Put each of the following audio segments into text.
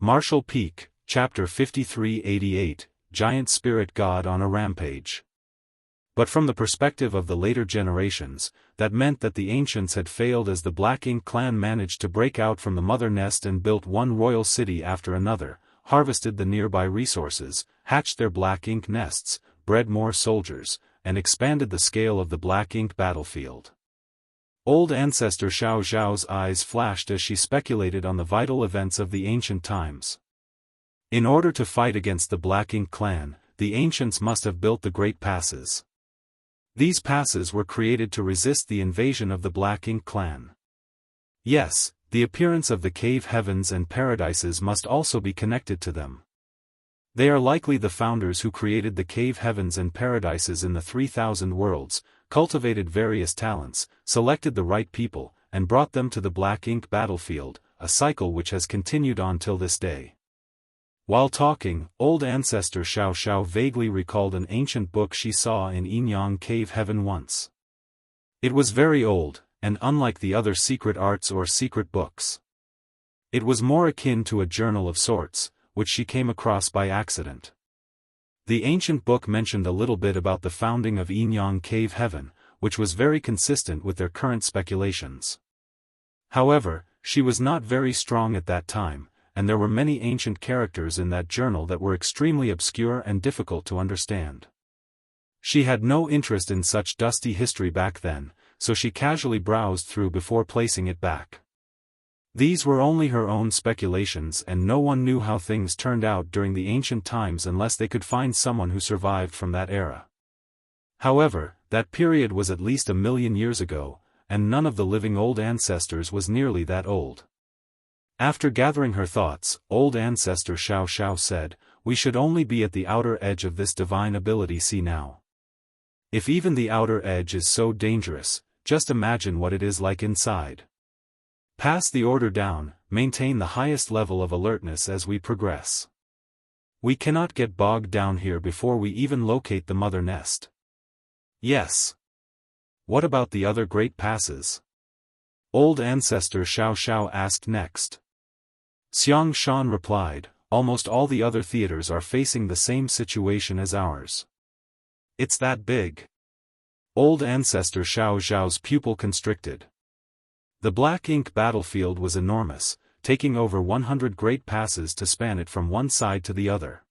Martial Peak, Chapter 5388, Giant Spirit God on a Rampage. But from the perspective of the later generations, that meant that the ancients had failed as the Black Ink clan managed to break out from the mother nest and built one royal city after another, harvested the nearby resources, hatched their Black Ink nests, bred more soldiers, and expanded the scale of the Black Ink battlefield. Old Ancestor Xiao Zhao's eyes flashed as she speculated on the vital events of the ancient times. In order to fight against the Black Ink clan, the ancients must have built the Great Passes. These passes were created to resist the invasion of the Black Ink clan. Yes, the appearance of the cave heavens and paradises must also be connected to them. They are likely the founders who created the cave heavens and paradises in the 3000 worlds, cultivated various talents, selected the right people, and brought them to the Black Ink battlefield, a cycle which has continued on till this day. While talking, old ancestor Xiao Xiao vaguely recalled an ancient book she saw in Yinyang Cave Heaven once. It was very old, and unlike the other secret arts or secret books. It was more akin to a journal of sorts, which she came across by accident. The ancient book mentioned a little bit about the founding of Yinyang Cave Heaven, which was very consistent with their current speculations. However, she was not very strong at that time, and there were many ancient characters in that journal that were extremely obscure and difficult to understand. She had no interest in such dusty history back then, so she casually browsed through before placing it back. These were only her own speculations, and no one knew how things turned out during the ancient times unless they could find someone who survived from that era. However, that period was at least 1,000,000 years ago, and none of the living old ancestors was nearly that old. After gathering her thoughts, old ancestor Xiao Xiao said, "We should only be at the outer edge of this divine ability. See now. If even the outer edge is so dangerous, just imagine what it is like inside. Pass the order down, maintain the highest level of alertness as we progress. We cannot get bogged down here before we even locate the mother nest." Yes. What about the other great passes? Old ancestor Xiao Xiao asked next. Xiangshan replied, "Almost all the other theaters are facing the same situation as ours." It's that big. Old ancestor Xiao Zhao's pupil constricted. The Black Ink battlefield was enormous, taking over 100 great passes to span it from one side to the other.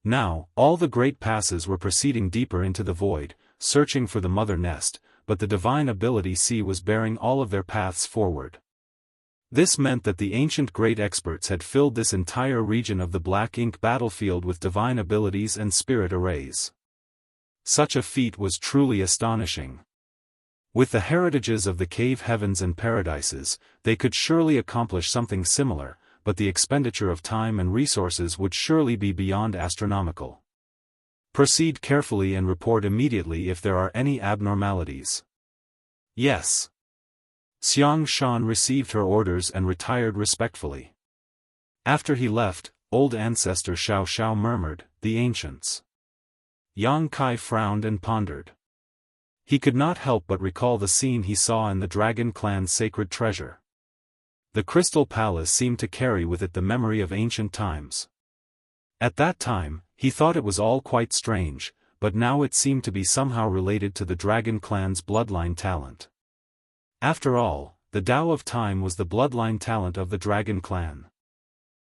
Now, all the great passes were proceeding deeper into the void, searching for the mother nest, but the divine ability C was bearing all of their paths forward. This meant that the ancient great experts had filled this entire region of the Black Ink battlefield with divine abilities and spirit arrays. Such a feat was truly astonishing. With the heritages of the cave heavens and paradises, they could surely accomplish something similar, but the expenditure of time and resources would surely be beyond astronomical. Proceed carefully and report immediately if there are any abnormalities. Yes. Xiang Shan received her orders and retired respectfully. After he left, old ancestor Xiao Xiao murmured, "The ancients." Yang Kai frowned and pondered. He could not help but recall the scene he saw in the Dragon Clan's sacred treasure. The Crystal Palace seemed to carry with it the memory of ancient times. At that time, he thought it was all quite strange, but now it seemed to be somehow related to the Dragon Clan's bloodline talent. After all, the Tao of Time was the bloodline talent of the Dragon Clan.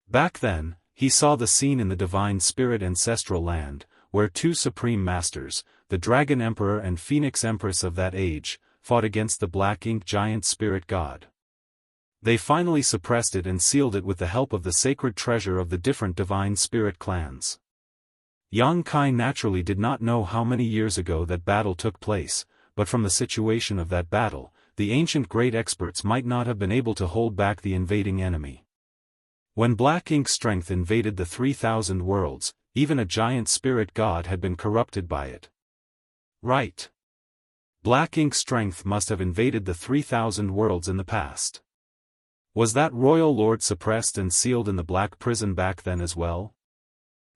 Back then, he saw the scene in the Divine Spirit Ancestral Land, where two supreme masters, the Dragon Emperor and Phoenix Empress of that age, fought against the Black Ink Giant Spirit God. They finally suppressed it and sealed it with the help of the sacred treasure of the different Divine Spirit clans. Yang Kai naturally did not know how many years ago that battle took place, but from the situation of that battle, the ancient great experts might not have been able to hold back the invading enemy. When Black Ink's strength invaded the 3000 worlds, even a giant spirit god had been corrupted by it. Right. Black Ink's strength must have invaded the 3000 worlds in the past. Was that royal lord suppressed and sealed in the black prison back then as well?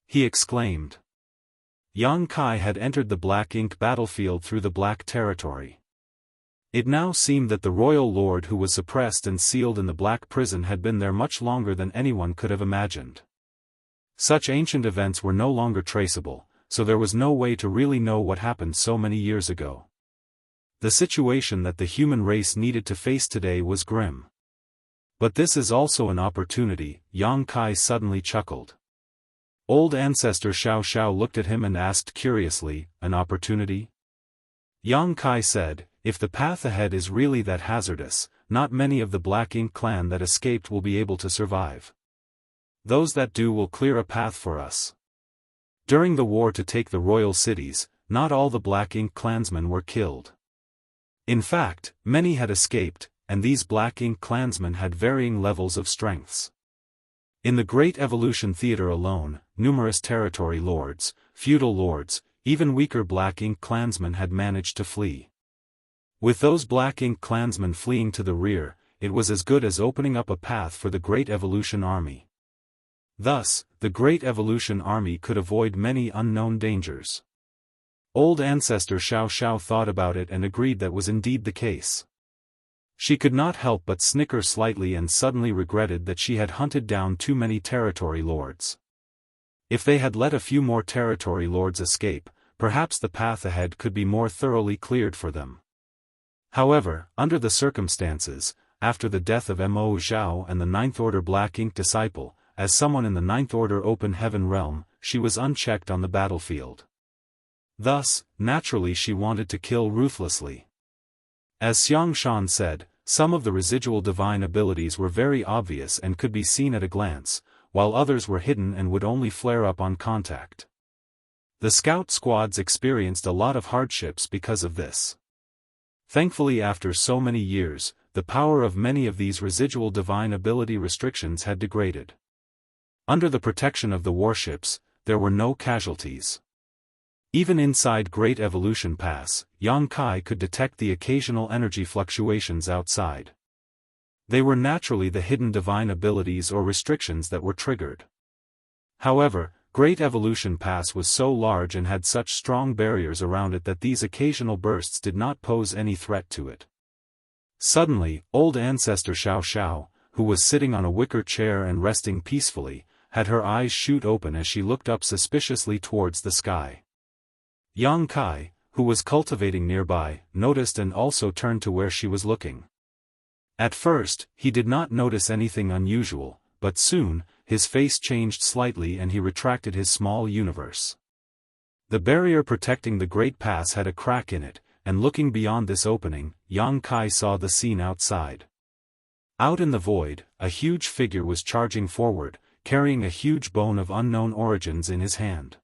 He exclaimed. Yang Kai had entered the Black Ink battlefield through the Black Territory. It now seemed that the royal lord who was suppressed and sealed in the black prison had been there much longer than anyone could have imagined. Such ancient events were no longer traceable, so there was no way to really know what happened so many years ago. The situation that the human race needed to face today was grim. But this is also an opportunity, Yang Kai suddenly chuckled. Old ancestor Xiao looked at him and asked curiously, an opportunity? Yang Kai said, if the path ahead is really that hazardous, not many of the Black Ink clan that escaped will be able to survive. Those that do will clear a path for us. During the war to take the royal cities, not all the Black Ink clansmen were killed. In fact, many had escaped, and these Black Ink clansmen had varying levels of strengths. In the Great Evolution Theater alone, numerous territory lords, feudal lords, even weaker Black Ink clansmen had managed to flee. With those Black Ink clansmen fleeing to the rear, it was as good as opening up a path for the Great Evolution Army. Thus, the Great Evolution Army could avoid many unknown dangers. Old ancestor Xiao thought about it and agreed that was indeed the case. She could not help but snicker slightly and suddenly regretted that she had hunted down too many territory lords. If they had let a few more territory lords escape, perhaps the path ahead could be more thoroughly cleared for them. However, under the circumstances, after the death of Mo Zhao and the Ninth Order Black Ink disciple, as someone in the Ninth Order Open Heaven realm, she was unchecked on the battlefield. Thus, naturally she wanted to kill ruthlessly. As Xianxia said, some of the residual divine abilities were very obvious and could be seen at a glance, while others were hidden and would only flare up on contact. The scout squads experienced a lot of hardships because of this. Thankfully, after so many years, the power of many of these residual divine ability restrictions had degraded. Under the protection of the warships, there were no casualties. Even inside Great Evolution Pass, Yang Kai could detect the occasional energy fluctuations outside. They were naturally the hidden divine abilities or restrictions that were triggered. However, Great Evolution Pass was so large and had such strong barriers around it that these occasional bursts did not pose any threat to it. Suddenly, old ancestor Xiao, who was sitting on a wicker chair and resting peacefully, had her eyes shoot open as she looked up suspiciously towards the sky. Yang Kai, who was cultivating nearby, noticed and also turned to where she was looking. At first, he did not notice anything unusual, but soon, his face changed slightly and he retracted his small universe. The barrier protecting the Great Pass had a crack in it, and looking beyond this opening, Yang Kai saw the scene outside. Out in the void, a huge figure was charging forward, carrying a huge bone of unknown origins in his hand.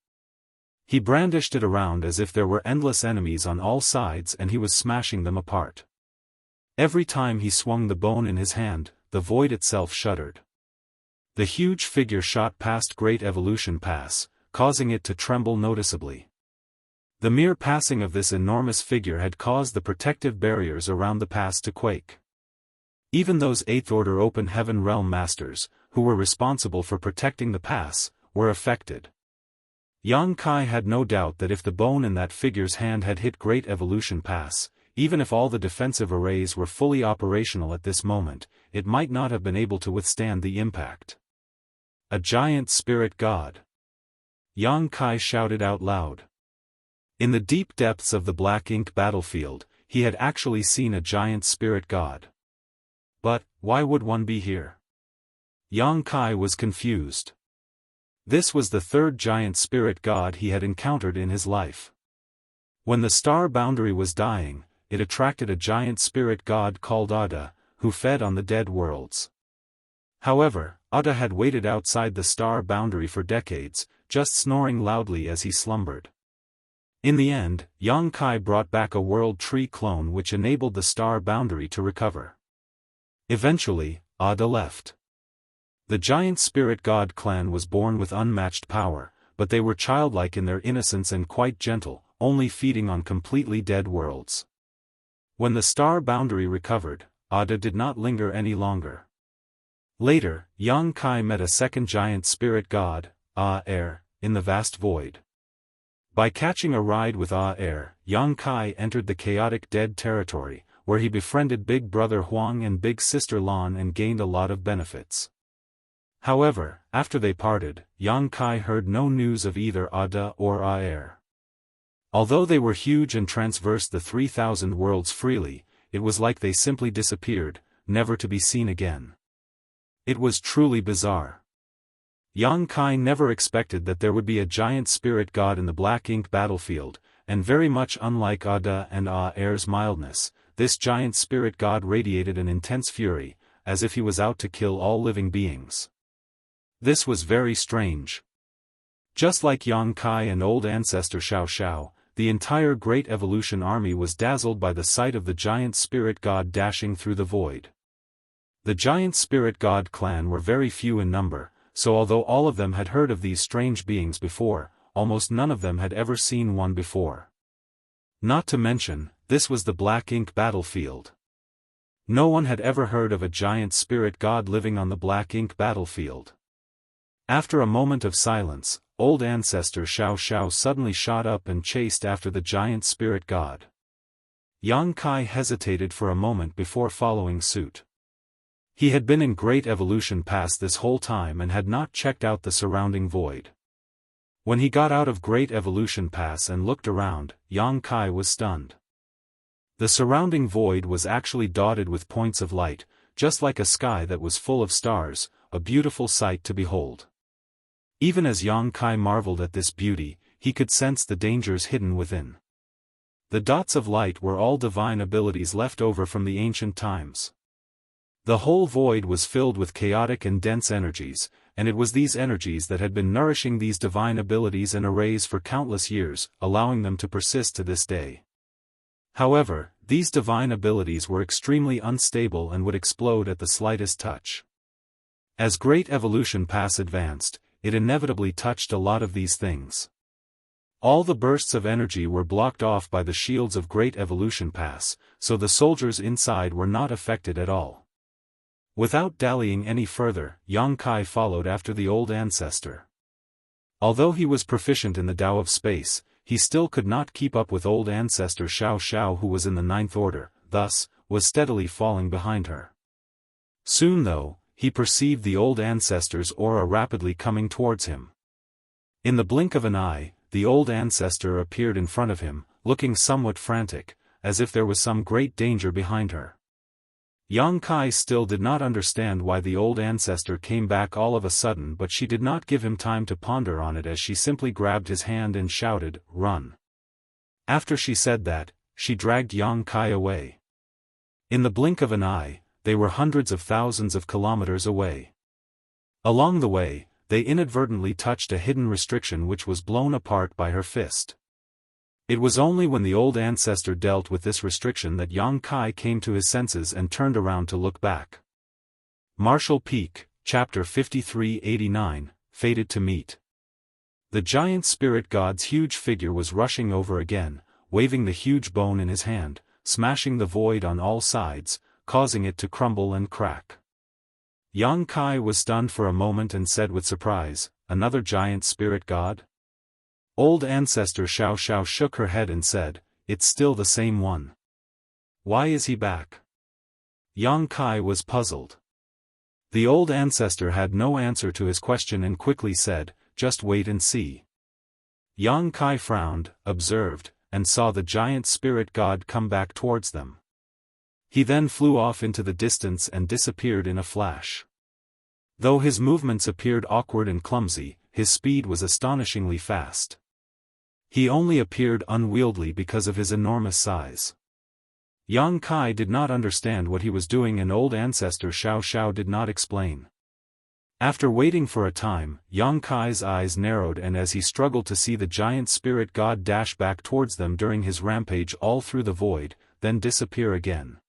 He brandished it around as if there were endless enemies on all sides and he was smashing them apart. Every time he swung the bone in his hand, the void itself shuddered. The huge figure shot past Great Evolution Pass, causing it to tremble noticeably. The mere passing of this enormous figure had caused the protective barriers around the pass to quake. Even those Eighth Order Open Heaven Realm Masters, who were responsible for protecting the pass, were affected. Yang Kai had no doubt that if the bone in that figure's hand had hit Great Evolution Pass, even if all the defensive arrays were fully operational at this moment, it might not have been able to withstand the impact. A giant spirit god! Yang Kai shouted out loud. In the deep depths of the Black Ink battlefield, he had actually seen a giant spirit god. But, why would one be here? Yang Kai was confused. This was the third giant spirit god he had encountered in his life. When the star boundary was dying, it attracted a giant spirit god called Ada, who fed on the dead worlds. However, Ada had waited outside the star boundary for decades, just snoring loudly as he slumbered. In the end, Yang Kai brought back a world tree clone which enabled the star boundary to recover. Eventually, Ada left. The giant spirit god clan was born with unmatched power, but they were childlike in their innocence and quite gentle, only feeding on completely dead worlds. When the star boundary recovered, Ada did not linger any longer. Later, Yang Kai met a second giant spirit god, Air, in the vast void. By catching a ride with Air, Yang Kai entered the chaotic dead territory, where he befriended Big Brother Huang and Big Sister Lan and gained a lot of benefits. However, after they parted, Yang Kai heard no news of either Ada or Aer. Although they were huge and traversed the 3,000 worlds freely, it was like they simply disappeared, never to be seen again. It was truly bizarre. Yang Kai never expected that there would be a giant spirit god in the black ink battlefield, and very much unlike Ada and Aer's mildness, this giant spirit god radiated an intense fury, as if he was out to kill all living beings. This was very strange. Just like Yang Kai and old ancestor Xiao, the entire Great Evolution army was dazzled by the sight of the giant spirit god dashing through the void. The giant spirit god clan were very few in number, so although all of them had heard of these strange beings before, almost none of them had ever seen one before. Not to mention, this was the black ink battlefield. No one had ever heard of a giant spirit god living on the black ink battlefield. After a moment of silence, old ancestor Xiao suddenly shot up and chased after the giant spirit god. Yang Kai hesitated for a moment before following suit. He had been in Great Evolution Pass this whole time and had not checked out the surrounding void. When he got out of Great Evolution Pass and looked around, Yang Kai was stunned. The surrounding void was actually dotted with points of light, just like a sky that was full of stars, a beautiful sight to behold. Even as Yang Kai marveled at this beauty, he could sense the dangers hidden within. The dots of light were all divine abilities left over from the ancient times. The whole void was filled with chaotic and dense energies, and it was these energies that had been nourishing these divine abilities and arrays for countless years, allowing them to persist to this day. However, these divine abilities were extremely unstable and would explode at the slightest touch. As Great Evolution Pass advanced, it inevitably touched a lot of these things. All the bursts of energy were blocked off by the shields of Great Evolution Pass, so the soldiers inside were not affected at all. Without dallying any further, Yang Kai followed after the old ancestor. Although he was proficient in the Tao of space, he still could not keep up with old ancestor Xiao who was in the ninth order, thus, was steadily falling behind her. Soon though, he perceived the old ancestor's aura rapidly coming towards him. In the blink of an eye, the old ancestor appeared in front of him, looking somewhat frantic, as if there was some great danger behind her. Yang Kai still did not understand why the old ancestor came back all of a sudden, but she did not give him time to ponder on it as she simply grabbed his hand and shouted, "Run!" After she said that, she dragged Yang Kai away. In the blink of an eye, they were hundreds of thousands of kilometers away. Along the way, they inadvertently touched a hidden restriction which was blown apart by her fist. It was only when the old ancestor dealt with this restriction that Yang Kai came to his senses and turned around to look back. Martial Peak, Chapter 5389, Fated to Meet. The giant spirit god's huge figure was rushing over again, waving the huge bone in his hand, smashing the void on all sides, causing it to crumble and crack. Yang Kai was stunned for a moment and said with surprise, "Another giant spirit god?" Old ancestor Xiao shook her head and said, "It's still the same one. Why is he back?" Yang Kai was puzzled. The old ancestor had no answer to his question and quickly said, "Just wait and see." Yang Kai frowned, observed, and saw the giant spirit god come back towards them. He then flew off into the distance and disappeared in a flash. Though his movements appeared awkward and clumsy, his speed was astonishingly fast. He only appeared unwieldy because of his enormous size. Yang Kai did not understand what he was doing and old ancestor Xiao did not explain. After waiting for a time, Yang Kai's eyes narrowed, and as he struggled to see the giant spirit god dash back towards them during his rampage all through the void, then disappear again.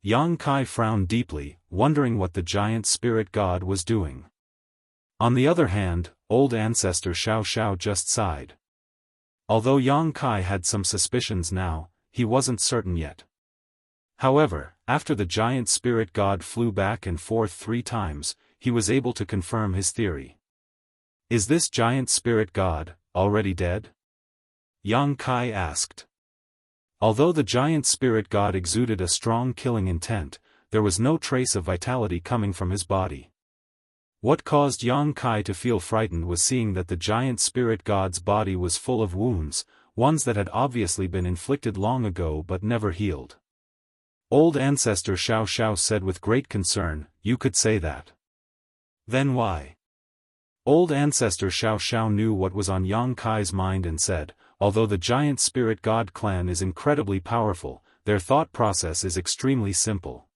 Yang Kai frowned deeply, wondering what the giant spirit god was doing. On the other hand, old ancestor Xiao just sighed. Although Yang Kai had some suspicions now, he wasn't certain yet. However, after the giant spirit god flew back and forth 3 times, he was able to confirm his theory. "Is this giant spirit god already dead?" Yang Kai asked. Although the giant spirit god exuded a strong killing intent, there was no trace of vitality coming from his body. What caused Yang Kai to feel frightened was seeing that the giant spirit god's body was full of wounds, ones that had obviously been inflicted long ago but never healed. Old Ancestor Xiao said with great concern, "You could say that. Then why?" Old Ancestor Xiao knew what was on Yang Kai's mind and said, "Although the giant spirit god clan is incredibly powerful, their thought process is extremely simple.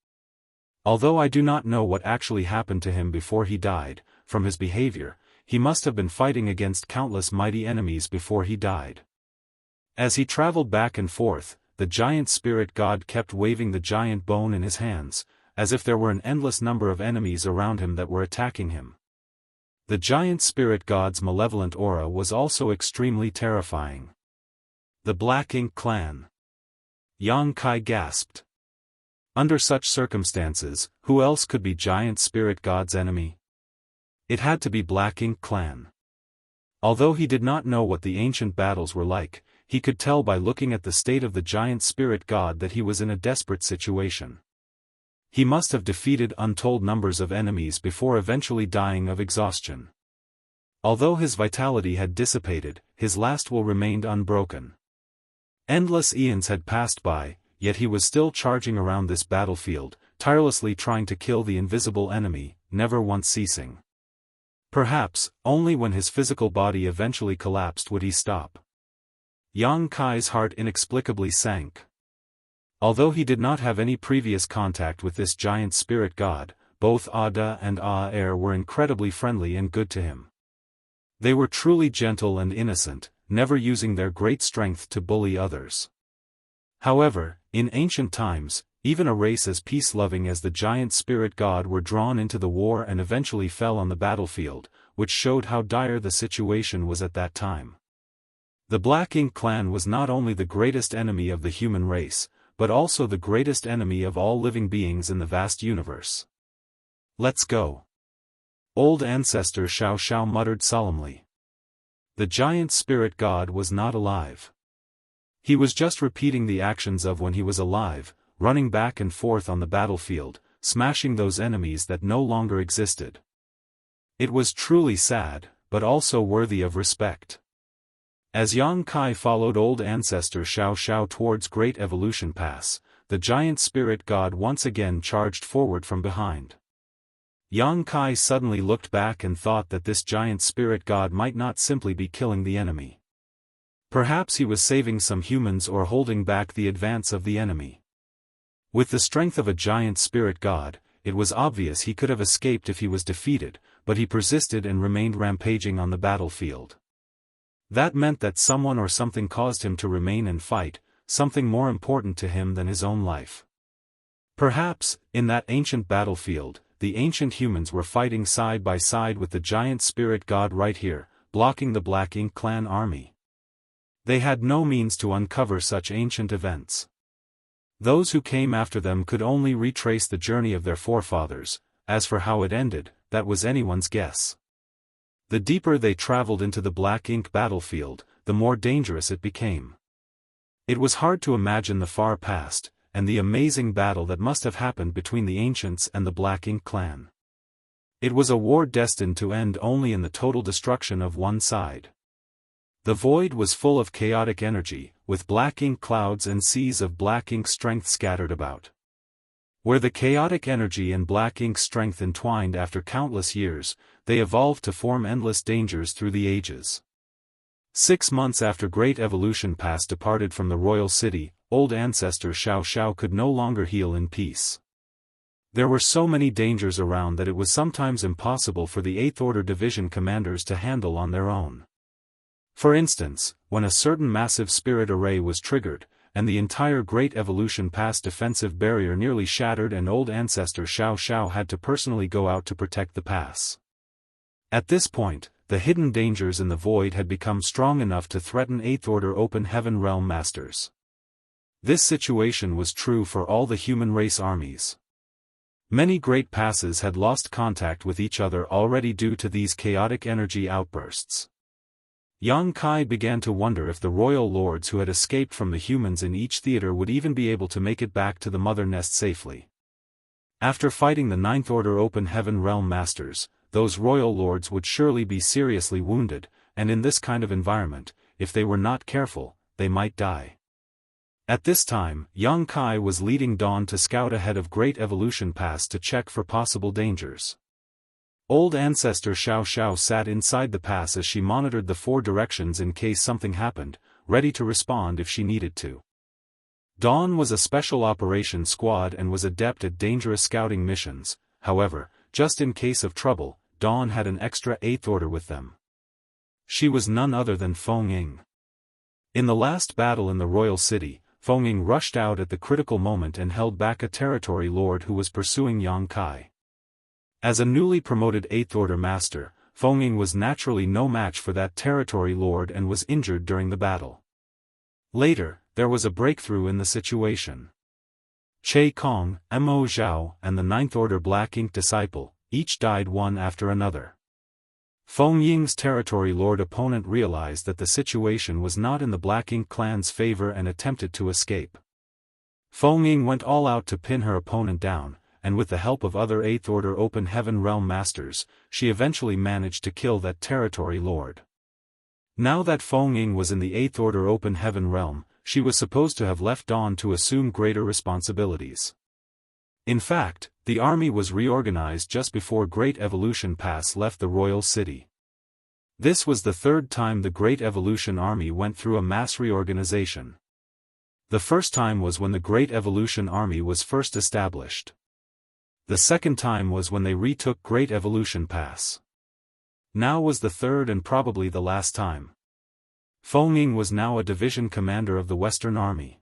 Although I do not know what actually happened to him before he died, from his behavior, he must have been fighting against countless mighty enemies before he died." As he traveled back and forth, the giant spirit god kept waving the giant bone in his hands, as if there were an endless number of enemies around him that were attacking him. The giant spirit god's malevolent aura was also extremely terrifying. The Black Ink Clan. Yang Kai gasped. Under such circumstances, who else could be giant spirit god's enemy? It had to be Black Ink Clan. Although he did not know what the ancient battles were like, he could tell by looking at the state of the giant spirit god that he was in a desperate situation. He must have defeated untold numbers of enemies before eventually dying of exhaustion. Although his vitality had dissipated, his last will remained unbroken. Endless eons had passed by, yet he was still charging around this battlefield, tirelessly trying to kill the invisible enemy, never once ceasing. Perhaps, only when his physical body eventually collapsed would he stop. Yang Kai's heart inexplicably sank. Although he did not have any previous contact with this giant spirit god, both Ada and Aer were incredibly friendly and good to him. They were truly gentle and innocent, never using their great strength to bully others. However, in ancient times, even a race as peace-loving as the giant spirit god were drawn into the war and eventually fell on the battlefield, which showed how dire the situation was at that time. The Black Ink Clan was not only the greatest enemy of the human race, but also the greatest enemy of all living beings in the vast universe. "Let's go." Old Ancestor Xiao muttered solemnly. The giant spirit god was not alive. He was just repeating the actions of when he was alive, running back and forth on the battlefield, smashing those enemies that no longer existed. It was truly sad, but also worthy of respect. As Yang Kai followed Old Ancestor Xiao towards Great Evolution Pass, the giant spirit god once again charged forward from behind. Yang Kai suddenly looked back and thought that this giant spirit god might not simply be killing the enemy. Perhaps he was saving some humans or holding back the advance of the enemy. With the strength of a giant spirit god, it was obvious he could have escaped if he was defeated, but he persisted and remained rampaging on the battlefield. That meant that someone or something caused him to remain and fight, something more important to him than his own life. Perhaps, in that ancient battlefield, the ancient humans were fighting side by side with the giant spirit god right here, blocking the Black Ink Clan army. They had no means to uncover such ancient events. Those who came after them could only retrace the journey of their forefathers. As for how it ended, that was anyone's guess. The deeper they traveled into the Black Ink battlefield, the more dangerous it became. It was hard to imagine the far past, and the amazing battle that must have happened between the ancients and the Black Ink Clan. It was a war destined to end only in the total destruction of one side. The void was full of chaotic energy, with black ink clouds and seas of black ink strength scattered about. Where the chaotic energy and black ink strength entwined after countless years, they evolved to form endless dangers through the ages. 6 months after Great Evolution Pass departed from the royal city, Old Ancestor Xiao could no longer heal in peace. There were so many dangers around that it was sometimes impossible for the 8th Order Division commanders to handle on their own. For instance, when a certain massive spirit array was triggered, and the entire Great Evolution Pass defensive barrier nearly shattered and Old Ancestor Xiao had to personally go out to protect the pass. At this point, the hidden dangers in the void had become strong enough to threaten 8th Order Open Heaven Realm Masters. This situation was true for all the human race armies. Many great passes had lost contact with each other already due to these chaotic energy outbursts. Yang Kai began to wonder if the royal lords who had escaped from the humans in each theater would even be able to make it back to the mother nest safely. After fighting the Ninth Order Open Heaven Realm Masters, those royal lords would surely be seriously wounded, and in this kind of environment, if they were not careful, they might die. At this time, Yang Kai was leading Dawn to scout ahead of Great Evolution Pass to check for possible dangers. Old Ancestor Xiao sat inside the pass as she monitored the four directions in case something happened, ready to respond if she needed to. Dawn was a special operations squad and was adept at dangerous scouting missions. However, just in case of trouble, Dawn had an extra 8th Order with them. She was none other than Feng Ying. In the last battle in the royal city, Feng Ying rushed out at the critical moment and held back a territory lord who was pursuing Yang Kai. As a newly promoted 8th Order Master, Feng Ying was naturally no match for that territory lord and was injured during the battle. Later, there was a breakthrough in the situation. Che Kong, Mo Zhao, and the 9th Order Black Ink Disciple, each died one after another. Feng Ying's territory lord opponent realized that the situation was not in the Black Ink clan's favor and attempted to escape. Feng Ying went all out to pin her opponent down, and with the help of other 8th Order Open Heaven Realm Masters, she eventually managed to kill that territory lord. Now that Feng Ying was in the 8th Order Open Heaven Realm, she was supposed to have left Dawn to assume greater responsibilities. In fact, the army was reorganized just before Great Evolution Pass left the royal city. This was the third time the Great Evolution Army went through a mass reorganization. The first time was when the Great Evolution Army was first established. The second time was when they retook Great Evolution Pass. Now was the third and probably the last time. Feng Ying was now a division commander of the Western Army.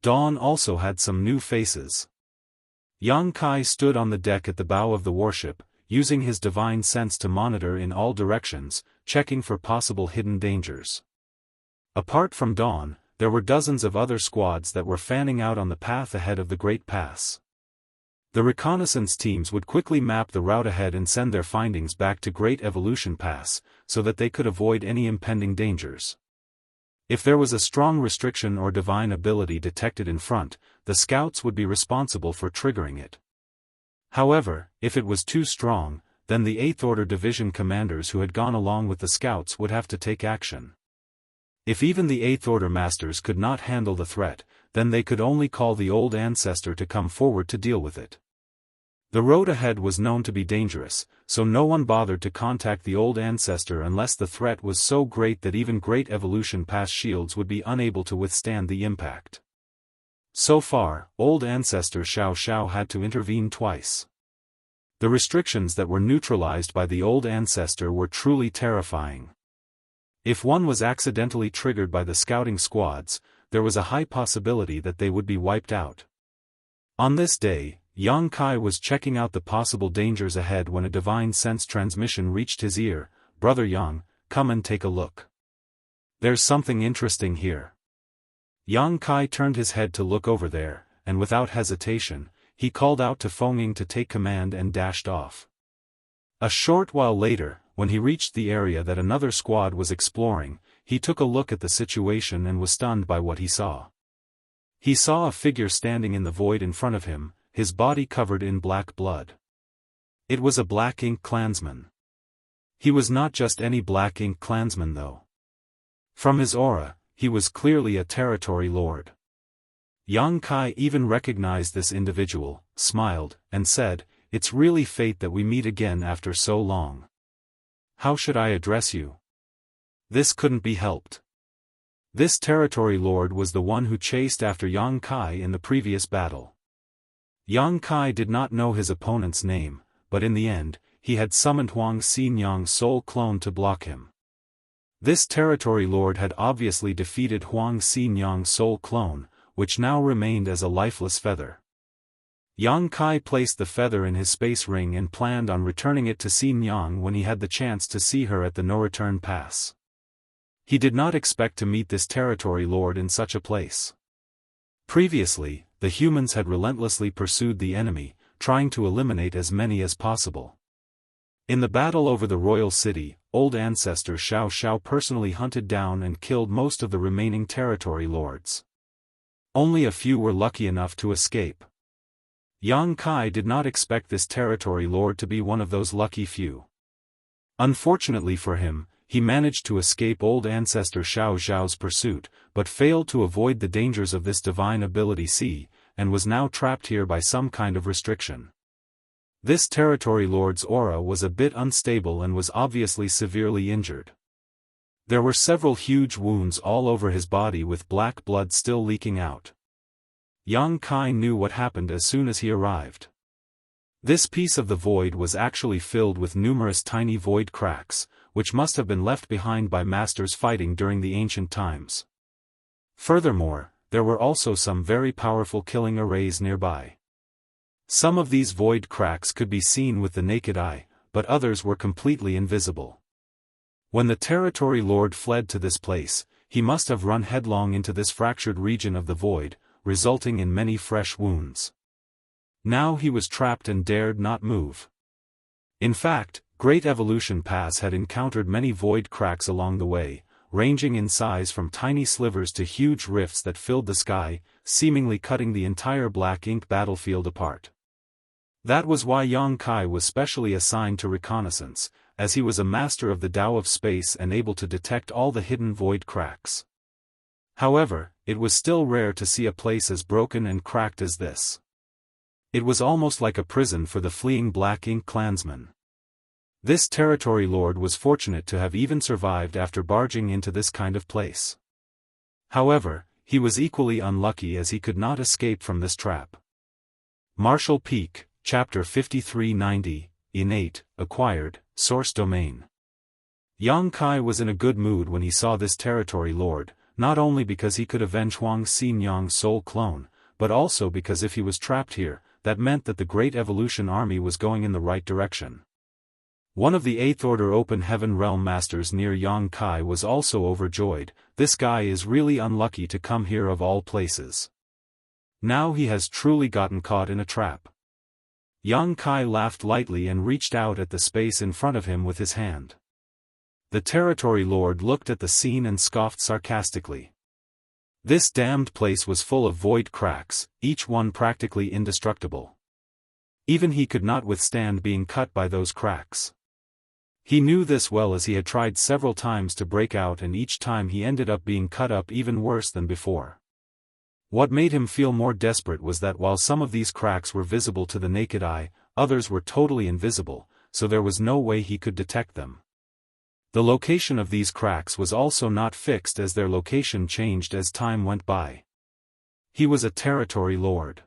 Dawn also had some new faces. Yang Kai stood on the deck at the bow of the warship, using his divine sense to monitor in all directions, checking for possible hidden dangers. Apart from Dawn, there were dozens of other squads that were fanning out on the path ahead of the Great Pass. The reconnaissance teams would quickly map the route ahead and send their findings back to Great Evolution Pass, so that they could avoid any impending dangers. If there was a strong restriction or divine ability detected in front, the scouts would be responsible for triggering it. However, if it was too strong, then the 8th Order Division commanders who had gone along with the scouts would have to take action. If even the 8th Order Masters could not handle the threat, then they could only call the old ancestor to come forward to deal with it. The road ahead was known to be dangerous, so no one bothered to contact the old ancestor unless the threat was so great that even Great Evolution Pass shields would be unable to withstand the impact. So far, old ancestor Xiao had to intervene twice. The restrictions that were neutralized by the old ancestor were truly terrifying. If one was accidentally triggered by the scouting squads, there was a high possibility that they would be wiped out. On this day, Yang Kai was checking out the possible dangers ahead when a divine sense transmission reached his ear. "Brother Yang, come and take a look. There's something interesting here." Yang Kai turned his head to look over there, and without hesitation, he called out to Feng Ying to take command and dashed off. A short while later, when he reached the area that another squad was exploring, he took a look at the situation and was stunned by what he saw. He saw a figure standing in the void in front of him, his body covered in black blood. It was a Black Ink clansman. He was not just any Black Ink clansman though. From his aura, he was clearly a territory lord. Yang Kai even recognized this individual, smiled, and said, "It's really fate that we meet again after so long. How should I address you?" This couldn't be helped. This territory lord was the one who chased after Yang Kai in the previous battle. Yang Kai did not know his opponent's name, but in the end, he had summoned Huang Xianxia's soul clone to block him. This territory lord had obviously defeated Huang Xianxia's soul clone, which now remained as a lifeless feather. Yang Kai placed the feather in his space ring and planned on returning it to Xianxiang when he had the chance to see her at the no-return pass. He did not expect to meet this territory lord in such a place. Previously, the humans had relentlessly pursued the enemy, trying to eliminate as many as possible. In the battle over the royal city, old ancestor Xiao personally hunted down and killed most of the remaining territory lords. Only a few were lucky enough to escape. Yang Kai did not expect this territory lord to be one of those lucky few. Unfortunately for him, he managed to escape old ancestor Xiao's pursuit, but failed to avoid the dangers of this divine ability C, and was now trapped here by some kind of restriction. This territory lord's aura was a bit unstable and was obviously severely injured. There were several huge wounds all over his body with black blood still leaking out. Yang Kai knew what happened as soon as he arrived. This piece of the void was actually filled with numerous tiny void cracks, which must have been left behind by masters fighting during the ancient times. Furthermore, there were also some very powerful killing arrays nearby. Some of these void cracks could be seen with the naked eye, but others were completely invisible. When the territory lord fled to this place, he must have run headlong into this fractured region of the void, resulting in many fresh wounds. Now he was trapped and dared not move. In fact, Great Evolution Pass had encountered many void cracks along the way, ranging in size from tiny slivers to huge rifts that filled the sky, seemingly cutting the entire black ink battlefield apart. That was why Yang Kai was specially assigned to reconnaissance, as he was a master of the Tao of space and able to detect all the hidden void cracks. However, it was still rare to see a place as broken and cracked as this. It was almost like a prison for the fleeing black ink clansmen. This territory lord was fortunate to have even survived after barging into this kind of place. However, he was equally unlucky as he could not escape from this trap. Martial Peak, Chapter 5390, Innate, Acquired, Source Domain. Yang Kai was in a good mood when he saw this territory lord, not only because he could avenge Huang Xinyang's soul clone, but also because if he was trapped here, that meant that the Great Evolution Army was going in the right direction. One of the 8th Order Open Heaven Realm Masters near Yang Kai was also overjoyed. This guy is really unlucky to come here of all places. Now he has truly gotten caught in a trap. Yang Kai laughed lightly and reached out at the space in front of him with his hand. The territory lord looked at the scene and scoffed sarcastically. This damned place was full of void cracks, each one practically indestructible. Even he could not withstand being cut by those cracks. He knew this well as he had tried several times to break out and each time he ended up being cut up even worse than before. What made him feel more desperate was that while some of these cracks were visible to the naked eye, others were totally invisible, so there was no way he could detect them. The location of these cracks was also not fixed as their location changed as time went by. He was a territory lord.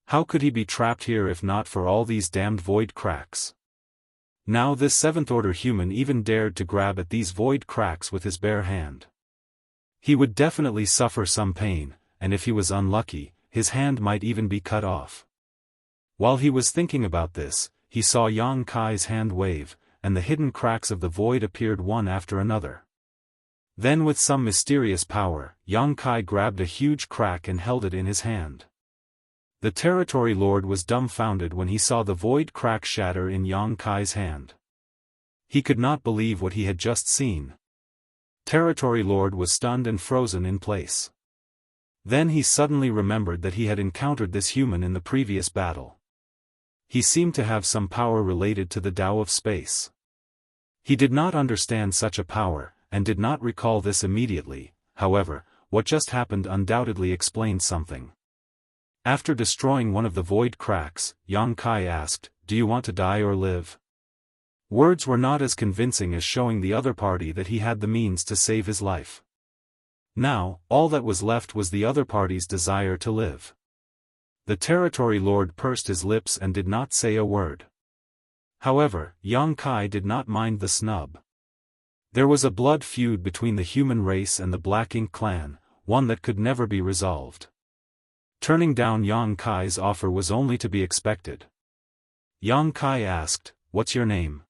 How could he be trapped here if not for all these damned void cracks? Now this 7th Order human even dared to grab at these void cracks with his bare hand. He would definitely suffer some pain, and if he was unlucky, his hand might even be cut off. While he was thinking about this, he saw Yang Kai's hand wave, and the hidden cracks of the void appeared one after another. Then with some mysterious power, Yang Kai grabbed a huge crack and held it in his hand. The territory lord was dumbfounded when he saw the void crack shatter in Yang Kai's hand. He could not believe what he had just seen. Territory lord was stunned and frozen in place. Then he suddenly remembered that he had encountered this human in the previous battle. He seemed to have some power related to the Tao of space. He did not understand such a power, and did not recall this immediately. However, what just happened undoubtedly explained something. After destroying one of the void cracks, Yang Kai asked, "Do you want to die or live?" Words were not as convincing as showing the other party that he had the means to save his life. Now, all that was left was the other party's desire to live. The territory lord pursed his lips and did not say a word. However, Yang Kai did not mind the snub. There was a blood feud between the human race and the Black Ink clan, one that could never be resolved. Turning down Yang Kai's offer was only to be expected. Yang Kai asked, "What's your name?"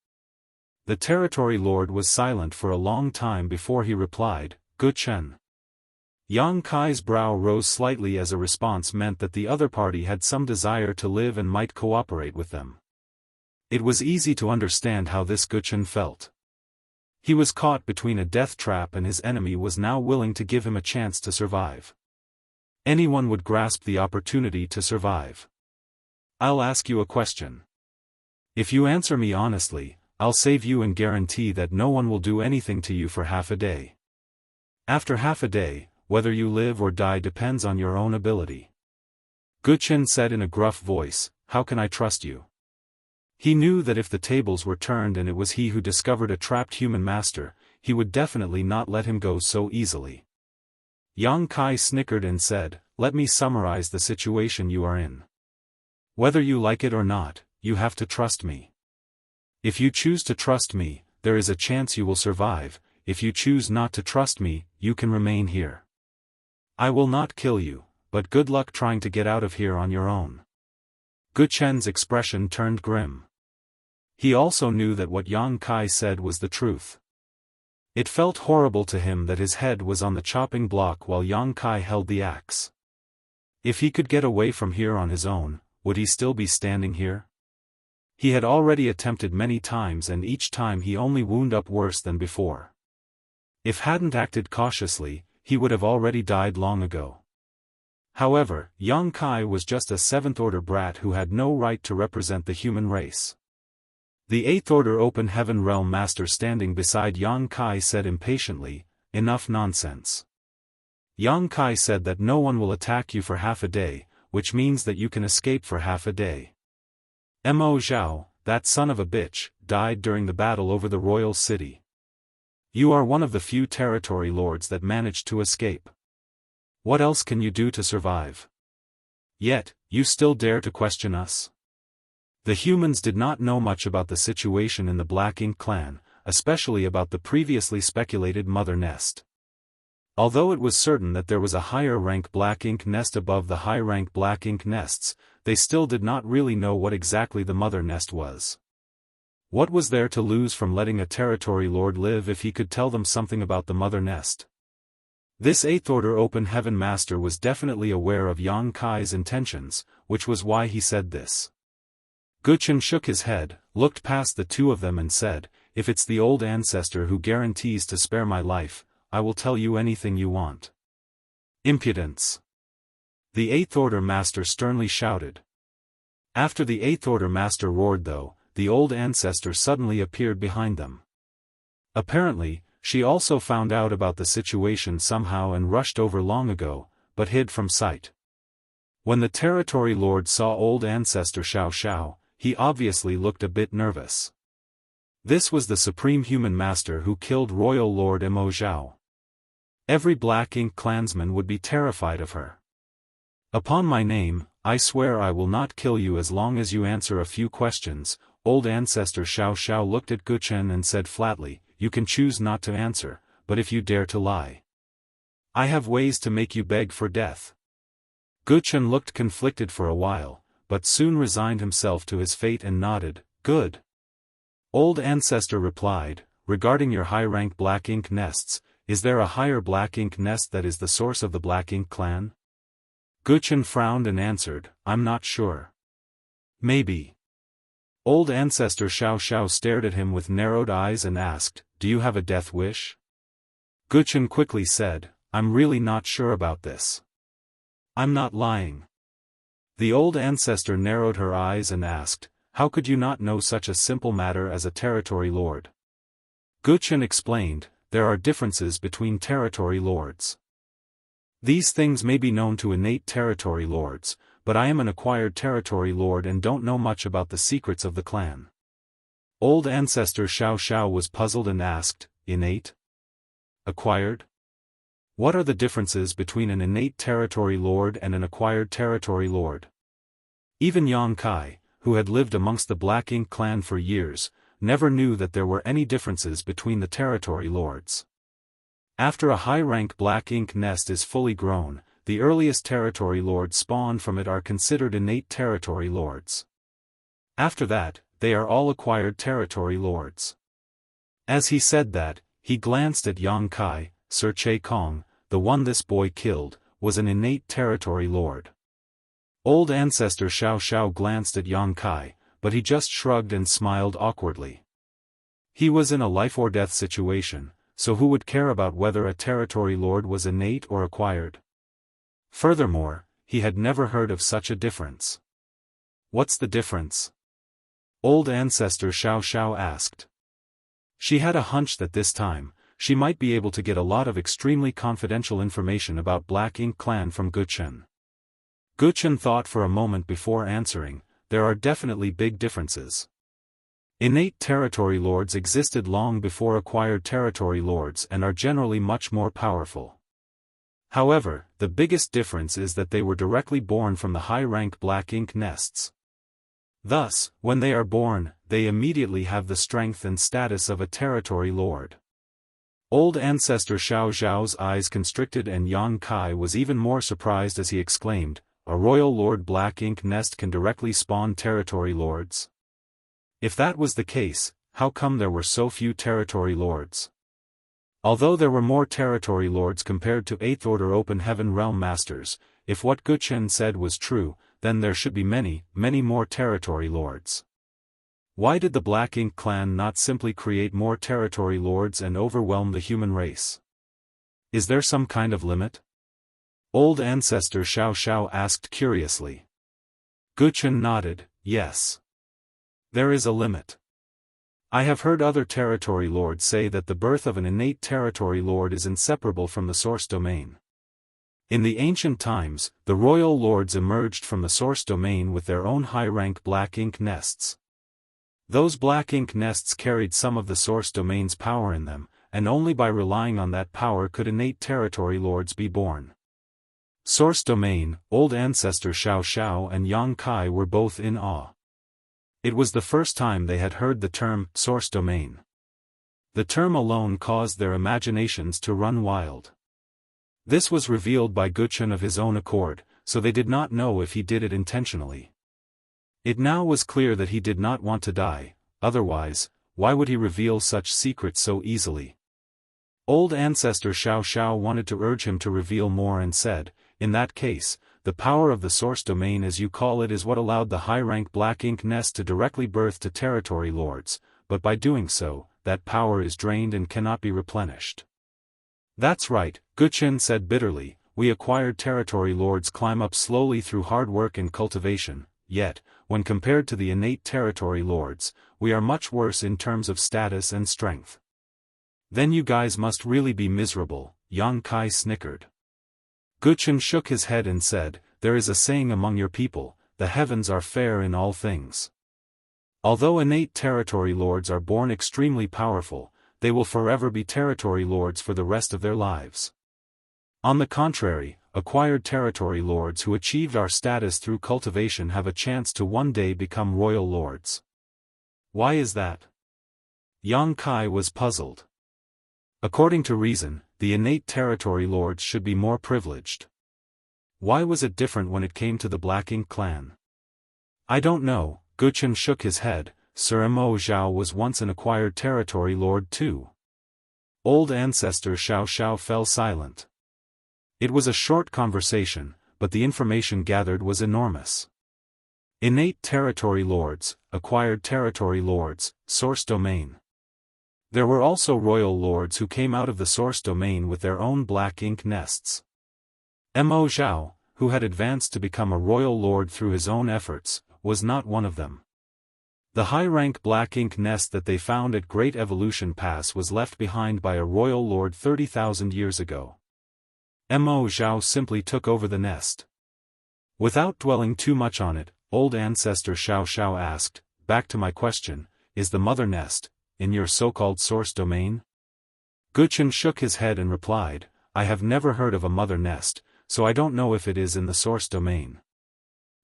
The territory lord was silent for a long time before he replied, "Gu Chen." Yang Kai's brow rose slightly as a response meant that the other party had some desire to live and might cooperate with them. It was easy to understand how this Guchen felt. He was caught between a death trap and his enemy was now willing to give him a chance to survive. Anyone would grasp the opportunity to survive. I'll ask you a question. If you answer me honestly, I'll save you and guarantee that no one will do anything to you for half a day. After half a day, whether you live or die depends on your own ability. Guchen said in a gruff voice, "How can I trust you?" He knew that if the tables were turned and it was he who discovered a trapped human master, he would definitely not let him go so easily. Yang Kai snickered and said, "Let me summarize the situation you are in. Whether you like it or not, you have to trust me. If you choose to trust me, there is a chance you will survive. If you choose not to trust me, you can remain here. I will not kill you, but good luck trying to get out of here on your own." Guchen's expression turned grim. He also knew that what Yang Kai said was the truth. It felt horrible to him that his head was on the chopping block while Yang Kai held the axe. If he could get away from here on his own, would he still be standing here? He had already attempted many times and each time he only wound up worse than before. If hadn't acted cautiously, he would have already died long ago. However, Yang Kai was just a 7th-order brat who had no right to represent the human race. The 8th-order Open Heaven Realm Master standing beside Yang Kai said impatiently, "Enough nonsense." Yang Kai said that no one will attack you for half a day, which means that you can escape for half a day. Mo Zhao, that son of a bitch, died during the battle over the royal city. You are one of the few territory lords that managed to escape. What else can you do to survive? Yet, you still dare to question us? The humans did not know much about the situation in the Black Ink clan, especially about the previously speculated mother nest. Although it was certain that there was a higher-rank Black Ink nest above the high-rank Black Ink nests, they still did not really know what exactly the mother nest was. What was there to lose from letting a territory lord live if he could tell them something about the mother nest? This 8th-order Open Heaven Master was definitely aware of Yang Kai's intentions, which was why he said this. Guchen shook his head, looked past the two of them and said, "If it's the old ancestor who guarantees to spare my life, I will tell you anything you want." Impudence! The 8th-order Master sternly shouted. After the 8th-order Master roared though, the old ancestor suddenly appeared behind them. Apparently, she also found out about the situation somehow and rushed over long ago, but hid from sight. When the territory lord saw old ancestor Xiao Xiao, he obviously looked a bit nervous. This was the supreme human master who killed royal lord Mo Zhao. Every Black Ink clansman would be terrified of her. "Upon my name, I swear I will not kill you as long as you answer a few questions." Old ancestor Xiao Xiao looked at Guchen and said flatly, "You can choose not to answer, but if you dare to lie, I have ways to make you beg for death." Guchen looked conflicted for a while, but soon resigned himself to his fate and nodded, "Good." Old ancestor replied, "Regarding your high-rank Black Ink nests, is there a higher Black Ink nest that is the source of the Black Ink clan?" Guchen frowned and answered, "I'm not sure. Maybe." Old ancestor Xiao Xiao stared at him with narrowed eyes and asked, "Do you have a death wish?" Guchen quickly said, "I'm really not sure about this. I'm not lying." The old ancestor narrowed her eyes and asked, "How could you not know such a simple matter as a territory lord?" Guchen explained, "There are differences between territory lords. These things may be known to innate territory lords, but I am an acquired territory lord and don't know much about the secrets of the clan." Old ancestor Xiao Xiao was puzzled and asked, "Innate? Acquired? What are the differences between an innate territory lord and an acquired territory lord?" Even Yang Kai, who had lived amongst the Black Ink clan for years, never knew that there were any differences between the territory lords. After a high-rank Black Ink nest is fully grown, the earliest territory lords spawned from it are considered innate territory lords. After that, they are all acquired territory lords. As he said that, he glanced at Yang Kai. Sir Che Kong, the one this boy killed, was an innate territory lord. Old ancestor Xiao Xiao glanced at Yang Kai, but he just shrugged and smiled awkwardly. He was in a life-or-death situation, so who would care about whether a territory lord was innate or acquired? Furthermore, he had never heard of such a difference. What's the difference? Old Ancestor Xiao asked. She had a hunch that this time, she might be able to get a lot of extremely confidential information about Black Ink Clan from Guchen. Guchen thought for a moment before answering. There are definitely big differences. Innate territory lords existed long before acquired territory lords and are generally much more powerful. However, the biggest difference is that they were directly born from the high-rank Black Ink nests. Thus, when they are born, they immediately have the strength and status of a territory lord. Old Ancestor Xiao's eyes constricted, and Yang Kai was even more surprised as he exclaimed, "A royal lord Black Ink nest can directly spawn territory lords? If that was the case, how come there were so few territory lords?" Although there were more territory lords compared to 8th Order Open Heaven Realm Masters, if what Guchen said was true, then there should be many, many more territory lords. Why did the Black Ink Clan not simply create more territory lords and overwhelm the human race? Is there some kind of limit? Old Ancestor Xiao asked curiously. Guchen nodded, yes. There is a limit. I have heard other territory lords say that the birth of an innate territory lord is inseparable from the source domain. In the ancient times, the royal lords emerged from the source domain with their own high-rank Black Ink nests. Those Black Ink nests carried some of the source domain's power in them, and only by relying on that power could innate territory lords be born. Source domain, Old Ancestor Xiao and Yang Kai were both in awe. It was the first time they had heard the term, source domain. The term alone caused their imaginations to run wild. This was revealed by Guchen of his own accord, so they did not know if he did it intentionally. It now was clear that he did not want to die, otherwise, why would he reveal such secrets so easily? Old Ancestor Xiao wanted to urge him to reveal more and said, in that case, the power of the source domain as you call it is what allowed the high-rank Black Ink nest to directly birth to territory lords, but by doing so, that power is drained and cannot be replenished. That's right, Guchen said bitterly, we acquired territory lords climb up slowly through hard work and cultivation, yet, when compared to the innate territory lords, we are much worse in terms of status and strength. Then you guys must really be miserable, Yang Kai snickered. Guchen shook his head and said, there is a saying among your people, the heavens are fair in all things. Although innate territory lords are born extremely powerful, they will forever be territory lords for the rest of their lives. On the contrary, acquired territory lords who achieved our status through cultivation have a chance to one day become royal lords. Why is that? Yang Kai was puzzled. According to reason, the innate territory lords should be more privileged. Why was it different when it came to the Black Ink Clan? I don't know, Guchen shook his head. Sir Mo Zhao was once an acquired territory lord too. Old Ancestor Xiao fell silent. It was a short conversation, but the information gathered was enormous. Innate territory lords, acquired territory lords, source domain. There were also royal lords who came out of the source domain with their own Black Ink nests. Mo Zhao, who had advanced to become a royal lord through his own efforts, was not one of them. The high-rank Black Ink nest that they found at Great Evolution Pass was left behind by a royal lord 30,000 years ago. Mo Zhao simply took over the nest. Without dwelling too much on it, Old Ancestor Xiao asked, back to my question, is the mother nest in your so-called source domain? Guchen shook his head and replied, I have never heard of a mother nest, so I don't know if it is in the source domain.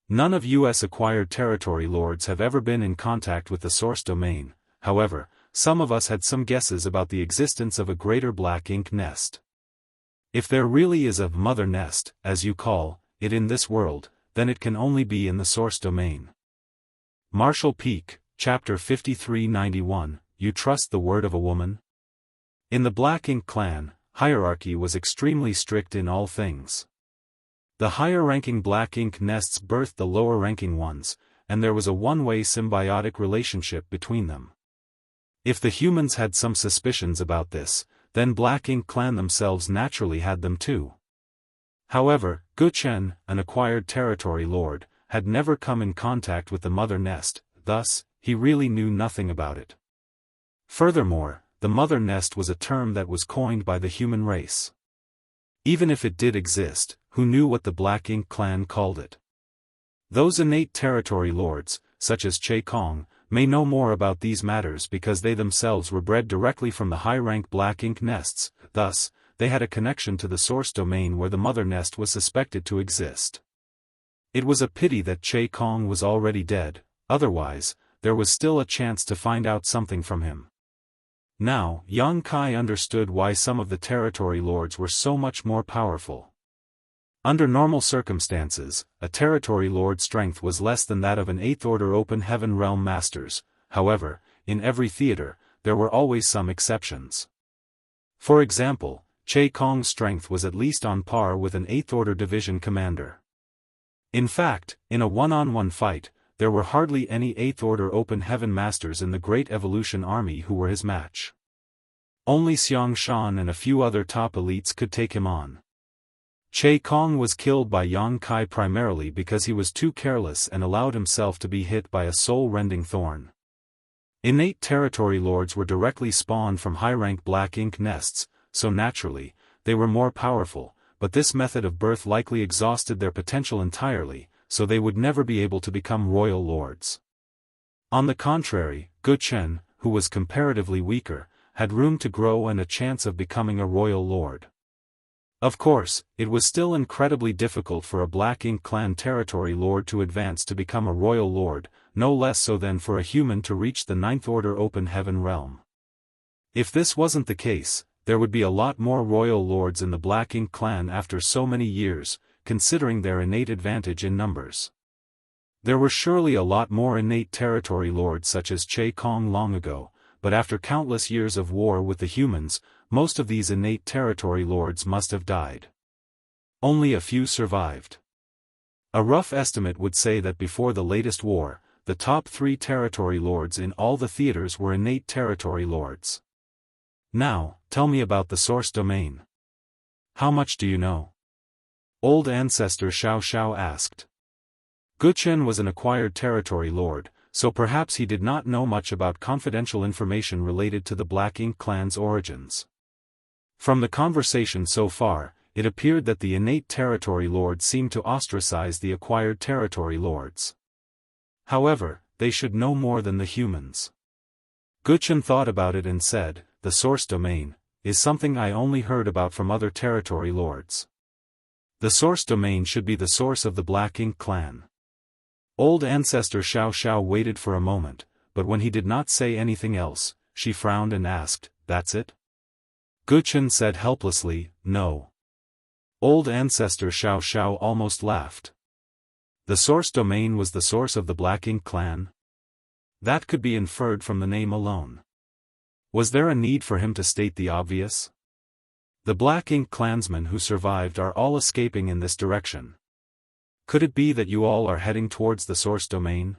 None of US acquired territory lords have ever been in contact with the source domain, however, some of us had some guesses about the existence of a greater Black Ink nest. If there really is a mother nest, as you call it in this world, then it can only be in the source domain. Marshall Peak, Chapter 5391, You Trust the Word of a Woman? In the Black Ink Clan, hierarchy was extremely strict in all things. The higher-ranking Black Ink nests birthed the lower-ranking ones, and there was a one-way symbiotic relationship between them. If the humans had some suspicions about this, then Black Ink Clan themselves naturally had them too. However, Guchen, an acquired territory lord, had never come in contact with the mother nest, thus, he really knew nothing about it. Furthermore, the mother nest was a term that was coined by the human race. Even if it did exist, who knew what the Black Ink Clan called it? Those innate territory lords, such as Che Kong, may know more about these matters because they themselves were bred directly from the high-rank Black Ink nests, thus, they had a connection to the source domain where the mother nest was suspected to exist. It was a pity that Che Kong was already dead, otherwise, there was still a chance to find out something from him. Now, Yang Kai understood why some of the territory lords were so much more powerful. Under normal circumstances, a territory lord's strength was less than that of an 8th Order Open Heaven Realm Masters. However, in every theater, there were always some exceptions. For example, Che Kong's strength was at least on par with an 8th Order Division commander. In fact, in a one-on-one fight, there were hardly any 8th Order Open Heaven Masters in the Great Evolution Army who were his match. Only Xiangshan and a few other top elites could take him on. Che Kong was killed by Yang Kai primarily because he was too careless and allowed himself to be hit by a soul-rending thorn. Innate territory lords were directly spawned from high-rank Black Ink nests, so naturally, they were more powerful, but this method of birth likely exhausted their potential entirely, so they would never be able to become royal lords. On the contrary, Guchen, who was comparatively weaker, had room to grow and a chance of becoming a royal lord. Of course, it was still incredibly difficult for a Black Ink Clan territory lord to advance to become a royal lord, no less so than for a human to reach the 9th Order Open Heaven realm. If this wasn't the case, there would be a lot more royal lords in the Black Ink Clan after so many years, considering their innate advantage in numbers. There were surely a lot more innate territory lords such as Che Kong long ago, but after countless years of war with the humans, most of these innate territory lords must have died. Only a few survived. A rough estimate would say that before the latest war, the top 3 territory lords in all the theaters were innate territory lords. Now, tell me about the source domain. How much do you know? Old Ancestor Xiao Xiao asked. Guchen was an acquired territory lord, so perhaps he did not know much about confidential information related to the Black Ink Clan's origins. From the conversation so far, it appeared that the innate territory lords seemed to ostracize the acquired territory lords. However, they should know more than the humans. Guchen thought about it and said, the source domain is something I only heard about from other territory lords. The source domain should be the source of the Black Ink Clan. Old Ancestor Xiao Xiao waited for a moment, but when he did not say anything else, she frowned and asked, that's it? Guchen said helplessly, no. Old Ancestor Xiao Xiao almost laughed. The source domain was the source of the Black Ink Clan? That could be inferred from the name alone. Was there a need for him to state the obvious? The Black Ink clansmen who survived are all escaping in this direction. Could it be that you all are heading towards the source domain?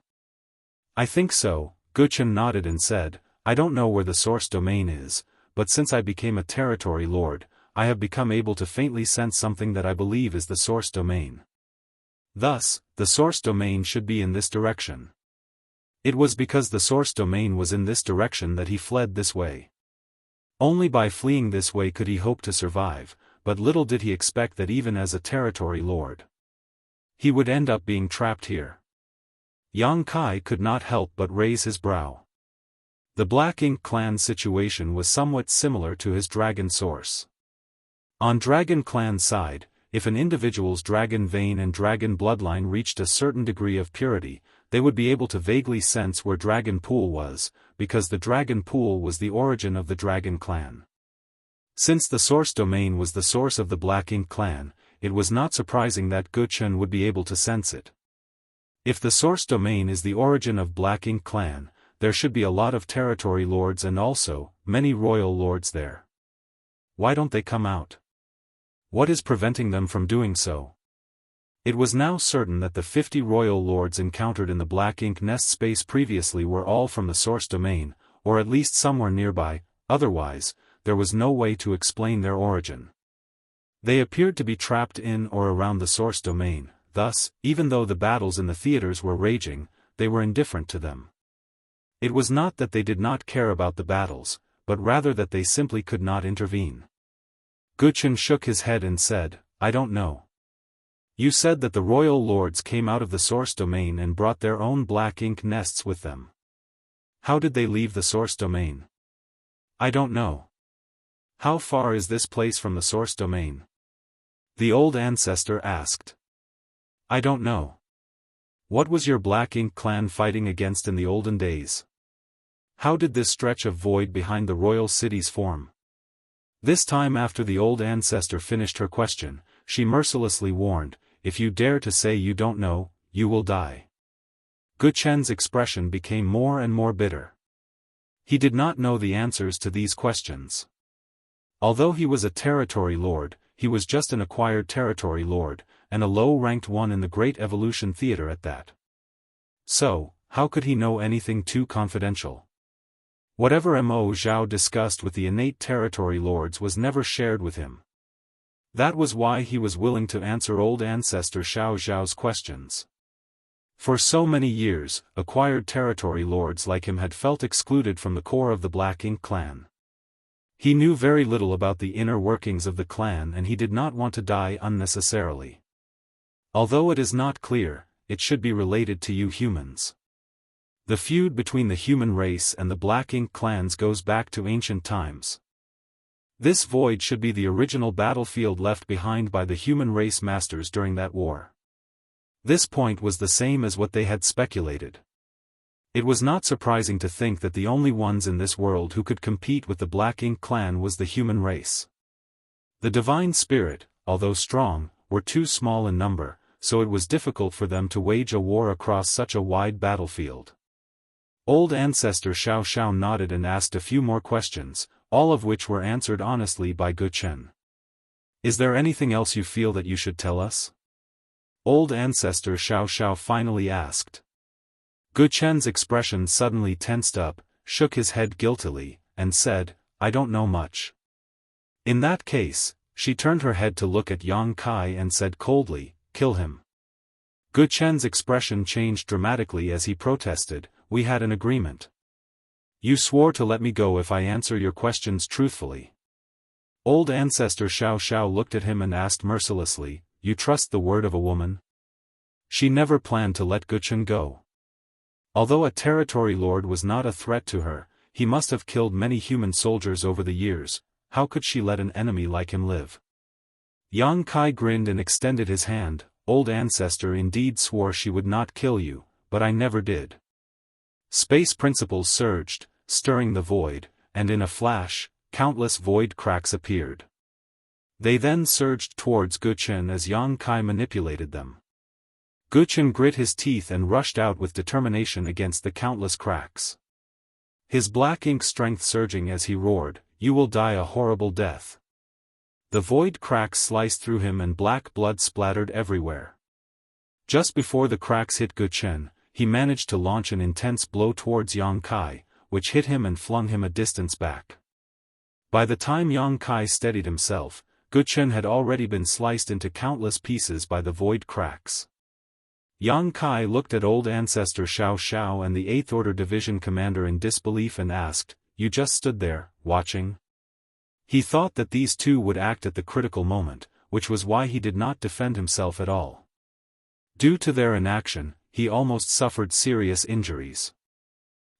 I think so, Guchen nodded and said, I don't know where the source domain is, but since I became a territory lord, I have become able to faintly sense something that I believe is the source domain. Thus, the source domain should be in this direction. It was because the source domain was in this direction that he fled this way. Only by fleeing this way could he hope to survive, but little did he expect that even as a territory lord, he would end up being trapped here. Yang Kai could not help but raise his brow. The Black Ink Clan situation was somewhat similar to his dragon source. On Dragon Clan's side, if an individual's dragon vein and dragon bloodline reached a certain degree of purity, they would be able to vaguely sense where Dragon Pool was, because the Dragon Pool was the origin of the Dragon Clan. Since the source domain was the source of the Black Ink Clan, it was not surprising that Guchen would be able to sense it. If the source domain is the origin of Black Ink Clan, there should be a lot of territory lords and also, many royal lords there. Why don't they come out? What is preventing them from doing so? It was now certain that the 50 royal lords encountered in the black ink nest space previously were all from the source domain, or at least somewhere nearby, otherwise, there was no way to explain their origin. They appeared to be trapped in or around the source domain, thus, even though the battles in the theaters were raging, they were indifferent to them. It was not that they did not care about the battles, but rather that they simply could not intervene. Guchen shook his head and said, "I don't know. You said that the royal lords came out of the source domain and brought their own black ink nests with them. How did they leave the source domain?" "I don't know." "How far is this place from the source domain?" the old ancestor asked. "I don't know." "What was your black ink clan fighting against in the olden days? How did this stretch of void behind the royal cities form?" This time after the old ancestor finished her question, she mercilessly warned, "If you dare to say you don't know, you will die." Guchen's expression became more and more bitter. He did not know the answers to these questions. Although he was a territory lord, he was just an acquired territory lord, and a low-ranked one in the Great Evolution Theater at that. So, how could he know anything too confidential? Whatever Mo Zhao discussed with the innate territory lords was never shared with him. That was why he was willing to answer old ancestor Xiao Zhao's questions. For so many years, acquired territory lords like him had felt excluded from the core of the Black Ink clan. He knew very little about the inner workings of the clan and he did not want to die unnecessarily. Although it is not clear, it should be related to you humans. The feud between the human race and the Black Ink clans goes back to ancient times. This void should be the original battlefield left behind by the human race masters during that war. This point was the same as what they had speculated. It was not surprising to think that the only ones in this world who could compete with the Black Ink clan was the human race. The divine spirit, although strong, were too small in number, so it was difficult for them to wage a war across such a wide battlefield. Old ancestor Xiao Xiao nodded and asked a few more questions, all of which were answered honestly by Guchen. "Is there anything else you feel that you should tell us?" Old ancestor Xiao Xiao finally asked. Guchen's expression suddenly tensed up, shook his head guiltily, and said, "I don't know much." In that case, she turned her head to look at Yang Kai and said coldly, "Kill him." Guchen's expression changed dramatically as he protested, "We had an agreement. You swore to let me go if I answer your questions truthfully." Old ancestor Xiao Xiao looked at him and asked mercilessly, "You trust the word of a woman?" She never planned to let Guchen go. Although a territory lord was not a threat to her, he must have killed many human soldiers over the years. How could she let an enemy like him live? Yang Kai grinned and extended his hand. "Old ancestor indeed swore she would not kill you, but I never did." Space principles surged, stirring the void, and in a flash, countless void cracks appeared. They then surged towards Guchen as Yang Kai manipulated them. Guchen grit his teeth and rushed out with determination against the countless cracks. His black ink strength surging as he roared, "You will die a horrible death." The void cracks sliced through him and black blood splattered everywhere. Just before the cracks hit Guchen, he managed to launch an intense blow towards Yang Kai, which hit him and flung him a distance back. By the time Yang Kai steadied himself, Guchen had already been sliced into countless pieces by the void cracks. Yang Kai looked at old ancestor Xiao Xiao and the 8th Order Division commander in disbelief and asked, "You just stood there, watching?" He thought that these two would act at the critical moment, which was why he did not defend himself at all. Due to their inaction, he almost suffered serious injuries.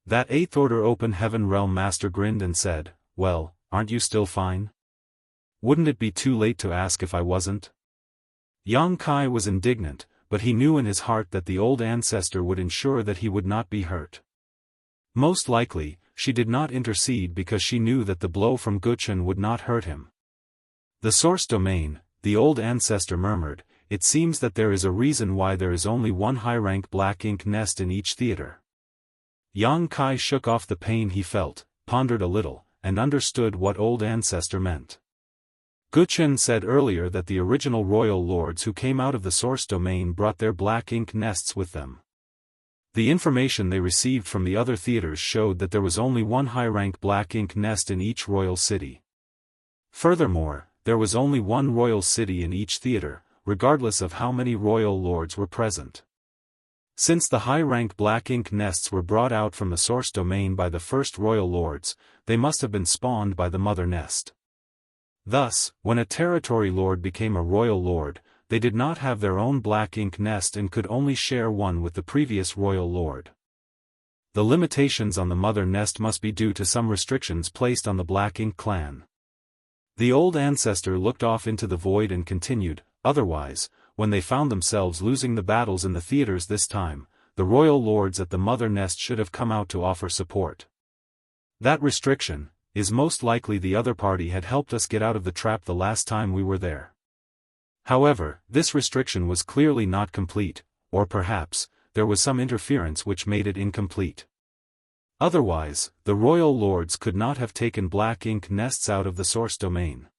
That 8th Order Open Heaven Realm Master grinned and said, "Well, aren't you still fine? Wouldn't it be too late to ask if I wasn't?" Yang Kai was indignant, but he knew in his heart that the old ancestor would ensure that he would not be hurt. Most likely, she did not intercede because she knew that the blow from Guchen would not hurt him. "The source domain," the old ancestor murmured, "it seems that there is a reason why there is only one high-rank black ink nest in each theater." Yang Kai shook off the pain he felt, pondered a little, and understood what old ancestor meant. Guchen said earlier that the original royal lords who came out of the source domain brought their black ink nests with them. The information they received from the other theaters showed that there was only one high-rank black ink nest in each royal city. Furthermore, there was only one royal city in each theater, regardless of how many royal lords were present. Since the high-rank black ink nests were brought out from the source domain by the first royal lords, they must have been spawned by the mother nest. Thus, when a territory lord became a royal lord, they did not have their own black ink nest and could only share one with the previous royal lord. The limitations on the mother nest must be due to some restrictions placed on the black ink clan. The old ancestor looked off into the void and continued, otherwise, when they found themselves losing the battles in the theaters this time, the royal lords at the mother nest should have come out to offer support. That restriction is most likely the other party had helped us get out of the trap the last time we were there. However, this restriction was clearly not complete, or perhaps, there was some interference which made it incomplete. Otherwise, the royal lords could not have taken black ink nests out of the source domain.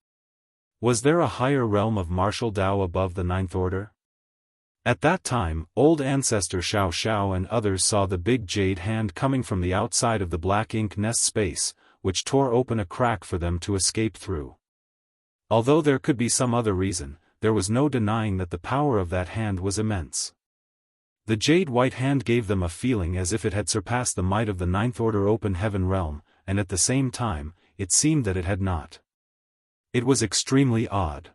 Was there a higher realm of martial Dao above the Ninth Order? At that time, old ancestor Xiao and others saw the big jade hand coming from the outside of the black ink nest space, which tore open a crack for them to escape through. Although there could be some other reason, there was no denying that the power of that hand was immense. The jade-white hand gave them a feeling as if it had surpassed the might of the Ninth Order open heaven realm, and at the same time, it seemed that it had not. It was extremely odd.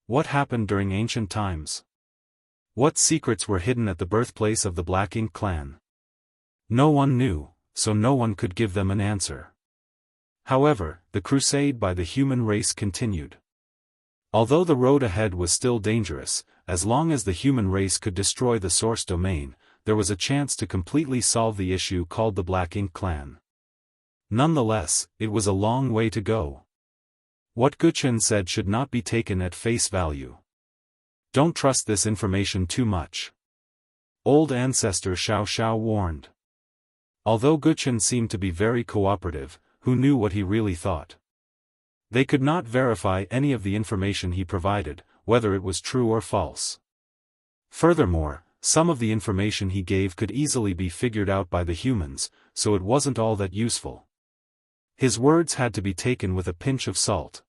What happened during ancient times? What secrets were hidden at the birthplace of the Black Ink clan? No one knew, so no one could give them an answer. However, the crusade by the human race continued. Although the road ahead was still dangerous, as long as the human race could destroy the source domain, there was a chance to completely solve the issue called the Black Ink clan. Nonetheless, it was a long way to go. What Guchen said should not be taken at face value. Don't trust this information too much. Old ancestor Xiao warned. Although Guchen seemed to be very cooperative, who knew what he really thought? They could not verify any of the information he provided, whether it was true or false. Furthermore, some of the information he gave could easily be figured out by the humans, so it wasn't all that useful. His words had to be taken with a pinch of salt.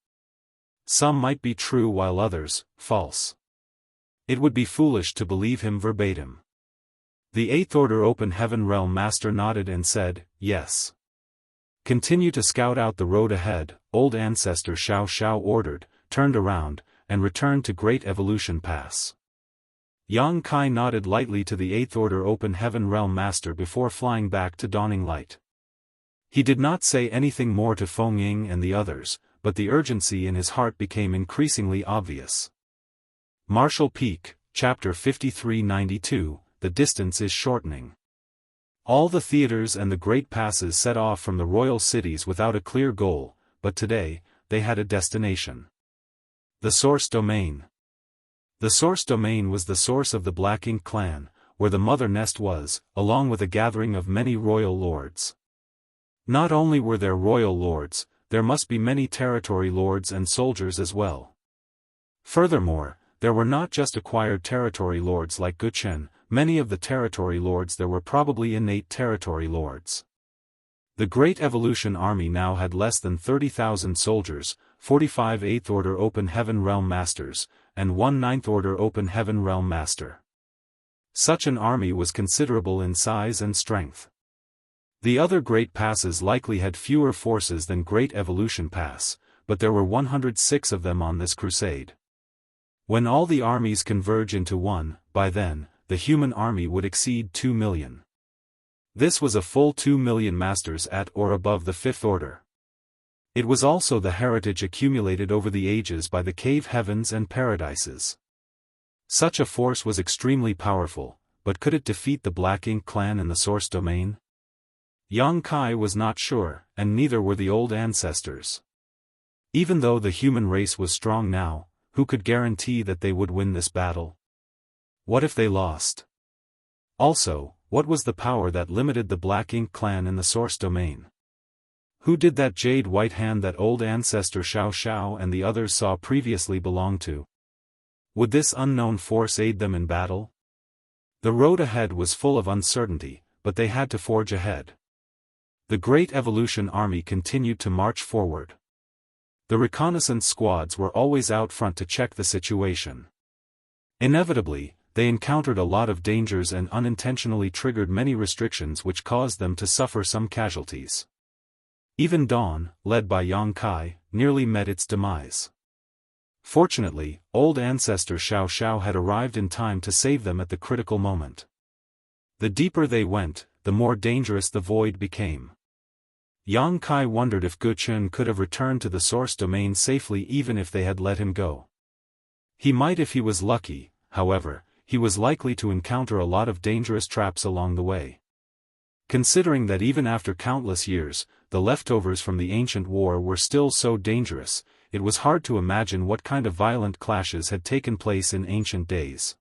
Some might be true while others, false. It would be foolish to believe him verbatim. The Eighth Order Open Heaven Realm Master nodded and said, yes. Continue to scout out the road ahead, old ancestor Xiao ordered, turned around, and returned to Great Evolution Pass. Yang Kai nodded lightly to the Eighth Order Open Heaven Realm Master before flying back to Dawning Light. He did not say anything more to Feng Ying and the others, but the urgency in his heart became increasingly obvious. Martial Peak, Chapter 5392, The Distance is Shortening. All the theaters and the great passes set off from the royal cities without a clear goal, but today, they had a destination. The Source Domain. The Source Domain was the source of the Black Ink clan, where the mother nest was, along with a gathering of many royal lords. Not only were there royal lords, there must be many territory lords and soldiers as well. Furthermore, there were not just acquired territory lords like Guchen, many of the territory lords there were probably innate territory lords. The Great Evolution Army now had less than 30,000 soldiers, 45 Eighth Order Open Heaven Realm Masters, and 1 Ninth Order Open Heaven Realm Master. Such an army was considerable in size and strength. The other Great Passes likely had fewer forces than Great Evolution Pass, but there were 106 of them on this crusade. When all the armies converge into one, by then, the human army would exceed 2 million. This was a full 2 million masters at or above the Fifth Order. It was also the heritage accumulated over the ages by the cave heavens and paradises. Such a force was extremely powerful, but could it defeat the Black Ink clan in the Source Domain? Yang Kai was not sure, and neither were the old ancestors. Even though the human race was strong now, who could guarantee that they would win this battle? What if they lost? Also, what was the power that limited the Black Ink clan in the Source Domain? Who did that jade white hand that old ancestor Xiao and the others saw previously belong to? Would this unknown force aid them in battle? The road ahead was full of uncertainty, but they had to forge ahead. The Great Evolution Army continued to march forward. The reconnaissance squads were always out front to check the situation. Inevitably, they encountered a lot of dangers and unintentionally triggered many restrictions which caused them to suffer some casualties. Even Dawn, led by Yang Kai, nearly met its demise. Fortunately, old ancestor Xiao had arrived in time to save them at the critical moment. The deeper they went, the more dangerous the void became. Yang Kai wondered if Gu Chun could have returned to the source domain safely even if they had let him go. He might if he was lucky, however, he was likely to encounter a lot of dangerous traps along the way. Considering that even after countless years, the leftovers from the ancient war were still so dangerous, it was hard to imagine what kind of violent clashes had taken place in ancient days.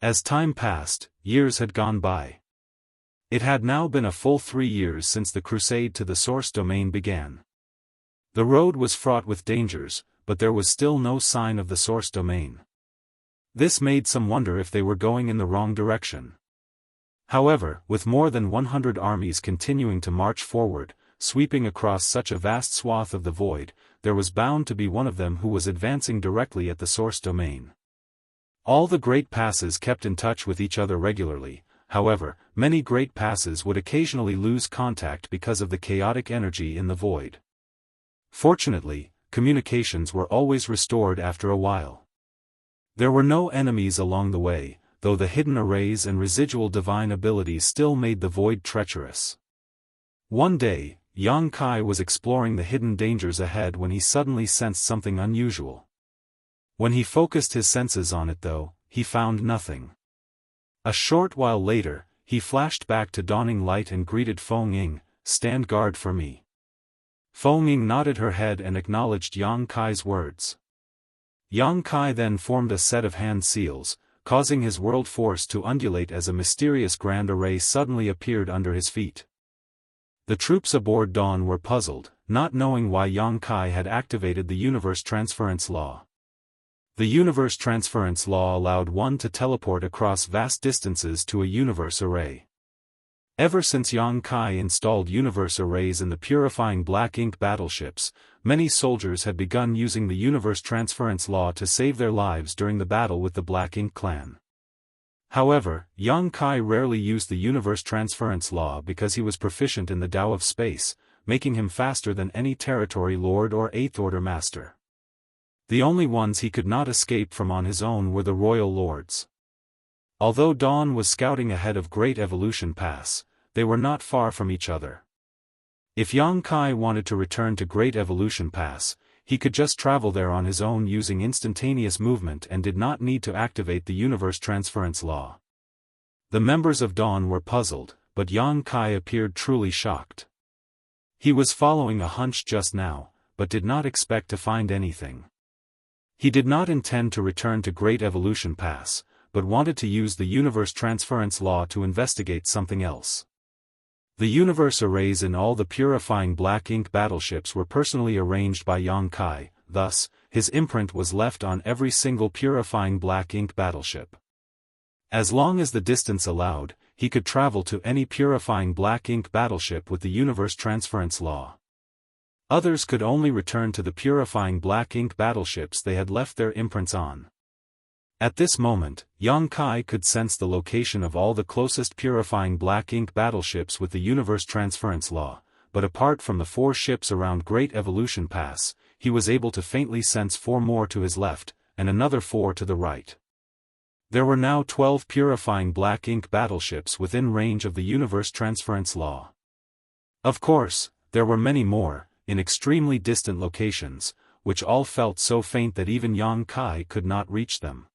As time passed, years had gone by. It had now been a full 3 years since the crusade to the source domain began. The road was fraught with dangers, but there was still no sign of the source domain. This made some wonder if they were going in the wrong direction. However, with more than 100 armies continuing to march forward, sweeping across such a vast swath of the void, there was bound to be one of them who was advancing directly at the source domain. All the great passes kept in touch with each other regularly. However, many great passes would occasionally lose contact because of the chaotic energy in the void. Fortunately, communications were always restored after a while. There were no enemies along the way, though the hidden arrays and residual divine abilities still made the void treacherous. One day, Yang Kai was exploring the hidden dangers ahead when he suddenly sensed something unusual. When he focused his senses on it though, he found nothing. A short while later, he flashed back to dawning light and greeted Feng Ying, "Stand guard for me." Feng Ying nodded her head and acknowledged Yang Kai's words. Yang Kai then formed a set of hand seals, causing his world force to undulate as a mysterious grand array suddenly appeared under his feet. The troops aboard Dawn were puzzled, not knowing why Yang Kai had activated the universe transference law. The universe transference law allowed one to teleport across vast distances to a universe array. Ever since Yang Kai installed universe arrays in the purifying black ink battleships, many soldiers had begun using the universe transference law to save their lives during the battle with the Black Ink clan. However, Yang Kai rarely used the universe transference law because he was proficient in the Tao of space, making him faster than any territory lord or Eighth Order master. The only ones he could not escape from on his own were the royal lords. Although Dawn was scouting ahead of Great Evolution Pass, they were not far from each other. If Yang Kai wanted to return to Great Evolution Pass, he could just travel there on his own using instantaneous movement and did not need to activate the universe transference law. The members of Dawn were puzzled, but Yang Kai appeared truly shocked. He was following a hunch just now, but did not expect to find anything. He did not intend to return to Great Evolution Pass, but wanted to use the universe transference law to investigate something else. The universe arrays in all the purifying black ink battleships were personally arranged by Yang Kai, thus, his imprint was left on every single purifying black ink battleship. As long as the distance allowed, he could travel to any purifying black ink battleship with the universe transference law. Others could only return to the purifying black ink battleships they had left their imprints on. At this moment, Yang Kai could sense the location of all the closest purifying black ink battleships with the universe transference law, but apart from the 4 ships around Great Evolution Pass, he was able to faintly sense 4 more to his left, and another 4 to the right. There were now 12 purifying black ink battleships within range of the universe transference law. Of course, there were many more, in extremely distant locations, which all felt so faint that even Yang Kai could not reach them.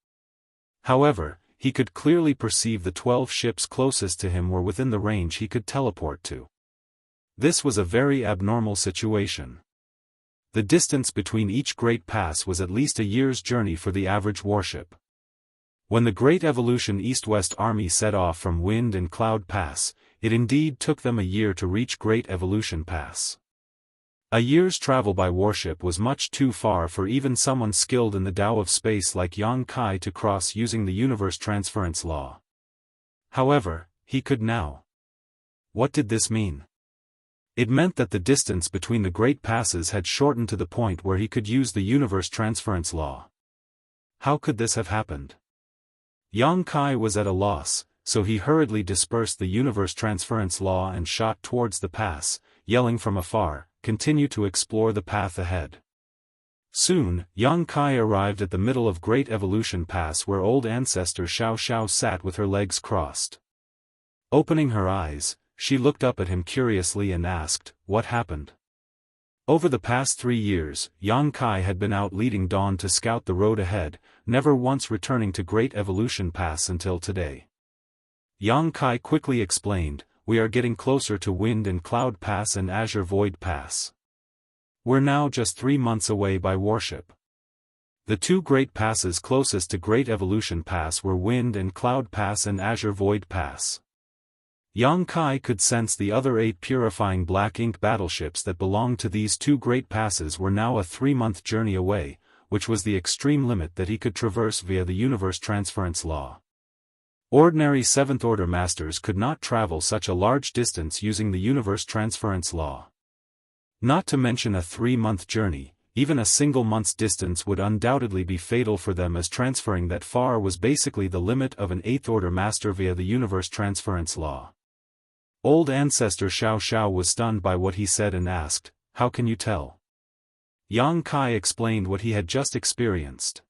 However, he could clearly perceive the 12 ships closest to him were within the range he could teleport to. This was a very abnormal situation. The distance between each great pass was at least a year's journey for the average warship. When the Great Evolution East-West Army set off from Wind and Cloud Pass, it indeed took them a year to reach Great Evolution Pass. A year's travel by warship was much too far for even someone skilled in the Tao of space like Yang Kai to cross using the universe transference law. However, he could now. What did this mean? It meant that the distance between the great passes had shortened to the point where he could use the universe transference law. How could this have happened? Yang Kai was at a loss, so he hurriedly dispersed the universe transference law and shot towards the pass, yelling from afar, "Continue to explore the path ahead." Soon, Yang Kai arrived at the middle of Great Evolution Pass where old ancestor Xiao sat with her legs crossed. Opening her eyes, she looked up at him curiously and asked, "What happened?" Over the past 3 years, Yang Kai had been out leading Dawn to scout the road ahead, never once returning to Great Evolution Pass until today. Yang Kai quickly explained, "We are getting closer to Wind and Cloud Pass and Azure Void Pass. We're now just 3 months away by warship." The 2 great passes closest to Great Evolution Pass were Wind and Cloud Pass and Azure Void Pass. Yang Kai could sense the other 8 purifying black ink battleships that belonged to these 2 great passes were now a 3-month journey away, which was the extreme limit that he could traverse via the universe transference law. Ordinary 7th Order masters could not travel such a large distance using the universe transference law. Not to mention a 3-month journey, even a single month's distance would undoubtedly be fatal for them, as transferring that far was basically the limit of an 8th Order master via the universe transference law. Old ancestor Xiao was stunned by what he said and asked, "How can you tell?" Yang Kai explained what he had just experienced.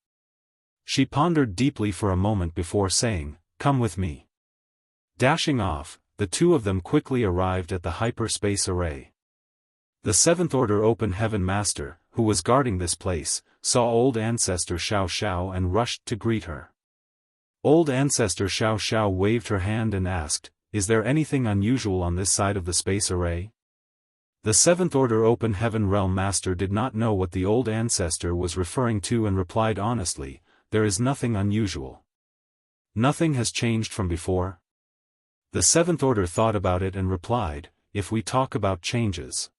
She pondered deeply for a moment before saying, "Come with me." Dashing off, the 2 of them quickly arrived at the hyperspace array. The 7th Order Open Heaven Master, who was guarding this place, saw old ancestor Xiao and rushed to greet her. Old ancestor Xiao waved her hand and asked, "Is there anything unusual on this side of the space array?" The 7th Order Open Heaven Realm Master did not know what the old ancestor was referring to and replied honestly, "There is nothing unusual. Nothing has changed from before." The 7th Order thought about it and replied, "If we talk about changes,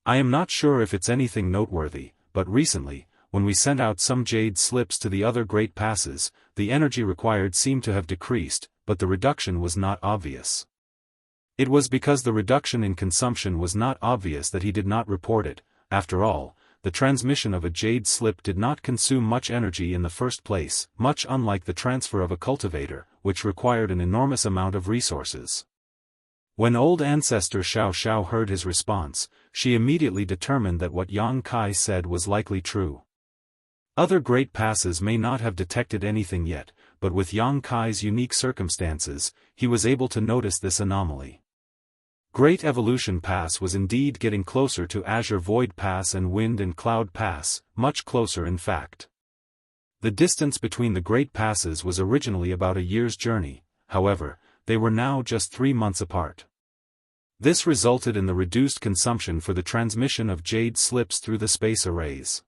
I am not sure if it's anything noteworthy, but recently, when we sent out some jade slips to the other great passes, the energy required seemed to have decreased, but the reduction was not obvious." It was because the reduction in consumption was not obvious that he did not report it. After all, the transmission of a jade slip did not consume much energy in the first place, much unlike the transfer of a cultivator, which required an enormous amount of resources. When old ancestor Xiao heard his response, she immediately determined that what Yang Kai said was likely true. Other great passes may not have detected anything yet, but with Yang Kai's unique circumstances, he was able to notice this anomaly. Great Evolution Pass was indeed getting closer to Azure Void Pass and Wind and Cloud Pass, much closer in fact. The distance between the great passes was originally about a year's journey, however, they were now just 3 months apart. This resulted in the reduced consumption for the transmission of jade slips through the space arrays.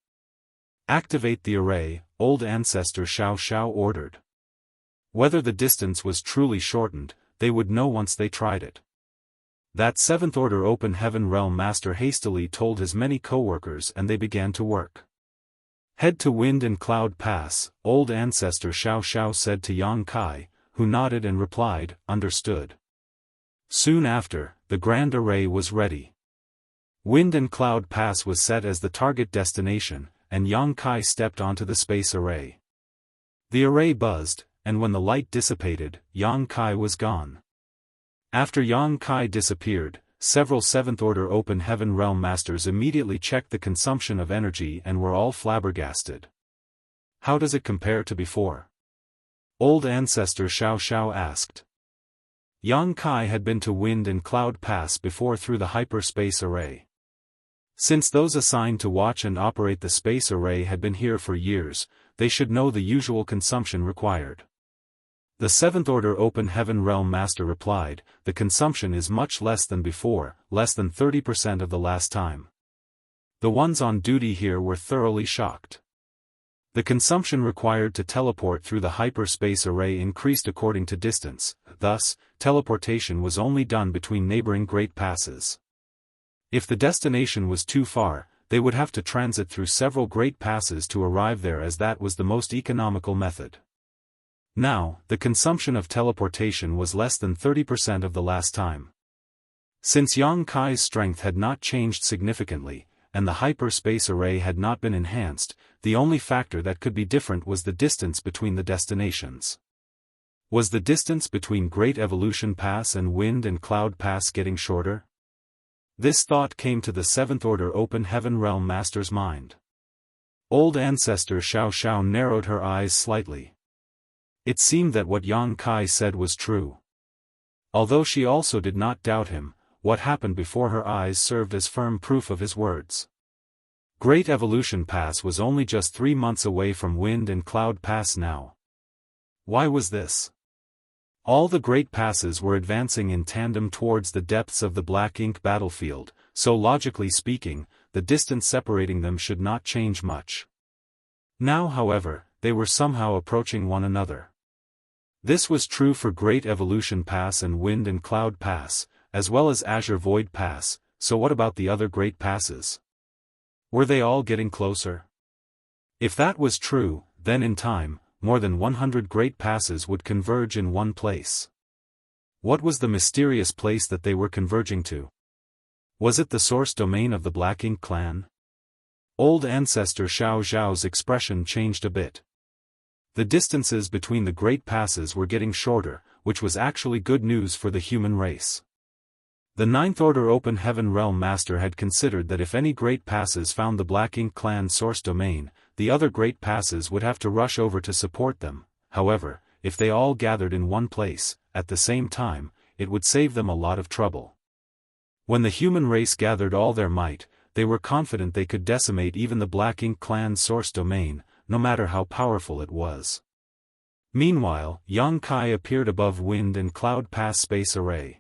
"Activate the array," old ancestor Xiao ordered. Whether the distance was truly shortened, they would know once they tried it. That 7th Order Open Heaven Realm Master hastily told his many co-workers and they began to work. "Head to Wind and Cloud Pass," old ancestor Xiao said to Yang Kai, who nodded and replied, "Understood." Soon after, the grand array was ready. Wind and Cloud Pass was set as the target destination, and Yang Kai stepped onto the space array. The array buzzed, and when the light dissipated, Yang Kai was gone. After Yang Kai disappeared, several 7th Order Open Heaven Realm Masters immediately checked the consumption of energy and were all flabbergasted. "How does it compare to before?" old ancestor Xiao asked. Yang Kai had been to Wind and Cloud Pass before through the hyperspace array. Since those assigned to watch and operate the space array had been here for years, they should know the usual consumption required. The 7th Order Open Heaven Realm Master replied, "The consumption is much less than before, less than 30% of the last time." The ones on duty here were thoroughly shocked. The consumption required to teleport through the hyperspace array increased according to distance, thus, teleportation was only done between neighboring great passes. If the destination was too far, they would have to transit through several great passes to arrive there, as that was the most economical method. Now, the consumption of teleportation was less than 30% of the last time. Since Yang Kai's strength had not changed significantly, and the hyperspace array had not been enhanced, the only factor that could be different was the distance between the destinations. Was the distance between Great Evolution Pass and Wind and Cloud Pass getting shorter? This thought came to the Seventh Order Open Heaven Realm Master's mind. Old Ancestor Xiao narrowed her eyes slightly. It seemed that what Yang Kai said was true. Although she also did not doubt him, what happened before her eyes served as firm proof of his words. Great Evolution Pass was only just 3 months away from Wind and Cloud Pass now. Why was this? All the great passes were advancing in tandem towards the depths of the black ink battlefield, so logically speaking, the distance separating them should not change much. Now, however, they were somehow approaching one another. This was true for Great Evolution Pass and Wind and Cloud Pass, as well as Azure Void Pass, so what about the other great passes? Were they all getting closer? If that was true, then in time, more than 100 great passes would converge in one place. What was the mysterious place that they were converging to? Was it the source domain of the Black Ink clan? Old Ancestor Xiao Zhao's expression changed a bit. The distances between the great passes were getting shorter, which was actually good news for the human race. The Ninth Order Open Heaven Realm Master had considered that if any great passes found the Black Ink clan source domain, the other great passes would have to rush over to support them. However, if they all gathered in one place, at the same time, it would save them a lot of trouble. When the human race gathered all their might, they were confident they could decimate even the Black Ink clan source domain, no matter how powerful it was. Meanwhile, Yang Kai appeared above Wind and Cloud Pass space array.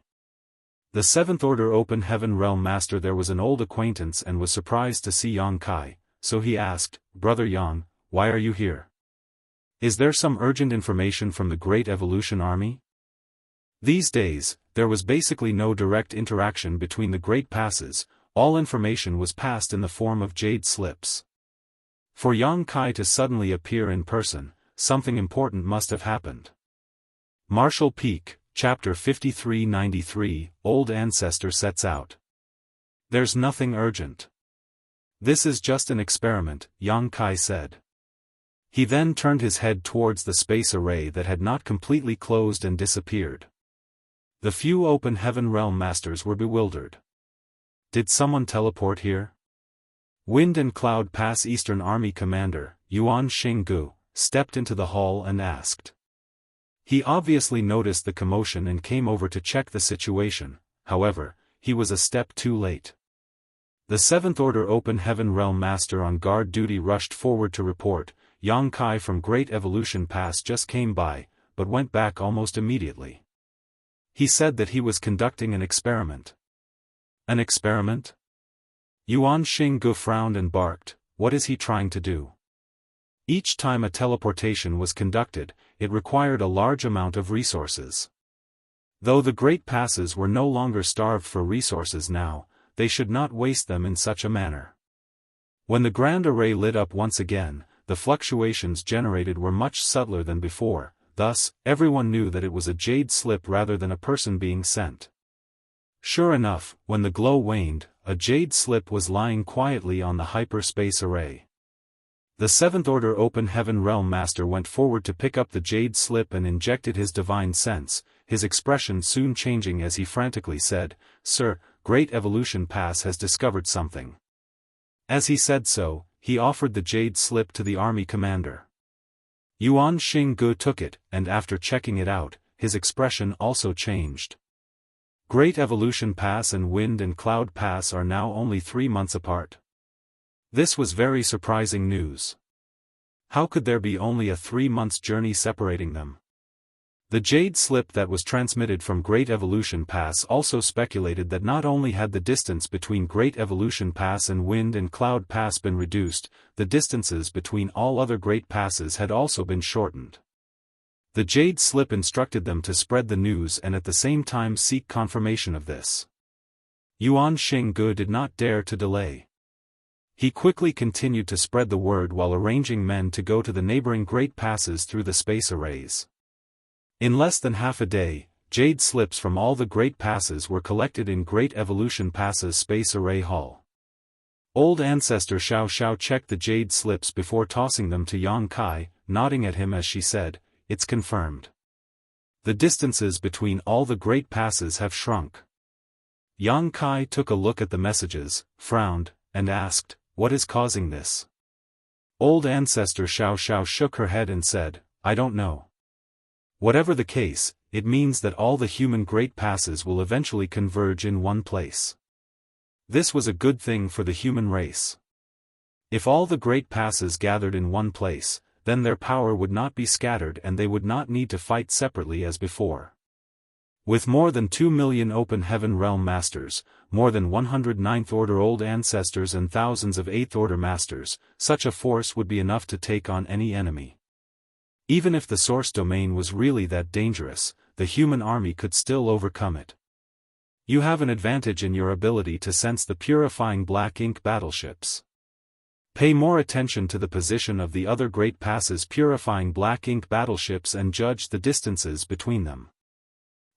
The Seventh Order Open Heaven Realm Master there was an old acquaintance and was surprised to see Yang Kai, so he asked, "Brother Yang, why are you here? Is there some urgent information from the Great Evolution Army?" These days, there was basically no direct interaction between the great passes, all information was passed in the form of jade slips. For Yang Kai to suddenly appear in person, something important must have happened. Martial Peak, Chapter 5393, Old Ancestor sets out. There's nothing urgent. This is just an experiment, Yang Kai said. He then turned his head towards the space array that had not completely closed and disappeared. The few Open Heaven Realm Masters were bewildered. Did someone teleport here? Wind and Cloud Pass Eastern Army Commander, Yuan Xinggu, stepped into the hall and asked. He obviously noticed the commotion and came over to check the situation, however, he was a step too late. The Seventh Order Open Heaven Realm Master on guard duty rushed forward to report, Yang Kai from Great Evolution Pass just came by, but went back almost immediately. He said that he was conducting an experiment. An experiment? Yuan Xinggu frowned and barked, what is he trying to do? Each time a teleportation was conducted, it required a large amount of resources. Though the great passes were no longer starved for resources now, they should not waste them in such a manner. When the grand array lit up once again, the fluctuations generated were much subtler than before, thus, everyone knew that it was a jade slip rather than a person being sent. Sure enough, when the glow waned, a jade slip was lying quietly on the hyperspace array. The Seventh Order Open Heaven Realm Master went forward to pick up the jade slip and injected his divine sense, his expression soon changing as he frantically said, "Sir, Great Evolution Pass has discovered something." As he said so, he offered the jade slip to the army commander. Yuan Xinggu took it, and after checking it out, his expression also changed. Great Evolution Pass and Wind and Cloud Pass are now only 3 months apart. This was very surprising news. How could there be only a 3 months journey separating them? The jade slip that was transmitted from Great Evolution Pass also speculated that not only had the distance between Great Evolution Pass and Wind and Cloud Pass been reduced, the distances between all other great passes had also been shortened. The jade slip instructed them to spread the news and at the same time seek confirmation of this. Yuan Xinggu did not dare to delay. He quickly continued to spread the word while arranging men to go to the neighboring great passes through the space arrays. In less than half a day, jade slips from all the great passes were collected in Great Evolution Pass's Space Array Hall. Old Ancestor Xiao checked the jade slips before tossing them to Yang Kai, nodding at him as she said, "It's confirmed. The distances between all the great passes have shrunk." Yang Kai took a look at the messages, frowned, and asked, "What is causing this?" Old Ancestor Xiao shook her head and said, "I don't know. Whatever the case, it means that all the human great passes will eventually converge in one place. This was a good thing for the human race. If all the great passes gathered in one place, then their power would not be scattered and they would not need to fight separately as before. With more than 2 million open heaven realm masters, more than 100 Ninth Order old ancestors and thousands of 8th Order masters, such a force would be enough to take on any enemy. Even if the source domain was really that dangerous, the human army could still overcome it. You have an advantage in your ability to sense the purifying black ink battleships. Pay more attention to the position of the other great passes purifying black ink battleships and judge the distances between them.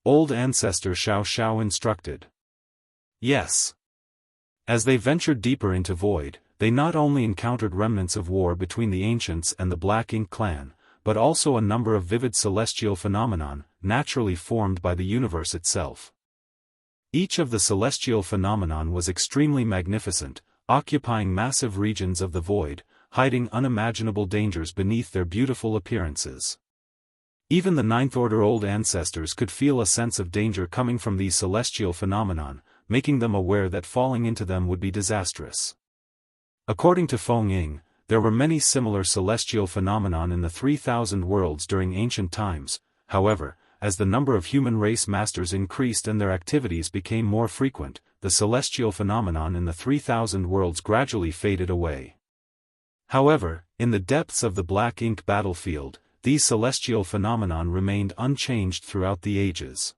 Old Ancestor Xiao instructed. Yes. As they ventured deeper into Void, they not only encountered remnants of war between the Ancients and the Black Ink clan, but also a number of vivid celestial phenomenon, naturally formed by the universe itself. Each of the celestial phenomenon was extremely magnificent, occupying massive regions of the void, hiding unimaginable dangers beneath their beautiful appearances. Even the Ninth Order old ancestors could feel a sense of danger coming from these celestial phenomenon, making them aware that falling into them would be disastrous. According to Feng Ying, there were many similar celestial phenomenon in the 3,000 worlds during ancient times. However, as the number of human race masters increased and their activities became more frequent, the celestial phenomenon in the 3,000 worlds gradually faded away. However, in the depths of the Black Ink battlefield, these celestial phenomenon remained unchanged throughout the ages.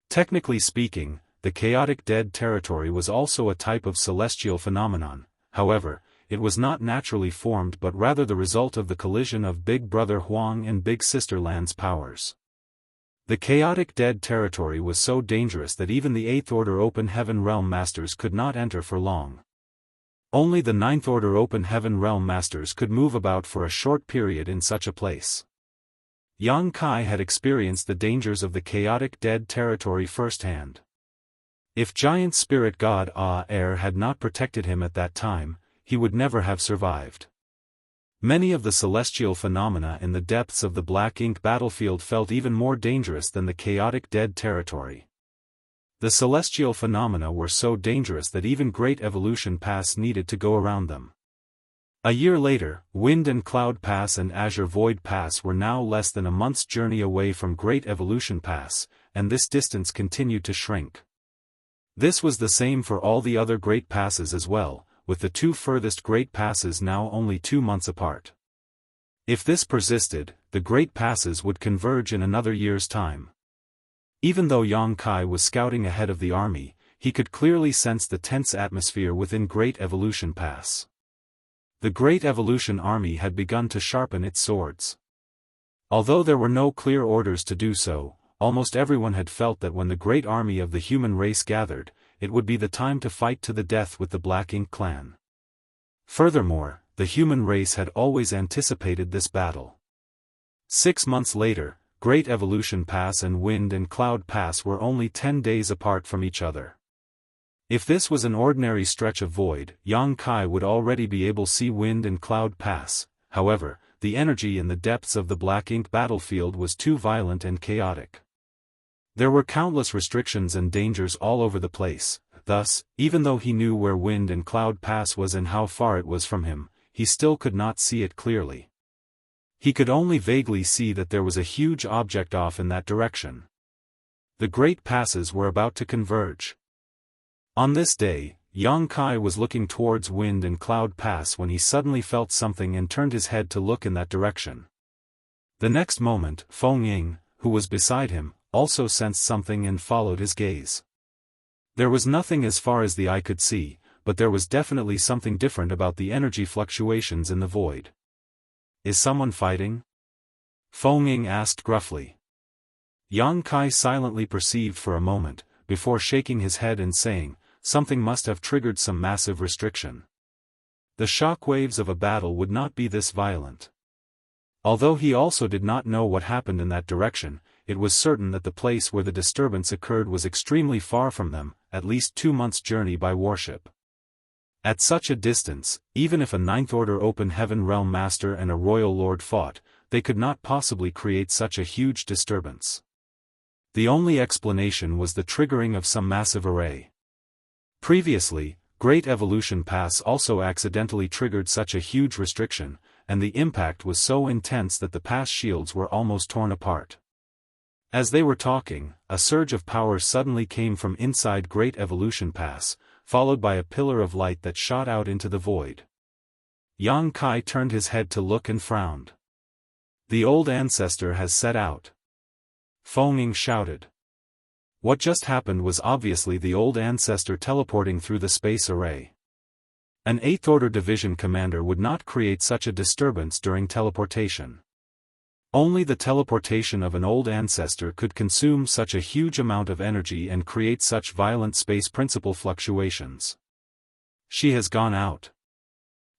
Technically speaking, the chaotic dead territory was also a type of celestial phenomenon. However, it was not naturally formed but rather the result of the collision of Big Brother Huang and Big Sister Lan's powers. The chaotic dead territory was so dangerous that even the 8th Order Open Heaven Realm Masters could not enter for long. Only the 9th Order Open Heaven Realm Masters could move about for a short period in such a place. Yang Kai had experienced the dangers of the chaotic dead territory firsthand. If giant spirit god Air had not protected him at that time, he would never have survived. Many of the celestial phenomena in the depths of the Black Ink battlefield felt even more dangerous than the chaotic dead territory. The celestial phenomena were so dangerous that even Great Evolution Pass needed to go around them. A year later, Wind and Cloud Pass and Azure Void Pass were now less than a month's journey away from Great Evolution Pass, and this distance continued to shrink. This was the same for all the other Great Passes as well, with the two furthest Great Passes now only 2 months apart. If this persisted, the Great Passes would converge in another year's time. Even though Yang Kai was scouting ahead of the army, he could clearly sense the tense atmosphere within Great Evolution Pass. The Great Evolution Army had begun to sharpen its swords. Although there were no clear orders to do so, almost everyone had felt that when the great army of the human race gathered, it would be the time to fight to the death with the Black Ink clan. Furthermore, the human race had always anticipated this battle. 6 months later, Great Evolution Pass and Wind and Cloud Pass were only 10 days apart from each other. If this was an ordinary stretch of void, Yang Kai would already be able to see Wind and Cloud Pass. However, the energy in the depths of the Black Ink battlefield was too violent and chaotic. There were countless restrictions and dangers all over the place. Thus, even though he knew where Wind and Cloud Pass was and how far it was from him, he still could not see it clearly. He could only vaguely see that there was a huge object off in that direction. The great passes were about to converge. On this day, Yang Kai was looking towards Wind and Cloud Pass when he suddenly felt something and turned his head to look in that direction. The next moment, Feng Ying, who was beside him, also sensed something and followed his gaze. There was nothing as far as the eye could see, but there was definitely something different about the energy fluctuations in the void. Is someone fighting? Feng asked gruffly. Yang Kai silently perceived for a moment, before shaking his head and saying, something must have triggered some massive restriction. The shockwaves of a battle would not be this violent. Although he also did not know what happened in that direction, it was certain that the place where the disturbance occurred was extremely far from them, at least 2 months' journey by warship. At such a distance, even if a Ninth-Order Open Heaven Realm Master and a Royal Lord fought, they could not possibly create such a huge disturbance. The only explanation was the triggering of some massive array. Previously, Great Evolution Pass also accidentally triggered such a huge restriction, and the impact was so intense that the pass shields were almost torn apart. As they were talking, a surge of power suddenly came from inside Great Evolution Pass, followed by a pillar of light that shot out into the void. Yang Kai turned his head to look and frowned. The old ancestor has set out. Feng shouted. What just happened was obviously the old ancestor teleporting through the space array. An 8th Order Division commander would not create such a disturbance during teleportation. Only the teleportation of an old ancestor could consume such a huge amount of energy and create such violent space principle fluctuations. She has gone out.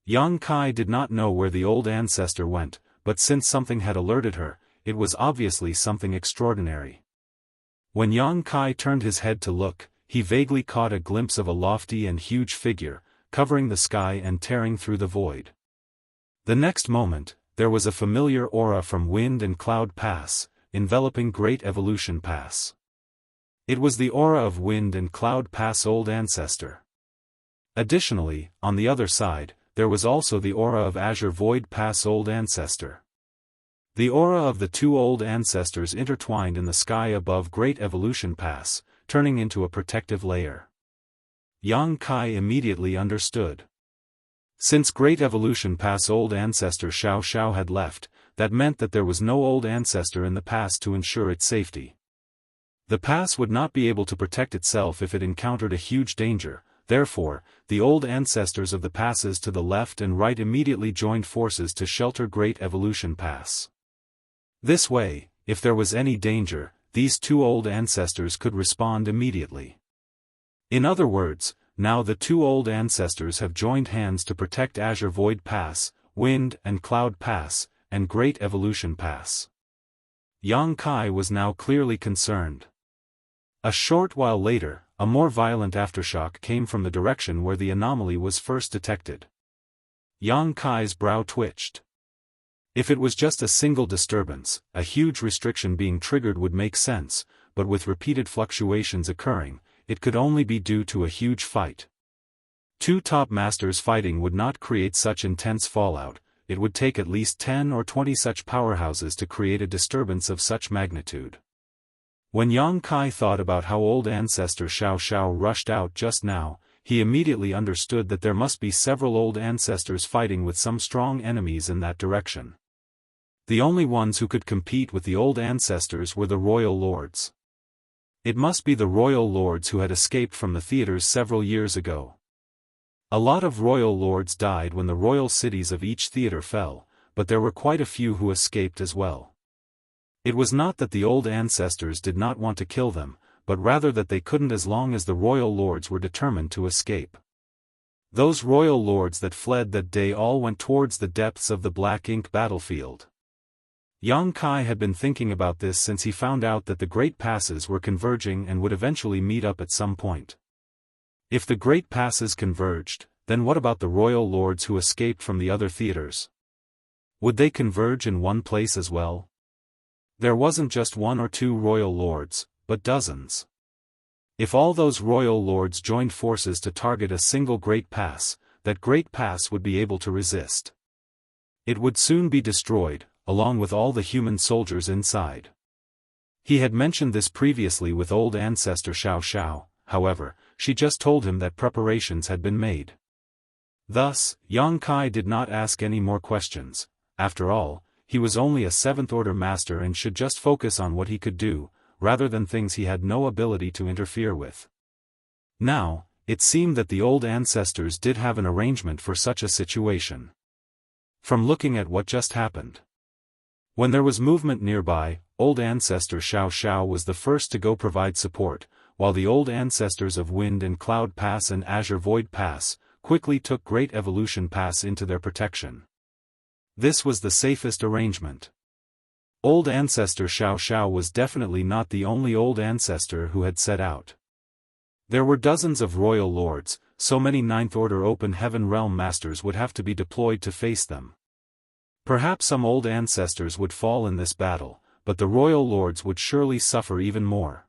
Yang Kai did not know where the old ancestor went, but since something had alerted her, it was obviously something extraordinary. When Yang Kai turned his head to look, he vaguely caught a glimpse of a lofty and huge figure, covering the sky and tearing through the void. The next moment, there was a familiar aura from Wind and Cloud Pass, enveloping Great Evolution Pass. It was the aura of Wind and Cloud Pass Old Ancestor. Additionally, on the other side, there was also the aura of Azure Void Pass Old Ancestor. The aura of the 2 old ancestors intertwined in the sky above Great Evolution Pass, turning into a protective layer. Yang Kai immediately understood. Since Great Evolution Pass Old Ancestor Xiao had left, that meant that there was no old ancestor in the pass to ensure its safety. The pass would not be able to protect itself if it encountered a huge danger, therefore, the old ancestors of the passes to the left and right immediately joined forces to shelter Great Evolution Pass. This way, if there was any danger, these 2 old ancestors could respond immediately. In other words, now the 2 old ancestors have joined hands to protect Azure Void Pass, Wind and Cloud Pass, and Great Evolution Pass. Yang Kai was now clearly concerned. A short while later, a more violent aftershock came from the direction where the anomaly was first detected. Yang Kai's brow twitched. If it was just a single disturbance, a huge restriction being triggered would make sense, but with repeated fluctuations occurring, it could only be due to a huge fight. 2 top masters fighting would not create such intense fallout, it would take at least 10 or 20 such powerhouses to create a disturbance of such magnitude. When Yang Kai thought about how old ancestor Xiao rushed out just now, he immediately understood that there must be several old ancestors fighting with some strong enemies in that direction. The only ones who could compete with the old ancestors were the Royal Lords. It must be the Royal Lords who had escaped from the theaters several years ago. A lot of Royal Lords died when the royal cities of each theater fell, but there were quite a few who escaped as well. It was not that the old ancestors did not want to kill them, but rather that they couldn't as long as the Royal Lords were determined to escape. Those Royal Lords that fled that day all went towards the depths of the Black Ink battlefield. Yang Kai had been thinking about this since he found out that the Great Passes were converging and would eventually meet up at some point. If the Great Passes converged, then what about the Royal Lords who escaped from the other theaters? Would they converge in one place as well? There wasn't just 1 or 2 Royal Lords, but dozens. If all those Royal Lords joined forces to target a single Great Pass, that Great Pass would be able to resist. It would soon be destroyed, along with all the human soldiers inside. He had mentioned this previously with old ancestor Xiao, however, she just told him that preparations had been made. Thus, Yang Kai did not ask any more questions. After all, he was only a 7th Order Master and should just focus on what he could do, rather than things he had no ability to interfere with. Now, it seemed that the old ancestors did have an arrangement for such a situation. From looking at what just happened. When there was movement nearby, old ancestor Xiao was the first to go provide support, while the old ancestors of Wind and Cloud Pass and Azure Void Pass quickly took Great Evolution Pass into their protection. This was the safest arrangement. Old ancestor Xiao was definitely not the only old ancestor who had set out. There were dozens of royal lords, so many Ninth Order Open Heaven Realm Masters would have to be deployed to face them. Perhaps some old ancestors would fall in this battle, but the royal lords would surely suffer even more.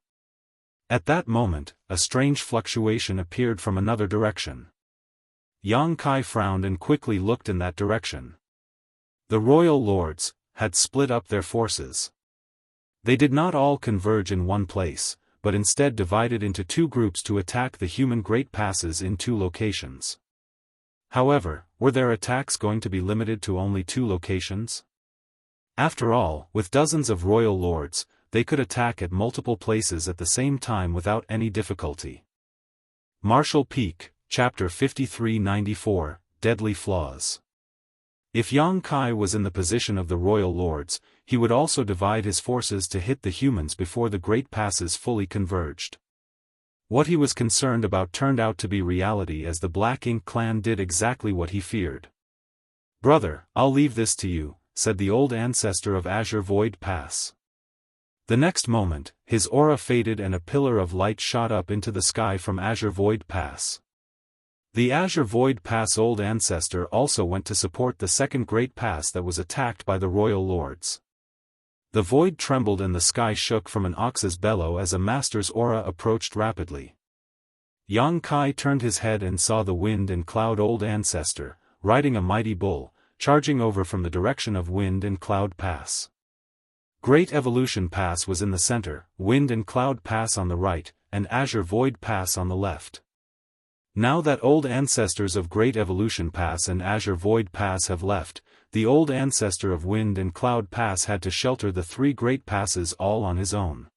At that moment, a strange fluctuation appeared from another direction. Yang Kai frowned and quickly looked in that direction. The royal lords had split up their forces. They did not all converge in one place, but instead divided into two groups to attack the human Great Passes in two locations. However, were their attacks going to be limited to only two locations? After all, with dozens of royal lords, they could attack at multiple places at the same time without any difficulty. Martial Peak, Chapter 5394, Deadly Flaws. If Yang Kai was in the position of the royal lords, he would also divide his forces to hit the humans before the Great Passes fully converged. What he was concerned about turned out to be reality, as the Black Ink clan did exactly what he feared. "Brother, I'll leave this to you," said the old ancestor of Azure Void Pass. The next moment, his aura faded and a pillar of light shot up into the sky from Azure Void Pass. The Azure Void Pass old ancestor also went to support the second Great Pass that was attacked by the royal lords. The void trembled and the sky shook from an ox's bellow as a master's aura approached rapidly. Yang Kai turned his head and saw the Wind and Cloud old ancestor, riding a mighty bull, charging over from the direction of Wind and Cloud Pass. Great Evolution Pass was in the center, Wind and Cloud Pass on the right, and Azure Void Pass on the left. Now that old ancestors of Great Evolution Pass and Azure Void Pass have left, the old ancestor of Wind and Cloud Pass had to shelter the three Great Passes all on his own.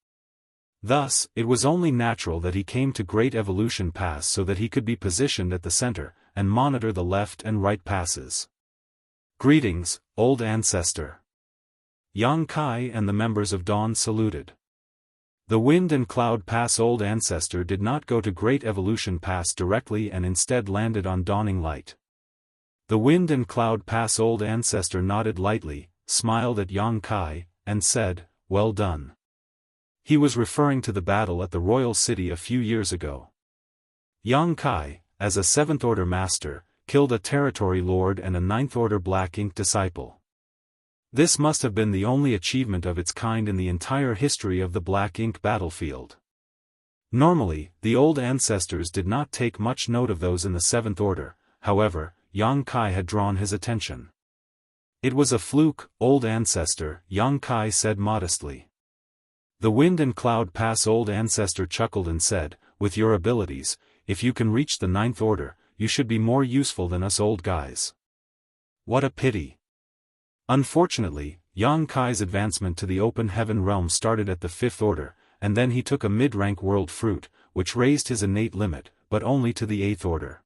Thus, it was only natural that he came to Great Evolution Pass so that he could be positioned at the center, and monitor the left and right passes. "Greetings, old ancestor." Yang Kai and the members of Dawn saluted. The Wind and Cloud Pass old ancestor did not go to Great Evolution Pass directly and instead landed on Dawning Light. The Wind and Cloud Pass old ancestor nodded lightly, smiled at Yang Kai, and said, "Well done." He was referring to the battle at the royal city a few years ago. Yang Kai, as a Seventh Order Master, killed a Territory Lord and a Ninth Order Black Ink disciple. This must have been the only achievement of its kind in the entire history of the Black Ink battlefield. Normally, the old ancestors did not take much note of those in the Seventh Order, however, Yang Kai had drawn his attention. "It was a fluke, old ancestor," Yang Kai said modestly. The Wind and Cloud Pass old ancestor chuckled and said, "With your abilities, if you can reach the Ninth Order, you should be more useful than us old guys." "What a pity." Unfortunately, Yang Kai's advancement to the Open Heaven realm started at the Fifth Order, and then he took a mid-rank world fruit, which raised his innate limit, but only to the Eighth Order.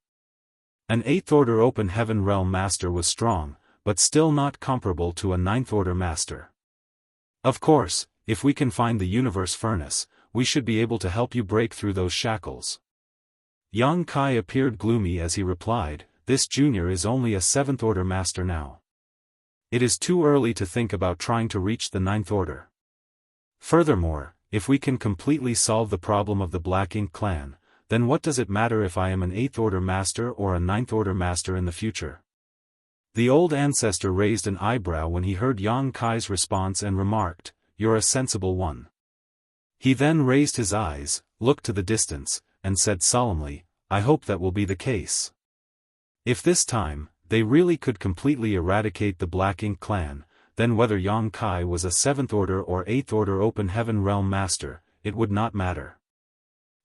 An Eighth Order Open Heaven realm master was strong, but still not comparable to a Ninth Order master. "Of course, if we can find the Universe Furnace, we should be able to help you break through those shackles." Yang Kai appeared gloomy as he replied, "This junior is only a Seventh Order master now. It is too early to think about trying to reach the Ninth Order. Furthermore, if we can completely solve the problem of the Black Ink clan, then what does it matter if I am an Eighth Order Master or a Ninth Order Master in the future?" The old ancestor raised an eyebrow when he heard Yang Kai's response and remarked, "You're a sensible one." He then raised his eyes, looked to the distance, and said solemnly, "I hope that will be the case. If this time, they really could completely eradicate the Black Ink clan, then whether Yang Kai was a Seventh Order or Eighth Order Open Heaven Realm Master, it would not matter.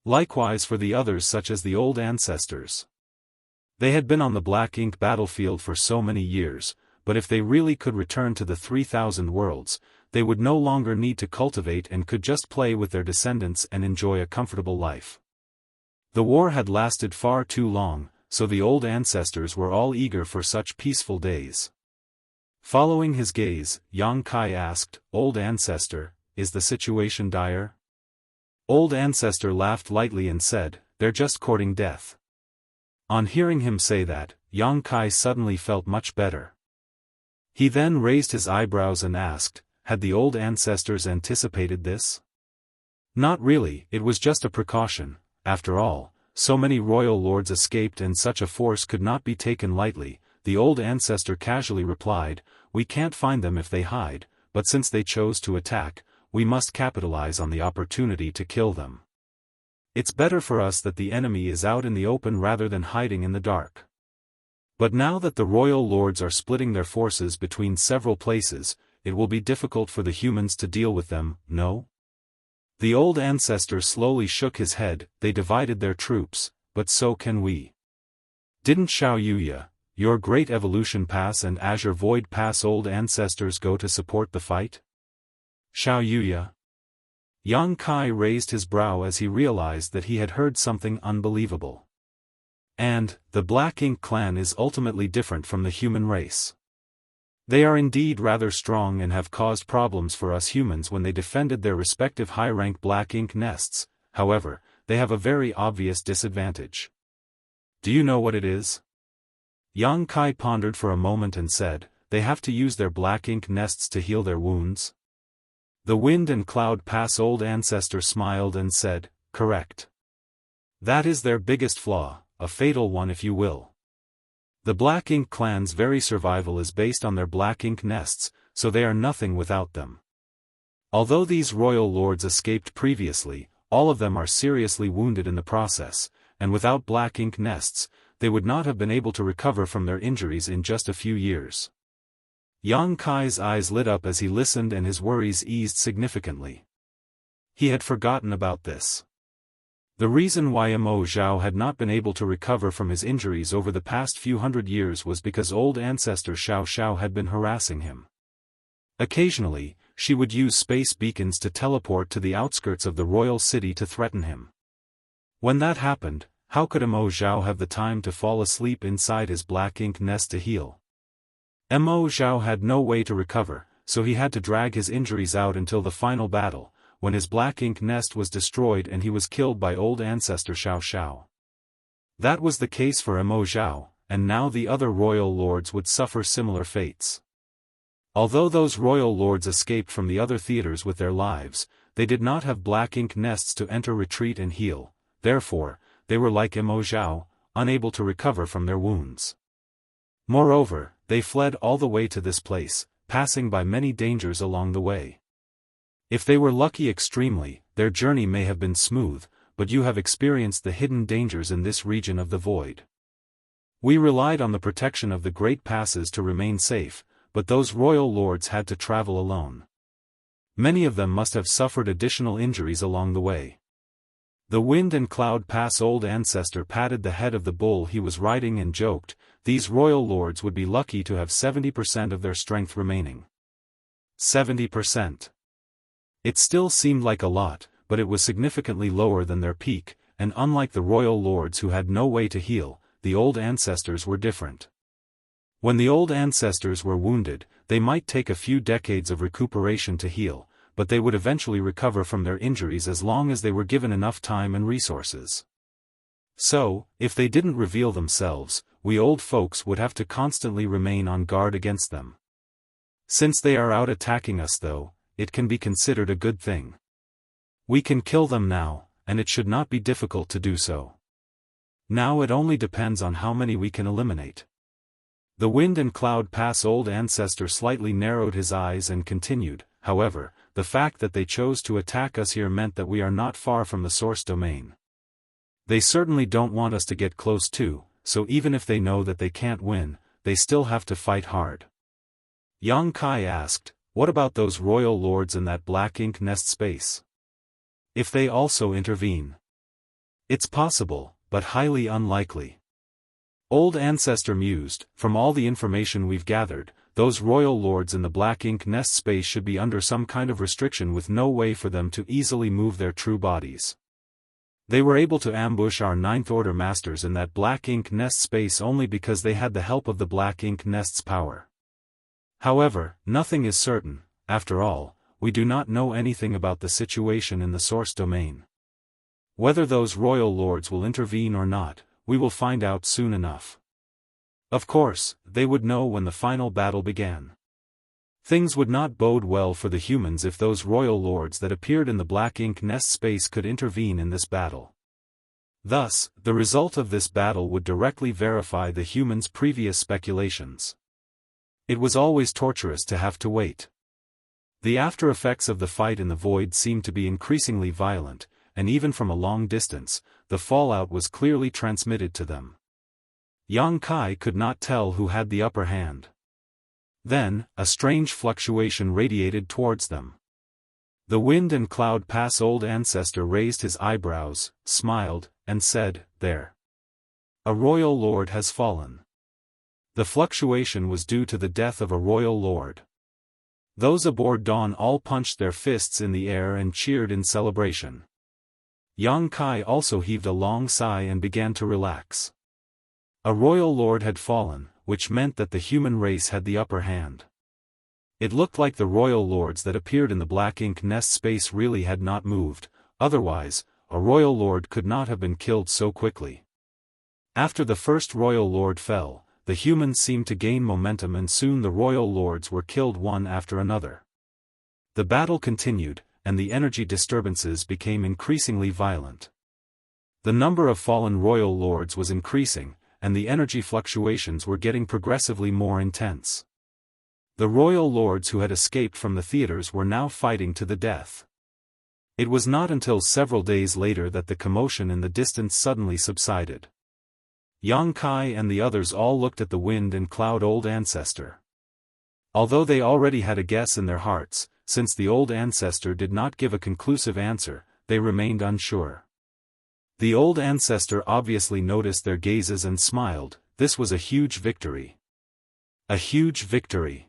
Likewise for the others such as the old ancestors. They had been on the Black Ink battlefield for so many years, but if they really could return to the 3,000 worlds, they would no longer need to cultivate and could just play with their descendants and enjoy a comfortable life. The war had lasted far too long, so the old ancestors were all eager for such peaceful days. Following his gaze, Yang Kai asked, "Old ancestor, is the situation dire?" Old ancestor laughed lightly and said, "They're just courting death." On hearing him say that, Yang Kai suddenly felt much better. He then raised his eyebrows and asked, had the old ancestors anticipated this? Not really, it was just a precaution. After all, so many royal lords escaped and such a force could not be taken lightly. The old ancestor casually replied, "We can't find them if they hide, but since they chose to attack, we must capitalize on the opportunity to kill them. It's better for us that the enemy is out in the open rather than hiding in the dark." But now that the royal lords are splitting their forces between several places, it will be difficult for the humans to deal with them, no? The old ancestor slowly shook his head. They divided their troops, but so can we. Didn't Xiaoyuya, your Great Evolution Pass and Azure Void Pass old ancestors go to support the fight? Xiaoyuya? Yang Kai raised his brow as he realized that he had heard something unbelievable. And, the Black Ink clan is ultimately different from the human race. They are indeed rather strong and have caused problems for us humans when they defended their respective high-rank Black Ink nests. However, they have a very obvious disadvantage. Do you know what it is? Yang Kai pondered for a moment and said, they have to use their Black Ink nests to heal their wounds. The Wind and Cloud Pass old ancestor smiled and said, correct. That is their biggest flaw, a fatal one if you will. The Black Ink clan's very survival is based on their Black Ink nests, so they are nothing without them. Although these royal lords escaped previously, all of them are seriously wounded in the process, and without Black Ink nests, they would not have been able to recover from their injuries in just a few years. Yang Kai's eyes lit up as he listened and his worries eased significantly. He had forgotten about this. The reason why Mo Zhao had not been able to recover from his injuries over the past few hundred years was because old ancestor Xiao Xiao had been harassing him. Occasionally, she would use space beacons to teleport to the outskirts of the royal city to threaten him. When that happened, how could Mo Zhao have the time to fall asleep inside his Black Ink nest to heal? Mo Zhao had no way to recover, so he had to drag his injuries out until the final battle, when his Black Ink nest was destroyed and he was killed by old ancestor Xiao Xiao. That was the case for Mo Zhao, and now the other royal lords would suffer similar fates. Although those royal lords escaped from the other theaters with their lives, they did not have Black Ink nests to enter retreat and heal, therefore, they were like Mo Zhao, unable to recover from their wounds. Moreover, they fled all the way to this place, passing by many dangers along the way. If they were lucky extremely, their journey may have been smooth, but you have experienced the hidden dangers in this region of the void. We relied on the protection of the great passes to remain safe, but those royal lords had to travel alone. Many of them must have suffered additional injuries along the way. The Wind and Cloud Pass old ancestor patted the head of the bull he was riding and joked, these royal lords would be lucky to have 70% of their strength remaining. 70%. It still seemed like a lot, but it was significantly lower than their peak, and unlike the royal lords who had no way to heal, the old ancestors were different. When the old ancestors were wounded, they might take a few decades of recuperation to heal, but they would eventually recover from their injuries as long as they were given enough time and resources. So, if they didn't reveal themselves, we old folks would have to constantly remain on guard against them. Since they are out attacking us though, it can be considered a good thing. We can kill them now, and it should not be difficult to do so. Now it only depends on how many we can eliminate. The Wind and Cloud Pass old ancestor slightly narrowed his eyes and continued, however, the fact that they chose to attack us here meant that we are not far from the source domain. They certainly don't want us to get close too, so even if they know that they can't win, they still have to fight hard. Yang Kai asked, what about those royal lords in that Black Ink nest space? If they also intervene? It's possible, but highly unlikely. Old ancestor mused, from all the information we've gathered, those royal lords in the Black Ink nest space should be under some kind of restriction with no way for them to easily move their true bodies. They were able to ambush our Ninth Order masters in that black ink nest space only because they had the help of the black ink nest's power. However, nothing is certain. After all, we do not know anything about the situation in the source domain. Whether those royal lords will intervene or not, we will find out soon enough. Of course, they would know when the final battle began. Things would not bode well for the humans if those royal lords that appeared in the black ink nest space could intervene in this battle. Thus, the result of this battle would directly verify the humans' previous speculations. It was always torturous to have to wait. The after effects of the fight in the void seemed to be increasingly violent, and even from a long distance, the fallout was clearly transmitted to them. Yang Kai could not tell who had the upper hand. Then, a strange fluctuation radiated towards them. The wind and cloud pass old ancestor raised his eyebrows, smiled, and said, "There. A royal lord has fallen." The fluctuation was due to the death of a royal lord. Those aboard Dawn all punched their fists in the air and cheered in celebration. Yang Kai also heaved a long sigh and began to relax. A royal lord had fallen, which meant that the human race had the upper hand. It looked like the royal lords that appeared in the black ink nest space really had not moved, otherwise, a royal lord could not have been killed so quickly. After the first royal lord fell, the humans seemed to gain momentum and soon the royal lords were killed one after another. The battle continued, and the energy disturbances became increasingly violent. The number of fallen royal lords was increasing, and the energy fluctuations were getting progressively more intense. The royal lords who had escaped from the theaters were now fighting to the death. It was not until several days later that the commotion in the distance suddenly subsided. Yang Kai and the others all looked at the wind and cloud old ancestor. Although they already had a guess in their hearts, since the old ancestor did not give a conclusive answer, they remained unsure. The old ancestor obviously noticed their gazes and smiled. This was a huge victory. A huge victory.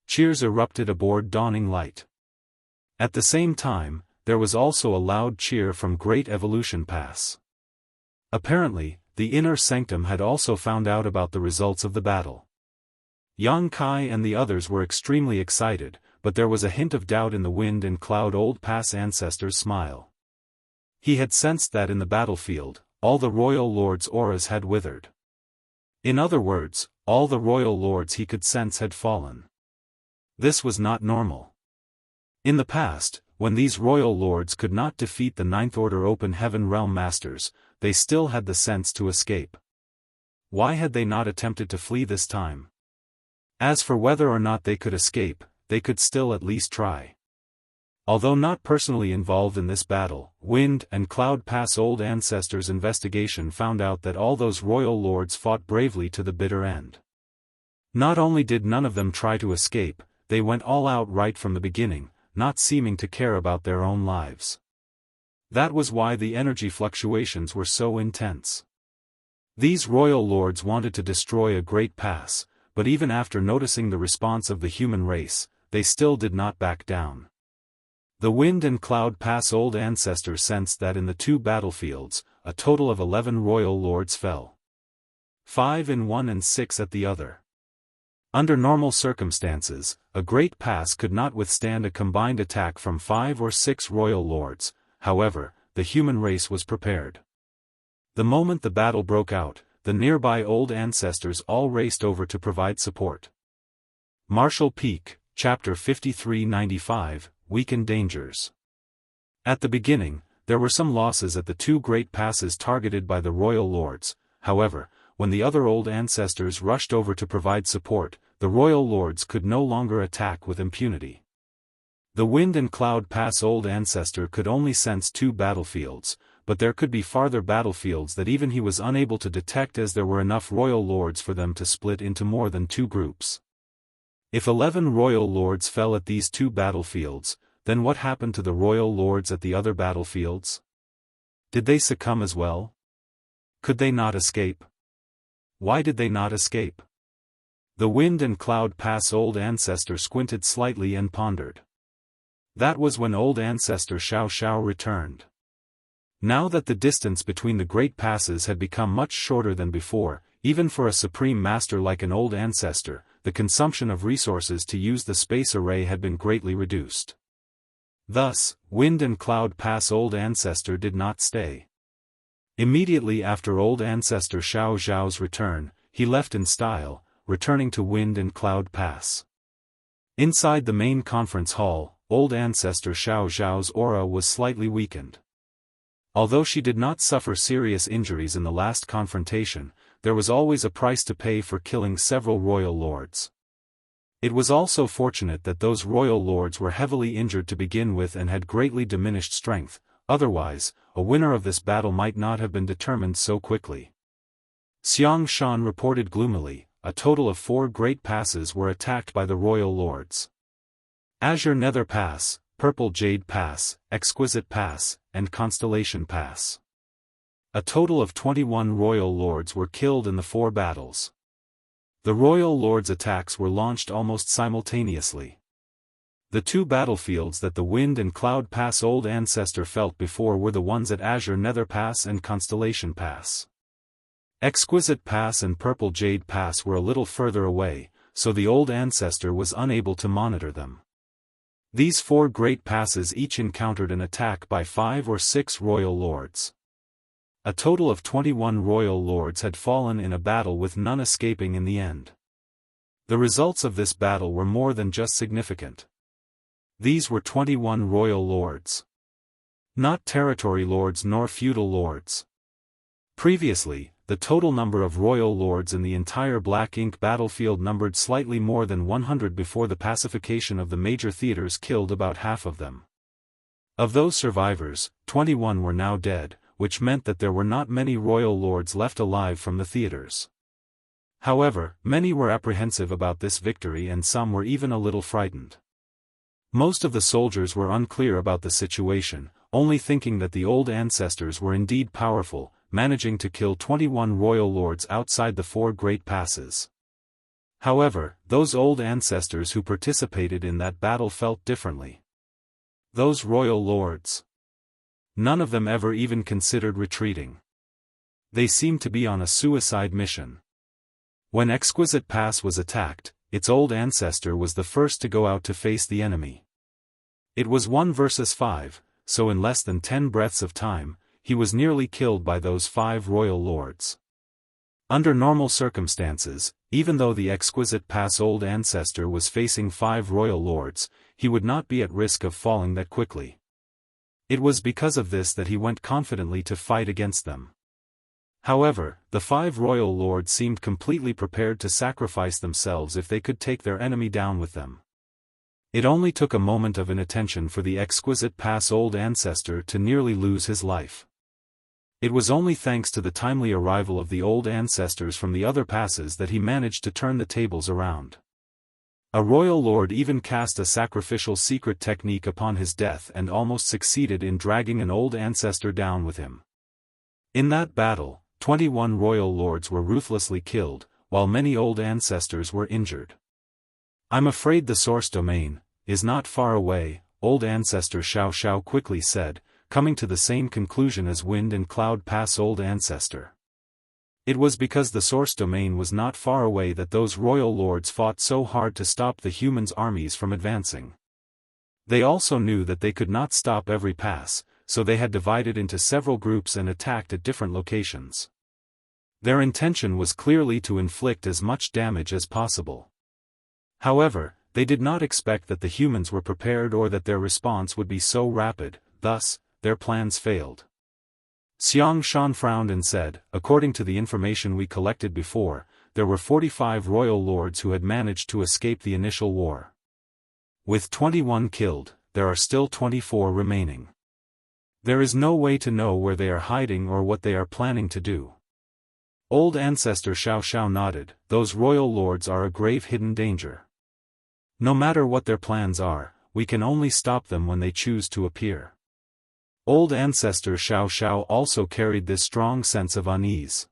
Cheers erupted aboard Dawning Light. At the same time, there was also a loud cheer from Great Evolution Pass. Apparently, the Inner Sanctum had also found out about the results of the battle. Yang Kai and the others were extremely excited, but there was a hint of doubt in the wind and cloud old pass ancestor's smile. He had sensed that in the battlefield, all the royal lords' auras had withered. In other words, all the royal lords he could sense had fallen. This was not normal. In the past, when these royal lords could not defeat the Ninth Order Open Heaven Realm Masters, they still had the sense to escape. Why had they not attempted to flee this time? As for whether or not they could escape, they could still at least try. Although not personally involved in this battle, Wind and Cloud Pass old ancestors' investigation found out that all those royal lords fought bravely to the bitter end. Not only did none of them try to escape, they went all out right from the beginning, not seeming to care about their own lives. That was why the energy fluctuations were so intense. These royal lords wanted to destroy a great pass, but even after noticing the response of the human race, they still did not back down. The Wind and Cloud Pass old ancestors sensed that in the two battlefields, a total of 11 royal lords fell. 5 in one and 6 at the other. Under normal circumstances, a great pass could not withstand a combined attack from 5 or 6 royal lords. However, the human race was prepared. The moment the battle broke out, the nearby old ancestors all raced over to provide support. Marshall Peak, Chapter 5395, Weakened Dangers. At the beginning, there were some losses at the two great passes targeted by the royal lords. However, when the other old ancestors rushed over to provide support, the royal lords could no longer attack with impunity. The Wind and Cloud Pass old ancestor could only sense 2 battlefields, but there could be farther battlefields that even he was unable to detect, as there were enough royal lords for them to split into more than 2 groups. If 11 royal lords fell at these 2 battlefields, then what happened to the royal lords at the other battlefields? Did they succumb as well? Could they not escape? Why did they not escape? The Wind and Cloud Pass old ancestor squinted slightly and pondered. That was when old ancestor Xiao Xiao returned. Now that the distance between the great passes had become much shorter than before, even for a supreme master like an old ancestor, the consumption of resources to use the space array had been greatly reduced. Thus, Wind and Cloud Pass Old Ancestor did not stay. Immediately after Old Ancestor Xiao Zhao's return, he left in style, returning to Wind and Cloud Pass. Inside the main conference hall, Old Ancestor Xiao Zhao's aura was slightly weakened. Although she did not suffer serious injuries in the last confrontation, there was always a price to pay for killing several royal lords. It was also fortunate that those royal lords were heavily injured to begin with and had greatly diminished strength, otherwise, a winner of this battle might not have been determined so quickly. Xiang Shan reported gloomily, a total of 4 great passes were attacked by the royal lords. Azure Nether Pass, Purple Jade Pass, Exquisite Pass, and Constellation Pass. A total of 21 royal lords were killed in the 4 battles. The royal lords' attacks were launched almost simultaneously. The 2 battlefields that the Wind and Cloud Pass Old Ancestor felt before were the ones at Azure Nether Pass and Constellation Pass. Exquisite Pass and Purple Jade Pass were a little further away, so the Old Ancestor was unable to monitor them. These 4 great passes each encountered an attack by 5 or 6 royal lords. A total of 21 royal lords had fallen in a battle with none escaping in the end. The results of this battle were more than just significant. These were 21 royal lords. Not territory lords nor feudal lords. Previously, the total number of royal lords in the entire Black Ink battlefield numbered slightly more than 100 before the pacification of the major theaters killed about half of them. Of those survivors, 21 were now dead, which meant that there were not many royal lords left alive from the theaters. However, many were apprehensive about this victory and some were even a little frightened. Most of the soldiers were unclear about the situation, only thinking that the old ancestors were indeed powerful, managing to kill 21 royal lords outside the 4 great passes. However, those old ancestors who participated in that battle felt differently. Those royal lords. None of them ever even considered retreating. They seemed to be on a suicide mission. When Exquisite Pass was attacked, its old ancestor was the first to go out to face the enemy. It was 1 versus 5, so in less than 10 breaths of time, he was nearly killed by those 5 royal lords. Under normal circumstances, even though the Exquisite Pass old ancestor was facing 5 royal lords, he would not be at risk of falling that quickly. It was because of this that he went confidently to fight against them. However, the 5 royal lords seemed completely prepared to sacrifice themselves if they could take their enemy down with them. It only took a moment of inattention for the Exquisite Pass old ancestor to nearly lose his life. It was only thanks to the timely arrival of the old ancestors from the other passes that he managed to turn the tables around. A royal lord even cast a sacrificial secret technique upon his death and almost succeeded in dragging an old ancestor down with him. In that battle, 21 royal lords were ruthlessly killed, while many old ancestors were injured. "I'm afraid the source domain is not far away," old ancestor Xiao Xiao quickly said, coming to the same conclusion as Wind and Cloud Pass old ancestor. It was because the source domain was not far away that those royal lords fought so hard to stop the humans' armies from advancing. They also knew that they could not stop every pass, so they had divided into several groups and attacked at different locations. Their intention was clearly to inflict as much damage as possible. However, they did not expect that the humans were prepared or that their response would be so rapid, thus, their plans failed. Xiang Shan frowned and said, "According to the information we collected before, there were 45 royal lords who had managed to escape the initial war. With 21 killed, there are still 24 remaining. There is no way to know where they are hiding or what they are planning to do." Old ancestor Xiao Xiao nodded. "Those royal lords are a grave hidden danger. No matter what their plans are, we can only stop them when they choose to appear." Old ancestor Xiao Xiao also carried this strong sense of unease.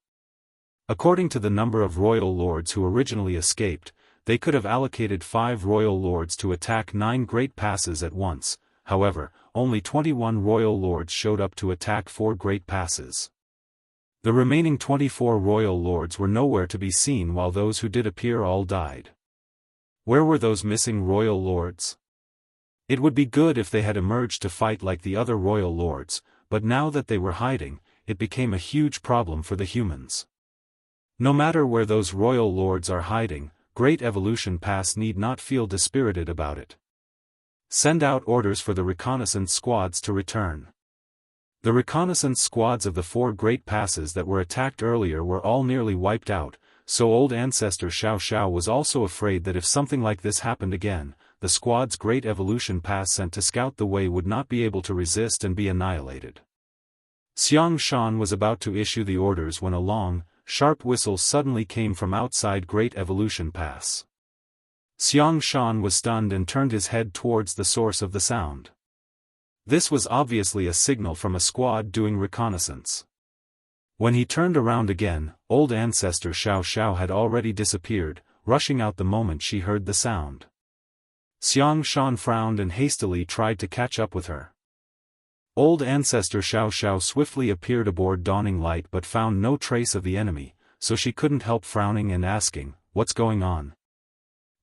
According to the number of royal lords who originally escaped, they could have allocated 5 royal lords to attack 9 great passes at once, however, only 21 royal lords showed up to attack 4 great passes. The remaining 24 royal lords were nowhere to be seen, while those who did appear all died. Where were those missing royal lords? It would be good if they had emerged to fight like the other royal lords, but now that they were hiding, it became a huge problem for the humans. No matter where those royal lords are hiding, Great Evolution Pass need not feel dispirited about it. Send out orders for the reconnaissance squads to return. The reconnaissance squads of the 4 great passes that were attacked earlier were all nearly wiped out, so old ancestor Xiao was also afraid that if something like this happened again, the squad's Great Evolution Pass sent to scout the way would not be able to resist and be annihilated. Xianxia was about to issue the orders when a long, sharp whistle suddenly came from outside Great Evolution Pass. Xianxia was stunned and turned his head towards the source of the sound. This was obviously a signal from a squad doing reconnaissance. When he turned around again, old ancestor Xiao had already disappeared, rushing out the moment she heard the sound. Xianxia frowned and hastily tried to catch up with her. Old ancestor Xiao swiftly appeared aboard Dawning Light but found no trace of the enemy, so she couldn't help frowning and asking, "What's going on?"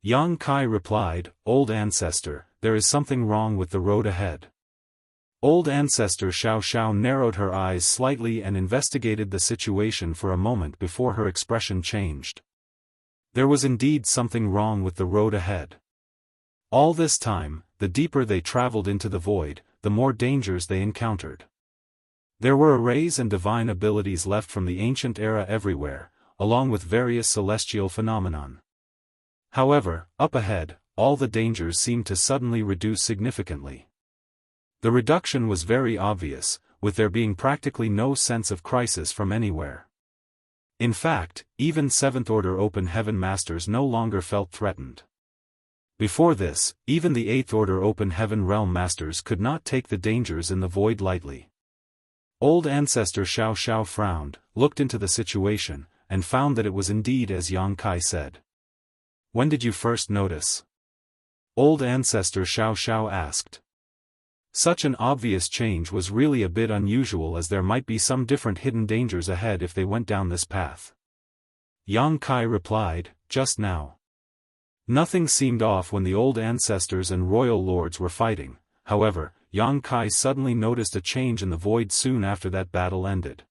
Yang Kai replied, "Old ancestor, there is something wrong with the road ahead." Old ancestor Xiao narrowed her eyes slightly and investigated the situation for a moment before her expression changed. There was indeed something wrong with the road ahead. All this time, the deeper they traveled into the void, the more dangers they encountered. There were arrays and divine abilities left from the ancient era everywhere, along with various celestial phenomenon. However, up ahead, all the dangers seemed to suddenly reduce significantly. The reduction was very obvious, with there being practically no sense of crisis from anywhere. In fact, even 7th Order Open Heaven Masters no longer felt threatened. Before this, even the 8th Order Open Heaven Realm Masters could not take the dangers in the void lightly. Old ancestor Xiao frowned, looked into the situation, and found that it was indeed as Yang Kai said. "When did you first notice?" Old ancestor Xiao asked. Such an obvious change was really a bit unusual, as there might be some different hidden dangers ahead if they went down this path. Yang Kai replied, "Just now." Nothing seemed off when the old ancestors and royal lords were fighting, however, Yang Kai suddenly noticed a change in the void soon after that battle ended.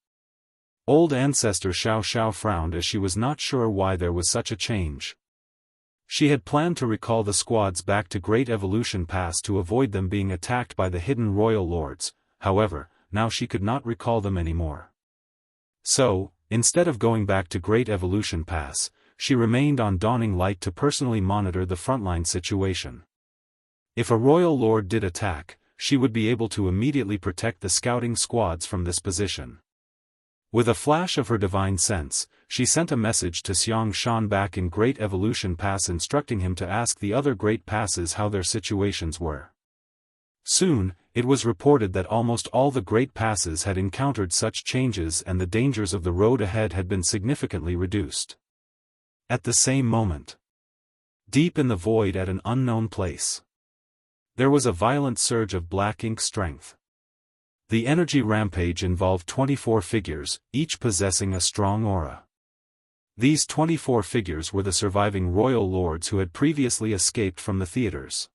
Old ancestor Xiao frowned as she was not sure why there was such a change. She had planned to recall the squads back to Great Evolution Pass to avoid them being attacked by the hidden royal lords, however, now she could not recall them anymore. So, instead of going back to Great Evolution Pass, she remained on Dawning Light to personally monitor the frontline situation. If a royal lord did attack, she would be able to immediately protect the scouting squads from this position. With a flash of her divine sense, she sent a message to Xianxia back in Great Evolution Pass instructing him to ask the other great passes how their situations were. Soon, it was reported that almost all the great passes had encountered such changes and the dangers of the road ahead had been significantly reduced. At the same moment, deep in the void at an unknown place, there was a violent surge of black ink strength. The energy rampage involved 24 figures, each possessing a strong aura. These 24 figures were the surviving royal lords who had previously escaped from the theaters.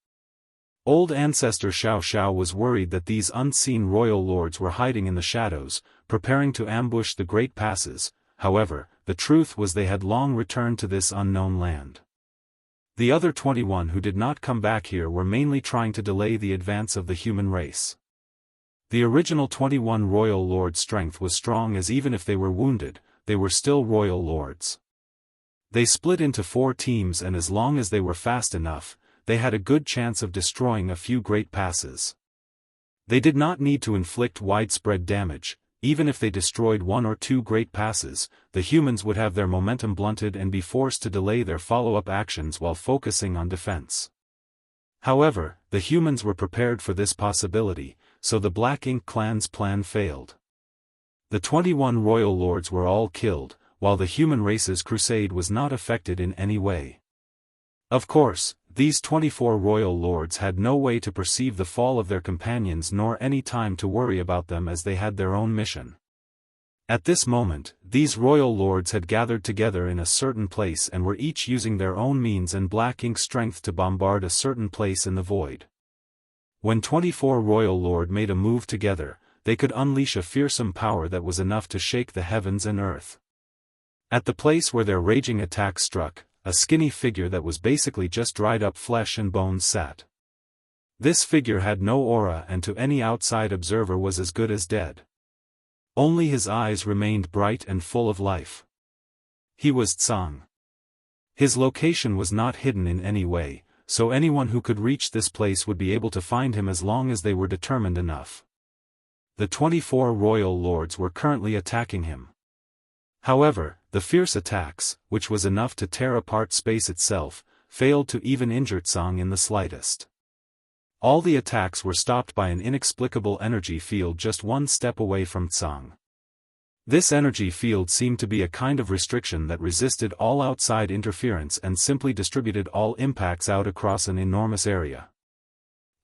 Old ancestor Xiao was worried that these unseen royal lords were hiding in the shadows, preparing to ambush the great passes. However, the truth was they had long returned to this unknown land. The other 21 who did not come back here were mainly trying to delay the advance of the human race. The original 21 royal lords' strength was strong, as even if they were wounded, they were still royal lords. They split into 4 teams, and as long as they were fast enough, they had a good chance of destroying a few great passes. They did not need to inflict widespread damage. Even if they destroyed 1 or 2 great passes, the humans would have their momentum blunted and be forced to delay their follow-up actions while focusing on defense. However, the humans were prepared for this possibility, so the Black Ink clan's plan failed. The 21 royal lords were all killed, while the human race's crusade was not affected in any way. Of course, these 24 royal lords had no way to perceive the fall of their companions nor any time to worry about them as they had their own mission. At this moment, these royal lords had gathered together in a certain place and were each using their own means and black ink strength to bombard a certain place in the void. When 24 royal lords made a move together, they could unleash a fearsome power that was enough to shake the heavens and earth. At the place where their raging attack struck, a skinny figure that was basically just dried up flesh and bones sat. This figure had no aura and to any outside observer was as good as dead. Only his eyes remained bright and full of life. He was Tsang. His location was not hidden in any way, so anyone who could reach this place would be able to find him as long as they were determined enough. The 24 royal lords were currently attacking him. However, the fierce attacks, which was enough to tear apart space itself, failed to even injure Tsang in the slightest. All the attacks were stopped by an inexplicable energy field just one step away from Tsang. This energy field seemed to be a kind of restriction that resisted all outside interference and simply distributed all impacts out across an enormous area.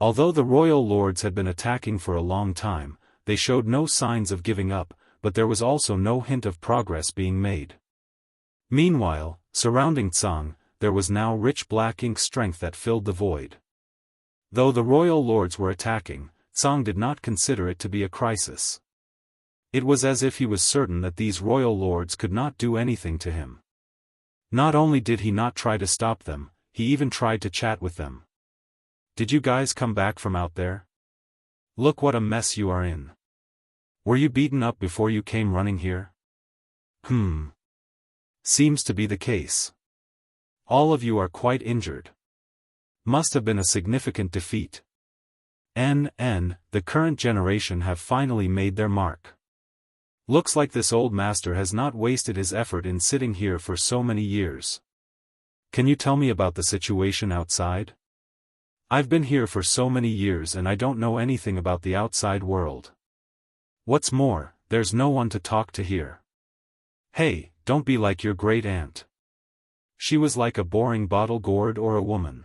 Although the royal lords had been attacking for a long time, they showed no signs of giving up, but there was also no hint of progress being made. Meanwhile, surrounding Tsang, there was now rich black ink strength that filled the void. Though the royal lords were attacking, Tsang did not consider it to be a crisis. It was as if he was certain that these royal lords could not do anything to him. Not only did he not try to stop them, he even tried to chat with them. "Did you guys come back from out there? Look what a mess you are in. Were you beaten up before you came running here?" Seems to be the case. All of you are quite injured. Must have been a significant defeat. The current generation have finally made their mark. Looks like this old master has not wasted his effort in sitting here for so many years. Can you tell me about the situation outside? I've been here for so many years and I don't know anything about the outside world. What's more, there's no one to talk to here. Hey, don't be like your great aunt. She was like a boring bottle gourd or a woman.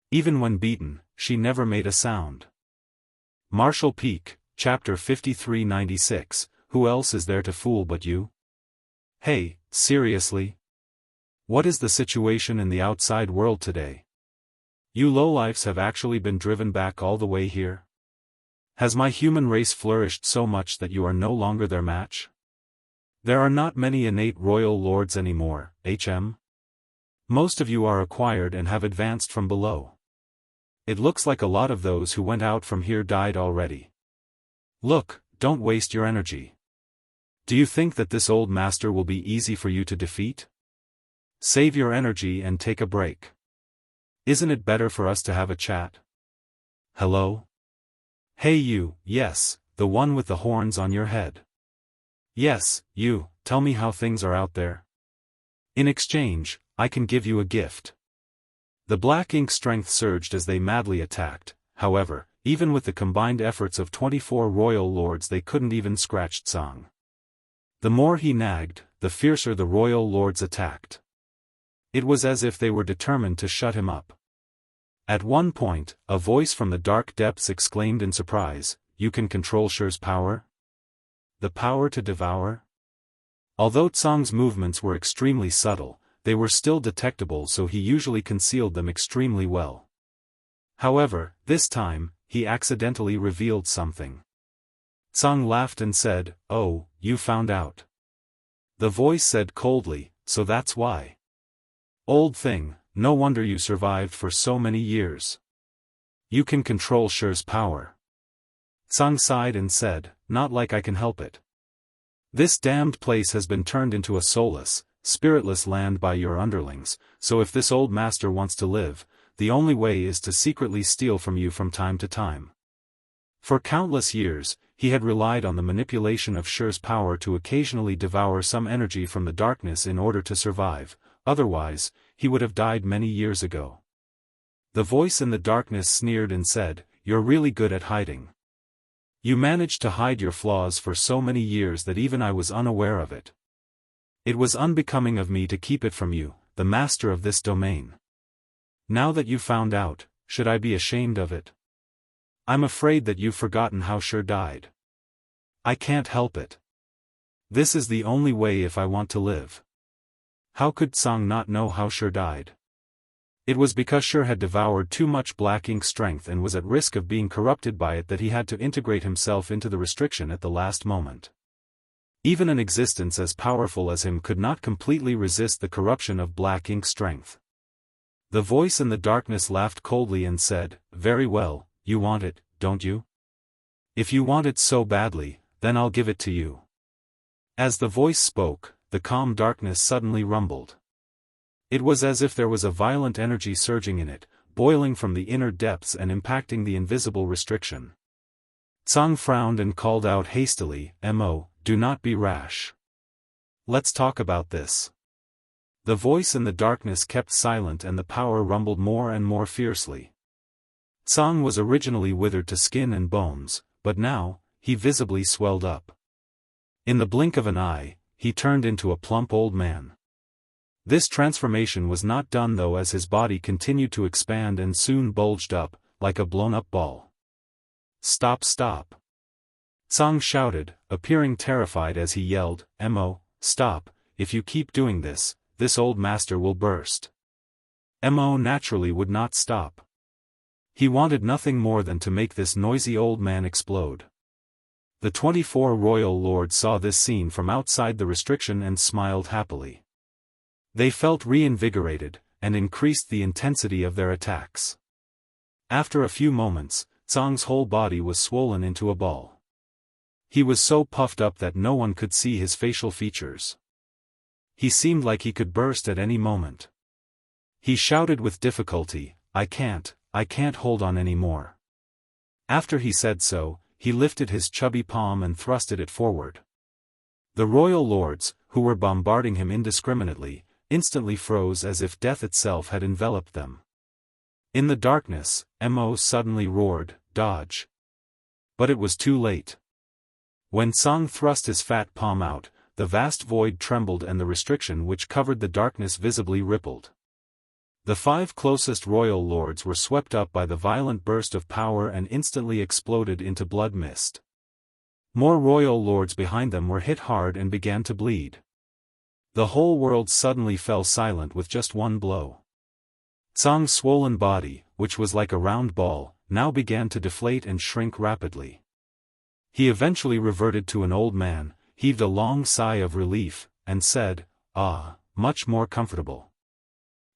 Even when beaten, she never made a sound. Marshall Peak, Chapter 5396, Who else is there to fool but you? Hey, seriously? What is the situation in the outside world today? You lowlifes have actually been driven back all the way here? Has my human race flourished so much that you are no longer their match? There are not many innate royal lords anymore, HM. Most of you are acquired and have advanced from below. It looks like a lot of those who went out from here died already. Look, don't waste your energy. Do you think that this old master will be easy for you to defeat? Save your energy and take a break. Isn't it better for us to have a chat? Hello? Hey you, yes, the one with the horns on your head. Yes, you, tell me how things are out there. In exchange, I can give you a gift. The black ink strength surged as they madly attacked. However, even with the combined efforts of 24 royal lords they couldn't even scratch Tsang. The more he nagged, the fiercer the royal lords attacked. It was as if they were determined to shut him up. At one point, a voice from the dark depths exclaimed in surprise, "You can control Shi's power? The power to devour?" Although Tsang's movements were extremely subtle, they were still detectable, so he usually concealed them extremely well. However, this time, he accidentally revealed something. Tsang laughed and said, "Oh, you found out." The voice said coldly, "So that's why. Old thing, no wonder you survived for so many years. You can control Shi's power." Tsang sighed and said, "Not like I can help it. This damned place has been turned into a soulless, spiritless land by your underlings, so if this old master wants to live, the only way is to secretly steal from you from time to time." For countless years, he had relied on the manipulation of Shi's power to occasionally devour some energy from the darkness in order to survive, otherwise, he would have died many years ago. The voice in the darkness sneered and said, "You're really good at hiding. You managed to hide your flaws for so many years that even I was unaware of it. It was unbecoming of me to keep it from you, the master of this domain. Now that you found out, should I be ashamed of it? I'm afraid that you've forgotten how Shi died. I can't help it. This is the only way if I want to live. How could Tsang not know how Shi died? It was because Shi had devoured too much black ink strength and was at risk of being corrupted by it that he had to integrate himself into the restriction at the last moment. Even an existence as powerful as him could not completely resist the corruption of black ink strength. The voice in the darkness laughed coldly and said, "Very well, you want it, don't you? If you want it so badly, then I'll give it to you." As the voice spoke, the calm darkness suddenly rumbled. It was as if there was a violent energy surging in it, boiling from the inner depths and impacting the invisible restriction. Tsang frowned and called out hastily, "Mo, do not be rash. Let's talk about this." The voice in the darkness kept silent and the power rumbled more and more fiercely. Tsang was originally withered to skin and bones, but now, he visibly swelled up. In the blink of an eye, he turned into a plump old man. This transformation was not done though, as his body continued to expand and soon bulged up, like a blown-up ball. "Stop, stop!" Tsang shouted, appearing terrified as he yelled, "Mo, stop, if you keep doing this old master will burst." Mo naturally would not stop. He wanted nothing more than to make this noisy old man explode. The 24 royal lords saw this scene from outside the restriction and smiled happily. They felt reinvigorated, and increased the intensity of their attacks. After a few moments, Tsang's whole body was swollen into a ball. He was so puffed up that no one could see his facial features. He seemed like he could burst at any moment. He shouted with difficulty, I can't hold on any more." After he said so, he lifted his chubby palm and thrusted it forward. The royal lords, who were bombarding him indiscriminately, instantly froze as if death itself had enveloped them. In the darkness, Mo suddenly roared, "Dodge!" But it was too late. When Tsang thrust his fat palm out, the vast void trembled and the restriction which covered the darkness visibly rippled. The 5 closest royal lords were swept up by the violent burst of power and instantly exploded into blood mist. More royal lords behind them were hit hard and began to bleed. The whole world suddenly fell silent with just one blow. Tsang's swollen body, which was like a round ball, now began to deflate and shrink rapidly. He eventually reverted to an old man, heaved a long sigh of relief, and said, "Ah, much more comfortable."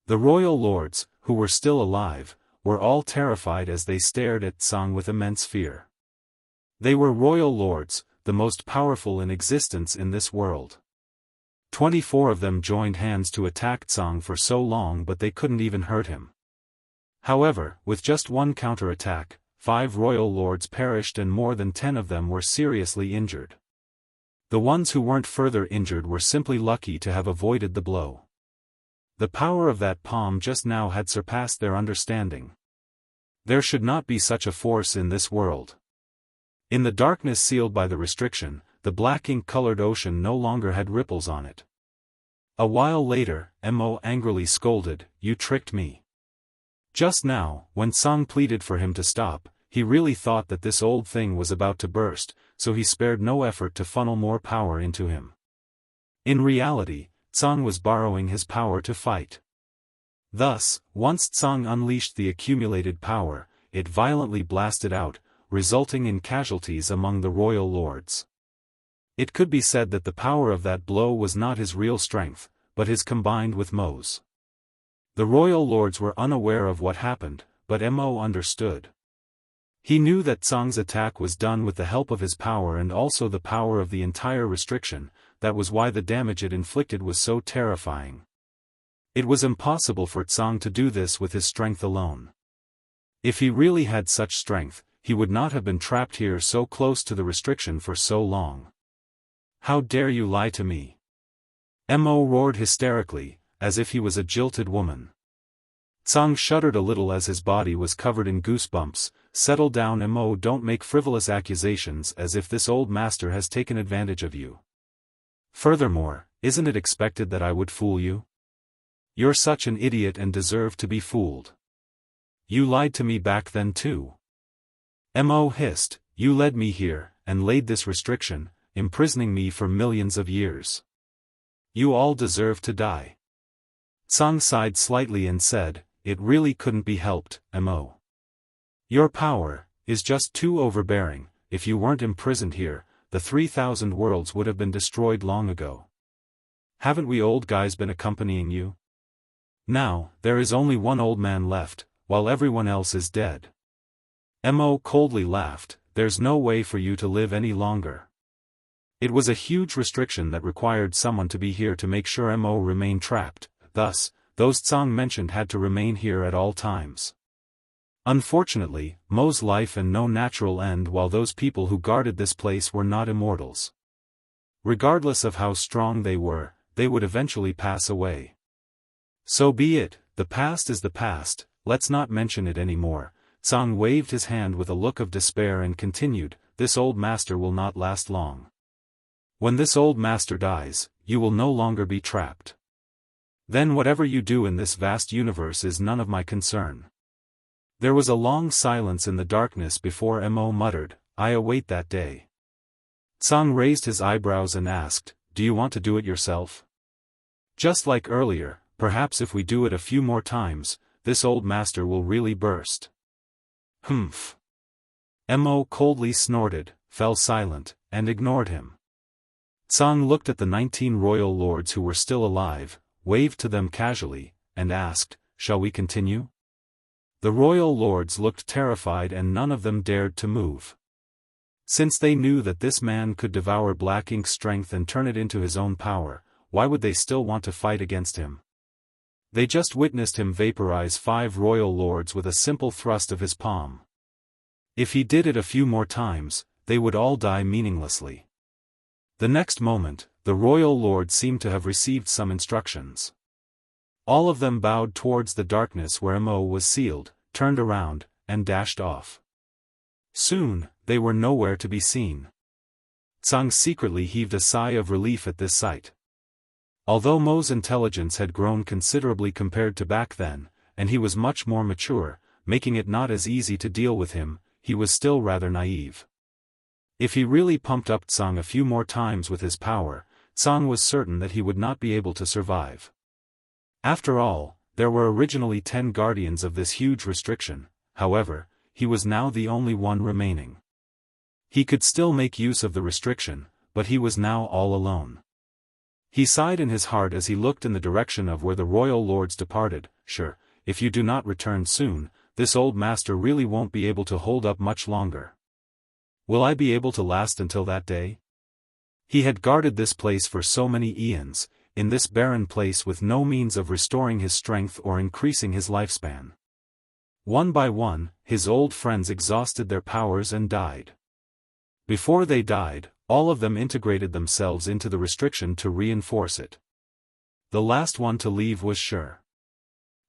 The royal lords, who were still alive, were all terrified as they stared at Tsang with immense fear. They were royal lords, the most powerful in existence in this world. 24 of them joined hands to attack Tsang for so long, but they couldn't even hurt him. However, with just one counterattack, 5 royal lords perished and more than 10 of them were seriously injured. The ones who weren't further injured were simply lucky to have avoided the blow. The power of that palm just now had surpassed their understanding. There should not be such a force in this world. In the darkness sealed by the restriction, the black ink-colored ocean no longer had ripples on it. A while later, Mo angrily scolded, "You tricked me." Just now, when Tsang pleaded for him to stop, he really thought that this old thing was about to burst, so he spared no effort to funnel more power into him. In reality, Tsang was borrowing his power to fight. Thus, once Tsang unleashed the accumulated power, it violently blasted out, resulting in casualties among the royal lords. It could be said that the power of that blow was not his real strength, but his combined with Mo's. The royal lords were unaware of what happened, but Mo understood. He knew that Tsang's attack was done with the help of his power and also the power of the entire restriction. That was why the damage it inflicted was so terrifying. It was impossible for Tsang to do this with his strength alone. If he really had such strength, he would not have been trapped here so close to the restriction for so long. "How dare you lie to me?" Mo roared hysterically, as if he was a jilted woman. Tsang shuddered a little as his body was covered in goosebumps. "Settle down, Mo, don't make frivolous accusations as if this old master has taken advantage of you. Furthermore, isn't it expected that I would fool you? You're such an idiot and deserve to be fooled." You lied to me back then too. Mo hissed, you led me here, and laid this restriction, imprisoning me for millions of years. You all deserve to die. Tsang sighed slightly and said, it really couldn't be helped, Mo. Your power is just too overbearing. If you weren't imprisoned here, the 3,000 worlds would have been destroyed long ago. Haven't we old guys been accompanying you? Now, there is only one old man left, while everyone else is dead. Mo coldly laughed, there's no way for you to live any longer. It was a huge restriction that required someone to be here to make sure Mo remained trapped, thus, those Tsang mentioned had to remain here at all times. Unfortunately, Mo's life and no natural end while those people who guarded this place were not immortals. Regardless of how strong they were, they would eventually pass away. So be it, the past is the past, let's not mention it anymore. Tsang waved his hand with a look of despair and continued, this old master will not last long. When this old master dies, you will no longer be trapped. Then whatever you do in this vast universe is none of my concern. There was a long silence in the darkness before Mo muttered, I await that day. Tsang raised his eyebrows and asked, do you want to do it yourself? Just like earlier, perhaps if we do it a few more times, this old master will really burst. Humph. Mo coldly snorted, fell silent, and ignored him. Tsang looked at the 19 royal lords who were still alive, waved to them casually, and asked, shall we continue? The royal lords looked terrified and none of them dared to move. Since they knew that this man could devour Black Ink's strength and turn it into his own power, why would they still want to fight against him? They just witnessed him vaporize 5 royal lords with a simple thrust of his palm. If he did it a few more times, they would all die meaninglessly. The next moment, the royal lords seemed to have received some instructions. All of them bowed towards the darkness where Mo was sealed, turned around, and dashed off. Soon, they were nowhere to be seen. Tsang secretly heaved a sigh of relief at this sight. Although Mo's intelligence had grown considerably compared to back then, and he was much more mature, making it not as easy to deal with him, he was still rather naive. If he really pumped up Tsang a few more times with his power, Tsang was certain that he would not be able to survive. After all, there were originally 10 guardians of this huge restriction, however, he was now the only one remaining. He could still make use of the restriction, but he was now all alone. He sighed in his heart as he looked in the direction of where the royal lords departed. Sure, if you do not return soon, this old master really won't be able to hold up much longer. Will I be able to last until that day? He had guarded this place for so many eons, in this barren place with no means of restoring his strength or increasing his lifespan. One by one, his old friends exhausted their powers and died. Before they died, all of them integrated themselves into the restriction to reinforce it. The last one to leave was Shi.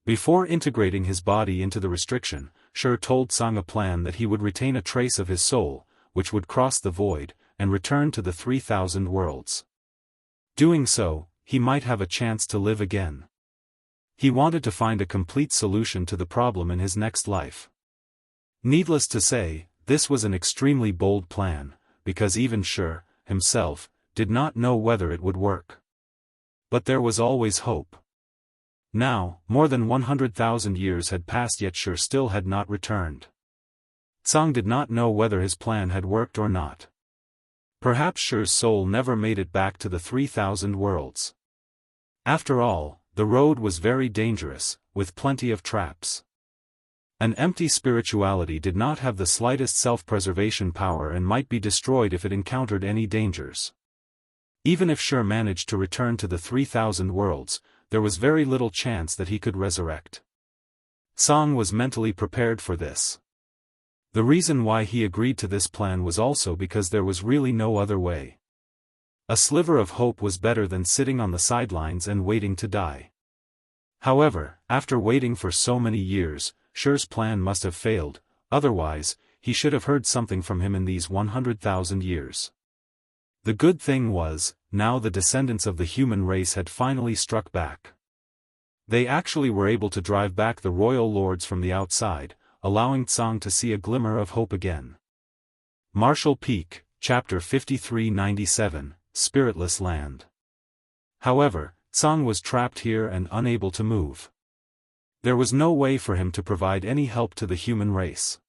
Before integrating his body into the restriction, Shi told Tsang a plan that he would retain a trace of his soul, which would cross the void, and return to the 3,000 worlds. Doing so, he might have a chance to live again. He wanted to find a complete solution to the problem in his next life. Needless to say, this was an extremely bold plan, because even Shi, himself, did not know whether it would work. But there was always hope. Now, more than 100,000 years had passed yet Shi still had not returned. Tsang did not know whether his plan had worked or not. Perhaps Shi's soul never made it back to the 3,000 worlds. After all, the road was very dangerous, with plenty of traps. An empty spirituality did not have the slightest self-preservation power and might be destroyed if it encountered any dangers. Even if Shi managed to return to the 3,000 worlds, there was very little chance that he could resurrect. Tsang was mentally prepared for this. The reason why he agreed to this plan was also because there was really no other way. A sliver of hope was better than sitting on the sidelines and waiting to die. However, after waiting for so many years, Shi's plan must have failed, otherwise, he should have heard something from him in these 100,000 years. The good thing was, now the descendants of the human race had finally struck back. They actually were able to drive back the royal lords from the outside, allowing Tsang to see a glimmer of hope again. Martial Peak, Chapter 5397, Spiritless Land. However, Tsang was trapped here and unable to move. There was no way for him to provide any help to the human race.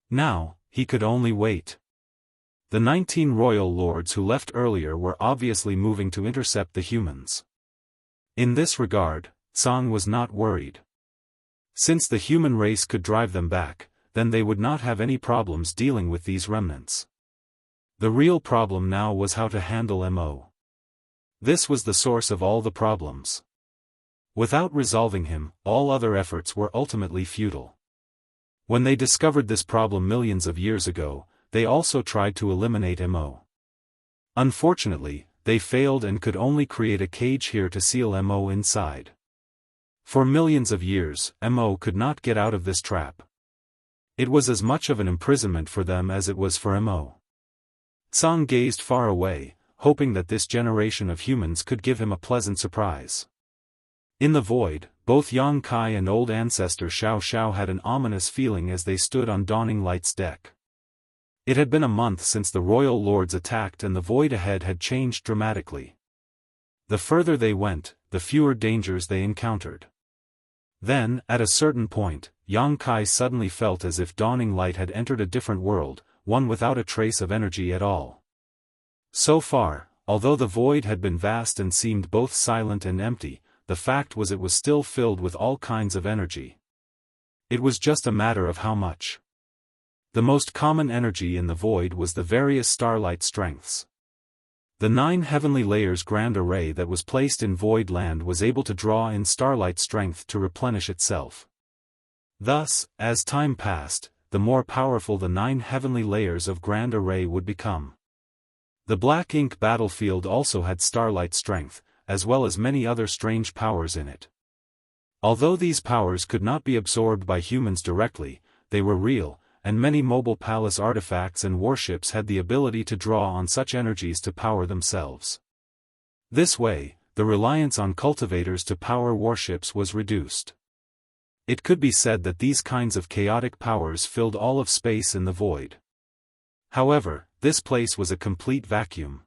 Now, he could only wait. The 19 royal lords who left earlier were obviously moving to intercept the humans. In this regard, Tsang was not worried. Since the human race could drive them back, then they would not have any problems dealing with these remnants. The real problem now was how to handle Mo. This was the source of all the problems. Without resolving him, all other efforts were ultimately futile. When they discovered this problem millions of years ago, they also tried to eliminate Mo. Unfortunately, they failed and could only create a cage here to seal Mo inside. For millions of years, Mo could not get out of this trap. It was as much of an imprisonment for them as it was for Mo. Tsang gazed far away, hoping that this generation of humans could give him a pleasant surprise. In the void, both Yang Kai and old ancestor Xiao had an ominous feeling as they stood on Dawning Light's deck. It had been a month since the royal lords attacked and the void ahead had changed dramatically. The further they went, the fewer dangers they encountered. Then, at a certain point, Yang Kai suddenly felt as if Dawning Light had entered a different world, one without a trace of energy at all. So far, although the void had been vast and seemed both silent and empty, the fact was it was still filled with all kinds of energy. It was just a matter of how much. The most common energy in the void was the various starlight strengths. The 9 heavenly layers grand array that was placed in void land was able to draw in starlight strength to replenish itself. Thus, as time passed, the more powerful the 9 heavenly layers of grand array would become. The black ink battlefield also had starlight strength, as well as many other strange powers in it. Although these powers could not be absorbed by humans directly, they were real, and many mobile palace artifacts and warships had the ability to draw on such energies to power themselves. This way, the reliance on cultivators to power warships was reduced. It could be said that these kinds of chaotic powers filled all of space in the void. However, this place was a complete vacuum.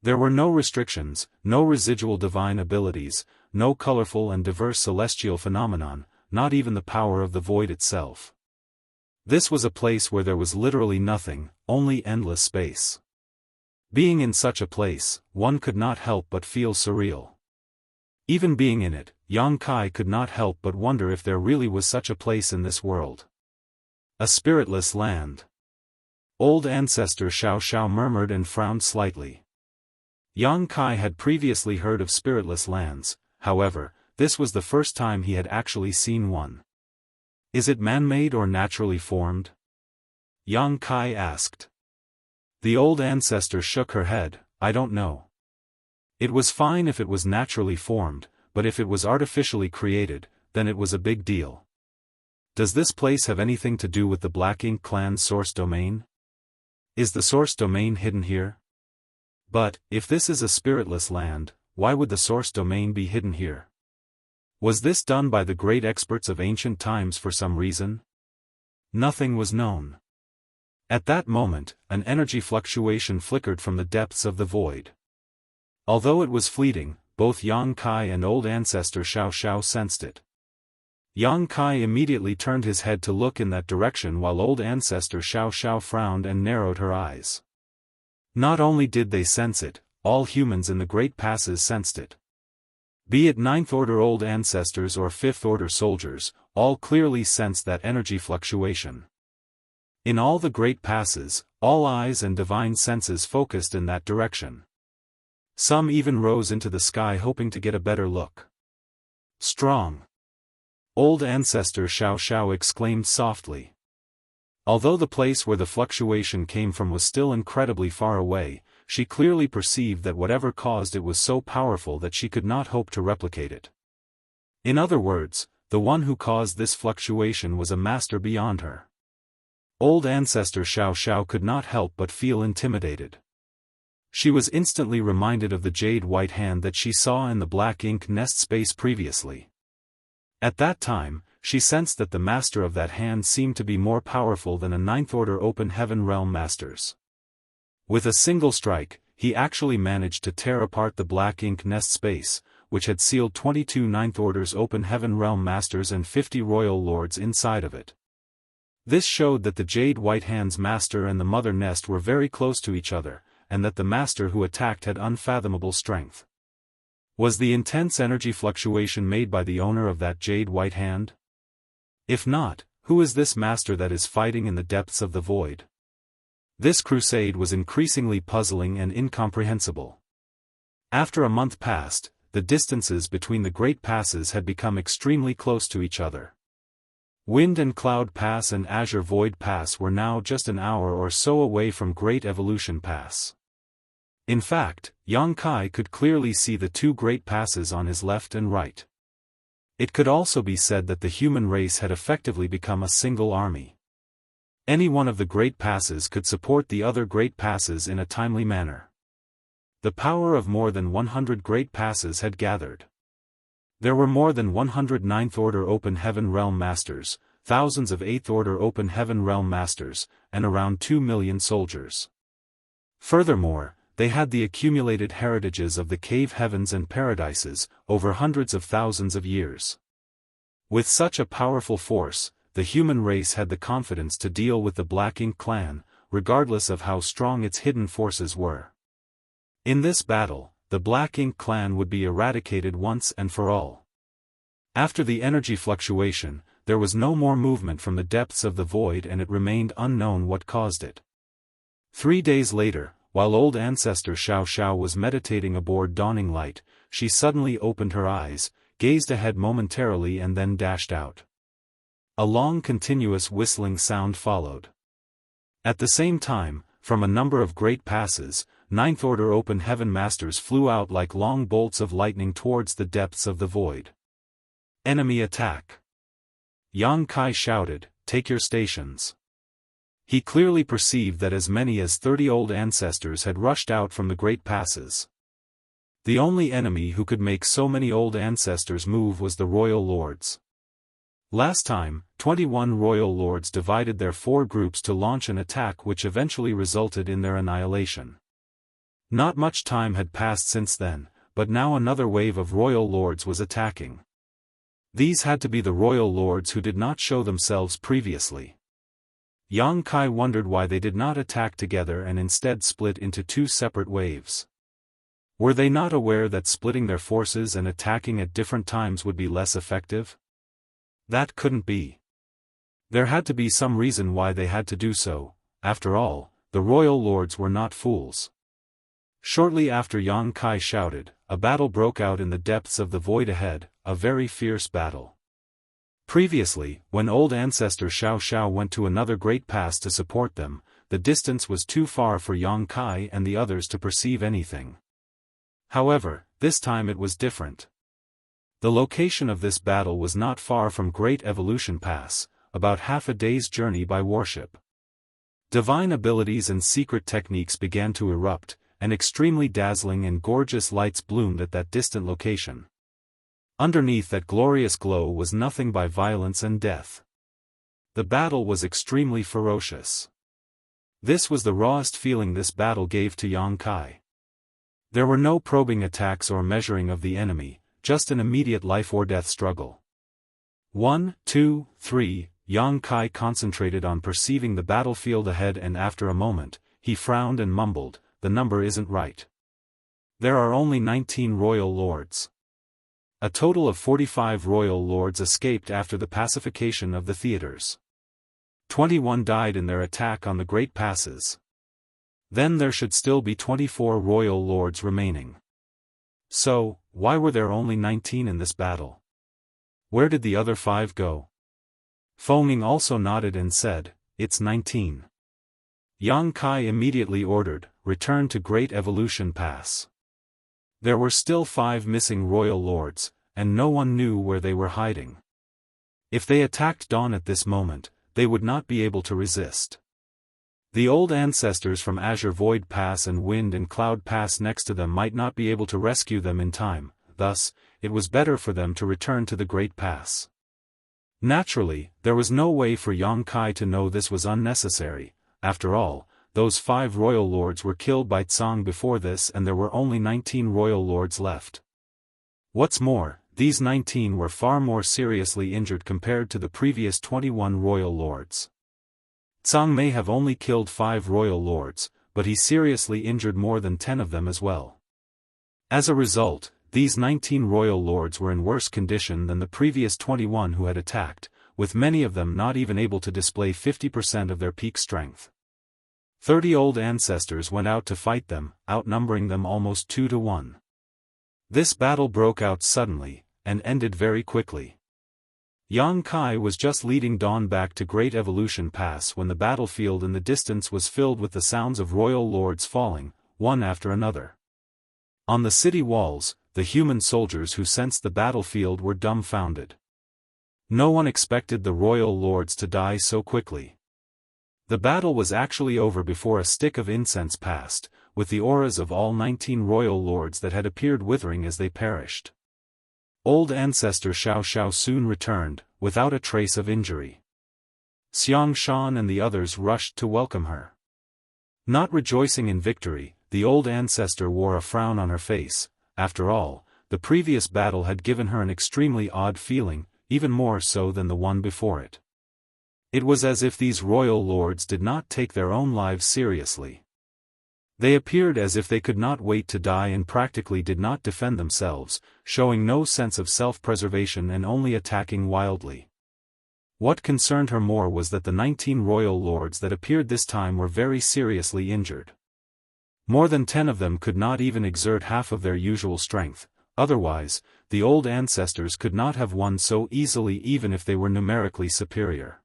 There were no restrictions, no residual divine abilities, no colorful and diverse celestial phenomenon, not even the power of the void itself. This was a place where there was literally nothing, only endless space. Being in such a place, one could not help but feel surreal. Even being in it, Yang Kai could not help but wonder if there really was such a place in this world. A spiritless land. Old ancestor Xiao murmured and frowned slightly. Yang Kai had previously heard of spiritless lands, however, this was the first time he had actually seen one. Is it man-made or naturally formed? Yang Kai asked. The old ancestor shook her head, I don't know. It was fine if it was naturally formed, but if it was artificially created, then it was a big deal. Does this place have anything to do with the Black Ink clan's source domain? Is the source domain hidden here? But, if this is a spiritless land, why would the source domain be hidden here? Was this done by the great experts of ancient times for some reason? Nothing was known. At that moment, an energy fluctuation flickered from the depths of the void. Although it was fleeting, both Yang Kai and old ancestor Xiao sensed it. Yang Kai immediately turned his head to look in that direction while old ancestor Xiao frowned and narrowed her eyes. Not only did they sense it, all humans in the Great Passes sensed it. Be it 9th Order old ancestors or 5th Order soldiers, all clearly sensed that energy fluctuation. In all the Great Passes, all eyes and divine senses focused in that direction. Some even rose into the sky hoping to get a better look. Strong! Old ancestor Xiao exclaimed softly. Although the place where the fluctuation came from was still incredibly far away, she clearly perceived that whatever caused it was so powerful that she could not hope to replicate it. In other words, the one who caused this fluctuation was a master beyond her. Old ancestor Xiao could not help but feel intimidated. She was instantly reminded of the jade white hand that she saw in the black ink nest space previously. At that time, she sensed that the master of that hand seemed to be more powerful than a ninth-order open heaven realm masters. With a single strike, he actually managed to tear apart the black ink nest space, which had sealed 22 ninth orders open heaven realm masters and 50 royal lords inside of it. This showed that the jade white hand's master and the mother nest were very close to each other, and that the master who attacked had unfathomable strength. Was the intense energy fluctuation made by the owner of that jade white hand? If not, who is this master that is fighting in the depths of the void? This crusade was increasingly puzzling and incomprehensible. After a month passed, the distances between the great passes had become extremely close to each other. Wind and Cloud Pass and Azure Void Pass were now just an hour or so away from Great Evolution Pass. In fact, Yang Kai could clearly see the two great passes on his left and right. It could also be said that the human race had effectively become a single army. Any one of the great passes could support the other great passes in a timely manner. The power of more than 100 great passes had gathered. There were more than 100 9th Order Open Heaven Realm Masters, thousands of 8th Order Open Heaven Realm Masters, and around 2 million soldiers. Furthermore, they had the accumulated heritages of the cave heavens and paradises, over hundreds of thousands of years. With such a powerful force, the human race had the confidence to deal with the Black Ink clan, regardless of how strong its hidden forces were. In this battle, the Black Ink clan would be eradicated once and for all. After the energy fluctuation, there was no more movement from the depths of the void and it remained unknown what caused it. 3 days later, while old ancestor Xiao was meditating aboard Dawning Light, she suddenly opened her eyes, gazed ahead momentarily and then dashed out. A long continuous whistling sound followed. At the same time, from a number of great passes, 9th Order Open Heaven Masters flew out like long bolts of lightning towards the depths of the void. Enemy attack! Yang Kai shouted, "Take your stations." He clearly perceived that as many as 30 old ancestors had rushed out from the great passes. The only enemy who could make so many old ancestors move was the royal lords. Last time, 21 royal lords divided their 4 groups to launch an attack which eventually resulted in their annihilation. Not much time had passed since then, but now another wave of royal lords was attacking. These had to be the royal lords who did not show themselves previously. Yang Kai wondered why they did not attack together and instead split into 2 separate waves. Were they not aware that splitting their forces and attacking at different times would be less effective? That couldn't be. There had to be some reason why they had to do so. After all, the royal lords were not fools. Shortly after Yang Kai shouted, a battle broke out in the depths of the void ahead, a very fierce battle. Previously, when old ancestor Xiao went to another great pass to support them, the distance was too far for Yang Kai and the others to perceive anything. However, this time it was different. The location of this battle was not far from Great Evolution Pass, about half a day's journey by warship. Divine abilities and secret techniques began to erupt, and extremely dazzling and gorgeous lights bloomed at that distant location. Underneath that glorious glow was nothing but violence and death. The battle was extremely ferocious. This was the rawest feeling this battle gave to Yang Kai. There were no probing attacks or measuring of the enemy, just an immediate life-or-death struggle. 1, 2, 3, Yang Kai concentrated on perceiving the battlefield ahead and after a moment, he frowned and mumbled, "The number isn't right. There are only 19 royal lords." A total of 45 royal lords escaped after the pacification of the theaters. 21 died in their attack on the Great Passes. Then there should still be 24 royal lords remaining. So, why were there only 19 in this battle? Where did the other 5 go? Feng also nodded and said, "It's 19. Yang Kai immediately ordered, "Return to Great Evolution Pass." There were still 5 missing royal lords, and no one knew where they were hiding. If they attacked Dawn at this moment, they would not be able to resist. The old ancestors from Azure Void Pass and Wind and Cloud Pass next to them might not be able to rescue them in time, thus, it was better for them to return to the Great Pass. Naturally, there was no way for Yang Kai to know this was unnecessary. After all, those 5 royal lords were killed by Tsang before this and there were only 19 royal lords left. What's more, these 19 were far more seriously injured compared to the previous 21 royal lords. Tsang may have only killed 5 royal lords, but he seriously injured more than 10 of them as well. As a result, these 19 royal lords were in worse condition than the previous 21 who had attacked, with many of them not even able to display 50% of their peak strength. 30 old ancestors went out to fight them, outnumbering them almost 2 to 1. This battle broke out suddenly, and ended very quickly. Yang Kai was just leading Dawn back to Great Evolution Pass when the battlefield in the distance was filled with the sounds of royal lords falling, one after another. On the city walls, the human soldiers who sensed the battlefield were dumbfounded. No one expected the royal lords to die so quickly. The battle was actually over before a stick of incense passed, with the auras of all 19 royal lords that had appeared withering as they perished. Old ancestor Xiao Xiao soon returned, without a trace of injury. Xianxia and the others rushed to welcome her. Not rejoicing in victory, the old ancestor wore a frown on her face. After all, the previous battle had given her an extremely odd feeling, even more so than the one before it. It was as if these royal lords did not take their own lives seriously. They appeared as if they could not wait to die and practically did not defend themselves, showing no sense of self-preservation and only attacking wildly. What concerned her more was that the 19 royal lords that appeared this time were very seriously injured. More than 10 of them could not even exert half of their usual strength, otherwise, the old ancestors could not have won so easily even if they were numerically superior.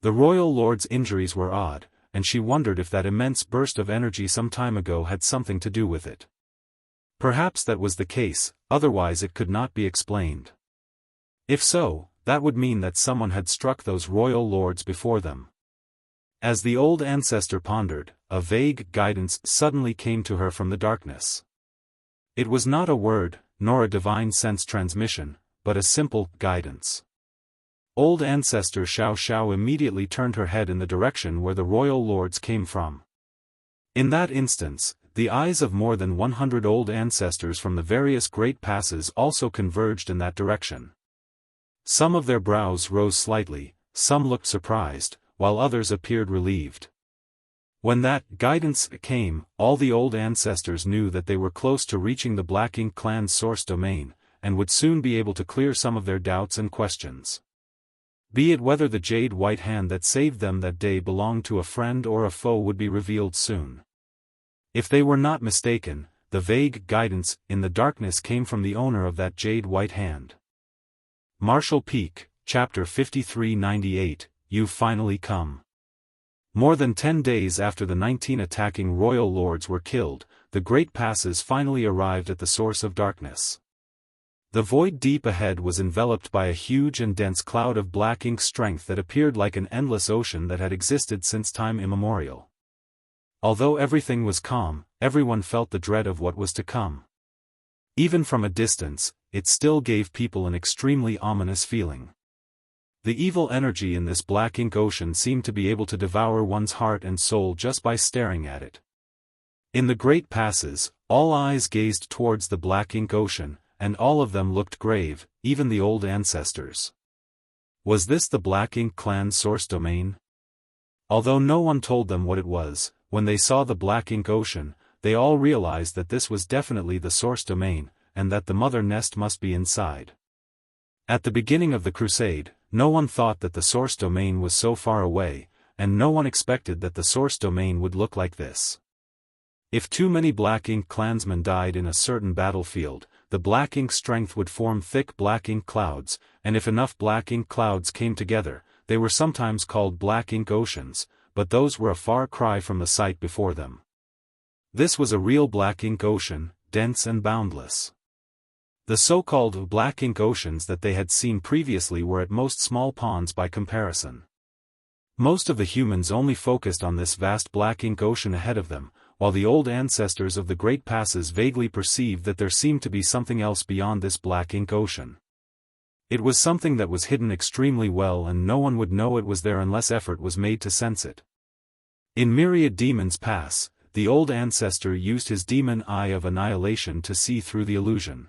The royal lord's injuries were odd, and she wondered if that immense burst of energy some time ago had something to do with it. Perhaps that was the case, otherwise it could not be explained. If so, that would mean that someone had struck those royal lords before them. As the old ancestor pondered, a vague guidance suddenly came to her from the darkness. It was not a word, nor a divine sense transmission, but a simple guidance. Old ancestor Xiao Xiao immediately turned her head in the direction where the royal lords came from. In that instance, the eyes of more than 100 old ancestors from the various great passes also converged in that direction. Some of their brows rose slightly, some looked surprised, while others appeared relieved. When that guidance came, all the old ancestors knew that they were close to reaching the Black Ink clan's source domain, and would soon be able to clear some of their doubts and questions. Be it whether the jade white hand that saved them that day belonged to a friend or a foe would be revealed soon. If they were not mistaken, the vague guidance in the darkness came from the owner of that jade white hand. Marshall Peak, Chapter 5398, You've Finally Come. More than 10 days after the 19 attacking royal lords were killed, the great passes finally arrived at the source of darkness. The void deep ahead was enveloped by a huge and dense cloud of black ink strength that appeared like an endless ocean that had existed since time immemorial. Although everything was calm, everyone felt the dread of what was to come. Even from a distance, it still gave people an extremely ominous feeling. The evil energy in this black ink ocean seemed to be able to devour one's heart and soul just by staring at it. In the great passes, all eyes gazed towards the black ink ocean, and all of them looked grave, even the old ancestors. Was this the Black Ink clan's source domain? Although no one told them what it was, when they saw the Black Ink ocean, they all realized that this was definitely the source domain, and that the mother nest must be inside. At the beginning of the crusade, no one thought that the source domain was so far away, and no one expected that the source domain would look like this. If too many Black Ink clansmen died in a certain battlefield, the black ink strength would form thick black ink clouds, and if enough black ink clouds came together, they were sometimes called black ink oceans, but those were a far cry from the sight before them. This was a real black ink ocean, dense and boundless. The so-called black ink oceans that they had seen previously were at most small ponds by comparison. Most of the humans only focused on this vast black ink ocean ahead of them, while the old ancestors of the great passes vaguely perceived that there seemed to be something else beyond this black ink ocean. It was something that was hidden extremely well, and no one would know it was there unless effort was made to sense it. In Myriad Demons Pass, the old ancestor used his demon eye of annihilation to see through the illusion.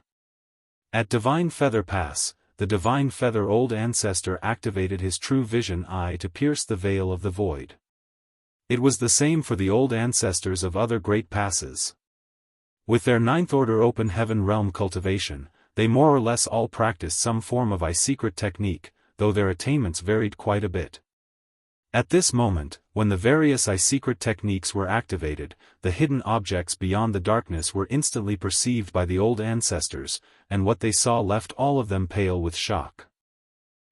At Divine Feather Pass, the Divine Feather old ancestor activated his true vision eye to pierce the veil of the void. It was the same for the old ancestors of other great passes. With their ninth order open heaven realm cultivation, they more or less all practiced some form of secret technique, though their attainments varied quite a bit. At this moment, when the various secret techniques were activated, the hidden objects beyond the darkness were instantly perceived by the old ancestors, and what they saw left all of them pale with shock.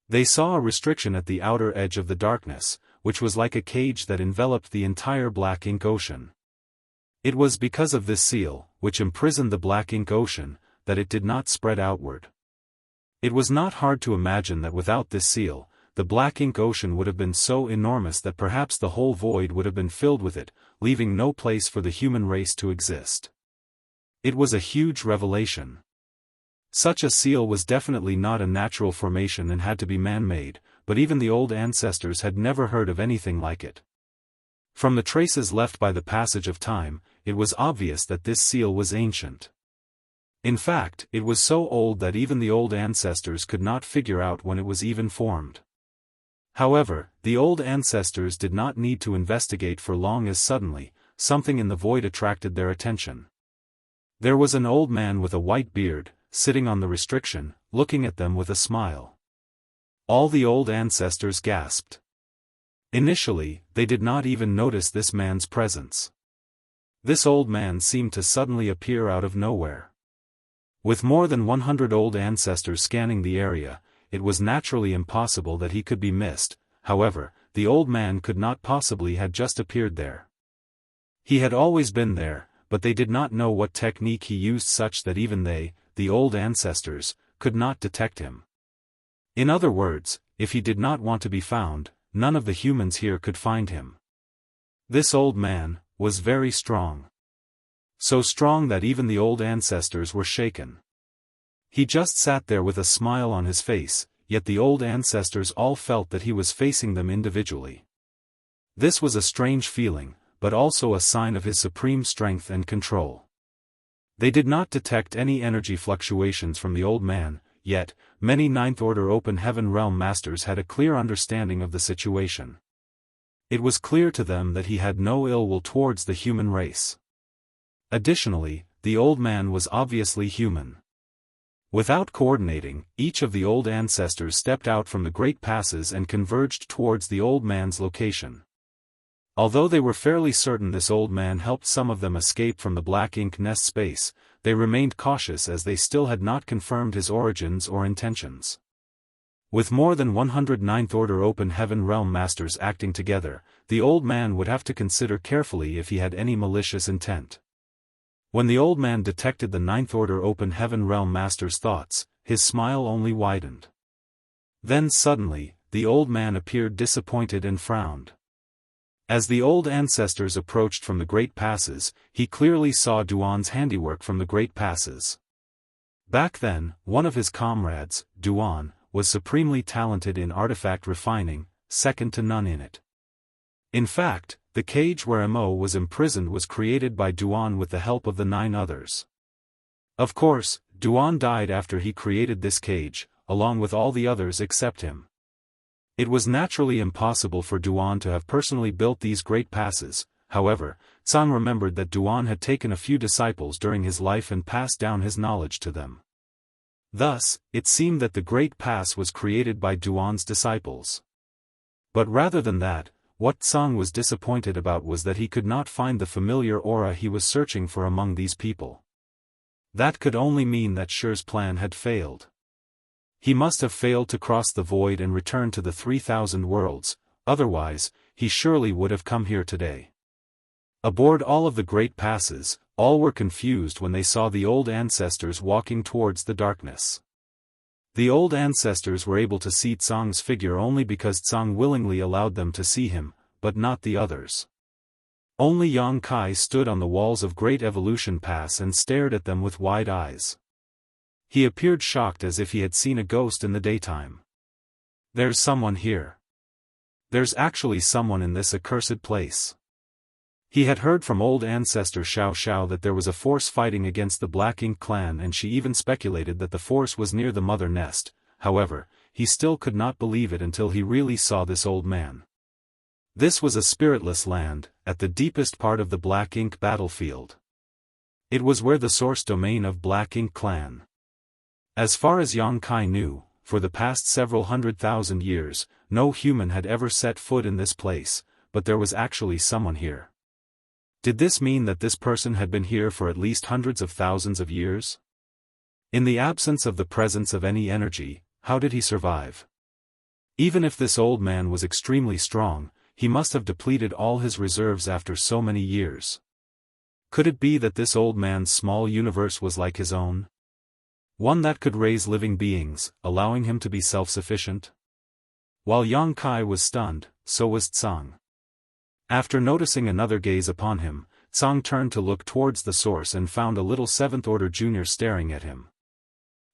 They saw a restriction at the outer edge of the darkness, which was like a cage that enveloped the entire black ink ocean. It was because of this seal, which imprisoned the black ink ocean, that it did not spread outward. It was not hard to imagine that without this seal, the black ink ocean would have been so enormous that perhaps the whole void would have been filled with it, leaving no place for the human race to exist. It was a huge revelation. Such a seal was definitely not a natural formation and had to be man-made, but even the old ancestors had never heard of anything like it. From the traces left by the passage of time, it was obvious that this seal was ancient. In fact, it was so old that even the old ancestors could not figure out when it was even formed. However, the old ancestors did not need to investigate for long, as suddenly, something in the void attracted their attention. There was an old man with a white beard, sitting on the restriction, looking at them with a smile. All the old ancestors gasped. Initially, they did not even notice this man's presence. This old man seemed to suddenly appear out of nowhere. With more than 100 old ancestors scanning the area, it was naturally impossible that he could be missed. However, the old man could not possibly have just appeared there. He had always been there, but they did not know what technique he used such that even they, the old ancestors, could not detect him. In other words, if he did not want to be found, none of the humans here could find him. This old man was very strong. So strong that even the old ancestors were shaken. He just sat there with a smile on his face, yet the old ancestors all felt that he was facing them individually. This was a strange feeling, but also a sign of his supreme strength and control. They did not detect any energy fluctuations from the old man, yet, many ninth order open heaven realm masters had a clear understanding of the situation. It was clear to them that he had no ill will towards the human race. Additionally, the old man was obviously human. Without coordinating, each of the old ancestors stepped out from the great passes and converged towards the old man's location. Although they were fairly certain this old man helped some of them escape from the black ink nest space, they remained cautious as they still had not confirmed his origins or intentions. With more than 100 ninth order open heaven realm masters acting together, the old man would have to consider carefully if he had any malicious intent. When the old man detected the ninth order open heaven realm master's thoughts, his smile only widened. Then suddenly, the old man appeared disappointed and frowned. As the old ancestors approached from the great passes, he clearly saw Duan's handiwork from the great passes. Back then, one of his comrades, Duan, was supremely talented in artifact refining, second to none in it. In fact, the cage where Mo was imprisoned was created by Duan with the help of the 9 others. Of course, Duan died after he created this cage, along with all the others except him. It was naturally impossible for Duan to have personally built these great passes. However, Tsang remembered that Duan had taken a few disciples during his life and passed down his knowledge to them. Thus, it seemed that the great pass was created by Duan's disciples. But rather than that, what Tsang was disappointed about was that he could not find the familiar aura he was searching for among these people. That could only mean that Shi's plan had failed. He must have failed to cross the void and return to the 3,000 worlds, otherwise, he surely would have come here today. Aboard all of the great passes, all were confused when they saw the old ancestors walking towards the darkness. The old ancestors were able to see Tsang's figure only because Tsang willingly allowed them to see him, but not the others. Only Yang Kai stood on the walls of Great Evolution Pass and stared at them with wide eyes. He appeared shocked as if he had seen a ghost in the daytime. There's someone here. There's actually someone in this accursed place. He had heard from old ancestor Xiao Xiao that there was a force fighting against the Black Ink clan, and she even speculated that the force was near the mother nest. However, he still could not believe it until he really saw this old man. This was a spiritless land, at the deepest part of the Black Ink battlefield. It was where the source domain of Black Ink clan. As far as Yang Kai knew, for the past several 100,000 years, no human had ever set foot in this place, but there was actually someone here. Did this mean that this person had been here for at least hundreds of thousands of years? In the absence of the presence of any energy, how did he survive? Even if this old man was extremely strong, he must have depleted all his reserves after so many years. Could it be that this old man's small universe was like his own? One that could raise living beings, allowing him to be self-sufficient? While Yang Kai was stunned, so was Tsang. After noticing another gaze upon him, Tsang turned to look towards the source and found a little 7th Order junior staring at him.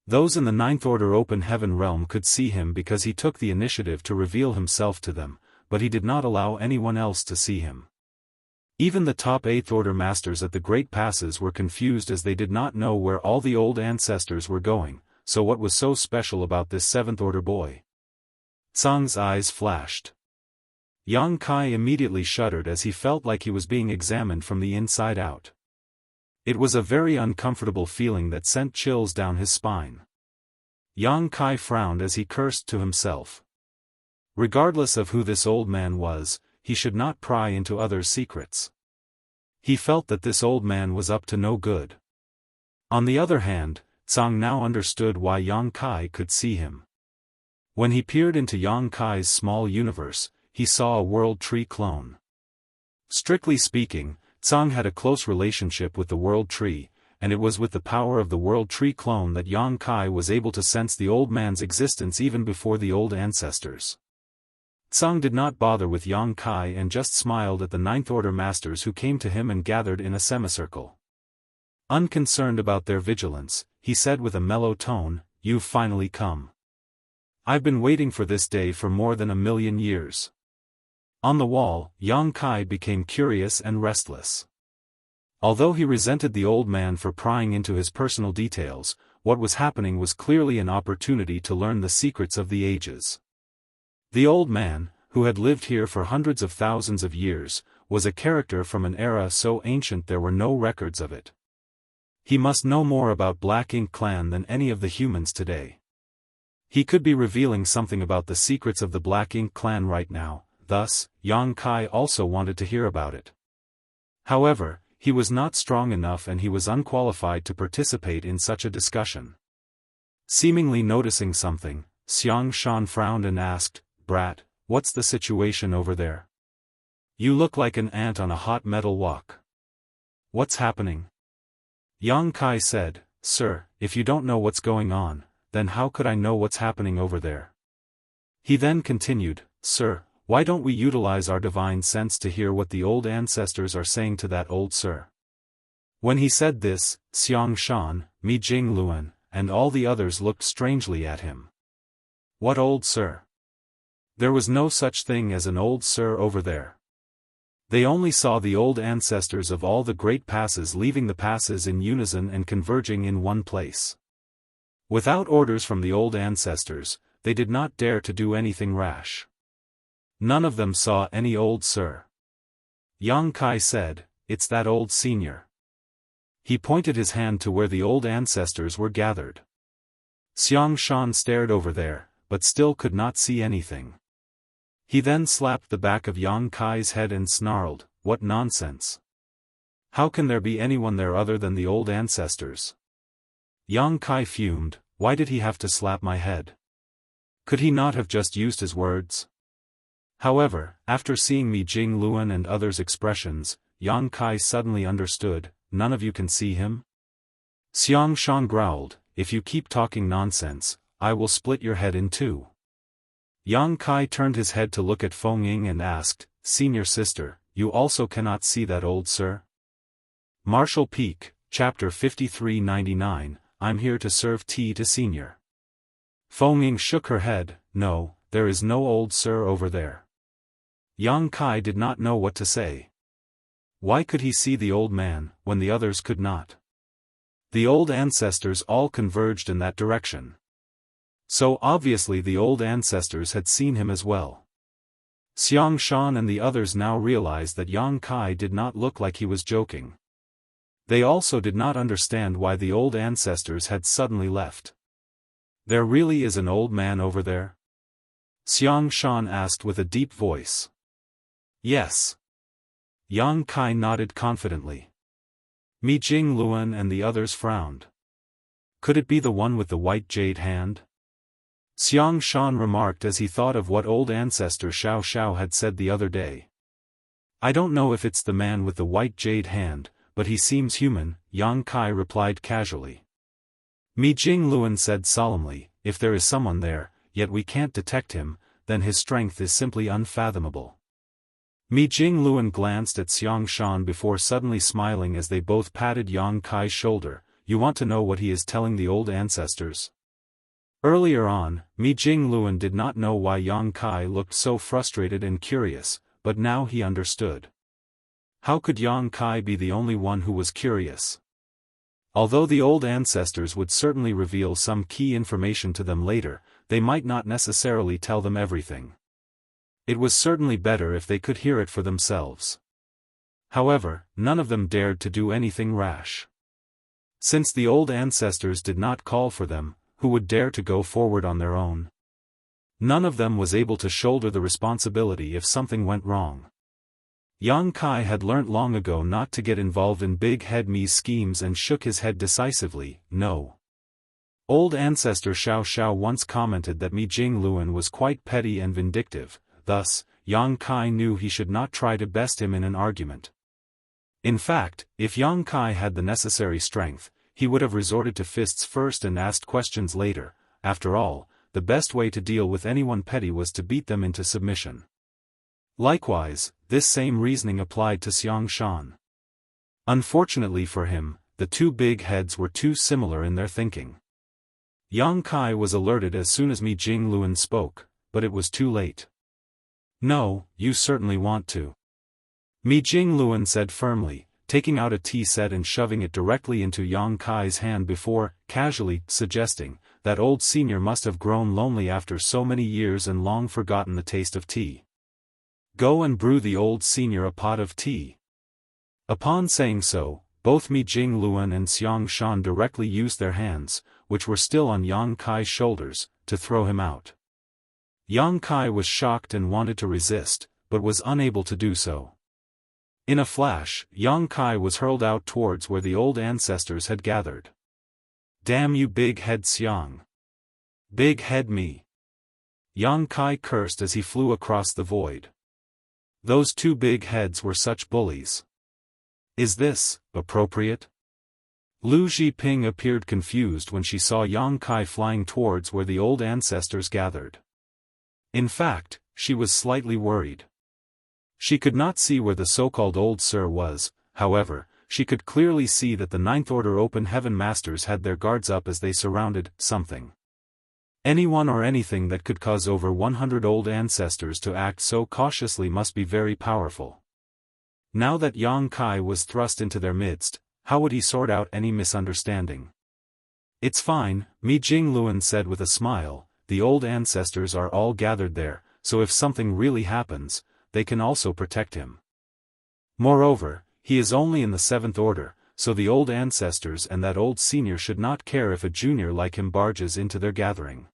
Those in the 9th Order Open Heaven realm could see him because he took the initiative to reveal himself to them, but he did not allow anyone else to see him. Even the top 8th Order Masters at the Great Passes were confused as they did not know where all the old ancestors were going, so what was so special about this 7th Order boy? Tsang's eyes flashed. Yang Kai immediately shuddered as he felt like he was being examined from the inside out. It was a very uncomfortable feeling that sent chills down his spine. Yang Kai frowned as he cursed to himself. Regardless of who this old man was, he should not pry into others' secrets. He felt that this old man was up to no good. On the other hand, Tsang now understood why Yang Kai could see him. When he peered into Yang Kai's small universe, he saw a World Tree clone. Strictly speaking, Tsang had a close relationship with the World Tree, and it was with the power of the World Tree clone that Yang Kai was able to sense the old man's existence even before the old ancestors. Tsang did not bother with Yang Kai and just smiled at the 9th Order Masters who came to him and gathered in a semicircle. Unconcerned about their vigilance, he said with a mellow tone, "You've finally come. I've been waiting for this day for more than 1,000,000 years." On the wall, Yang Kai became curious and restless. Although he resented the old man for prying into his personal details, what was happening was clearly an opportunity to learn the secrets of the ages. The old man, who had lived here for hundreds of thousands of years, was a character from an era so ancient there were no records of it. He must know more about Black Ink clan than any of the humans today. He could be revealing something about the secrets of the Black Ink clan right now. Thus, Yang Kai also wanted to hear about it. However, he was not strong enough and he was unqualified to participate in such a discussion. Seemingly noticing something, Xianxia frowned and asked, "Brat, what's the situation over there? You look like an ant on a hot metal wok. What's happening?" Yang Kai said, "Sir, if you don't know what's going on, then how could I know what's happening over there?" He then continued, "Sir, why don't we utilize our divine sense to hear what the old ancestors are saying to that old sir?" When he said this, Xianxia, Mi Jingluan, and all the others looked strangely at him. What old sir? There was no such thing as an old sir over there. They only saw the old ancestors of all the great passes leaving the passes in unison and converging in one place. Without orders from the old ancestors, they did not dare to do anything rash. None of them saw any old sir. Yang Kai said, "It's that old senior." He pointed his hand to where the old ancestors were gathered. Xianxia stared over there, but still could not see anything. He then slapped the back of Yang Kai's head and snarled, "What nonsense! How can there be anyone there other than the old ancestors?" Yang Kai fumed, "Why did he have to slap my head? Could he not have just used his words?" However, after seeing Mi Jingluan and others' expressions, Yang Kai suddenly understood, "None of you can see him?" Xianxia growled, "If you keep talking nonsense, I will split your head in two. Yang Kai turned his head to look at Feng Ying and asked, Senior sister, you also cannot see that old sir? Martial Peak, Chapter 5399, I'm here to serve tea to Senior. Feng Ying shook her head, no, there is no old sir over there. Yang Kai did not know what to say. Why could he see the old man, when the others could not? The old ancestors all converged in that direction. So obviously the old ancestors had seen him as well. Xianxia and the others now realized that Yang Kai did not look like he was joking. They also did not understand why the old ancestors had suddenly left. There really is an old man over there? Xianxia asked with a deep voice. Yes. Yang Kai nodded confidently. Mi Jingluan and the others frowned. Could it be the one with the white jade hand? Xianxia remarked as he thought of what old ancestor Xiao Xiao had said the other day. I don't know if it's the man with the white jade hand, but he seems human, Yang Kai replied casually. Mi Jingluan said solemnly, if there is someone there, yet we can't detect him, then his strength is simply unfathomable. Mi Jingluan glanced at Xianxia before suddenly smiling as they both patted Yang Kai's shoulder. You want to know what he is telling the old ancestors? Earlier on, Mi Jingluan did not know why Yang Kai looked so frustrated and curious, but now he understood. How could Yang Kai be the only one who was curious? Although the old ancestors would certainly reveal some key information to them later, they might not necessarily tell them everything. It was certainly better if they could hear it for themselves. However, none of them dared to do anything rash. Since the old ancestors did not call for them, who would dare to go forward on their own? None of them was able to shoulder the responsibility if something went wrong. Yang Kai had learnt long ago not to get involved in Big Head Mi's schemes and shook his head decisively, no. Old ancestor Xiao Xiao once commented that Mi Jingluan was quite petty and vindictive, thus, Yang Kai knew he should not try to best him in an argument. In fact, if Yang Kai had the necessary strength, he would have resorted to fists first and asked questions later. After all, the best way to deal with anyone petty was to beat them into submission. Likewise, this same reasoning applied to Xianxia. Unfortunately for him, the two big heads were too similar in their thinking. Yang Kai was alerted as soon as Mi Jingluan spoke, but it was too late. No, you certainly want to. Mi Jingluan said firmly, taking out a tea set and shoving it directly into Yang Kai's hand before, casually, suggesting, that old senior must have grown lonely after so many years and long forgotten the taste of tea. Go and brew the old senior a pot of tea. Upon saying so, both Mi Jingluan and Xianxia directly used their hands, which were still on Yang Kai's shoulders, to throw him out. Yang Kai was shocked and wanted to resist, but was unable to do so. In a flash, Yang Kai was hurled out towards where the old ancestors had gathered. Damn you big head Xiang! Big head me! Yang Kai cursed as he flew across the void. Those two big heads were such bullies. Is this appropriate? Lu Zhiping appeared confused when she saw Yang Kai flying towards where the old ancestors gathered. In fact, she was slightly worried. She could not see where the so-called old sir was, however, she could clearly see that the Ninth Order Open Heaven Masters had their guards up as they surrounded something. Anyone or anything that could cause over 100 old ancestors to act so cautiously must be very powerful. Now that Yang Kai was thrust into their midst, how would he sort out any misunderstanding? It's fine, Mi Jingluan said with a smile, the old ancestors are all gathered there, so if something really happens, they can also protect him. Moreover, he is only in the 7th Order, so the old ancestors and that old senior should not care if a junior like him barges into their gathering.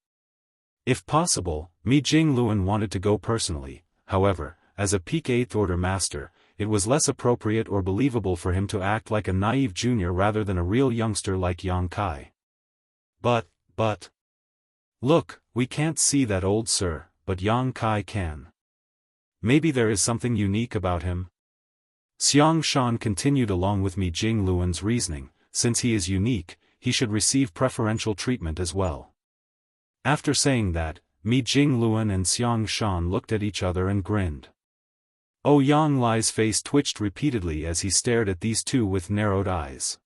If possible, Mi Jingluan wanted to go personally, however, as a peak 8th Order master, it was less appropriate or believable for him to act like a naive junior rather than a real youngster like Yang Kai. But... Look, we can't see that old sir, but Yang Kai can. Maybe there is something unique about him? Xianxia continued along with Mi Jingluan's reasoning, since he is unique, he should receive preferential treatment as well. After saying that, Mi Jingluan and Xiang Shan looked at each other and grinned. Yang Li's face twitched repeatedly as he stared at these two with narrowed eyes.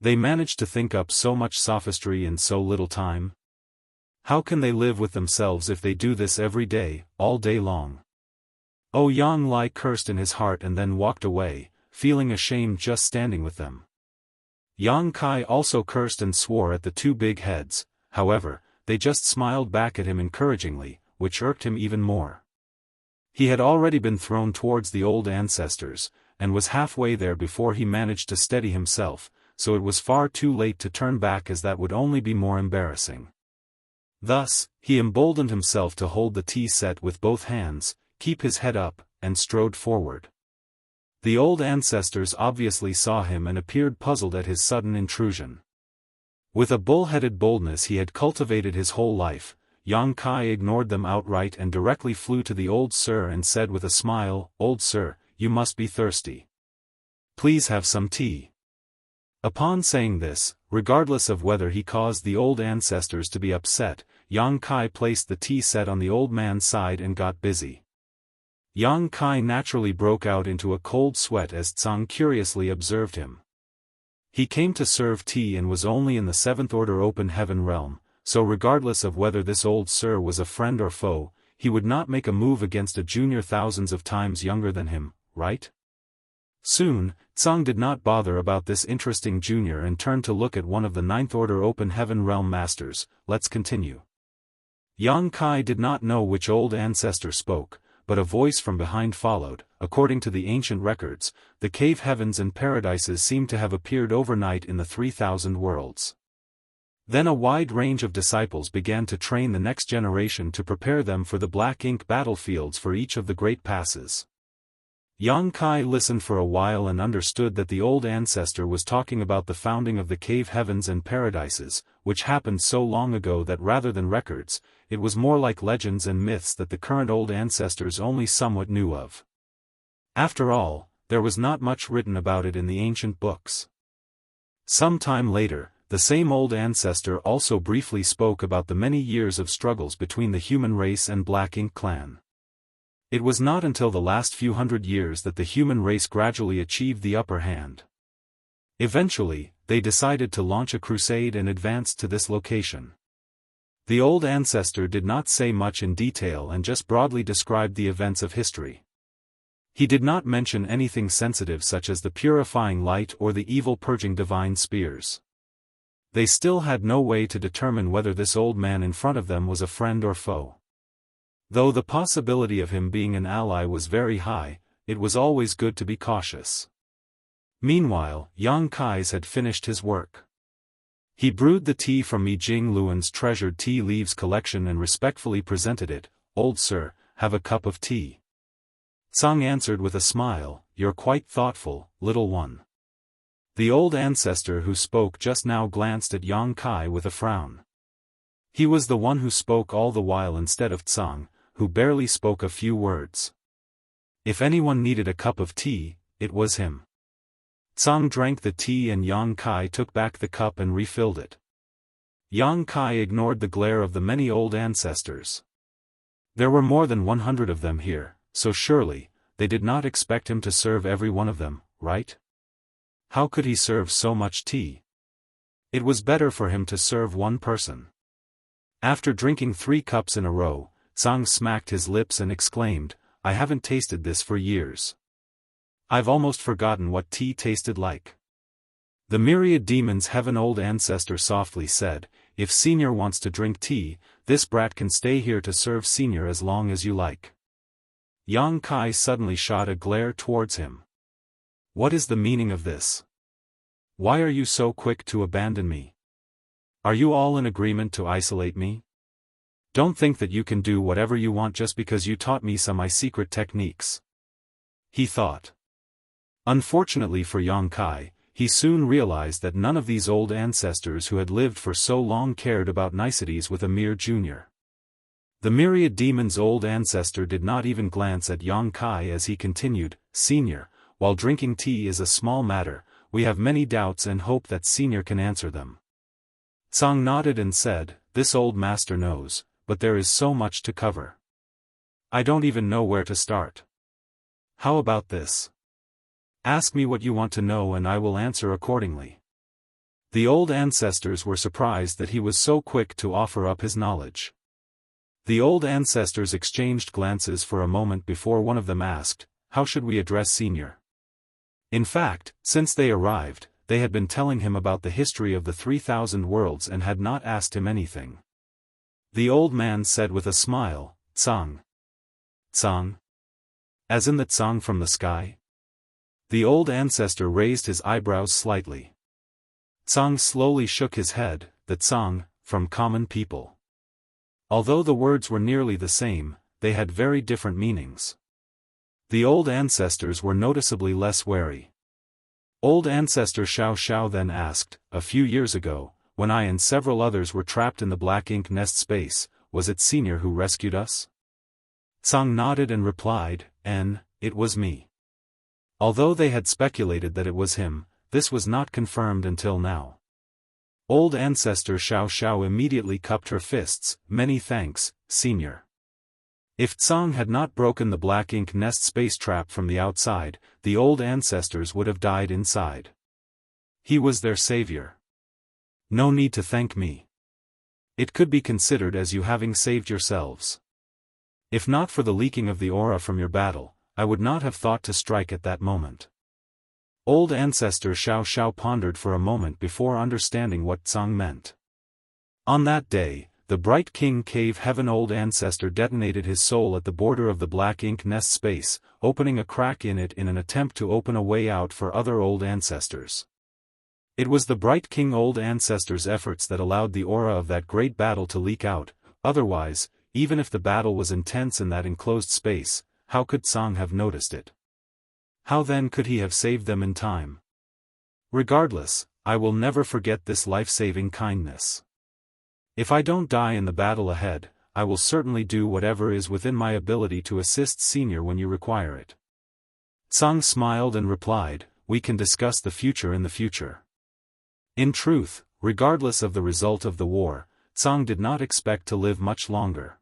They managed to think up so much sophistry in so little time? How can they live with themselves if they do this every day, all day long? Yang Li cursed in his heart and then walked away, feeling ashamed just standing with them. Yang Kai also cursed and swore at the two big heads, however, they just smiled back at him encouragingly, which irked him even more. He had already been thrown towards the old ancestors, and was halfway there before he managed to steady himself, so it was far too late to turn back as that would only be more embarrassing. Thus, he emboldened himself to hold the tea set with both hands, keep his head up, and strode forward. The old ancestors obviously saw him and appeared puzzled at his sudden intrusion. With a bull-headed boldness he had cultivated his whole life, Yang Kai ignored them outright and directly flew to the old sir and said with a smile, "Old sir, you must be thirsty. Please have some tea." Upon saying this, regardless of whether he caused the old ancestors to be upset, Yang Kai placed the tea set on the old man's side and got busy. Yang Kai naturally broke out into a cold sweat as Tsang curiously observed him. He came to serve tea and was only in the seventh order open heaven realm, so regardless of whether this old sir was a friend or foe, he would not make a move against a junior thousands of times younger than him, right? Soon, Tsang did not bother about this interesting junior and turned to look at one of the ninth order open heaven realm masters. Let's continue. Yang Kai did not know which old ancestor spoke, but a voice from behind followed. According to the ancient records, the cave heavens and paradises seem to have appeared overnight in the 3,000 worlds. Then a wide range of disciples began to train the next generation to prepare them for the black ink battlefields for each of the great passes. Yang Kai listened for a while and understood that the old ancestor was talking about the founding of the cave heavens and paradises, which happened so long ago that rather than records, it was more like legends and myths that the current old ancestors only somewhat knew of. After all, there was not much written about it in the ancient books. Some time later, the same old ancestor also briefly spoke about the many years of struggles between the human race and Black Ink clan. It was not until the last few hundred years that the human race gradually achieved the upper hand. Eventually, they decided to launch a crusade and advanced to this location. The old ancestor did not say much in detail and just broadly described the events of history. He did not mention anything sensitive such as the purifying light or the evil purging divine spears. They still had no way to determine whether this old man in front of them was a friend or foe. Though the possibility of him being an ally was very high, it was always good to be cautious. Meanwhile, Yang Kai's had finished his work. He brewed the tea from Mi Jing Luan's treasured tea leaves collection and respectfully presented it. "Old sir, have a cup of tea." Tsang answered with a smile, "You're quite thoughtful, little one." The old ancestor who spoke just now glanced at Yang Kai with a frown. He was the one who spoke all the while instead of Tsang, who barely spoke a few words. If anyone needed a cup of tea, it was him. Tsang drank the tea and Yang Kai took back the cup and refilled it. Yang Kai ignored the glare of the many old ancestors. There were more than 100 of them here, so surely, they did not expect him to serve every one of them, right? How could he serve so much tea? It was better for him to serve one person. After drinking 3 cups in a row, Tsang smacked his lips and exclaimed, "I haven't tasted this for years. I've almost forgotten what tea tasted like." The myriad demons heaven old ancestor softly said, "If Senior wants to drink tea, this brat can stay here to serve Senior as long as you like." Yang Kai suddenly shot a glare towards him. "What is the meaning of this? Why are you so quick to abandon me? Are you all in agreement to isolate me? Don't think that you can do whatever you want just because you taught me some secret techniques," he thought. Unfortunately for Yang Kai, he soon realized that none of these old ancestors who had lived for so long cared about niceties with a mere junior. The myriad demons' old ancestor did not even glance at Yang Kai as he continued, "Senior, while drinking tea is a small matter, we have many doubts and hope that Senior can answer them." Tsang nodded and said, this old master knows, but there is so much to cover. I don't even know where to start. How about this? Ask me what you want to know and I will answer accordingly. The old ancestors were surprised that he was so quick to offer up his knowledge. The old ancestors exchanged glances for a moment before one of them asked, "How should we address Senior?" In fact, since they arrived, they had been telling him about the history of the 3,000 worlds and had not asked him anything. The old man said with a smile, "Tsang." "Tsang? As in the Tsang from the sky?" The old ancestor raised his eyebrows slightly. Tsang slowly shook his head, "The Tsang, from common people." Although the words were nearly the same, they had very different meanings. The old ancestors were noticeably less wary. Old ancestor Xiao then asked, "A few years ago, when I and several others were trapped in the black ink nest space, was it Senior who rescued us?" Tsang nodded and replied, "It was me." Although they had speculated that it was him, this was not confirmed until now. Old ancestor Xiao immediately cupped her fists, "Many thanks, Senior." If Tsang had not broken the black ink nest space trap from the outside, the old ancestors would have died inside. He was their savior. No need to thank me. It could be considered as you having saved yourselves. If not for the leaking of the aura from your battle, I would not have thought to strike at that moment. Old ancestor Xiao pondered for a moment before understanding what Tsang meant. On that day, the Bright King Cave Heaven old ancestor detonated his soul at the border of the black ink nest space, opening a crack in it in an attempt to open a way out for other old ancestors. It was the Bright King old ancestor's efforts that allowed the aura of that great battle to leak out, otherwise, even if the battle was intense in that enclosed space, how could Tsang have noticed it? How then could he have saved them in time? Regardless, I will never forget this life-saving kindness. If I don't die in the battle ahead, I will certainly do whatever is within my ability to assist Senior when you require it. Tsang smiled and replied, "We can discuss the future in the future." In truth, regardless of the result of the war, Tsang did not expect to live much longer.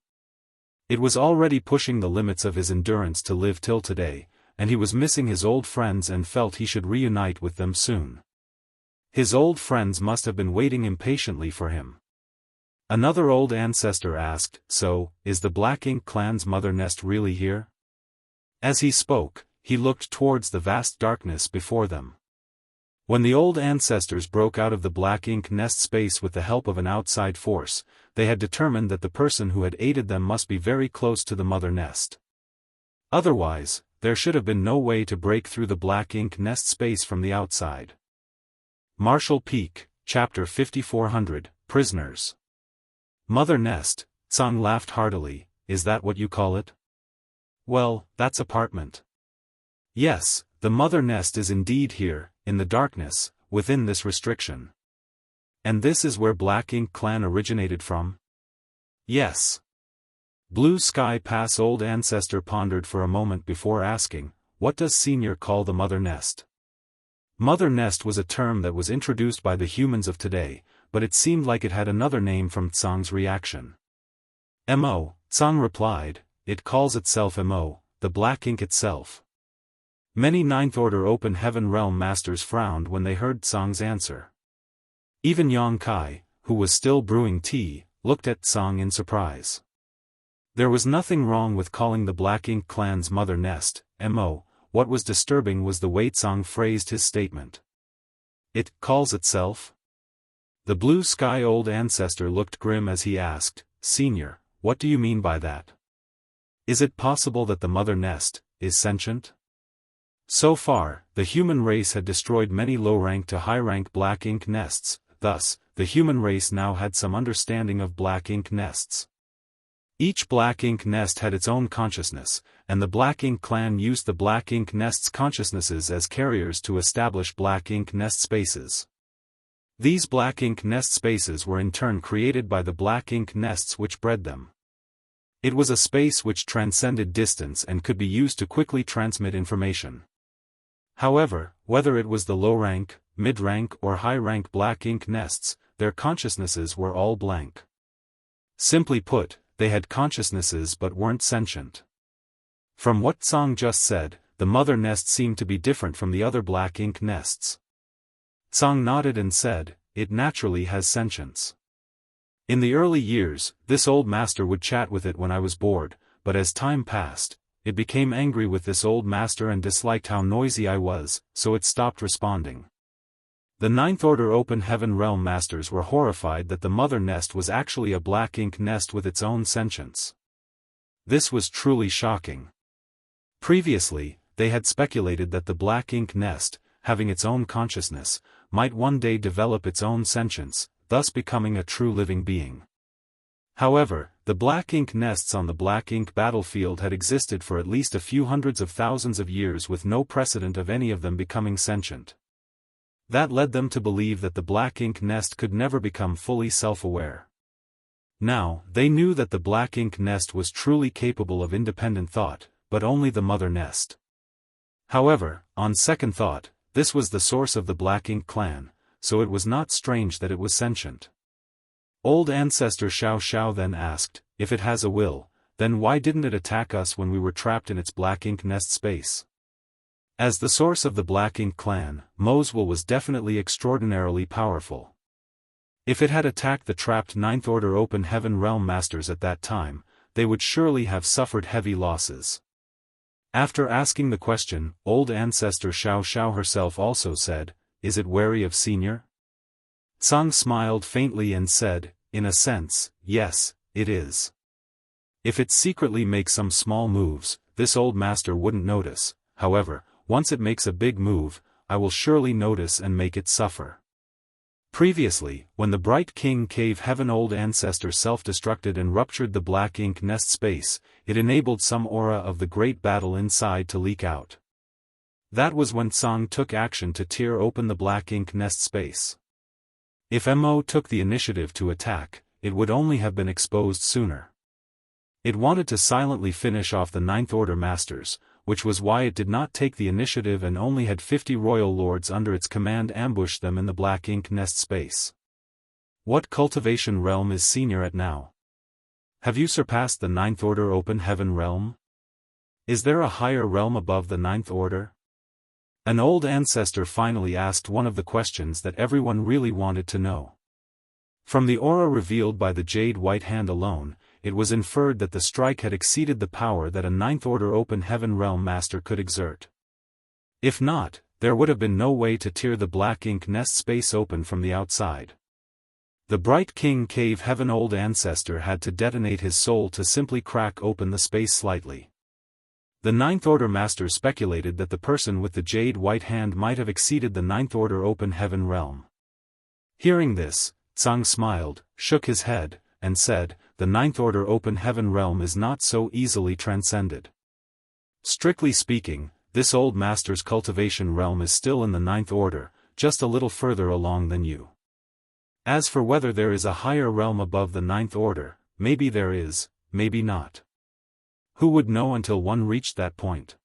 It was already pushing the limits of his endurance to live till today, and he was missing his old friends and felt he should reunite with them soon. His old friends must have been waiting impatiently for him. Another old ancestor asked, "So, is the Black Ink clan's mother nest really here?" As he spoke, he looked towards the vast darkness before them. When the old ancestors broke out of the black ink nest space with the help of an outside force, they had determined that the person who had aided them must be very close to the mother nest. Otherwise, there should have been no way to break through the black ink nest space from the outside. Marshall Peak, Chapter 5400, Prisoners. Mother Nest, Tsang laughed heartily, "Is that what you call it? Well, that's apartment." Yes, the mother nest is indeed here, in the darkness, within this restriction. And this is where Black Ink clan originated from? Yes. Blue Sky Pass old ancestor pondered for a moment before asking, "What does Senior call the mother nest?" Mother nest was a term that was introduced by the humans of today, but it seemed like it had another name from Tsang's reaction. "Mo," Tsang replied, "it calls itself Mo, the black ink itself." Many Ninth Order Open Heaven Realm Masters frowned when they heard Tsang's answer. Even Yang Kai, who was still brewing tea, looked at Tsang in surprise. There was nothing wrong with calling the Black Ink clan's mother nest, Mo, what was disturbing was the way Tsang phrased his statement. "It calls itself?" The Blue Sky old ancestor looked grim as he asked, "Senior, what do you mean by that? Is it possible that the mother nest is sentient?" So far, the human race had destroyed many low-rank to high-rank black ink nests, thus, the human race now had some understanding of black ink nests. Each black ink nest had its own consciousness, and the Black Ink clan used the black ink nest's consciousnesses as carriers to establish black ink nest spaces. These black ink nest spaces were in turn created by the black ink nests which bred them. It was a space which transcended distance and could be used to quickly transmit information. However, whether it was the low-rank, mid-rank or high-rank black ink nests, their consciousnesses were all blank. Simply put, they had consciousnesses but weren't sentient. From what Tsang just said, the mother nest seemed to be different from the other black ink nests. Tsang nodded and said, "It naturally has sentience. In the early years, this old master would chat with it when I was bored, but as time passed, it became angry with this old master and disliked how noisy I was, so it stopped responding." The Ninth Order Open Heaven Realm Masters were horrified that the mother nest was actually a black ink nest with its own sentience. This was truly shocking. Previously, they had speculated that the black ink nest, having its own consciousness, might one day develop its own sentience, thus becoming a true living being. However, the black ink nests on the black ink battlefield had existed for at least a few hundreds of thousands of years with no precedent of any of them becoming sentient. That led them to believe that the black ink nest could never become fully self-aware. Now, they knew that the black ink nest was truly capable of independent thought, but only the mother nest. However, on second thought, this was the source of the black ink clan, so it was not strange that it was sentient. Old ancestor Xiao then asked, "If it has a will, then why didn't it attack us when we were trapped in its black ink nest space?" As the source of the black ink clan, Mo's will was definitely extraordinarily powerful. If it had attacked the trapped Ninth Order Open Heaven Realm Masters at that time, they would surely have suffered heavy losses. After asking the question, old ancestor Xiao herself also said, "Is it wary of Senior?" Tsang smiled faintly and said, "In a sense, yes, it is. If it secretly makes some small moves, this old master wouldn't notice. However, once it makes a big move, I will surely notice and make it suffer." Previously, when the Bright King Cave Heaven old ancestor self-destructed and ruptured the black ink nest space, it enabled some aura of the great battle inside to leak out. That was when Tsang took action to tear open the black ink nest space. If Mo took the initiative to attack, it would only have been exposed sooner. It wanted to silently finish off the Ninth Order Masters, which was why it did not take the initiative and only had 50 royal lords under its command ambush them in the black ink nest space. What cultivation realm is Senior at now? Have you surpassed the Ninth Order Open Heaven Realm? Is there a higher realm above the Ninth Order? An old ancestor finally asked one of the questions that everyone really wanted to know. From the aura revealed by the Jade White Hand alone, it was inferred that the strike had exceeded the power that a Ninth Order Open Heaven Realm Master could exert. If not, there would have been no way to tear the black ink nest space open from the outside. The Bright King Cave Heaven old ancestor had to detonate his soul to simply crack open the space slightly. The Ninth Order Master speculated that the person with the Jade White Hand might have exceeded the Ninth Order Open Heaven Realm. Hearing this, Tsang smiled, shook his head, and said, "The Ninth Order Open Heaven Realm is not so easily transcended. Strictly speaking, this old master's cultivation realm is still in the Ninth Order, just a little further along than you. As for whether there is a higher realm above the Ninth Order, maybe there is, maybe not. Who would know until one reached that point?"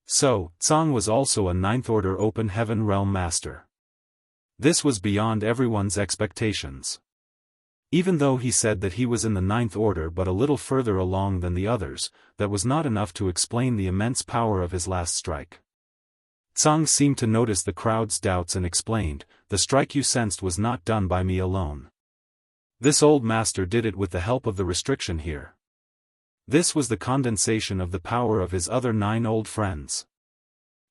So, Tsang was also a Ninth Order Open Heaven Realm Master. This was beyond everyone's expectations. Even though he said that he was in the Ninth Order but a little further along than the others, that was not enough to explain the immense power of his last strike. Tsang seemed to notice the crowd's doubts and explained, "The strike you sensed was not done by me alone. This old master did it with the help of the restriction here. This was the condensation of the power of his other 9 old friends.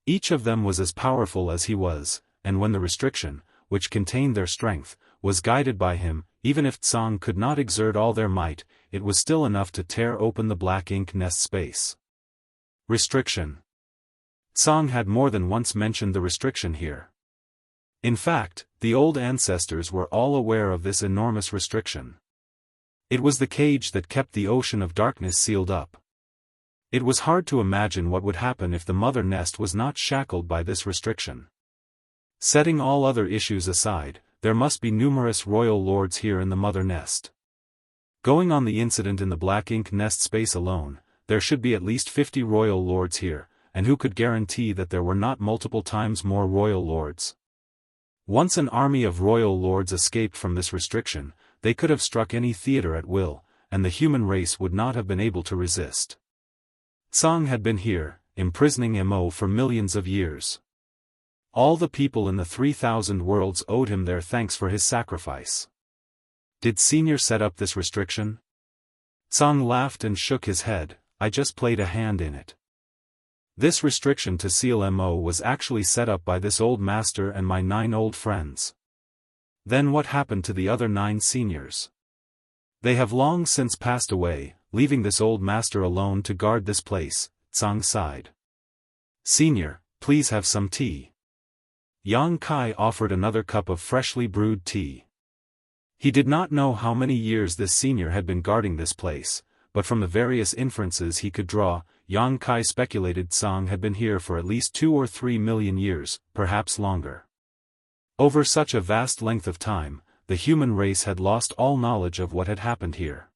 Each of them was as powerful as he was, and when the restriction, which contained their strength, was guided by him, even if Tsang could not exert all their might, it was still enough to tear open the black ink nest space." Restriction. Tsang had more than once mentioned the restriction here. In fact, the old ancestors were all aware of this enormous restriction. It was the cage that kept the ocean of darkness sealed up. It was hard to imagine what would happen if the mother nest was not shackled by this restriction. Setting all other issues aside, there must be numerous royal lords here in the mother nest. Going on the incident in the black ink nest space alone, there should be at least 50 royal lords here, and who could guarantee that there were not multiple times more royal lords? Once an army of royal lords escaped from this restriction, they could have struck any theater at will, and the human race would not have been able to resist. Tsang had been here, imprisoning Mo for millions of years. All the people in the 3,000 worlds owed him their thanks for his sacrifice. Did Senior set up this restriction? Tsang laughed and shook his head. I just played a hand in it. This restriction to seal Mo was actually set up by this old master and my 9 old friends. Then what happened to the other 9 seniors? They have long since passed away, leaving this old master alone to guard this place. Tsang sighed. Senior, please have some tea. Yang Kai offered another cup of freshly brewed tea. He did not know how many years this senior had been guarding this place, but from the various inferences he could draw, Yang Kai speculated Tsang had been here for at least 2 or 3 million years, perhaps longer. Over such a vast length of time, the human race had lost all knowledge of what had happened here.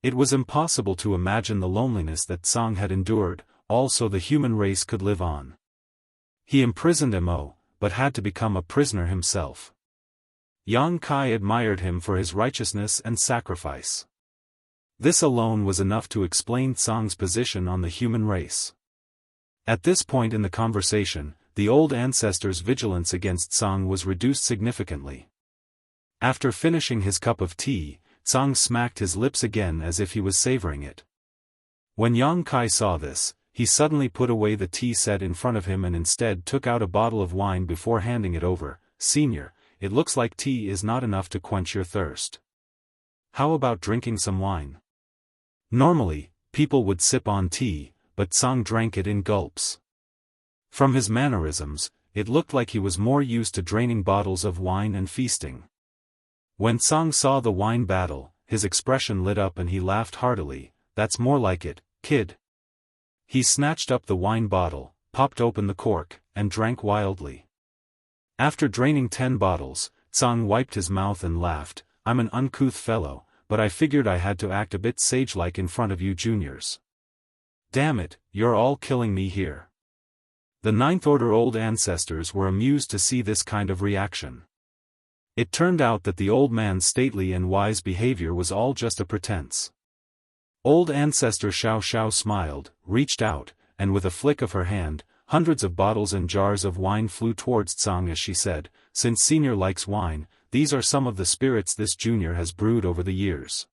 It was impossible to imagine the loneliness that Tsang had endured, also the human race could live on. He imprisoned Mo, but had to become a prisoner himself. Yang Kai admired him for his righteousness and sacrifice. This alone was enough to explain Tsang's position on the human race. At this point in the conversation, the old ancestor's vigilance against Tsang was reduced significantly. After finishing his cup of tea, Tsang smacked his lips again as if he was savoring it. When Yang Kai saw this, he suddenly put away the tea set in front of him and instead took out a bottle of wine before handing it over. Senior, it looks like tea is not enough to quench your thirst. How about drinking some wine? Normally, people would sip on tea, but Tsang drank it in gulps. From his mannerisms, it looked like he was more used to draining bottles of wine and feasting. When Tsang saw the wine battle, his expression lit up and he laughed heartily. That's more like it, kid. He snatched up the wine bottle, popped open the cork, and drank wildly. After draining 10 bottles, Tsang wiped his mouth and laughed. I'm an uncouth fellow, but I figured I had to act a bit sage-like in front of you juniors. Damn it, you're all killing me here. The 9th Order old ancestors were amused to see this kind of reaction. It turned out that the old man's stately and wise behavior was all just a pretense. Old ancestor Xiao smiled, reached out, and with a flick of her hand, hundreds of bottles and jars of wine flew towards Tsang as she said, since Senior likes wine, these are some of the spirits this junior has brewed over the years.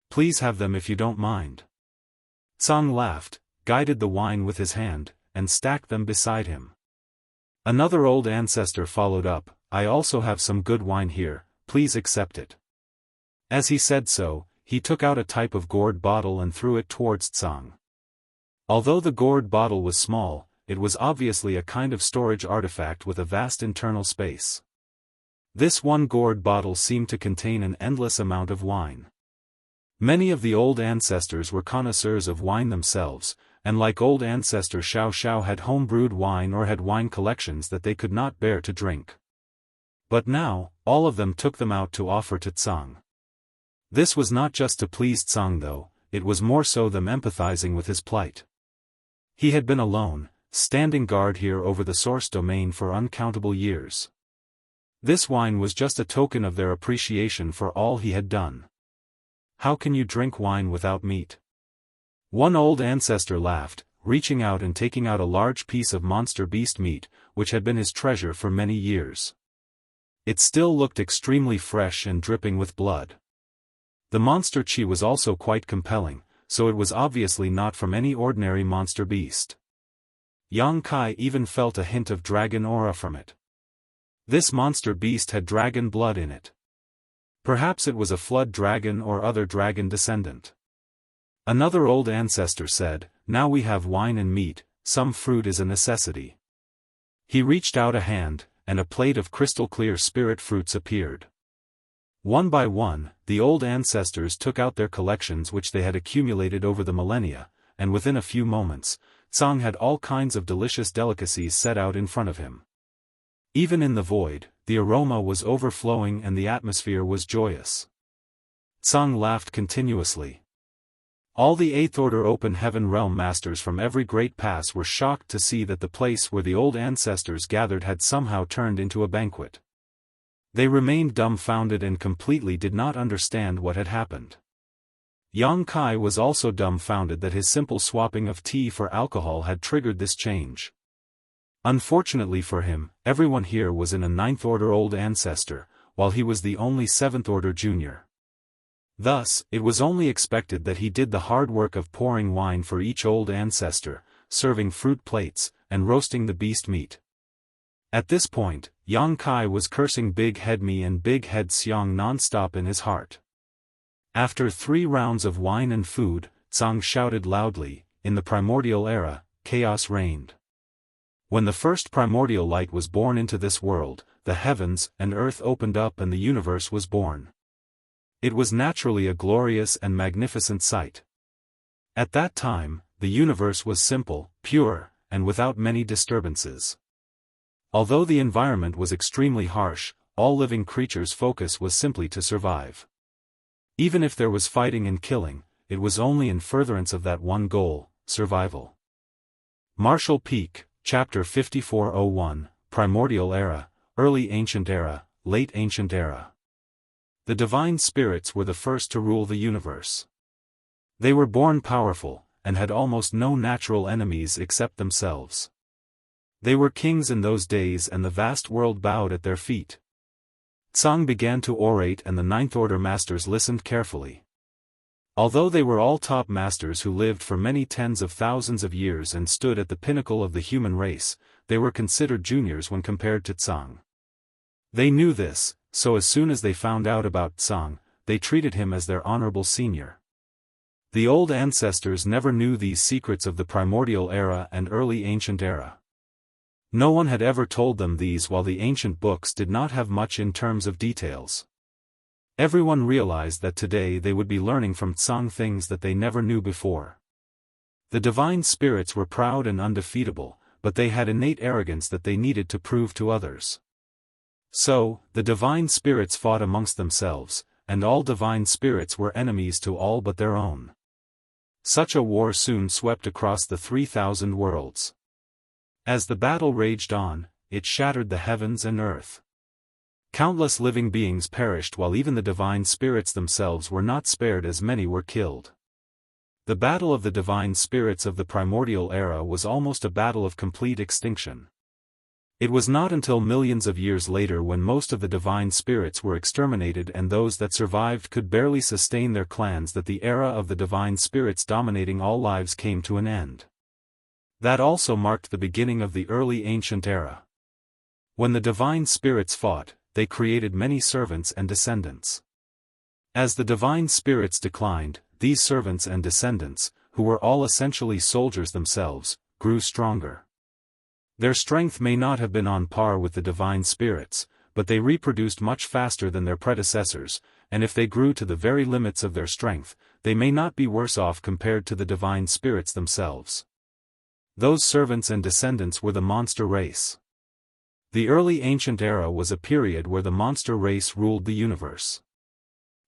Please have them if you don't mind. Tsang laughed, guided the wine with his hand, and stacked them beside him. Another old ancestor followed up, I also have some good wine here, please accept it. As he said so, he took out a type of gourd bottle and threw it towards Tsang. Although the gourd bottle was small, it was obviously a kind of storage artifact with a vast internal space. This one gourd bottle seemed to contain an endless amount of wine. Many of the old ancestors were connoisseurs of wine themselves, and like old ancestor Xiao had home-brewed wine or had wine collections that they could not bear to drink. But now, all of them took them out to offer to Tsang. This was not just to please Tsang though, it was more so them empathizing with his plight. He had been alone, standing guard here over the source domain for uncountable years. This wine was just a token of their appreciation for all he had done. How can you drink wine without meat? One old ancestor laughed, reaching out and taking out a large piece of monster beast meat, which had been his treasure for many years. It still looked extremely fresh and dripping with blood. The monster chi was also quite compelling, so it was obviously not from any ordinary monster beast. Yang Kai even felt a hint of dragon aura from it. This monster beast had dragon blood in it. Perhaps it was a flood dragon or other dragon descendant. Another old ancestor said, now we have wine and meat, some fruit is a necessity. He reached out a hand, and a plate of crystal-clear spirit fruits appeared. One by one, the old ancestors took out their collections which they had accumulated over the millennia, and within a few moments, Tsang had all kinds of delicious delicacies set out in front of him. Even in the void, the aroma was overflowing and the atmosphere was joyous. Tsang laughed continuously. All the 8th Order Open Heaven Realm Masters from every great pass were shocked to see that the place where the old ancestors gathered had somehow turned into a banquet. They remained dumbfounded and completely did not understand what had happened. Yang Kai was also dumbfounded that his simple swapping of tea for alcohol had triggered this change. Unfortunately for him, everyone here was in a ninth-order old ancestor, while he was the only seventh-order junior. Thus, it was only expected that he did the hard work of pouring wine for each old ancestor, serving fruit plates, and roasting the beast meat. At this point, Yang Kai was cursing Big Head Me and Big Head Xiang non-stop in his heart. After 3 rounds of wine and food, Tsang shouted loudly, "In the primordial era, chaos reigned. When the first primordial light was born into this world, the heavens and earth opened up and the universe was born. It was naturally a glorious and magnificent sight. At that time, the universe was simple, pure, and without many disturbances. Although the environment was extremely harsh, all living creatures' focus was simply to survive. Even if there was fighting and killing, it was only in furtherance of that one goal, survival." Marshall Peak, Chapter 5401, Primordial Era, Early Ancient Era, Late Ancient Era. The divine spirits were the first to rule the universe. They were born powerful, and had almost no natural enemies except themselves. They were kings in those days and the vast world bowed at their feet. Tsang began to orate and the ninth-order masters listened carefully. Although they were all top masters who lived for many tens of thousands of years and stood at the pinnacle of the human race, they were considered juniors when compared to Tsang. They knew this, so as soon as they found out about Tsang, they treated him as their honorable senior. The old ancestors never knew these secrets of the primordial era and early ancient era. No one had ever told them these, while the ancient books did not have much in terms of details. Everyone realized that today they would be learning from Tsang things that they never knew before. The divine spirits were proud and undefeatable, but they had innate arrogance that they needed to prove to others. So, the divine spirits fought amongst themselves, and all divine spirits were enemies to all but their own. Such a war soon swept across the 3,000 worlds. As the battle raged on, it shattered the heavens and earth. Countless living beings perished, while even the divine spirits themselves were not spared, as many were killed. The battle of the divine spirits of the primordial era was almost a battle of complete extinction. It was not until millions of years later, when most of the divine spirits were exterminated and those that survived could barely sustain their clans, that the era of the divine spirits dominating all lives came to an end. That also marked the beginning of the early ancient era. When the divine spirits fought, they created many servants and descendants. As the divine spirits declined, these servants and descendants, who were all essentially soldiers themselves, grew stronger. Their strength may not have been on par with the divine spirits, but they reproduced much faster than their predecessors, and if they grew to the very limits of their strength, they may not be worse off compared to the divine spirits themselves. Those servants and descendants were the monster race. The early ancient era was a period where the monster race ruled the universe.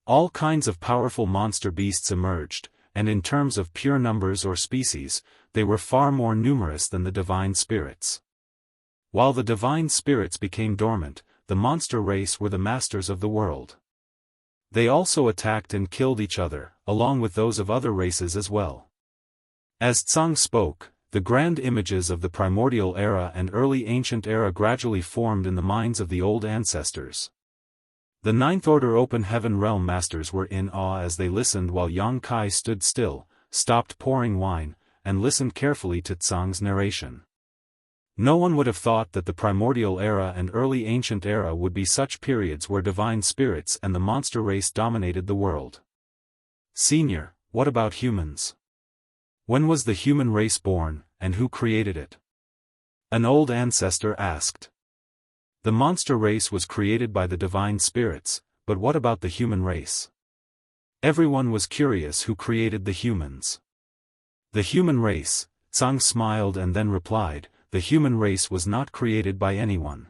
All kinds of powerful monster beasts emerged, and in terms of pure numbers or species, they were far more numerous than the divine spirits. While the divine spirits became dormant, the monster race were the masters of the world. They also attacked and killed each other, along with those of other races as well. As Tsang spoke, the grand images of the primordial era and early ancient era gradually formed in the minds of the old ancestors. The ninth-order open heaven realm masters were in awe as they listened, while Yang Kai stood still, stopped pouring wine, and listened carefully to Tsang's narration. No one would have thought that the primordial era and early ancient era would be such periods where divine spirits and the monster race dominated the world. Senior, what about humans? When was the human race born, and who created it? An old ancestor asked. The monster race was created by the divine spirits, but what about the human race? Everyone was curious who created the humans. The human race, Tsang smiled and then replied, the human race was not created by anyone.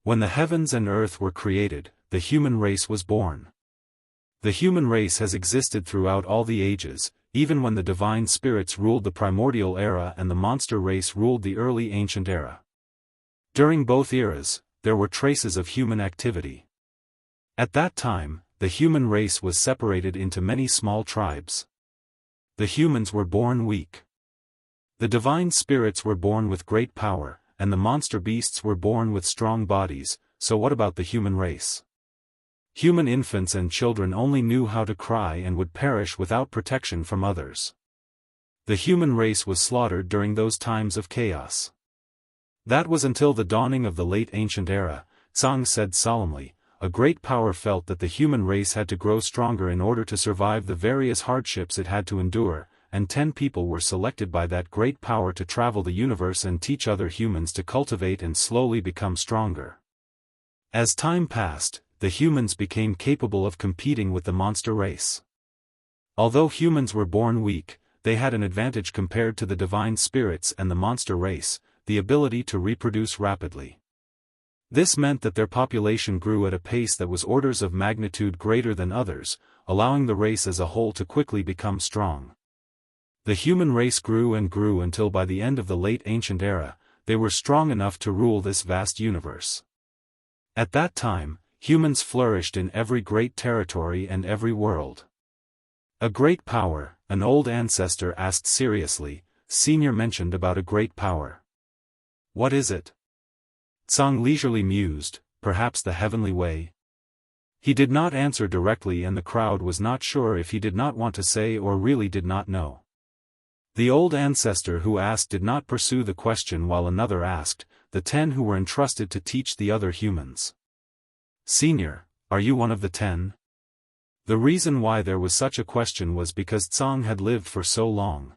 When the heavens and earth were created, the human race was born. The human race has existed throughout all the ages, even when the divine spirits ruled the primordial era and the monster race ruled the early ancient era. During both eras, there were traces of human activity. At that time, the human race was separated into many small tribes. The humans were born weak. The divine spirits were born with great power, and the monster beasts were born with strong bodies, so what about the human race? Human infants and children only knew how to cry and would perish without protection from others. The human race was slaughtered during those times of chaos. That was until the dawning of the late ancient era, Tsang said solemnly. A great power felt that the human race had to grow stronger in order to survive the various hardships it had to endure, and 10 people were selected by that great power to travel the universe and teach other humans to cultivate and slowly become stronger. As time passed, the humans became capable of competing with the monster race. Although humans were born weak, they had an advantage compared to the divine spirits and the monster race, the ability to reproduce rapidly. This meant that their population grew at a pace that was orders of magnitude greater than others, allowing the race as a whole to quickly become strong. The human race grew and grew until by the end of the late ancient era, they were strong enough to rule this vast universe. At that time, humans flourished in every great territory and every world. A great power, an old ancestor asked seriously. Senior mentioned about a great power. What is it? Tsang leisurely mused, perhaps the heavenly way? He did not answer directly, and the crowd was not sure if he did not want to say or really did not know. The old ancestor who asked did not pursue the question while another asked, the 10 who were entrusted to teach the other humans. Senior, are you one of the 10? The reason why there was such a question was because Tsang had lived for so long.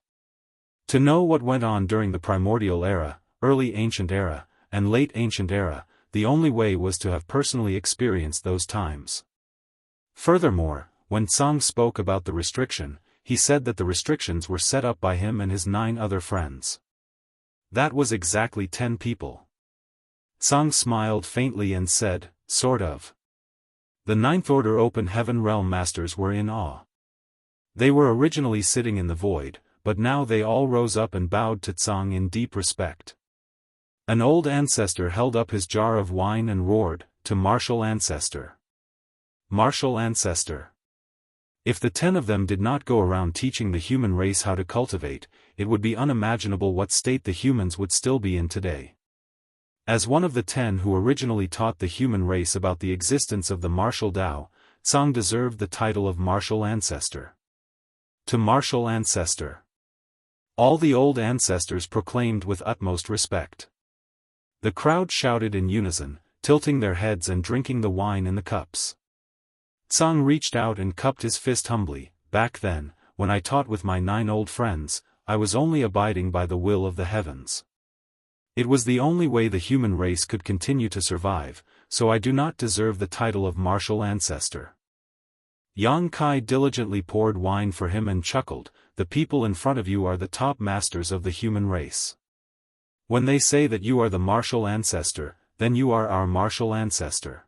To know what went on during the primordial era, early ancient era, and late ancient era, the only way was to have personally experienced those times. Furthermore, when Tsang spoke about the restriction, he said that the restrictions were set up by him and his 9 other friends. That was exactly 10 people. Tsang smiled faintly and said, sort of. The 9th Order Open Heaven Realm Masters were in awe. They were originally sitting in the void, but now they all rose up and bowed to Tsang in deep respect. An old ancestor held up his jar of wine and roared, to Martial Ancestor. Martial Ancestor. If the 10 of them did not go around teaching the human race how to cultivate, it would be unimaginable what state the humans would still be in today. As one of the 10 who originally taught the human race about the existence of the martial Tao, Tsang deserved the title of Martial Ancestor. To Martial Ancestor. All the old ancestors proclaimed with utmost respect. The crowd shouted in unison, tilting their heads and drinking the wine in the cups. Tsang reached out and cupped his fist humbly. Back then, when I taught with my 9 old friends, I was only abiding by the will of the heavens. It was the only way the human race could continue to survive, so I do not deserve the title of Martial Ancestor. Yang Kai diligently poured wine for him and chuckled, the people in front of you are the top masters of the human race. When they say that you are the Martial Ancestor, then you are our Martial Ancestor.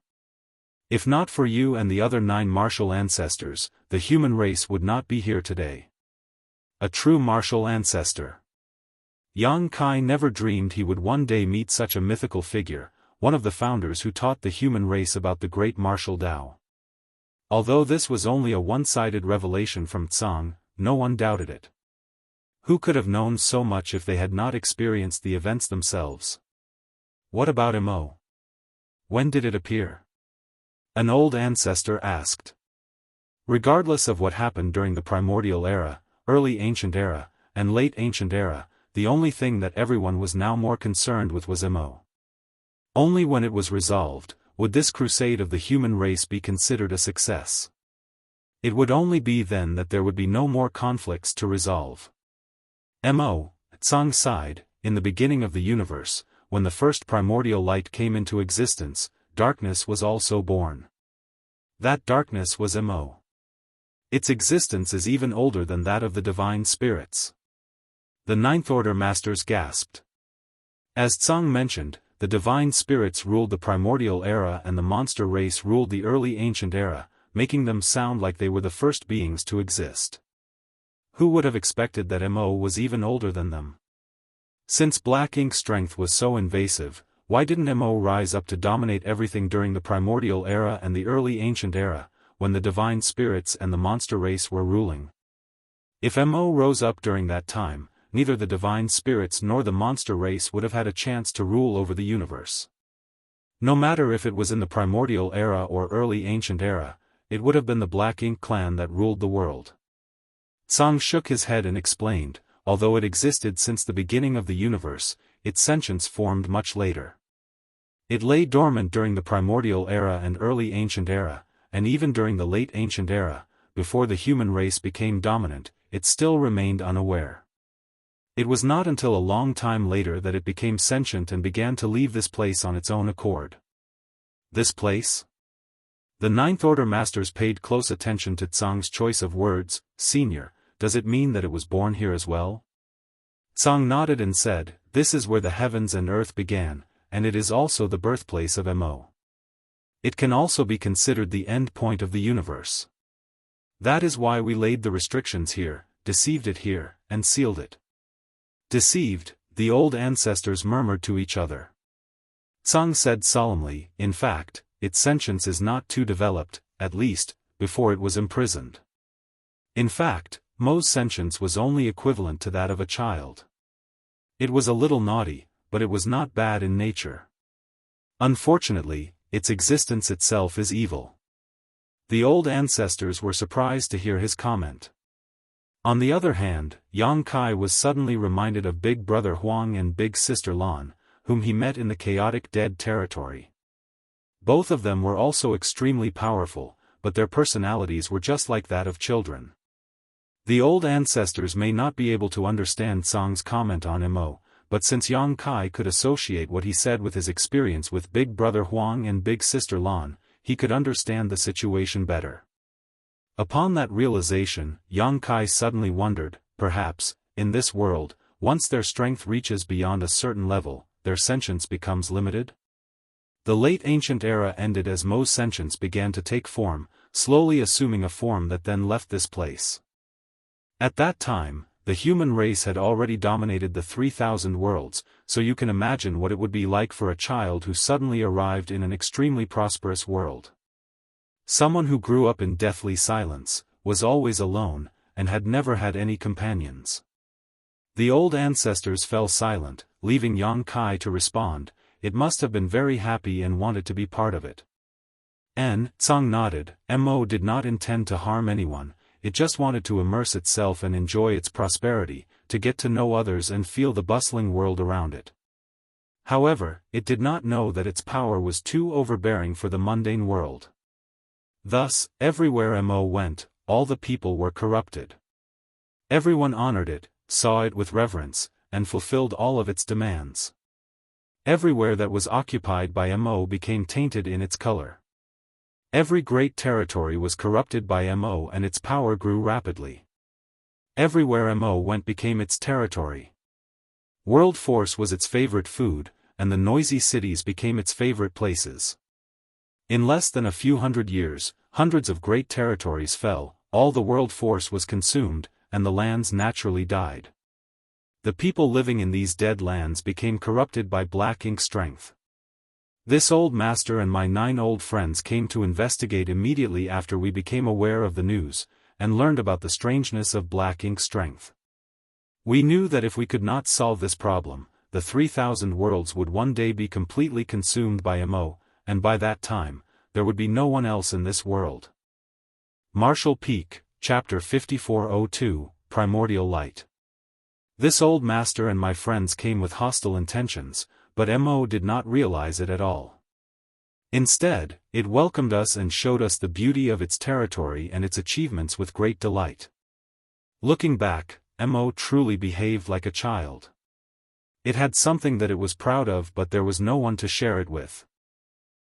If not for you and the other 9 Martial Ancestors, the human race would not be here today. A true Martial Ancestor. Yang Kai never dreamed he would one day meet such a mythical figure, one of the founders who taught the human race about the great martial Tao. Although this was only a one-sided revelation from Tsang, no one doubted it. Who could have known so much if they had not experienced the events themselves? What about Mo? When did it appear? An old ancestor asked. Regardless of what happened during the primordial era, early ancient era, and late ancient era, the only thing that everyone was now more concerned with was Mo. Only when it was resolved, would this crusade of the human race be considered a success. It would only be then that there would be no more conflicts to resolve. Mo, Tsang sighed, in the beginning of the universe, when the first primordial light came into existence, darkness was also born. That darkness was Mo. Its existence is even older than that of the divine spirits. The 9th Order Masters gasped. As Tsang mentioned, the divine spirits ruled the primordial era and the monster race ruled the early ancient era, making them sound like they were the first beings to exist. Who would have expected that Mo was even older than them? Since black ink strength was so invasive, why didn't Mo rise up to dominate everything during the primordial era and the early ancient era, when the divine spirits and the monster race were ruling? If Mo rose up during that time, neither the divine spirits nor the monster race would have had a chance to rule over the universe. No matter if it was in the primordial era or early ancient era, it would have been the Black Ink clan that ruled the world. Tsang shook his head and explained, although it existed since the beginning of the universe, its sentience formed much later. It lay dormant during the primordial era and early ancient era, and even during the late ancient era, before the human race became dominant, it still remained unaware. It was not until a long time later that it became sentient and began to leave this place on its own accord. This place? The Ninth Order Masters paid close attention to Tsang's choice of words. Senior, does it mean that it was born here as well? Tsang nodded and said, this is where the heavens and earth began, and it is also the birthplace of Mo. It can also be considered the end point of the universe. That is why we laid the restrictions here, deceived it here, and sealed it. Deceived, the old ancestors murmured to each other. Tsang said solemnly, in fact, its sentience is not too developed, at least, before it was imprisoned. In fact, Mo's sentience was only equivalent to that of a child. It was a little naughty, but it was not bad in nature. Unfortunately, its existence itself is evil. The old ancestors were surprised to hear his comment. On the other hand, Yang Kai was suddenly reminded of Big Brother Huang and Big Sister Lan, whom he met in the chaotic dead territory. Both of them were also extremely powerful, but their personalities were just like that of children. The old ancestors may not be able to understand Tsang's comment on Mo, but since Yang Kai could associate what he said with his experience with Big Brother Huang and Big Sister Lan, he could understand the situation better. Upon that realization, Yang Kai suddenly wondered, perhaps, in this world, once their strength reaches beyond a certain level, their sentience becomes limited? The late ancient era ended as Mo's sentience began to take form, slowly assuming a form that then left this place. At that time, the human race had already dominated the 3,000 worlds, so you can imagine what it would be like for a child who suddenly arrived in an extremely prosperous world. Someone who grew up in deathly silence, was always alone, and had never had any companions. The old ancestors fell silent, leaving Yang Kai to respond. It must have been very happy and wanted to be part of it. Tsang nodded. Mo did not intend to harm anyone, it just wanted to immerse itself and enjoy its prosperity, to get to know others and feel the bustling world around it. However, it did not know that its power was too overbearing for the mundane world. Thus, everywhere Mo went, all the people were corrupted. Everyone honored it, saw it with reverence, and fulfilled all of its demands. Everywhere that was occupied by Mo became tainted in its color. Every great territory was corrupted by Mo and its power grew rapidly. Everywhere Mo went became its territory. World force was its favorite food, and the noisy cities became its favorite places. In less than a few hundred years, hundreds of great territories fell, all the world force was consumed, and the lands naturally died. The people living in these dead lands became corrupted by Black Ink strength. This old master and my 9 old friends came to investigate immediately after we became aware of the news, and learned about the strangeness of Black Ink strength. We knew that if we could not solve this problem, the 3,000 worlds would one day be completely consumed by Mo, and by that time, there would be no one else in this world. Marshall Peak, Chapter 5402, Primordial Light. This old master and my friends came with hostile intentions, but Mo did not realize it at all. Instead, it welcomed us and showed us the beauty of its territory and its achievements with great delight. Looking back, Mo truly behaved like a child. It had something that it was proud of, but there was no one to share it with.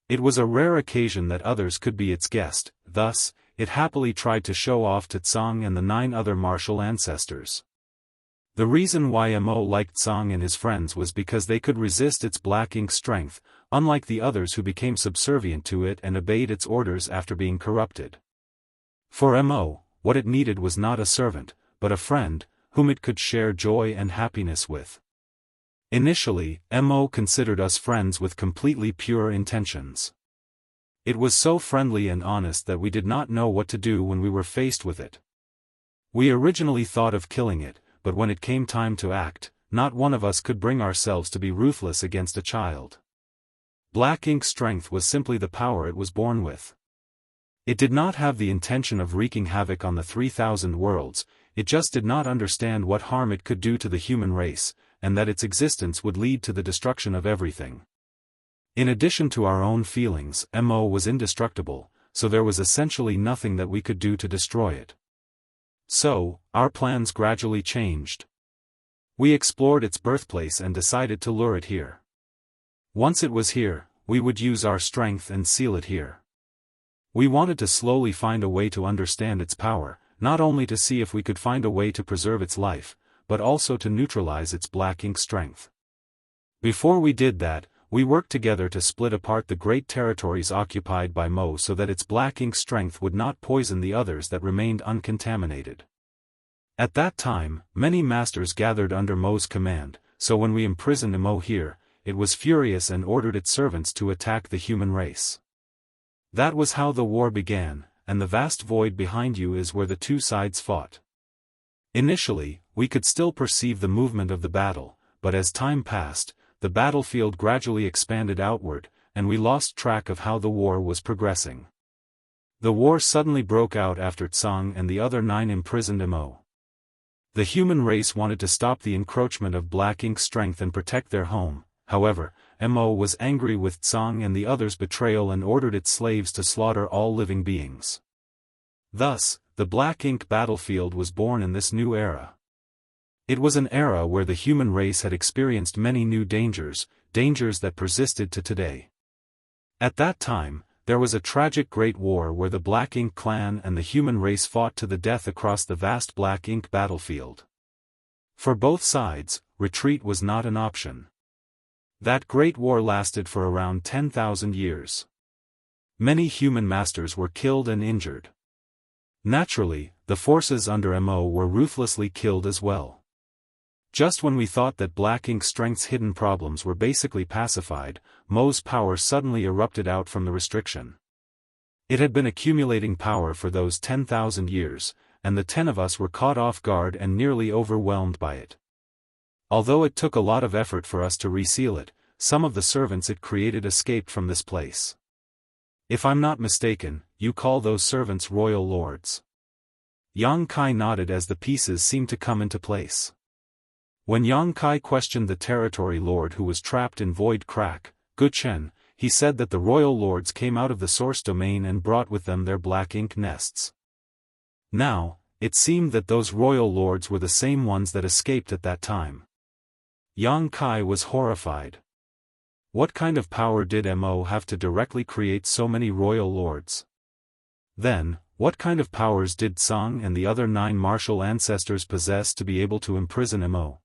It was a rare occasion that others could be its guest, thus, it happily tried to show off to Tsang and the 9 other martial ancestors. The reason why Mo liked Tsang and his friends was because they could resist its Black Ink strength, unlike the others who became subservient to it and obeyed its orders after being corrupted. For Mo, what it needed was not a servant, but a friend, whom it could share joy and happiness with. Initially, Mo considered us friends with completely pure intentions. It was so friendly and honest that we did not know what to do when we were faced with it. We originally thought of killing it, but when it came time to act, not one of us could bring ourselves to be ruthless against a child. Black Ink's strength was simply the power it was born with. It did not have the intention of wreaking havoc on the 3,000 worlds, it just did not understand what harm it could do to the human race, and that its existence would lead to the destruction of everything. In addition to our own feelings, Mo was indestructible, so there was essentially nothing that we could do to destroy it. So, our plans gradually changed. We explored its birthplace and decided to lure it here. Once it was here, we would use our strength and seal it here. We wanted to slowly find a way to understand its power, not only to see if we could find a way to preserve its life, but also to neutralize its Black Ink strength. Before we did that, we worked together to split apart the great territories occupied by Mo so that its Black Ink strength would not poison the others that remained uncontaminated. At that time, many masters gathered under Mo's command, so when we imprisoned Mo here, it was furious and ordered its servants to attack the human race. That was how the war began, and the vast void behind you is where the two sides fought. Initially, we could still perceive the movement of the battle, but as time passed, the battlefield gradually expanded outward, and we lost track of how the war was progressing. The war suddenly broke out after Tsang and the other 9 imprisoned Mo. The human race wanted to stop the encroachment of Black Ink's strength and protect their home. However, Mo was angry with Tsang and the others' betrayal and ordered its slaves to slaughter all living beings. Thus, the Black Ink battlefield was born in this new era. It was an era where the human race had experienced many new dangers that persisted to today. At that time, there was a tragic great war where the Black Ink clan and the human race fought to the death across the vast Black Ink battlefield. For both sides, retreat was not an option. That great war lasted for around 10,000 years. Many human masters were killed and injured. Naturally, the forces under Mo were ruthlessly killed as well. Just when we thought that Black Ink's strength's hidden problems were basically pacified, Mo's power suddenly erupted out from the restriction. It had been accumulating power for those 10,000 years, and the 10 of us were caught off guard and nearly overwhelmed by it. Although it took a lot of effort for us to reseal it, some of the servants it created escaped from this place. If I'm not mistaken, you call those servants royal lords. Yang Kai nodded as the pieces seemed to come into place. When Yang Kai questioned the territory lord who was trapped in Void Crack, Guchen, he said that the royal lords came out of the source domain and brought with them their Black Ink nests. Now, it seemed that those royal lords were the same ones that escaped at that time. Yang Kai was horrified. What kind of power did Mo have to directly create so many royal lords? Then, what kind of powers did Tsang and the other 9 martial ancestors possess to be able to imprison Mo?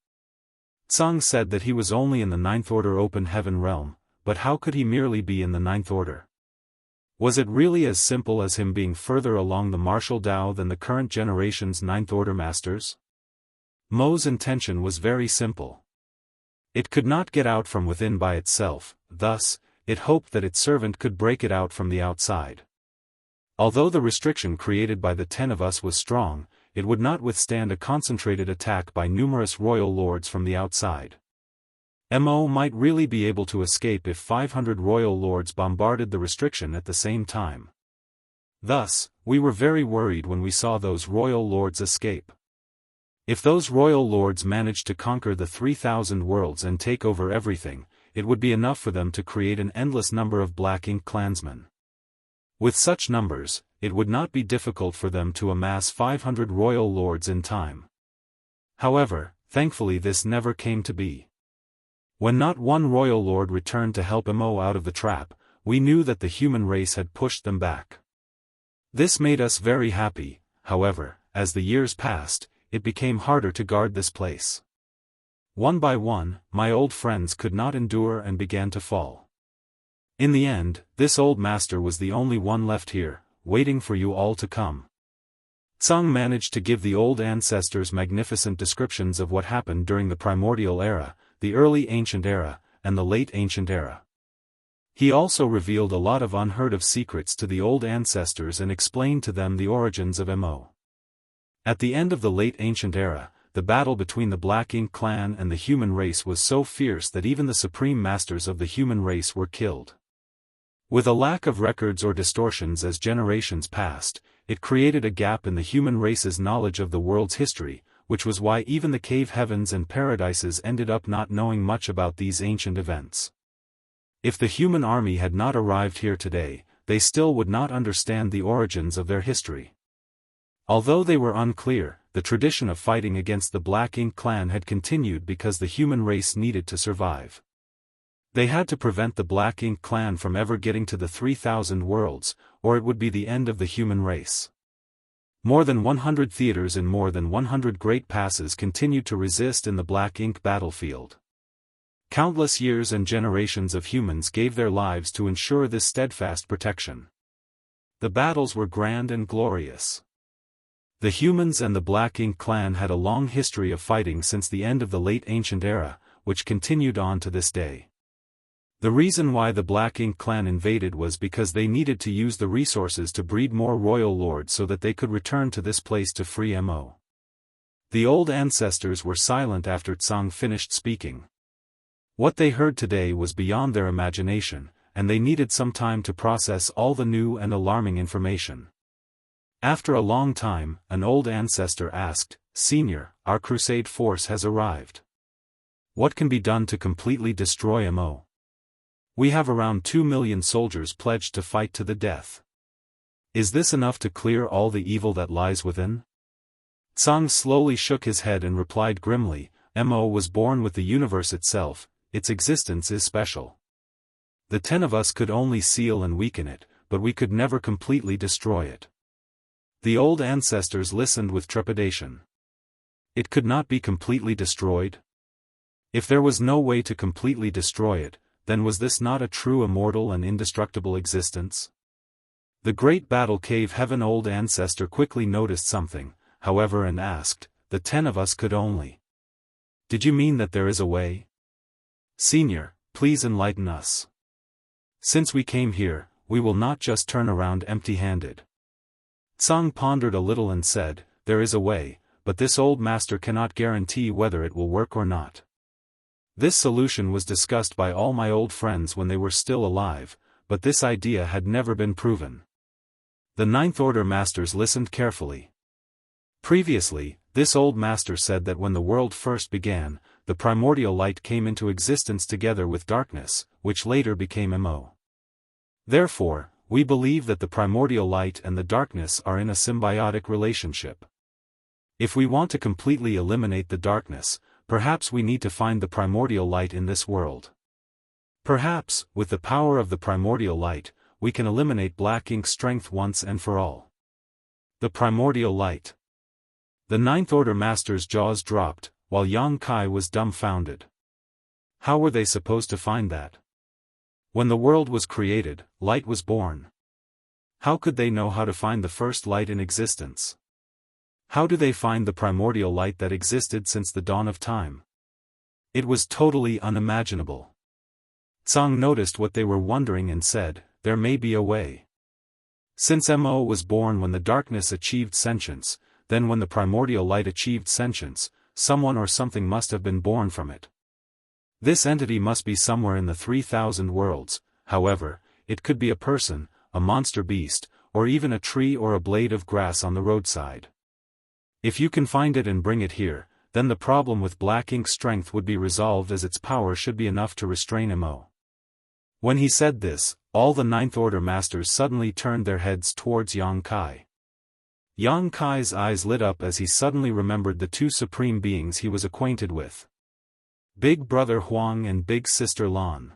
Tsang said that he was only in the 9th Order Open Heaven realm, but how could he merely be in the 9th Order? Was it really as simple as him being further along the martial Dao than the current generation's 9th Order masters? Mo's intention was very simple. It could not get out from within by itself, thus, it hoped that its servant could break it out from the outside. Although the restriction created by the 10 of us was strong, it would not withstand a concentrated attack by numerous royal lords from the outside. Mo might really be able to escape if 500 royal lords bombarded the restriction at the same time. Thus, we were very worried when we saw those royal lords escape. If those royal lords managed to conquer the 3,000 worlds and take over everything, it would be enough for them to create an endless number of Black Ink clansmen. With such numbers, it would not be difficult for them to amass 500 royal lords in time. However, thankfully this never came to be. When not one royal lord returned to help Mo out of the trap, we knew that the human race had pushed them back. This made us very happy. However, as the years passed, it became harder to guard this place. One by one, my old friends could not endure and began to fall. In the end, this old master was the only one left here, waiting for you all to come. Tsang managed to give the old ancestors magnificent descriptions of what happened during the primordial era, the early ancient era, and the late ancient era. He also revealed a lot of unheard-of secrets to the old ancestors and explained to them the origins of Mo. At the end of the late ancient era, the battle between the Black Ink clan and the human race was so fierce that even the supreme masters of the human race were killed. With a lack of records or distortions as generations passed, it created a gap in the human race's knowledge of the world's history, which was why even the cave heavens and paradises ended up not knowing much about these ancient events. If the human army had not arrived here today, they still would not understand the origins of their history. Although they were unclear, the tradition of fighting against the Black Ink clan had continued because the human race needed to survive. They had to prevent the Black Ink clan from ever getting to the 3,000 worlds, or it would be the end of the human race. More than 100 theaters in more than 100 great passes continued to resist in the Black Ink battlefield. Countless years and generations of humans gave their lives to ensure this steadfast protection. The battles were grand and glorious. The humans and the Black Ink clan had a long history of fighting since the end of the late ancient era, which continued on to this day. The reason why the Black Ink clan invaded was because they needed to use the resources to breed more royal lords so that they could return to this place to free Mo. The old ancestors were silent after Tsang finished speaking. What they heard today was beyond their imagination, and they needed some time to process all the new and alarming information. After a long time, an old ancestor asked, "Senior, our crusade force has arrived. What can be done to completely destroy Mo? We have around 2 million soldiers pledged to fight to the death. Is this enough to clear all the evil that lies within?" Tsang slowly shook his head and replied grimly, "Mo was born with the universe itself, its existence is special. The 10 of us could only seal and weaken it, but we could never completely destroy it." The old ancestors listened with trepidation. It could not be completely destroyed? If there was no way to completely destroy it, then was this not a true immortal and indestructible existence? The great battle cave heaven old ancestor quickly noticed something, however, and asked, "The 10 of us could only. Did you mean that there is a way? Senior, please enlighten us. Since we came here, we will not just turn around empty-handed." Tsang pondered a little and said, "There is a way, but this old master cannot guarantee whether it will work or not. This solution was discussed by all my old friends when they were still alive, but this idea had never been proven." The Ninth Order masters listened carefully. Previously, this old master said that when the world first began, the primordial light came into existence together with darkness, which later became Mo. Therefore, we believe that the primordial light and the darkness are in a symbiotic relationship. If we want to completely eliminate the darkness, perhaps we need to find the primordial light in this world. Perhaps, with the power of the primordial light, we can eliminate Black Ink's strength once and for all. The primordial light. The Ninth Order master's jaws dropped, while Yang Kai was dumbfounded. How were they supposed to find that? When the world was created, light was born. How could they know how to find the first light in existence? How do they find the primordial light that existed since the dawn of time? It was totally unimaginable. Tsang noticed what they were wondering and said, "There may be a way. Since Mo was born when the darkness achieved sentience, then when the primordial light achieved sentience, someone or something must have been born from it. This entity must be somewhere in the 3,000 worlds, however, it could be a person, a monster beast, or even a tree or a blade of grass on the roadside. If you can find it and bring it here, then the problem with Black Ink's strength would be resolved, as its power should be enough to restrain Mo." When he said this, all the Ninth Order masters suddenly turned their heads towards Yang Kai. Yang Kai's eyes lit up as he suddenly remembered the 2 supreme beings he was acquainted with. Big Brother Huang and Big Sister Lan.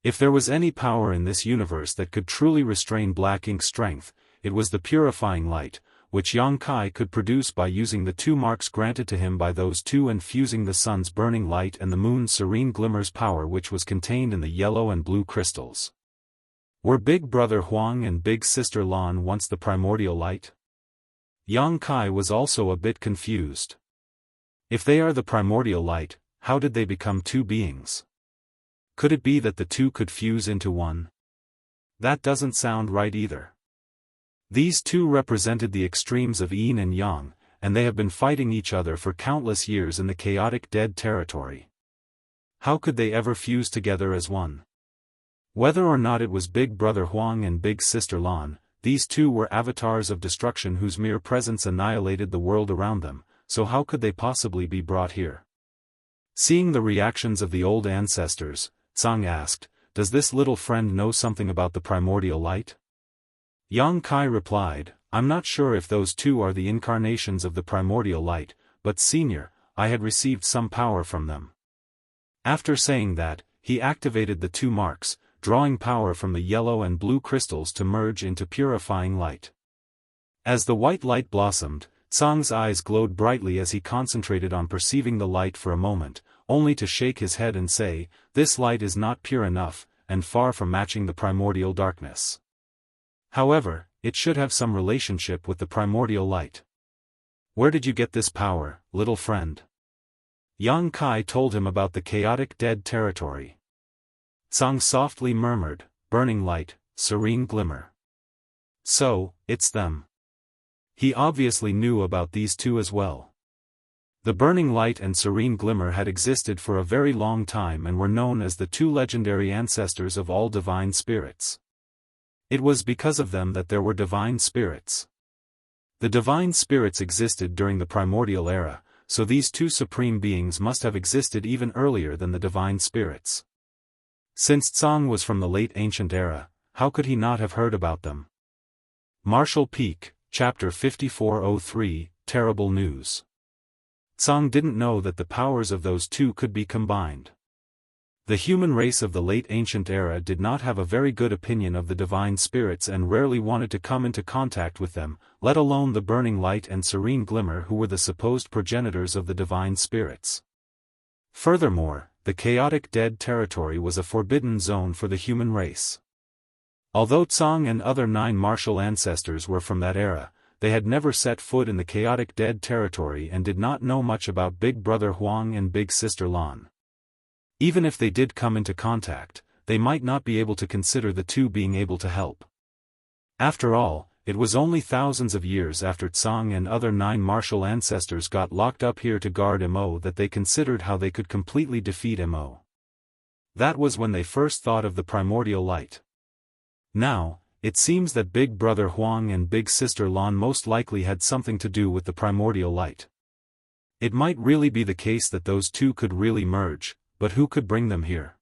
If there was any power in this universe that could truly restrain Black Ink's strength, it was the purifying light, which Yang Kai could produce by using the 2 marks granted to him by those 2 and fusing the sun's burning light and the moon's serene glimmer's power, which was contained in the yellow and blue crystals. Were Big Brother Huang and Big Sister Lan once the primordial light? Yang Kai was also a bit confused. If they are the primordial light, how did they become two beings? Could it be that the two could fuse into one? That doesn't sound right either. These two represented the extremes of yin and yang, and they have been fighting each other for countless years in the chaotic dead territory. How could they ever fuse together as one? Whether or not it was Big Brother Huang and Big Sister Lan, these two were avatars of destruction whose mere presence annihilated the world around them, so how could they possibly be brought here? Seeing the reactions of the old ancestors, Tsang asked, "Does this little friend know something about the primordial light?" Yang Kai replied, "I'm not sure if those two are the incarnations of the primordial light, but senior, I had received some power from them." After saying that, he activated the two marks, drawing power from the yellow and blue crystals to merge into purifying light. As the white light blossomed, Tsang's eyes glowed brightly as he concentrated on perceiving the light for a moment, only to shake his head and say, "This light is not pure enough, and far from matching the primordial darkness. However, it should have some relationship with the primordial light." "Where did you get this power, little friend?" Yang Kai told him about the chaotic dead territory. Tsang softly murmured, "Burning light, serene glimmer. So, it's them." He obviously knew about these two as well. The burning light and serene glimmer had existed for a very long time and were known as the two legendary ancestors of all divine spirits. It was because of them that there were divine spirits. The divine spirits existed during the primordial era, so these two supreme beings must have existed even earlier than the divine spirits. Since Tsang was from the late ancient era, how could he not have heard about them? Martial Peak, Chapter 5403, Terrible News. Tsang didn't know that the powers of those two could be combined. The human race of the late ancient era did not have a very good opinion of the divine spirits and rarely wanted to come into contact with them, let alone the burning light and serene glimmer who were the supposed progenitors of the divine spirits. Furthermore, the chaotic dead territory was a forbidden zone for the human race. Although Tsang and other 9 martial ancestors were from that era, they had never set foot in the chaotic dead territory and did not know much about Big Brother Huang and Big Sister Lan. Even if they did come into contact, they might not be able to consider the two being able to help. After all, it was only thousands of years after Tsang and other 9 martial ancestors got locked up here to guard Mo that they considered how they could completely defeat Mo. That was when they first thought of the primordial light. Now, it seems that Big Brother Huang and Big Sister Lan most likely had something to do with the primordial light. It might really be the case that those two could really merge, but who could bring them here?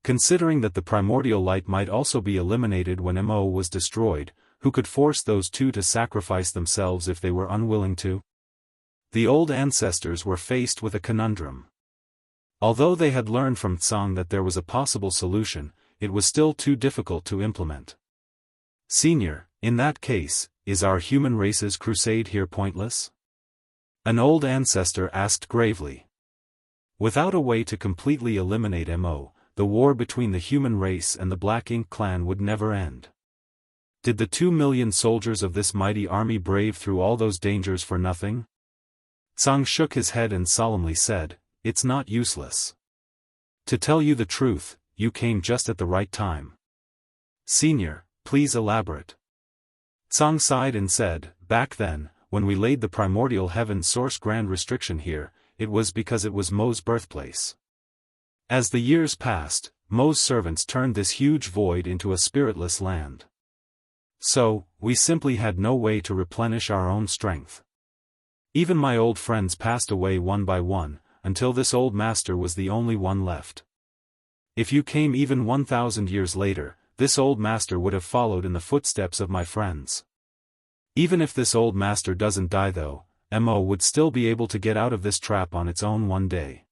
Considering that the primordial light might also be eliminated when Mo was destroyed, who could force those two to sacrifice themselves if they were unwilling to? The old ancestors were faced with a conundrum. Although they had learned from Tsang that there was a possible solution, it was still too difficult to implement. "Senior, in that case, is our human race's crusade here pointless?" An old ancestor asked gravely. Without a way to completely eliminate Mo, the war between the human race and the Black Ink clan would never end. Did the 2 million soldiers of this mighty army brave through all those dangers for nothing? Tsang shook his head and solemnly said, "It's not useless. To tell you the truth, you came just at the right time." "Senior, please elaborate." Tsang sighed and said, "Back then, when we laid the primordial heaven source grand restriction here, it was because it was Mo's birthplace. As the years passed, Mo's servants turned this huge void into a spiritless land. So, we simply had no way to replenish our own strength. Even my old friends passed away one by one, until this old master was the only one left. If you came even 1,000 years later, this old master would have followed in the footsteps of my friends. Even if this old master doesn't die though, Mo would still be able to get out of this trap on its own one day.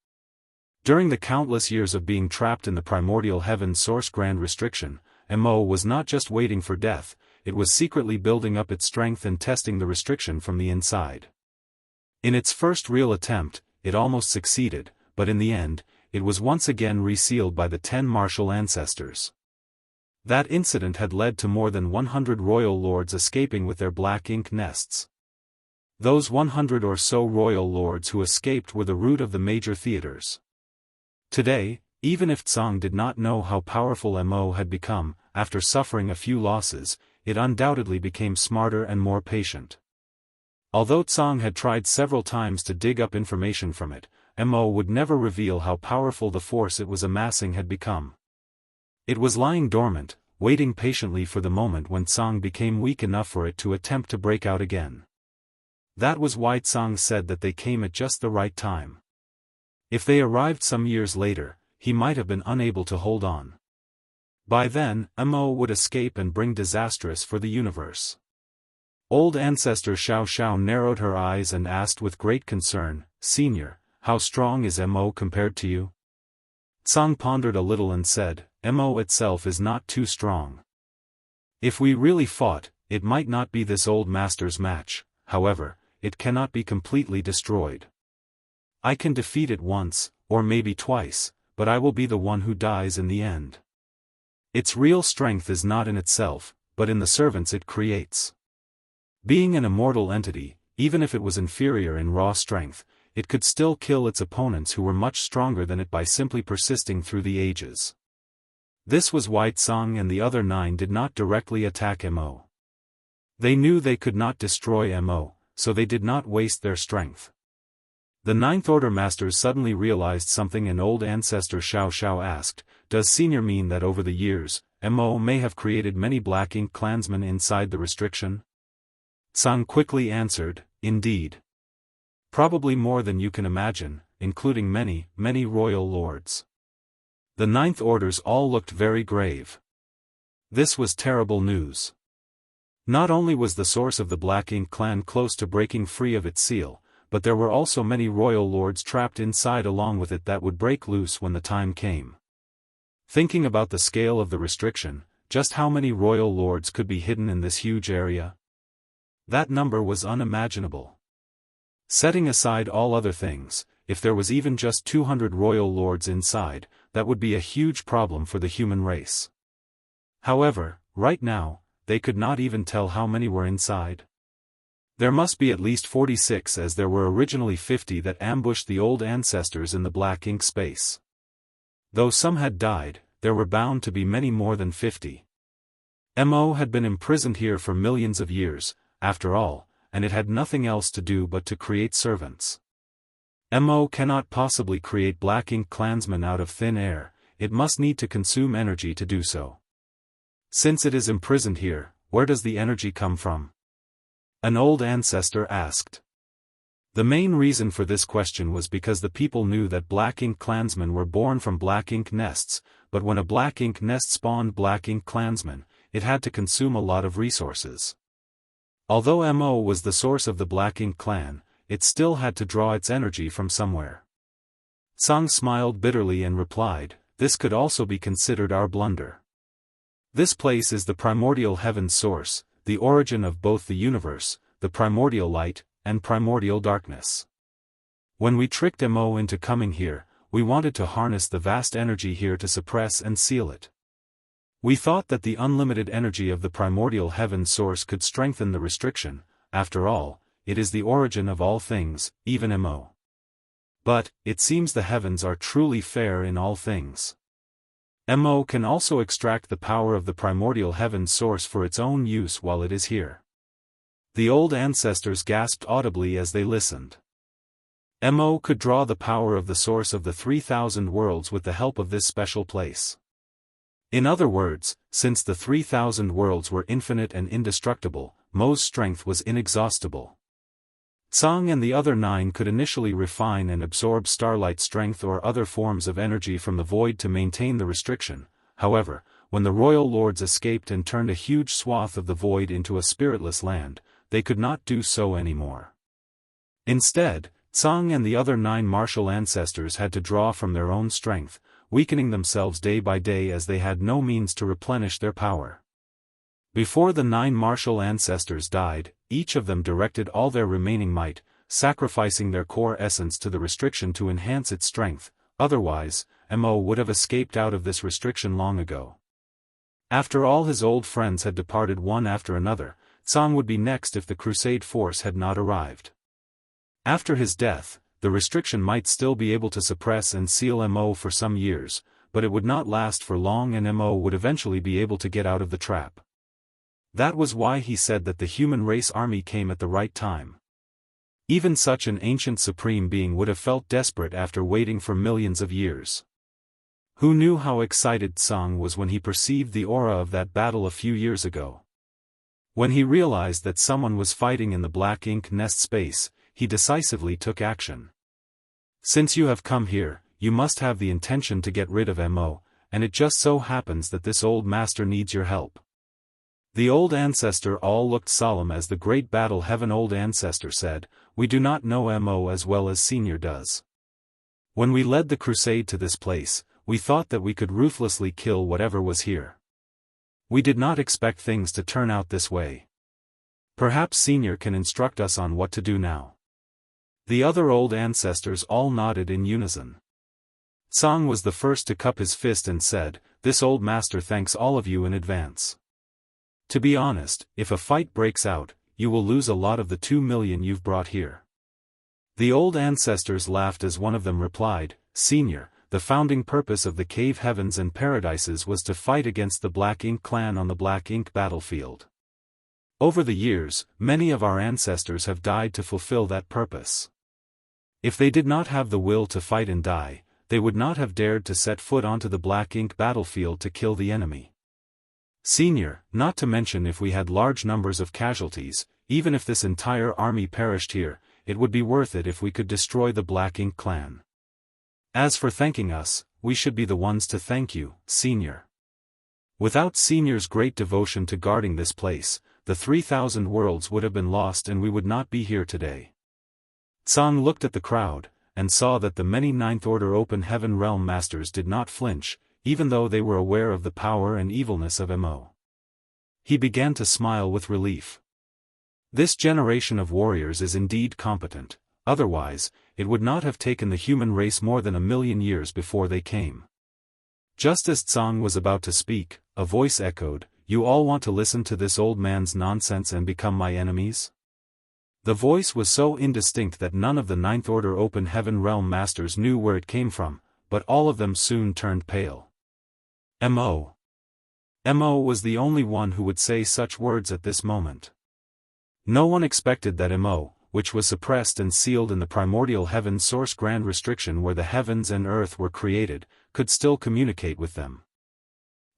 During the countless years of being trapped in the primordial heaven source grand restriction, Mo was not just waiting for death, it was secretly building up its strength and testing the restriction from the inside. In its first real attempt, it almost succeeded, but in the end, it was once again resealed by the 10 martial ancestors. That incident had led to more than 100 royal lords escaping with their black ink nests. Those 100 or so royal lords who escaped were the root of the major theaters. Today, even if Tsang did not know how powerful Mo had become, after suffering a few losses, it undoubtedly became smarter and more patient. Although Tsang had tried several times to dig up information from it, Mo would never reveal how powerful the force it was amassing had become. It was lying dormant, waiting patiently for the moment when Tsang became weak enough for it to attempt to break out again. That was why Tsang said that they came at just the right time. If they arrived some years later, he might have been unable to hold on. By then, Mo would escape and bring disastrous for the universe. Old ancestor Xiao narrowed her eyes and asked with great concern, "Senior, how strong is Mo compared to you?" Tsang pondered a little and said, "Mo itself is not too strong. If we really fought, it might not be this old master's match, however, it cannot be completely destroyed. I can defeat it once, or maybe twice, but I will be the one who dies in the end. Its real strength is not in itself, but in the servants it creates." Being an immortal entity, even if it was inferior in raw strength, it could still kill its opponents who were much stronger than it by simply persisting through the ages. This was why Tsang and the other 9 did not directly attack Mo. They knew they could not destroy Mo, so they did not waste their strength. The Ninth Order Masters suddenly realized something and old ancestor Xiao asked, "Does Senior mean that over the years, Mo may have created many Black Ink clansmen inside the restriction?" Tsang quickly answered, "Indeed. Probably more than you can imagine, including many, many royal lords." The Ninth Orders all looked very grave. This was terrible news. Not only was the source of the Black Ink clan close to breaking free of its seal, but there were also many royal lords trapped inside along with it that would break loose when the time came. Thinking about the scale of the restriction, just how many royal lords could be hidden in this huge area? That number was unimaginable. Setting aside all other things, if there was even just 200 royal lords inside, that would be a huge problem for the human race. However, right now, they could not even tell how many were inside. There must be at least 46 as there were originally 50 that ambushed the old ancestors in the Black Ink space. Though some had died, there were bound to be many more than 50. Mo had been imprisoned here for millions of years, after all, and it had nothing else to do but to create servants. Mo cannot possibly create Black Ink clansmen out of thin air, it must need to consume energy to do so. Since it is imprisoned here, where does the energy come from? An old ancestor asked. The main reason for this question was because the people knew that Black Ink clansmen were born from Black Ink nests, but when a Black Ink nest spawned Black Ink clansmen, it had to consume a lot of resources. Although Mo was the source of the Black Ink clan, it still had to draw its energy from somewhere. Tsang smiled bitterly and replied, "This could also be considered our blunder. This place is the primordial heaven's source, the origin of both the universe, the primordial light, and primordial darkness. When we tricked Mo into coming here, we wanted to harness the vast energy here to suppress and seal it. We thought that the unlimited energy of the primordial heaven source could strengthen the restriction. After all, it is the origin of all things, even Mo. But, it seems the heavens are truly fair in all things. Mo can also extract the power of the primordial heaven source for its own use while it is here." The old ancestors gasped audibly as they listened. Mo could draw the power of the source of the 3,000 worlds with the help of this special place. In other words, since the 3,000 worlds were infinite and indestructible, Mo's strength was inexhaustible. Tsang and the other 9 could initially refine and absorb starlight strength or other forms of energy from the void to maintain the restriction. However, when the royal lords escaped and turned a huge swath of the void into a spiritless land, they could not do so anymore. Instead, Tsang and the other 9 martial ancestors had to draw from their own strength, weakening themselves day by day as they had no means to replenish their power. Before the 9 martial ancestors died, each of them directed all their remaining might, sacrificing their core essence to the restriction to enhance its strength, otherwise, Mo would have escaped out of this restriction long ago. After all his old friends had departed one after another, Tsang would be next if the crusade force had not arrived. After his death, the restriction might still be able to suppress and seal Mo for some years, but it would not last for long and Mo would eventually be able to get out of the trap. That was why he said that the human race army came at the right time. Even such an ancient supreme being would have felt desperate after waiting for millions of years. Who knew how excited Tsang was when he perceived the aura of that battle a few years ago? When he realized that someone was fighting in the black ink nest space, he decisively took action. Since you have come here, you must have the intention to get rid of Mo, and it just so happens that this old master needs your help. The old ancestor all looked solemn as the great battle heaven old ancestor said, "We do not know Mo as well as Senior does. When we led the crusade to this place, we thought that we could ruthlessly kill whatever was here. We did not expect things to turn out this way. Perhaps Senior can instruct us on what to do now." The other old ancestors all nodded in unison. Tsang was the first to cup his fist and said, "This old master thanks all of you in advance. To be honest, if a fight breaks out, you will lose a lot of the 2 million you've brought here." The old ancestors laughed as one of them replied, "Senior, the founding purpose of the cave heavens and paradises was to fight against the Black Ink clan on the Black Ink battlefield. Over the years, many of our ancestors have died to fulfill that purpose. If they did not have the will to fight and die, they would not have dared to set foot onto the Black Ink battlefield to kill the enemy. Senior, not to mention if we had large numbers of casualties, even if this entire army perished here, it would be worth it if we could destroy the Black Ink clan. As for thanking us, we should be the ones to thank you, Senior. Without Senior's great devotion to guarding this place, the 3,000 worlds would have been lost and we would not be here today." Tsang looked at the crowd, and saw that the many Ninth Order Open Heaven Realm Masters did not flinch, even though they were aware of the power and evilness of Mo. He began to smile with relief. This generation of warriors is indeed competent, otherwise, it would not have taken the human race more than 1,000,000 years before they came. Just as Tsang was about to speak, a voice echoed, "You all want to listen to this old man's nonsense and become my enemies?" The voice was so indistinct that none of the Ninth Order Open Heaven Realm Masters knew where it came from, but all of them soon turned pale. Mo was the only one who would say such words at this moment. No one expected that Mo, which was suppressed and sealed in the primordial heaven source grand restriction where the heavens and earth were created, could still communicate with them.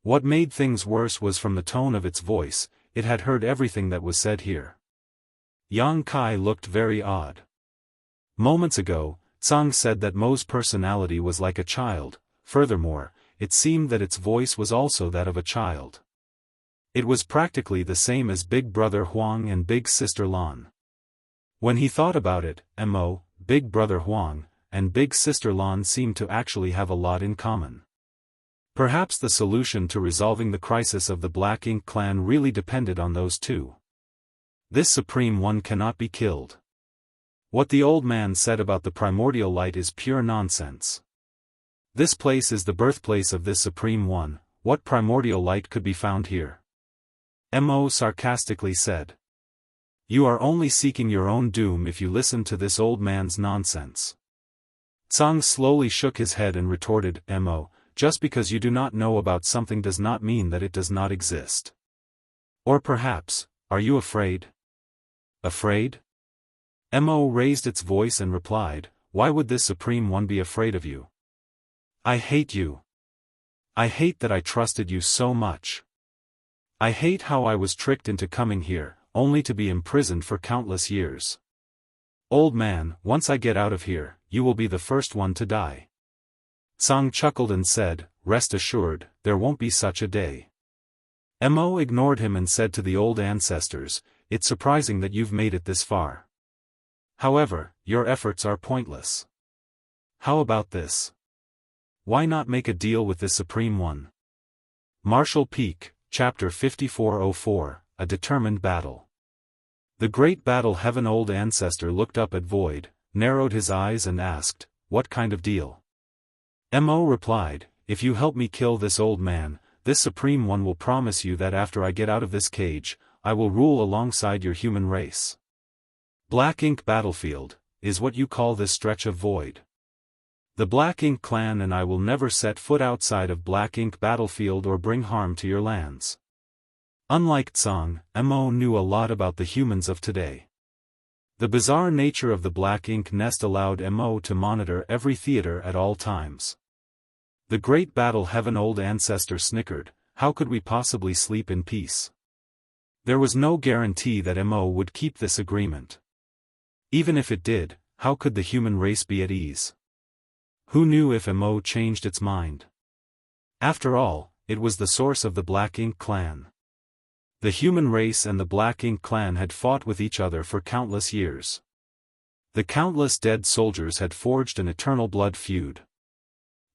What made things worse was from the tone of its voice, it had heard everything that was said here. Yang Kai looked very odd. Moments ago, Tsang said that Mo's personality was like a child, furthermore, it seemed that its voice was also that of a child. It was practically the same as Big Brother Huang and Big Sister Lan. When he thought about it, Mo, Big Brother Huang, and Big Sister Lan seemed to actually have a lot in common. Perhaps the solution to resolving the crisis of the Black Ink clan really depended on those two. This Supreme One cannot be killed. What the old man said about the primordial light is pure nonsense. This place is the birthplace of this Supreme One, what primordial light could be found here? Mo sarcastically said. You are only seeking your own doom if you listen to this old man's nonsense. Tsang slowly shook his head and retorted, Mo, just because you do not know about something does not mean that it does not exist. Or perhaps, are you afraid? Afraid? Mo raised its voice and replied, why would this Supreme One be afraid of you? I hate you. I hate that I trusted you so much. I hate how I was tricked into coming here, only to be imprisoned for countless years. Old man, once I get out of here, you will be the first one to die. Tsang chuckled and said, rest assured, there won't be such a day. Mo ignored him and said to the old ancestors, it's surprising that you've made it this far. However, your efforts are pointless. How about this? Why not make a deal with this Supreme One? Marshall Peak, Chapter 5404, A Determined Battle. The Great Battle Heaven Old Ancestor looked up at Void, narrowed his eyes and asked, what kind of deal? Mo replied, if you help me kill this old man, this Supreme One will promise you that after I get out of this cage, I will rule alongside your human race. Black Ink Battlefield, is what you call this stretch of void. The Black Ink clan and I will never set foot outside of Black Ink Battlefield or bring harm to your lands. Unlike Tsang, Mo knew a lot about the humans of today. The bizarre nature of the Black Ink nest allowed Mo to monitor every theater at all times. The great battle heaven old ancestor snickered, how could we possibly sleep in peace? There was no guarantee that Mo would keep this agreement. Even if it did, how could the human race be at ease? Who knew if Mo changed its mind? After all, it was the source of the Black Ink clan. The human race and the Black Ink clan had fought with each other for countless years. The countless dead soldiers had forged an eternal blood feud.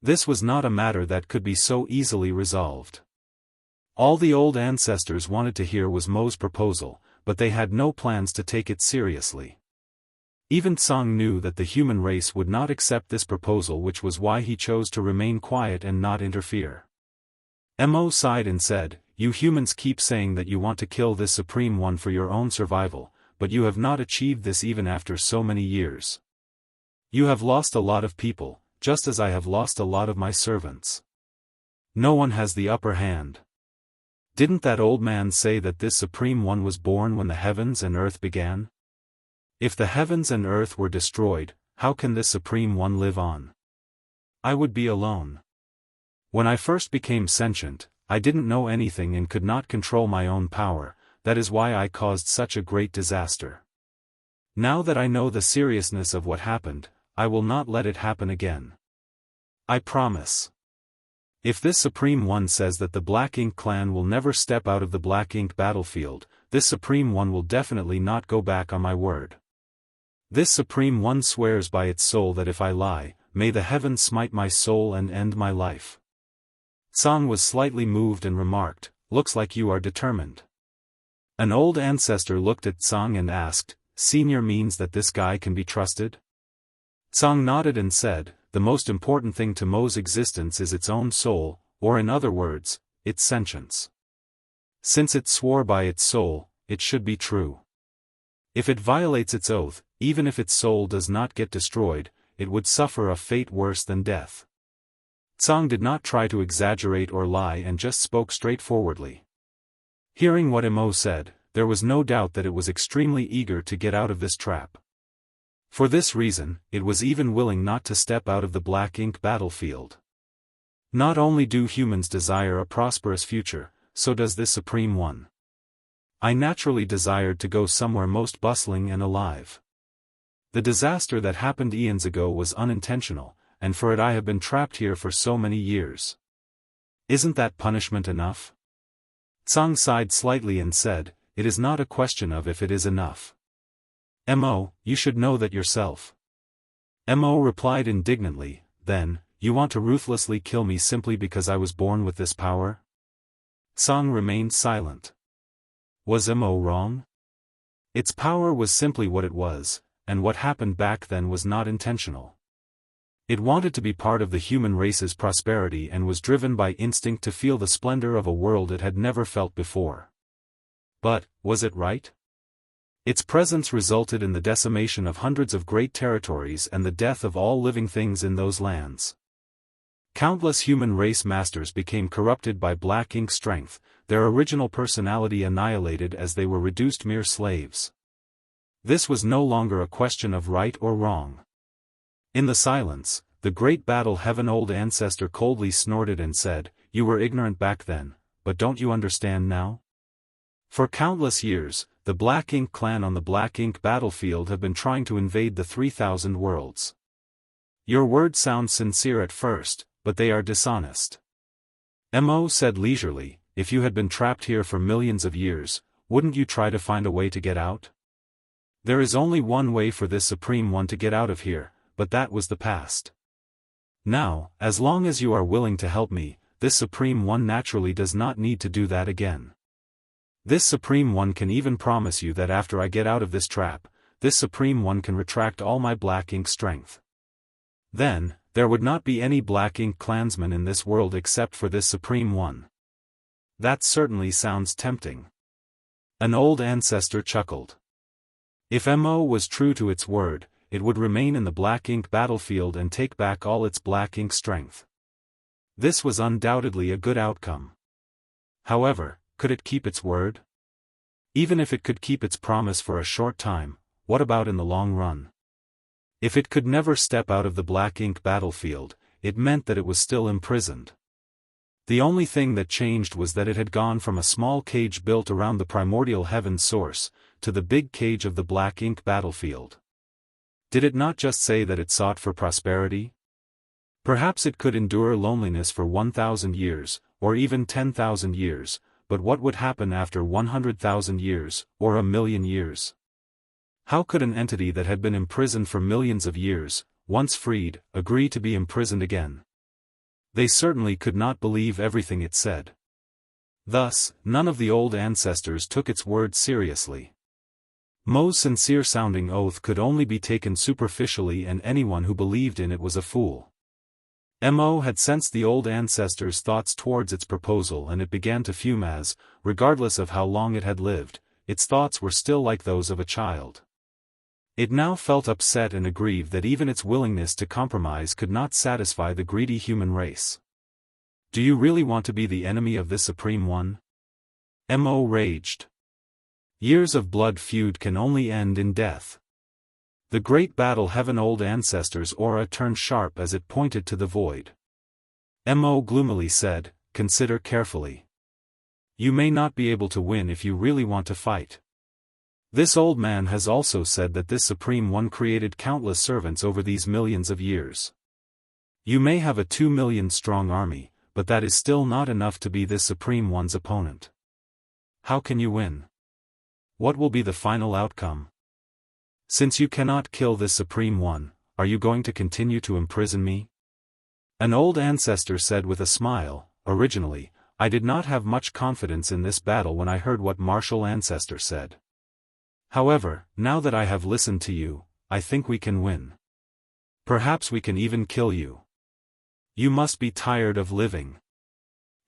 This was not a matter that could be so easily resolved. All the old ancestors wanted to hear was Mo's proposal, but they had no plans to take it seriously. Even Tsang knew that the human race would not accept this proposal, which was why he chose to remain quiet and not interfere. Mo sighed and said, "You humans keep saying that you want to kill this Supreme One for your own survival, but you have not achieved this even after so many years. You have lost a lot of people, just as I have lost a lot of my servants. No one has the upper hand. Didn't that old man say that this Supreme One was born when the heavens and earth began? If the heavens and earth were destroyed, how can this Supreme One live on? I would be alone. When I first became sentient, I didn't know anything and could not control my own power, that is why I caused such a great disaster. Now that I know the seriousness of what happened, I will not let it happen again. I promise. If this Supreme One says that the Black Ink clan will never step out of the Black Ink battlefield, this Supreme One will definitely not go back on my word. This Supreme One swears by its soul that if I lie, may the heavens smite my soul and end my life." Tsang was slightly moved and remarked, "Looks like you are determined." An old ancestor looked at Tsang and asked, "Senior means that this guy can be trusted?" Tsang nodded and said, "The most important thing to Mo's existence is its own soul, or in other words, its sentience. Since it swore by its soul, it should be true. If it violates its oath, even if its soul does not get destroyed, it would suffer a fate worse than death." Tsang did not try to exaggerate or lie and just spoke straightforwardly. Hearing what Mo said, there was no doubt that it was extremely eager to get out of this trap. For this reason, it was even willing not to step out of the Black Ink battlefield. Not only do humans desire a prosperous future, so does this Supreme One. I naturally desired to go somewhere most bustling and alive. The disaster that happened eons ago was unintentional, and for it I have been trapped here for so many years. Isn't that punishment enough? Tsang sighed slightly and said, "It is not a question of if it is enough. Mo, you should know that yourself." Mo replied indignantly, "Then, you want to ruthlessly kill me simply because I was born with this power?" Tsang remained silent. Was Mo wrong? Its power was simply what it was, and what happened back then was not intentional. It wanted to be part of the human race's prosperity and was driven by instinct to feel the splendor of a world it had never felt before. But, was it right? Its presence resulted in the decimation of hundreds of great territories and the death of all living things in those lands. Countless human race masters became corrupted by Black Ink strength, their original personality annihilated as they were reduced mere slaves. This was no longer a question of right or wrong. In the silence, the great battle heaven old ancestor coldly snorted and said, "You were ignorant back then, but don't you understand now? For countless years, the Black Ink clan on the Black Ink battlefield have been trying to invade the 3,000 worlds. Your words sound sincere at first, but they are dishonest." Mo said leisurely, "If you had been trapped here for millions of years, wouldn't you try to find a way to get out? There is only one way for this Supreme One to get out of here, but that was the past. Now, as long as you are willing to help me, this Supreme One naturally does not need to do that again. This Supreme One can even promise you that after I get out of this trap, this Supreme One can retract all my Black Ink strength. Then, there would not be any Black Ink clansmen in this world except for this Supreme One. That certainly sounds tempting." An old ancestor chuckled. If Mo was true to its word, it would remain in the black ink battlefield and take back all its black ink strength. This was undoubtedly a good outcome. However, could it keep its word? Even if it could keep its promise for a short time, what about in the long run? If it could never step out of the black ink battlefield, it meant that it was still imprisoned. The only thing that changed was that it had gone from a small cage built around the primordial heaven source, to the big cage of the black ink battlefield. Did it not just say that it sought for prosperity? Perhaps it could endure loneliness for 1,000 years, or even 10,000 years, but what would happen after 100,000 years, or 1,000,000 years? How could an entity that had been imprisoned for millions of years, once freed, agree to be imprisoned again? They certainly could not believe everything it said. Thus, none of the old ancestors took its word seriously. Mo's sincere-sounding oath could only be taken superficially, and anyone who believed in it was a fool. Mo had sensed the old ancestors' thoughts towards its proposal, and it began to fume as, regardless of how long it had lived, its thoughts were still like those of a child. It now felt upset and aggrieved that even its willingness to compromise could not satisfy the greedy human race. Do you really want to be the enemy of this Supreme One? Mo raged. Years of blood feud can only end in death. The great battle heaven old ancestors' aura turned sharp as it pointed to the void. Mo gloomily said, "Consider carefully. You may not be able to win if you really want to fight. This old man has also said that this Supreme One created countless servants over these millions of years. You may have a 2 million strong army, but that is still not enough to be this Supreme One's opponent. How can you win? What will be the final outcome? Since you cannot kill this Supreme One, are you going to continue to imprison me?" An old ancestor said with a smile, "Originally, I did not have much confidence in this battle when I heard what Martial Ancestor said. However, now that I have listened to you, I think we can win. Perhaps we can even kill you. You must be tired of living."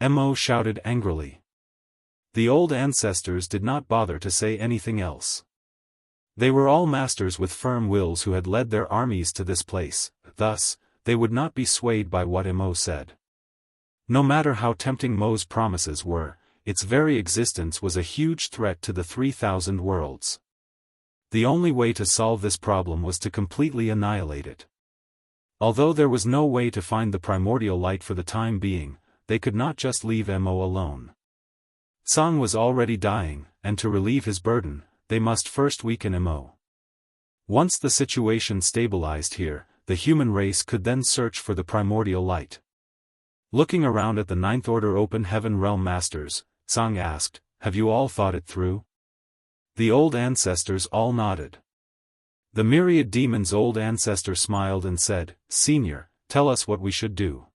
Mo shouted angrily. The old ancestors did not bother to say anything else. They were all masters with firm wills who had led their armies to this place, thus, they would not be swayed by what Mo said. No matter how tempting Mo's promises were, its very existence was a huge threat to the 3,000 worlds. The only way to solve this problem was to completely annihilate it. Although there was no way to find the primordial light for the time being, they could not just leave Mo alone. Tsang was already dying, and to relieve his burden, they must first weaken Mo. Once the situation stabilized here, the human race could then search for the primordial light. Looking around at the Ninth Order Open Heaven Realm Masters, Tsang asked, "Have you all thought it through?" The old ancestors all nodded. The myriad demons' old ancestor smiled and said, "Senior, tell us what we should do.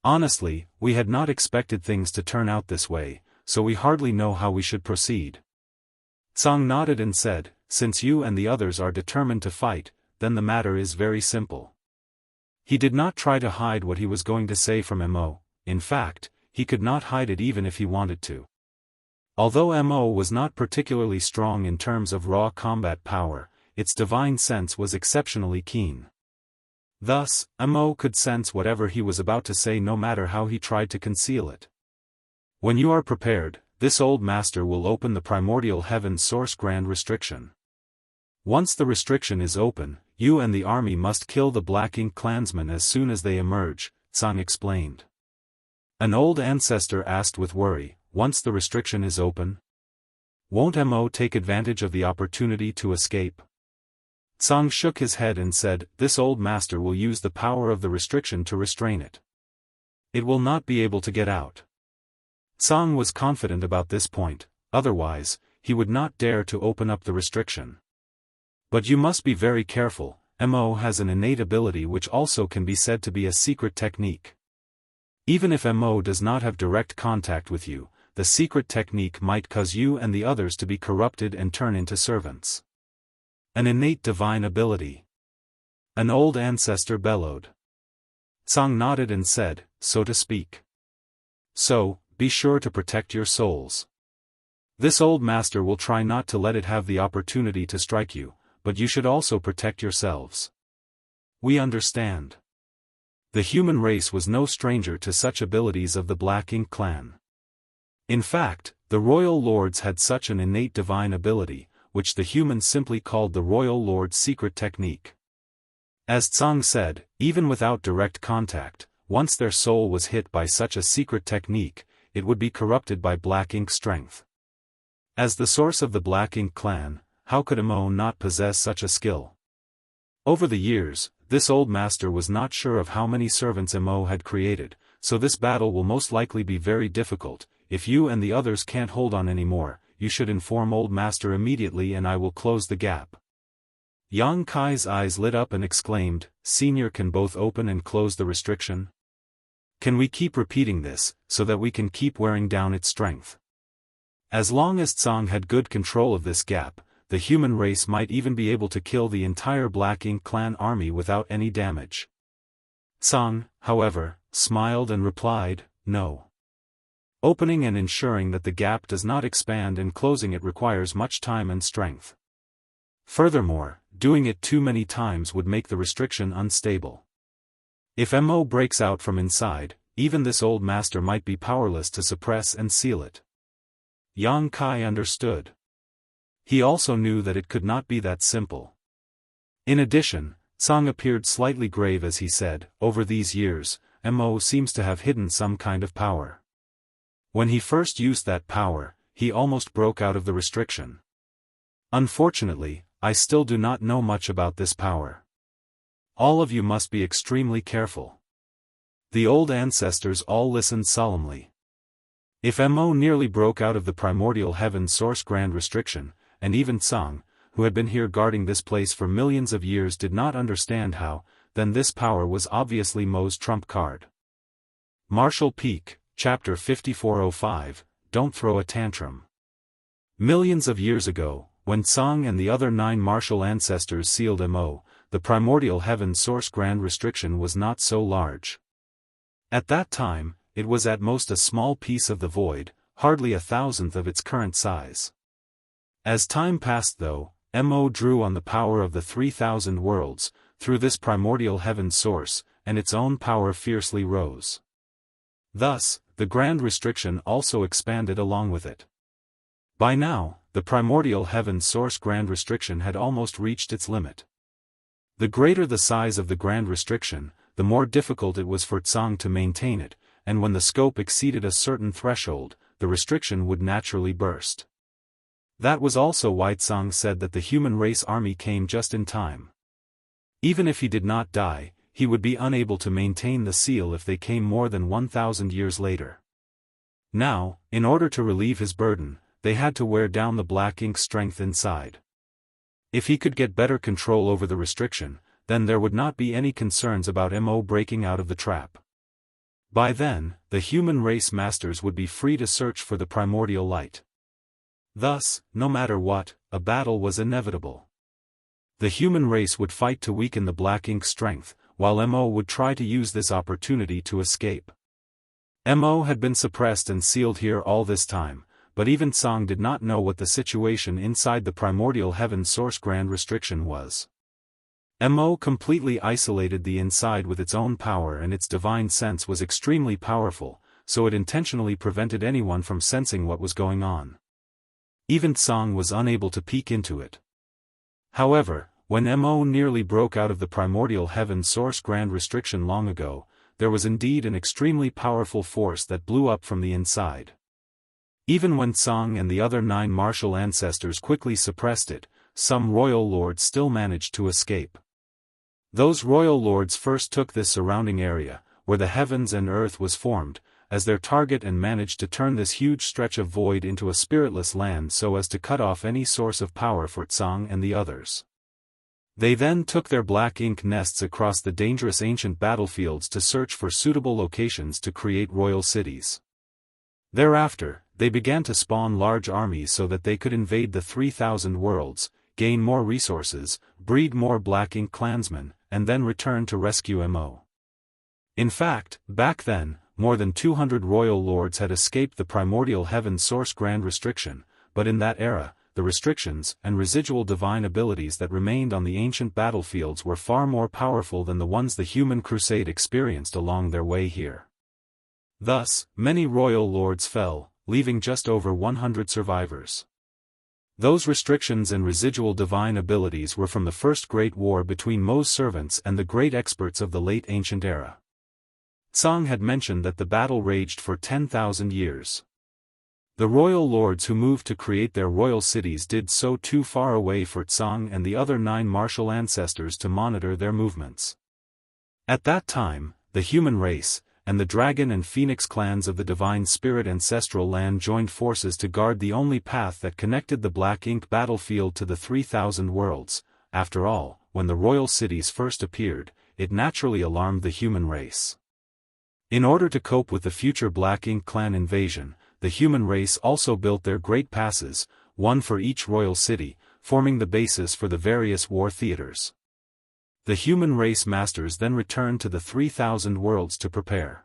Honestly, we had not expected things to turn out this way, so we hardly know how we should proceed." Tsang nodded and said, "Since you and the others are determined to fight, then the matter is very simple." He did not try to hide what he was going to say from Mo. In fact, he could not hide it even if he wanted to. Although Mo was not particularly strong in terms of raw combat power, its divine sense was exceptionally keen. Thus, Mo could sense whatever he was about to say no matter how he tried to conceal it. "When you are prepared, this old master will open the primordial heaven source grand restriction. Once the restriction is open, you and the army must kill the Black Ink clansmen as soon as they emerge," Tsang explained. An old ancestor asked with worry, "Once the restriction is open? Won't Mo take advantage of the opportunity to escape?" Tsang shook his head and said, "This old master will use the power of the restriction to restrain it. It will not be able to get out." Tsang was confident about this point, otherwise, he would not dare to open up the restriction. "But you must be very careful, Mo has an innate ability which also can be said to be a secret technique. Even if Mo does not have direct contact with you, the secret technique might cause you and the others to be corrupted and turn into servants. An innate divine ability." An old ancestor bellowed. Tsang nodded and said, "So to speak. So, be sure to protect your souls. This old master will try not to let it have the opportunity to strike you, but you should also protect yourselves. We understand. The human race was no stranger to such abilities of the Black Ink clan. In fact, the royal lords had such an innate divine ability, which the humans simply called the royal lord's secret technique. As Tsang said, even without direct contact, once their soul was hit by such a secret technique, it would be corrupted by Black Ink strength. As the source of the Black Ink clan, how could Mo not possess such a skill? Over the years, this old master was not sure of how many servants Mo had created, so this battle will most likely be very difficult. If you and the others can't hold on anymore, you should inform old master immediately and I will close the gap. Yang Kai's eyes lit up and exclaimed, Senior, can both open and close the restriction? Can we keep repeating this, so that we can keep wearing down its strength? As long as Tsang had good control of this gap, the human race might even be able to kill the entire Black Ink clan army without any damage. Tsang, however, smiled and replied, no. Opening and ensuring that the gap does not expand and closing it requires much time and strength. Furthermore, doing it too many times would make the restriction unstable. If Mo breaks out from inside, even this old master might be powerless to suppress and seal it. Yang Kai understood. He also knew that it could not be that simple. In addition, Tsang appeared slightly grave as he said, over these years, Mo seems to have hidden some kind of power. When he first used that power, he almost broke out of the restriction. Unfortunately, I still do not know much about this power. All of you must be extremely careful. The old ancestors all listened solemnly. If Mo nearly broke out of the primordial heaven source grand restriction, and even Tsang, who had been here guarding this place for millions of years, did not understand how, then this power was obviously Mo's trump card. Martial Peak, Chapter 5405, Don't Throw a Tantrum. Millions of years ago, when Tsang and the other 9 martial ancestors sealed Mo, the primordial heaven source grand restriction was not so large. At that time, it was at most a small piece of the void, hardly 1,000th of its current size. As time passed though, Mo drew on the power of the 3,000 worlds, through this primordial heaven source, and its own power fiercely rose. Thus, the grand restriction also expanded along with it. By now, the primordial heaven source grand restriction had almost reached its limit. The greater the size of the grand restriction, the more difficult it was for Tsang to maintain it, and when the scope exceeded a certain threshold, the restriction would naturally burst. That was also why Tsang said that the human race army came just in time. Even if he did not die, he would be unable to maintain the seal if they came more than 1,000 years later. Now, in order to relieve his burden, they had to wear down the Black Ink strength inside. If he could get better control over the restriction, then there would not be any concerns about Mo breaking out of the trap. By then, the human race masters would be free to search for the primordial light. Thus, no matter what, a battle was inevitable. The human race would fight to weaken the Black Ink strength, while Mo would try to use this opportunity to escape. Mo had been suppressed and sealed here all this time, but even Tsang did not know what the situation inside the primordial heaven source grand restriction was. Mo completely isolated the inside with its own power, and its divine sense was extremely powerful, so it intentionally prevented anyone from sensing what was going on. Even Tsang was unable to peek into it. However, when Mo nearly broke out of the primordial heaven source grand restriction long ago, there was indeed an extremely powerful force that blew up from the inside. Even when Tsang and the other 9 martial ancestors quickly suppressed it, some royal lords still managed to escape. Those royal lords first took this surrounding area, where the heavens and earth was formed, as their target and managed to turn this huge stretch of void into a spiritless land so as to cut off any source of power for Tsang and the others. They then took their Black Ink nests across the dangerous ancient battlefields to search for suitable locations to create royal cities. Thereafter, they began to spawn large armies so that they could invade the 3,000 worlds, gain more resources, breed more Black Ink clansmen, and then return to rescue Mo. In fact, back then, more than 200 royal lords had escaped the primordial heaven source grand restriction, but in that era, the restrictions and residual divine abilities that remained on the ancient battlefields were far more powerful than the ones the human crusade experienced along their way here. Thus, many royal lords fell, leaving just over 100 survivors. Those restrictions and residual divine abilities were from the First Great War between Mo's servants and the great experts of the late ancient era. Tsang had mentioned that the battle raged for 10,000 years. The royal lords who moved to create their royal cities did so too far away for Tsang and the other 9 martial ancestors to monitor their movements. At that time, the human race, and the dragon and phoenix clans of the divine spirit ancestral land joined forces to guard the only path that connected the Black Ink battlefield to the 3,000 worlds. After all, when the royal cities first appeared, it naturally alarmed the human race. In order to cope with the future Black Ink clan invasion, the human race also built their great passes, one for each royal city, forming the basis for the various war theaters. The human race masters then returned to the 3,000 worlds to prepare.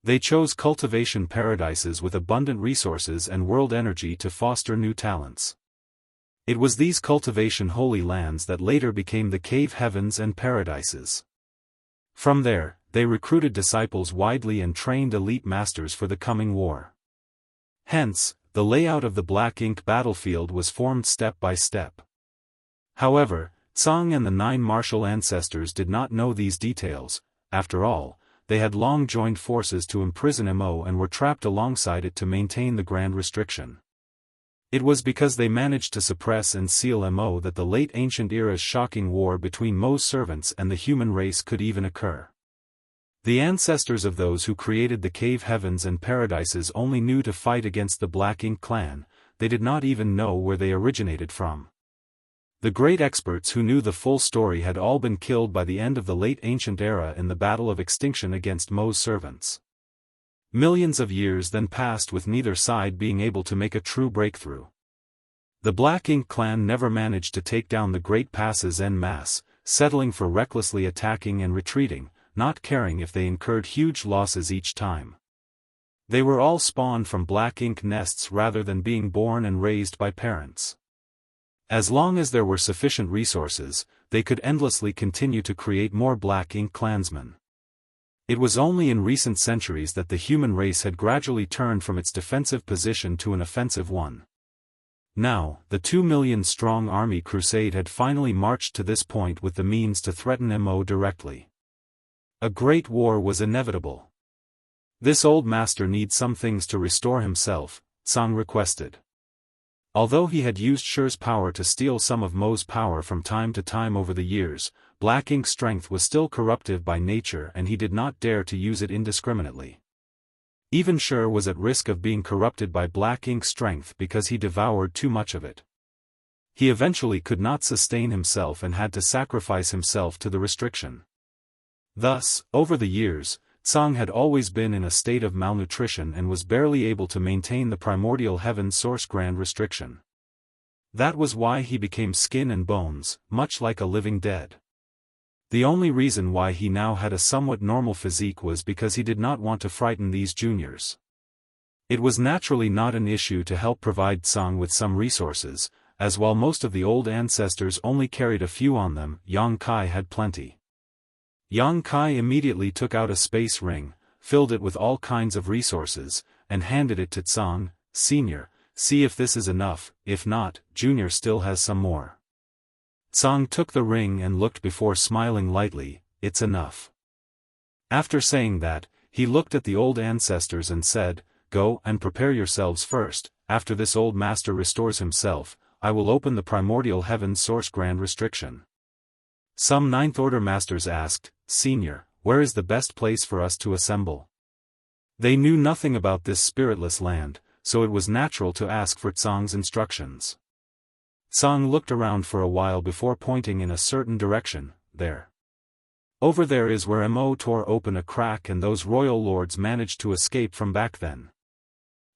They chose cultivation paradises with abundant resources and world energy to foster new talents. It was these cultivation holy lands that later became the cave heavens and paradises. From there, they recruited disciples widely and trained elite masters for the coming war. Hence, the layout of the Black Ink battlefield was formed step by step. However, Tsang and the 9 martial ancestors did not know these details. After all, they had long joined forces to imprison Mo and were trapped alongside it to maintain the Grand Restriction. It was because they managed to suppress and seal Mo that the late ancient era's shocking war between Mo's servants and the human race could even occur. The ancestors of those who created the cave heavens and paradises only knew to fight against the Black Ink clan. They did not even know where they originated from. The great experts who knew the full story had all been killed by the end of the late ancient era in the battle of extinction against Mo's servants. Millions of years then passed with neither side being able to make a true breakthrough. The Black Ink clan never managed to take down the great passes en masse, settling for recklessly attacking and retreating, not caring if they incurred huge losses each time. They were all spawned from Black Ink nests rather than being born and raised by parents. As long as there were sufficient resources, they could endlessly continue to create more Black Ink clansmen. It was only in recent centuries that the human race had gradually turned from its defensive position to an offensive one. Now, the 2 million-strong army crusade had finally marched to this point with the means to threaten Mo directly. A great war was inevitable. This old master needs some things to restore himself, Tsang requested. Although he had used Shi's power to steal some of Mo's power from time to time over the years, Black Ink's strength was still corruptive by nature and he did not dare to use it indiscriminately. Even Shi was at risk of being corrupted by Black Ink's strength because he devoured too much of it. He eventually could not sustain himself and had to sacrifice himself to the restriction. Thus, over the years, Tsang had always been in a state of malnutrition and was barely able to maintain the primordial heaven source Grand Restriction. That was why he became skin and bones, much like a living dead. The only reason why he now had a somewhat normal physique was because he did not want to frighten these juniors. It was naturally not an issue to help provide Tsang with some resources, as while most of the old ancestors only carried a few on them, Yang Kai had plenty. Yang Kai immediately took out a space ring, filled it with all kinds of resources, and handed it to Tsang. Senior, see if this is enough, if not, Junior still has some more. Tsang took the ring and looked before smiling lightly. It's enough. After saying that, he looked at the old ancestors and said, go and prepare yourselves first. After this old master restores himself, I will open the primordial heaven's source Grand Restriction. Some Ninth-Order masters asked, Senior, where is the best place for us to assemble? They knew nothing about this spiritless land, so it was natural to ask for Tsang's instructions. Tsang looked around for a while before pointing in a certain direction. There. Over there is where Mo tore open a crack and those royal lords managed to escape from back then.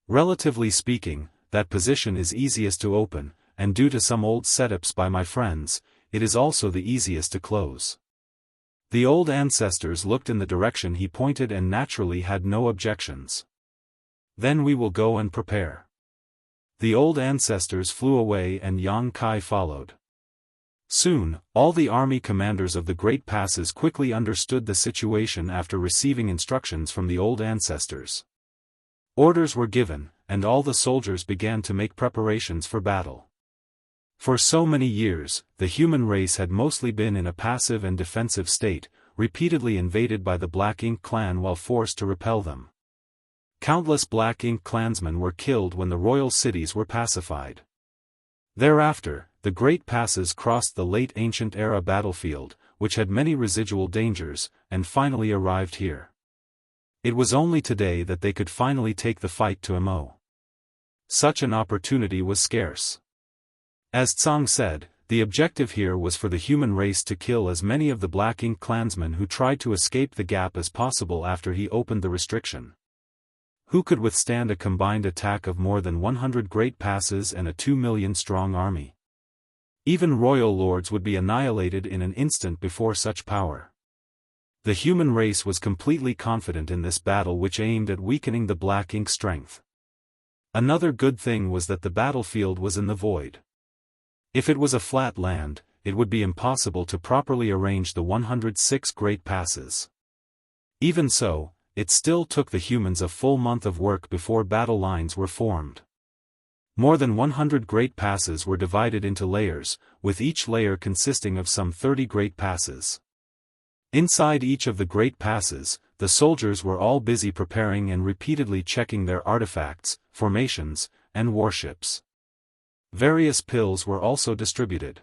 Relatively speaking, that position is easiest to open, and due to some old setups by my friends, it is also the easiest to close. The old ancestors looked in the direction he pointed and naturally had no objections. Then we will go and prepare. The old ancestors flew away and Yang Kai followed. Soon, all the army commanders of the great passes quickly understood the situation after receiving instructions from the old ancestors. Orders were given, and all the soldiers began to make preparations for battle. For so many years, the human race had mostly been in a passive and defensive state, repeatedly invaded by the Black Ink clan while forced to repel them. Countless Black Ink clansmen were killed when the royal cities were pacified. Thereafter, the great passes crossed the late ancient era battlefield, which had many residual dangers, and finally arrived here. It was only today that they could finally take the fight to Mo. Such an opportunity was scarce. As Tsang said, the objective here was for the human race to kill as many of the Black Ink clansmen who tried to escape the gap as possible after he opened the restriction. Who could withstand a combined attack of more than 100 great passes and a 2 million strong army? Even royal lords would be annihilated in an instant before such power. The human race was completely confident in this battle, which aimed at weakening the Black Ink strength. Another good thing was that the battlefield was in the void. If it was a flat land, it would be impossible to properly arrange the 106 great passes. Even so, it still took the humans a full month of work before battle lines were formed. More than 100 great passes were divided into layers, with each layer consisting of some 30 great passes. Inside each of the great passes, the soldiers were all busy preparing and repeatedly checking their artifacts, formations, and warships. Various pills were also distributed.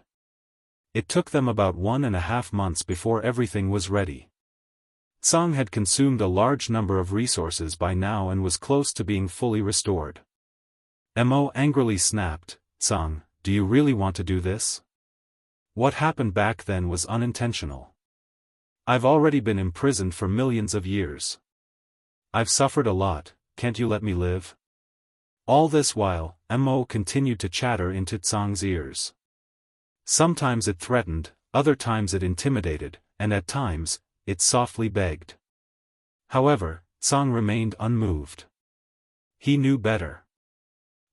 It took them about 1.5 months before everything was ready. Tsang had consumed a large number of resources by now and was close to being fully restored. Mo angrily snapped, "Tsang, do you really want to do this? What happened back then was unintentional. I've already been imprisoned for millions of years. I've suffered a lot, can't you let me live?" All this while, Mo continued to chatter into Tsang's ears. Sometimes it threatened, other times it intimidated, and at times, it softly begged. However, Tsang remained unmoved. He knew better.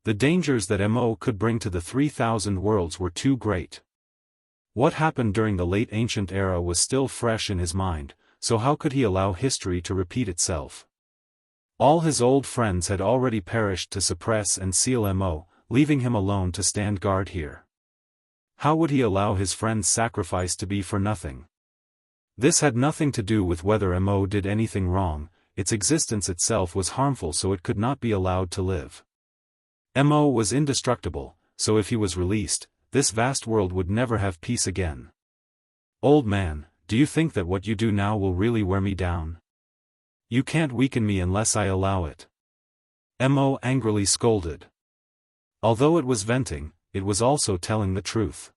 The dangers that Mo could bring to the 3,000 worlds were too great. What happened during the late ancient era was still fresh in his mind, so how could he allow history to repeat itself? All his old friends had already perished to suppress and seal Mo, leaving him alone to stand guard here. How would he allow his friend's sacrifice to be for nothing? This had nothing to do with whether Mo did anything wrong, its existence itself was harmful, so it could not be allowed to live. Mo was indestructible, so if he was released, this vast world would never have peace again. "Old man, do you think that what you do now will really wear me down? You can't weaken me unless I allow it." Mo angrily scolded. Although it was venting, it was also telling the truth.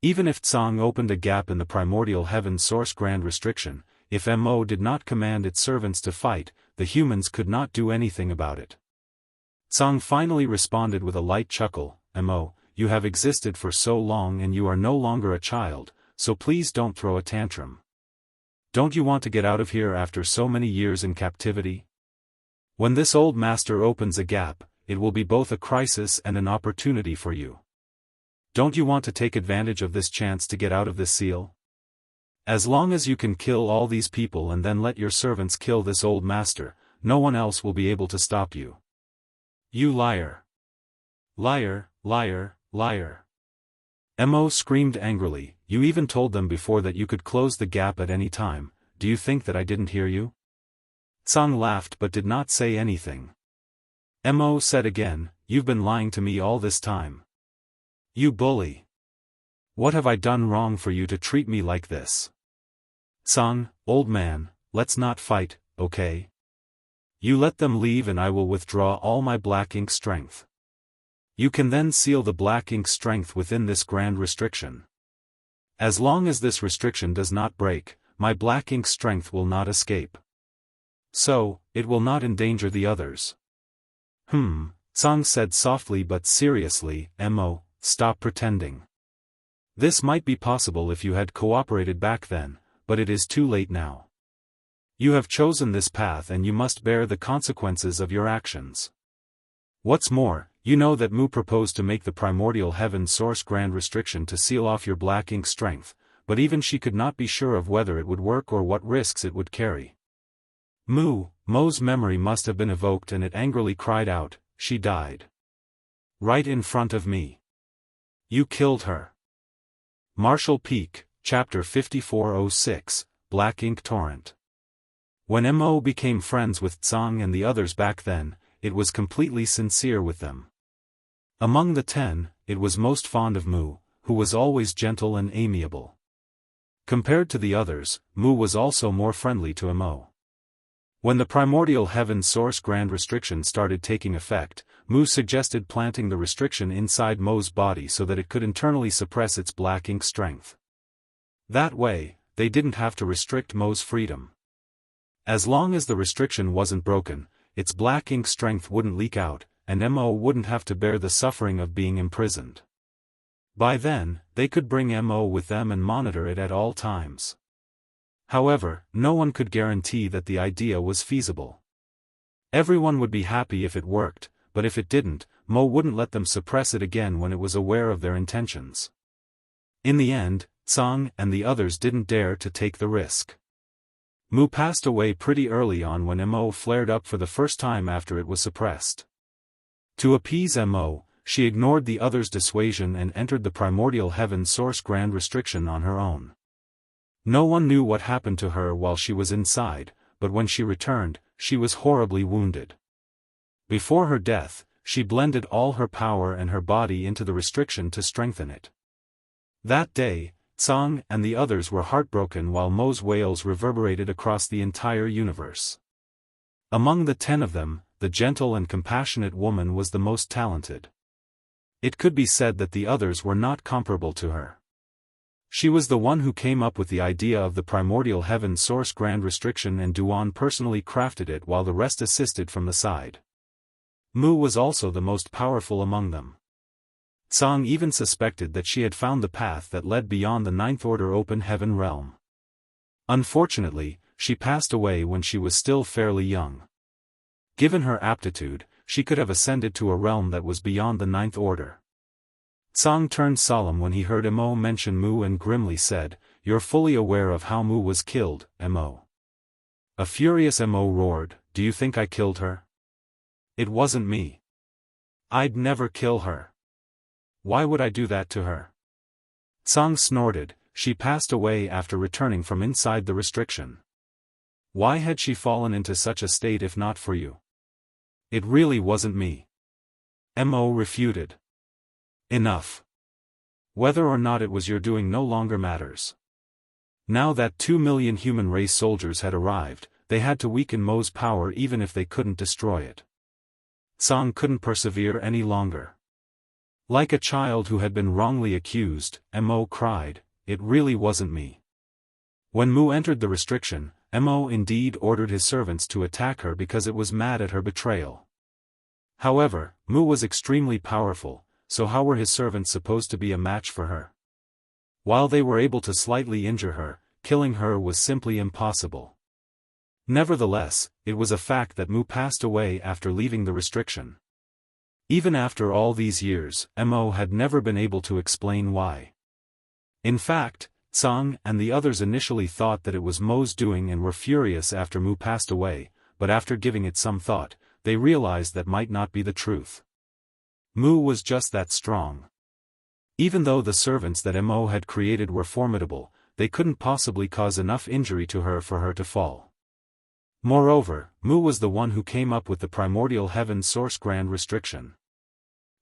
Even if Tsang opened a gap in the primordial heaven source grand restriction, if Mo did not command its servants to fight, the humans could not do anything about it. Tsang finally responded with a light chuckle, "Mo, you have existed for so long and you are no longer a child, so please don't throw a tantrum. Don't you want to get out of here after so many years in captivity? When this old master opens a gap, it will be both a crisis and an opportunity for you. Don't you want to take advantage of this chance to get out of this seal? As long as you can kill all these people and then let your servants kill this old master, no one else will be able to stop you. You liar! Liar, liar, liar!" Mo screamed angrily, "You even told them before that you could close the gap at any time, do you think that I didn't hear you?" Tsang laughed but did not say anything. Mo said again, "You've been lying to me all this time. You bully! What have I done wrong for you to treat me like this?" "Tsang, old man, let's not fight, okay? You let them leave and I will withdraw all my Black Ink strength. You can then seal the Black Ink strength within this grand restriction. As long as this restriction does not break, my Black Ink strength will not escape. So, it will not endanger the others." Tsang said softly but seriously, "Mo, stop pretending. This might be possible if you had cooperated back then, but it is too late now. You have chosen this path and you must bear the consequences of your actions. What's more, You know that Mu proposed to make the primordial heaven source grand restriction to seal off your black ink strength, but even she could not be sure of whether it would work or what risks it would carry. Mo's memory must have been evoked and it angrily cried out, she died. Right in front of me. You killed her. Marshall Peak, Chapter 5406, Black Ink Torrent. When Mo became friends with Tsang and the others back then, it was completely sincere with them. Among the 10, it was most fond of Mu, who was always gentle and amiable. Compared to the others, Mu was also more friendly to Mo. When the primordial heaven source grand restriction started taking effect, Mu suggested planting the restriction inside Mo's body so that it could internally suppress its black ink strength. That way, they didn't have to restrict Mo's freedom. As long as the restriction wasn't broken, its black ink strength wouldn't leak out, and Mo wouldn't have to bear the suffering of being imprisoned. By then, they could bring Mo with them and monitor it at all times. However, no one could guarantee that the idea was feasible. Everyone would be happy if it worked, but if it didn't, Mo wouldn't let them suppress it again when it was aware of their intentions. In the end, Tsang and the others didn't dare to take the risk. Mu passed away pretty early on when Mo flared up for the first time after it was suppressed. To appease Mo, she ignored the others' dissuasion and entered the primordial heaven source grand restriction on her own. No one knew what happened to her while she was inside, but when she returned, she was horribly wounded. Before her death, she blended all her power and her body into the restriction to strengthen it. That day, Tsang and the others were heartbroken while Mo's wails reverberated across the entire universe. Among the 10 of them, the gentle and compassionate woman was the most talented. It could be said that the others were not comparable to her. She was the one who came up with the idea of the primordial heaven source grand restriction and Duan personally crafted it while the rest assisted from the side. Mu was also the most powerful among them. Tsang even suspected that she had found the path that led beyond the Ninth Order open heaven realm. Unfortunately, she passed away when she was still fairly young. Given her aptitude, she could have ascended to a realm that was beyond the Ninth Order. Tsang turned solemn when he heard Mo mention Mu and grimly said, "You're fully aware of how Mu was killed, Mo." A furious Mo roared, "Do you think I killed her? It wasn't me. I'd never kill her. Why would I do that to her?" Tsang snorted, "She passed away after returning from inside the restriction. Why had she fallen into such a state if not for you? It really wasn't me." Mo refuted. "Enough. Whether or not it was your doing no longer matters. Now that 2 million human race soldiers had arrived, they had to weaken Mo's power even if they couldn't destroy it." Tsang couldn't persevere any longer. Like a child who had been wrongly accused, Mo cried, "It really wasn't me." When Mu entered the restriction, Mo indeed ordered his servants to attack her because it was mad at her betrayal. However, Mu was extremely powerful, so how were his servants supposed to be a match for her? While they were able to slightly injure her, killing her was simply impossible. Nevertheless, it was a fact that Mu passed away after leaving the restriction. Even after all these years, Mo had never been able to explain why. In fact, Tsang and the others initially thought that it was Mo's doing and were furious after Mu passed away, but after giving it some thought, they realized that might not be the truth. Mu was just that strong. Even though the servants that Mo had created were formidable, they couldn't possibly cause enough injury to her for her to fall. Moreover, Mu was the one who came up with the primordial heaven source grand restriction.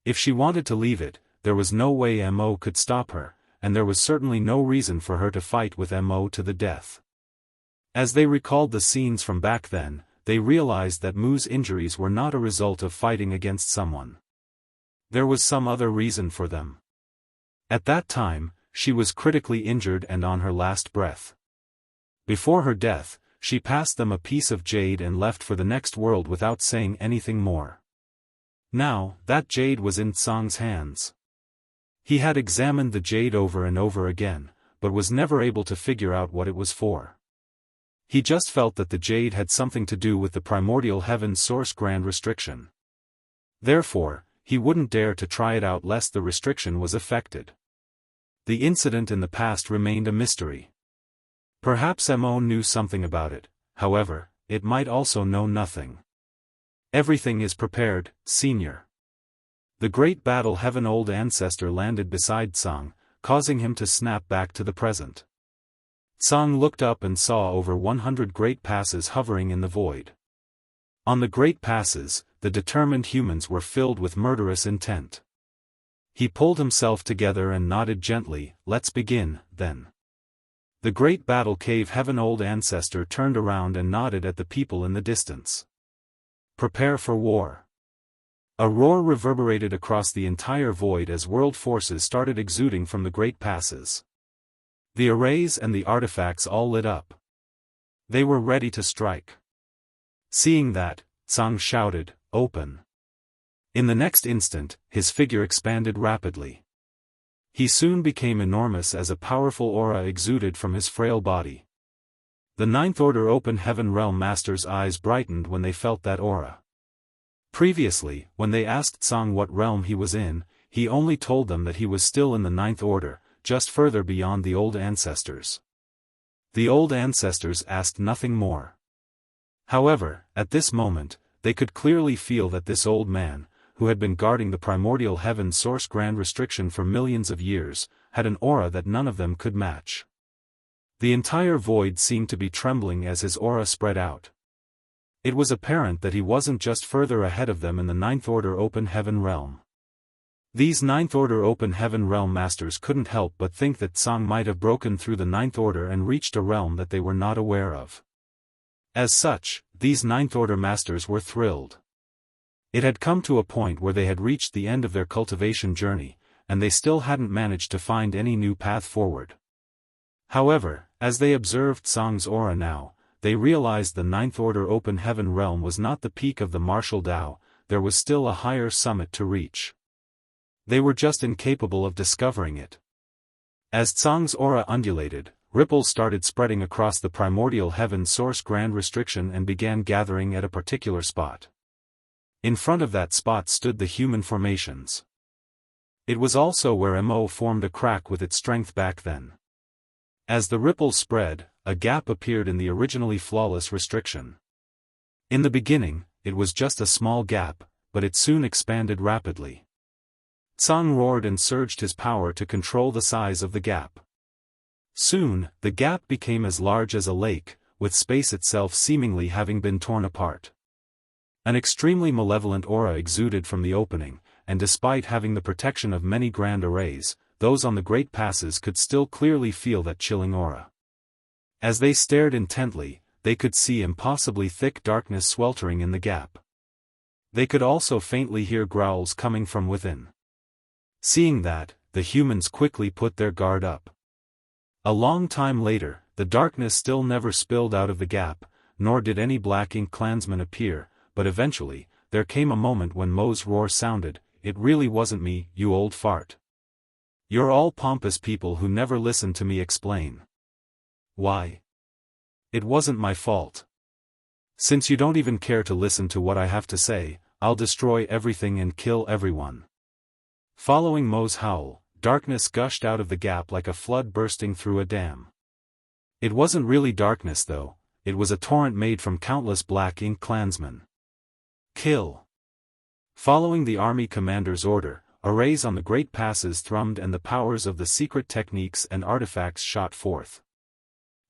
If she wanted to leave it, there was no way Mo could stop her, and there was certainly no reason for her to fight with Mo to the death. As they recalled the scenes from back then, they realized that Mu's injuries were not a result of fighting against someone. There was some other reason for them. At that time, she was critically injured and on her last breath. Before her death, she passed them a piece of jade and left for the next world without saying anything more. Now, that jade was in Tsang's hands. He had examined the jade over and over again, but was never able to figure out what it was for. He just felt that the jade had something to do with the primordial heaven source grand restriction. Therefore, he wouldn't dare to try it out lest the restriction was affected. The incident in the past remained a mystery. Perhaps Mo knew something about it, however, it might also know nothing. Everything is prepared, Senior. The great battle heaven old ancestor landed beside Tsang, causing him to snap back to the present. Tsang looked up and saw over 100 great passes hovering in the void. On the great passes, the determined humans were filled with murderous intent. He pulled himself together and nodded gently, "Let's begin, then." The great battle cave heaven old ancestor turned around and nodded at the people in the distance. "Prepare for war." A roar reverberated across the entire void as world forces started exuding from the great passes. The arrays and the artifacts all lit up. They were ready to strike. Seeing that, Tsang shouted, "Open." In the next instant, his figure expanded rapidly. He soon became enormous as a powerful aura exuded from his frail body. The Ninth Order Open Heaven Realm Master's eyes brightened when they felt that aura. Previously, when they asked Tsang what realm he was in, he only told them that he was still in the Ninth Order, just further beyond the old ancestors. The old ancestors asked nothing more. However, at this moment, they could clearly feel that this old man, who had been guarding the primordial heaven source grand restriction for millions of years, had an aura that none of them could match. The entire void seemed to be trembling as his aura spread out. It was apparent that he wasn't just further ahead of them in the Ninth Order Open Heaven Realm. These Ninth Order Open Heaven Realm Masters couldn't help but think that Tsang might have broken through the Ninth Order and reached a realm that they were not aware of. As such, these Ninth Order Masters were thrilled. It had come to a point where they had reached the end of their cultivation journey, and they still hadn't managed to find any new path forward. However, as they observed Tsang's aura now, they realized the Ninth Order Open Heaven Realm was not the peak of the martial Tao, there was still a higher summit to reach. They were just incapable of discovering it. As Tsang's aura undulated, ripples started spreading across the primordial heaven source grand restriction and began gathering at a particular spot. In front of that spot stood the human formations. It was also where Mo formed a crack with its strength back then. As the ripples spread, a gap appeared in the originally flawless restriction. In the beginning, it was just a small gap, but it soon expanded rapidly. Tsang roared and surged his power to control the size of the gap. Soon, the gap became as large as a lake, with space itself seemingly having been torn apart. An extremely malevolent aura exuded from the opening, and despite having the protection of many grand arrays, those on the great passes could still clearly feel that chilling aura. As they stared intently, they could see impossibly thick darkness sweltering in the gap. They could also faintly hear growls coming from within. Seeing that, the humans quickly put their guard up. A long time later, the darkness still never spilled out of the gap, nor did any black ink clansmen appear, but eventually, there came a moment when Mo's roar sounded, "It really wasn't me, you old fart. You're all pompous people who never listen to me explain. Why? It wasn't my fault. Since you don't even care to listen to what I have to say, I'll destroy everything and kill everyone." Following Mo's howl, darkness gushed out of the gap like a flood bursting through a dam. It wasn't really darkness though, it was a torrent made from countless black ink clansmen. Kill. Following the army commander's order, arrays on the great passes thrummed and the powers of the secret techniques and artifacts shot forth.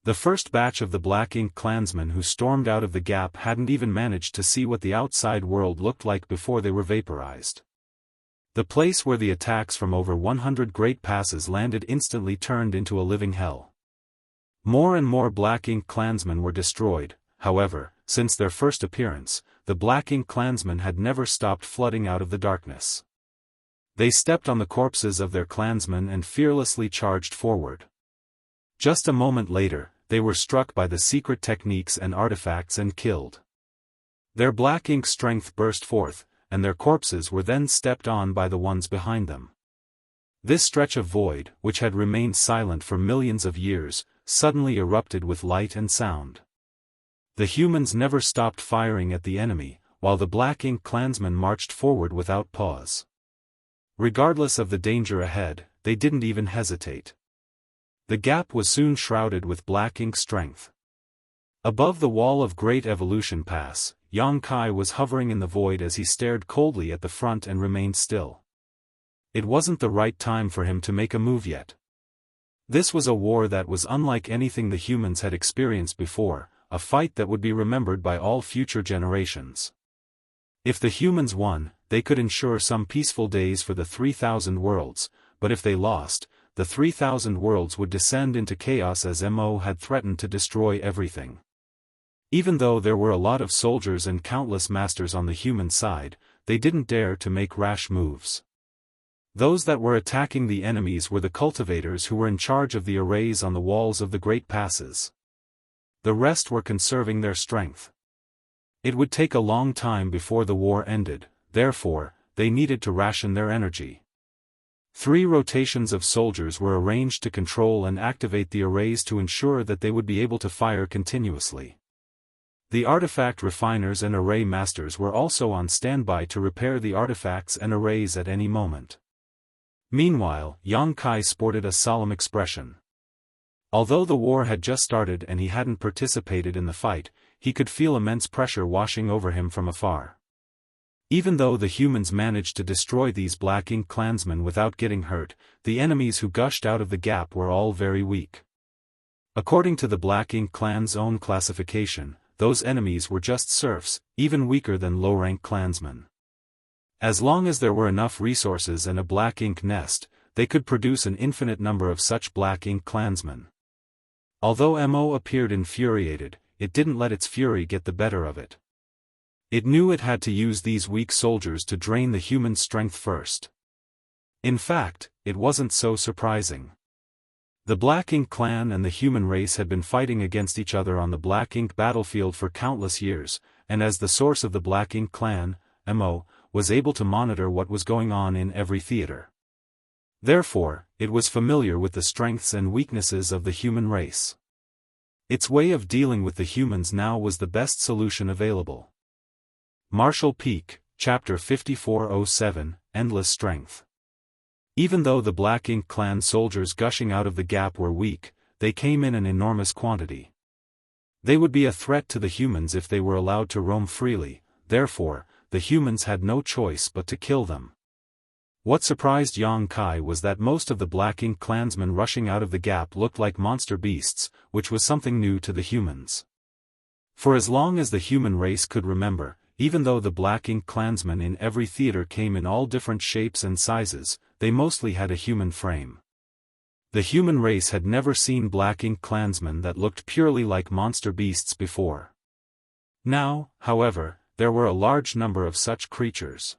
The first batch of the black ink clansmen who stormed out of the gap hadn't even managed to see what the outside world looked like before they were vaporized. The place where the attacks from over 100 great passes landed instantly turned into a living hell. More and more black ink clansmen were destroyed. However, since their first appearance, the black ink clansmen had never stopped flooding out of the darkness. They stepped on the corpses of their clansmen and fearlessly charged forward. Just a moment later, they were struck by the secret techniques and artifacts and killed. Their black ink strength burst forth, and their corpses were then stepped on by the ones behind them. This stretch of void, which had remained silent for millions of years, suddenly erupted with light and sound. The humans never stopped firing at the enemy, while the Black Ink clansmen marched forward without pause. Regardless of the danger ahead, they didn't even hesitate. The gap was soon shrouded with black ink strength. Above the wall of Great Evolution Pass, Yang Kai was hovering in the void as he stared coldly at the front and remained still. It wasn't the right time for him to make a move yet. This was a war that was unlike anything the humans had experienced before, a fight that would be remembered by all future generations. If the humans won, they could ensure some peaceful days for the 3,000 worlds, but if they lost, the 3,000 worlds would descend into chaos as Mo had threatened to destroy everything. Even though there were a lot of soldiers and countless masters on the human side, they didn't dare to make rash moves. Those that were attacking the enemies were the cultivators who were in charge of the arrays on the walls of the great passes. The rest were conserving their strength. It would take a long time before the war ended, therefore, they needed to ration their energy. 3 rotations of soldiers were arranged to control and activate the arrays to ensure that they would be able to fire continuously. The artifact refiners and array masters were also on standby to repair the artifacts and arrays at any moment. Meanwhile, Yang Kai sported a solemn expression. Although the war had just started and he hadn't participated in the fight, he could feel immense pressure washing over him from afar. Even though the humans managed to destroy these Black Ink clansmen without getting hurt, the enemies who gushed out of the gap were all very weak. According to the Black Ink clan's own classification, those enemies were just serfs, even weaker than low-rank clansmen. As long as there were enough resources and a Black Ink nest, they could produce an infinite number of such Black Ink clansmen. Although Mo appeared infuriated, it didn't let its fury get the better of it. It knew it had to use these weak soldiers to drain the human strength first. In fact, it wasn't so surprising. The Black Ink clan and the human race had been fighting against each other on the Black Ink battlefield for countless years, and as the source of the Black Ink clan, Mo, was able to monitor what was going on in every theater. Therefore, it was familiar with the strengths and weaknesses of the human race. Its way of dealing with the humans now was the best solution available. Martial Peak, Chapter 5407, Endless Strength. Even though the Black Ink clan soldiers gushing out of the gap were weak, they came in an enormous quantity. They would be a threat to the humans if they were allowed to roam freely, therefore, the humans had no choice but to kill them. What surprised Yang Kai was that most of the Black Ink clansmen rushing out of the gap looked like monster beasts, which was something new to the humans. For as long as the human race could remember, even though the Black Ink clansmen in every theater came in all different shapes and sizes, they mostly had a human frame. The human race had never seen Black Ink clansmen that looked purely like monster beasts before. Now, however, there were a large number of such creatures.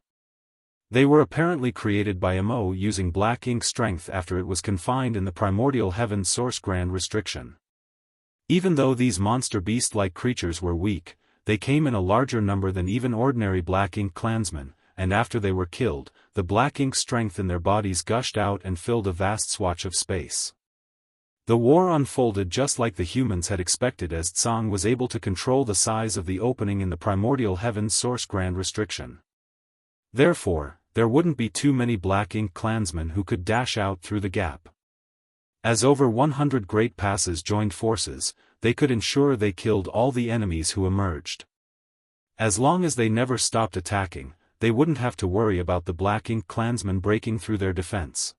They were apparently created by Mo using Black Ink strength after it was confined in the primordial heaven source grand restriction. Even though these monster beast-like creatures were weak, they came in a larger number than even ordinary Black Ink clansmen, and after they were killed, the Black Ink strength in their bodies gushed out and filled a vast swatch of space. The war unfolded just like the humans had expected as Tsang was able to control the size of the opening in the primordial heaven source grand restriction. Therefore, there wouldn't be too many Black Ink clansmen who could dash out through the gap. As over 100 great passes joined forces, they could ensure they killed all the enemies who emerged. As long as they never stopped attacking, they wouldn't have to worry about the Black Ink clansmen breaking through their defense.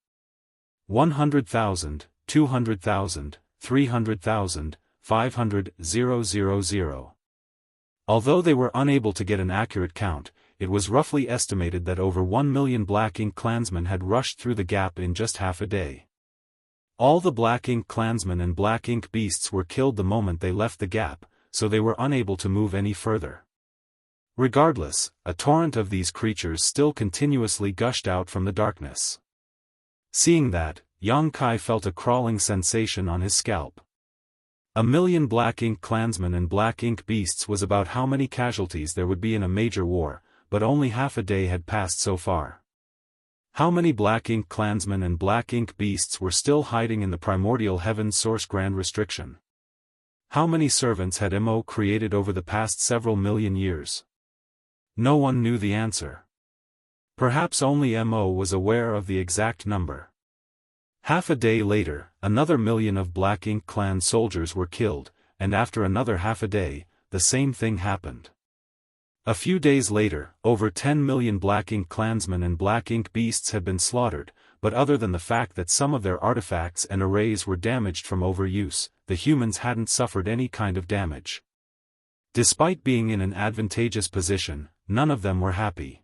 100,000, 200,000, 300,000, 500,000. Although they were unable to get an accurate count, it was roughly estimated that over 1 million Black Ink clansmen had rushed through the gap in just half a day. All the Black Ink clansmen and Black Ink beasts were killed the moment they left the gap, so they were unable to move any further. Regardless, a torrent of these creatures still continuously gushed out from the darkness. Seeing that, Yang Kai felt a crawling sensation on his scalp. 1 million Black Ink clansmen and Black Ink beasts was about how many casualties there would be in a major war, but only half a day had passed so far. How many Black Ink clansmen and Black Ink beasts were still hiding in the primordial heaven source grand restriction? How many servants had Mo created over the past several million years? No one knew the answer. Perhaps only Mo was aware of the exact number. Half a day later, another million of Black Ink clan soldiers were killed, and after another half a day, the same thing happened. A few days later, over 10 million Black Ink clansmen and Black Ink beasts had been slaughtered, but other than the fact that some of their artifacts and arrays were damaged from overuse, the humans hadn't suffered any kind of damage. Despite being in an advantageous position, none of them were happy.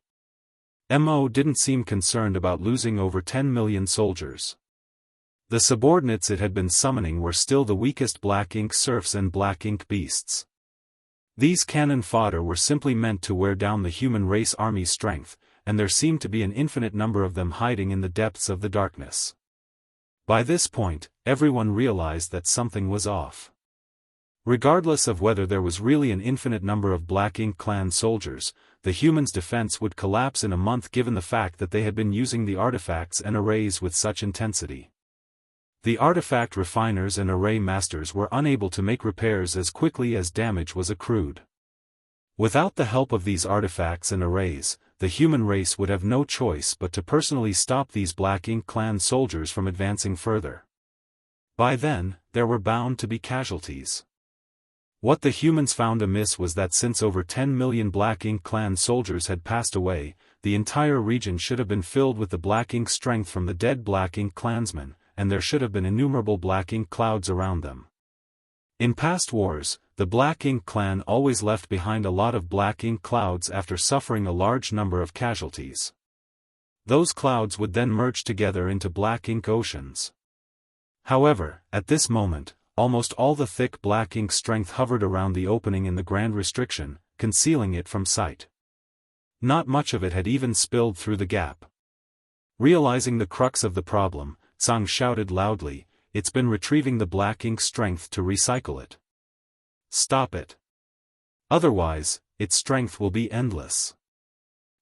Mo didn't seem concerned about losing over 10 million soldiers. The subordinates it had been summoning were still the weakest Black Ink serfs and Black Ink beasts. These cannon fodder were simply meant to wear down the human race army's strength, and there seemed to be an infinite number of them hiding in the depths of the darkness. By this point, everyone realized that something was off. Regardless of whether there was really an infinite number of Black Ink clan soldiers, the humans' defense would collapse in a month given the fact that they had been using the artifacts and arrays with such intensity. The artifact refiners and array masters were unable to make repairs as quickly as damage was accrued. Without the help of these artifacts and arrays, the human race would have no choice but to personally stop these Black Ink clan soldiers from advancing further. By then, there were bound to be casualties. What the humans found amiss was that since over 10 million Black Ink clan soldiers had passed away, the entire region should have been filled with the Black Ink strength from the dead Black Ink clansmen, and there should have been innumerable Black Ink clouds around them. In past wars, the Black Ink clan always left behind a lot of Black Ink clouds after suffering a large number of casualties. Those clouds would then merge together into Black Ink oceans. However, at this moment, almost all the thick Black Ink strength hovered around the opening in the Grand Restriction, concealing it from sight. Not much of it had even spilled through the gap. Realizing the crux of the problem, Tsang shouted loudly, "It's been retrieving the Black Ink strength to recycle it. Stop it. Otherwise, its strength will be endless."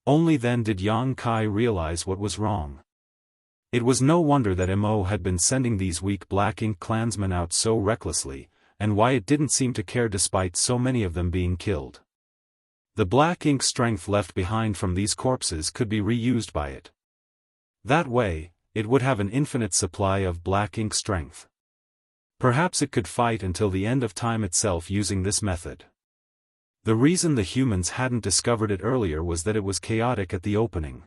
Only then did Yang Kai realize what was wrong. It was no wonder that Mo had been sending these weak Black Ink clansmen out so recklessly, and why it didn't seem to care despite so many of them being killed. The Black Ink strength left behind from these corpses could be reused by it. That way, it would have an infinite supply of Black Ink strength. Perhaps it could fight until the end of time itself using this method. The reason the humans hadn't discovered it earlier was that it was chaotic at the opening.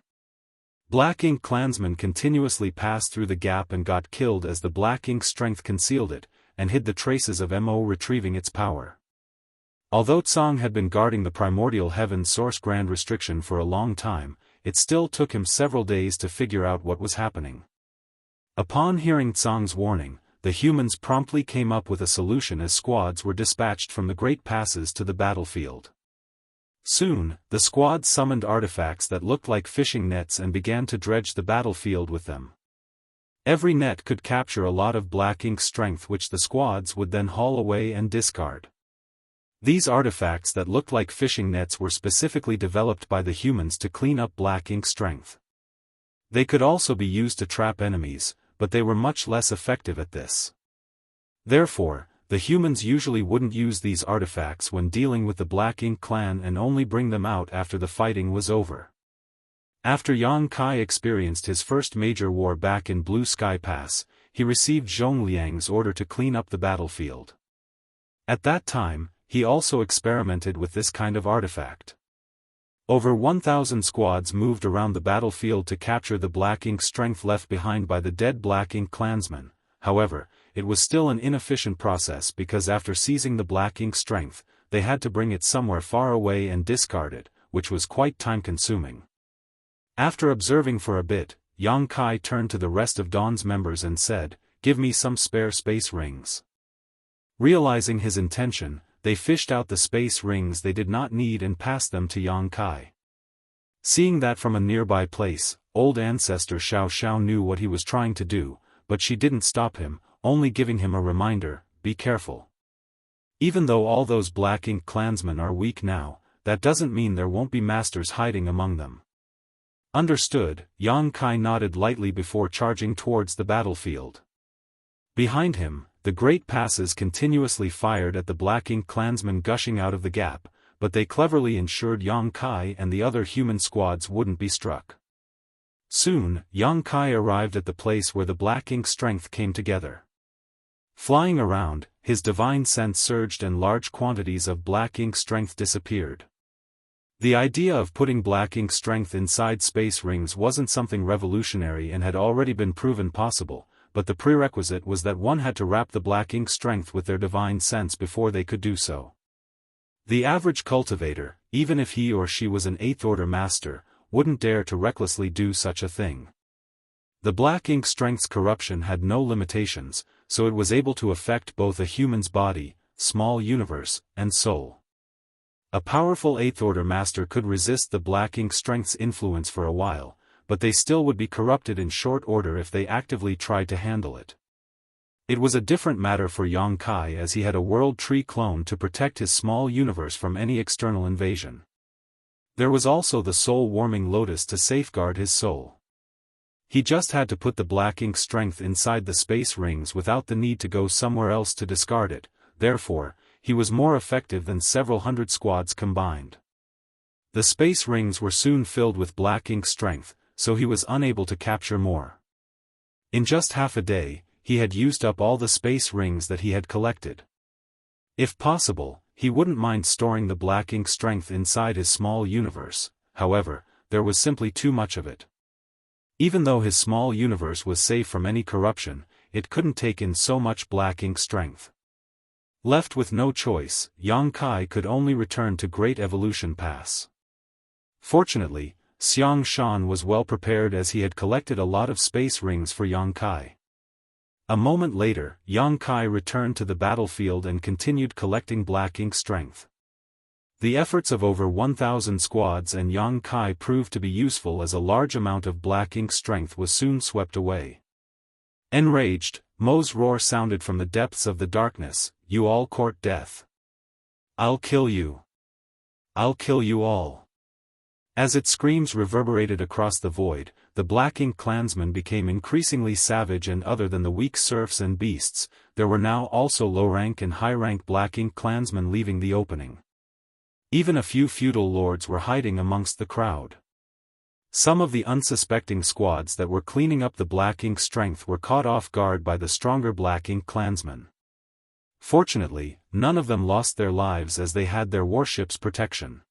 Black Ink clansmen continuously passed through the gap and got killed as the Black Ink strength concealed it, and hid the traces of Mo retrieving its power. Although Tsang had been guarding the primordial heaven source Grand Restriction for a long time, it still took him several days to figure out what was happening. Upon hearing Tsang's warning, the humans promptly came up with a solution as squads were dispatched from the great passes to the battlefield. Soon, the squads summoned artifacts that looked like fishing nets and began to dredge the battlefield with them. Every net could capture a lot of Black Ink strength which the squads would then haul away and discard. These artifacts that looked like fishing nets were specifically developed by the humans to clean up Black Ink strength. They could also be used to trap enemies, but they were much less effective at this. Therefore, the humans usually wouldn't use these artifacts when dealing with the Black Ink clan and only bring them out after the fighting was over. After Yang Kai experienced his first major war back in Blue Sky Pass, he received Zhongliang's order to clean up the battlefield. At that time, he also experimented with this kind of artifact. Over 1,000 squads moved around the battlefield to capture the Black Ink strength left behind by the dead Black Ink clansmen. However, it was still an inefficient process because after seizing the Black Ink strength, they had to bring it somewhere far away and discard it, which was quite time-consuming. After observing for a bit, Yang Kai turned to the rest of Dawn's members and said, "Give me some spare space rings." Realizing his intention, they fished out the space rings they did not need and passed them to Yang Kai. Seeing that from a nearby place, old ancestor Xiao Xiao knew what he was trying to do, but she didn't stop him, only giving him a reminder, "Be careful. Even though all those Black Ink clansmen are weak now, that doesn't mean there won't be masters hiding among them." Understood, Yang Kai nodded lightly before charging towards the battlefield. Behind him, the great passes continuously fired at the Black Ink clansmen gushing out of the gap, but they cleverly ensured Yang Kai and the other human squads wouldn't be struck. Soon, Yang Kai arrived at the place where the black ink strength came together. Flying around, his divine sense surged and large quantities of black ink strength disappeared. The idea of putting black ink strength inside space rings wasn't something revolutionary and had already been proven possible, but the prerequisite was that one had to wrap the black ink strength with their divine sense before they could do so. The average cultivator, even if he or she was an 8th-order master, wouldn't dare to recklessly do such a thing. The black ink strength's corruption had no limitations, so it was able to affect both a human's body, small universe, and soul. A powerful 8th-order master could resist the black ink strength's influence for a while, but they still would be corrupted in short order if they actively tried to handle it. It was a different matter for Yang Kai, as he had a world tree clone to protect his small universe from any external invasion. There was also the soul-warming lotus to safeguard his soul. He just had to put the black ink strength inside the space rings without the need to go somewhere else to discard it, therefore, he was more effective than several hundred squads combined. The space rings were soon filled with black ink strength, so he was unable to capture more. In just half a day, he had used up all the space rings that he had collected. If possible, he wouldn't mind storing the black ink strength inside his small universe, however, there was simply too much of it. Even though his small universe was safe from any corruption, it couldn't take in so much black ink strength. Left with no choice, Yang Kai could only return to Great Evolution Pass. Fortunately, Xianxia was well prepared as he had collected a lot of space rings for Yang Kai. A moment later, Yang Kai returned to the battlefield and continued collecting black ink strength. The efforts of over 1,000 squads and Yang Kai proved to be useful, as a large amount of black ink strength was soon swept away. Enraged, Mo's roar sounded from the depths of the darkness, "You all court death. I'll kill you. I'll kill you all." As its screams reverberated across the void, the black ink clansmen became increasingly savage, and other than the weak serfs and beasts, there were now also low-rank and high-rank black ink clansmen leaving the opening. Even a few feudal lords were hiding amongst the crowd. Some of the unsuspecting squads that were cleaning up the black ink strength were caught off guard by the stronger black ink clansmen. Fortunately, none of them lost their lives, as they had their warship's protection.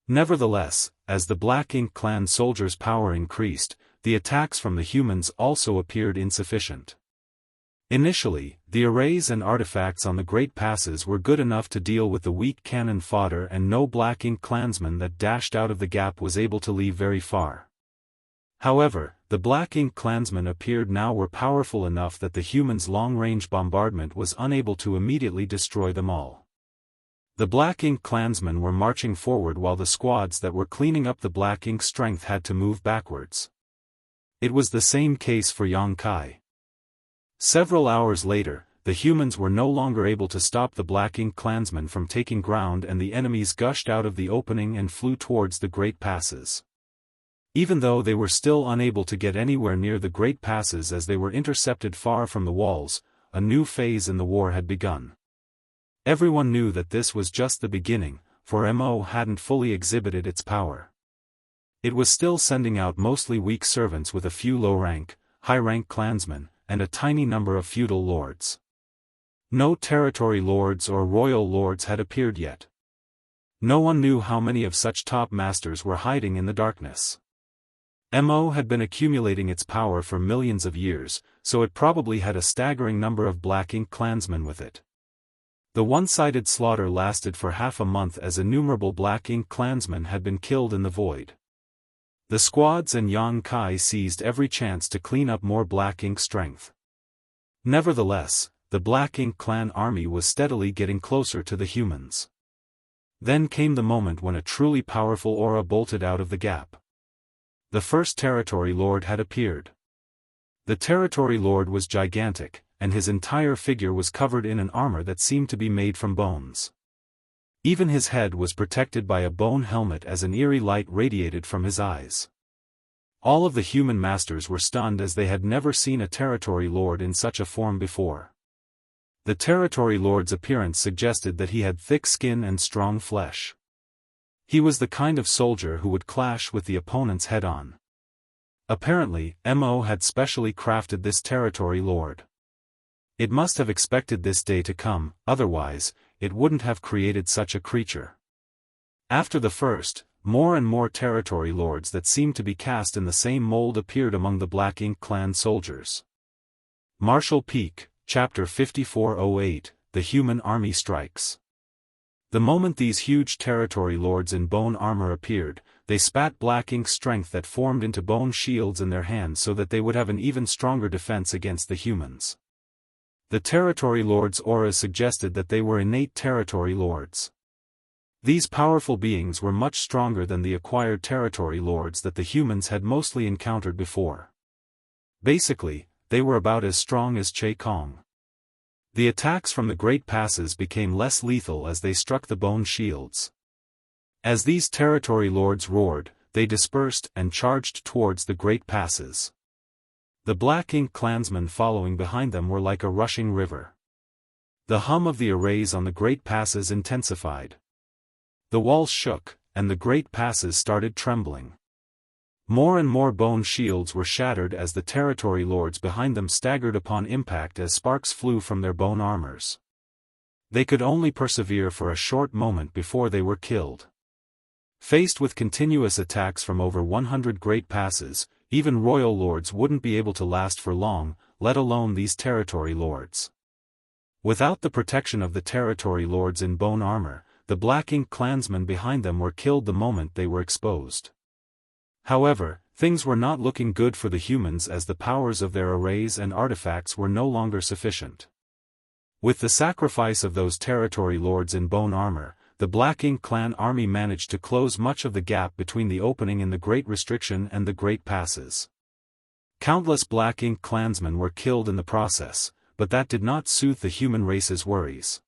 Nevertheless, as the black ink clan soldiers' power increased, the attacks from the humans also appeared insufficient. Initially, the arrays and artifacts on the Great Passes were good enough to deal with the weak cannon fodder, and no black ink clansman that dashed out of the gap was able to leave very far. However, the black ink clansmen appeared now were powerful enough that the humans' long-range bombardment was unable to immediately destroy them all. The black ink clansmen were marching forward while the squads that were cleaning up the black ink strength had to move backwards. It was the same case for Yang Kai. Several hours later, the humans were no longer able to stop the black ink clansmen from taking ground, and the enemies gushed out of the opening and flew towards the Great Passes. Even though they were still unable to get anywhere near the Great Passes, as they were intercepted far from the walls, a new phase in the war had begun. Everyone knew that this was just the beginning, for Mo hadn't fully exhibited its power. It was still sending out mostly weak servants with a few low-rank, high-rank clansmen, and a tiny number of feudal lords. No territory lords or royal lords had appeared yet. No one knew how many of such top masters were hiding in the darkness. Mo had been accumulating its power for millions of years, so it probably had a staggering number of black ink clansmen with it. The one-sided slaughter lasted for half a month, as innumerable black ink clansmen had been killed in the void. The squads and Yang Kai seized every chance to clean up more black ink strength. Nevertheless, the black ink clan army was steadily getting closer to the humans. Then came the moment when a truly powerful aura bolted out of the gap. The first territory lord had appeared. The territory lord was gigantic, and his entire figure was covered in an armor that seemed to be made from bones. Even his head was protected by a bone helmet, as an eerie light radiated from his eyes. All of the human masters were stunned, as they had never seen a territory lord in such a form before. The territory lord's appearance suggested that he had thick skin and strong flesh. He was the kind of soldier who would clash with the opponents head-on. Apparently, Mo had specially crafted this territory lord. It must have expected this day to come, otherwise, it wouldn't have created such a creature. After the first, more and more territory lords that seemed to be cast in the same mold appeared among the Black Ink clan soldiers. Marshall Peak, Chapter 5408, The Human Army Strikes. The moment these huge territory lords in bone armor appeared, they spat Black Ink strength that formed into bone shields in their hands so that they would have an even stronger defense against the humans. The territory lords' auras suggested that they were innate territory lords. These powerful beings were much stronger than the acquired territory lords that the humans had mostly encountered before. Basically, they were about as strong as Che Kong. The attacks from the Great Passes became less lethal as they struck the bone shields. As these territory lords roared, they dispersed and charged towards the Great Passes. The Black Ink clansmen following behind them were like a rushing river. The hum of the arrays on the Great Passes intensified. The walls shook, and the Great Passes started trembling. More and more bone shields were shattered as the territory lords behind them staggered upon impact as sparks flew from their bone armors. They could only persevere for a short moment before they were killed. Faced with continuous attacks from over 100 Great Passes, even royal lords wouldn't be able to last for long, let alone these territory lords. Without the protection of the territory lords in bone armor, the Black Ink clansmen behind them were killed the moment they were exposed. However, things were not looking good for the humans as the powers of their arrays and artifacts were no longer sufficient. With the sacrifice of those territory lords in bone armor, the Black Ink clan army managed to close much of the gap between the opening in the Great Restriction and the Great Passes. Countless Black Ink clansmen were killed in the process, but that did not soothe the human race's worries.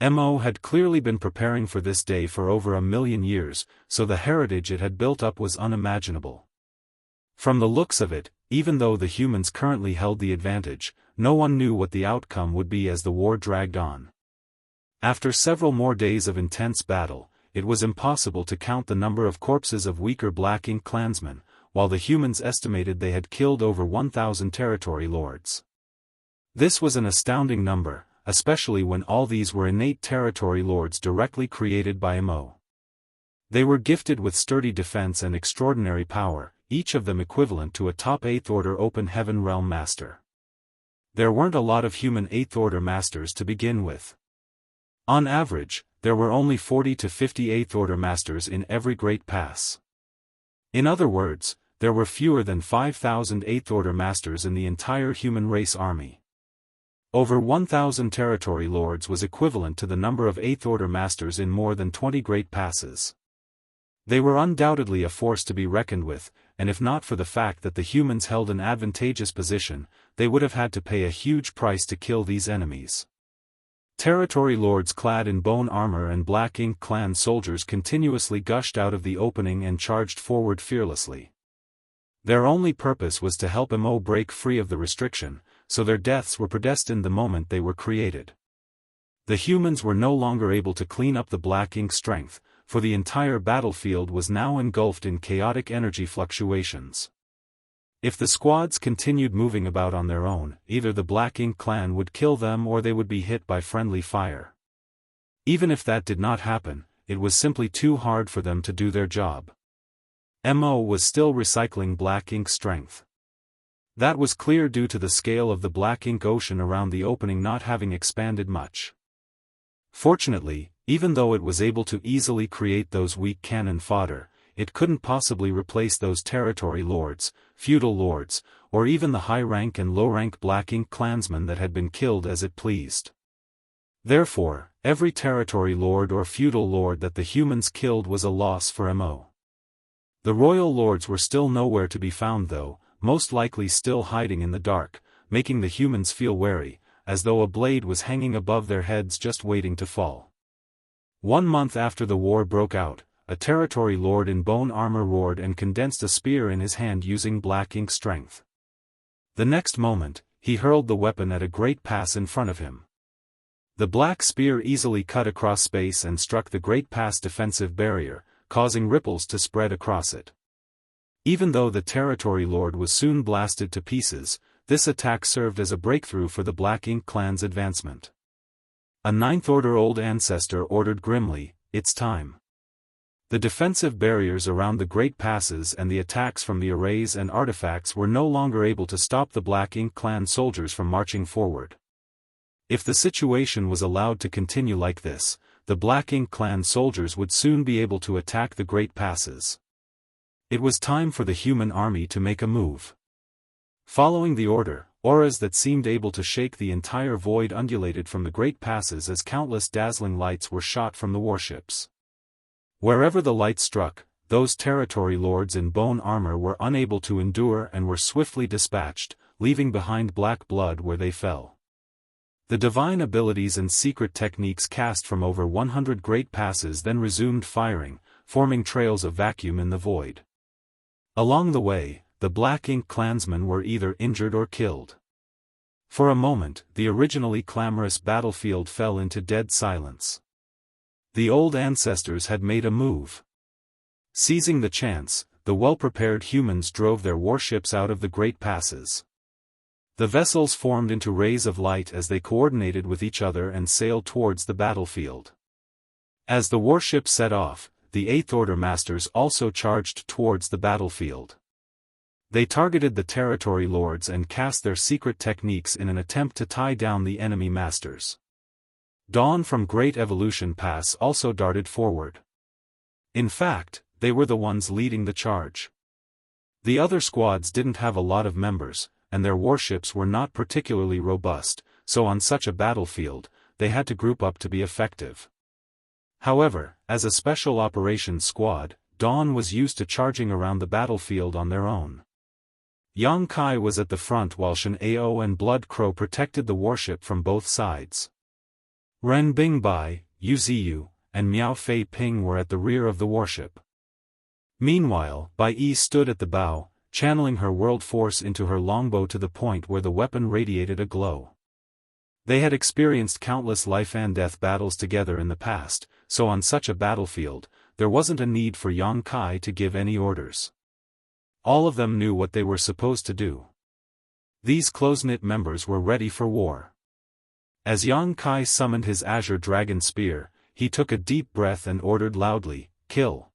Mo had clearly been preparing for this day for over 1,000,000 years, so the heritage it had built up was unimaginable. From the looks of it, even though the humans currently held the advantage, no one knew what the outcome would be as the war dragged on. After several more days of intense battle, it was impossible to count the number of corpses of weaker Black Ink clansmen, while the humans estimated they had killed over 1,000 territory lords. This was an astounding number, especially when all these were innate territory lords directly created by Mo. They were gifted with sturdy defense and extraordinary power, each of them equivalent to a top 8th Order Open Heaven Realm Master. There weren't a lot of human 8th Order Masters to begin with. On average, there were only 40 to 50 8th Order Masters in every Great Pass. In other words, there were fewer than 5,000 8th Order Masters in the entire human race army. Over 1,000 territory lords was equivalent to the number of 8th Order Masters in more than 20 Great Passes. They were undoubtedly a force to be reckoned with, and if not for the fact that the humans held an advantageous position, they would have had to pay a huge price to kill these enemies. Territory lords clad in bone armor and Black Ink clan soldiers continuously gushed out of the opening and charged forward fearlessly. Their only purpose was to help Mo break free of the restriction, so their deaths were predestined the moment they were created. The humans were no longer able to clean up the Black Ink strength, for the entire battlefield was now engulfed in chaotic energy fluctuations. If the squads continued moving about on their own, either the Black Ink clan would kill them or they would be hit by friendly fire. Even if that did not happen, it was simply too hard for them to do their job. Mo was still recycling Black Ink strength. That was clear due to the scale of the Black Ink ocean around the opening not having expanded much. Fortunately, even though it was able to easily create those weak cannon fodder, it couldn't possibly replace those territory lords, feudal lords, or even the high-rank and low-rank Black Ink clansmen that had been killed as it pleased. Therefore, every territory lord or feudal lord that the humans killed was a loss for Mo. The royal lords were still nowhere to be found though, most likely still hiding in the dark, making the humans feel wary, as though a blade was hanging above their heads just waiting to fall. 1 month after the war broke out, a territory lord in bone armor roared and condensed a spear in his hand using Black Ink strength. The next moment, he hurled the weapon at a Great Pass in front of him. The black spear easily cut across space and struck the Great Pass defensive barrier, causing ripples to spread across it. Even though the Territory Lord was soon blasted to pieces, this attack served as a breakthrough for the Black Ink clan's advancement. A Ninth Order old ancestor ordered grimly, "It's time." The defensive barriers around the Great Passes and the attacks from the arrays and artifacts were no longer able to stop the Black Ink clan soldiers from marching forward. If the situation was allowed to continue like this, the Black Ink clan soldiers would soon be able to attack the Great Passes. It was time for the human army to make a move. Following the order, auras that seemed able to shake the entire void undulated from the Great Passes as countless dazzling lights were shot from the warships. Wherever the light struck, those territory lords in bone armor were unable to endure and were swiftly dispatched, leaving behind black blood where they fell. The divine abilities and secret techniques cast from over 100 Great Passes then resumed firing, forming trails of vacuum in the void. Along the way, the Black Ink clansmen were either injured or killed. For a moment, the originally clamorous battlefield fell into dead silence. The old ancestors had made a move. Seizing the chance, the well-prepared humans drove their warships out of the Great Passes. The vessels formed into rays of light as they coordinated with each other and sailed towards the battlefield. As the warships set off, the Eighth Order Masters also charged towards the battlefield. They targeted the Territory Lords and cast their secret techniques in an attempt to tie down the enemy masters. Dawn from Great Evolution Pass also darted forward. In fact, they were the ones leading the charge. The other squads didn't have a lot of members, and their warships were not particularly robust, so on such a battlefield, they had to group up to be effective. However, as a special operations squad, Dawn was used to charging around the battlefield on their own. Yang Kai was at the front while Shen Ao and Blood Crow protected the warship from both sides. Ren Bingbai, Yu Ziyu, and Miao Fei Ping were at the rear of the warship. Meanwhile, Bai Yi stood at the bow, channeling her world force into her longbow to the point where the weapon radiated a glow. They had experienced countless life and death battles together in the past, so on such a battlefield, there wasn't a need for Yang Kai to give any orders. All of them knew what they were supposed to do. These close-knit members were ready for war. As Yang Kai summoned his Azure Dragon Spear, he took a deep breath and ordered loudly, "Kill."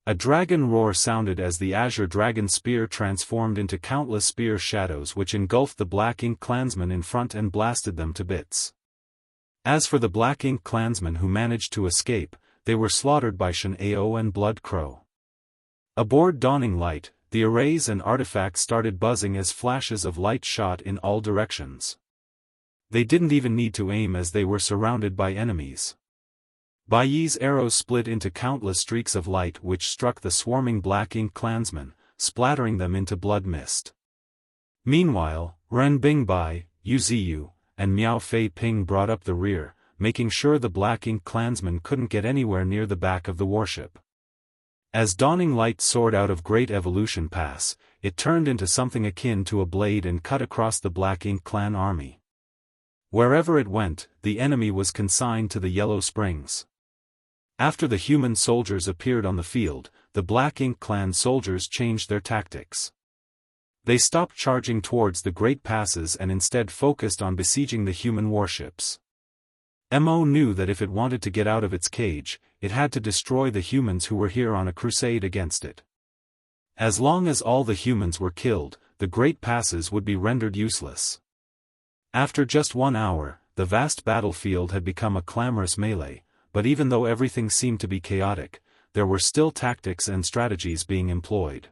A dragon roar sounded as the Azure Dragon Spear transformed into countless spear shadows which engulfed the Black Ink clansmen in front and blasted them to bits. As for the Black Ink clansmen who managed to escape, they were slaughtered by Shen Ao and Blood Crow. Aboard Dawning Light, the arrays and artifacts started buzzing as flashes of light shot in all directions. They didn't even need to aim as they were surrounded by enemies. Bai Yi's arrows split into countless streaks of light which struck the swarming Black Ink clansmen, splattering them into blood mist. Meanwhile, Ren Bingbai, Yu Ziyu, and Miao Fei Ping brought up the rear, making sure the Black Ink clansmen couldn't get anywhere near the back of the warship. As Dawning Light soared out of Great Evolution Pass, it turned into something akin to a blade and cut across the Black Ink clan army. Wherever it went, the enemy was consigned to the Yellow Springs. After the human soldiers appeared on the field, the Black Ink clan soldiers changed their tactics. They stopped charging towards the Great Passes and instead focused on besieging the human warships. Mo knew that if it wanted to get out of its cage, it had to destroy the humans who were here on a crusade against it. As long as all the humans were killed, the Great Passes would be rendered useless. After just 1 hour, the vast battlefield had become a clamorous melee, but even though everything seemed to be chaotic, there were still tactics and strategies being employed.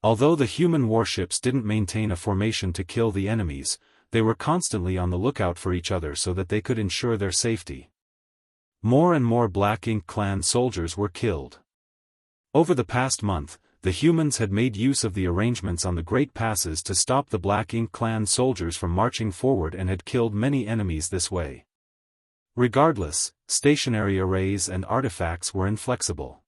Although the human warships didn't maintain a formation to kill the enemies, they were constantly on the lookout for each other so that they could ensure their safety. More and more Black Ink clan soldiers were killed. Over the past month, the humans had made use of the arrangements on the Great Passes to stop the Black Ink clan soldiers from marching forward and had killed many enemies this way. Regardless, stationary arrays and artifacts were inflexible.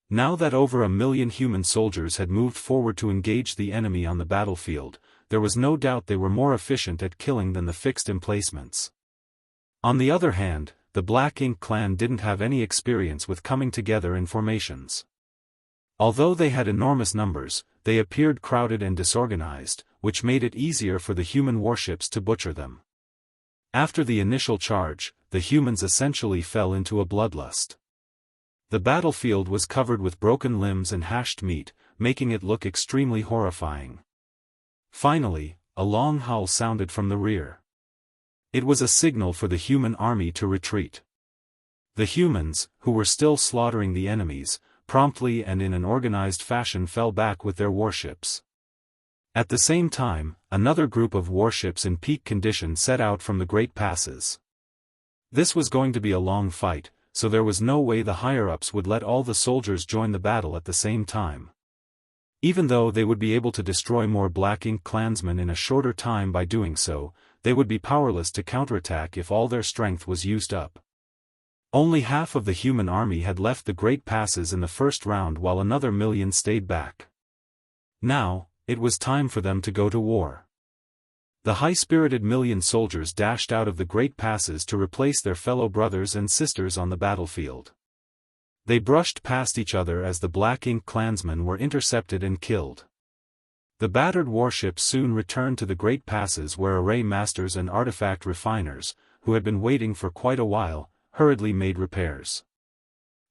Now that over 1 million human soldiers had moved forward to engage the enemy on the battlefield, there was no doubt they were more efficient at killing than the fixed emplacements. On the other hand, the Black Ink clan didn't have any experience with coming together in formations. Although they had enormous numbers, they appeared crowded and disorganized, which made it easier for the human warships to butcher them. After the initial charge, the humans essentially fell into a bloodlust. The battlefield was covered with broken limbs and hashed meat, making it look extremely horrifying. Finally, a long howl sounded from the rear. It was a signal for the human army to retreat. The humans, who were still slaughtering the enemies, promptly and in an organized fashion fell back with their warships. At the same time, another group of warships in peak condition set out from the Great Passes. This was going to be a long fight, so there was no way the higher-ups would let all the soldiers join the battle at the same time. Even though they would be able to destroy more Black Ink clansmen in a shorter time by doing so, they would be powerless to counterattack if all their strength was used up. Only half of the human army had left the Great Passes in the first round while another million stayed back. Now, it was time for them to go to war. The high-spirited million soldiers dashed out of the Great Passes to replace their fellow brothers and sisters on the battlefield. They brushed past each other as the Black Ink clansmen were intercepted and killed. The battered warships soon returned to the Great Passes where array masters and artifact refiners, who had been waiting for quite a while, hurriedly made repairs.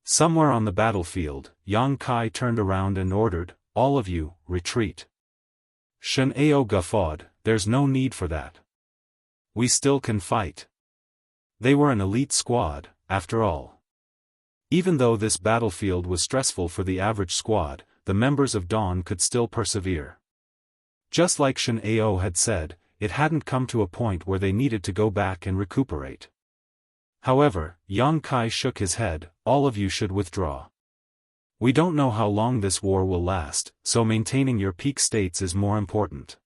Somewhere on the battlefield, Yang Kai turned around and ordered, "All of you, retreat." Xianxia guffawed, "There's no need for that. We still can fight." They were an elite squad, after all. Even though this battlefield was stressful for the average squad, the members of Dawn could still persevere. Just like Xianxia had said, it hadn't come to a point where they needed to go back and recuperate. However, Yang Kai shook his head, "All of you should withdraw. We don't know how long this war will last, so maintaining your peak states is more important."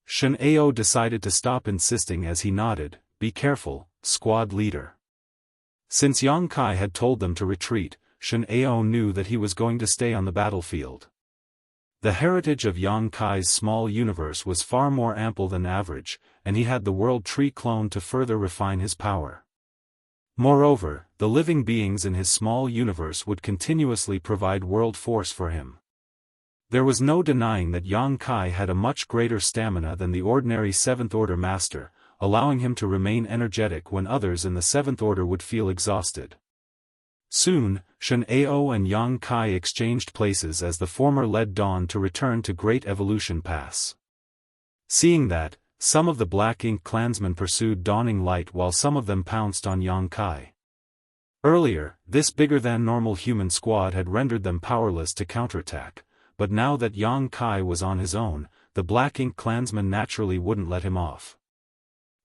Xianxia decided to stop insisting as he nodded, "Be careful, squad leader." Since Yang Kai had told them to retreat, Xianxia knew that he was going to stay on the battlefield. The heritage of Yang Kai's small universe was far more ample than average, and he had the World Tree clone to further refine his power. Moreover, the living beings in his small universe would continuously provide world force for him. There was no denying that Yang Kai had a much greater stamina than the ordinary Seventh Order Master, allowing him to remain energetic when others in the Seventh Order would feel exhausted. Soon, Xianxia and Yang Kai exchanged places as the former led Dawn to return to Great Evolution Pass. Seeing that, some of the Black Ink clansmen pursued Dawning Light while some of them pounced on Yang Kai. Earlier, this bigger-than-normal human squad had rendered them powerless to counterattack, but now that Yang Kai was on his own, the Black Ink clansmen naturally wouldn't let him off.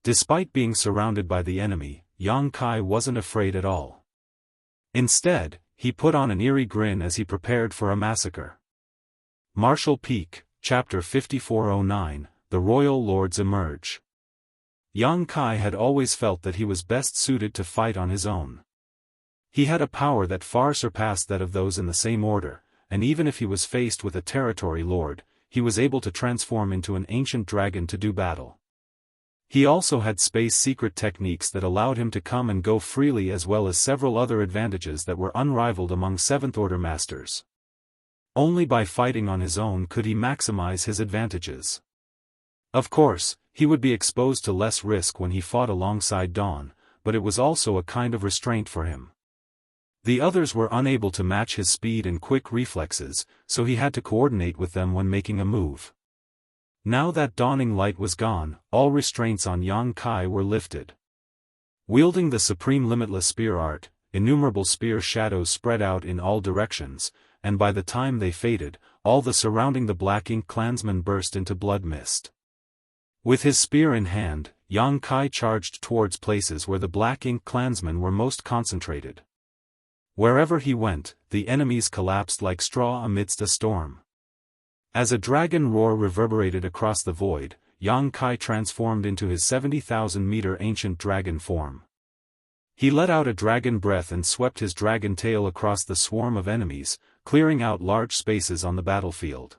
Despite being surrounded by the enemy, Yang Kai wasn't afraid at all. Instead, he put on an eerie grin as he prepared for a massacre. Martial Peak, Chapter 5409, The Royal Lords Emerge. Yang Kai had always felt that he was best suited to fight on his own. He had a power that far surpassed that of those in the same order, and even if he was faced with a territory lord, he was able to transform into an ancient dragon to do battle. He also had space secret techniques that allowed him to come and go freely as well as several other advantages that were unrivaled among Seventh Order Masters. Only by fighting on his own could he maximize his advantages. Of course, he would be exposed to less risk when he fought alongside Dawn, but it was also a kind of restraint for him. The others were unable to match his speed and quick reflexes, so he had to coordinate with them when making a move. Now that Dawning Light was gone, all restraints on Yang Kai were lifted. Wielding the supreme limitless spear art, innumerable spear shadows spread out in all directions, and by the time they faded, all the surrounding the Black Ink clansmen burst into blood mist. With his spear in hand, Yang Kai charged towards places where the Black Ink clansmen were most concentrated. Wherever he went, the enemies collapsed like straw amidst a storm. As a dragon roar reverberated across the void, Yang Kai transformed into his 70,000-meter ancient dragon form. He let out a dragon breath and swept his dragon tail across the swarm of enemies, clearing out large spaces on the battlefield.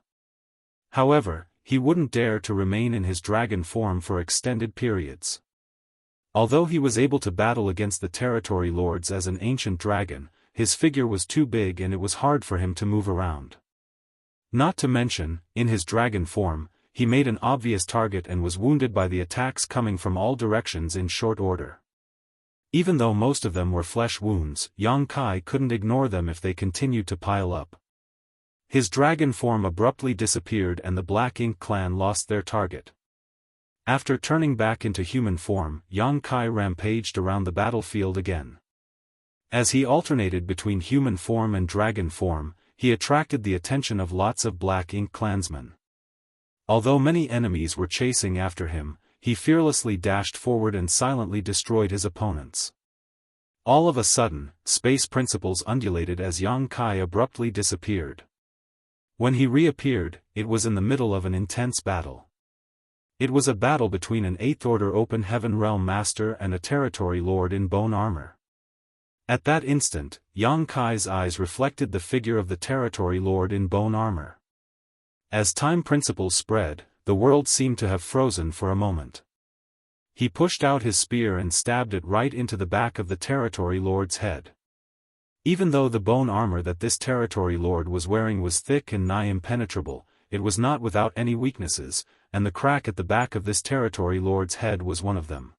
However, he wouldn't dare to remain in his dragon form for extended periods. Although he was able to battle against the territory lords as an ancient dragon, his figure was too big and it was hard for him to move around. Not to mention, in his dragon form, he made an obvious target and was wounded by the attacks coming from all directions in short order. Even though most of them were flesh wounds, Yang Kai couldn't ignore them if they continued to pile up. His dragon form abruptly disappeared and the Black Ink clan lost their target. After turning back into human form, Yang Kai rampaged around the battlefield again. As he alternated between human form and dragon form, he attracted the attention of lots of Black Ink clansmen. Although many enemies were chasing after him, he fearlessly dashed forward and silently destroyed his opponents. All of a sudden, space principles undulated as Yang Kai abruptly disappeared. When he reappeared, it was in the middle of an intense battle. It was a battle between an 8th Order Open Heaven Realm Master and a territory lord in bone armor. At that instant, Yang Kai's eyes reflected the figure of the territory lord in bone armor. As time principles spread, the world seemed to have frozen for a moment. He pushed out his spear and stabbed it right into the back of the territory lord's head. Even though the bone armor that this territory lord was wearing was thick and nigh impenetrable, it was not without any weaknesses, and the crack at the back of this territory lord's head was one of them.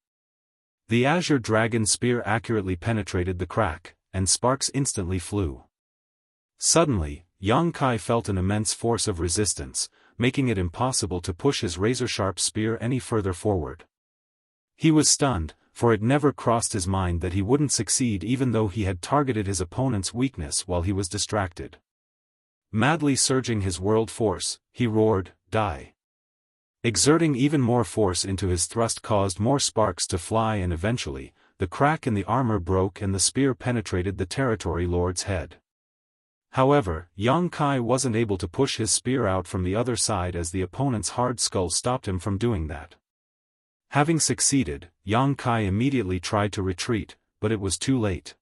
The azure dragon spear accurately penetrated the crack, and sparks instantly flew. Suddenly, Yang Kai felt an immense force of resistance, making it impossible to push his razor-sharp spear any further forward. He was stunned, for it never crossed his mind that he wouldn't succeed even though he had targeted his opponent's weakness while he was distracted. Madly surging his world force, he roared, "Die!" Exerting even more force into his thrust caused more sparks to fly and eventually, the crack in the armor broke and the spear penetrated the territory lord's head. However, Yang Kai wasn't able to push his spear out from the other side as the opponent's hard skull stopped him from doing that. Having succeeded, Yang Kai immediately tried to retreat, but it was too late.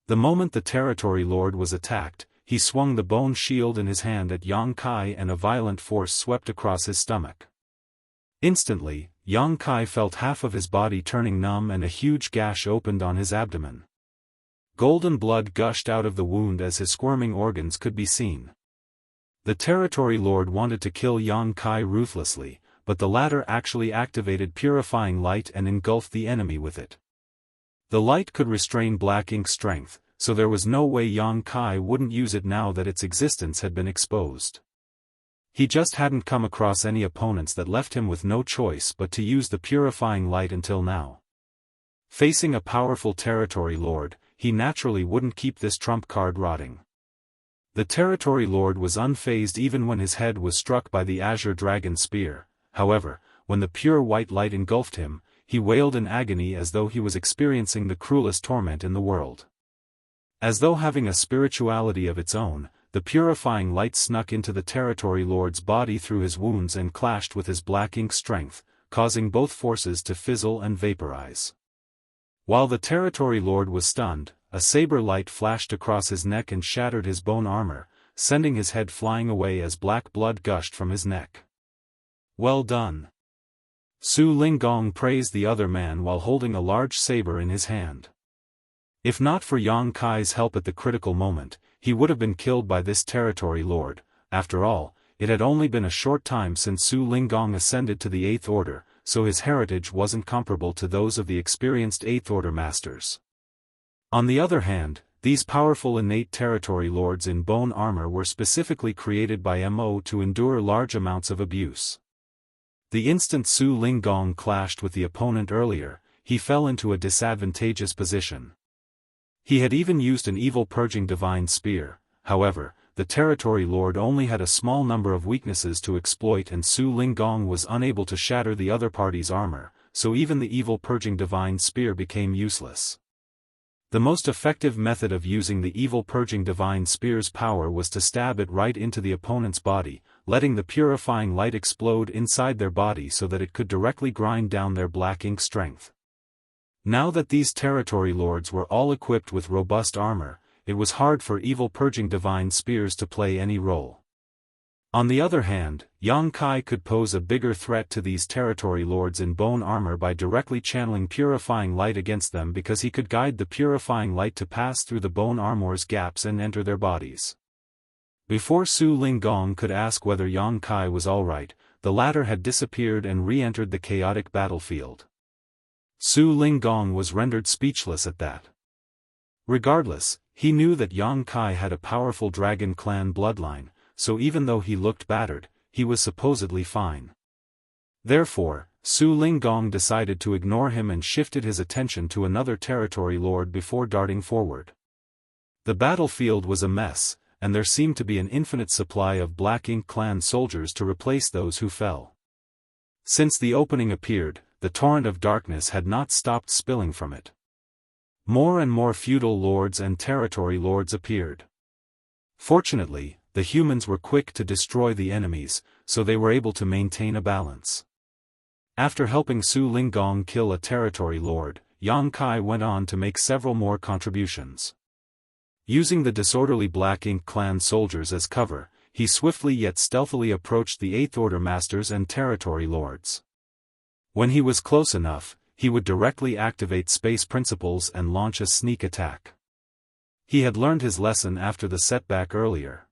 The moment the territory lord was attacked, he swung the bone shield in his hand at Yang Kai and a violent force swept across his stomach. Instantly, Yang Kai felt half of his body turning numb and a huge gash opened on his abdomen. Golden blood gushed out of the wound as his squirming organs could be seen. The territory lord wanted to kill Yang Kai ruthlessly, but the latter actually activated purifying light and engulfed the enemy with it. The light could restrain Black Ink's strength, so there was no way Yang Kai wouldn't use it now that its existence had been exposed. He just hadn't come across any opponents that left him with no choice but to use the purifying light until now. Facing a powerful territory lord, he naturally wouldn't keep this trump card rotting. The territory lord was unfazed even when his head was struck by the azure dragon spear. However, when the pure white light engulfed him, he wailed in agony as though he was experiencing the cruelest torment in the world. As though having a spirituality of its own, the purifying light snuck into the territory lord's body through his wounds and clashed with his Black Ink strength, causing both forces to fizzle and vaporize. While the territory lord was stunned, a saber light flashed across his neck and shattered his bone armor, sending his head flying away as black blood gushed from his neck. "Well done." Su Linggong praised the other man while holding a large saber in his hand. If not for Yang Kai's help at the critical moment, he would have been killed by this territory lord. After all, it had only been a short time since Su Linggong ascended to the 8th Order, so his heritage wasn't comparable to those of the experienced 8th Order masters. On the other hand, these powerful innate territory lords in bone armor were specifically created by Mo to endure large amounts of abuse. The instant Su Linggong clashed with the opponent earlier, he fell into a disadvantageous position. He had even used an evil purging divine spear. However, the territory lord only had a small number of weaknesses to exploit and Su Linggong was unable to shatter the other party's armor, so even the evil purging divine spear became useless. The most effective method of using the evil purging divine spear's power was to stab it right into the opponent's body, letting the purifying light explode inside their body so that it could directly grind down their Black Ink strength. Now that these territory lords were all equipped with robust armor, it was hard for evil purging divine spears to play any role. On the other hand, Yang Kai could pose a bigger threat to these territory lords in bone armor by directly channeling purifying light against them, because he could guide the purifying light to pass through the bone armor's gaps and enter their bodies. Before Su Linggong could ask whether Yang Kai was alright, the latter had disappeared and re-entered the chaotic battlefield. Su Linggong was rendered speechless at that. Regardless, he knew that Yang Kai had a powerful dragon clan bloodline, so even though he looked battered, he was supposedly fine. Therefore, Su Linggong decided to ignore him and shifted his attention to another territory lord before darting forward. The battlefield was a mess, and there seemed to be an infinite supply of Black Ink clan soldiers to replace those who fell. Since the opening appeared, the torrent of darkness had not stopped spilling from it. More and more feudal lords and territory lords appeared. Fortunately, the humans were quick to destroy the enemies, so they were able to maintain a balance. After helping Su Linggong kill a territory lord, Yang Kai went on to make several more contributions. Using the disorderly Black Ink clan soldiers as cover, he swiftly yet stealthily approached the Eighth Order masters and territory lords. When he was close enough, he would directly activate space principles and launch a sneak attack. He had learned his lesson after the setback earlier.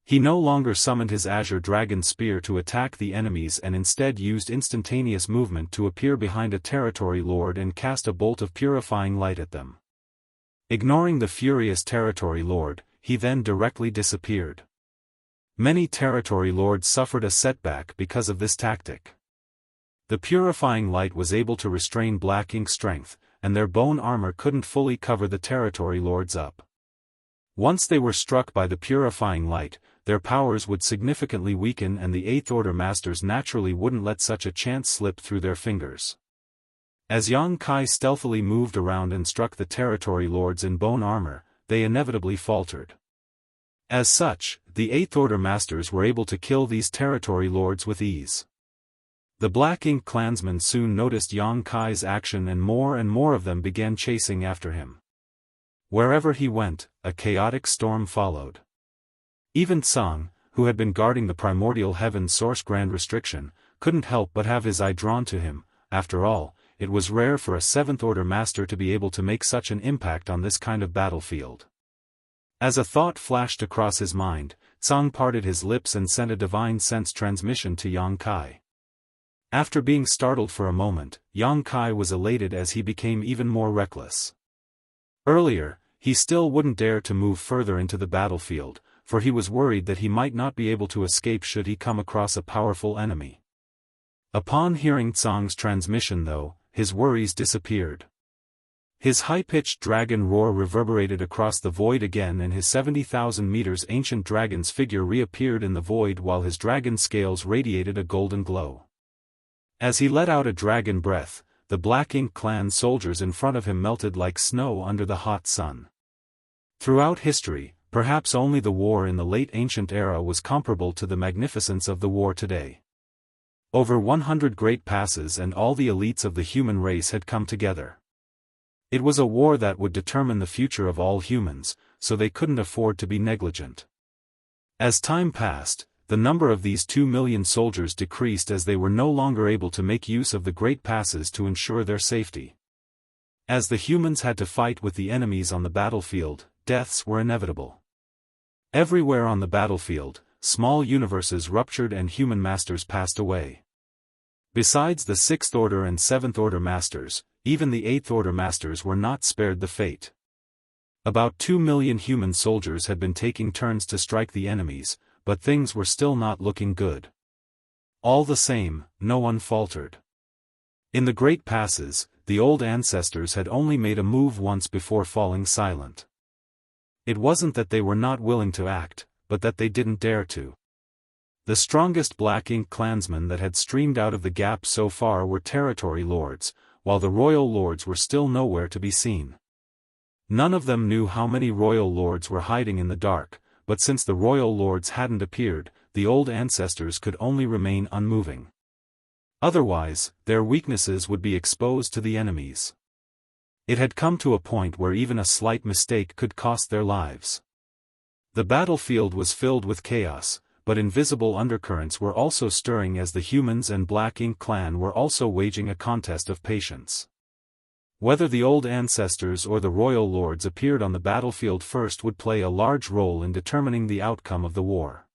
He no longer summoned his Azure Dragon Spear to attack the enemies and instead used instantaneous movement to appear behind a territory lord and cast a bolt of purifying light at them. Ignoring the furious territory lord, he then directly disappeared. Many territory lords suffered a setback because of this tactic. The purifying light was able to restrain Black Ink strength, and their bone armor couldn't fully cover the territory lords up. Once they were struck by the purifying light, their powers would significantly weaken and the Eighth Order masters naturally wouldn't let such a chance slip through their fingers. As Yang Kai stealthily moved around and struck the territory lords in bone armor, they inevitably faltered. As such, the Eighth Order masters were able to kill these territory lords with ease. The Black Ink clansmen soon noticed Yang Kai's action and more of them began chasing after him. Wherever he went, a chaotic storm followed. Even Tsang, who had been guarding the primordial heaven source grand restriction, couldn't help but have his eye drawn to him. After all, it was rare for a Seventh Order master to be able to make such an impact on this kind of battlefield. As a thought flashed across his mind, Tsang parted his lips and sent a divine sense transmission to Yang Kai. After being startled for a moment, Yang Kai was elated as he became even more reckless. Earlier, he still wouldn't dare to move further into the battlefield, for he was worried that he might not be able to escape should he come across a powerful enemy. Upon hearing Tsang's transmission though, his worries disappeared. His high-pitched dragon roar reverberated across the void again and his 70,000 meters ancient dragon's figure reappeared in the void while his dragon scales radiated a golden glow. As he let out a dragon breath, the Black Ink clan soldiers in front of him melted like snow under the hot sun. Throughout history, perhaps only the war in the late ancient era was comparable to the magnificence of the war today. Over 100 great passes and all the elites of the human race had come together. It was a war that would determine the future of all humans, so they couldn't afford to be negligent. As time passed, the number of these 2 million soldiers decreased as they were no longer able to make use of the great passes to ensure their safety. As the humans had to fight with the enemies on the battlefield, deaths were inevitable. Everywhere on the battlefield, small universes ruptured and human masters passed away. Besides the Sixth Order and Seventh Order masters, even the Eighth Order masters were not spared the fate. About 2 million human soldiers had been taking turns to strike the enemies, but things were still not looking good. All the same, no one faltered. In the great passes, the old ancestors had only made a move once before falling silent. It wasn't that they were not willing to act, but that they didn't dare to. The strongest Black Ink clansmen that had streamed out of the gap so far were territory lords, while the royal lords were still nowhere to be seen. None of them knew how many royal lords were hiding in the dark, but since the royal lords hadn't appeared, the old ancestors could only remain unmoving. Otherwise, their weaknesses would be exposed to the enemies. It had come to a point where even a slight mistake could cost their lives. The battlefield was filled with chaos, but invisible undercurrents were also stirring as the humans and Black Ink clan were also waging a contest of patience. Whether the old ancestors or the royal lords appeared on the battlefield first would play a large role in determining the outcome of the war.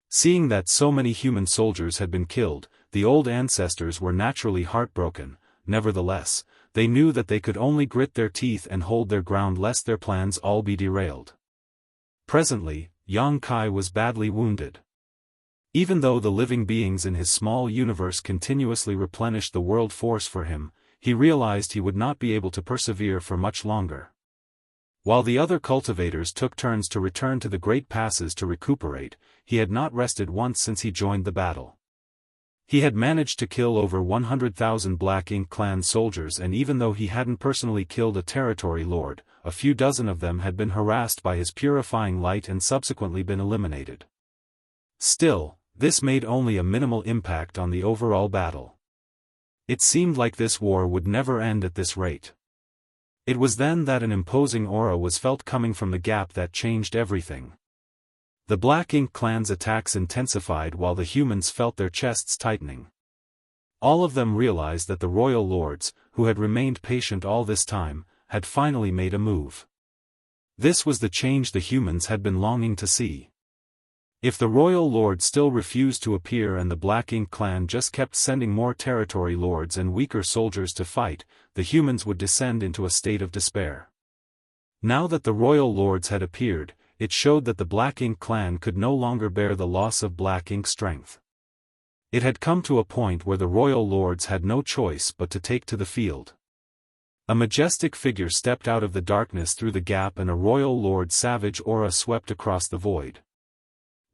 Seeing that so many human soldiers had been killed, the old ancestors were naturally heartbroken. Nevertheless, they knew that they could only grit their teeth and hold their ground lest their plans all be derailed. Presently, Yang Kai was badly wounded. Even though the living beings in his small universe continuously replenished the world force for him, he realized he would not be able to persevere for much longer. While the other cultivators took turns to return to the great passes to recuperate, he had not rested once since he joined the battle. He had managed to kill over 100,000 Black Ink clan soldiers, and even though he hadn't personally killed a territory lord, a few dozen of them had been harassed by his purifying light and subsequently been eliminated. Still, this made only a minimal impact on the overall battle. It seemed like this war would never end at this rate. It was then that an imposing aura was felt coming from the gap that changed everything. The Black Ink clan's attacks intensified while the humans felt their chests tightening. All of them realized that the royal lords, who had remained patient all this time, had finally made a move. This was the change the humans had been longing to see. If the royal lord still refused to appear and the Black Ink clan just kept sending more territory lords and weaker soldiers to fight, the humans would descend into a state of despair. Now that the royal lords had appeared, it showed that the Black Ink clan could no longer bear the loss of Black Ink strength. It had come to a point where the royal lords had no choice but to take to the field. A majestic figure stepped out of the darkness through the gap and a royal lord's savage aura swept across the void.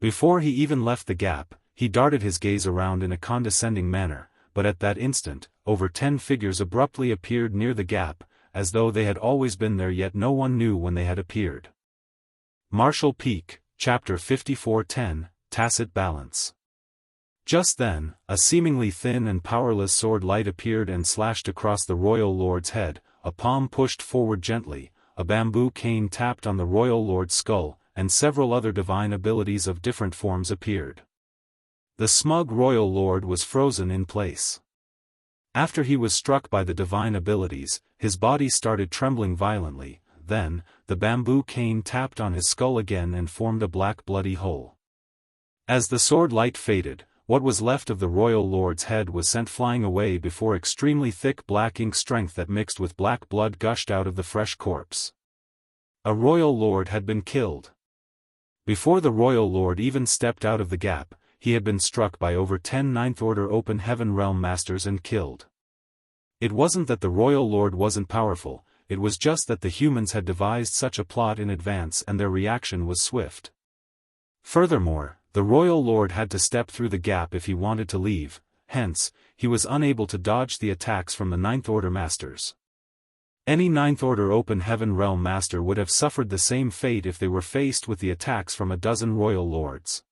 Before he even left the gap, he darted his gaze around in a condescending manner, but at that instant, over 10 figures abruptly appeared near the gap, as though they had always been there, yet no one knew when they had appeared. Martial Peak, Chapter 54:10, Tacit Balance. Just then, a seemingly thin and powerless sword light appeared and slashed across the royal lord's head, a palm pushed forward gently, a bamboo cane tapped on the royal lord's skull, and several other divine abilities of different forms appeared. The smug royal lord was frozen in place. After he was struck by the divine abilities, his body started trembling violently. Then, the bamboo cane tapped on his skull again and formed a black bloody hole. As the sword light faded, what was left of the royal lord's head was sent flying away before extremely thick black ink strength that mixed with black blood gushed out of the fresh corpse. A royal lord had been killed. Before the royal lord even stepped out of the gap, he had been struck by over 10 Ninth Order Open Heaven Realm Masters and killed. It wasn't that the royal lord wasn't powerful, it was just that the humans had devised such a plot in advance and their reaction was swift. Furthermore, the royal lord had to step through the gap if he wanted to leave, hence, he was unable to dodge the attacks from the Ninth Order Masters. Any Ninth Order Open Heaven Realm Master would have suffered the same fate if they were faced with the attacks from a dozen royal lords.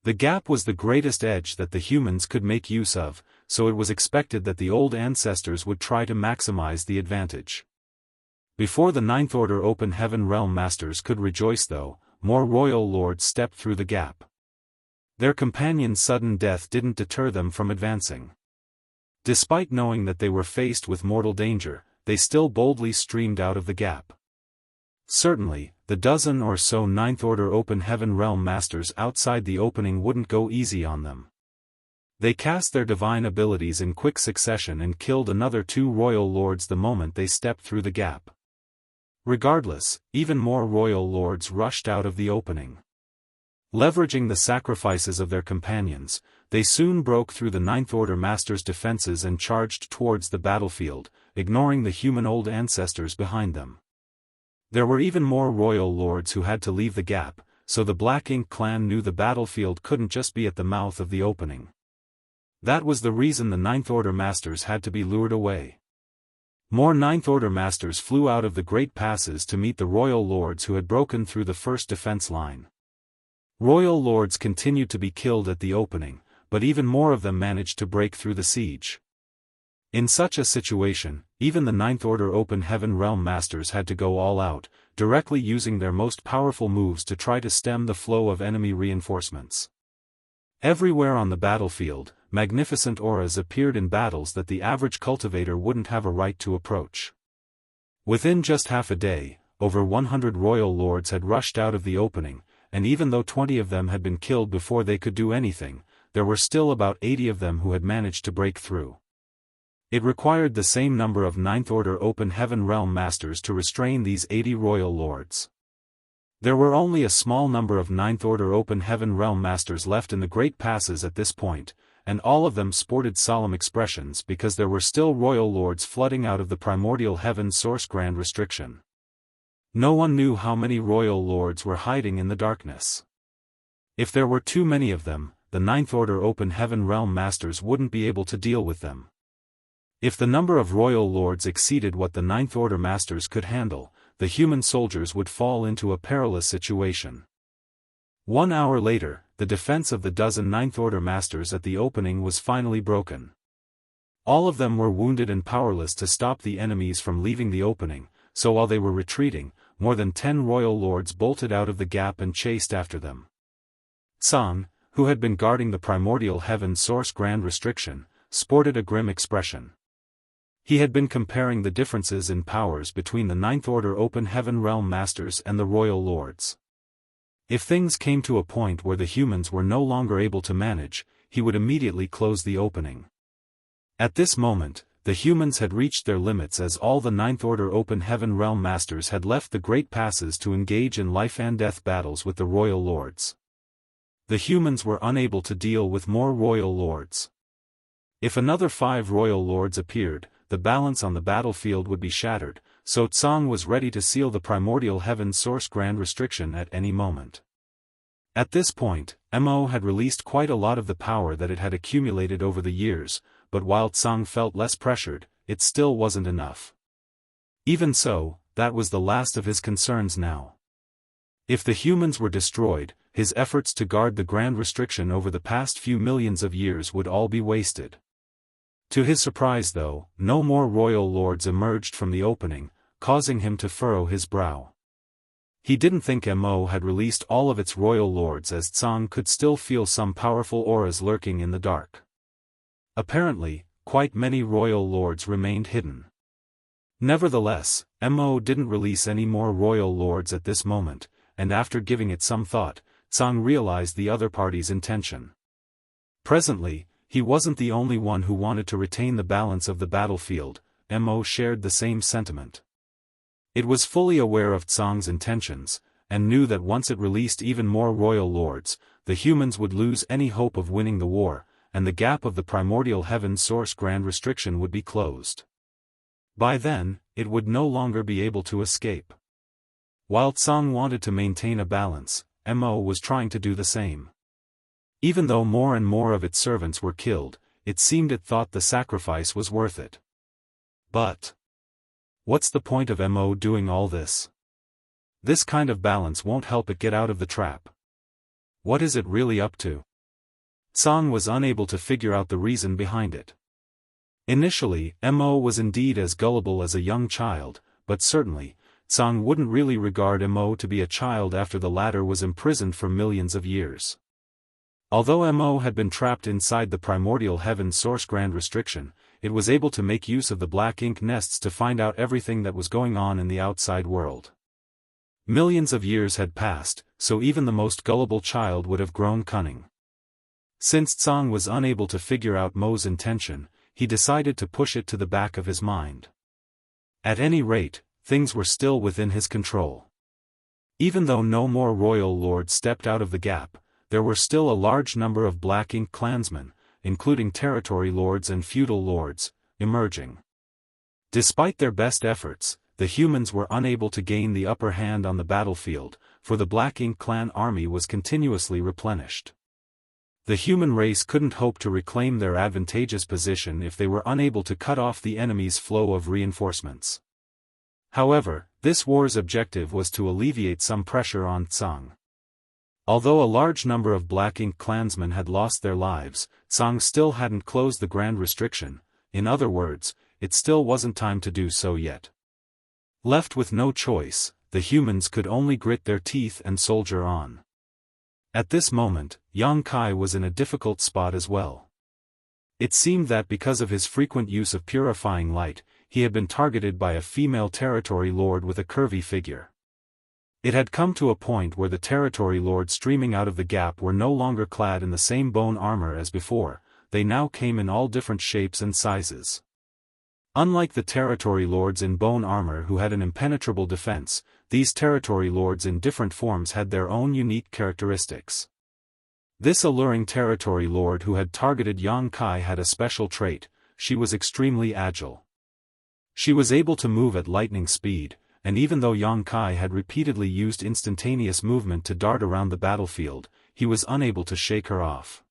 The gap was the greatest edge that the humans could make use of, so it was expected that the old ancestors would try to maximize the advantage. Before the Ninth Order Open Heaven Realm Masters could rejoice though, more royal lords stepped through the gap. Their companion's sudden death didn't deter them from advancing. Despite knowing that they were faced with mortal danger, they still boldly streamed out of the gap. Certainly, the dozen or so Ninth Order Open Heaven Realm Masters outside the opening wouldn't go easy on them. They cast their divine abilities in quick succession and killed another 2 royal lords the moment they stepped through the gap. Regardless, even more royal lords rushed out of the opening. Leveraging the sacrifices of their companions, they soon broke through the Ninth Order Masters' defenses and charged towards the battlefield, ignoring the human old ancestors behind them. There were even more royal lords who had to leave the gap, so the Black Ink clan knew the battlefield couldn't just be at the mouth of the opening. That was the reason the Ninth Order Masters had to be lured away. More Ninth Order Masters flew out of the great passes to meet the royal lords who had broken through the first defense line. Royal lords continued to be killed at the opening, but even more of them managed to break through the siege. In such a situation, even the Ninth Order Open Heaven Realm Masters had to go all out, directly using their most powerful moves to try to stem the flow of enemy reinforcements. Everywhere on the battlefield, magnificent auras appeared in battles that the average cultivator wouldn't have a right to approach. Within just half a day, over 100 royal lords had rushed out of the opening, and even though 20 of them had been killed before they could do anything, there were still about 80 of them who had managed to break through. It required the same number of Ninth Order Open Heaven Realm Masters to restrain these 80 royal lords. There were only a small number of Ninth Order Open Heaven Realm Masters left in the Great Passes at this point, and all of them sported solemn expressions because there were still royal lords flooding out of the primordial heaven source grand restriction. No one knew how many royal lords were hiding in the darkness. If there were too many of them, the Ninth Order Open Heaven Realm Masters wouldn't be able to deal with them. If the number of royal lords exceeded what the Ninth Order Masters could handle, the human soldiers would fall into a perilous situation. 1 hour later, the defense of the dozen Ninth Order Masters at the opening was finally broken. All of them were wounded and powerless to stop the enemies from leaving the opening, so while they were retreating, more than 10 royal lords bolted out of the gap and chased after them. Tsang, who had been guarding the primordial heaven source grand restriction, sported a grim expression. He had been comparing the differences in powers between the Ninth Order Open Heaven Realm Masters and the royal lords. If things came to a point where the humans were no longer able to manage, he would immediately close the opening. At this moment, the humans had reached their limits as all the Ninth Order Open Heaven Realm Masters had left the Great Passes to engage in life-and-death battles with the royal lords. The humans were unable to deal with more royal lords. If another 5 royal lords appeared, the balance on the battlefield would be shattered, so Tsang was ready to seal the primordial heaven source grand restriction at any moment. At this point, Mo had released quite a lot of the power that it had accumulated over the years, but while Tsang felt less pressured, it still wasn't enough. Even so, that was the last of his concerns now. If the humans were destroyed, his efforts to guard the grand restriction over the past few millions of years would all be wasted. To his surprise though, no more royal lords emerged from the opening, causing him to furrow his brow. He didn't think Mo had released all of its royal lords, as Tsang could still feel some powerful auras lurking in the dark. Apparently, quite many royal lords remained hidden. Nevertheless, Mo didn't release any more royal lords at this moment, and after giving it some thought, Tsang realized the other party's intention. Presently, he wasn't the only one who wanted to retain the balance of the battlefield. Mo shared the same sentiment. It was fully aware of Tsang's intentions, and knew that once it released even more royal lords, the humans would lose any hope of winning the war, and the gap of the primordial heaven source grand restriction would be closed. By then, it would no longer be able to escape. While Tsang wanted to maintain a balance, Mo was trying to do the same. Even though more and more of its servants were killed, it seemed it thought the sacrifice was worth it. But what's the point of Mo doing all this? This kind of balance won't help it get out of the trap. What is it really up to? Tsang was unable to figure out the reason behind it. Initially, Mo was indeed as gullible as a young child, but certainly, Tsang wouldn't really regard Mo to be a child after the latter was imprisoned for millions of years. Although Mo had been trapped inside the primordial heaven source grand restriction, it was able to make use of the black ink nests to find out everything that was going on in the outside world. Millions of years had passed, so even the most gullible child would have grown cunning. Since Tsang was unable to figure out Mo's intention, he decided to push it to the back of his mind. At any rate, things were still within his control. Even though no more royal lords stepped out of the gap, there were still a large number of black ink clansmen, including territory lords and feudal lords, emerging. Despite their best efforts, the humans were unable to gain the upper hand on the battlefield, for the Black Ink clan army was continuously replenished. The human race couldn't hope to reclaim their advantageous position if they were unable to cut off the enemy's flow of reinforcements. However, this war's objective was to alleviate some pressure on Tsang. Although a large number of Black Ink clansmen had lost their lives, Tsang still hadn't closed the grand restriction. In other words, it still wasn't time to do so yet. Left with no choice, the humans could only grit their teeth and soldier on. At this moment, Yang Kai was in a difficult spot as well. It seemed that because of his frequent use of purifying light, he had been targeted by a female territory lord with a curvy figure. It had come to a point where the territory lords streaming out of the gap were no longer clad in the same bone armor as before, they now came in all different shapes and sizes. Unlike the territory lords in bone armor who had an impenetrable defense, these territory lords in different forms had their own unique characteristics. This alluring territory lord who had targeted Yang Kai had a special trait: she was extremely agile. She was able to move at lightning speed, and even though Yang Kai had repeatedly used instantaneous movement to dart around the battlefield, he was unable to shake her off.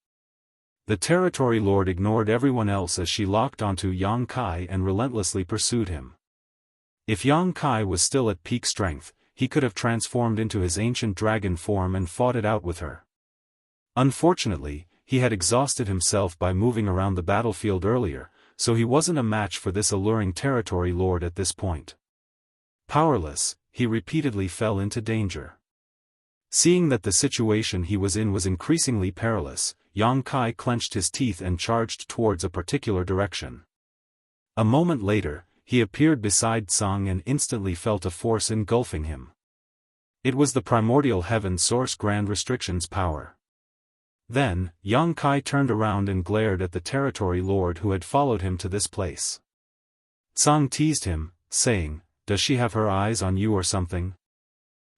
The territory lord ignored everyone else as she locked onto Yang Kai and relentlessly pursued him. If Yang Kai was still at peak strength, he could have transformed into his ancient dragon form and fought it out with her. Unfortunately, he had exhausted himself by moving around the battlefield earlier, so he wasn't a match for this alluring territory lord at this point. Powerless, he repeatedly fell into danger. Seeing that the situation he was in was increasingly perilous, Yang Kai clenched his teeth and charged towards a particular direction. A moment later, he appeared beside Tsang and instantly felt a force engulfing him. It was the primordial heaven source grand restrictions power. Then, Yang Kai turned around and glared at the territory lord who had followed him to this place. Tsang teased him, saying, "Does she have her eyes on you or something?"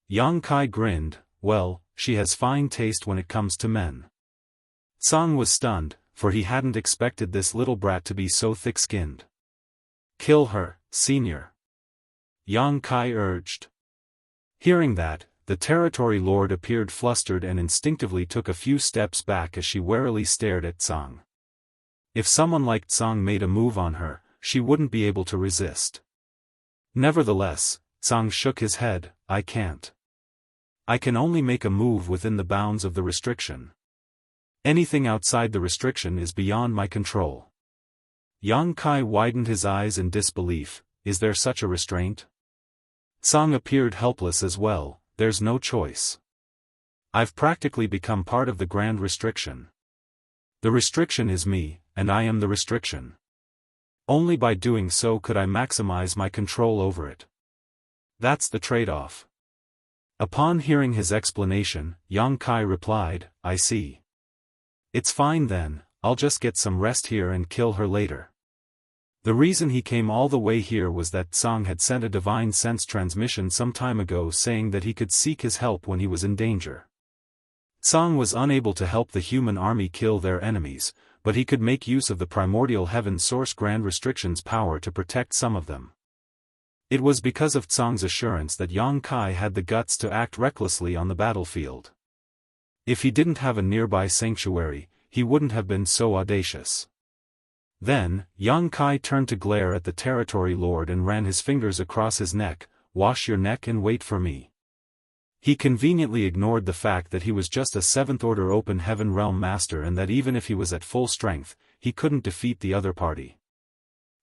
Yang Kai grinned, "Well, she has fine taste when it comes to men." Tsang was stunned, for he hadn't expected this little brat to be so thick-skinned. "Kill her, senior," Yang Kai urged. Hearing that, the territory lord appeared flustered and instinctively took a few steps back as she warily stared at Tsang. If someone like Tsang made a move on her, she wouldn't be able to resist. Nevertheless, Tsang shook his head, "I can't. I can only make a move within the bounds of the restriction. Anything outside the restriction is beyond my control." Yang Kai widened his eyes in disbelief. "Is there such a restraint?" Tsang appeared helpless as well. "There's no choice. I've practically become part of the grand restriction. The restriction is me, and I am the restriction. Only by doing so could I maximize my control over it. That's the trade-off." Upon hearing his explanation, Yang Kai replied, "I see. It's fine then, I'll just get some rest here and kill her later." The reason he came all the way here was that Tsang had sent a divine sense transmission some time ago saying that he could seek his help when he was in danger. Tsang was unable to help the human army kill their enemies, but he could make use of the primordial heaven source grand restrictions power to protect some of them. It was because of Tsang's assurance that Yang Kai had the guts to act recklessly on the battlefield. If he didn't have a nearby sanctuary, he wouldn't have been so audacious. Then, Yang Kai turned to glare at the territory lord and ran his fingers across his neck. "Wash your neck and wait for me." He conveniently ignored the fact that he was just a 7th order open heaven realm master and that even if he was at full strength, he couldn't defeat the other party.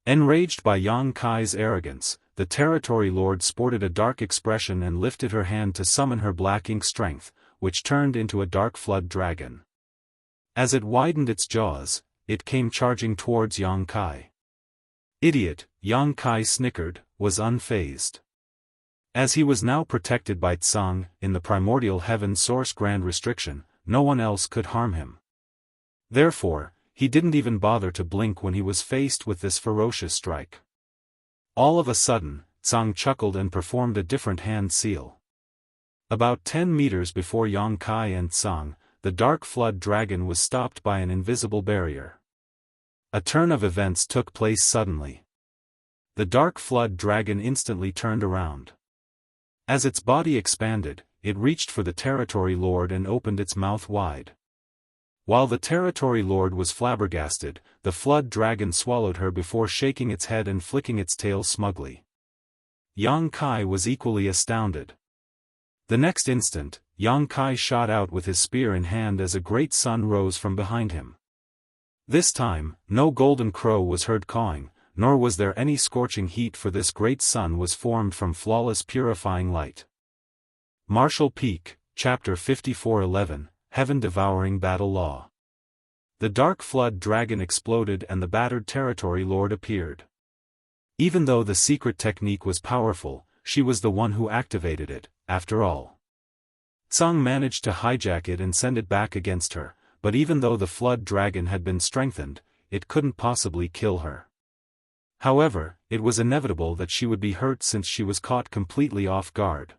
Enraged by Yang Kai's arrogance, the territory lord sported a dark expression and lifted her hand to summon her black ink strength, which turned into a dark flood dragon. As it widened its jaws, it came charging towards Yang Kai. "Idiot," Yang Kai snickered, was unfazed. As he was now protected by Tsang, in the primordial heaven source grand restriction, no one else could harm him. Therefore, he didn't even bother to blink when he was faced with this ferocious strike. All of a sudden, Tsang chuckled and performed a different hand seal. About 10 meters before Yang Kai and Tsang, the dark flood dragon was stopped by an invisible barrier. A turn of events took place suddenly. The dark flood dragon instantly turned around. As its body expanded, it reached for the territory lord and opened its mouth wide. While the territory lord was flabbergasted, the flood dragon swallowed her before shaking its head and flicking its tail smugly. Yang Kai was equally astounded. The next instant, Yang Kai shot out with his spear in hand as a great sun rose from behind him. This time, no golden crow was heard cawing, nor was there any scorching heat, for this great sun was formed from flawless purifying light. Martial Peak, Chapter 54:11, Heaven-Devouring Battle Law. The dark flood dragon exploded and the battered territory lord appeared. Even though the secret technique was powerful, she was the one who activated it, after all. Tsang managed to hijack it and send it back against her, but even though the flood dragon had been strengthened, it couldn't possibly kill her. However, it was inevitable that she would be hurt since she was caught completely off guard.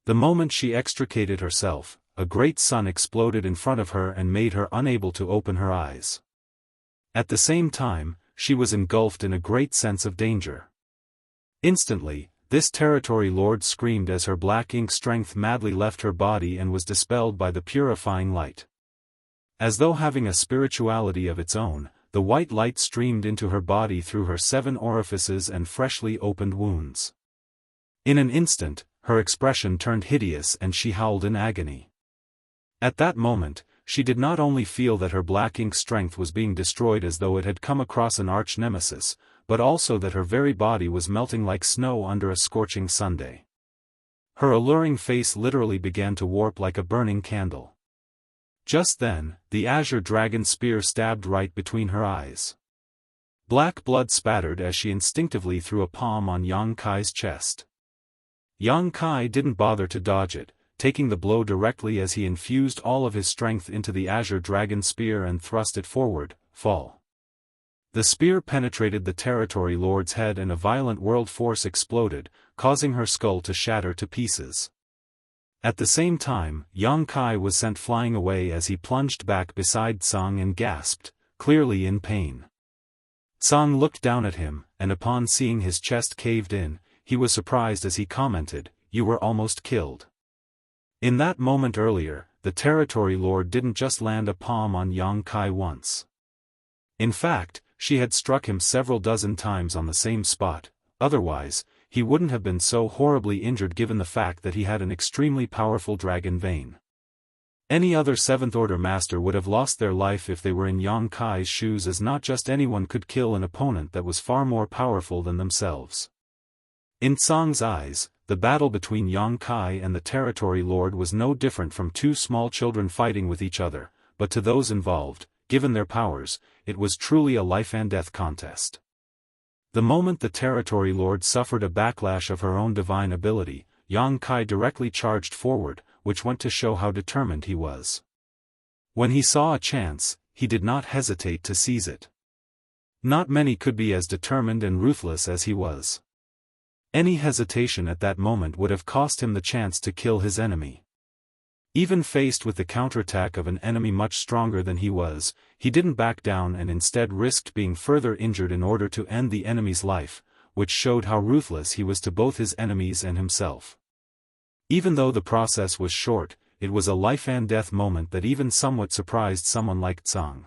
The moment she extricated herself, a great sun exploded in front of her and made her unable to open her eyes. At the same time, she was engulfed in a great sense of danger. Instantly, this territory lord screamed as her black ink strength madly left her body and was dispelled by the purifying light. As though having a spirituality of its own, the white light streamed into her body through her 7 orifices and freshly opened wounds. In an instant, her expression turned hideous and she howled in agony. At that moment, she did not only feel that her black ink strength was being destroyed as though it had come across an arch nemesis, but also that her very body was melting like snow under a scorching Sunday. Her alluring face literally began to warp like a burning candle. Just then, the azure dragon spear stabbed right between her eyes. Black blood spattered as she instinctively threw a palm on Yang Kai's chest. Yang Kai didn't bother to dodge it, taking the blow directly as he infused all of his strength into the azure dragon spear and thrust it forward, fall. The spear penetrated the territory lord's head and a violent world force exploded, causing her skull to shatter to pieces. At the same time, Yang Kai was sent flying away as he plunged back beside Tsang and gasped, clearly in pain. Tsang looked down at him, and upon seeing his chest caved in, he was surprised as he commented, "You were almost killed." In that moment earlier, the territory lord didn't just land a palm on Yang Kai once. In fact, she had struck him several dozen times on the same spot. Otherwise, he wouldn't have been so horribly injured given the fact that he had an extremely powerful dragon vein. Any other 7th Order master would have lost their life if they were in Yang Kai's shoes, as not just anyone could kill an opponent that was far more powerful than themselves. In Tsang's eyes, the battle between Yang Kai and the territory lord was no different from 2 small children fighting with each other, but to those involved, given their powers, it was truly a life-and-death contest. The moment the territory lord suffered a backlash of her own divine ability, Yang Kai directly charged forward, which went to show how determined he was. When he saw a chance, he did not hesitate to seize it. Not many could be as determined and ruthless as he was. Any hesitation at that moment would have cost him the chance to kill his enemy. Even faced with the counterattack of an enemy much stronger than he was, he didn't back down and instead risked being further injured in order to end the enemy's life, which showed how ruthless he was to both his enemies and himself. Even though the process was short, it was a life-and-death moment that even somewhat surprised someone like Tsang.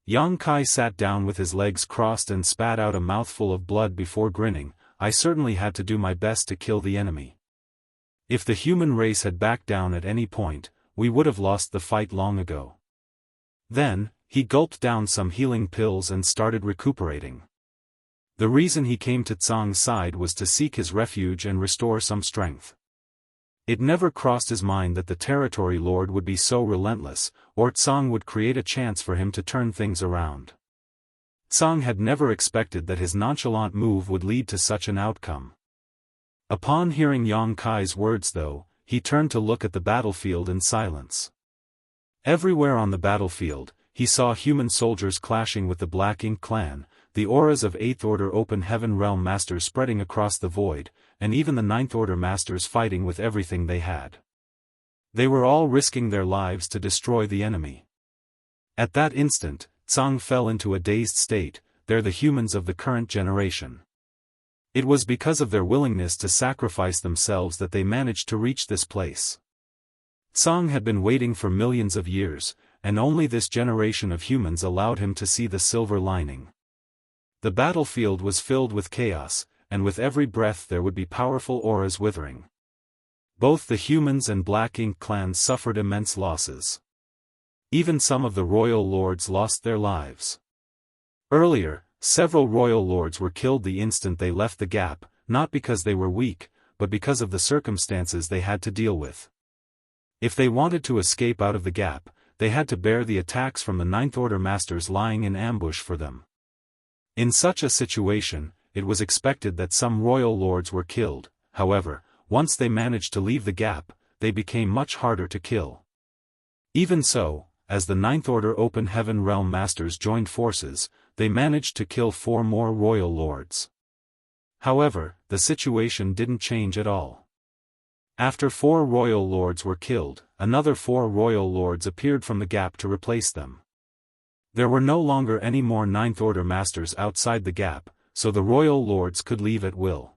Yang Kai sat down with his legs crossed and spat out a mouthful of blood before grinning. "I certainly had to do my best to kill the enemy. If the human race had backed down at any point, we would have lost the fight long ago." Then, he gulped down some healing pills and started recuperating. The reason he came to Tsang's side was to seek his refuge and restore some strength. It never crossed his mind that the territory lord would be so relentless, or Tsang would create a chance for him to turn things around. Tsang had never expected that his nonchalant move would lead to such an outcome. Upon hearing Yang Kai's words though, he turned to look at the battlefield in silence. Everywhere on the battlefield, he saw human soldiers clashing with the Black Ink clan, the auras of 8th Order Open Heaven Realm Masters spreading across the void, and even the 9th Order Masters fighting with everything they had. They were all risking their lives to destroy the enemy. At that instant, Tsang fell into a dazed state. They're the humans of the current generation. It was because of their willingness to sacrifice themselves that they managed to reach this place. Tsang had been waiting for millions of years, and only this generation of humans allowed him to see the silver lining. The battlefield was filled with chaos, and with every breath there would be powerful auras withering. Both the humans and Black Ink clans suffered immense losses. Even some of the royal lords lost their lives. Earlier, Several royal lords were killed the instant they left the gap, not because they were weak, but because of the circumstances they had to deal with. If they wanted to escape out of the gap, they had to bear the attacks from the Ninth Order masters lying in ambush for them. In such a situation, it was expected that some royal lords were killed. However, once they managed to leave the gap, they became much harder to kill. Even so, as the Ninth Order Open Heaven Realm Masters joined forces, they managed to kill 4 more royal lords. However, the situation didn't change at all. After 4 royal lords were killed, another 4 royal lords appeared from the gap to replace them. There were no longer any more Ninth Order Masters outside the gap, so the royal lords could leave at will.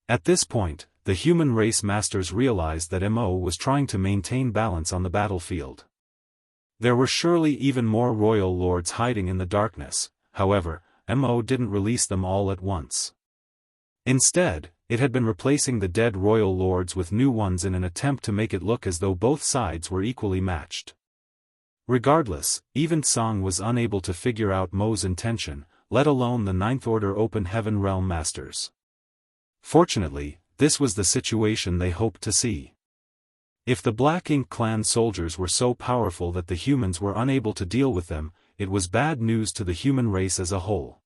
At this point, the human race masters realized that Mo was trying to maintain balance on the battlefield. There were surely even more royal lords hiding in the darkness. However, Mo didn't release them all at once. Instead, it had been replacing the dead royal lords with new ones in an attempt to make it look as though both sides were equally matched. Regardless, even Song was unable to figure out Mo's intention, let alone the Ninth Order Open Heaven Realm Masters. Fortunately, this was the situation they hoped to see. If the Black Ink clan soldiers were so powerful that the humans were unable to deal with them, it was bad news to the human race as a whole.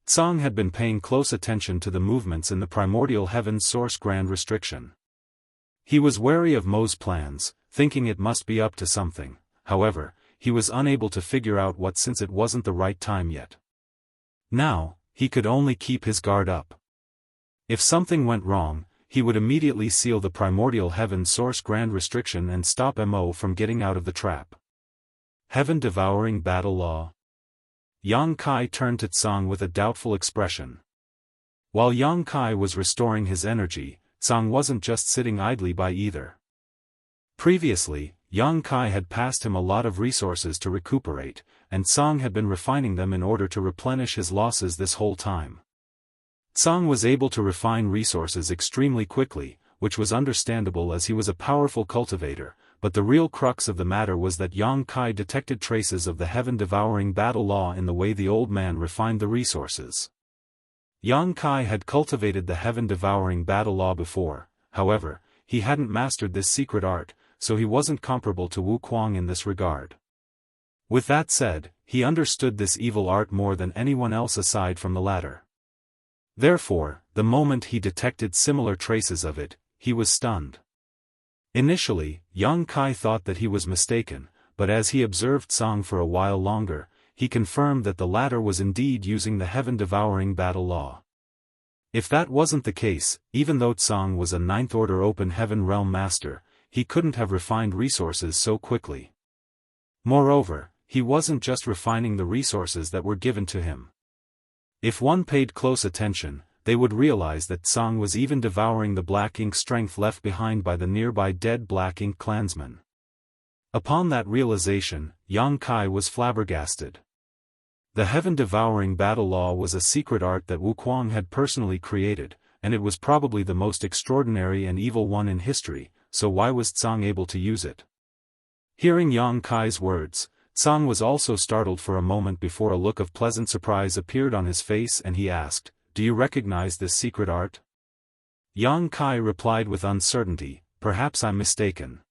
Song had been paying close attention to the movements in the primordial heaven's source grand restriction. He was wary of Mo's plans, thinking it must be up to something. However, he was unable to figure out what since it wasn't the right time yet. Now, he could only keep his guard up. If something went wrong, he would immediately seal the primordial heaven source grand restriction and stop Mo from getting out of the trap. Heaven-devouring battle law. Yang Kai turned to Tsang with a doubtful expression. While Yang Kai was restoring his energy, Tsang wasn't just sitting idly by either. Previously, Yang Kai had passed him a lot of resources to recuperate, and Tsang had been refining them in order to replenish his losses this whole time. Tsang was able to refine resources extremely quickly, which was understandable as he was a powerful cultivator, but the real crux of the matter was that Yang Kai detected traces of the heaven-devouring battle law in the way the old man refined the resources. Yang Kai had cultivated the heaven-devouring battle law before, however, he hadn't mastered this secret art, so he wasn't comparable to Wu Kuang in this regard. With that said, he understood this evil art more than anyone else aside from the latter. Therefore, the moment he detected similar traces of it, he was stunned. Initially, Yang Kai thought that he was mistaken, but as he observed Tsang for a while longer, he confirmed that the latter was indeed using the heaven-devouring battle law. If that wasn't the case, even though Tsang was a Ninth Order Open Heaven Realm Master, he couldn't have refined resources so quickly. Moreover, he wasn't just refining the resources that were given to him. If one paid close attention, they would realize that Tsang was even devouring the black ink strength left behind by the nearby dead black ink clansmen. Upon that realization, Yang Kai was flabbergasted. The heaven-devouring battle law was a secret art that Wu Kuang had personally created, and it was probably the most extraordinary and evil one in history, so why was Tsang able to use it? Hearing Yang Kai's words, Tsang was also startled for a moment before a look of pleasant surprise appeared on his face and he asked, "Do you recognize this secret art?" Yang Kai replied with uncertainty, "Perhaps I'm mistaken."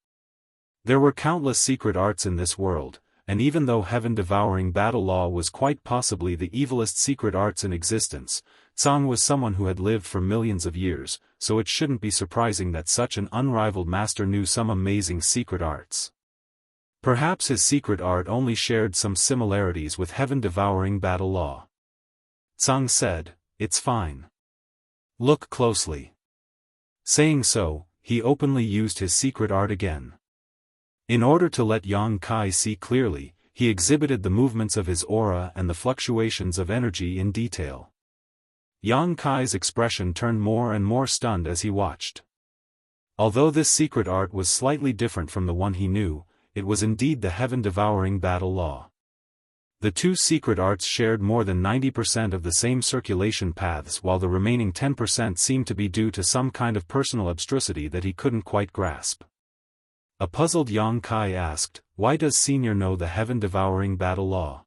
There were countless secret arts in this world, and even though heaven-devouring battle law was quite possibly the evilest secret arts in existence, Tsang was someone who had lived for millions of years, so it shouldn't be surprising that such an unrivaled master knew some amazing secret arts. Perhaps his secret art only shared some similarities with heaven-devouring battle law. Tsang said, "It's fine. Look closely." Saying so, he openly used his secret art again. In order to let Yang Kai see clearly, he exhibited the movements of his aura and the fluctuations of energy in detail. Yang Kai's expression turned more and more stunned as he watched. Although this secret art was slightly different from the one he knew, it was indeed the heaven-devouring battle law. The two secret arts shared more than 90% of the same circulation paths while the remaining 10% seemed to be due to some kind of personal abstrusity that he couldn't quite grasp. A puzzled Yang Kai asked, "Why does Senior know the heaven-devouring battle law?"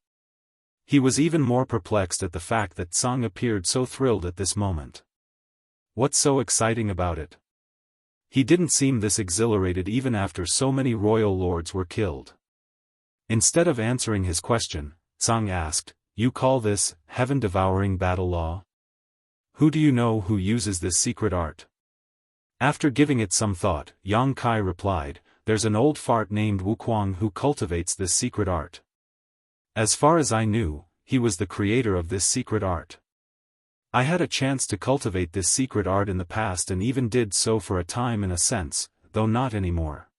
He was even more perplexed at the fact that Tsang appeared so thrilled at this moment. What's so exciting about it? He didn't seem this exhilarated even after so many royal lords were killed. Instead of answering his question, Tsang asked, "You call this heaven-devouring battle law? Who do you know who uses this secret art?" After giving it some thought, Yang Kai replied, "There's an old fart named Wuquang who cultivates this secret art. As far as I knew, he was the creator of this secret art. I had a chance to cultivate this secret art in the past and even did so for a time in a sense, though not anymore.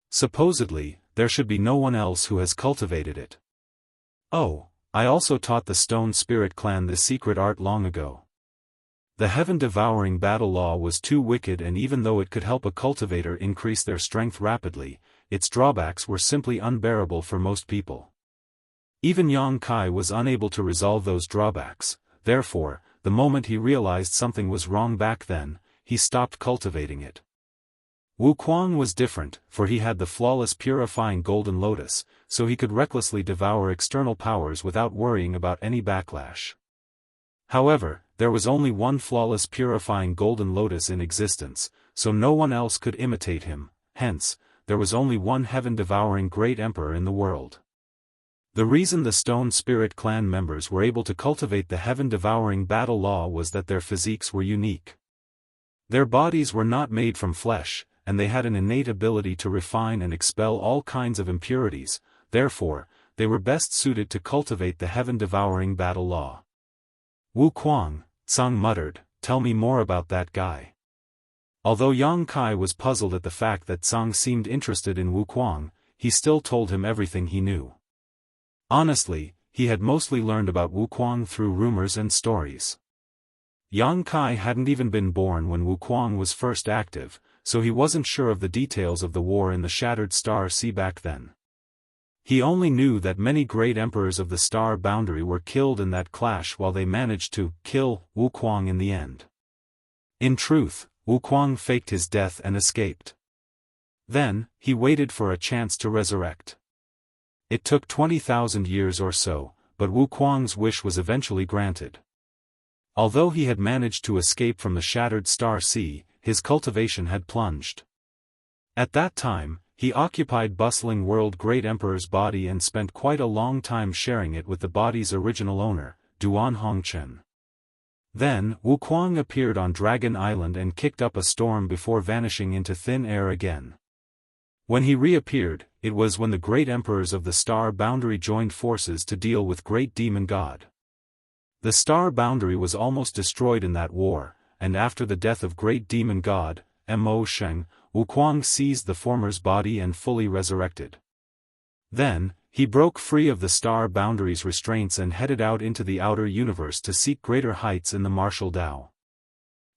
Supposedly, there should be no one else who has cultivated it. Oh, I also taught the Stone Spirit clan this secret art long ago." The heaven-devouring battle law was too wicked, and even though it could help a cultivator increase their strength rapidly, its drawbacks were simply unbearable for most people. Even Yang Kai was unable to resolve those drawbacks, therefore, the moment he realized something was wrong back then, he stopped cultivating it. Wuquang was different, for he had the flawless purifying golden lotus, so he could recklessly devour external powers without worrying about any backlash. However, there was only one flawless purifying golden lotus in existence, so no one else could imitate him, hence, there was only one heaven-devouring great emperor in the world. The reason the Stone Spirit clan members were able to cultivate the heaven-devouring battle law was that their physiques were unique. Their bodies were not made from flesh, and they had an innate ability to refine and expel all kinds of impurities, therefore, they were best suited to cultivate the heaven-devouring battle law. "Wuquang," Tsang muttered, "tell me more about that guy." Although Yang Kai was puzzled at the fact that Tsang seemed interested in Wuquang, he still told him everything he knew. Honestly, he had mostly learned about Wuquang through rumors and stories. Yang Kai hadn't even been born when Wuquang was first active, so he wasn't sure of the details of the war in the Shattered Star Sea back then. He only knew that many great emperors of the Star Boundary were killed in that clash while they managed to kill Wuquang in the end. In truth, Wuquang faked his death and escaped. Then, he waited for a chance to resurrect. It took 20,000 years or so, but Wuquang's wish was eventually granted. Although he had managed to escape from the Shattered Star Sea, his cultivation had plunged. At that time, he occupied bustling world Great Emperor's body and spent quite a long time sharing it with the body's original owner, Duan Hongchen. Then, Wuquang appeared on Dragon Island and kicked up a storm before vanishing into thin air again. When he reappeared, it was when the great emperors of the Star Boundary joined forces to deal with Great Demon God. The Star Boundary was almost destroyed in that war, and after the death of Great Demon God, Mo Sheng, Wuquang seized the former's body and fully resurrected. Then, he broke free of the Star Boundary's restraints and headed out into the outer universe to seek greater heights in the martial Tao.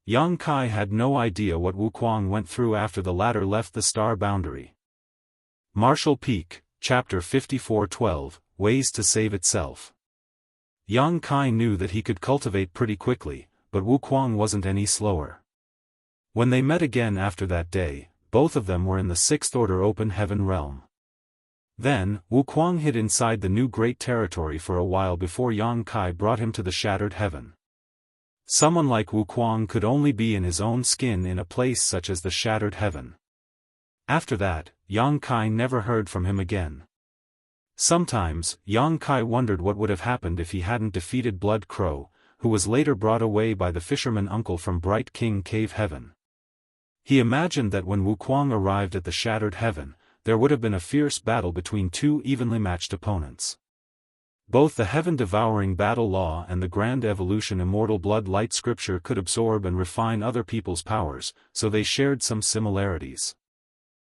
Yang Kai had no idea what Wuquang went through after the latter left the Star Boundary. Martial Peak, Chapter 54:12, Ways to Save Itself. Yang Kai knew that he could cultivate pretty quickly, but Wuquang wasn't any slower. When they met again after that day, both of them were in the Sixth Order Open Heaven realm. Then, Wuquang hid inside the new Great Territory for a while before Yang Kai brought him to the Shattered Heaven. Someone like Wuquang could only be in his own skin in a place such as the Shattered Heaven. After that, Yang Kai never heard from him again. Sometimes, Yang Kai wondered what would have happened if he hadn't defeated Blood Crow, who was later brought away by the fisherman uncle from Bright King Cave Heaven. He imagined that when Wuquang arrived at the Shattered Heaven, there would have been a fierce battle between two evenly matched opponents. Both the heaven-devouring battle law and the grand evolution immortal blood light scripture could absorb and refine other people's powers, so they shared some similarities.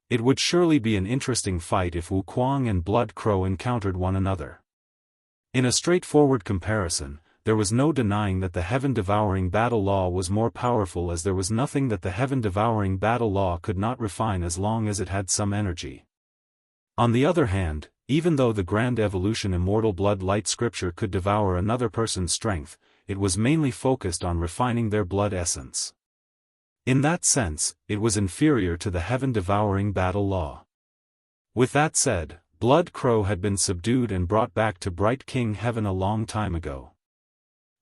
It would surely be an interesting fight if Wuquang and Blood Crow encountered one another. In a straightforward comparison, there was no denying that the heaven-devouring battle law was more powerful, as there was nothing that the heaven-devouring battle law could not refine as long as it had some energy. On the other hand, even though the grand evolution immortal blood light scripture could devour another person's strength, it was mainly focused on refining their blood essence. In that sense, it was inferior to the heaven-devouring battle law. With that said, Blood Crow had been subdued and brought back to Bright King Heaven a long time ago.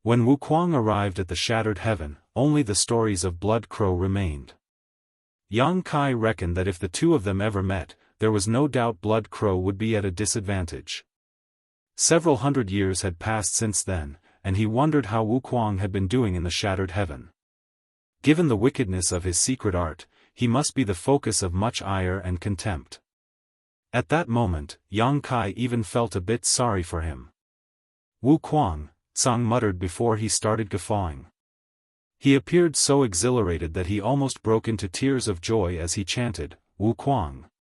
When Wuquang arrived at the Shattered Heaven, only the stories of Blood Crow remained. Yang Kai reckoned that if the two of them ever met, there was no doubt Blood Crow would be at a disadvantage. Several hundred years had passed since then, and he wondered how Wuquang had been doing in the Shattered Heaven. Given the wickedness of his secret art, he must be the focus of much ire and contempt. At that moment, Yang Kai even felt a bit sorry for him. "Wuquang," Tsang muttered before he started guffawing. He appeared so exhilarated that he almost broke into tears of joy as he chanted, "Wuquang."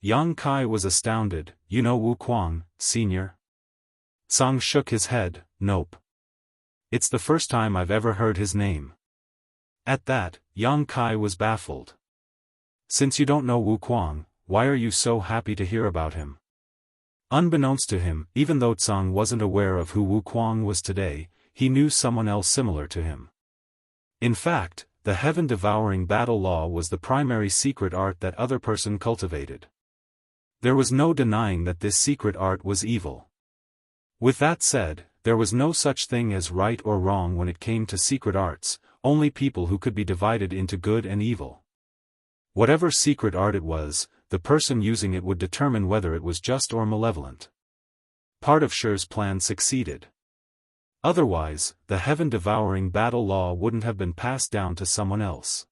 Yang Kai was astounded. "You know Wuquang, senior?" Tsang shook his head. "Nope. It's the first time I've ever heard his name." At that, Yang Kai was baffled. "Since you don't know Wuquang, why are you so happy to hear about him?" Unbeknownst to him, even though Tsang wasn't aware of who Wuquang was today, he knew someone else similar to him. In fact, the heaven-devouring battle law was the primary secret art that other person cultivated. There was no denying that this secret art was evil. With that said, there was no such thing as right or wrong when it came to secret arts, only people who could be divided into good and evil. Whatever secret art it was, the person using it would determine whether it was just or malevolent. Part of Shi's plan succeeded. Otherwise, the heaven-devouring battle law wouldn't have been passed down to someone else.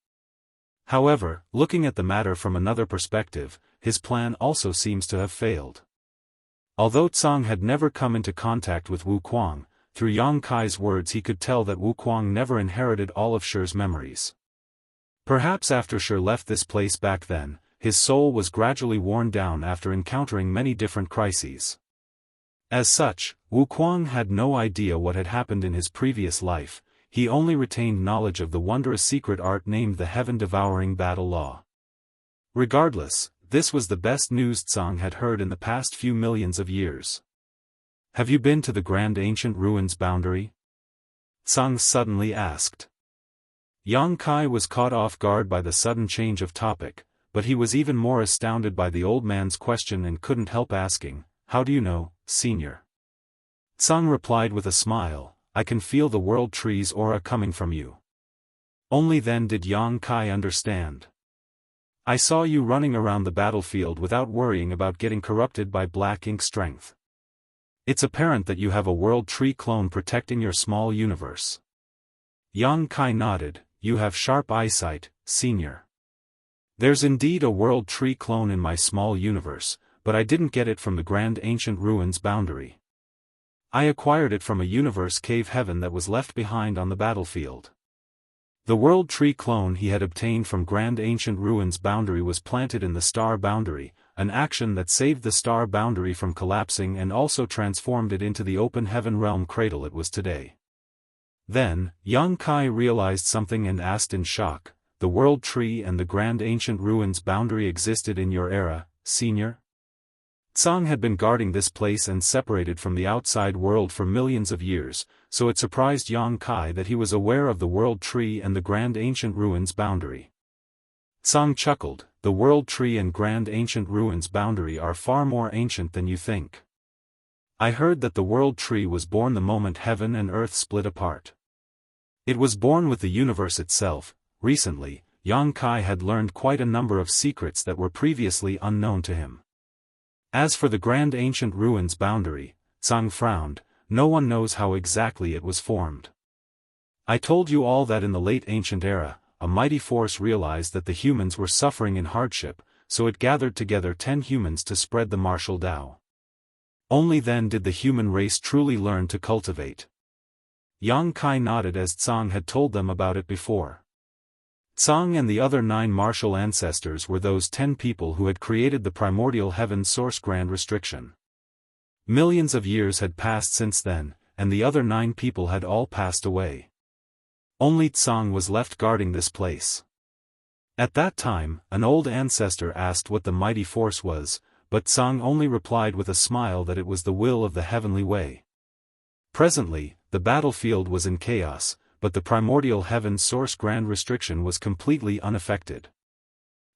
However, looking at the matter from another perspective, his plan also seems to have failed. Although Tsang had never come into contact with Wuquang, through Yang Kai's words he could tell that Wuquang never inherited all of Shi's memories. Perhaps after Shi left this place back then, his soul was gradually worn down after encountering many different crises. As such, Wuquang had no idea what had happened in his previous life, he only retained knowledge of the wondrous secret art named the heaven-devouring battle law. Regardless, this was the best news Tsang had heard in the past few millions of years. "Have you been to the Grand Ancient Ruins boundary?" Tsang suddenly asked. Yang Kai was caught off guard by the sudden change of topic, but he was even more astounded by the old man's question and couldn't help asking, "How do you know, senior?" Tsang replied with a smile, "I can feel the world tree's aura coming from you." Only then did Yang Kai understand. "I saw you running around the battlefield without worrying about getting corrupted by black ink strength. It's apparent that you have a world tree clone protecting your small universe." Yang Kai nodded. "You have sharp eyesight, senior. There's indeed a world tree clone in my small universe, but I didn't get it from the Grand Ancient Ruins boundary. I acquired it from a universe cave heaven that was left behind on the battlefield." The world tree clone he had obtained from Grand Ancient Ruins boundary was planted in the star boundary, an action that saved the star boundary from collapsing and also transformed it into the open heaven realm cradle it was today. Then, Yang Kai realized something and asked in shock, "The world tree and the Grand Ancient Ruins boundary existed in your era, senior?" Tsang had been guarding this place and separated from the outside world for millions of years, so it surprised Yang Kai that he was aware of the world tree and the Grand Ancient Ruins boundary. Tsang chuckled, "The world tree and Grand Ancient Ruins boundary are far more ancient than you think. I heard that the world tree was born the moment heaven and earth split apart. It was born with the universe itself." Recently, Yang Kai had learned quite a number of secrets that were previously unknown to him. As for the Grand Ancient Ruins boundary, Tsang frowned, "No one knows how exactly it was formed. I told you all that in the late ancient era, a mighty force realized that the humans were suffering in hardship, so it gathered together 10 humans to spread the martial Tao. Only then did the human race truly learn to cultivate." Yang Kai nodded as Tsang had told them about it before. Tsang and the other 9 martial ancestors were those 10 people who had created the primordial heaven source grand restriction. Millions of years had passed since then, and the other 9 people had all passed away. Only Tsang was left guarding this place. At that time, an old ancestor asked what the mighty force was, but Tsang only replied with a smile that it was the will of the heavenly way. Presently, the battlefield was in chaos, but the primordial heaven source grand restriction was completely unaffected.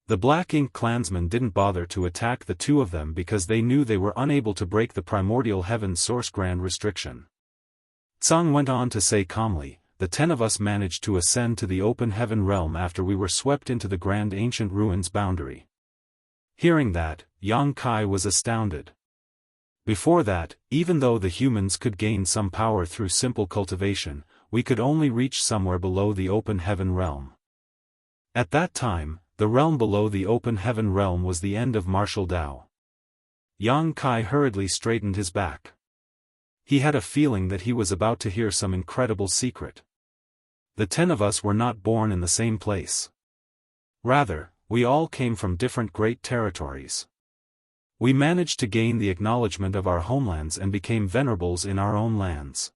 The Black Ink clansmen didn't bother to attack the two of them because they knew they were unable to break the primordial heaven source grand restriction. Tsang went on to say calmly, "The 10 of us managed to ascend to the open heaven realm after we were swept into the grand ancient ruins boundary." Hearing that, Yang Kai was astounded. Before that, even though the humans could gain some power through simple cultivation, we could only reach somewhere below the open heaven realm. At that time, the realm below the open heaven realm was the end of martial Dao. Yang Kai hurriedly straightened his back. He had a feeling that he was about to hear some incredible secret. The 10 of us were not born in the same place. Rather, we all came from different great territories. We managed to gain the acknowledgement of our homelands and became venerables in our own lands.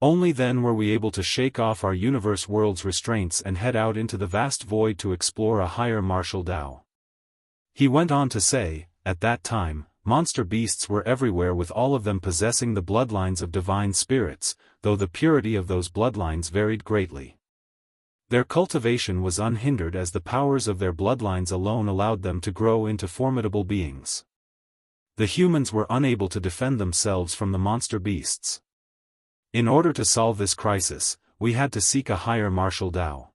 Only then were we able to shake off our universe world's restraints and head out into the vast void to explore a higher martial Dao. He went on to say, at that time, monster beasts were everywhere with all of them possessing the bloodlines of divine spirits, though the purity of those bloodlines varied greatly. Their cultivation was unhindered as the powers of their bloodlines alone allowed them to grow into formidable beings. The humans were unable to defend themselves from the monster beasts. In order to solve this crisis, we had to seek a higher martial Dao.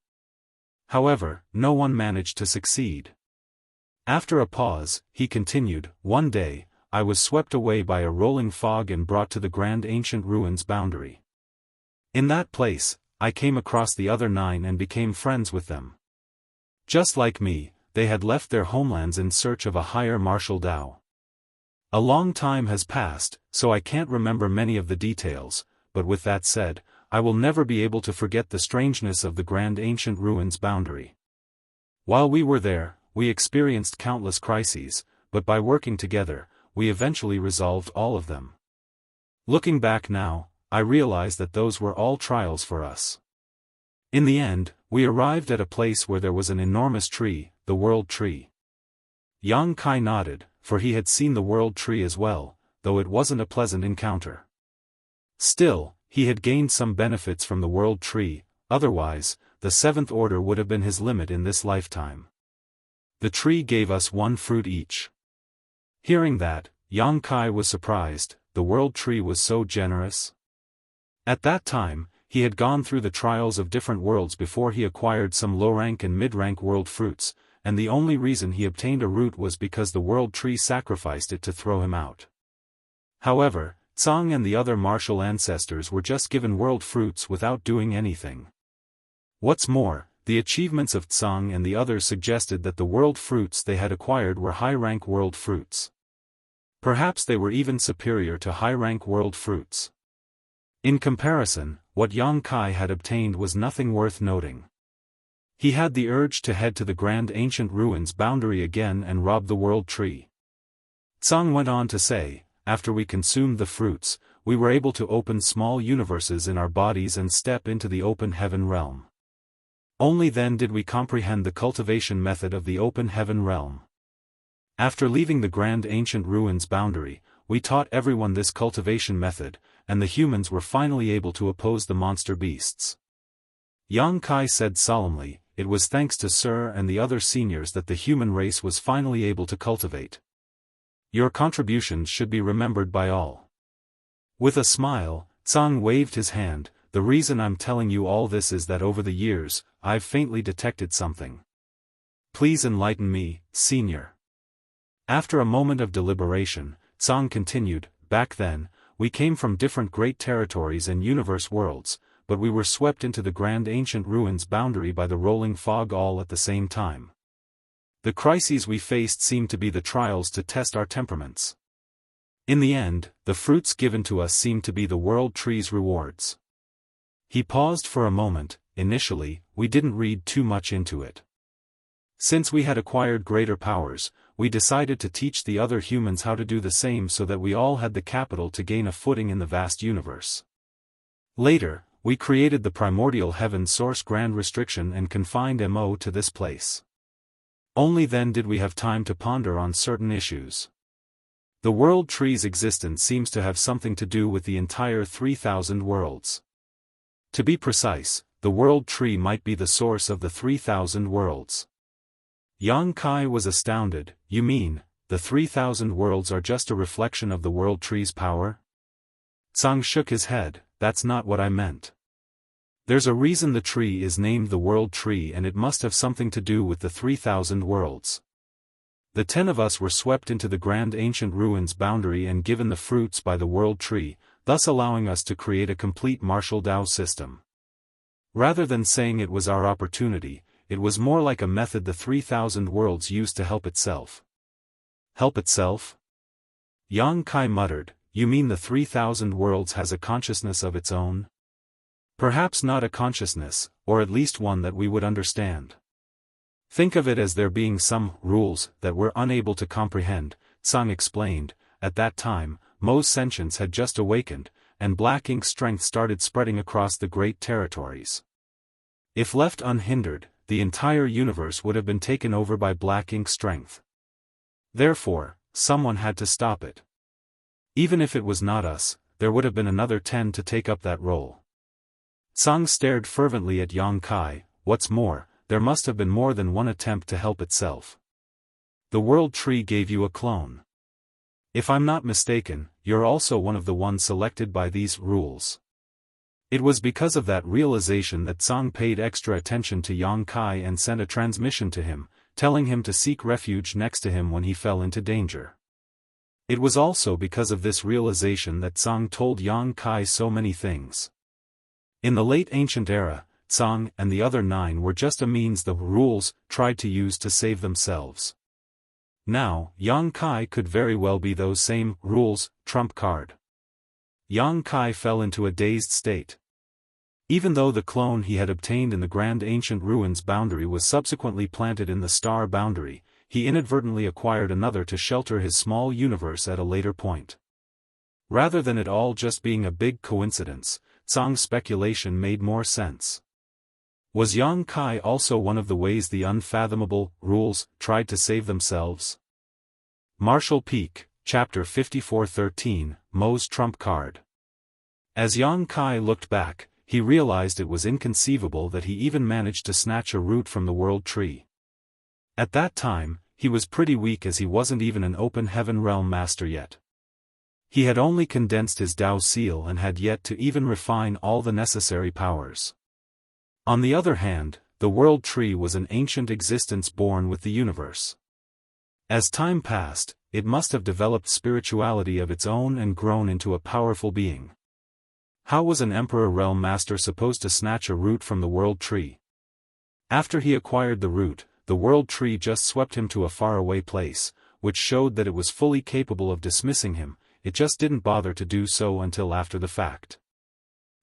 However, no one managed to succeed. After a pause, he continued, "One day, I was swept away by a rolling fog and brought to the grand ancient ruins boundary. In that place, I came across the other 9 and became friends with them. Just like me, they had left their homelands in search of a higher martial Dao. A long time has passed, so I can't remember many of the details, but with that said, I will never be able to forget the strangeness of the grand ancient ruins boundary. While we were there, we experienced countless crises, but by working together, we eventually resolved all of them. Looking back now, I realize that those were all trials for us. In the end, we arrived at a place where there was an enormous tree, the World Tree." Yang Kai nodded, for he had seen the World Tree as well, though it wasn't a pleasant encounter. Still, he had gained some benefits from the World Tree, otherwise, the 7th Order would have been his limit in this lifetime. The tree gave us 1 fruit each. Hearing that, Yang Kai was surprised. The World Tree was so generous. At that time, he had gone through the trials of different worlds before he acquired some low-rank and mid-rank world fruits, and the only reason he obtained a root was because the World Tree sacrificed it to throw him out. However, Tsang and the other martial ancestors were just given world fruits without doing anything. What's more, the achievements of Tsang and the others suggested that the world fruits they had acquired were high-rank world fruits. Perhaps they were even superior to high-rank world fruits. In comparison, what Yang Kai had obtained was nothing worth noting. He had the urge to head to the grand ancient ruins boundary again and rob the World Tree. Tsang went on to say, "After we consumed the fruits, we were able to open small universes in our bodies and step into the open heaven realm. Only then did we comprehend the cultivation method of the open heaven realm. After leaving the grand ancient ruins boundary, we taught everyone this cultivation method, and the humans were finally able to oppose the monster beasts." Yang Kai said solemnly, "It was thanks to Sir and the other seniors that the human race was finally able to cultivate. Your contributions should be remembered by all." With a smile, Tsang waved his hand. "The reason I'm telling you all this is that over the years, I've faintly detected something. Please enlighten me, senior." After a moment of deliberation, Tsang continued, "Back then, we came from different great territories and universe worlds, but we were swept into the grand ancient ruins boundary by the rolling fog all at the same time. The crises we faced seemed to be the trials to test our temperaments. In the end, the fruits given to us seemed to be the World Tree's rewards." He paused for a moment. "Initially, we didn't read too much into it. Since we had acquired greater powers, we decided to teach the other humans how to do the same so that we all had the capital to gain a footing in the vast universe. Later, we created the primordial heaven source grand restriction and confined MO to this place. Only then did we have time to ponder on certain issues. The World Tree's existence seems to have something to do with the entire 3,000 worlds. To be precise, the World Tree might be the source of the 3,000 worlds." Yang Kai was astounded. You mean, the 3,000 worlds are just a reflection of the world tree's power? Tsang shook his head. That's not what I meant. There's a reason the tree is named the world tree, and it must have something to do with the 3,000 worlds. The 10 of us were swept into the grand ancient ruins boundary and given the fruits by the world tree, thus allowing us to create a complete martial Dao system. Rather than saying it was our opportunity, it was more like a method the 3,000 worlds used to help itself. Help itself? Yang Kai muttered. You mean the 3,000 worlds has a consciousness of its own? Perhaps not a consciousness, or at least one that we would understand. Think of it as there being some rules that we're unable to comprehend, Tsang explained. At that time, Mo's sentience had just awakened, and black ink strength started spreading across the great territories. If left unhindered, the entire universe would have been taken over by black ink strength. Therefore, someone had to stop it. Even if it was not us, there would have been another 10 to take up that role. Tsang stared fervently at Yang Kai. What's more, there must have been more than one attempt to help itself. The world tree gave you a clone. If I'm not mistaken, you're also one of the ones selected by these rules. It was because of that realization that Tsang paid extra attention to Yang Kai and sent a transmission to him, telling him to seek refuge next to him when he fell into danger. It was also because of this realization that Tsang told Yang Kai so many things. In the late ancient era, Tsang and the other 9 were just a means the rules tried to use to save themselves. Now, Yang Kai could very well be those same rules trump card. Yang Kai fell into a dazed state. Even though the clone he had obtained in the grand ancient ruins boundary was subsequently planted in the star boundary, he inadvertently acquired another to shelter his small universe at a later point. Rather than it all just being a big coincidence, Tsang's speculation made more sense. Was Yang Kai also one of the ways the unfathomable rules tried to save themselves? Martial Peak, Chapter 54:13, Mo's Trump Card. As Yang Kai looked back, he realized it was inconceivable that he even managed to snatch a root from the world tree. At that time, he was pretty weak as he wasn't even an open heaven realm master yet. He had only condensed his Dao seal and had yet to even refine all the necessary powers. On the other hand, the world tree was an ancient existence born with the universe. As time passed, it must have developed spirituality of its own and grown into a powerful being. How was an Emperor Realm Master supposed to snatch a root from the world tree? After he acquired the root, the world tree just swept him to a faraway place, which showed that it was fully capable of dismissing him. It just didn't bother to do so until after the fact.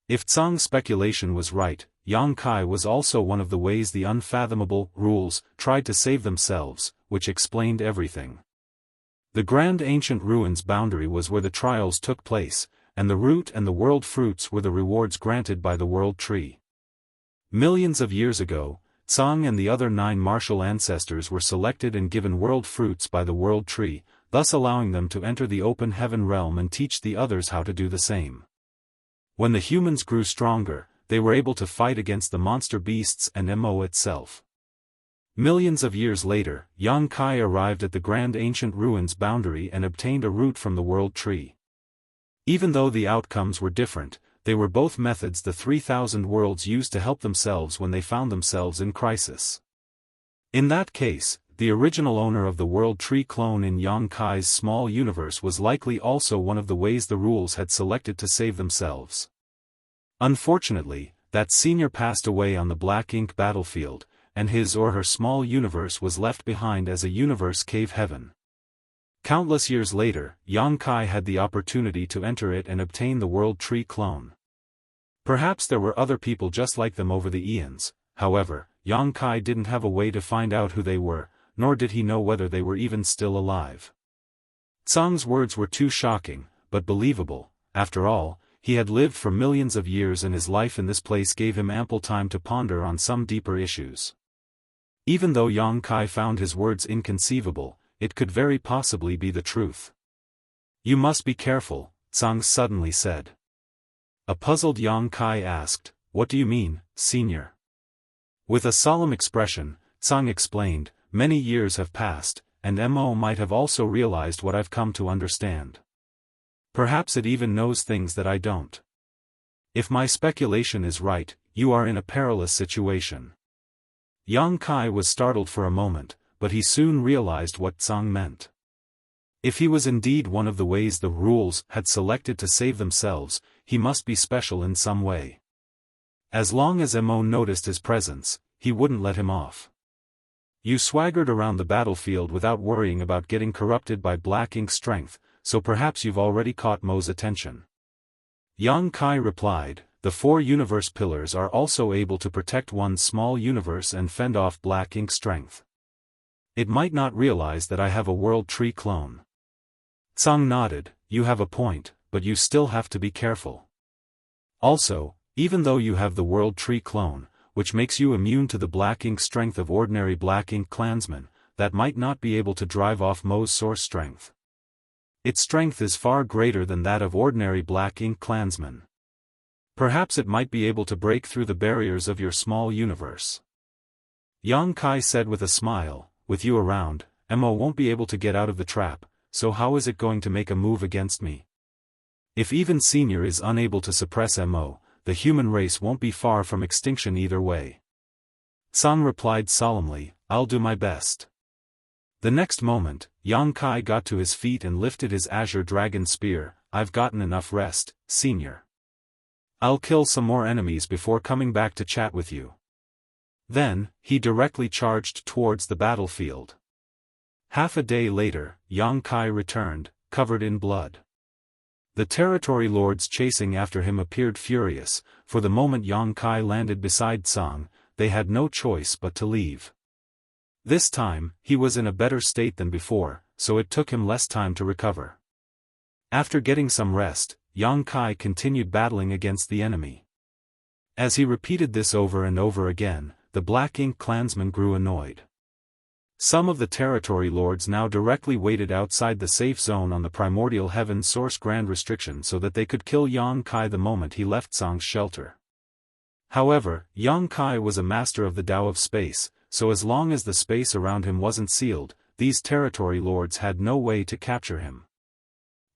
If Tsang's speculation was right, Yang Kai was also one of the ways the unfathomable rules tried to save themselves, which explained everything. The grand ancient ruins boundary was where the trials took place, and the root and the world fruits were the rewards granted by the world tree. Millions of years ago, Tsang and the other 9 martial ancestors were selected and given world fruits by the world tree, thus allowing them to enter the open heaven realm and teach the others how to do the same. When the humans grew stronger, they were able to fight against the monster beasts and Mo itself. Millions of years later, Yang Kai arrived at the grand ancient ruins boundary and obtained a root from the world tree. Even though the outcomes were different, they were both methods the 3,000 worlds used to help themselves when they found themselves in crisis. In that case, the original owner of the world tree clone in Yang Kai's small universe was likely also one of the ways the rules had selected to save themselves. Unfortunately, that senior passed away on the black ink battlefield, and his or her small universe was left behind as a universe cave heaven. Countless years later, Yang Kai had the opportunity to enter it and obtain the world tree clone. Perhaps there were other people just like them over the eons. However, Yang Kai didn't have a way to find out who they were, nor did he know whether they were even still alive. Tsang's words were too shocking, but believable. After all, he had lived for millions of years and his life in this place gave him ample time to ponder on some deeper issues. Even though Yang Kai found his words inconceivable, it could very possibly be the truth. "You must be careful," Tsang suddenly said. A puzzled Yang Kai asked, "What do you mean, senior?" With a solemn expression, Tsang explained, many years have passed, and Mo might have also realized what I've come to understand. Perhaps it even knows things that I don't. If my speculation is right, you are in a perilous situation. Yang Kai was startled for a moment, but he soon realized what Tsang meant. If he was indeed one of the ways the rules had selected to save themselves, he must be special in some way. As long as Mo noticed his presence, he wouldn't let him off. You swaggered around the battlefield without worrying about getting corrupted by black ink strength, so perhaps you've already caught Mo's attention. Yang Kai replied, the 4 universe pillars are also able to protect one small universe and fend off black ink strength. It might not realize that I have a world tree clone. Tsang nodded, you have a point, but you still have to be careful. Also, even though you have the world tree clone, which makes you immune to the black ink strength of ordinary black ink clansmen, that might not be able to drive off Mo's source strength. Its strength is far greater than that of ordinary black ink clansmen. Perhaps it might be able to break through the barriers of your small universe. Yang Kai said with a smile, with you around, Mo won't be able to get out of the trap, so how is it going to make a move against me? If even Senior is unable to suppress Mo, the human race won't be far from extinction either way. Tsang replied solemnly, I'll do my best. The next moment, Yang Kai got to his feet and lifted his azure dragon spear. I've gotten enough rest, Senior. I'll kill some more enemies before coming back to chat with you. Then, he directly charged towards the battlefield. Half a day later, Yang Kai returned, covered in blood. The territory lords chasing after him appeared furious, for the moment Yang Kai landed beside Tsang, they had no choice but to leave. This time, he was in a better state than before, so it took him less time to recover. After getting some rest, Yang Kai continued battling against the enemy. As he repeated this over and over again, the Black Ink clansmen grew annoyed. Some of the territory lords now directly waited outside the safe zone on the primordial heaven source grand restriction so that they could kill Yang Kai the moment he left Tsang's shelter. However, Yang Kai was a master of the Tao of space, so as long as the space around him wasn't sealed, these territory lords had no way to capture him.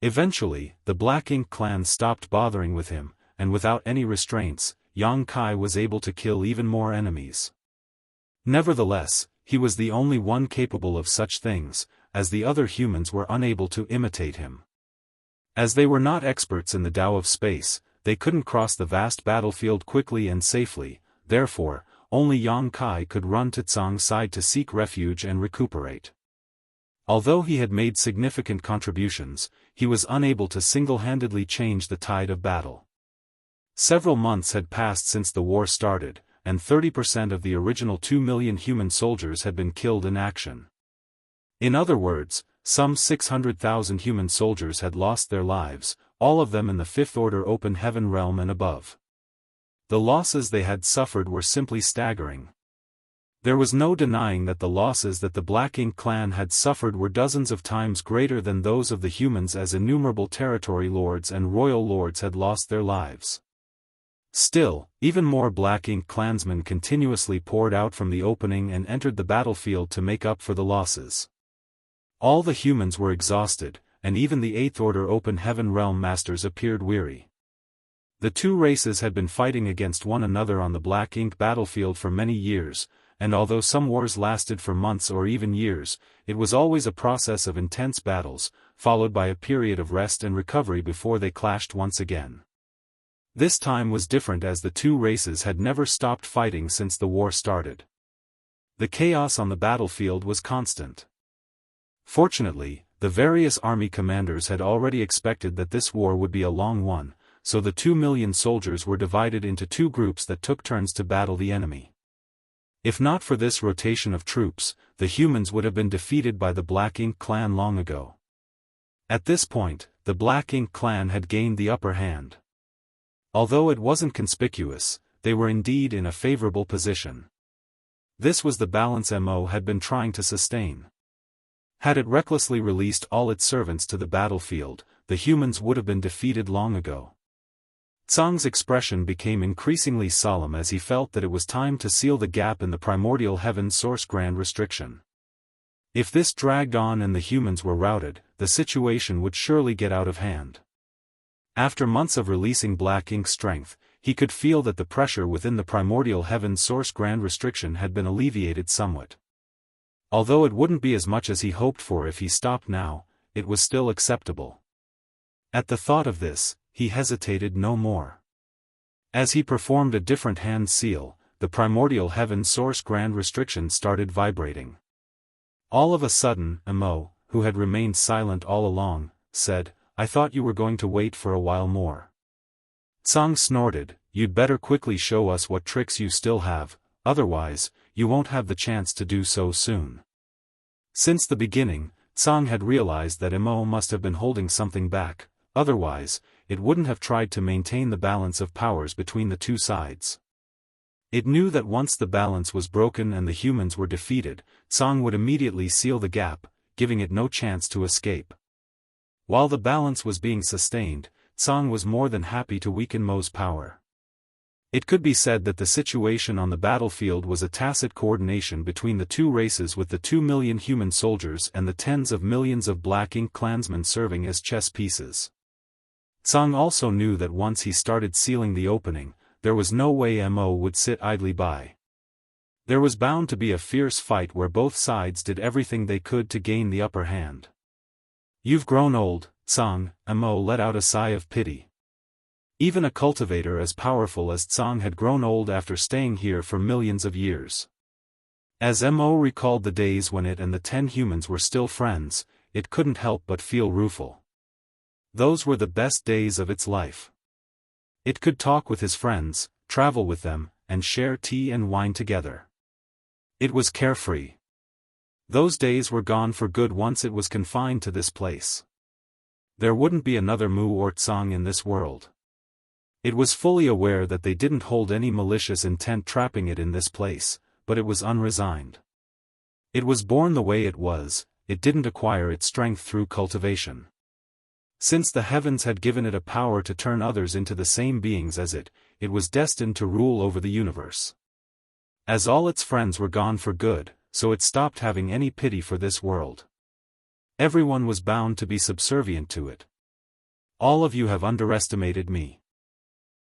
Eventually, the Black Ink clan stopped bothering with him, and without any restraints, Yang Kai was able to kill even more enemies. Nevertheless, he was the only one capable of such things, as the other humans were unable to imitate him. As they were not experts in the Tao of space, they couldn't cross the vast battlefield quickly and safely, therefore, only Yang Kai could run to Tsang's side to seek refuge and recuperate. Although he had made significant contributions, he was unable to single-handedly change the tide of battle. Several months had passed since the war started, and 30% of the original 2 million human soldiers had been killed in action. In other words, some 600,000 human soldiers had lost their lives, all of them in the Fifth Order Open Heaven realm and above. The losses they had suffered were simply staggering. There was no denying that the losses that the Black Ink clan had suffered were dozens of times greater than those of the humans, as innumerable territory lords and royal lords had lost their lives. Still, even more Black Ink clansmen continuously poured out from the opening and entered the battlefield to make up for the losses. All the humans were exhausted, and even the Eighth Order Open Heaven realm masters appeared weary. The two races had been fighting against one another on the Black Ink battlefield for many years, and although some wars lasted for months or even years, it was always a process of intense battles, followed by a period of rest and recovery before they clashed once again. This time was different, as the two races had never stopped fighting since the war started. The chaos on the battlefield was constant. Fortunately, the various army commanders had already expected that this war would be a long one, so the 2 million soldiers were divided into two groups that took turns to battle the enemy. If not for this rotation of troops, the humans would have been defeated by the Black Ink clan long ago. At this point, the Black Ink clan had gained the upper hand. Although it wasn't conspicuous, they were indeed in a favorable position. This was the balance Mo had been trying to sustain. Had it recklessly released all its servants to the battlefield, the humans would have been defeated long ago. Tsang's expression became increasingly solemn as he felt that it was time to seal the gap in the primordial heaven source grand restriction. If this dragged on and the humans were routed, the situation would surely get out of hand. After months of releasing black ink strength, he could feel that the pressure within the primordial heaven source grand restriction had been alleviated somewhat. Although it wouldn't be as much as he hoped for if he stopped now, it was still acceptable. At the thought of this, he hesitated no more. As he performed a different hand seal, the primordial heaven source grand restriction started vibrating. All of a sudden, Emo, who had remained silent all along, said, "I thought you were going to wait for a while more." Tsang snorted, "You'd better quickly show us what tricks you still have, otherwise, you won't have the chance to do so soon." Since the beginning, Tsang had realized that Emo must have been holding something back, otherwise, it wouldn't have tried to maintain the balance of powers between the two sides. It knew that once the balance was broken and the humans were defeated, Tsang would immediately seal the gap, giving it no chance to escape. While the balance was being sustained, Tsang was more than happy to weaken Mo's power. It could be said that the situation on the battlefield was a tacit coordination between the two races, with the 2 million human soldiers and the tens of millions of black ink clansmen serving as chess pieces. Tsang also knew that once he started sealing the opening, there was no way Mo would sit idly by. There was bound to be a fierce fight where both sides did everything they could to gain the upper hand. "You've grown old, Tsang," Mo let out a sigh of pity. Even a cultivator as powerful as Tsang had grown old after staying here for millions of years. As Mo recalled the days when it and the 10 humans were still friends, it couldn't help but feel rueful. Those were the best days of its life. It could talk with his friends, travel with them, and share tea and wine together. It was carefree. Those days were gone for good once it was confined to this place. There wouldn't be another Mu or Tsang in this world. It was fully aware that they didn't hold any malicious intent trapping it in this place, but it was unresigned. It was born the way it was, it didn't acquire its strength through cultivation. Since the heavens had given it a power to turn others into the same beings as it was destined to rule over the universe. As all its friends were gone for good, so it stopped having any pity for this world. Everyone was bound to be subservient to it. "All of you have underestimated me."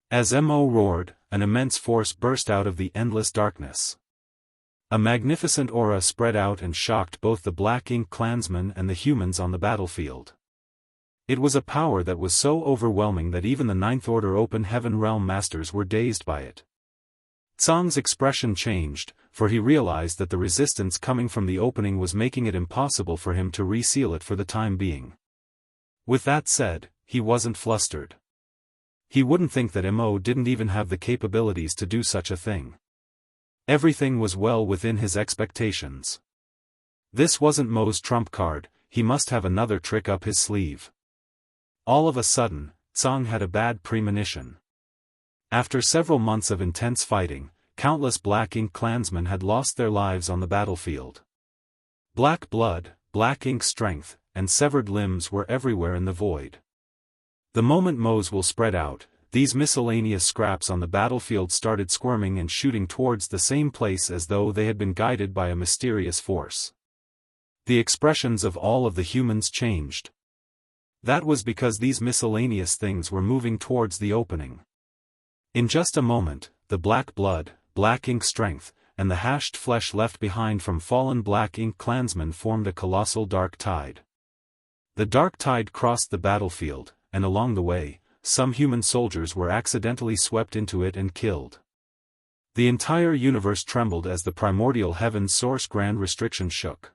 As Mo roared, an immense force burst out of the endless darkness. A magnificent aura spread out and shocked both the black ink clansmen and the humans on the battlefield. It was a power that was so overwhelming that even the Ninth Order Open Heaven Realm Masters were dazed by it. Tsang's expression changed, for he realized that the resistance coming from the opening was making it impossible for him to reseal it for the time being. With that said, he wasn't flustered. He wouldn't think that Mo didn't even have the capabilities to do such a thing. Everything was well within his expectations. This wasn't Mo's trump card, he must have another trick up his sleeve. All of a sudden, Tsang had a bad premonition. After several months of intense fighting, countless black ink clansmen had lost their lives on the battlefield. Black blood, black ink strength, and severed limbs were everywhere in the void. The moment Mo's will spread out, these miscellaneous scraps on the battlefield started squirming and shooting towards the same place as though they had been guided by a mysterious force. The expressions of all of the humans changed. That was because these miscellaneous things were moving towards the opening. In just a moment, the black blood, black ink strength, and the hashed flesh left behind from fallen black ink clansmen formed a colossal dark tide. The dark tide crossed the battlefield, and along the way, some human soldiers were accidentally swept into it and killed. The entire universe trembled as the primordial heaven's source grand restriction shook.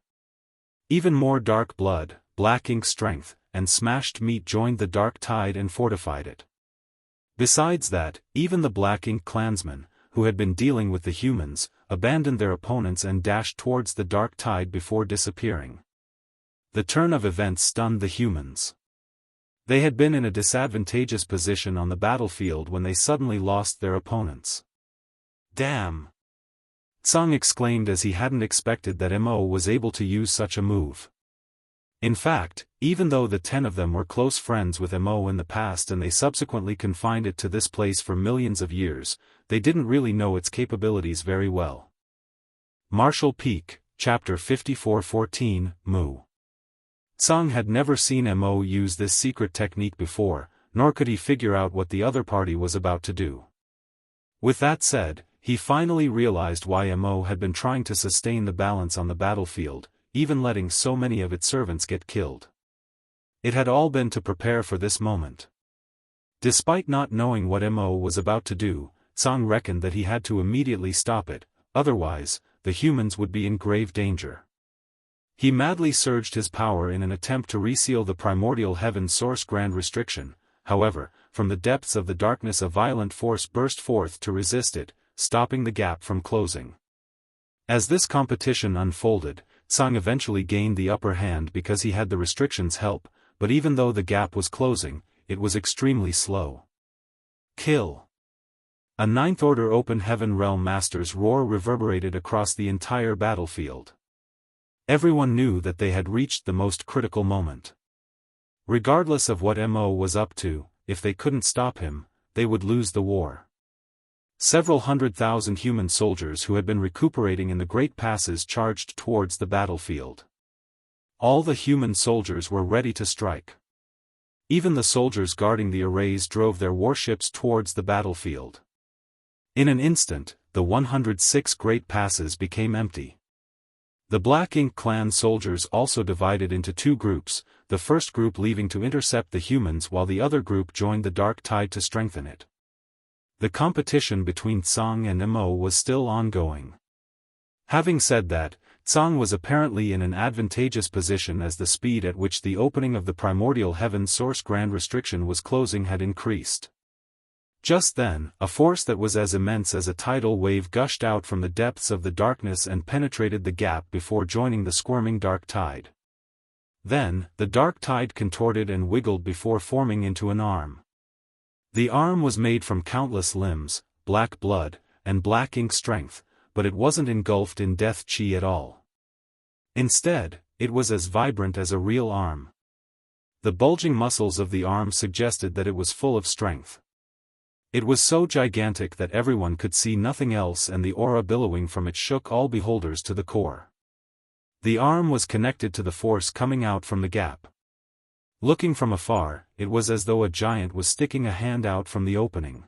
Even more dark blood, black ink strength, and smashed meat joined the dark tide and fortified it. Besides that, even the black ink clansmen, who had been dealing with the humans, abandoned their opponents and dashed towards the dark tide before disappearing. The turn of events stunned the humans. They had been in a disadvantageous position on the battlefield when they suddenly lost their opponents. "Damn!" Tsang exclaimed as he hadn't expected that Mo was able to use such a move. In fact, even though the 10 of them were close friends with Mo in the past and they subsequently confined it to this place for millions of years, they didn't really know its capabilities very well. Marshall Peak, Chapter 54:14, Mu. Tsang had never seen Mo use this secret technique before, nor could he figure out what the other party was about to do. With that said, he finally realized why Mo had been trying to sustain the balance on the battlefield, even letting so many of its servants get killed. It had all been to prepare for this moment. Despite not knowing what Mo was about to do, Tsang reckoned that he had to immediately stop it, otherwise, the humans would be in grave danger. He madly surged his power in an attempt to reseal the primordial heaven source grand restriction. However, from the depths of the darkness a violent force burst forth to resist it, stopping the gap from closing. As this competition unfolded, Tsang eventually gained the upper hand because he had the restriction's help, but even though the gap was closing, it was extremely slow. Kill! A Ninth Order Open Heaven Realm Master's roar reverberated across the entire battlefield. Everyone knew that they had reached the most critical moment. Regardless of what Mo was up to, if they couldn't stop him, they would lose the war. Several 100,000 human soldiers who had been recuperating in the great passes charged towards the battlefield. All the human soldiers were ready to strike. Even the soldiers guarding the arrays drove their warships towards the battlefield. In an instant, the 106 great passes became empty. The Black Ink clan soldiers also divided into two groups, the first group leaving to intercept the humans while the other group joined the Dark Tide to strengthen it. The competition between Tsang and Mo was still ongoing. Having said that, Tsang was apparently in an advantageous position as the speed at which the opening of the primordial heaven source grand restriction was closing had increased. Just then, a force that was as immense as a tidal wave gushed out from the depths of the darkness and penetrated the gap before joining the squirming dark tide. Then, the dark tide contorted and wiggled before forming into an arm. The arm was made from countless limbs, black blood, and black ink strength, but it wasn't engulfed in death chi at all. Instead, it was as vibrant as a real arm. The bulging muscles of the arm suggested that it was full of strength. It was so gigantic that everyone could see nothing else, and the aura billowing from it shook all beholders to the core. The arm was connected to the force coming out from the gap. Looking from afar, it was as though a giant was sticking a hand out from the opening.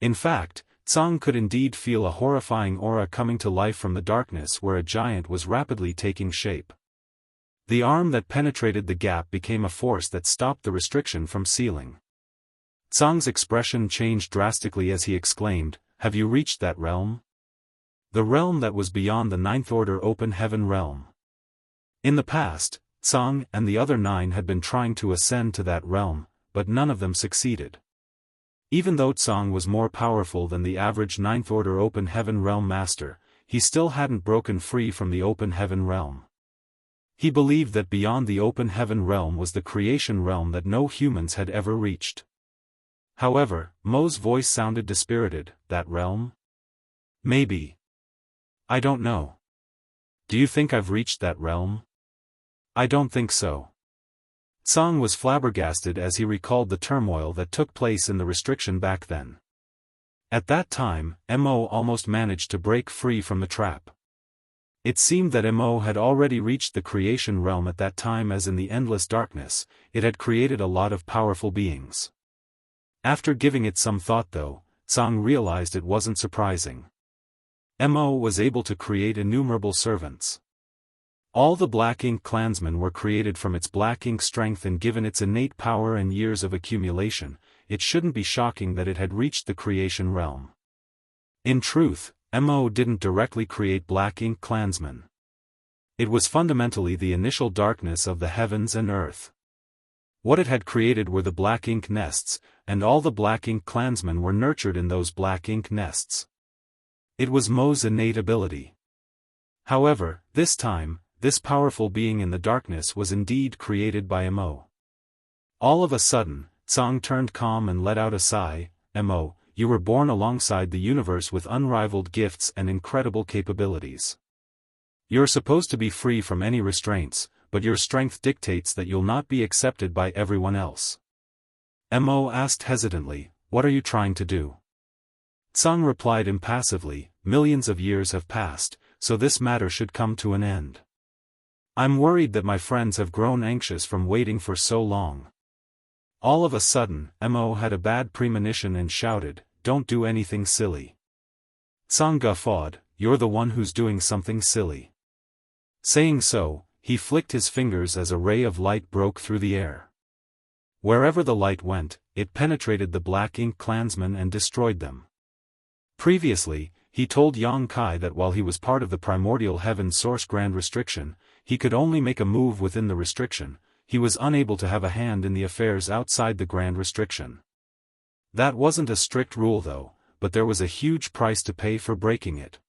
In fact, Tsang could indeed feel a horrifying aura coming to life from the darkness where a giant was rapidly taking shape. The arm that penetrated the gap became a force that stopped the restriction from sealing. Tsang's expression changed drastically as he exclaimed, "Have you reached that realm?" The realm that was beyond the Ninth Order Open Heaven realm. In the past, Tsang and the other 9 had been trying to ascend to that realm, but none of them succeeded. Even though Tsang was more powerful than the average Ninth Order Open Heaven realm master, he still hadn't broken free from the Open Heaven realm. He believed that beyond the Open Heaven realm was the creation realm that no humans had ever reached. However, Mo's voice sounded dispirited. "That realm? Maybe. I don't know. Do you think I've reached that realm?" "I don't think so." Tsang was flabbergasted as he recalled the turmoil that took place in the restriction back then. At that time, Mo almost managed to break free from the trap. It seemed that Mo had already reached the creation realm at that time, as in the endless darkness, it had created a lot of powerful beings. After giving it some thought though, Tsang realized it wasn't surprising. Mo was able to create innumerable servants. All the Black Ink clansmen were created from its black ink strength, and given its innate power and years of accumulation, it shouldn't be shocking that it had reached the creation realm. In truth, Mo didn't directly create Black Ink clansmen. It was fundamentally the initial darkness of the heavens and earth. What it had created were the Black Ink nests, and all the Black Ink clansmen were nurtured in those Black Ink nests. It was Mo's innate ability. However, this time, this powerful being in the darkness was indeed created by Mo. All of a sudden, Tsang turned calm and let out a sigh. "Mo, you were born alongside the universe with unrivaled gifts and incredible capabilities. You're supposed to be free from any restraints, but your strength dictates that you'll not be accepted by everyone else." Mo asked hesitantly, "What are you trying to do?" Tsang replied impassively, "Millions of years have passed, so this matter should come to an end. I'm worried that my friends have grown anxious from waiting for so long. All of a sudden, Mo had a bad premonition and shouted, "Don't do anything silly." Tsang guffawed, "You're the one who's doing something silly." Saying so, he flicked his fingers as a ray of light broke through the air. Wherever the light went, it penetrated the Black Ink clansmen and destroyed them. Previously, he told Yang Kai that while he was part of the primordial heaven source grand restriction, he could only make a move within the restriction. He was unable to have a hand in the affairs outside the grand restriction. That wasn't a strict rule though, but there was a huge price to pay for breaking it.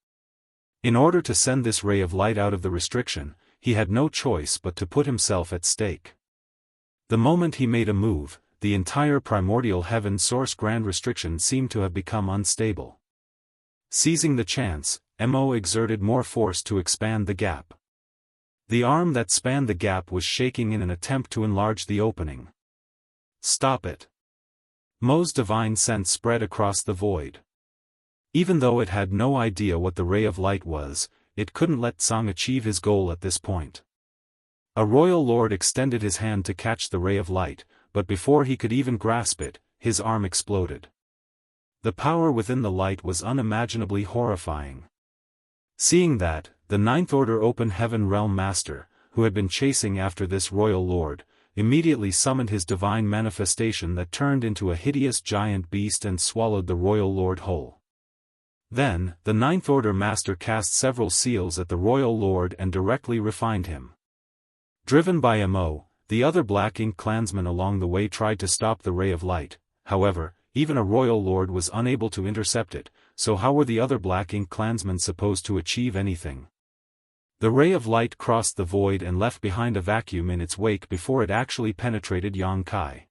In order to send this ray of light out of the restriction, he had no choice but to put himself at stake. The moment he made a move, the entire primordial heaven source grand restriction seemed to have become unstable. Seizing the chance, Mo exerted more force to expand the gap. The arm that spanned the gap was shaking in an attempt to enlarge the opening. "Stop it." Mo's divine sense spread across the void. Even though it had no idea what the ray of light was, it couldn't let Tsang achieve his goal at this point. A royal lord extended his hand to catch the ray of light, but before he could even grasp it, his arm exploded. The power within the light was unimaginably horrifying. Seeing that, the Ninth Order Open Heaven Realm Master, who had been chasing after this royal lord, immediately summoned his divine manifestation that turned into a hideous giant beast and swallowed the royal lord whole. Then, the Ninth Order Master cast several seals at the royal lord and directly refined him. Driven by Mo, the other Black Ink clansmen along the way tried to stop the ray of light. However, even a royal lord was unable to intercept it, so how were the other Black Ink clansmen supposed to achieve anything? The ray of light crossed the void and left behind a vacuum in its wake before it actually penetrated Yang Kai.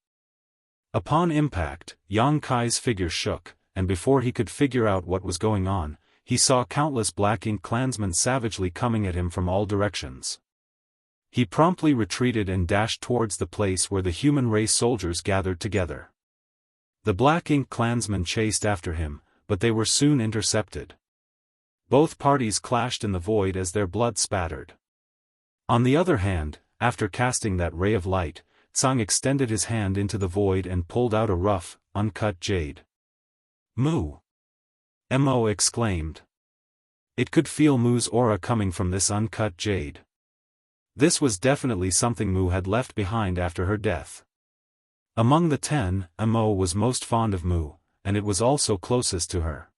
Upon impact, Yang Kai's figure shook, and before he could figure out what was going on, he saw countless Black Ink clansmen savagely coming at him from all directions. He promptly retreated and dashed towards the place where the human race soldiers gathered together. The Black Ink clansmen chased after him, but they were soon intercepted. Both parties clashed in the void as their blood spattered. On the other hand, after casting that ray of light, Tsang extended his hand into the void and pulled out a rough, uncut jade. "Mu!" Mo exclaimed. It could feel Mu's aura coming from this uncut jade. This was definitely something Mu had left behind after her death. Among the 10, Mo was most fond of Mu, and it was also closest to her.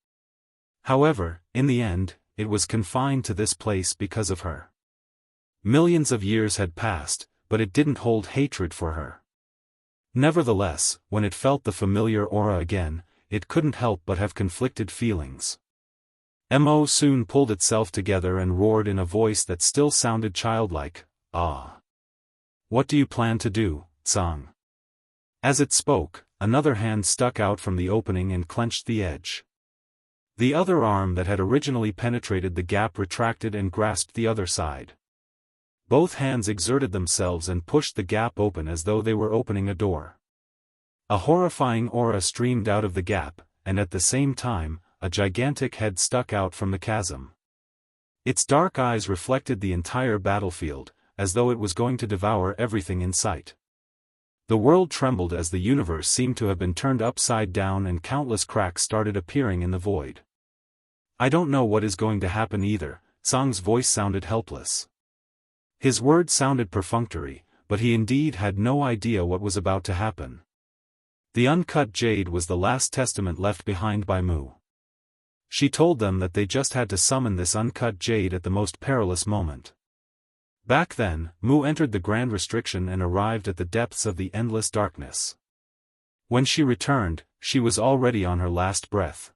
However, in the end, it was confined to this place because of her. Millions of years had passed, but it didn't hold hatred for her. Nevertheless, when it felt the familiar aura again, it couldn't help but have conflicted feelings. Mo soon pulled itself together and roared in a voice that still sounded childlike, "Ah! What do you plan to do, Tsang?" As it spoke, another hand stuck out from the opening and clenched the edge. The other arm that had originally penetrated the gap retracted and grasped the other side. Both hands exerted themselves and pushed the gap open as though they were opening a door. A horrifying aura streamed out of the gap, and at the same time, a gigantic head stuck out from the chasm. Its dark eyes reflected the entire battlefield, as though it was going to devour everything in sight. The world trembled as the universe seemed to have been turned upside down and countless cracks started appearing in the void. "I don't know what is going to happen either," Tsang's voice sounded helpless. His words sounded perfunctory, but he indeed had no idea what was about to happen. The uncut jade was the last testament left behind by Mu. She told them that they just had to summon this uncut jade at the most perilous moment. Back then, Mu entered the Grand Restriction and arrived at the depths of the endless darkness. When she returned, she was already on her last breath.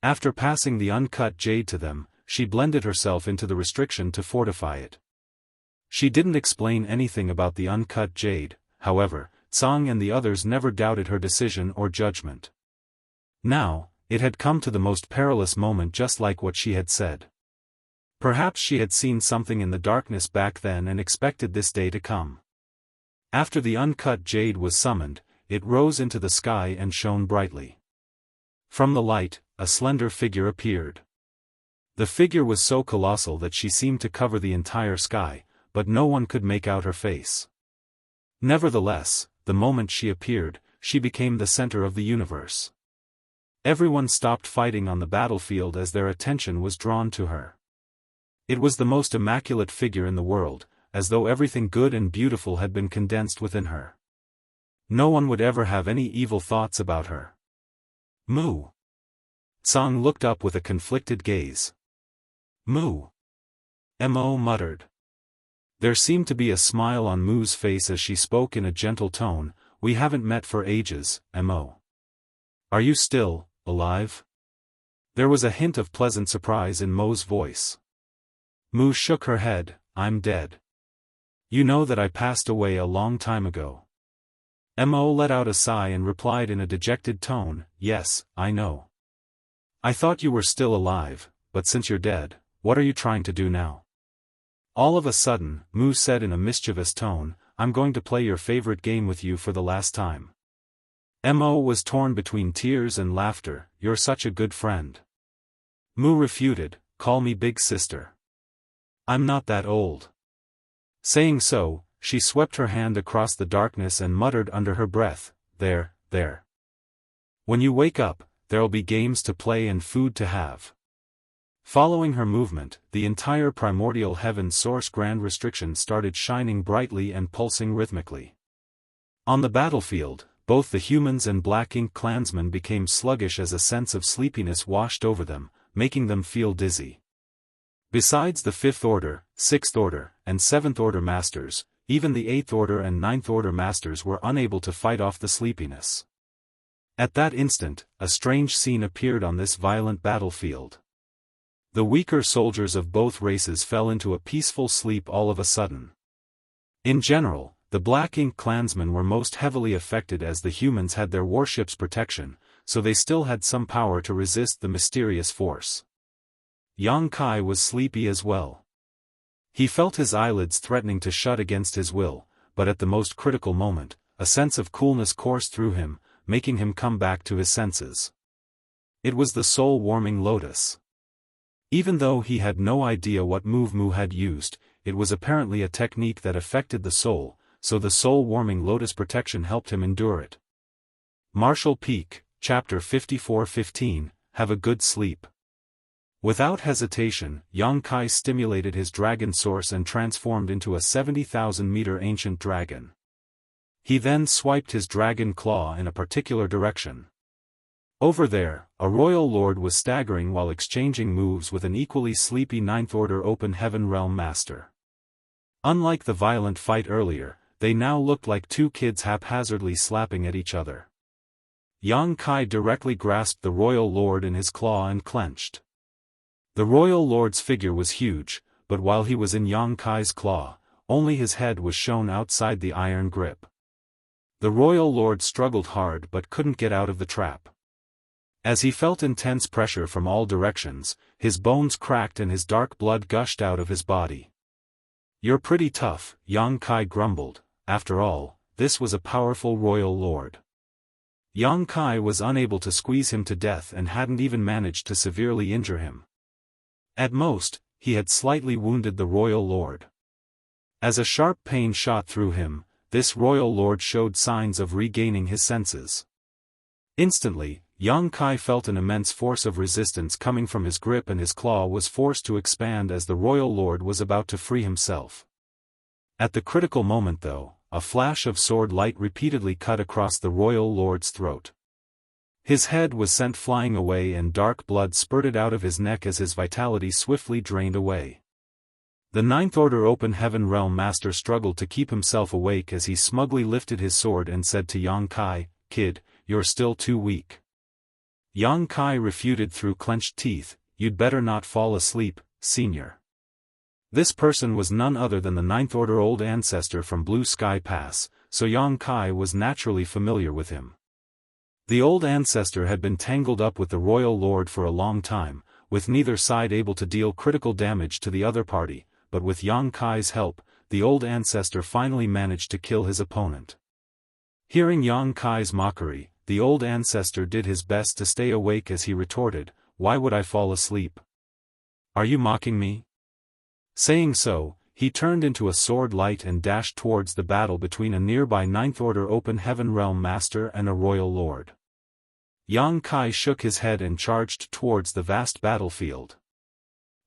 After passing the uncut jade to them, she blended herself into the restriction to fortify it. She didn't explain anything about the uncut jade, however, Tsang and the others never doubted her decision or judgment. Now, it had come to the most perilous moment just like what she had said. Perhaps she had seen something in the darkness back then and expected this day to come. After the uncut jade was summoned, it rose into the sky and shone brightly. From the light, a slender figure appeared. The figure was so colossal that she seemed to cover the entire sky, but no one could make out her face. Nevertheless, the moment she appeared, she became the center of the universe. Everyone stopped fighting on the battlefield as their attention was drawn to her. It was the most immaculate figure in the world, as though everything good and beautiful had been condensed within her. No one would ever have any evil thoughts about her. Moo. Tsang looked up with a conflicted gaze. Moo. Mo muttered. There seemed to be a smile on Moo's face as she spoke in a gentle tone. We haven't met for ages, Mo. Are you still alive? There was a hint of pleasant surprise in Mo's voice. Moo shook her head. I'm dead. You know that I passed away a long time ago. Mo let out a sigh and replied in a dejected tone, yes, I know. I thought you were still alive, but since you're dead, what are you trying to do now? All of a sudden, Moo said in a mischievous tone, I'm going to play your favorite game with you for the last time. Mo was torn between tears and laughter. You're such a good friend. Moo refuted, call me big sister. I'm not that old. Saying so, she swept her hand across the darkness and muttered under her breath, there. When you wake up, there'll be games to play and food to have. Following her movement, the entire primordial heaven source grand restriction started shining brightly and pulsing rhythmically. On the battlefield, both the humans and Black Ink clansmen became sluggish as a sense of sleepiness washed over them, making them feel dizzy. Besides the 5th Order, 6th Order, and 7th Order Masters, even the 8th Order and 9th Order Masters were unable to fight off the sleepiness. At that instant, a strange scene appeared on this violent battlefield. The weaker soldiers of both races fell into a peaceful sleep all of a sudden. In general, the Black Ink clansmen were most heavily affected as the humans had their warships' protection, so they still had some power to resist the mysterious force. Yang Kai was sleepy as well. He felt his eyelids threatening to shut against his will, but at the most critical moment, a sense of coolness coursed through him, making him come back to his senses. It was the soul-warming lotus. Even though he had no idea what move Moo had used, it was apparently a technique that affected the soul, so the soul-warming lotus protection helped him endure it. Martial Peak, Chapter 54:15, Have a good sleep. Without hesitation, Yang Kai stimulated his dragon source and transformed into a 70,000-meter ancient dragon. He then swiped his dragon claw in a particular direction. Over there, a royal lord was staggering while exchanging moves with an equally sleepy 9th Order Open Heaven Realm Master. Unlike the violent fight earlier, they now looked like two kids haphazardly slapping at each other. Yang Kai directly grasped the royal lord in his claw and clenched. The royal lord's figure was huge, but while he was in Yang Kai's claw, only his head was shown outside the iron grip. The royal lord struggled hard but couldn't get out of the trap. As he felt intense pressure from all directions, his bones cracked and his dark blood gushed out of his body. You're pretty tough, Yang Kai grumbled. After all, this was a powerful royal lord. Yang Kai was unable to squeeze him to death and hadn't even managed to severely injure him. At most, he had slightly wounded the royal lord. As a sharp pain shot through him, this royal lord showed signs of regaining his senses. Instantly, Yang Kai felt an immense force of resistance coming from his grip and his claw was forced to expand as the royal lord was about to free himself. At the critical moment though, a flash of sword light repeatedly cut across the royal lord's throat. His head was sent flying away and dark blood spurted out of his neck as his vitality swiftly drained away. The 9th Order Open Heaven Realm Master struggled to keep himself awake as he smugly lifted his sword and said to Yang Kai, "Kid, you're still too weak." Yang Kai refuted through clenched teeth, "You'd better not fall asleep, senior." This person was none other than the 9th Order Old Ancestor from Blue Sky Pass, so Yang Kai was naturally familiar with him. The Old Ancestor had been tangled up with the Royal Lord for a long time, with neither side able to deal critical damage to the other party, but with Yang Kai's help, the Old Ancestor finally managed to kill his opponent. Hearing Yang Kai's mockery, the Old Ancestor did his best to stay awake as he retorted, "Why would I fall asleep? Are you mocking me? Saying so, he turned into a sword light and dashed towards the battle between a nearby Ninth Order Open Heaven Realm Master and a Royal Lord. Yang Kai shook his head and charged towards the vast battlefield.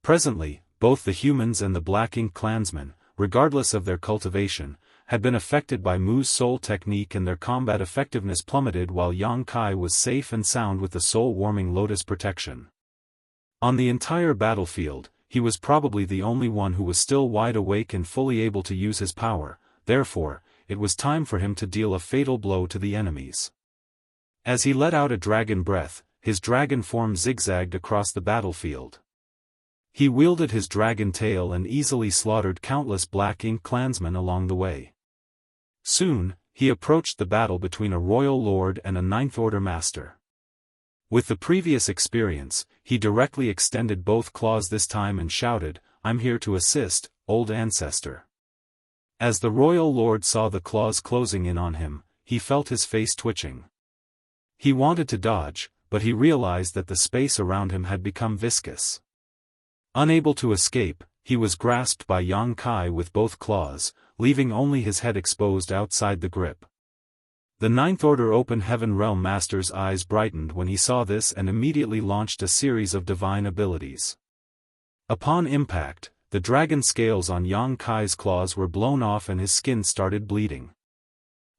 Presently, both the humans and the Black Ink clansmen, regardless of their cultivation, had been affected by Mu's soul technique, and their combat effectiveness plummeted while Yang Kai was safe and sound with the soul-warming lotus protection. On the entire battlefield, he was probably the only one who was still wide awake and fully able to use his power, therefore, it was time for him to deal a fatal blow to the enemies. As he let out a dragon breath, his dragon form zigzagged across the battlefield. He wielded his dragon tail and easily slaughtered countless Black Ink clansmen along the way. Soon, he approached the battle between a Royal Lord and a Ninth Order Master. With the previous experience, he directly extended both claws this time and shouted, "I'm here to assist, old ancestor." As the Royal Lord saw the claws closing in on him, he felt his face twitching. He wanted to dodge, but he realized that the space around him had become viscous. Unable to escape, he was grasped by Yang Kai with both claws, leaving only his head exposed outside the grip. The Ninth Order Open Heaven Realm Master's eyes brightened when he saw this and immediately launched a series of divine abilities. Upon impact, the dragon scales on Yang Kai's claws were blown off and his skin started bleeding.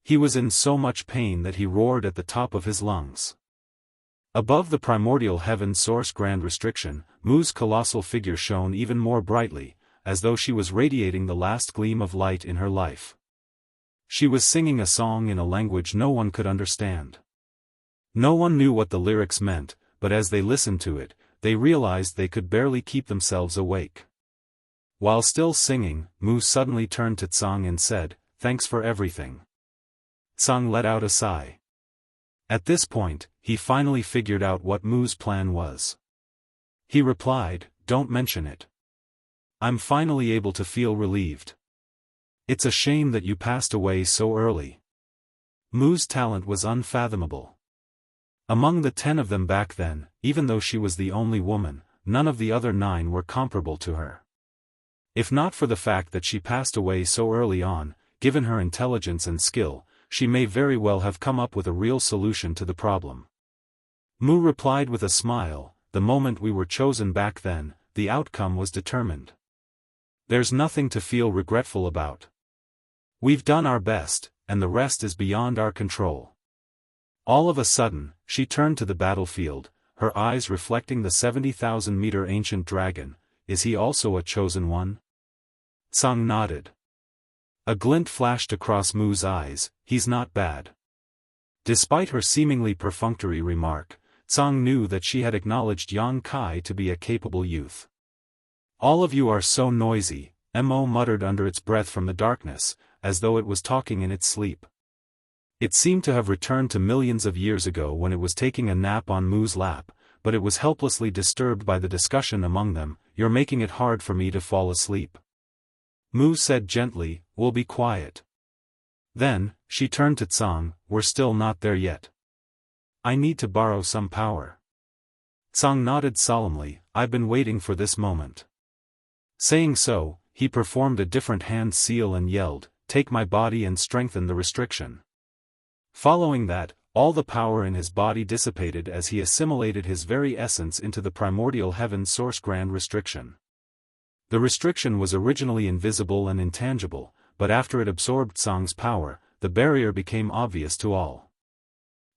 He was in so much pain that he roared at the top of his lungs. Above the primordial heaven source grand restriction, Mu's colossal figure shone even more brightly, as though she was radiating the last gleam of light in her life. She was singing a song in a language no one could understand. No one knew what the lyrics meant, but as they listened to it, they realized they could barely keep themselves awake. While still singing, Mu suddenly turned to Tsang and said, "Thanks for everything." Tsang let out a sigh. At this point, he finally figured out what Mu's plan was. He replied, "Don't mention it. I'm finally able to feel relieved. It's a shame that you passed away so early." Mu's talent was unfathomable. Among the 10 of them back then, even though she was the only woman, none of the other 9 were comparable to her. If not for the fact that she passed away so early on, given her intelligence and skill, she may very well have come up with a real solution to the problem. Mu replied with a smile, "The moment we were chosen back then, the outcome was determined. There's nothing to feel regretful about. We've done our best, and the rest is beyond our control." All of a sudden, she turned to the battlefield, her eyes reflecting the 70,000-meter ancient dragon. "Is he also a chosen one?" Tsang nodded. A glint flashed across Mu's eyes, "He's not bad." Despite her seemingly perfunctory remark, Tsang knew that she had acknowledged Yang Kai to be a capable youth. "All of you are so noisy," Mo muttered under its breath from the darkness, as though it was talking in its sleep. It seemed to have returned to millions of years ago when it was taking a nap on Mu's lap, but it was helplessly disturbed by the discussion among them. "You're making it hard for me to fall asleep." Mu said gently, "We'll be quiet." Then, she turned to Tsang, "We're still not there yet. I need to borrow some power." Tsang nodded solemnly, "I've been waiting for this moment." Saying so, he performed a different hand seal and yelled, "Take my body and strengthen the restriction." Following that, all the power in his body dissipated as he assimilated his very essence into the primordial heaven source grand restriction. The restriction was originally invisible and intangible, but after it absorbed Tsang's power, the barrier became obvious to all.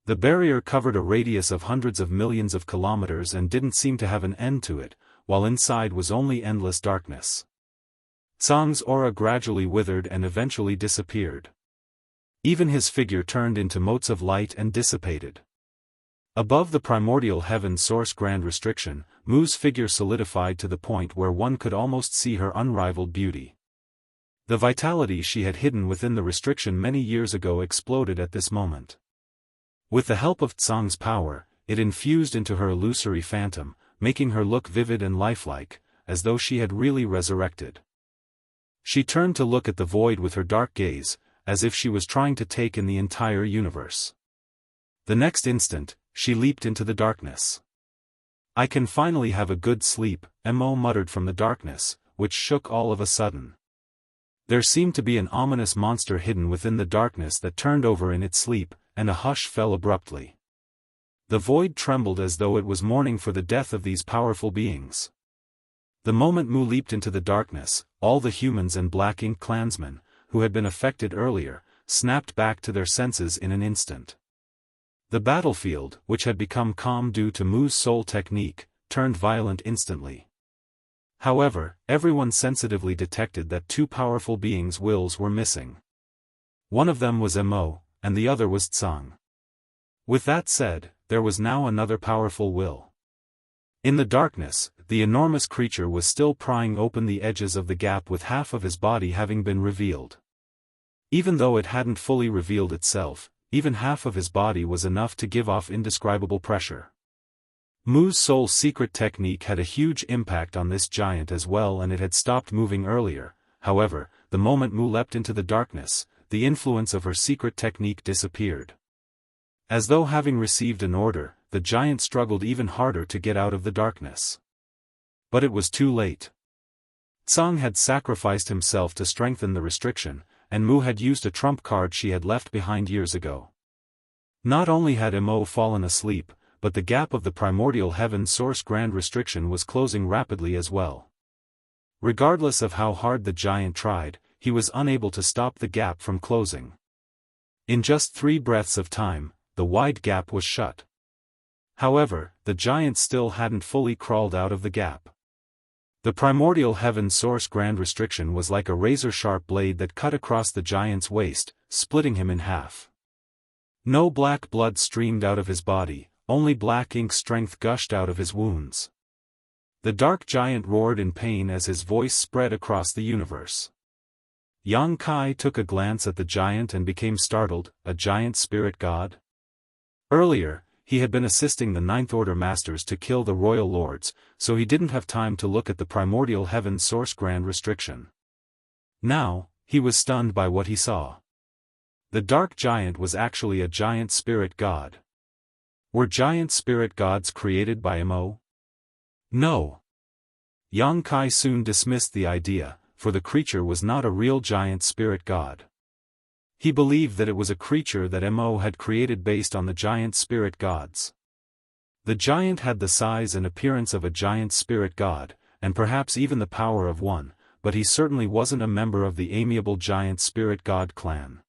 The barrier covered a radius of hundreds of millions of kilometers and didn't seem to have an end to it, while inside was only endless darkness. Tsang's aura gradually withered and eventually disappeared. Even his figure turned into motes of light and dissipated. Above the primordial heaven source grand restriction, Mu's figure solidified to the point where one could almost see her unrivaled beauty. The vitality she had hidden within the restriction many years ago exploded at this moment. With the help of Tsang's power, it infused into her illusory phantom, making her look vivid and lifelike, as though she had really resurrected. She turned to look at the void with her dark gaze, as if she was trying to take in the entire universe. The next instant, she leaped into the darkness. I can finally have a good sleep, Mo muttered from the darkness, which shook all of a sudden. There seemed to be an ominous monster hidden within the darkness that turned over in its sleep, and a hush fell abruptly. The void trembled as though it was mourning for the death of these powerful beings. The moment Mu leaped into the darkness, all the humans and Black Ink clansmen, who had been affected earlier, snapped back to their senses in an instant. The battlefield, which had become calm due to Mu's soul technique, turned violent instantly. However, everyone sensitively detected that two powerful beings' wills were missing. One of them was Mo, and the other was Tsang. With that said, there was now another powerful will. In the darkness, the enormous creature was still prying open the edges of the gap with half of his body having been revealed. Even though it hadn't fully revealed itself, even half of his body was enough to give off indescribable pressure. Mu's soul secret technique had a huge impact on this giant as well, and it had stopped moving earlier. However, the moment Mu leapt into the darkness, the influence of her secret technique disappeared. As though having received an order, the giant struggled even harder to get out of the darkness. But it was too late. Tsang had sacrificed himself to strengthen the restriction, and Mu had used a trump card she had left behind years ago. Not only had Mo fallen asleep, but the gap of the primordial heaven source grand restriction was closing rapidly as well. Regardless of how hard the giant tried, he was unable to stop the gap from closing. In just 3 breaths of time, the wide gap was shut. However, the giant still hadn't fully crawled out of the gap. The primordial heaven source grand restriction was like a razor-sharp blade that cut across the giant's waist, splitting him in half. No black blood streamed out of his body, only Black Ink strength gushed out of his wounds. The dark giant roared in pain as his voice spread across the universe. Yang Kai took a glance at the giant and became startled. A giant spirit god? Earlier, he had been assisting the Ninth Order Masters to kill the Royal Lords, so he didn't have time to look at the primordial heaven source grand restriction. Now, he was stunned by what he saw. The dark giant was actually a giant spirit god. Were giant spirit gods created by Mo? No. Yang Kai soon dismissed the idea, for the creature was not a real giant spirit god. He believed that it was a creature that Mo had created based on the giant spirit gods. The giant had the size and appearance of a giant spirit god, and perhaps even the power of one, but he certainly wasn't a member of the amiable giant spirit god clan.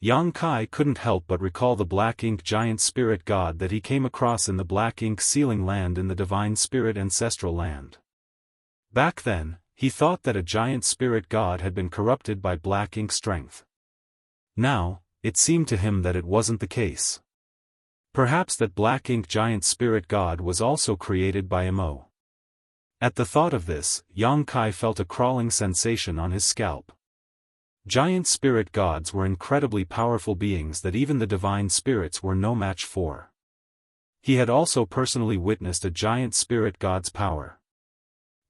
Yang Kai couldn't help but recall the Black Ink giant spirit god that he came across in the Black Ink sealing land in the divine spirit ancestral land. Back then, he thought that a giant spirit god had been corrupted by Black Ink strength. Now, it seemed to him that it wasn't the case. Perhaps that Black Ink giant spirit god was also created by Mo. At the thought of this, Yang Kai felt a crawling sensation on his scalp. Giant spirit gods were incredibly powerful beings that even the divine spirits were no match for. He had also personally witnessed a giant spirit god's power.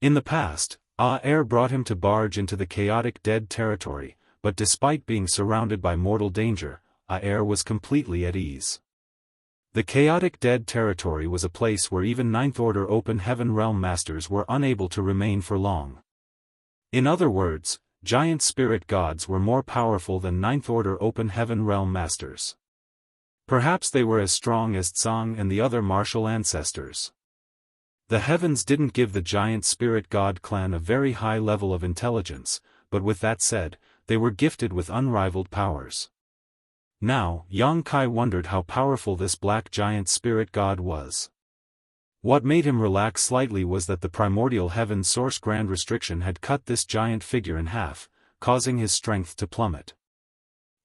In the past, Air brought him to barge into the chaotic dead territory, but despite being surrounded by mortal danger, Air was completely at ease. The chaotic dead territory was a place where even Ninth Order Open Heaven Realm Masters were unable to remain for long. In other words, giant spirit gods were more powerful than Ninth Order Open Heaven Realm Masters. Perhaps they were as strong as Tsang and the other martial ancestors. The heavens didn't give the giant spirit god clan a very high level of intelligence, but with that said, they were gifted with unrivaled powers. Now, Yang Kai wondered how powerful this black giant spirit god was. What made him relax slightly was that the primordial heaven source grand restriction had cut this giant figure in half, causing his strength to plummet.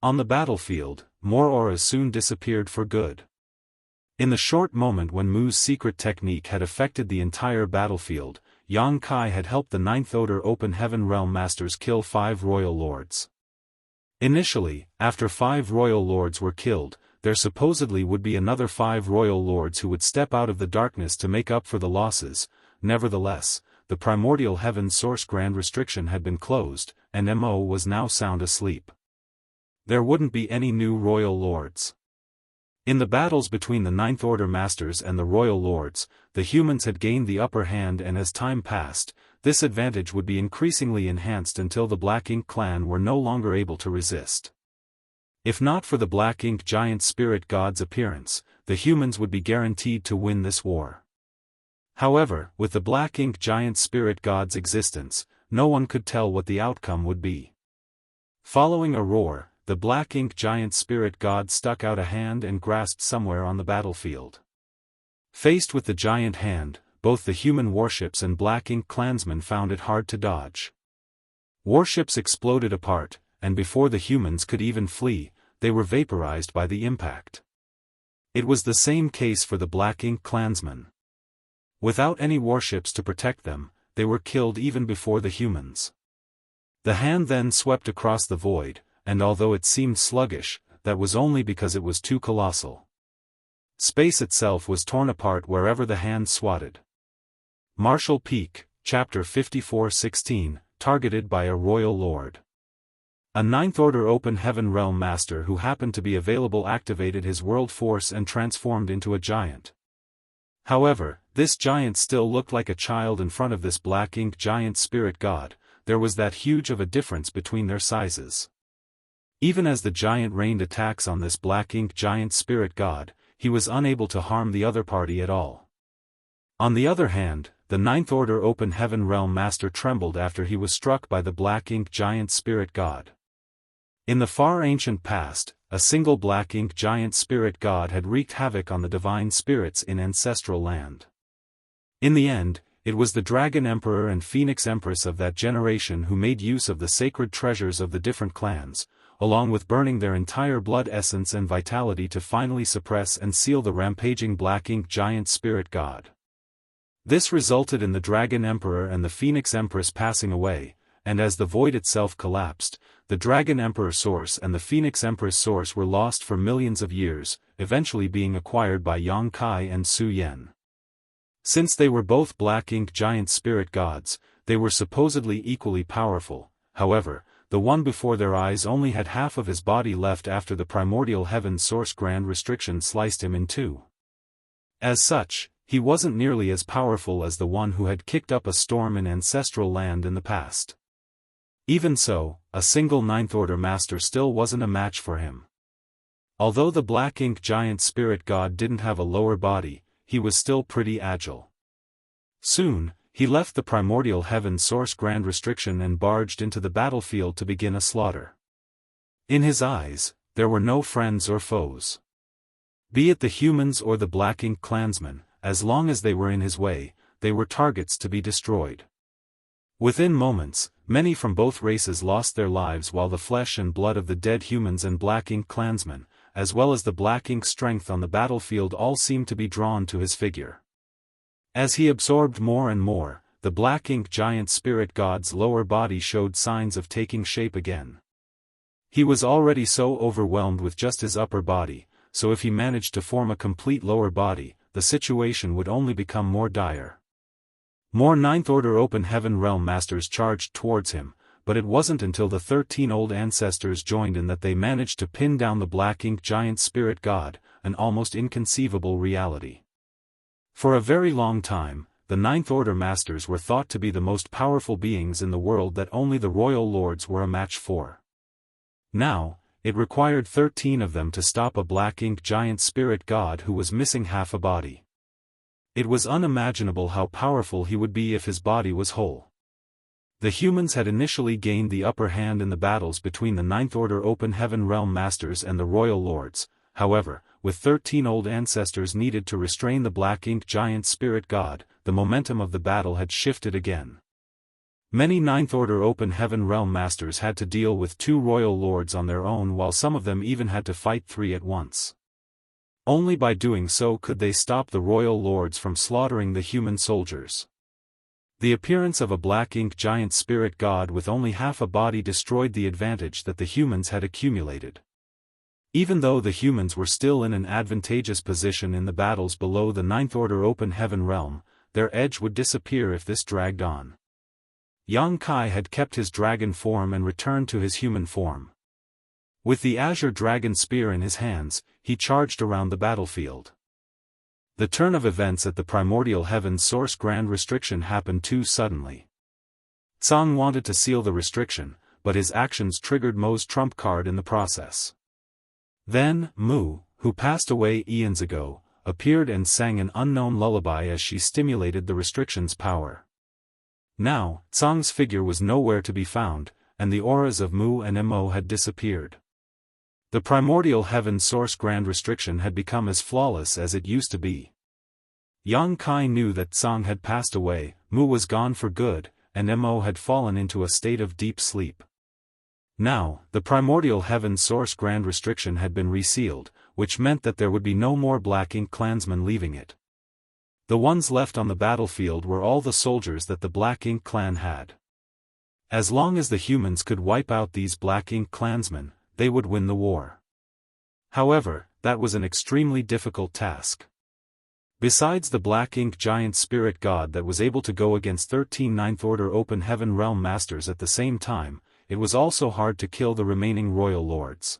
On the battlefield, more auras soon disappeared for good. In the short moment when Mu's secret technique had affected the entire battlefield, Yang Kai had helped the Ninth Order Open Heaven Realm Masters kill 5 Royal Lords. Initially, after 5 Royal Lords were killed, there supposedly would be another 5 Royal Lords who would step out of the darkness to make up for the losses. Nevertheless, the primordial heaven source grand restriction had been closed, and Mo was now sound asleep. There wouldn't be any new Royal Lords. In the battles between the Ninth Order Masters and the Royal Lords, the humans had gained the upper hand, and as time passed, this advantage would be increasingly enhanced until the Black Ink clan were no longer able to resist. If not for the Black Ink giant spirit god's appearance, the humans would be guaranteed to win this war. However, with the Black Ink giant spirit god's existence, no one could tell what the outcome would be. Following a roar, the Black Ink giant spirit god stuck out a hand and grasped somewhere on the battlefield. Faced with the giant hand, both the human warships and Black Ink clansmen found it hard to dodge. Warships exploded apart, and before the humans could even flee, they were vaporized by the impact. It was the same case for the Black Ink clansmen. Without any warships to protect them, they were killed even before the humans. The hand then swept across the void, and although it seemed sluggish, that was only because it was too colossal. Space itself was torn apart wherever the hand swatted. Marshall Peak, Chapter 54:16, targeted by a Royal Lord. A Ninth Order Open Heaven Realm Master who happened to be available activated his world force and transformed into a giant. However, this giant still looked like a child in front of this Black Ink giant spirit god. There was that huge of a difference between their sizes. Even as the giant rained attacks on this Black Ink giant spirit god, he was unable to harm the other party at all. On the other hand, the Ninth Order Open Heaven Realm Master trembled after he was struck by the Black Ink giant spirit god. In the far ancient past, a single Black Ink giant spirit god had wreaked havoc on the divine spirits in ancestral land. In the end, it was the Dragon Emperor and Phoenix Empress of that generation who made use of the sacred treasures of the different clans, along with burning their entire blood essence and vitality to finally suppress and seal the rampaging Black Ink giant spirit god. This resulted in the Dragon Emperor and the Phoenix Empress passing away, and as the void itself collapsed, the Dragon Emperor source and the Phoenix Empress source were lost for millions of years, eventually being acquired by Yang Kai and Su Yen. Since they were both Black Ink giant spirit gods, they were supposedly equally powerful. However, the one before their eyes only had half of his body left after the primordial heaven source grand restriction sliced him in two. As such, he wasn't nearly as powerful as the one who had kicked up a storm in ancestral land in the past. Even so, a single Ninth Order Master still wasn't a match for him. Although the Black Ink giant spirit god didn't have a lower body, he was still pretty agile. Soon, he left the primordial heaven source grand restriction and barged into the battlefield to begin a slaughter. In his eyes, there were no friends or foes. Be it the humans or the Black Ink clansmen, as long as they were in his way, they were targets to be destroyed. Within moments, many from both races lost their lives, while the flesh and blood of the dead humans and Black Ink clansmen, as well as the Black Ink strength on the battlefield, all seemed to be drawn to his figure. As he absorbed more and more, the Black Ink giant spirit god's lower body showed signs of taking shape again. He was already so overwhelmed with just his upper body, so if he managed to form a complete lower body, the situation would only become more dire. More Ninth Order Open Heaven Realm Masters charged towards him, but it wasn't until the 13 old ancestors joined in that they managed to pin down the Black Ink giant spirit god, an almost inconceivable reality. For a very long time, the Ninth Order Masters were thought to be the most powerful beings in the world that only the Royal Lords were a match for. Now, it required 13 of them to stop a Black Ink giant spirit god who was missing half a body. It was unimaginable how powerful he would be if his body was whole. The humans had initially gained the upper hand in the battles between the Ninth Order Open Heaven Realm Masters and the Royal Lords. However, with 13 old ancestors needed to restrain the Black Ink giant spirit god, the momentum of the battle had shifted again. Many Ninth Order Open Heaven Realm Masters had to deal with 2 Royal Lords on their own, while some of them even had to fight 3 at once. Only by doing so could they stop the Royal Lords from slaughtering the human soldiers. The appearance of a Black Ink giant spirit god with only half a body destroyed the advantage that the humans had accumulated. Even though the humans were still in an advantageous position in the battles below the Ninth Order Open Heaven Realm, their edge would disappear if this dragged on. Yang Kai had kept his dragon form and returned to his human form. With the azure dragon spear in his hands, he charged around the battlefield. The turn of events at the primordial heaven's source grand restriction happened too suddenly. Tsang wanted to seal the restriction, but his actions triggered Mo's trump card in the process. Then, Mu, who passed away eons ago, appeared and sang an unknown lullaby as she stimulated the restriction's power. Now, Tsang's figure was nowhere to be found, and the auras of Mu and Mo had disappeared. The primordial heaven source grand restriction had become as flawless as it used to be. Yang Kai knew that Tsang had passed away, Mu was gone for good, and Mo had fallen into a state of deep sleep. Now, the primordial heaven source grand restriction had been resealed, which meant that there would be no more Black Ink clansmen leaving it. The ones left on the battlefield were all the soldiers that the Black Ink clan had. As long as the humans could wipe out these Black Ink clansmen, they would win the war. However, that was an extremely difficult task. Besides the Black Ink giant spirit god that was able to go against 13 Ninth Order Open Heaven Realm Masters at the same time, it was also hard to kill the remaining Royal Lords.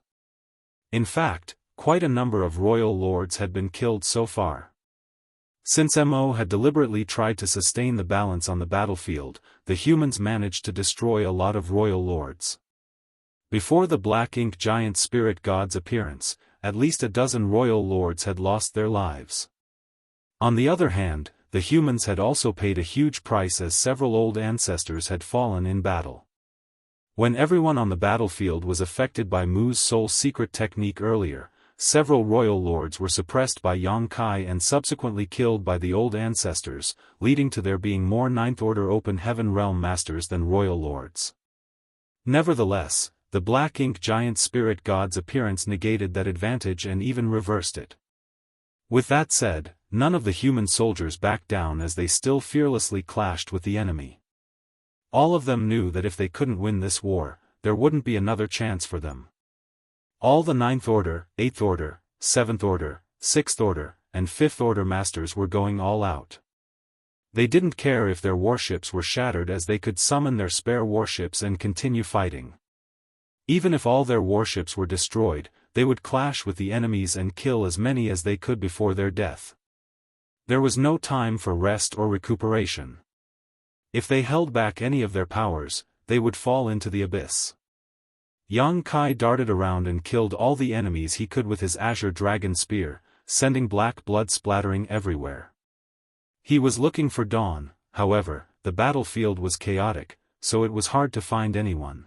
In fact, quite a number of Royal Lords had been killed so far. Since Mo had deliberately tried to sustain the balance on the battlefield, the humans managed to destroy a lot of Royal Lords. Before the Black Ink giant spirit god's appearance, at least a dozen Royal Lords had lost their lives. On the other hand, the humans had also paid a huge price as several old ancestors had fallen in battle. When everyone on the battlefield was affected by Mu's soul secret technique earlier, several Royal Lords were suppressed by Yang Kai and subsequently killed by the old ancestors, leading to there being more Ninth Order Open Heaven Realm Masters than Royal Lords. Nevertheless, the Black Ink giant spirit god's appearance negated that advantage and even reversed it. With that said, none of the human soldiers backed down as they still fearlessly clashed with the enemy. All of them knew that if they couldn't win this war, there wouldn't be another chance for them. All the 9th Order, 8th Order, 7th Order, 6th Order, and 5th Order Masters were going all out. They didn't care if their warships were shattered as they could summon their spare warships and continue fighting. Even if all their warships were destroyed, they would clash with the enemies and kill as many as they could before their death. There was no time for rest or recuperation. If they held back any of their powers, they would fall into the abyss. Yang Kai darted around and killed all the enemies he could with his azure dragon spear, sending black blood splattering everywhere. He was looking for Dawn, however, the battlefield was chaotic, so it was hard to find anyone.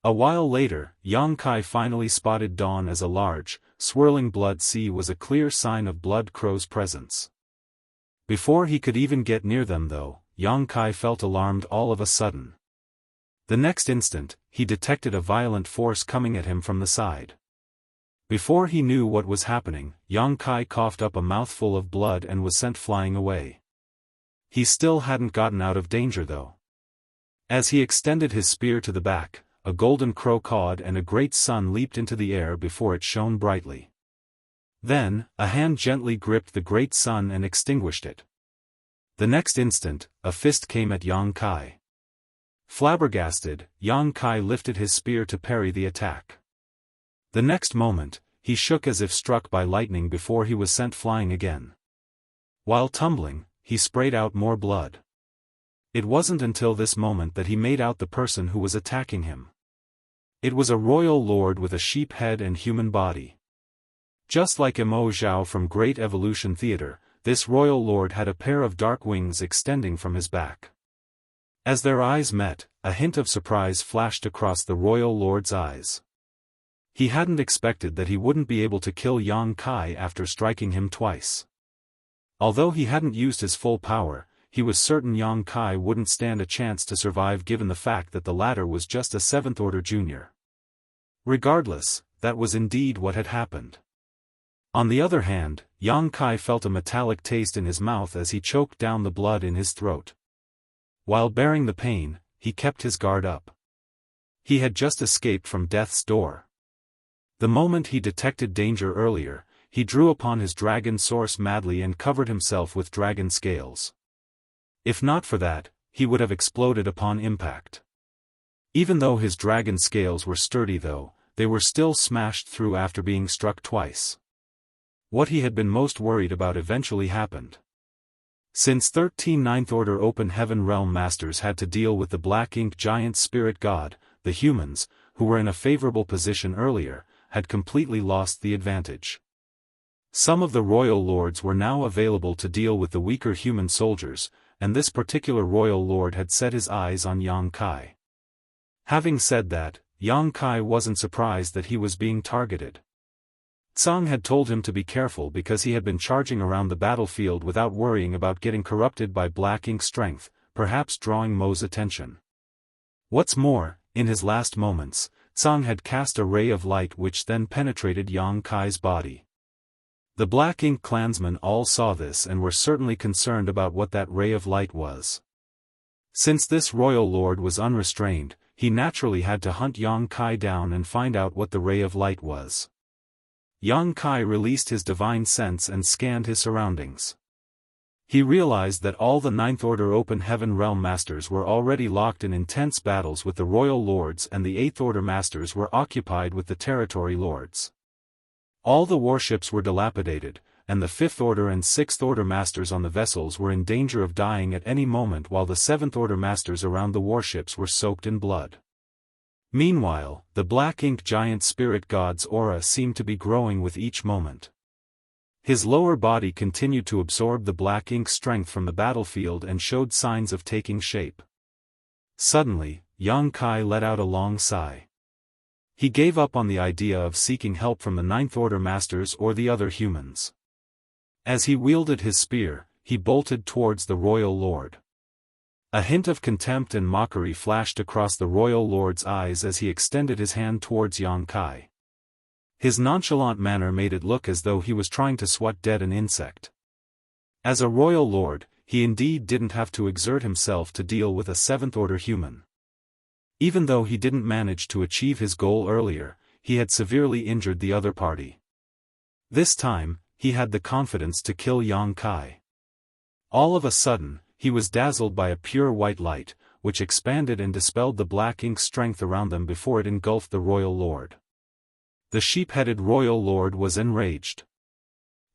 A while later, Yang Kai finally spotted Dawn as a large, swirling blood sea was a clear sign of Blood Crow's presence. Before he could even get near them though, Yang Kai felt alarmed all of a sudden. The next instant, he detected a violent force coming at him from the side. Before he knew what was happening, Yang Kai coughed up a mouthful of blood and was sent flying away. He still hadn't gotten out of danger though. As he extended his spear to the back, a golden crow cawed and a great sun leaped into the air before it shone brightly. Then, a hand gently gripped the great sun and extinguished it. The next instant, a fist came at Yang Kai. Flabbergasted, Yang Kai lifted his spear to parry the attack. The next moment, he shook as if struck by lightning before he was sent flying again. While tumbling, he sprayed out more blood. It wasn't until this moment that he made out the person who was attacking him. It was a royal lord with a sheep head and human body. Just like Mo Zhao from Great Evolution Theater, this royal lord had a pair of dark wings extending from his back. As their eyes met, a hint of surprise flashed across the royal lord's eyes. He hadn't expected that he wouldn't be able to kill Yang Kai after striking him twice. Although he hadn't used his full power, he was certain Yang Kai wouldn't stand a chance to survive given the fact that the latter was just a 7th Order junior. Regardless, that was indeed what had happened. On the other hand, Yang Kai felt a metallic taste in his mouth as he choked down the blood in his throat. While bearing the pain, he kept his guard up. He had just escaped from death's door. The moment he detected danger earlier, he drew upon his dragon source madly and covered himself with dragon scales. If not for that, he would have exploded upon impact. Even though his dragon scales were sturdy though, they were still smashed through after being struck twice. What he had been most worried about eventually happened. Since 13 Ninth Order Open Heaven Realm Masters had to deal with the Black Ink Giant Spirit God, the humans, who were in a favorable position earlier, had completely lost the advantage. Some of the Royal Lords were now available to deal with the weaker human soldiers, and this particular Royal Lord had set his eyes on Yang Kai. Having said that, Yang Kai wasn't surprised that he was being targeted. Tsang had told him to be careful because he had been charging around the battlefield without worrying about getting corrupted by Black Ink strength, perhaps drawing Mo's attention. What's more, in his last moments, Tsang had cast a ray of light which then penetrated Yang Kai's body. The Black Ink clansmen all saw this and were certainly concerned about what that ray of light was. Since this Royal Lord was unrestrained, he naturally had to hunt Yang Kai down and find out what the ray of light was. Yang Kai released his divine sense and scanned his surroundings. He realized that all the Ninth Order Open Heaven Realm Masters were already locked in intense battles with the Royal Lords and the Eighth Order Masters were occupied with the Territory Lords. All the warships were dilapidated, and the Fifth Order and Sixth Order Masters on the vessels were in danger of dying at any moment while the Seventh Order Masters around the warships were soaked in blood. Meanwhile, the Black Ink Giant Spirit God's aura seemed to be growing with each moment. His lower body continued to absorb the Black Ink strength from the battlefield and showed signs of taking shape. Suddenly, Yang Kai let out a long sigh. He gave up on the idea of seeking help from the Ninth Order Masters or the other humans. As he wielded his spear, he bolted towards the Royal Lord. A hint of contempt and mockery flashed across the Royal Lord's eyes as he extended his hand towards Yang Kai. His nonchalant manner made it look as though he was trying to swat dead an insect. As a Royal Lord, he indeed didn't have to exert himself to deal with a Seventh Order human. Even though he didn't manage to achieve his goal earlier, he had severely injured the other party. This time, he had the confidence to kill Yang Kai. All of a sudden, he was dazzled by a pure white light, which expanded and dispelled the Black Ink strength around them before it engulfed the Royal Lord. The sheep-headed Royal Lord was enraged.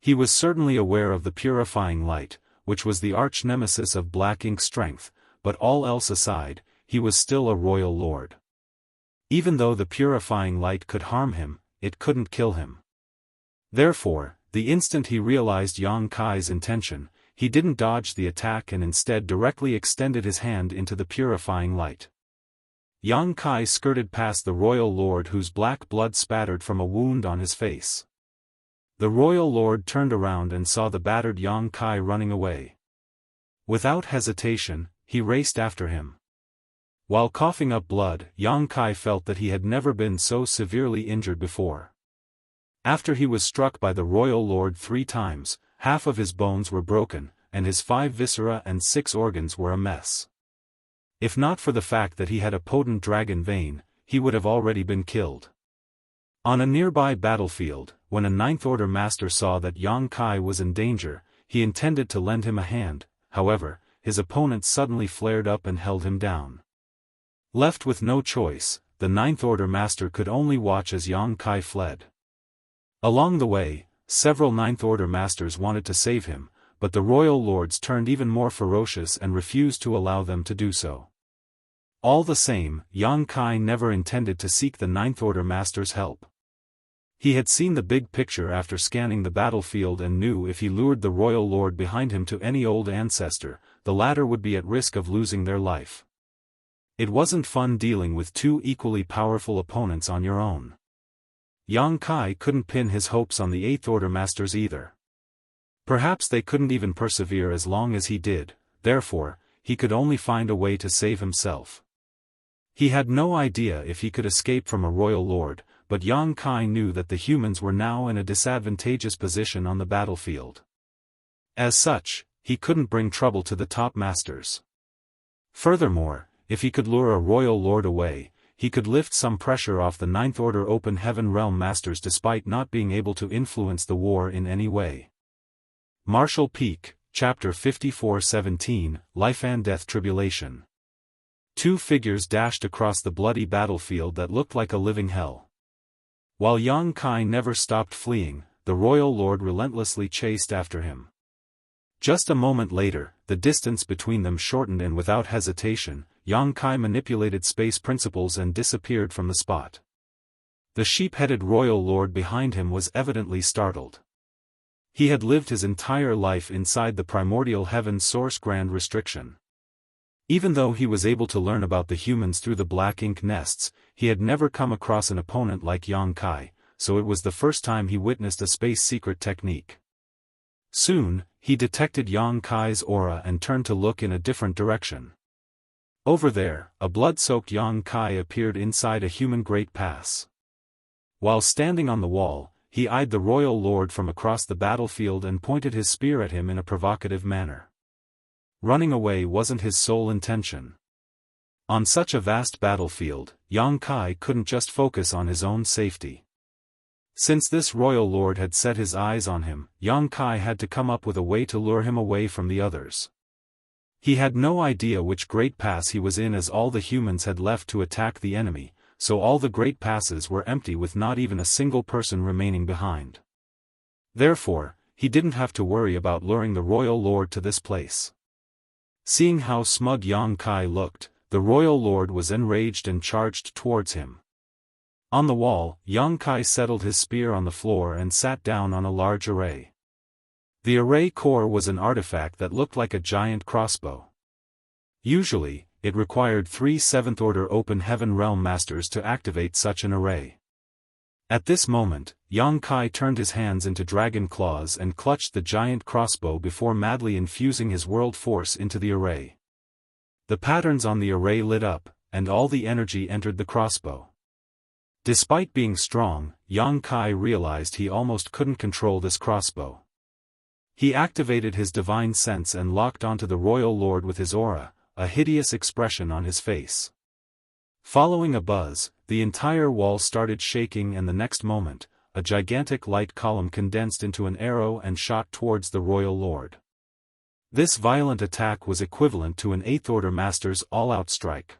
He was certainly aware of the purifying light, which was the arch-nemesis of Black Ink strength, but all else aside, he was still a Royal Lord. Even though the purifying light could harm him, it couldn't kill him. Therefore, the instant he realized Yang Kai's intention, he didn't dodge the attack and instead directly extended his hand into the purifying light. Yang Kai skirted past the Royal Lord whose black blood spattered from a wound on his face. The Royal Lord turned around and saw the battered Yang Kai running away. Without hesitation, he raced after him. While coughing up blood, Yang Kai felt that he had never been so severely injured before. After he was struck by the Royal Lord 3 times, half of his bones were broken, and his 5 viscera and 6 organs were a mess. If not for the fact that he had a potent dragon vein, he would have already been killed. On a nearby battlefield, when a Ninth Order Master saw that Yang Kai was in danger, he intended to lend him a hand. However, his opponent suddenly flared up and held him down. Left with no choice, the Ninth Order Master could only watch as Yang Kai fled. Along the way, several Ninth Order Masters wanted to save him, but the Royal Lords turned even more ferocious and refused to allow them to do so. All the same, Yang Kai never intended to seek the Ninth Order Master's help. He had seen the big picture after scanning the battlefield and knew if he lured the Royal Lord behind him to any old ancestor, the latter would be at risk of losing their life. It wasn't fun dealing with 2 equally powerful opponents on your own. Yang Kai couldn't pin his hopes on the Eighth Order Masters either. Perhaps they couldn't even persevere as long as he did, therefore, he could only find a way to save himself. He had no idea if he could escape from a Royal Lord, but Yang Kai knew that the humans were now in a disadvantageous position on the battlefield. As such, he couldn't bring trouble to the top masters. Furthermore, if he could lure a Royal Lord away, he could lift some pressure off the Ninth Order Open Heaven Realm Masters despite not being able to influence the war in any way. Martial Peak, Chapter 54:17, Life and Death Tribulation. 2 figures dashed across the bloody battlefield that looked like a living hell. While Yang Kai never stopped fleeing, the royal lord relentlessly chased after him. Just a moment later, the distance between them shortened and without hesitation, Yang Kai manipulated space principles and disappeared from the spot. The sheep-headed royal lord behind him was evidently startled. He had lived his entire life inside the primordial heaven source grand restriction. Even though he was able to learn about the humans through the black ink nests, he had never come across an opponent like Yang Kai, so it was the first time he witnessed a space secret technique. Soon, he detected Yang Kai's aura and turned to look in a different direction. Over there, a blood-soaked Yang Kai appeared inside a human great pass. While standing on the wall, he eyed the royal lord from across the battlefield and pointed his spear at him in a provocative manner. Running away wasn't his sole intention. On such a vast battlefield, Yang Kai couldn't just focus on his own safety. Since this royal lord had set his eyes on him, Yang Kai had to come up with a way to lure him away from the others. He had no idea which great pass he was in, as all the humans had left to attack the enemy, so all the great passes were empty with not even a single person remaining behind. Therefore, he didn't have to worry about luring the royal lord to this place. Seeing how smug Yang Kai looked, the royal lord was enraged and charged towards him. On the wall, Yang Kai settled his spear on the floor and sat down on a large array. The array core was an artifact that looked like a giant crossbow. Usually, it required 3 7th-order open heaven realm masters to activate such an array. At this moment, Yang Kai turned his hands into dragon claws and clutched the giant crossbow before madly infusing his world force into the array. The patterns on the array lit up, and all the energy entered the crossbow. Despite being strong, Yang Kai realized he almost couldn't control this crossbow. He activated his divine sense and locked onto the royal lord with his aura, a hideous expression on his face. Following a buzz, the entire wall started shaking, and the next moment, a gigantic light column condensed into an arrow and shot towards the royal lord. This violent attack was equivalent to an 8th-order master's all-out strike.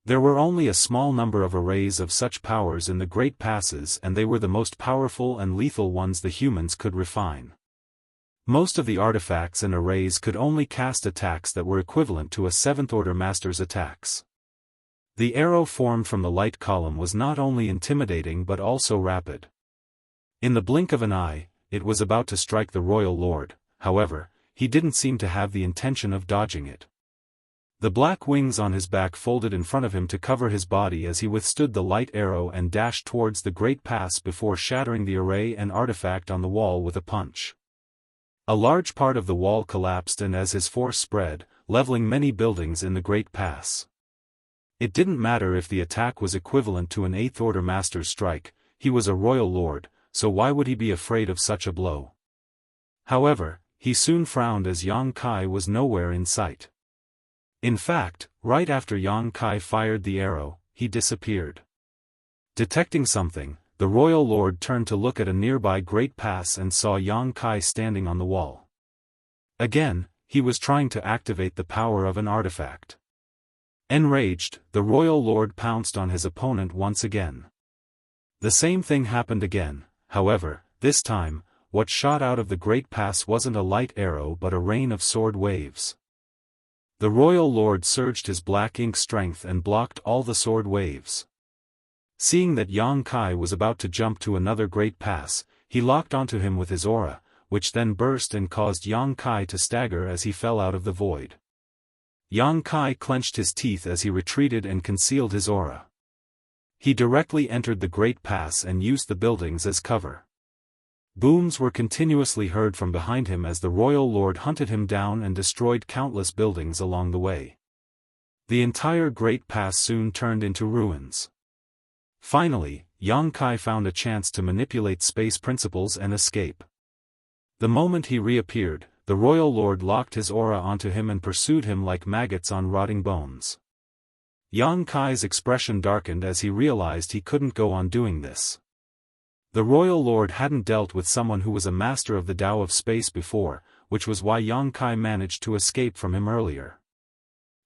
There were only a small number of arrays of such powers in the Great Passes, and they were the most powerful and lethal ones the humans could refine. Most of the artifacts and arrays could only cast attacks that were equivalent to a 7th-order master's attacks. The arrow formed from the light column was not only intimidating but also rapid. In the blink of an eye, it was about to strike the royal lord. However, he didn't seem to have the intention of dodging it. The black wings on his back folded in front of him to cover his body as he withstood the light arrow and dashed towards the great pass before shattering the array and artifact on the wall with a punch. A large part of the wall collapsed, and as his force spread, leveling many buildings in the great pass. It didn't matter if the attack was equivalent to an 8th-order master's strike. He was a royal lord, so why would he be afraid of such a blow? However, he soon frowned as Yang Kai was nowhere in sight. In fact, right after Yang Kai fired the arrow, he disappeared. Detecting something, the royal lord turned to look at a nearby great pass and saw Yang Kai standing on the wall. Again, he was trying to activate the power of an artifact. Enraged, the royal lord pounced on his opponent once again. The same thing happened again. However, this time, what shot out of the great pass wasn't a light arrow but a rain of sword waves. The royal lord surged his black ink strength and blocked all the sword waves. Seeing that Yang Kai was about to jump to another great pass, he locked onto him with his aura, which then burst and caused Yang Kai to stagger as he fell out of the void. Yang Kai clenched his teeth as he retreated and concealed his aura. He directly entered the great pass and used the buildings as cover. Booms were continuously heard from behind him as the royal lord hunted him down and destroyed countless buildings along the way. The entire great pass soon turned into ruins. Finally, Yang Kai found a chance to manipulate space principles and escape. The moment he reappeared, the royal lord locked his aura onto him and pursued him like maggots on rotting bones. Yang Kai's expression darkened as he realized he couldn't go on doing this. The royal lord hadn't dealt with someone who was a master of the Tao of space before, which was why Yang Kai managed to escape from him earlier.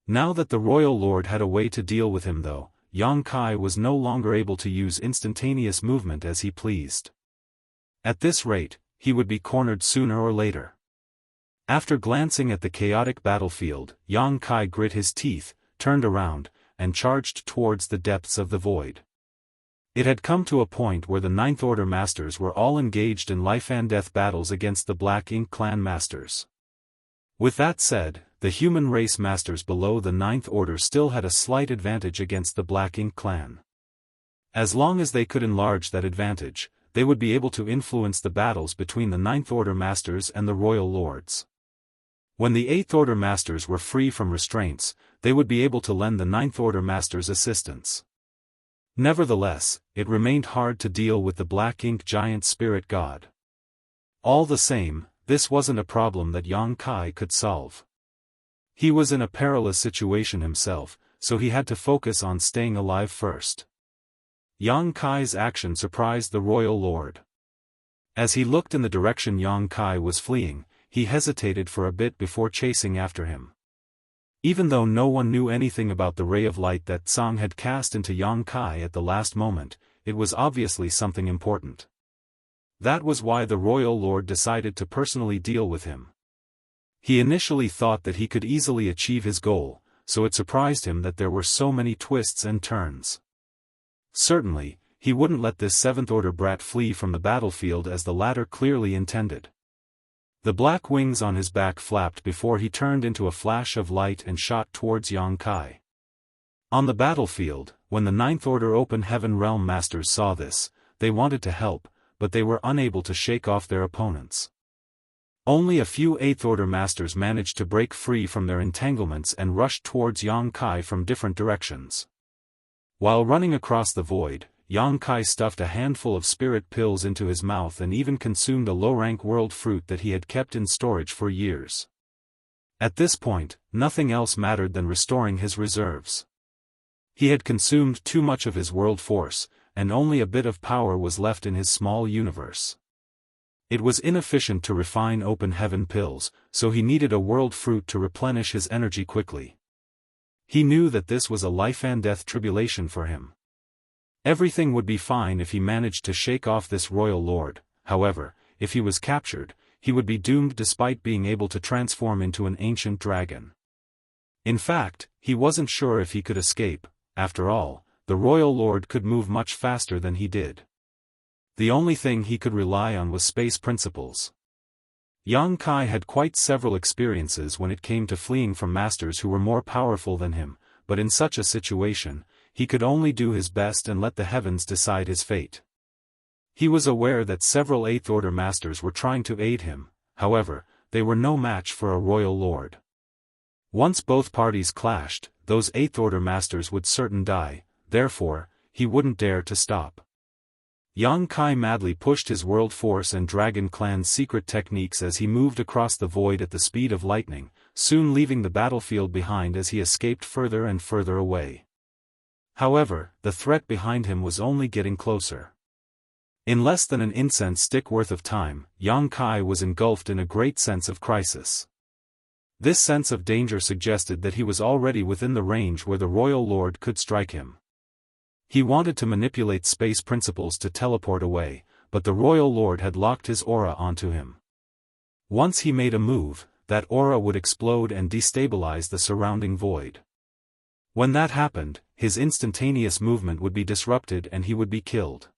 Now that the royal lord had a way to deal with him though, Yang Kai was no longer able to use instantaneous movement as he pleased. At this rate, he would be cornered sooner or later. After glancing at the chaotic battlefield, Yang Kai grit his teeth, turned around, and charged towards the depths of the void. It had come to a point where the Ninth Order Masters were all engaged in life-and-death battles against the Black Ink Clan Masters. With that said, the human race masters below the Ninth Order still had a slight advantage against the Black Ink Clan. As long as they could enlarge that advantage, they would be able to influence the battles between the Ninth Order Masters and the Royal Lords. When the Eighth Order Masters were free from restraints, they would be able to lend the Ninth Order Masters assistance. Nevertheless, it remained hard to deal with the Black Ink Giant Spirit God. All the same, this wasn't a problem that Yang Kai could solve. He was in a perilous situation himself, so he had to focus on staying alive first. Yang Kai's action surprised the Royal Lord. As he looked in the direction Yang Kai was fleeing, he hesitated for a bit before chasing after him. Even though no one knew anything about the ray of light that Tsang had cast into Yang Kai at the last moment, it was obviously something important. That was why the Royal Lord decided to personally deal with him. He initially thought that he could easily achieve his goal, so it surprised him that there were so many twists and turns. Certainly, he wouldn't let this Seventh Order brat flee from the battlefield as the latter clearly intended. The black wings on his back flapped before he turned into a flash of light and shot towards Yang Kai. On the battlefield, when the Ninth Order Open Heaven Realm Masters saw this, they wanted to help, but they were unable to shake off their opponents. Only a few Eighth Order Masters managed to break free from their entanglements and rushed towards Yang Kai from different directions. While running across the void, Yang Kai stuffed a handful of spirit pills into his mouth and even consumed a low-rank world fruit that he had kept in storage for years. At this point, nothing else mattered than restoring his reserves. He had consumed too much of his world force, and only a bit of power was left in his small universe. It was inefficient to refine open heaven pills, so he needed a world fruit to replenish his energy quickly. He knew that this was a life-and-death tribulation for him. Everything would be fine if he managed to shake off this Royal Lord, however, if he was captured, he would be doomed despite being able to transform into an ancient dragon. In fact, he wasn't sure if he could escape. After all, the Royal Lord could move much faster than he did. The only thing he could rely on was space principles. Yang Kai had quite several experiences when it came to fleeing from masters who were more powerful than him, but in such a situation, he could only do his best and let the heavens decide his fate. He was aware that several Eighth Order Masters were trying to aid him, however, they were no match for a Royal Lord. Once both parties clashed, those Eighth Order Masters would certain die, therefore, he wouldn't dare to stop. Yang Kai madly pushed his world force and Dragon Clan's secret techniques as he moved across the void at the speed of lightning, soon leaving the battlefield behind as he escaped further and further away. However, the threat behind him was only getting closer. In less than an incense stick worth of time, Yang Kai was engulfed in a great sense of crisis. This sense of danger suggested that he was already within the range where the Royal Lord could strike him. He wanted to manipulate space principles to teleport away, but the Royal Lord had locked his aura onto him. Once he made a move, that aura would explode and destabilize the surrounding void. When that happened, his instantaneous movement would be disrupted and he would be killed.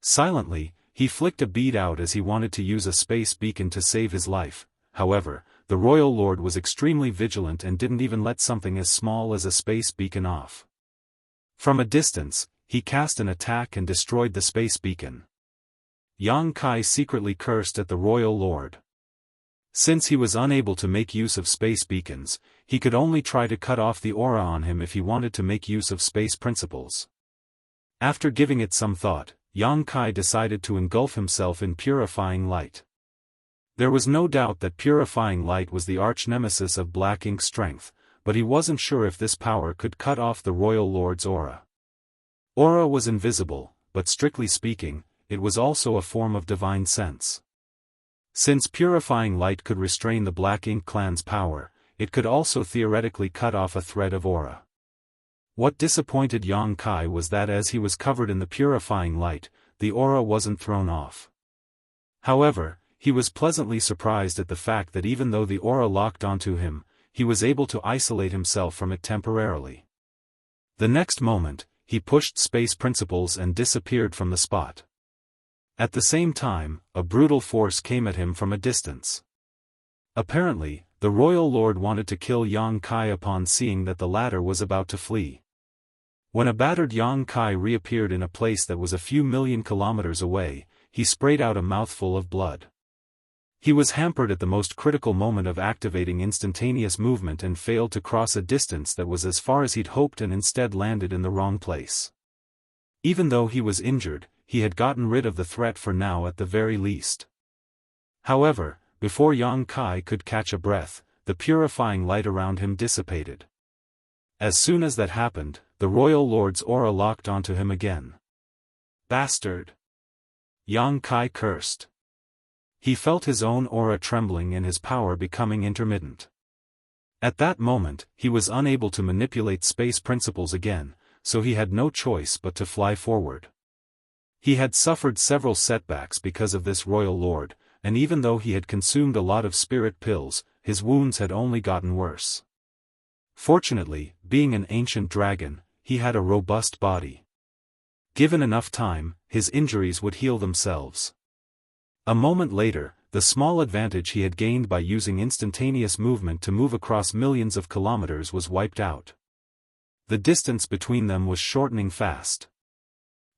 Silently, he flicked a bead out as he wanted to use a space beacon to save his life. However, the Royal Lord was extremely vigilant and didn't even let something as small as a space beacon off. From a distance, he cast an attack and destroyed the space beacon. Yang Kai secretly cursed at the Royal Lord. Since he was unable to make use of space beacons, he could only try to cut off the aura on him if he wanted to make use of space principles. After giving it some thought, Yang Kai decided to engulf himself in purifying light. There was no doubt that purifying light was the arch-nemesis of Black Ink strength, but he wasn't sure if this power could cut off the Royal Lord's aura. Aura was invisible, but strictly speaking, it was also a form of divine sense. Since purifying light could restrain the Black Ink clan's power, it could also theoretically cut off a thread of aura. What disappointed Yang Kai was that as he was covered in the purifying light, the aura wasn't thrown off. However, he was pleasantly surprised at the fact that even though the aura locked onto him, he was able to isolate himself from it temporarily. The next moment, he pushed space principles and disappeared from the spot. At the same time, a brutal force came at him from a distance. Apparently, the royal lord wanted to kill Yang Kai upon seeing that the latter was about to flee. When a battered Yang Kai reappeared in a place that was a few million kilometers away, he sprayed out a mouthful of blood. He was hampered at the most critical moment of activating instantaneous movement and failed to cross a distance that was as far as he'd hoped and instead landed in the wrong place. Even though he was injured, he had gotten rid of the threat for now at the very least. However, before Yang Kai could catch a breath, the purifying light around him dissipated. As soon as that happened, the royal lord's aura locked onto him again. Bastard! Yang Kai cursed. He felt his own aura trembling and his power becoming intermittent. At that moment, he was unable to manipulate space principles again, so he had no choice but to fly forward. He had suffered several setbacks because of this royal lord, and even though he had consumed a lot of spirit pills, his wounds had only gotten worse. Fortunately, being an ancient dragon, he had a robust body. Given enough time, his injuries would heal themselves. A moment later, the small advantage he had gained by using instantaneous movement to move across millions of kilometers was wiped out. The distance between them was shortening fast.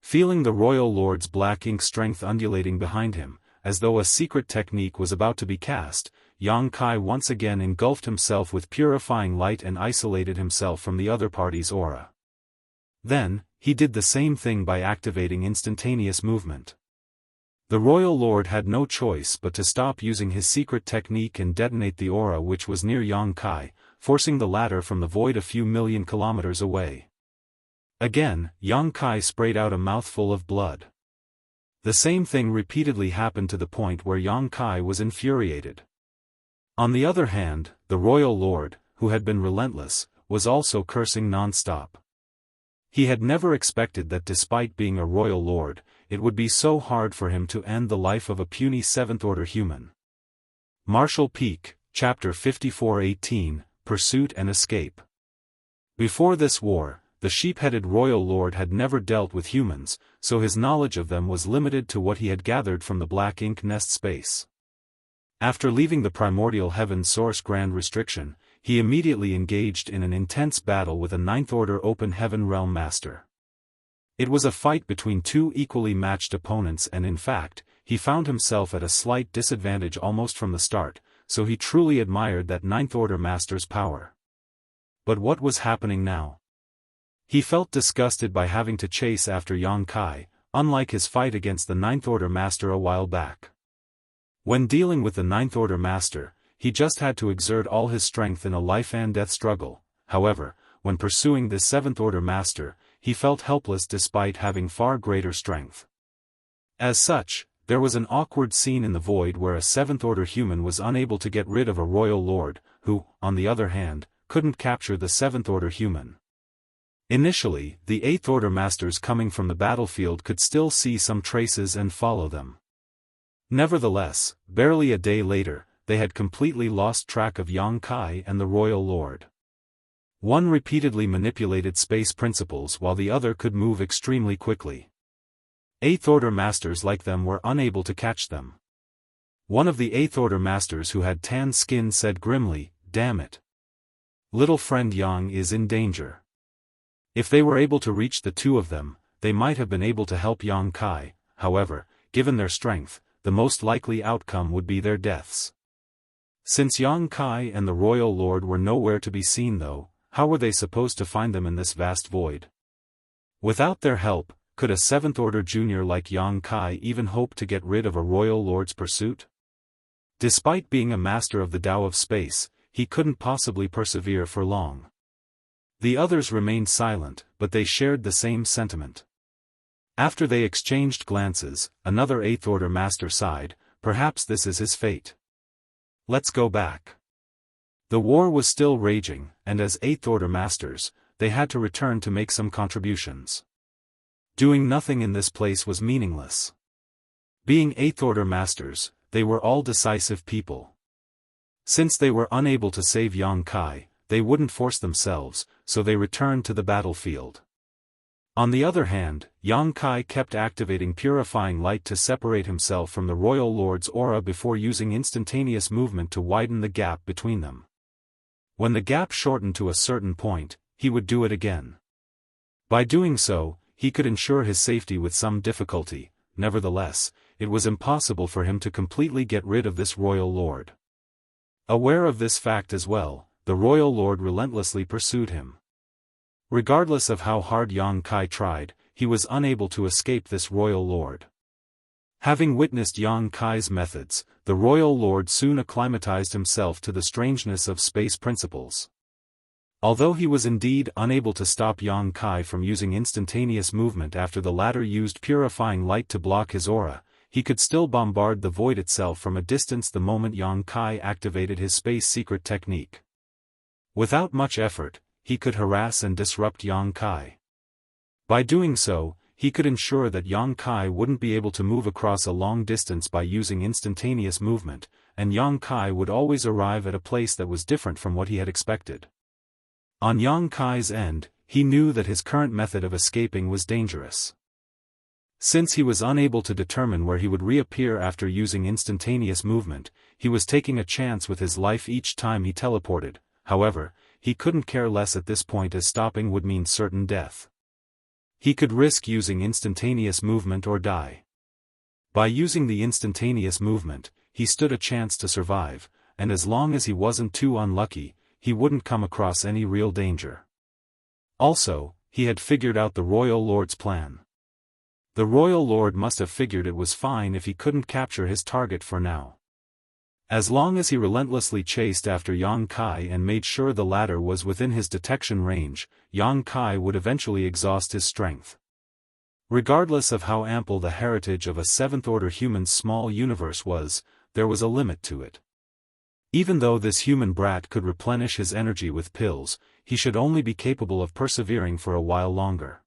Feeling the royal lord's black ink strength undulating behind him, as though a secret technique was about to be cast, Yang Kai once again engulfed himself with purifying light and isolated himself from the other party's aura. Then, he did the same thing by activating instantaneous movement. The royal lord had no choice but to stop using his secret technique and detonate the aura which was near Yang Kai, forcing the latter from the void a few million kilometers away. Again, Yang Kai sprayed out a mouthful of blood. The same thing repeatedly happened to the point where Yang Kai was infuriated. On the other hand, the royal lord, who had been relentless, was also cursing non-stop. He had never expected that despite being a royal lord, it would be so hard for him to end the life of a puny seventh-order human. Marshall Peak, Chapter 54:18, Pursuit and Escape. Before this war, the sheep-headed royal lord had never dealt with humans, so his knowledge of them was limited to what he had gathered from the black ink nest space. After leaving the primordial heaven source grand restriction, he immediately engaged in an intense battle with a ninth-order open heaven realm master. It was a fight between two equally matched opponents and in fact, he found himself at a slight disadvantage almost from the start, so he truly admired that ninth-order master's power. But what was happening now? He felt disgusted by having to chase after Yang Kai, unlike his fight against the ninth-order master a while back. When dealing with the ninth-order master, he just had to exert all his strength in a life-and-death struggle. However, when pursuing this seventh-order master, he felt helpless despite having far greater strength. As such, there was an awkward scene in the void where a seventh-order human was unable to get rid of a royal lord, who, on the other hand, couldn't capture the seventh-order human. Initially, the eighth-order masters coming from the battlefield could still see some traces and follow them. Nevertheless, barely a day later, they had completely lost track of Yang Kai and the royal lord. One repeatedly manipulated space principles while the other could move extremely quickly. Eighth-order masters like them were unable to catch them. One of the eighth-order masters who had tan skin said grimly, "Damn it. Little friend Yang is in danger." If they were able to reach the two of them, they might have been able to help Yang Kai. However, given their strength, the most likely outcome would be their deaths. Since Yang Kai and the royal lord were nowhere to be seen though, how were they supposed to find them in this vast void? Without their help, could a seventh-order junior like Yang Kai even hope to get rid of a royal lord's pursuit? Despite being a master of the Tao of space, he couldn't possibly persevere for long. The others remained silent, but they shared the same sentiment. After they exchanged glances, another eighth-order master sighed, "Perhaps this is his fate. Let's go back." The war was still raging, and as eighth-order masters, they had to return to make some contributions. Doing nothing in this place was meaningless. Being Eighth-order masters, they were all decisive people. Since they were unable to save Yang Kai, they wouldn't force themselves, so they returned to the battlefield. On the other hand, Yang Kai kept activating purifying light to separate himself from the Royal Lord's aura before using instantaneous movement to widen the gap between them. When the gap shortened to a certain point, he would do it again. By doing so, he could ensure his safety with some difficulty. Nevertheless, it was impossible for him to completely get rid of this Royal Lord. Aware of this fact as well, the Royal Lord relentlessly pursued him. Regardless of how hard Yang Kai tried, he was unable to escape this Royal Lord. Having witnessed Yang Kai's methods, the Royal Lord soon acclimatized himself to the strangeness of space principles. Although he was indeed unable to stop Yang Kai from using instantaneous movement after the latter used purifying light to block his aura, he could still bombard the void itself from a distance the moment Yang Kai activated his space secret technique. Without much effort, he could harass and disrupt Yang Kai. By doing so, he could ensure that Yang Kai wouldn't be able to move across a long distance by using instantaneous movement, and Yang Kai would always arrive at a place that was different from what he had expected. On Yang Kai's end, he knew that his current method of escaping was dangerous. Since he was unable to determine where he would reappear after using instantaneous movement, he was taking a chance with his life each time he teleported. However, he couldn't care less at this point as stopping would mean certain death. He could risk using instantaneous movement or die. By using the instantaneous movement, he stood a chance to survive, and as long as he wasn't too unlucky, he wouldn't come across any real danger. Also, he had figured out the Royal Lord's plan. The Royal Lord must have figured it was fine if he couldn't capture his target for now. As long as he relentlessly chased after Yang Kai and made sure the latter was within his detection range, Yang Kai would eventually exhaust his strength. Regardless of how ample the heritage of a seventh-order human's small universe was, there was a limit to it. Even though this human brat could replenish his energy with pills, he should only be capable of persevering for a while longer.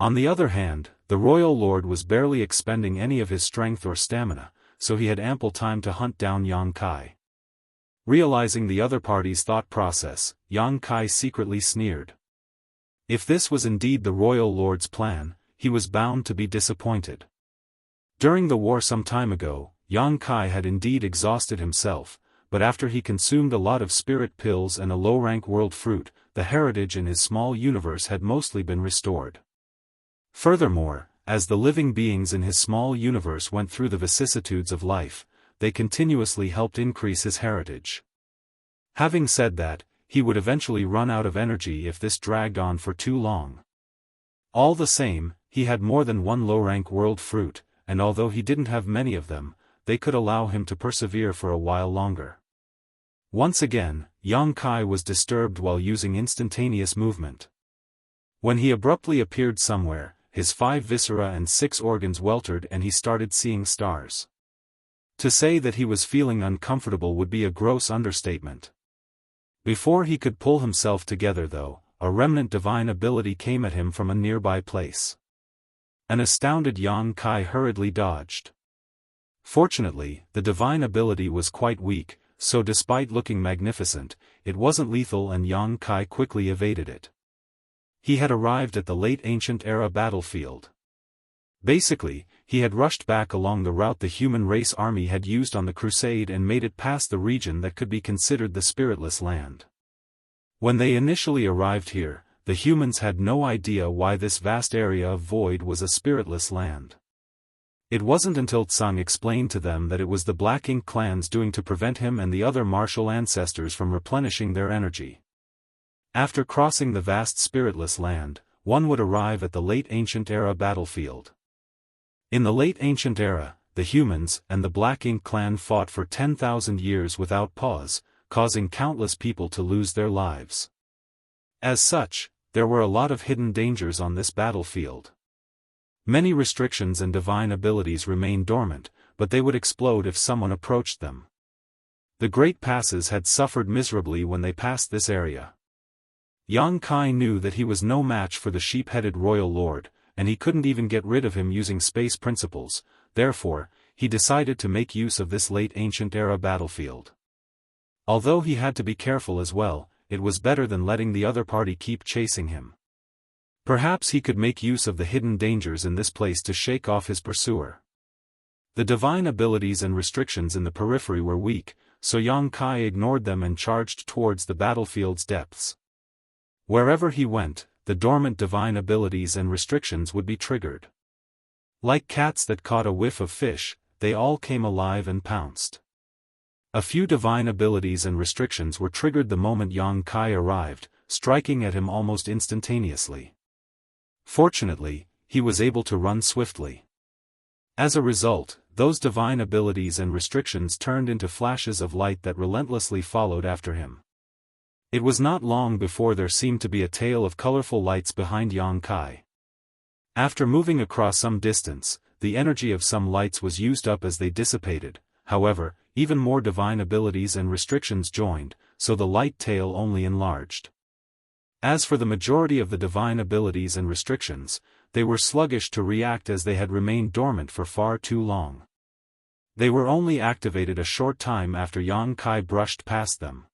On the other hand, the Royal Lord was barely expending any of his strength or stamina, so he had ample time to hunt down Yang Kai. Realizing the other party's thought process, Yang Kai secretly sneered. If this was indeed the Royal Lord's plan, he was bound to be disappointed. During the war some time ago, Yang Kai had indeed exhausted himself, but after he consumed a lot of spirit pills and a low-rank world fruit, the heritage in his small universe had mostly been restored. Furthermore, as the living beings in his small universe went through the vicissitudes of life, they continuously helped increase his heritage. Having said that, he would eventually run out of energy if this dragged on for too long. All the same, he had more than one low-rank world fruit, and although he didn't have many of them, they could allow him to persevere for a while longer. Once again, Yang Kai was disturbed while using instantaneous movement. When he abruptly appeared somewhere, his 5 viscera and 6 organs weltered and he started seeing stars. To say that he was feeling uncomfortable would be a gross understatement. Before he could pull himself together though, a remnant divine ability came at him from a nearby place. An astounded Yang Kai hurriedly dodged. Fortunately, the divine ability was quite weak, so despite looking magnificent, it wasn't lethal and Yang Kai quickly evaded it. He had arrived at the late ancient era battlefield. Basically, he had rushed back along the route the human race army had used on the crusade and made it past the region that could be considered the spiritless land. When they initially arrived here, the humans had no idea why this vast area of void was a spiritless land. It wasn't until Tsang explained to them that it was the Black Ink clan's doing to prevent him and the other martial ancestors from replenishing their energy. After crossing the vast spiritless land, one would arrive at the late ancient era battlefield. In the late ancient era, the humans and the Black Ink clan fought for 10,000 years without pause, causing countless people to lose their lives. As such, there were a lot of hidden dangers on this battlefield. Many restrictions and divine abilities remained dormant, but they would explode if someone approached them. The Great Passes had suffered miserably when they passed this area. Yang Kai knew that he was no match for the sheep-headed royal lord, and he couldn't even get rid of him using space principles. Therefore, he decided to make use of this late ancient era battlefield. Although he had to be careful as well, it was better than letting the other party keep chasing him. Perhaps he could make use of the hidden dangers in this place to shake off his pursuer. The divine abilities and restrictions in the periphery were weak, so Yang Kai ignored them and charged towards the battlefield's depths. Wherever he went, the dormant divine abilities and restrictions would be triggered. Like cats that caught a whiff of fish, they all came alive and pounced. A few divine abilities and restrictions were triggered the moment Yang Kai arrived, striking at him almost instantaneously. Fortunately, he was able to run swiftly. As a result, those divine abilities and restrictions turned into flashes of light that relentlessly followed after him. It was not long before there seemed to be a tail of colorful lights behind Yang Kai. After moving across some distance, the energy of some lights was used up as they dissipated. However, even more divine abilities and restrictions joined, so the light tail only enlarged. As for the majority of the divine abilities and restrictions, they were sluggish to react as they had remained dormant for far too long. They were only activated a short time after Yang Kai brushed past them.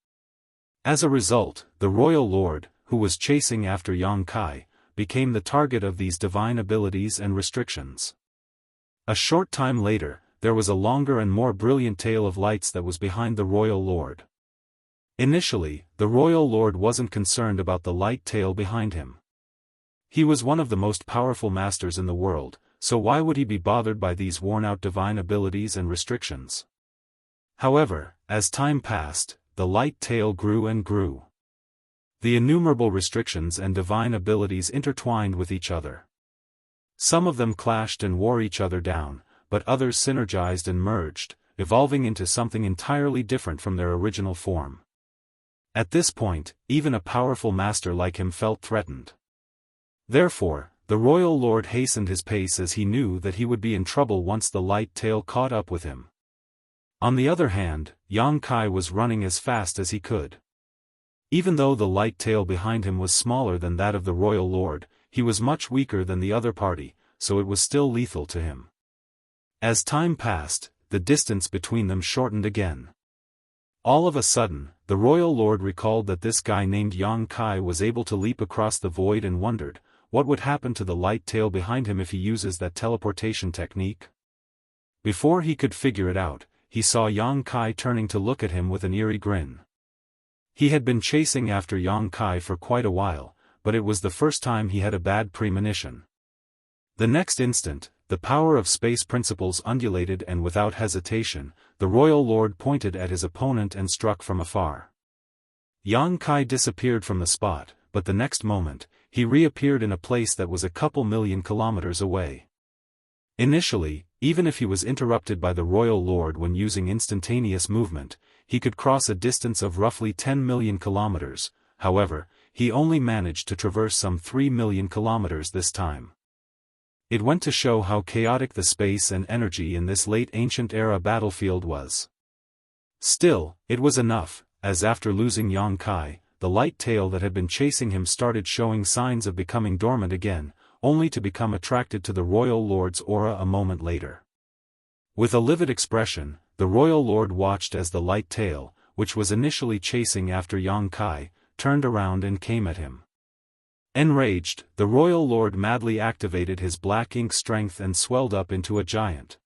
As a result, the royal lord, who was chasing after Yang Kai, became the target of these divine abilities and restrictions. A short time later, there was a longer and more brilliant tail of lights that was behind the royal lord. Initially, the royal lord wasn't concerned about the light tail behind him. He was one of the most powerful masters in the world, so why would he be bothered by these worn-out divine abilities and restrictions? However, as time passed, the light tail grew and grew. The innumerable restrictions and divine abilities intertwined with each other. Some of them clashed and wore each other down, but others synergized and merged, evolving into something entirely different from their original form. At this point, even a powerful master like him felt threatened. Therefore, the royal lord hastened his pace as he knew that he would be in trouble once the light tail caught up with him. On the other hand, Yang Kai was running as fast as he could. Even though the light tail behind him was smaller than that of the royal lord, he was much weaker than the other party, so it was still lethal to him. As time passed, the distance between them shortened again. All of a sudden, the royal lord recalled that this guy named Yang Kai was able to leap across the void and wondered, what would happen to the light tail behind him if he uses that teleportation technique? Before he could figure it out, he saw Yang Kai turning to look at him with an eerie grin. He had been chasing after Yang Kai for quite a while, but it was the first time he had a bad premonition. The next instant, the power of space principles undulated and without hesitation, the royal lord pointed at his opponent and struck from afar. Yang Kai disappeared from the spot, but the next moment, he reappeared in a place that was a couple million kilometers away. Initially, even if he was interrupted by the royal lord when using instantaneous movement, he could cross a distance of roughly 10 million kilometers. However, he only managed to traverse some 3 million kilometers this time. It went to show how chaotic the space and energy in this late ancient era battlefield was. Still, it was enough, as after losing Yang Kai, the light tail that had been chasing him started showing signs of becoming dormant again, only to become attracted to the royal lord's aura a moment later. With a livid expression, the royal lord watched as the light tail, which was initially chasing after Yang Kai, turned around and came at him. Enraged, the royal lord madly activated his black ink strength and swelled up into a giant.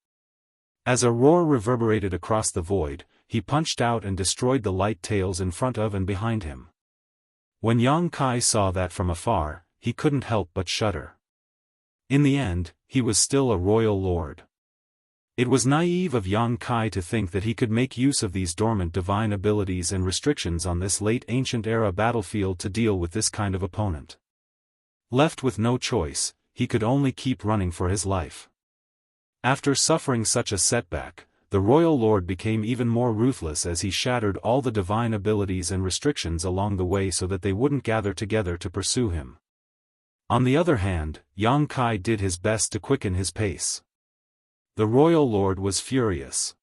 As a roar reverberated across the void, he punched out and destroyed the light tails in front of and behind him. When Yang Kai saw that from afar, he couldn't help but shudder. In the end, he was still a royal lord. It was naive of Yang Kai to think that he could make use of these dormant divine abilities and restrictions on this late ancient era battlefield to deal with this kind of opponent. Left with no choice, he could only keep running for his life. After suffering such a setback, the royal lord became even more ruthless as he shattered all the divine abilities and restrictions along the way so that they wouldn't gather together to pursue him. On the other hand, Yang Kai did his best to quicken his pace. The royal lord was furious.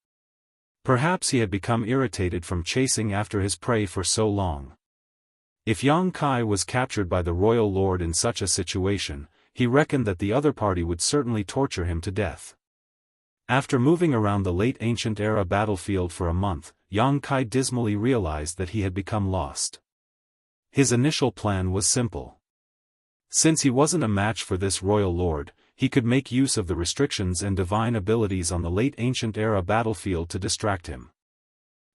Perhaps he had become irritated from chasing after his prey for so long. If Yang Kai was captured by the royal lord in such a situation, he reckoned that the other party would certainly torture him to death. After moving around the late ancient era battlefield for a month, Yang Kai dismally realized that he had become lost. His initial plan was simple. Since he wasn't a match for this royal lord, he could make use of the restrictions and divine abilities on the late ancient era battlefield to distract him.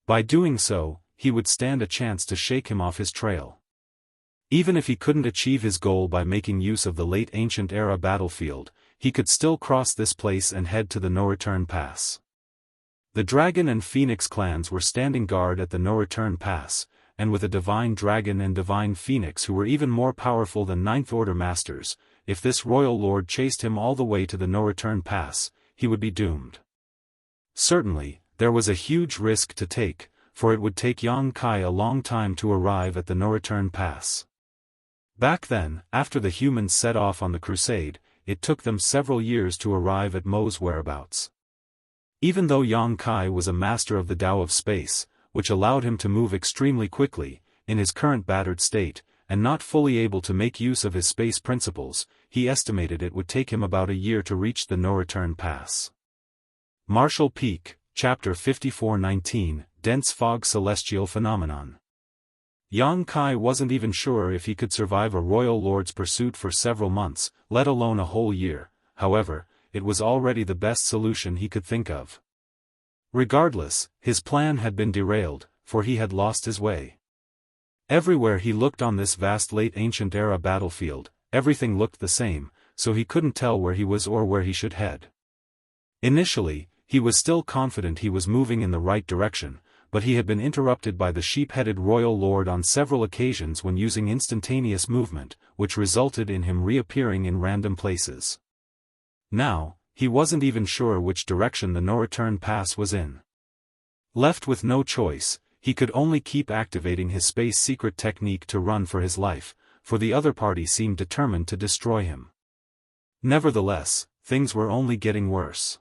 By doing so, he would stand a chance to shake him off his trail. Even if he couldn't achieve his goal by making use of the late ancient era battlefield, he could still cross this place and head to the No-Return Pass. The Dragon and Phoenix clans were standing guard at the No-Return Pass, and with a Divine Dragon and Divine Phoenix who were even more powerful than Ninth Order Masters, if this royal lord chased him all the way to the No-Return Pass, he would be doomed. Certainly, there was a huge risk to take, for it would take Yang Kai a long time to arrive at the No-Return Pass. Back then, after the humans set off on the crusade, it took them several years to arrive at Mo's whereabouts. Even though Yang Kai was a master of the Tao of space, which allowed him to move extremely quickly, in his current battered state, and not fully able to make use of his space principles, he estimated it would take him about a year to reach the No-Return Pass. Martial Peak, Chapter 54:19, Dense Fog Celestial Phenomenon. Yang Kai wasn't even sure if he could survive a royal lord's pursuit for several months, let alone a whole year. However, it was already the best solution he could think of. Regardless, his plan had been derailed, for he had lost his way. Everywhere he looked on this vast late ancient era battlefield, everything looked the same, so he couldn't tell where he was or where he should head. Initially, he was still confident he was moving in the right direction, but he had been interrupted by the sheep-headed royal lord on several occasions when using instantaneous movement, which resulted in him reappearing in random places. Now, he wasn't even sure which direction the No-Return Pass was in. Left with no choice, he could only keep activating his space secret technique to run for his life, for the other party seemed determined to destroy him. Nevertheless, things were only getting worse.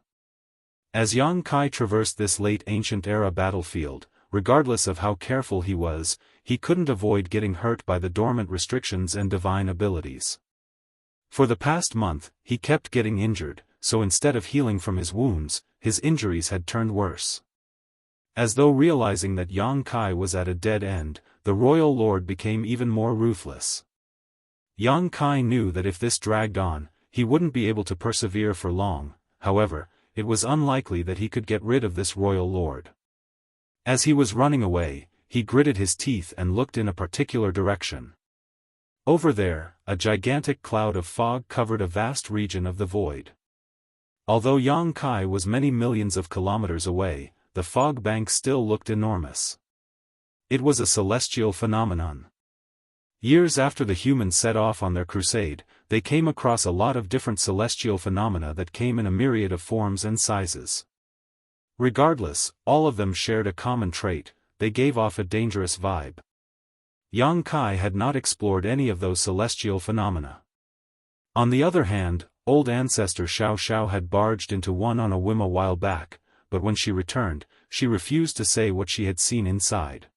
As Yang Kai traversed this late ancient era battlefield, regardless of how careful he was, he couldn't avoid getting hurt by the dormant restrictions and divine abilities. For the past month, he kept getting injured, so instead of healing from his wounds, his injuries had turned worse. As though realizing that Yang Kai was at a dead end, the royal lord became even more ruthless. Yang Kai knew that if this dragged on, he wouldn't be able to persevere for long. However, it was unlikely that he could get rid of this royal lord. As he was running away, he gritted his teeth and looked in a particular direction. Over there, a gigantic cloud of fog covered a vast region of the void. Although Yang Kai was many millions of kilometers away, the fog bank still looked enormous. It was a celestial phenomenon. Years after the humans set off on their crusade, they came across a lot of different celestial phenomena that came in a myriad of forms and sizes. Regardless, all of them shared a common trait: they gave off a dangerous vibe. Yang Kai had not explored any of those celestial phenomena. On the other hand, old ancestor Xiao had barged into one on a whim a while back, but when she returned, she refused to say what she had seen inside.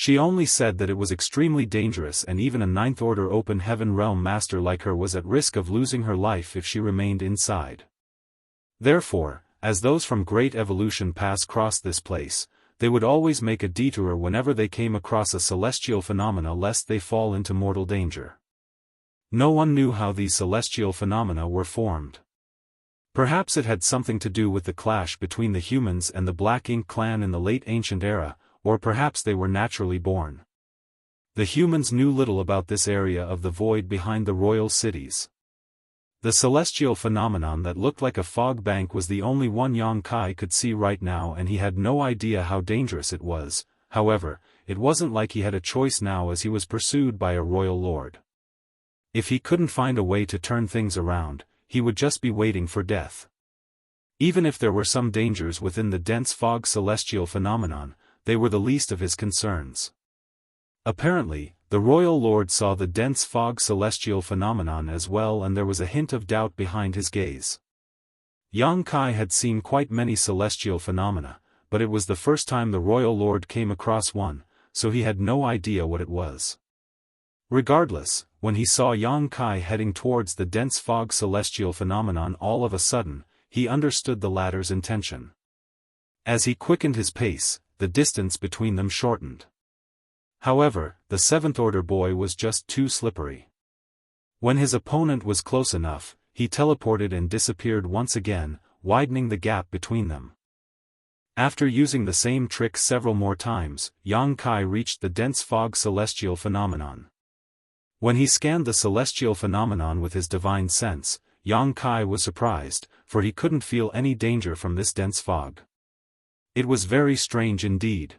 She only said that it was extremely dangerous, and even a Ninth Order Open Heaven Realm master like her was at risk of losing her life if she remained inside. Therefore, as those from Great Evolution Pass crossed this place, they would always make a detour whenever they came across a celestial phenomena lest they fall into mortal danger. No one knew how these celestial phenomena were formed. Perhaps it had something to do with the clash between the humans and the Black Ink clan in the late ancient era, or perhaps they were naturally born. The humans knew little about this area of the void behind the royal cities. The celestial phenomenon that looked like a fog bank was the only one Yang Kai could see right now, and he had no idea how dangerous it was. However, it wasn't like he had a choice now, as he was pursued by a royal lord. If he couldn't find a way to turn things around, he would just be waiting for death. Even if there were some dangers within the dense fog celestial phenomenon, they were the least of his concerns. Apparently, the royal lord saw the dense fog celestial phenomenon as well, and there was a hint of doubt behind his gaze. Yang Kai had seen quite many celestial phenomena, but it was the first time the royal lord came across one, so he had no idea what it was. Regardless, when he saw Yang Kai heading towards the dense fog celestial phenomenon, all of a sudden, he understood the latter's intention. As he quickened his pace, the distance between them shortened. However, the seventh-order boy was just too slippery. When his opponent was close enough, he teleported and disappeared once again, widening the gap between them. After using the same trick several more times, Yang Kai reached the dense fog celestial phenomenon. When he scanned the celestial phenomenon with his divine sense, Yang Kai was surprised, for he couldn't feel any danger from this dense fog. It was very strange indeed.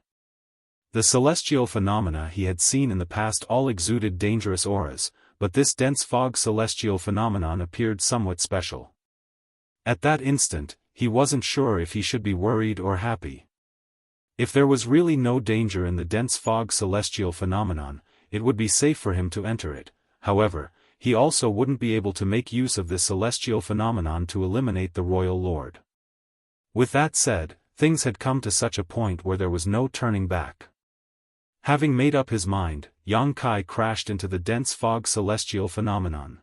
The celestial phenomena he had seen in the past all exuded dangerous auras, but this dense fog celestial phenomenon appeared somewhat special. At that instant, he wasn't sure if he should be worried or happy. If there was really no danger in the dense fog celestial phenomenon, it would be safe for him to enter it. However, he also wouldn't be able to make use of this celestial phenomenon to eliminate the Royal Lord. With that said, things had come to such a point where there was no turning back. Having made up his mind, Yang Kai crashed into the dense fog celestial phenomenon.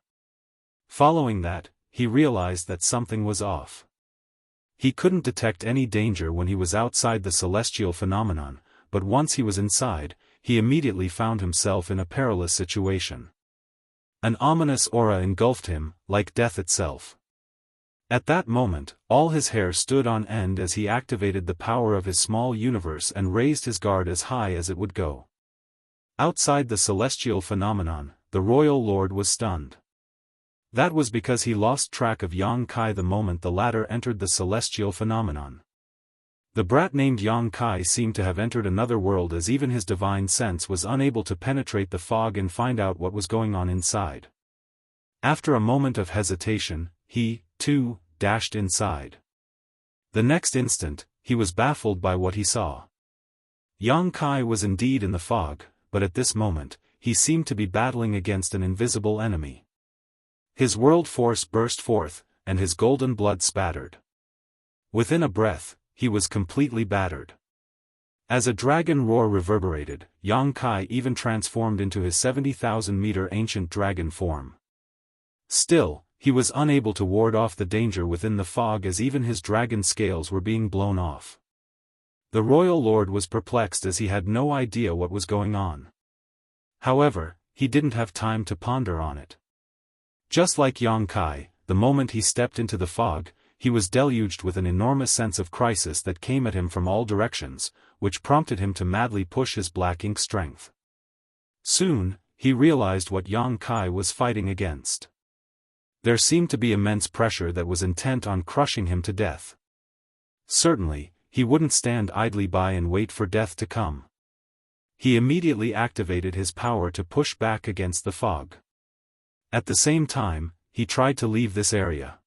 Following that, he realized that something was off. He couldn't detect any danger when he was outside the celestial phenomenon, but once he was inside, he immediately found himself in a perilous situation. An ominous aura engulfed him, like death itself. At that moment, all his hair stood on end as he activated the power of his small universe and raised his guard as high as it would go. Outside the celestial phenomenon, the Royal Lord was stunned. That was because he lost track of Yang Kai the moment the latter entered the celestial phenomenon. The brat named Yang Kai seemed to have entered another world, as even his divine sense was unable to penetrate the fog and find out what was going on inside. After a moment of hesitation, he, too, dashed inside. The next instant, he was baffled by what he saw. Yang Kai was indeed in the fog, but at this moment, he seemed to be battling against an invisible enemy. His world force burst forth, and his golden blood spattered. Within a breath, he was completely battered. As a dragon roar reverberated, Yang Kai even transformed into his 70,000-meter ancient dragon form. Still, he was unable to ward off the danger within the fog, as even his dragon scales were being blown off. The Royal Lord was perplexed as he had no idea what was going on. However, he didn't have time to ponder on it. Just like Yang Kai, the moment he stepped into the fog, he was deluged with an enormous sense of crisis that came at him from all directions, which prompted him to madly push his black ink strength. Soon, he realized what Yang Kai was fighting against. There seemed to be immense pressure that was intent on crushing him to death. Certainly, he wouldn't stand idly by and wait for death to come. He immediately activated his power to push back against the fog. At the same time, he tried to leave this area.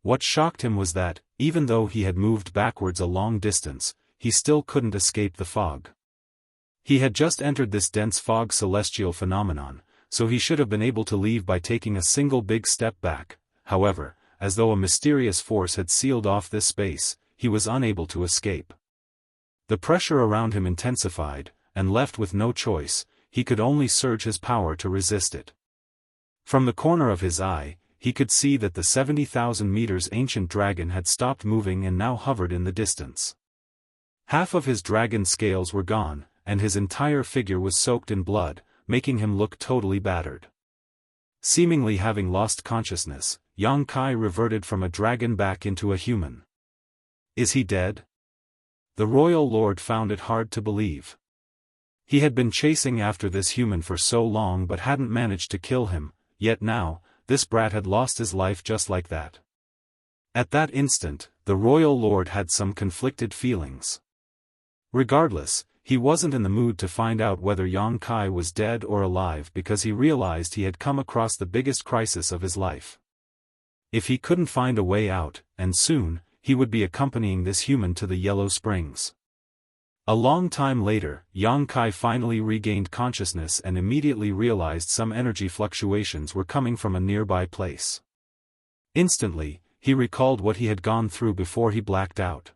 What shocked him was that, even though he had moved backwards a long distance, he still couldn't escape the fog. He had just entered this dense fog celestial phenomenon, so he should have been able to leave by taking a single big step back. However, as though a mysterious force had sealed off this space, he was unable to escape. The pressure around him intensified, and left with no choice, he could only surge his power to resist it. From the corner of his eye, he could see that the 70,000 meters ancient dragon had stopped moving and now hovered in the distance. Half of his dragon scales were gone, and his entire figure was soaked in blood, making him look totally battered. Seemingly having lost consciousness, Yang Kai reverted from a dragon back into a human. Is he dead? The Royal Lord found it hard to believe. He had been chasing after this human for so long but hadn't managed to kill him, yet now, this brat had lost his life just like that. At that instant, the Royal Lord had some conflicted feelings. Regardless, he wasn't in the mood to find out whether Yang Kai was dead or alive, because he realized he had come across the biggest crisis of his life. If he couldn't find a way out, and soon, he would be accompanying this human to the Yellow Springs. A long time later, Yang Kai finally regained consciousness and immediately realized some energy fluctuations were coming from a nearby place. Instantly, he recalled what he had gone through before he blacked out.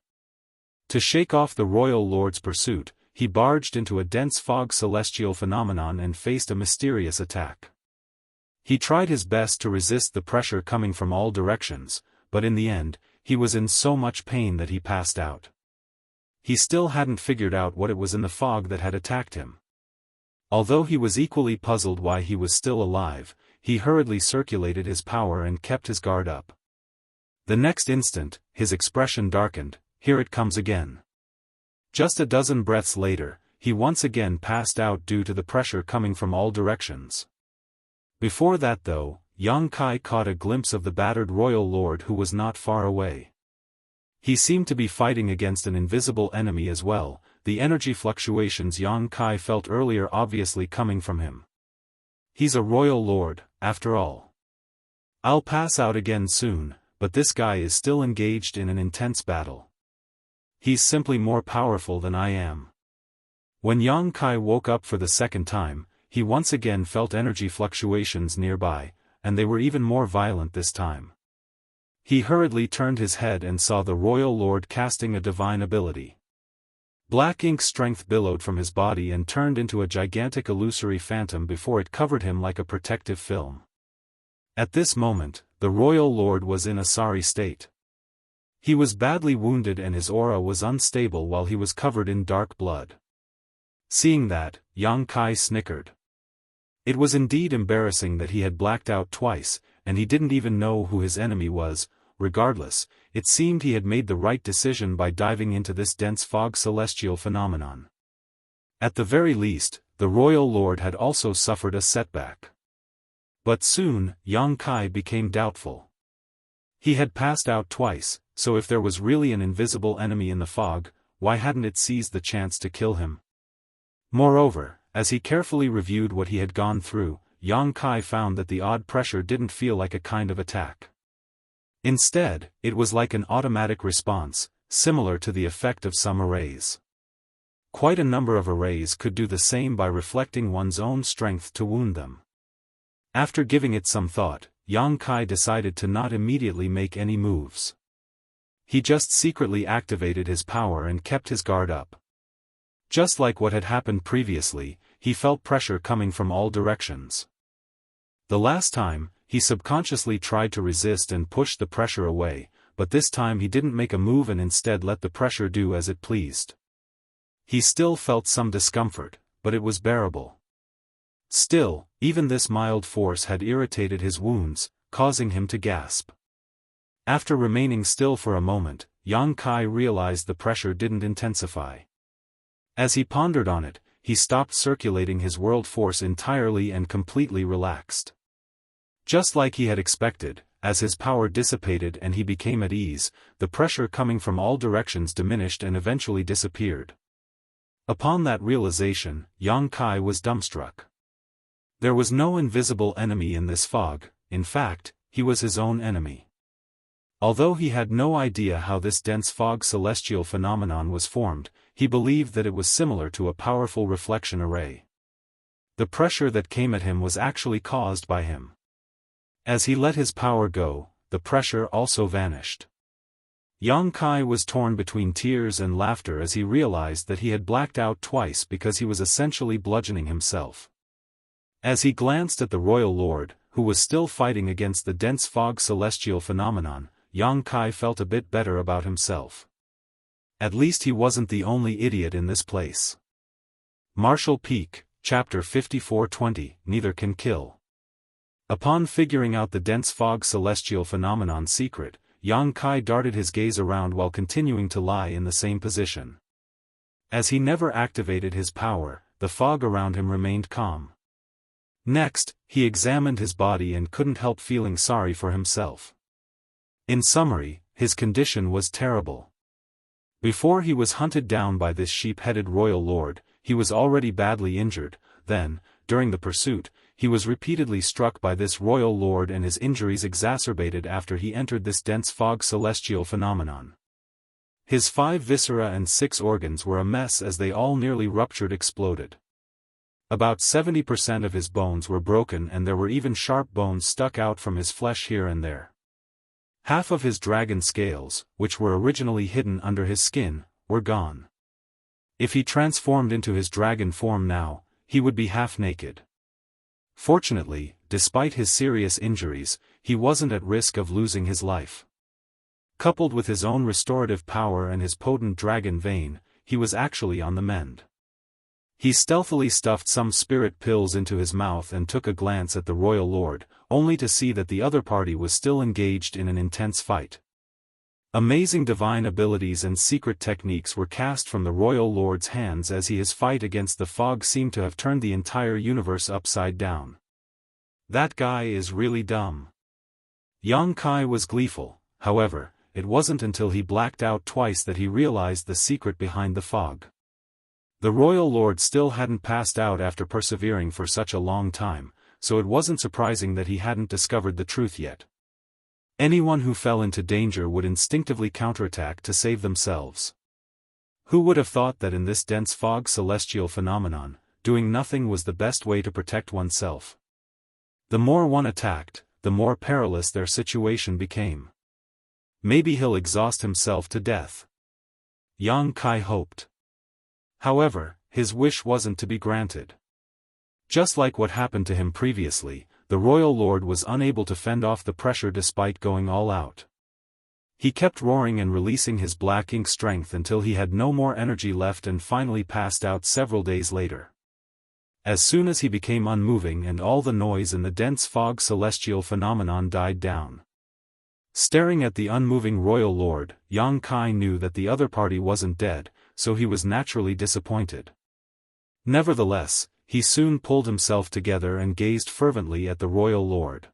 To shake off the Royal Lord's pursuit, he barged into a dense fog celestial phenomenon and faced a mysterious attack. He tried his best to resist the pressure coming from all directions, but in the end, he was in so much pain that he passed out. He still hadn't figured out what it was in the fog that had attacked him. Although he was equally puzzled why he was still alive, he hurriedly circulated his power and kept his guard up. The next instant, his expression darkened. Here it comes again. Just a dozen breaths later, he once again passed out due to the pressure coming from all directions. Before that though, Yang Kai caught a glimpse of the battered royal lord who was not far away. He seemed to be fighting against an invisible enemy as well, the energy fluctuations Yang Kai felt earlier obviously coming from him. He's a royal lord, after all. I'll pass out again soon, but this guy is still engaged in an intense battle. He's simply more powerful than I am. When Yang Kai woke up for the second time, he once again felt energy fluctuations nearby, and they were even more violent this time. He hurriedly turned his head and saw the royal lord casting a divine ability. Black ink strength billowed from his body and turned into a gigantic illusory phantom before it covered him like a protective film. At this moment, the royal lord was in a sorry state. He was badly wounded and his aura was unstable while he was covered in dark blood. Seeing that, Yang Kai snickered. It was indeed embarrassing that he had blacked out twice, and he didn't even know who his enemy was. Regardless, it seemed he had made the right decision by diving into this dense fog celestial phenomenon. At the very least, the royal lord had also suffered a setback. But soon, Yang Kai became doubtful. He had passed out twice, so if there was really an invisible enemy in the fog, why hadn't it seized the chance to kill him? Moreover, as he carefully reviewed what he had gone through, Yang Kai found that the odd pressure didn't feel like a kind of attack. Instead, it was like an automatic response, similar to the effect of some arrays. Quite a number of arrays could do the same by reflecting one's own strength to wound them. After giving it some thought, Yang Kai decided to not immediately make any moves. He just secretly activated his power and kept his guard up. Just like what had happened previously, he felt pressure coming from all directions. The last time, he subconsciously tried to resist and push the pressure away, but this time he didn't make a move and instead let the pressure do as it pleased. He still felt some discomfort, but it was bearable. Still, even this mild force had irritated his wounds, causing him to gasp. After remaining still for a moment, Yang Kai realized the pressure didn't intensify. As he pondered on it, he stopped circulating his world force entirely and completely relaxed. Just like he had expected, as his power dissipated and he became at ease, the pressure coming from all directions diminished and eventually disappeared. Upon that realization, Yang Kai was dumbstruck. There was no invisible enemy in this fog, in fact, he was his own enemy. Although he had no idea how this dense fog celestial phenomenon was formed, he believed that it was similar to a powerful reflection array. The pressure that came at him was actually caused by him. As he let his power go, the pressure also vanished. Yang Kai was torn between tears and laughter as he realized that he had blacked out twice because he was essentially bludgeoning himself. As he glanced at the royal lord, who was still fighting against the dense fog celestial phenomenon, Yang Kai felt a bit better about himself. At least he wasn't the only idiot in this place. Martial Peak, Chapter 54-20, Neither Can Kill. Upon figuring out the dense fog celestial phenomenon secret, Yang Kai darted his gaze around while continuing to lie in the same position. As he never activated his power, the fog around him remained calm. Next, he examined his body and couldn't help feeling sorry for himself. In summary, his condition was terrible. Before he was hunted down by this sheep-headed royal lord, he was already badly injured. Then, during the pursuit, he was repeatedly struck by this royal lord and his injuries exacerbated after he entered this dense fog celestial phenomenon. His 5 viscera and 6 organs were a mess as they all nearly exploded. About 70% of his bones were broken and there were even sharp bones stuck out from his flesh here and there. Half of his dragon scales, which were originally hidden under his skin, were gone. If he transformed into his dragon form now, he would be half naked. Fortunately, despite his serious injuries, he wasn't at risk of losing his life. Coupled with his own restorative power and his potent dragon vein, he was actually on the mend. He stealthily stuffed some spirit pills into his mouth and took a glance at the royal lord, only to see that the other party was still engaged in an intense fight. Amazing divine abilities and secret techniques were cast from the royal lord's hands as his fight against the fog seemed to have turned the entire universe upside down. That guy is really dumb. Yang Kai was gleeful. However, it wasn't until he blacked out twice that he realized the secret behind the fog. The royal lord still hadn't passed out after persevering for such a long time, so it wasn't surprising that he hadn't discovered the truth yet. Anyone who fell into danger would instinctively counterattack to save themselves. Who would have thought that in this dense fog celestial phenomenon, doing nothing was the best way to protect oneself? The more one attacked, the more perilous their situation became. Maybe he'll exhaust himself to death. Yang Kai hoped. However, his wish wasn't to be granted. Just like what happened to him previously, the royal lord was unable to fend off the pressure despite going all out. He kept roaring and releasing his black ink strength until he had no more energy left and finally passed out several days later. As soon as he became unmoving and all the noise in the dense fog celestial phenomenon died down. Staring at the unmoving royal lord, Yang Kai knew that the other party wasn't dead, so he was naturally disappointed. Nevertheless, he soon pulled himself together and gazed fervently at the royal lord.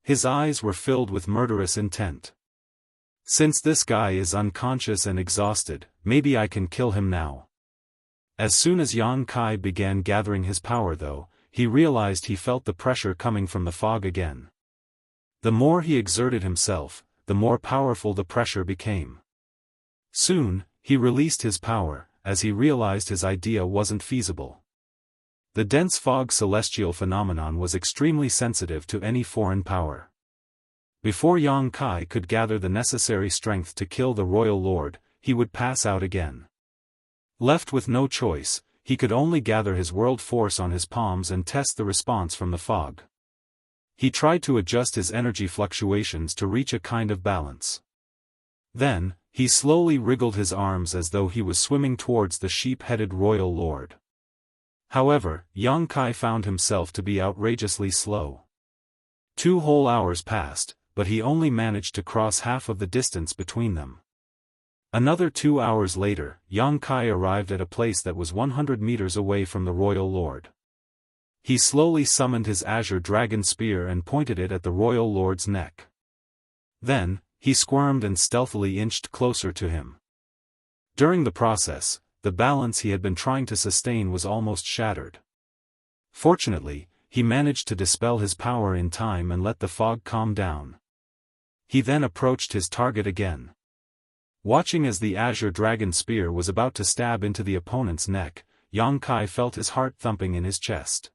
His eyes were filled with murderous intent. Since this guy is unconscious and exhausted, maybe I can kill him now. As soon as Yang Kai began gathering his power though, he realized he felt the pressure coming from the fog again. The more he exerted himself, the more powerful the pressure became. Soon, he released his power, as he realized his idea wasn't feasible. The dense fog celestial phenomenon was extremely sensitive to any foreign power. Before Yang Kai could gather the necessary strength to kill the royal lord, he would pass out again. Left with no choice, he could only gather his world force on his palms and test the response from the fog. He tried to adjust his energy fluctuations to reach a kind of balance. Then, he slowly wriggled his arms as though he was swimming towards the sheep-headed royal lord. However, Yang Kai found himself to be outrageously slow. 2 whole hours passed, but he only managed to cross half of the distance between them. Another 2 hours later, Yang Kai arrived at a place that was 100 meters away from the royal lord. He slowly summoned his azure dragon spear and pointed it at the royal lord's neck. Then, he squirmed and stealthily inched closer to him. During the process, the balance he had been trying to sustain was almost shattered. Fortunately, he managed to dispel his power in time and let the fog calm down. He then approached his target again. Watching as the azure dragon spear was about to stab into the opponent's neck, Yang Kai felt his heart thumping in his chest.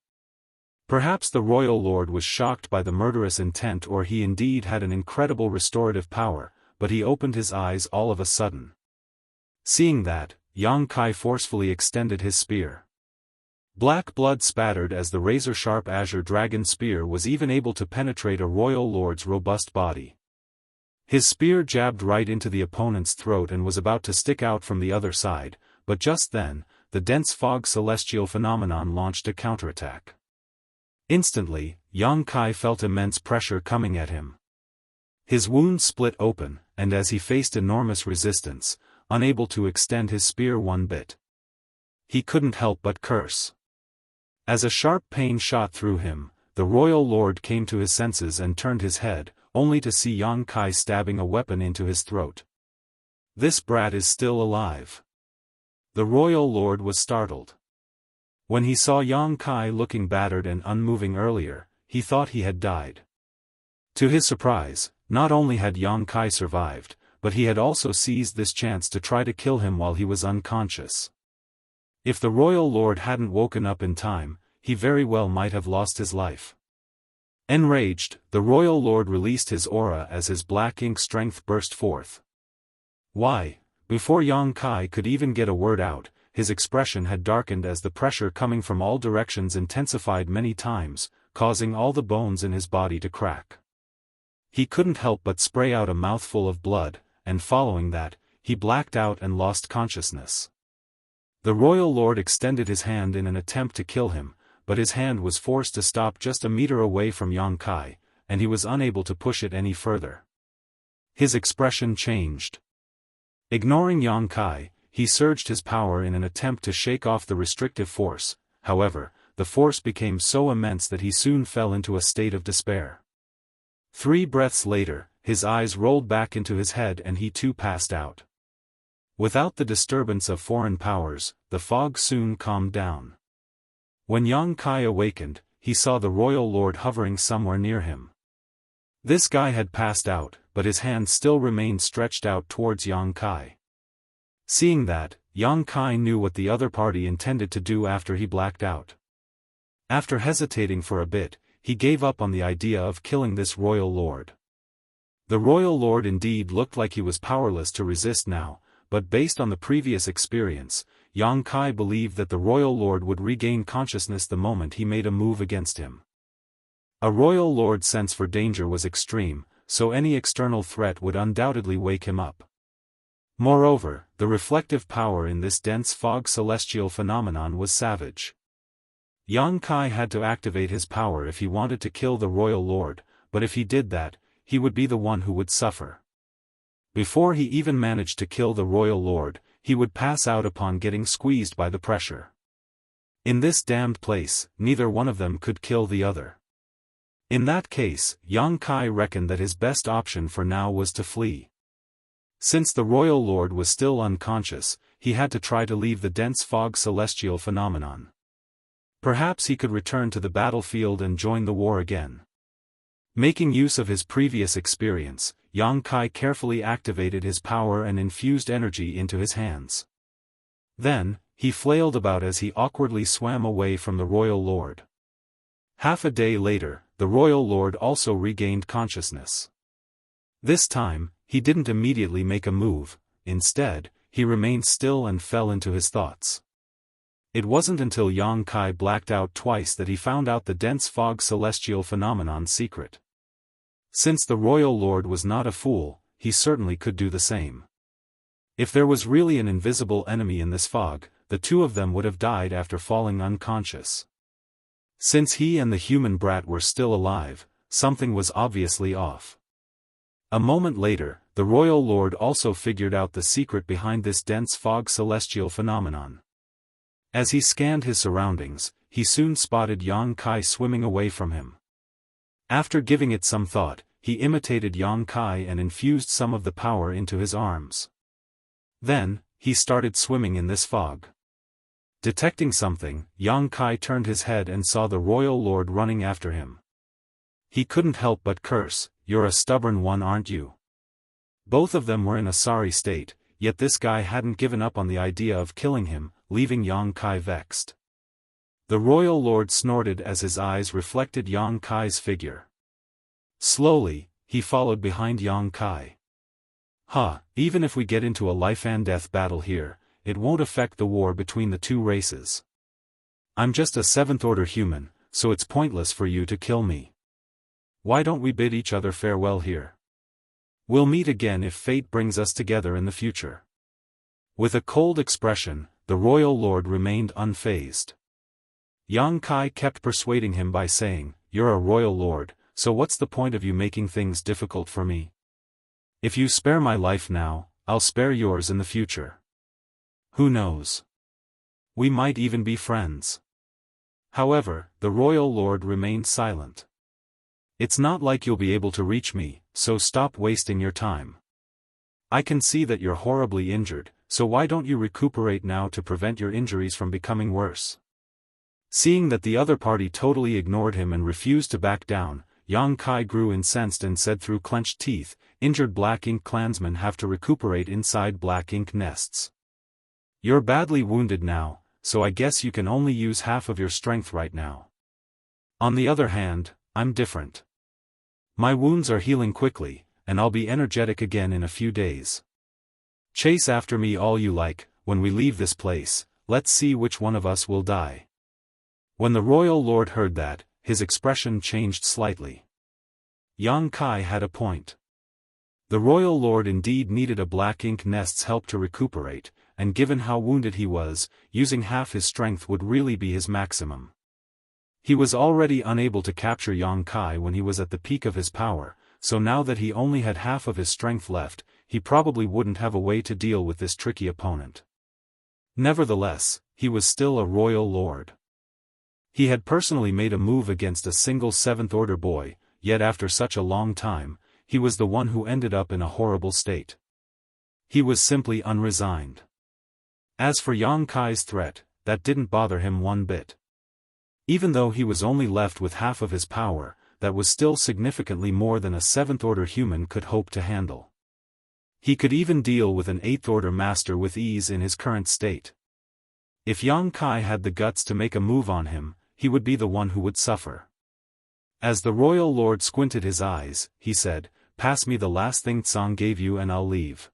Perhaps the royal lord was shocked by the murderous intent, or he indeed had an incredible restorative power, but he opened his eyes all of a sudden. Seeing that, Yang Kai forcefully extended his spear. Black blood spattered as the razor-sharp azure dragon spear was even able to penetrate a royal lord's robust body. His spear jabbed right into the opponent's throat and was about to stick out from the other side, but just then, the dense fog celestial phenomenon launched a counterattack. Instantly, Yang Kai felt immense pressure coming at him. His wound split open, and as he faced enormous resistance, unable to extend his spear one bit, he couldn't help but curse. As a sharp pain shot through him, the royal lord came to his senses and turned his head, only to see Yang Kai stabbing a weapon into his throat. This brat is still alive. The royal lord was startled. When he saw Yang Kai looking battered and unmoving earlier, he thought he had died. To his surprise, not only had Yang Kai survived, but he had also seized this chance to try to kill him while he was unconscious. If the royal lord hadn't woken up in time, he very well might have lost his life. Enraged, the royal lord released his aura as his black ink strength burst forth. Why, before Yang Kai could even get a word out, his expression had darkened as the pressure coming from all directions intensified many times, causing all the bones in his body to crack. He couldn't help but spray out a mouthful of blood, and following that, he blacked out and lost consciousness. The royal lord extended his hand in an attempt to kill him, but his hand was forced to stop just a meter away from Yang Kai, and he was unable to push it any further. His expression changed. Ignoring Yang Kai, he surged his power in an attempt to shake off the restrictive force. However, the force became so immense that he soon fell into a state of despair. 3 breaths later, his eyes rolled back into his head and he too passed out. Without the disturbance of foreign powers, the fog soon calmed down. When Yang Kai awakened, he saw the royal lord hovering somewhere near him. This guy had passed out, but his hand still remained stretched out towards Yang Kai. Seeing that, Yang Kai knew what the other party intended to do after he blacked out. After hesitating for a bit, he gave up on the idea of killing this royal lord. The royal lord indeed looked like he was powerless to resist now, but based on the previous experience, Yang Kai believed that the royal lord would regain consciousness the moment he made a move against him. A royal lord's sense for danger was extreme, so any external threat would undoubtedly wake him up. Moreover, the reflective power in this dense fog celestial phenomenon was savage. Yang Kai had to activate his power if he wanted to kill the royal lord, but if he did that, he would be the one who would suffer. Before he even managed to kill the royal lord, he would pass out upon getting squeezed by the pressure. In this damned place, neither one of them could kill the other. In that case, Yang Kai reckoned that his best option for now was to flee. Since the royal lord was still unconscious, he had to try to leave the dense fog celestial phenomenon. Perhaps he could return to the battlefield and join the war again. Making use of his previous experience, Yang Kai carefully activated his power and infused energy into his hands. Then, he flailed about as he awkwardly swam away from the royal lord. Half a day later, the royal lord also regained consciousness. This time, he didn't immediately make a move. Instead, he remained still and fell into his thoughts. It wasn't until Yang Kai blacked out twice that he found out the dense fog celestial phenomenon's secret. Since the royal lord was not a fool, he certainly could do the same. If there was really an invisible enemy in this fog, the two of them would have died after falling unconscious. Since he and the human brat were still alive, something was obviously off. A moment later, the royal lord also figured out the secret behind this dense fog celestial phenomenon. As he scanned his surroundings, he soon spotted Yang Kai swimming away from him. After giving it some thought, he imitated Yang Kai and infused some of the power into his arms. Then, he started swimming in this fog. Detecting something, Yang Kai turned his head and saw the royal lord running after him. He couldn't help but curse, "You're a stubborn one, aren't you?" Both of them were in a sorry state, yet this guy hadn't given up on the idea of killing him, leaving Yang Kai vexed. The royal lord snorted as his eyes reflected Yang Kai's figure. Slowly, he followed behind Yang Kai. Even if we get into a life-and-death battle here, it won't affect the war between the two races. I'm just a seventh-order human, so it's pointless for you to kill me. Why don't we bid each other farewell here? We'll meet again if fate brings us together in the future. With a cold expression, the royal lord remained unfazed. Yang Kai kept persuading him by saying, "You're a royal lord, so what's the point of you making things difficult for me? If you spare my life now, I'll spare yours in the future. Who knows? We might even be friends." However, the royal lord remained silent. "It's not like you'll be able to reach me, so stop wasting your time. I can see that you're horribly injured, so why don't you recuperate now to prevent your injuries from becoming worse?" Seeing that the other party totally ignored him and refused to back down, Yang Kai grew incensed and said through clenched teeth, "Injured black ink clansmen have to recuperate inside black ink nests. You're badly wounded now, so I guess you can only use half of your strength right now. On the other hand, I'm different. My wounds are healing quickly, and I'll be energetic again in a few days. Chase after me all you like. When we leave this place, let's see which one of us will die. When the royal lord heard that, his expression changed slightly. Yang Kai had a point. The royal lord indeed needed a black ink nest's help to recuperate, and given how wounded he was, using half his strength would really be his maximum. He was already unable to capture Yang Kai when he was at the peak of his power, so now that he only had half of his strength left, he probably wouldn't have a way to deal with this tricky opponent. Nevertheless, he was still a royal lord. He had personally made a move against a single seventh-order boy, yet after such a long time, he was the one who ended up in a horrible state. He was simply unresigned. As for Yang Kai's threat, that didn't bother him one bit. Even though he was only left with half of his power, that was still significantly more than a seventh-order human could hope to handle. He could even deal with an eighth-order master with ease in his current state. If Yang Kai had the guts to make a move on him, he would be the one who would suffer. As the royal lord squinted his eyes, he said, "Pass me the last thing Tsang gave you and I'll leave."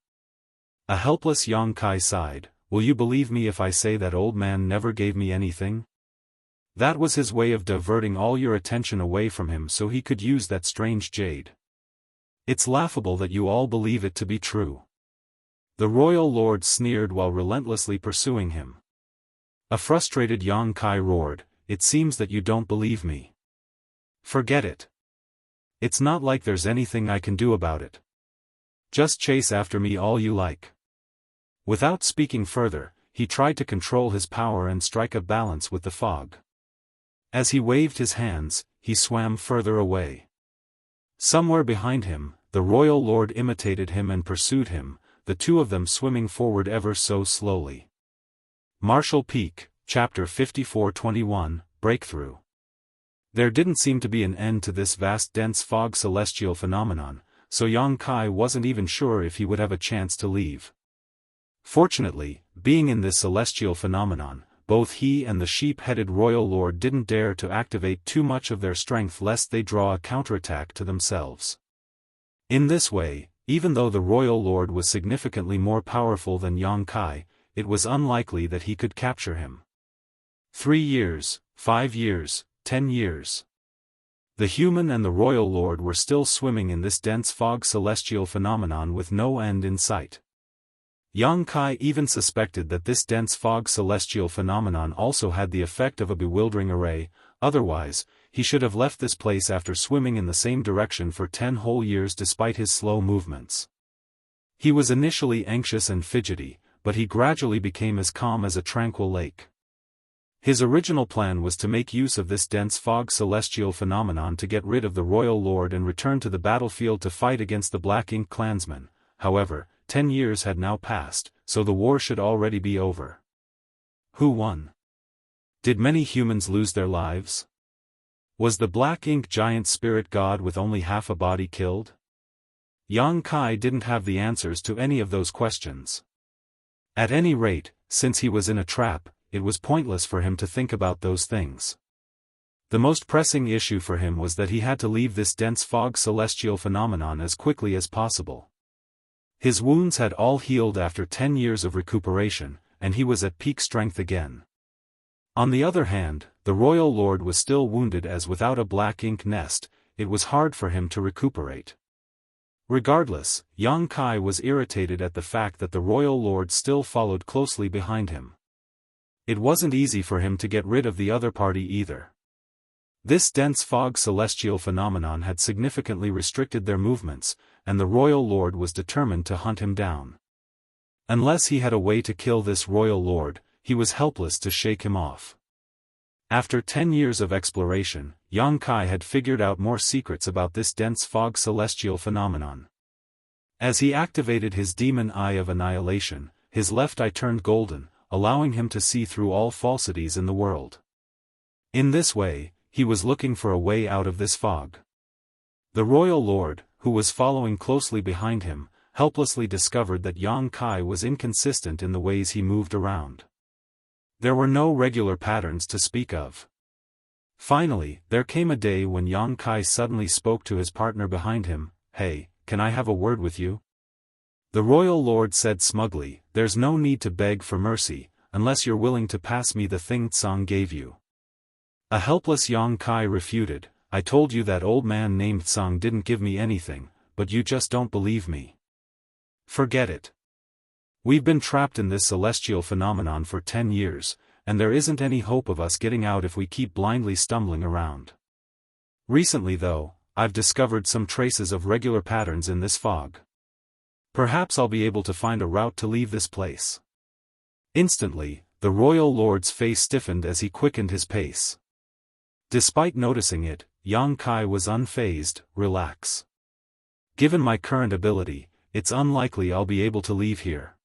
A helpless Yang Kai sighed, "Will you believe me if I say that old man never gave me anything?" That was his way of diverting all your attention away from him so he could use that strange jade. It's laughable that you all believe it to be true. The royal lord sneered while relentlessly pursuing him. A frustrated Yang Kai roared, "It seems that you don't believe me. Forget it. It's not like there's anything I can do about it. Just chase after me all you like." Without speaking further, he tried to control his power and strike a balance with the fog. As he waved his hands, he swam further away. Somewhere behind him, the royal lord imitated him and pursued him, the two of them swimming forward ever so slowly. Martial Peak, Chapter 54-21, Breakthrough. There didn't seem to be an end to this vast dense fog celestial phenomenon, so Yang Kai wasn't even sure if he would have a chance to leave. Fortunately, being in this celestial phenomenon, both he and the sheep-headed royal lord didn't dare to activate too much of their strength lest they draw a counterattack to themselves. In this way, even though the royal lord was significantly more powerful than Yang Kai, it was unlikely that he could capture him. 3 years, 5 years, 10 years. The human and the royal lord were still swimming in this dense fog celestial phenomenon with no end in sight. Yang Kai even suspected that this dense fog celestial phenomenon also had the effect of a bewildering array, otherwise, he should have left this place after swimming in the same direction for 10 whole years despite his slow movements. He was initially anxious and fidgety, but he gradually became as calm as a tranquil lake. His original plan was to make use of this dense fog celestial phenomenon to get rid of the royal lord and return to the battlefield to fight against the Black Ink clansmen. However, 10 years had now passed, so the war should already be over. Who won? Did many humans lose their lives? Was the Black Ink giant spirit god with only half a body killed? Yang Kai didn't have the answers to any of those questions. At any rate, since he was in a trap, it was pointless for him to think about those things. The most pressing issue for him was that he had to leave this dense fog celestial phenomenon as quickly as possible. His wounds had all healed after 10 years of recuperation, and he was at peak strength again. On the other hand, the royal lord was still wounded as without a Black Ink nest, it was hard for him to recuperate. Regardless, Yang Kai was irritated at the fact that the royal lord still followed closely behind him. It wasn't easy for him to get rid of the other party either. This dense fog celestial phenomenon had significantly restricted their movements, and the royal lord was determined to hunt him down. Unless he had a way to kill this royal lord, he was helpless to shake him off. After 10 years of exploration, Yang Kai had figured out more secrets about this dense fog celestial phenomenon. As he activated his demon eye of annihilation, his left eye turned golden, allowing him to see through all falsities in the world. In this way, he was looking for a way out of this fog. The royal lord, who was following closely behind him, helplessly discovered that Yang Kai was inconsistent in the ways he moved around. There were no regular patterns to speak of. Finally, there came a day when Yang Kai suddenly spoke to his partner behind him, "Hey, can I have a word with you?" The royal lord said smugly, "There's no need to beg for mercy, unless you're willing to pass me the thing Tsang gave you. A helpless Yang Kai refuted, I told you that old man named Tsang didn't give me anything, but you just don't believe me. Forget it. We've been trapped in this celestial phenomenon for 10 years, and there isn't any hope of us getting out if we keep blindly stumbling around. Recently though, I've discovered some traces of regular patterns in this fog. Perhaps I'll be able to find a route to leave this place. Instantly, the royal lord's face stiffened as he quickened his pace. Despite noticing it, Yang Kai was unfazed. Relax. Given my current ability, it's unlikely I'll be able to leave here.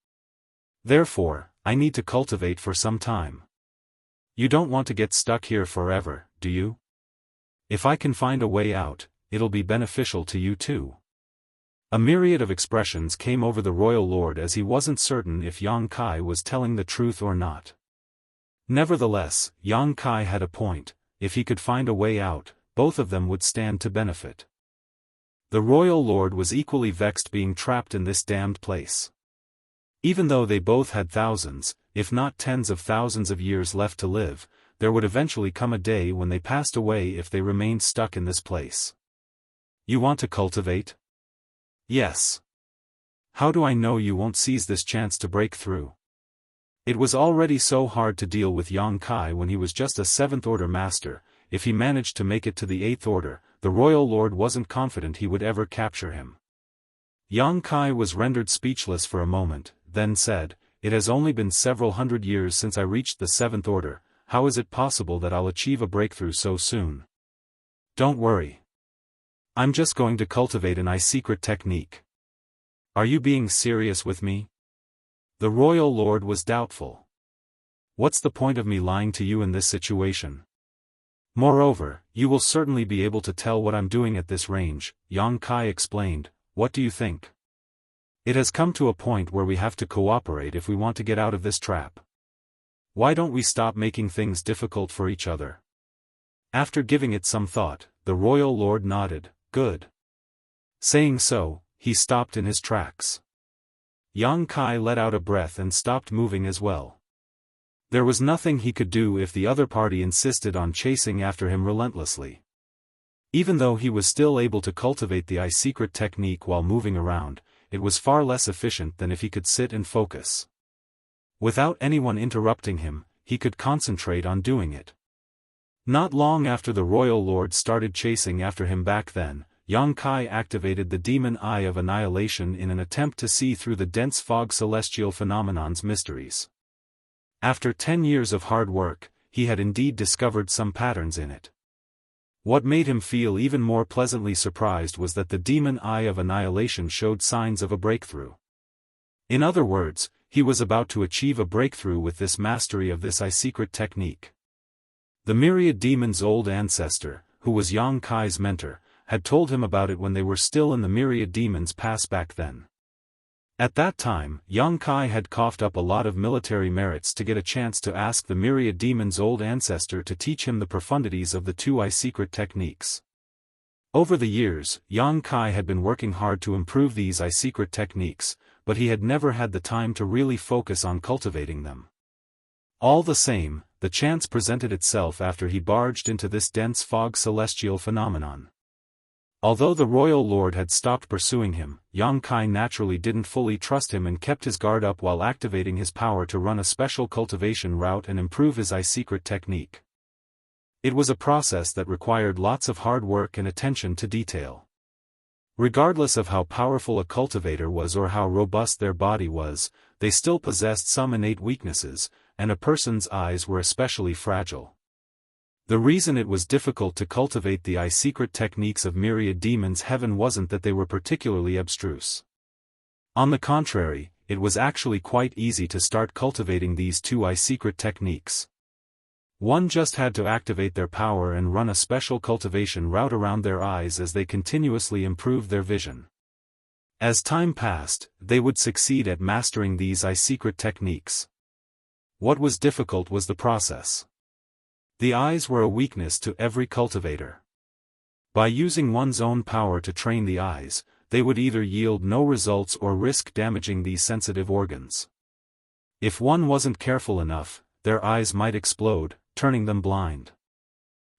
Therefore, I need to cultivate for some time. You don't want to get stuck here forever, do you? If I can find a way out, it'll be beneficial to you too. A myriad of expressions came over the royal lord as he wasn't certain if Yang Kai was telling the truth or not. Nevertheless, Yang Kai had a point. If he could find a way out, both of them would stand to benefit. The royal lord was equally vexed being trapped in this damned place. Even though they both had thousands, if not tens of thousands of years left to live, there would eventually come a day when they passed away if they remained stuck in this place. You want to cultivate? Yes. How do I know you won't seize this chance to break through? It was already so hard to deal with Yang Kai when he was just a 7th order master. If he managed to make it to the 8th order, the royal lord wasn't confident he would ever capture him. Yang Kai was rendered speechless for a moment, then said, It has only been several hundred years since I reached the 7th order, how is it possible that I'll achieve a breakthrough so soon? Don't worry. I'm just going to cultivate an secret technique. Are you being serious with me? The royal lord was doubtful. What's the point of me lying to you in this situation? Moreover, you will certainly be able to tell what I'm doing at this range, Yang Kai explained. What do you think? It has come to a point where we have to cooperate if we want to get out of this trap. Why don't we stop making things difficult for each other? After giving it some thought, the royal lord nodded, good. Saying so, he stopped in his tracks. Yang Kai let out a breath and stopped moving as well. There was nothing he could do if the other party insisted on chasing after him relentlessly. Even though he was still able to cultivate the secret technique while moving around, it was far less efficient than if he could sit and focus. Without anyone interrupting him, he could concentrate on doing it. Not long after the royal lord started chasing after him back then, Yang Kai activated the demon eye of annihilation in an attempt to see through the dense fog celestial phenomenon's mysteries. After 10 years of hard work, he had indeed discovered some patterns in it. What made him feel even more pleasantly surprised was that the demon eye of annihilation showed signs of a breakthrough. In other words, he was about to achieve a breakthrough with this mastery of this secret technique. The myriad demon's old ancestor, who was Yang Kai's mentor, had told him about it when they were still in the myriad demon's pass back then. At that time, Yang Kai had coughed up a lot of military merits to get a chance to ask the myriad demon's old ancestor to teach him the profundities of the two secret techniques. Over the years, Yang Kai had been working hard to improve these secret techniques, but he had never had the time to really focus on cultivating them. All the same, the chance presented itself after he barged into this dense fog celestial phenomenon. Although the royal lord had stopped pursuing him, Yang Kai naturally didn't fully trust him and kept his guard up while activating his power to run a special cultivation route and improve his secret technique. It was a process that required lots of hard work and attention to detail. Regardless of how powerful a cultivator was or how robust their body was, they still possessed some innate weaknesses, and a person's eyes were especially fragile. The reason it was difficult to cultivate the secret techniques of myriad demons' heaven wasn't that they were particularly abstruse. On the contrary, it was actually quite easy to start cultivating these two secret techniques. One just had to activate their power and run a special cultivation route around their eyes as they continuously improved their vision. As time passed, they would succeed at mastering these secret techniques. What was difficult was the process. The eyes were a weakness to every cultivator. By using one's own power to train the eyes, they would either yield no results or risk damaging these sensitive organs. If one wasn't careful enough, their eyes might explode, turning them blind.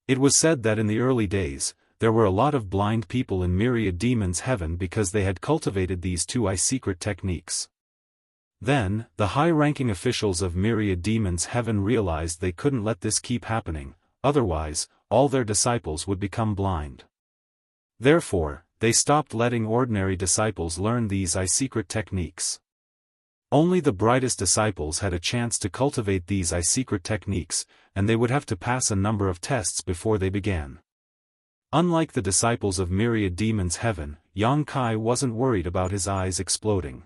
It was said that in the early days, there were a lot of blind people in Myriad Demons' heaven because they had cultivated these two secret techniques. Then, the high-ranking officials of Myriad Demons' heaven realized they couldn't let this keep happening, otherwise, all their disciples would become blind. Therefore, they stopped letting ordinary disciples learn these secret techniques. Only the brightest disciples had a chance to cultivate these secret techniques, and they would have to pass a number of tests before they began. Unlike the disciples of Myriad Demons' heaven, Yang Kai wasn't worried about his eyes exploding.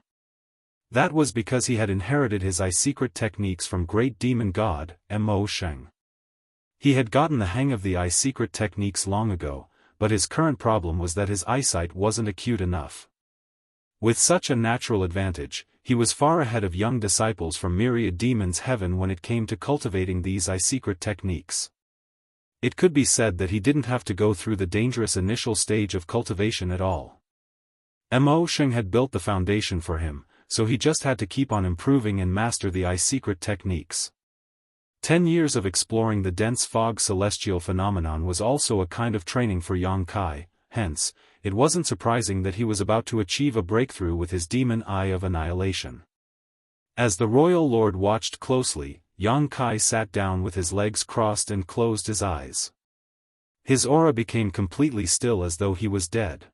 That was because he had inherited his secret techniques from great demon god, Mo Sheng. He had gotten the hang of the secret techniques long ago, but his current problem was that his eyesight wasn't acute enough. With such a natural advantage, he was far ahead of young disciples from Myriad Demons' heaven when it came to cultivating these secret techniques. It could be said that he didn't have to go through the dangerous initial stage of cultivation at all. Mo Sheng had built the foundation for him, so he just had to keep on improving and master the secret techniques. 10 years of exploring the dense fog celestial phenomenon was also a kind of training for Yang Kai, hence, it wasn't surprising that he was about to achieve a breakthrough with his demon eye of annihilation. As the royal lord watched closely, Yang Kai sat down with his legs crossed and closed his eyes. His aura became completely still as though he was dead.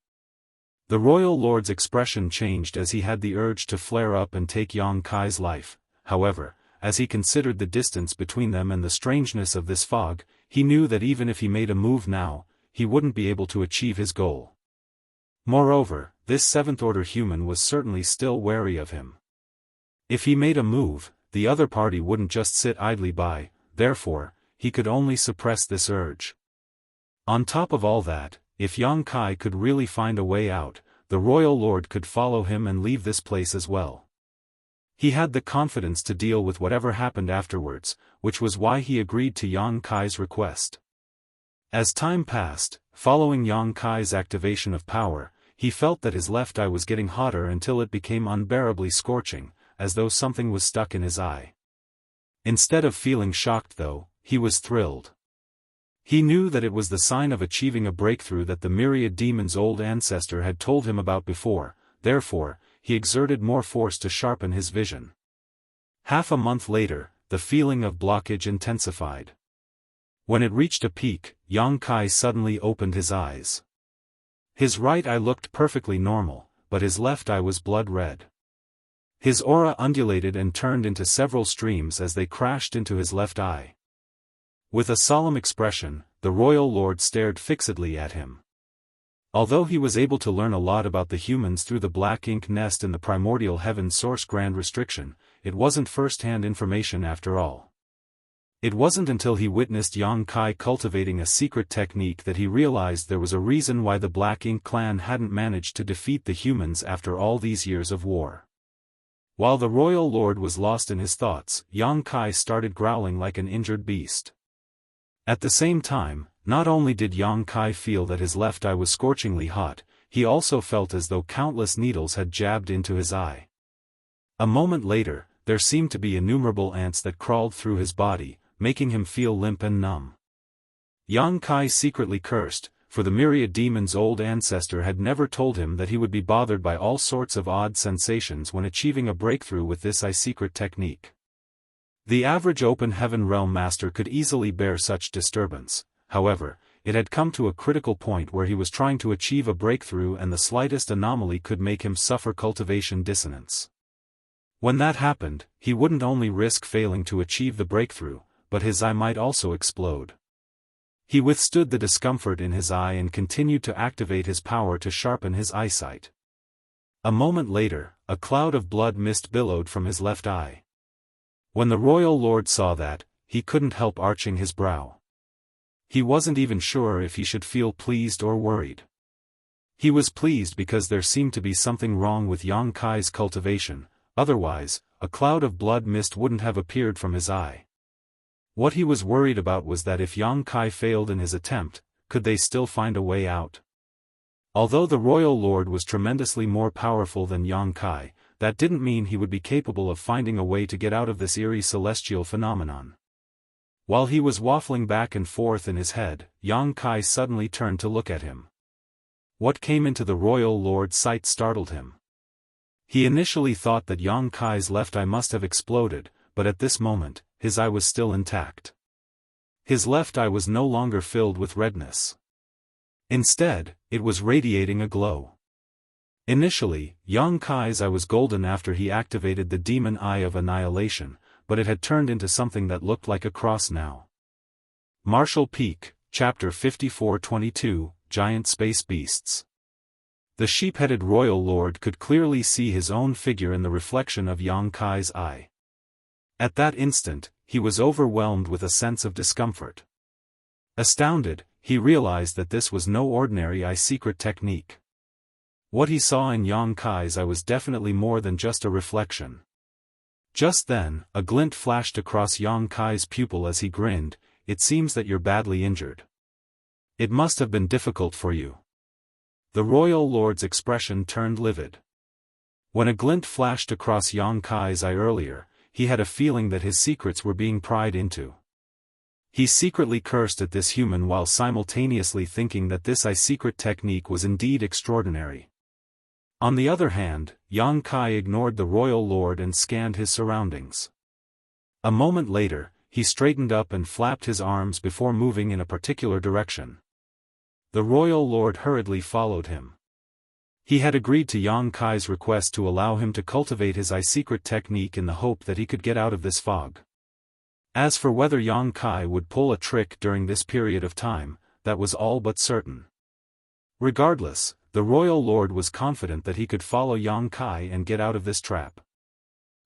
The royal lord's expression changed as he had the urge to flare up and take Yang Kai's life. However, as he considered the distance between them and the strangeness of this fog, he knew that even if he made a move now, he wouldn't be able to achieve his goal. Moreover, this seventh-order human was certainly still wary of him. If he made a move, the other party wouldn't just sit idly by, therefore, he could only suppress this urge. On top of all that, if Yang Kai could really find a way out, the royal lord could follow him and leave this place as well. He had the confidence to deal with whatever happened afterwards, which was why he agreed to Yang Kai's request. As time passed, following Yang Kai's activation of power, he felt that his left eye was getting hotter until it became unbearably scorching, as though something was stuck in his eye. Instead of feeling shocked though, he was thrilled. He knew that it was the sign of achieving a breakthrough that the Myriad Demon's old ancestor had told him about before, therefore, he exerted more force to sharpen his vision. Half a month later, the feeling of blockage intensified. When it reached a peak, Yang Kai suddenly opened his eyes. His right eye looked perfectly normal, but his left eye was blood red. His aura undulated and turned into several streams as they crashed into his left eye. With a solemn expression, the royal lord stared fixedly at him. Although he was able to learn a lot about the humans through the black ink nest in the primordial heaven source grand restriction, it wasn't first-hand information after all. It wasn't until he witnessed Yang Kai cultivating a secret technique that he realized there was a reason why the Black Ink clan hadn't managed to defeat the humans after all these years of war. While the royal lord was lost in his thoughts, Yang Kai started growling like an injured beast. At the same time, not only did Yang Kai feel that his left eye was scorchingly hot, he also felt as though countless needles had jabbed into his eye. A moment later, there seemed to be innumerable ants that crawled through his body, making him feel limp and numb. Yang Kai secretly cursed, for the Myriad Demon's old ancestor had never told him that he would be bothered by all sorts of odd sensations when achieving a breakthrough with this secret technique. The average open heaven realm master could easily bear such disturbance. However, it had come to a critical point where he was trying to achieve a breakthrough and the slightest anomaly could make him suffer cultivation dissonance. When that happened, he wouldn't only risk failing to achieve the breakthrough, but his eye might also explode. He withstood the discomfort in his eye and continued to activate his power to sharpen his eyesight. A moment later, a cloud of blood mist billowed from his left eye. When the royal lord saw that, he couldn't help arching his brow. He wasn't even sure if he should feel pleased or worried. He was pleased because there seemed to be something wrong with Yang Kai's cultivation, otherwise, a cloud of blood mist wouldn't have appeared from his eye. What he was worried about was that if Yang Kai failed in his attempt, could they still find a way out? Although the royal lord was tremendously more powerful than Yang Kai, that didn't mean he would be capable of finding a way to get out of this eerie celestial phenomenon. While he was waffling back and forth in his head, Yang Kai suddenly turned to look at him. What came into the royal lord's sight startled him. He initially thought that Yang Kai's left eye must have exploded, but at this moment, his eye was still intact. His left eye was no longer filled with redness. Instead, it was radiating a glow. Initially, Yang Kai's eye was golden after he activated the demon eye of annihilation, but it had turned into something that looked like a cross now. Martial Peak, Chapter 54-22, Giant Space Beasts. The sheep-headed royal lord could clearly see his own figure in the reflection of Yang Kai's eye. At that instant, he was overwhelmed with a sense of discomfort. Astounded, he realized that this was no ordinary eye secret technique. What he saw in Yang Kai's eye was definitely more than just a reflection. Just then, a glint flashed across Yang Kai's pupil as he grinned. It seems that you're badly injured. It must have been difficult for you. The royal lord's expression turned livid. When a glint flashed across Yang Kai's eye earlier, he had a feeling that his secrets were being pried into. He secretly cursed at this human while simultaneously thinking that this eye secret technique was indeed extraordinary. On the other hand, Yang Kai ignored the royal lord and scanned his surroundings. A moment later, he straightened up and flapped his arms before moving in a particular direction. The royal lord hurriedly followed him. He had agreed to Yang Kai's request to allow him to cultivate his eye secret technique in the hope that he could get out of this fog. As for whether Yang Kai would pull a trick during this period of time, that was all but certain. Regardless, the royal lord was confident that he could follow Yang Kai and get out of this trap.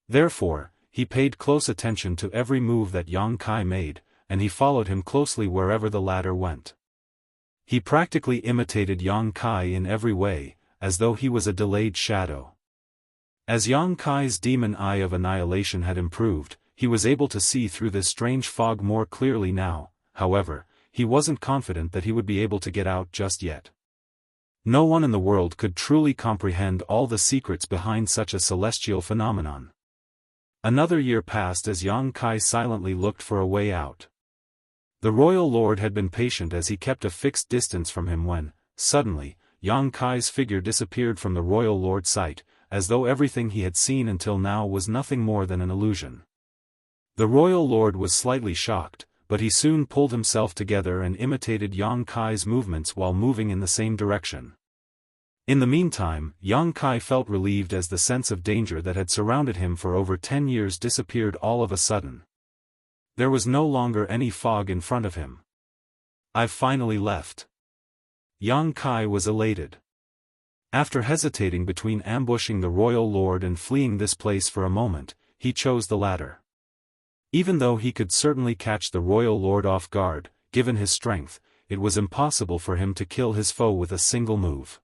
Therefore, he paid close attention to every move that Yang Kai made, and he followed him closely wherever the latter went. He practically imitated Yang Kai in every way, as though he was a delayed shadow. As Yang Kai's demon eye of annihilation had improved, he was able to see through this strange fog more clearly now. However, he wasn't confident that he would be able to get out just yet. No one in the world could truly comprehend all the secrets behind such a celestial phenomenon. Another year passed as Yang Kai silently looked for a way out. The royal lord had been patient as he kept a fixed distance from him when, suddenly, Yang Kai's figure disappeared from the royal lord's sight, as though everything he had seen until now was nothing more than an illusion. The royal lord was slightly shocked, but he soon pulled himself together and imitated Yang Kai's movements while moving in the same direction. In the meantime, Yang Kai felt relieved as the sense of danger that had surrounded him for over 10 years disappeared all of a sudden. There was no longer any fog in front of him. "I've finally left." Yang Kai was elated. After hesitating between ambushing the royal lord and fleeing this place for a moment, he chose the latter. Even though he could certainly catch the royal lord off guard, given his strength, it was impossible for him to kill his foe with a single move.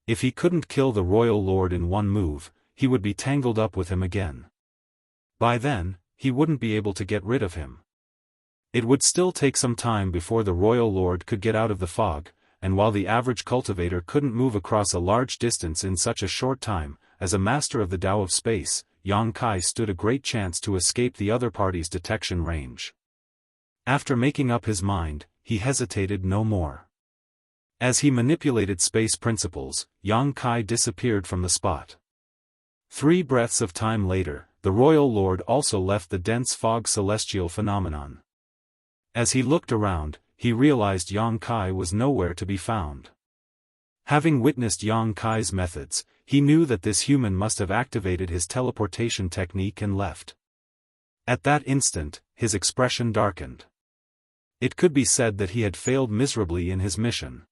If he couldn't kill the royal lord in one move, he would be tangled up with him again. By then, he wouldn't be able to get rid of him. It would still take some time before the royal lord could get out of the fog, and while the average cultivator couldn't move across a large distance in such a short time, as a master of the Tao of space, Yang Kai stood a great chance to escape the other party's detection range. After making up his mind, he hesitated no more. As he manipulated space principles, Yang Kai disappeared from the spot. 3 breaths of time later, the royal lord also left the dense fog celestial phenomenon. As he looked around, he realized Yang Kai was nowhere to be found. Having witnessed Yang Kai's methods, he knew that this human must have activated his teleportation technique and left. At that instant, his expression darkened. It could be said that he had failed miserably in his mission.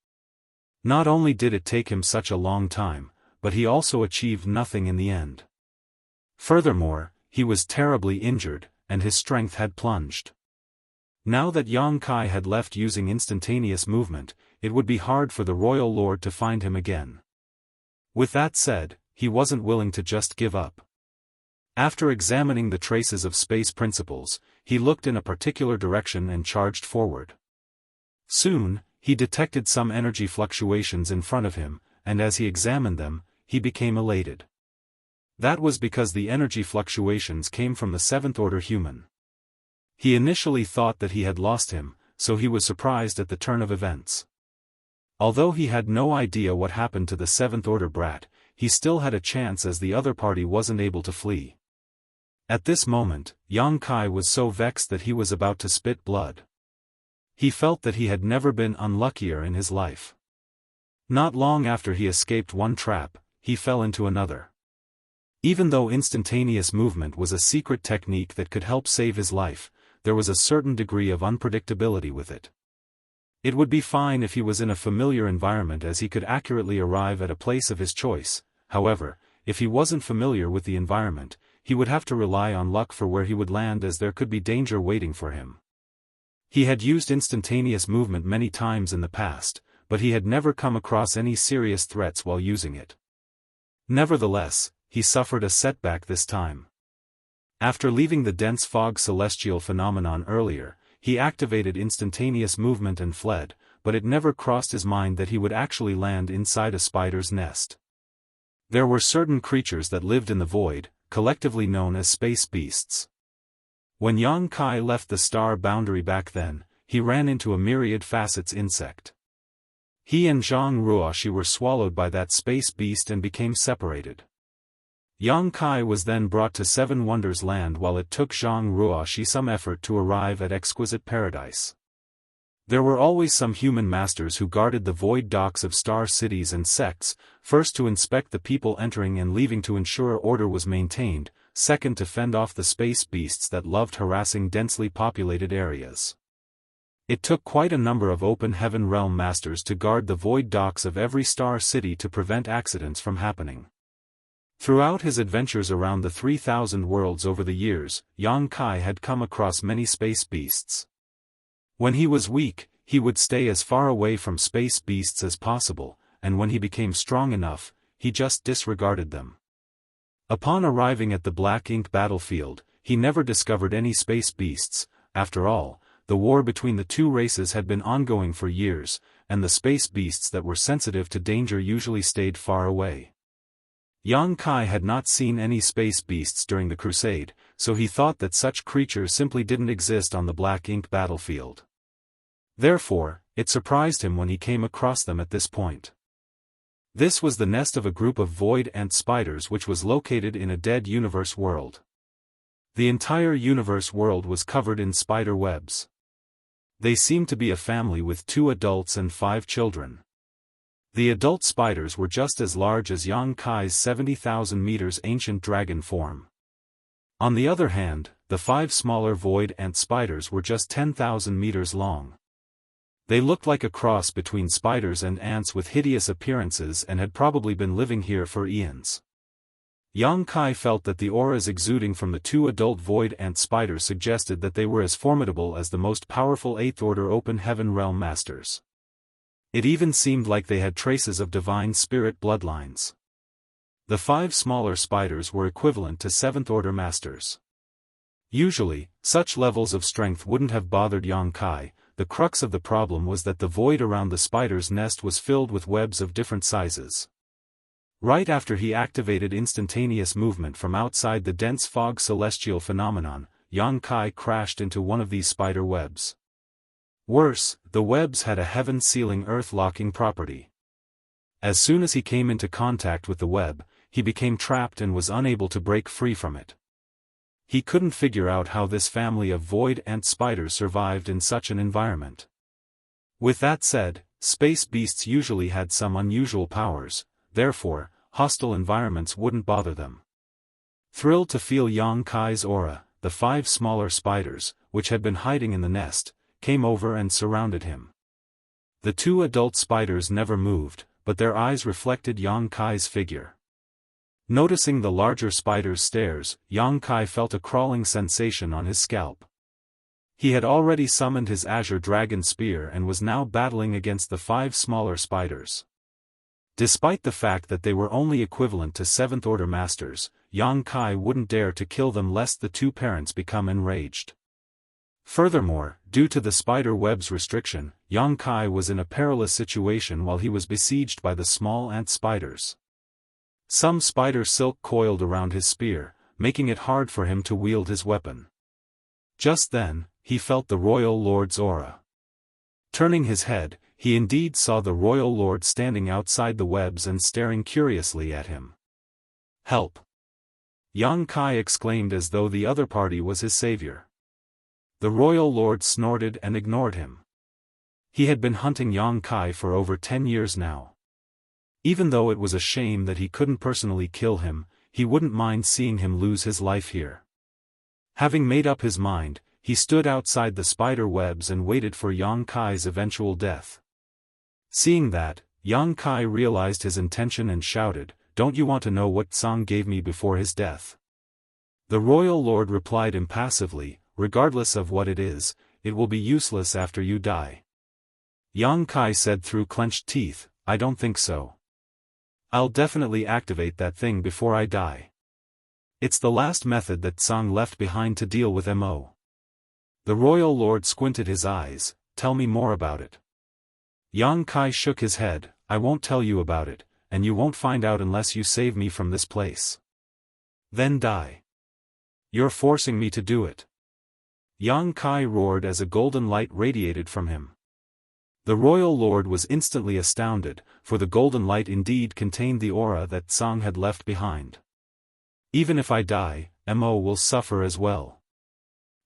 Not only did it take him such a long time, but he also achieved nothing in the end. Furthermore, he was terribly injured, and his strength had plunged. Now that Yang Kai had left using instantaneous movement, it would be hard for the royal lord to find him again. With that said, he wasn't willing to just give up. After examining the traces of space principles, he looked in a particular direction and charged forward. Soon, he detected some energy fluctuations in front of him, and as he examined them, he became elated. That was because the energy fluctuations came from the seventh-order human. He initially thought that he had lost him, so he was surprised at the turn of events. Although he had no idea what happened to the seventh-order brat, he still had a chance as the other party wasn't able to flee. At this moment, Yang Kai was so vexed that he was about to spit blood. He felt that he had never been unluckier in his life. Not long after he escaped one trap, he fell into another. Even though instantaneous movement was a secret technique that could help save his life, there was a certain degree of unpredictability with it. It would be fine if he was in a familiar environment as he could accurately arrive at a place of his choice. However, if he wasn't familiar with the environment, he would have to rely on luck for where he would land as there could be danger waiting for him. He had used instantaneous movement many times in the past, but he had never come across any serious threats while using it. Nevertheless, he suffered a setback this time. After leaving the dense fog celestial phenomenon earlier, he activated instantaneous movement and fled, but it never crossed his mind that he would actually land inside a spider's nest. There were certain creatures that lived in the void, collectively known as space beasts. When Yang Kai left the star boundary back then, he ran into a myriad facets insect. He and Zhang Ruoxi were swallowed by that space beast and became separated. Yang Kai was then brought to Seven Wonders Land while it took Zhang Ruoxi some effort to arrive at Exquisite Paradise. There were always some human masters who guarded the void docks of star cities and sects, first to inspect the people entering and leaving to ensure order was maintained, second to fend off the space beasts that loved harassing densely populated areas. It took quite a number of open heaven realm masters to guard the void docks of every star city to prevent accidents from happening. Throughout his adventures around the 3,000 worlds over the years, Yang Kai had come across many space beasts. When he was weak, he would stay as far away from space beasts as possible, and when he became strong enough, he just disregarded them. Upon arriving at the black ink battlefield, he never discovered any space beasts. After all, the war between the two races had been ongoing for years, and the space beasts that were sensitive to danger usually stayed far away. Yang Kai had not seen any space beasts during the crusade, so he thought that such creatures simply didn't exist on the black ink battlefield. Therefore, it surprised him when he came across them at this point. This was the nest of a group of void ant spiders which was located in a dead universe world. The entire universe world was covered in spider webs. They seemed to be a family with 2 adults and 5 children. The adult spiders were just as large as Yang Kai's 70,000 meters ancient dragon form. On the other hand, the 5 smaller void ant spiders were just 10,000 meters long. They looked like a cross between spiders and ants with hideous appearances and had probably been living here for eons. Yang Kai felt that the auras exuding from the 2 adult void ant spiders suggested that they were as formidable as the most powerful 8th order open heaven realm masters. It even seemed like they had traces of divine spirit bloodlines. The 5 smaller spiders were equivalent to 7th order masters. Usually, such levels of strength wouldn't have bothered Yang Kai. The crux of the problem was that the void around the spider's nest was filled with webs of different sizes. Right after he activated instantaneous movement from outside the dense fog celestial phenomenon, Yang Kai crashed into one of these spider webs. Worse, the webs had a heaven-sealing earth-locking property. As soon as he came into contact with the web, he became trapped and was unable to break free from it. He couldn't figure out how this family of void ant spiders survived in such an environment. With that said, space beasts usually had some unusual powers, therefore, hostile environments wouldn't bother them. Thrilled to feel Yang Kai's aura, the 5 smaller spiders, which had been hiding in the nest, came over and surrounded him. The 2 adult spiders never moved, but their eyes reflected Yang Kai's figure. Noticing the larger spider's stares, Yang Kai felt a crawling sensation on his scalp. He had already summoned his azure dragon spear and was now battling against the 5 smaller spiders. Despite the fact that they were only equivalent to 7th order masters, Yang Kai wouldn't dare to kill them lest the 2 parents become enraged. Furthermore, due to the spider web's restriction, Yang Kai was in a perilous situation while he was besieged by the small ant spiders. Some spider silk coiled around his spear, making it hard for him to wield his weapon. Just then, he felt the royal lord's aura. Turning his head, he indeed saw the royal lord standing outside the webs and staring curiously at him. "Help!" Yang Kai exclaimed as though the other party was his savior. The royal lord snorted and ignored him. He had been hunting Yang Kai for over 10 years now. Even though it was a shame that he couldn't personally kill him, he wouldn't mind seeing him lose his life here. Having made up his mind, he stood outside the spider webs and waited for Yang Kai's eventual death. Seeing that, Yang Kai realized his intention and shouted, "Don't you want to know what Tsang gave me before his death?" The royal lord replied impassively, "Regardless of what it is, it will be useless after you die." Yang Kai said through clenched teeth, "I don't think so. I'll definitely activate that thing before I die. It's the last method that Tsang left behind to deal with Mo." The royal lord squinted his eyes, "Tell me more about it." Yang Kai shook his head, "I won't tell you about it, and you won't find out unless you save me from this place. Then die. You're forcing me to do it." Yang Kai roared as a golden light radiated from him. The royal lord was instantly astounded, for the golden light indeed contained the aura that Tsang had left behind. "Even if I die, Mo will suffer as well.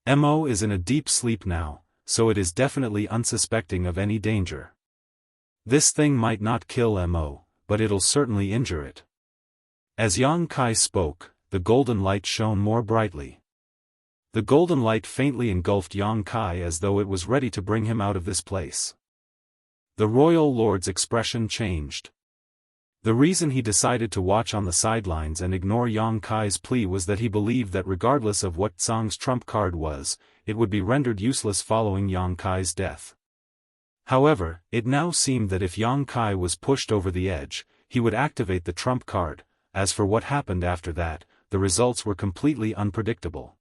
Mo is in a deep sleep now, so it is definitely unsuspecting of any danger. This thing might not kill Mo, but it'll certainly injure it." As Yang Kai spoke, the golden light shone more brightly. The golden light faintly engulfed Yang Kai as though it was ready to bring him out of this place. The royal lord's expression changed. The reason he decided to watch on the sidelines and ignore Yang Kai's plea was that he believed that regardless of what Tsang's trump card was, it would be rendered useless following Yang Kai's death. However, it now seemed that if Yang Kai was pushed over the edge, he would activate the trump card. As for what happened after that, the results were completely unpredictable.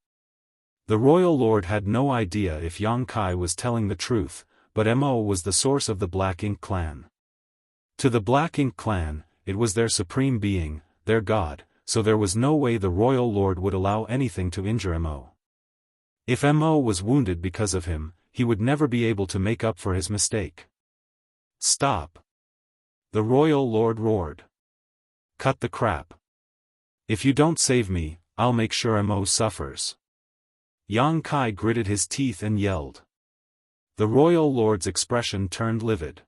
The royal lord had no idea if Yang Kai was telling the truth, but Mo was the source of the Black Ink clan. To the Black Ink clan, it was their supreme being, their god, so there was no way the royal lord would allow anything to injure Mo. If Mo was wounded because of him, he would never be able to make up for his mistake. "Stop!" the royal lord roared. "Cut the crap. If you don't save me, I'll make sure Mo suffers." Yang Kai gritted his teeth and yelled. The royal lord's expression turned livid.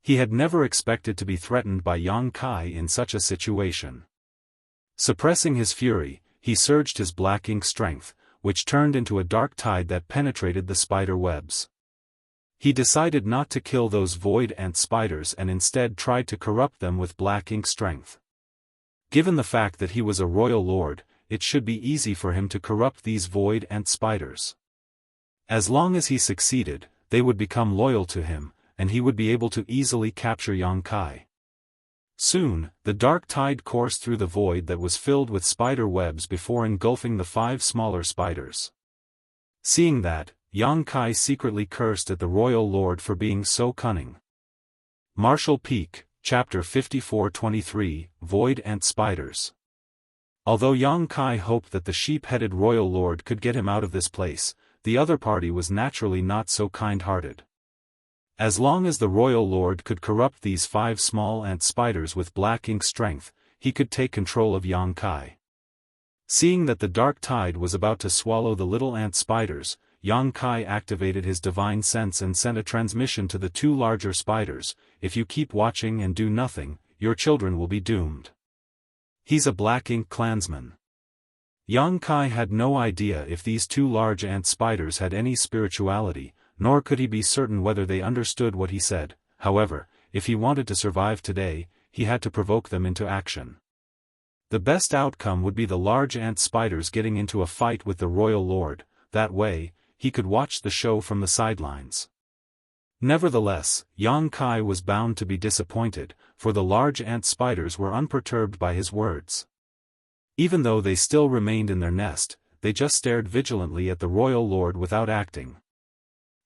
He had never expected to be threatened by Yang Kai in such a situation. Suppressing his fury, he surged his black ink strength, which turned into a dark tide that penetrated the spider webs. He decided not to kill those void ant spiders and instead tried to corrupt them with black ink strength. Given the fact that he was a royal lord, it should be easy for him to corrupt these void ant spiders. As long as he succeeded, they would become loyal to him, and he would be able to easily capture Yang Kai. Soon, the dark tide coursed through the void that was filled with spider webs before engulfing the 5 smaller spiders. Seeing that, Yang Kai secretly cursed at the royal lord for being so cunning. Martial Peak, Chapter 54-23, Void Ant Spiders. Although Yang Kai hoped that the sheep-headed royal lord could get him out of this place, the other party was naturally not so kind-hearted. As long as the royal lord could corrupt these 5 small ant spiders with black ink strength, he could take control of Yang Kai. Seeing that the dark tide was about to swallow the little ant spiders, Yang Kai activated his divine sense and sent a transmission to the 2 larger spiders, "If you keep watching and do nothing, your children will be doomed." He's a black ink clansman. Yang Kai had no idea if these 2 large ant spiders had any spirituality, nor could he be certain whether they understood what he said. However, if he wanted to survive today, he had to provoke them into action. The best outcome would be the large ant spiders getting into a fight with the royal lord. That way, he could watch the show from the sidelines. Nevertheless, Yang Kai was bound to be disappointed, for the large ant spiders were unperturbed by his words. Even though they still remained in their nest, they just stared vigilantly at the royal lord without acting.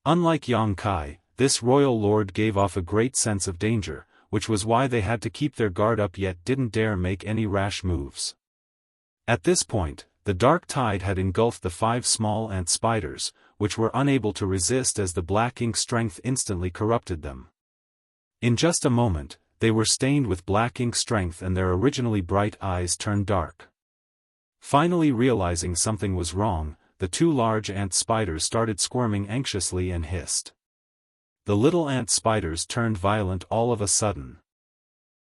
Unlike Yang Kai, this royal lord gave off a great sense of danger, which was why they had to keep their guard up yet didn't dare make any rash moves. At this point, the dark tide had engulfed the 5 small ant spiders, which were unable to resist as the black ink strength instantly corrupted them. In just a moment, they were stained with black ink strength and their originally bright eyes turned dark. Finally realizing something was wrong, the 2 large ant spiders started squirming anxiously and hissed. The little ant spiders turned violent all of a sudden.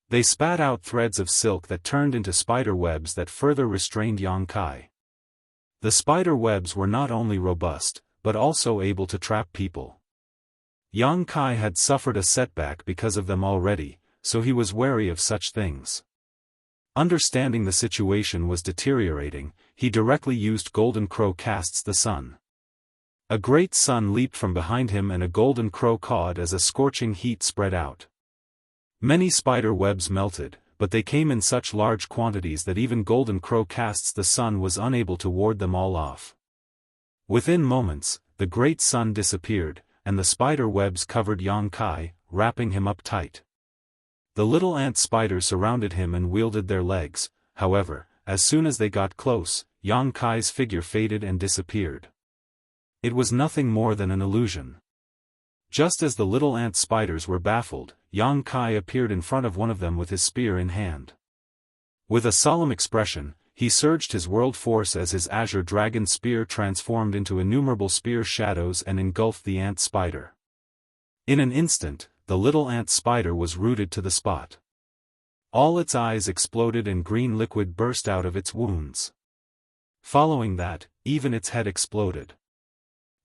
They spat out threads of silk that turned into spider webs that further restrained Yang Kai. The spider webs were not only robust, but also able to trap people. Yang Kai had suffered a setback because of them already, so he was wary of such things. Understanding the situation was deteriorating, he directly used Golden Crow casts the sun. A great sun leaped from behind him and a golden crow cawed as a scorching heat spread out. Many spider webs melted, but they came in such large quantities that even Golden Crow casts the sun was unable to ward them all off. Within moments, the great sun disappeared, and the spider webs covered Yang Kai, wrapping him up tight. The little ant spiders surrounded him and wielded their legs. However, as soon as they got close, Yang Kai's figure faded and disappeared. It was nothing more than an illusion. Just as the little ant spiders were baffled, Yang Kai appeared in front of one of them with his spear in hand. With a solemn expression, he surged his world force as his azure dragon spear transformed into innumerable spear shadows and engulfed the ant spider. In an instant, the little ant spider was rooted to the spot. All its eyes exploded and green liquid burst out of its wounds. Following that, even its head exploded.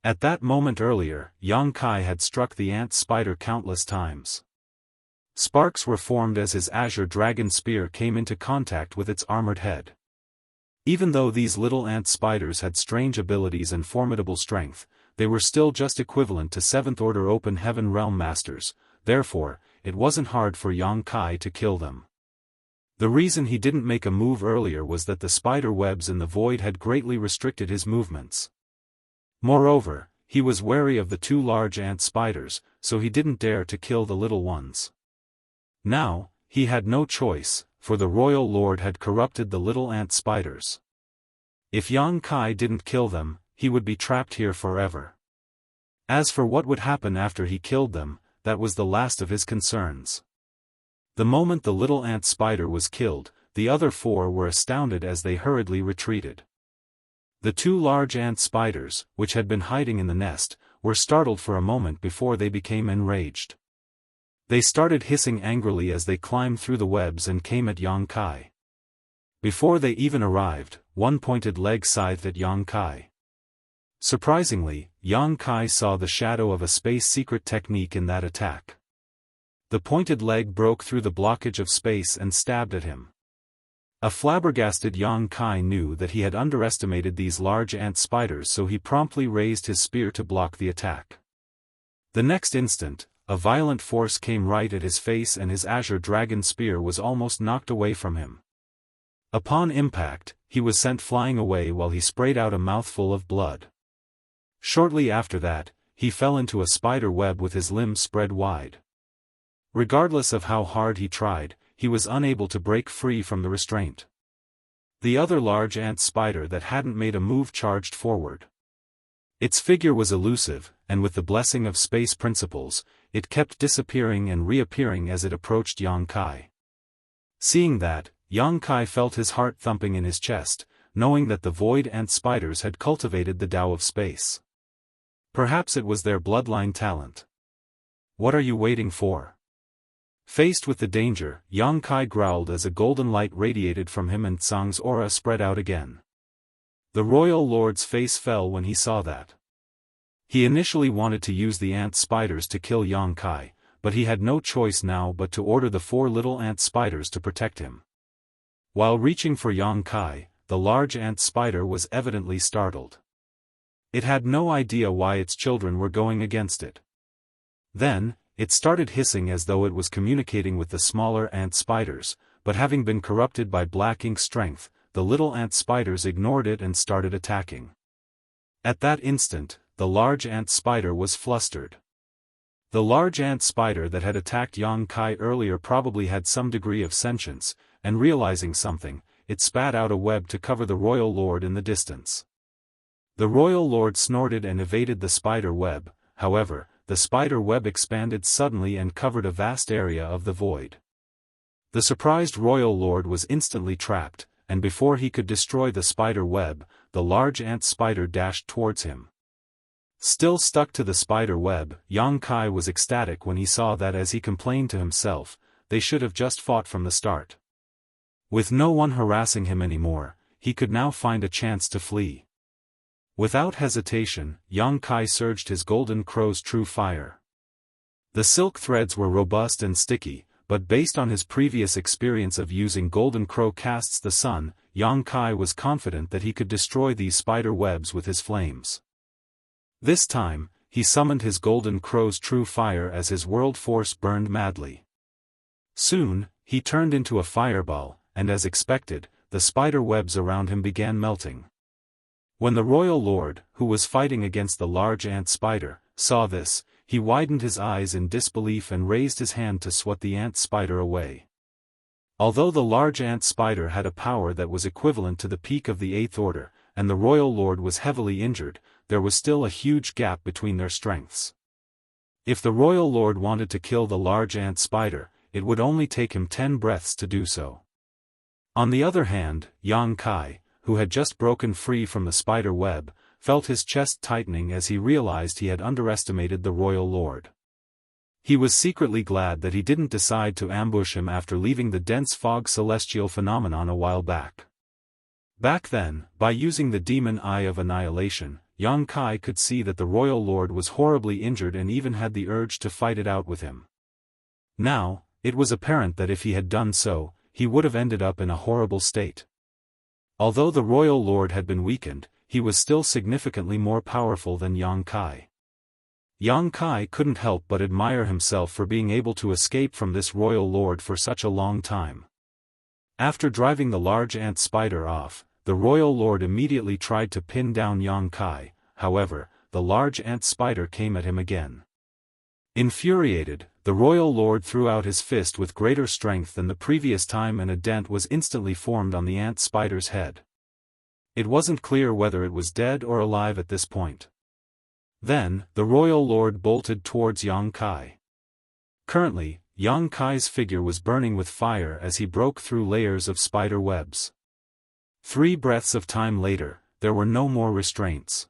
At that moment earlier, Yang Kai had struck the ant spider countless times. Sparks were formed as his azure dragon spear came into contact with its armored head. Even though these little ant spiders had strange abilities and formidable strength, they were still just equivalent to 7th Order Open Heaven Realm Masters, therefore, it wasn't hard for Yang Kai to kill them. The reason he didn't make a move earlier was that the spider webs in the void had greatly restricted his movements. Moreover, he was wary of the 2 large ant spiders, so he didn't dare to kill the little ones. Now, he had no choice, for the royal lord had corrupted the little ant spiders. If Yang Kai didn't kill them, he would be trapped here forever. As for what would happen after he killed them, that was the last of his concerns. The moment the little ant spider was killed, the other 4 were astounded as they hurriedly retreated. The 2 large ant spiders, which had been hiding in the nest, were startled for a moment before they became enraged. They started hissing angrily as they climbed through the webs and came at Yang Kai. Before they even arrived, one pointed leg scythed at Yang Kai. Surprisingly, Yang Kai saw the shadow of a space secret technique in that attack. The pointed leg broke through the blockage of space and stabbed at him. A flabbergasted Yang Kai knew that he had underestimated these large ant spiders, so he promptly raised his spear to block the attack. The next instant, a violent force came right at his face and his azure dragon spear was almost knocked away from him. Upon impact, he was sent flying away while he sprayed out a mouthful of blood. Shortly after that, he fell into a spider web with his limbs spread wide. Regardless of how hard he tried, he was unable to break free from the restraint. The other large ant spider that hadn't made a move charged forward. Its figure was elusive, and with the blessing of space principles, it kept disappearing and reappearing as it approached Yang Kai. Seeing that, Yang Kai felt his heart thumping in his chest, knowing that the void ant spiders had cultivated the Tao of space. Perhaps it was their bloodline talent. What are you waiting for? Faced with the danger, Yang Kai growled as a golden light radiated from him and Tsang's aura spread out again. The royal lord's face fell when he saw that. He initially wanted to use the ant spiders to kill Yang Kai, but he had no choice now but to order the 4 little ant spiders to protect him. While reaching for Yang Kai, the large ant spider was evidently startled. It had no idea why its children were going against it. Then, it started hissing as though it was communicating with the smaller ant spiders, but having been corrupted by black ink strength, the little ant spiders ignored it and started attacking. At that instant, the large ant spider was flustered. The large ant spider that had attacked Yang Kai earlier probably had some degree of sentience, and realizing something, it spat out a web to cover the royal lord in the distance. The royal lord snorted and evaded the spider web. However, the spider web expanded suddenly and covered a vast area of the void. The surprised royal lord was instantly trapped, and before he could destroy the spider web, the large ant spider dashed towards him. Still stuck to the spider web, Yang Kai was ecstatic when he saw that, as he complained to himself, they should have just fought from the start. With no one harassing him anymore, he could now find a chance to flee. Without hesitation, Yang Kai surged his golden crow's true fire. The silk threads were robust and sticky, but based on his previous experience of using golden crow casts the sun, Yang Kai was confident that he could destroy these spider webs with his flames. This time, he summoned his golden crow's true fire as his world force burned madly. Soon, he turned into a fireball, and as expected, the spider webs around him began melting. When the royal lord, who was fighting against the large ant spider, saw this, he widened his eyes in disbelief and raised his hand to swat the ant spider away. Although the large ant spider had a power that was equivalent to the peak of the Eighth Order, and the royal lord was heavily injured, there was still a huge gap between their strengths. If the royal lord wanted to kill the large ant spider, it would only take him 10 breaths to do so. On the other hand, Yang Kai, who had just broken free from the spider web, felt his chest tightening as he realized he had underestimated the royal lord. He was secretly glad that he didn't decide to ambush him after leaving the dense fog celestial phenomenon a while back. Back then, by using the demon eye of annihilation, Yang Kai could see that the royal lord was horribly injured and even had the urge to fight it out with him. Now, it was apparent that if he had done so, he would have ended up in a horrible state. Although the royal lord had been weakened, he was still significantly more powerful than Yang Kai. Yang Kai couldn't help but admire himself for being able to escape from this royal lord for such a long time. After driving the large ant spider off, the royal lord immediately tried to pin down Yang Kai. However, the large ant spider came at him again. Infuriated, the royal lord threw out his fist with greater strength than the previous time and a dent was instantly formed on the ant spider's head. It wasn't clear whether it was dead or alive at this point. Then, the royal lord bolted towards Yang Kai. Currently, Yang Kai's figure was burning with fire as he broke through layers of spider webs. 3 breaths of time later, there were no more restraints.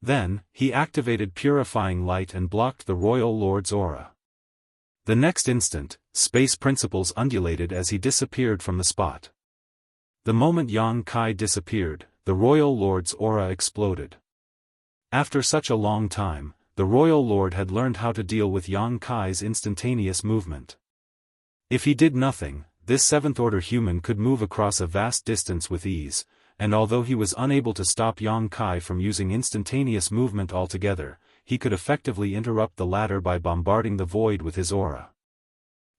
Then, he activated purifying light and blocked the royal lord's aura. The next instant, space principles undulated as he disappeared from the spot. The moment Yang Kai disappeared, the royal lord's aura exploded. After such a long time, the royal lord had learned how to deal with Yang Kai's instantaneous movement. If he did nothing, this seventh-order human could move across a vast distance with ease, and although he was unable to stop Yang Kai from using instantaneous movement altogether, he could effectively interrupt the latter by bombarding the void with his aura.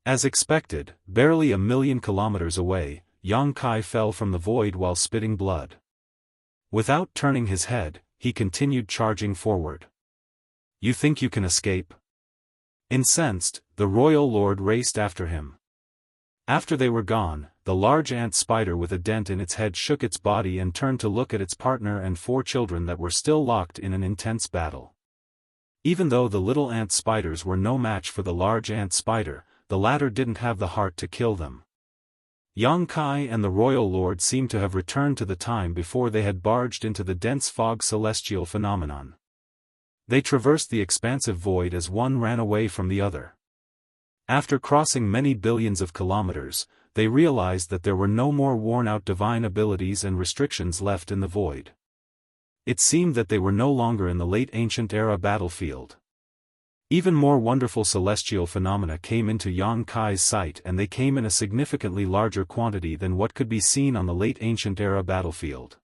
As expected, barely 1,000,000 kilometers away, Yang Kai fell from the void while spitting blood. Without turning his head, he continued charging forward. "You think you can escape?" Incensed, the royal lord raced after him. After they were gone, the large ant spider with a dent in its head shook its body and turned to look at its partner and 4 children that were still locked in an intense battle. Even though the little ant spiders were no match for the large ant spider, the latter didn't have the heart to kill them. Yang Kai and the royal lord seemed to have returned to the time before they had barged into the dense fog celestial phenomenon. They traversed the expansive void as one ran away from the other. After crossing many billions of kilometers, they realized that there were no more worn-out divine abilities and restrictions left in the void. It seemed that they were no longer in the late ancient era battlefield. Even more wonderful celestial phenomena came into Yang Kai's sight, and they came in a significantly larger quantity than what could be seen on the late ancient era battlefield.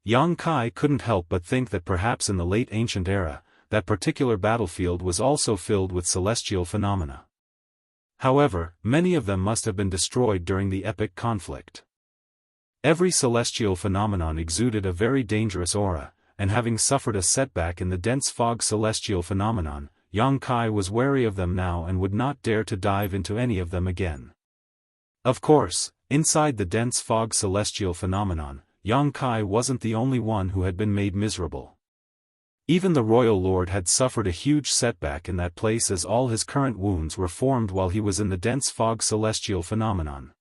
Yang Kai couldn't help but think that perhaps in the late ancient era, that particular battlefield was also filled with celestial phenomena. However, many of them must have been destroyed during the epic conflict. Every celestial phenomenon exuded a very dangerous aura, and having suffered a setback in the dense fog celestial phenomenon, Yang Kai was wary of them now and would not dare to dive into any of them again. Of course, inside the dense fog celestial phenomenon, Yang Kai wasn't the only one who had been made miserable. Even the royal lord had suffered a huge setback in that place, as all his current wounds were formed while he was in the dense fog celestial phenomenon.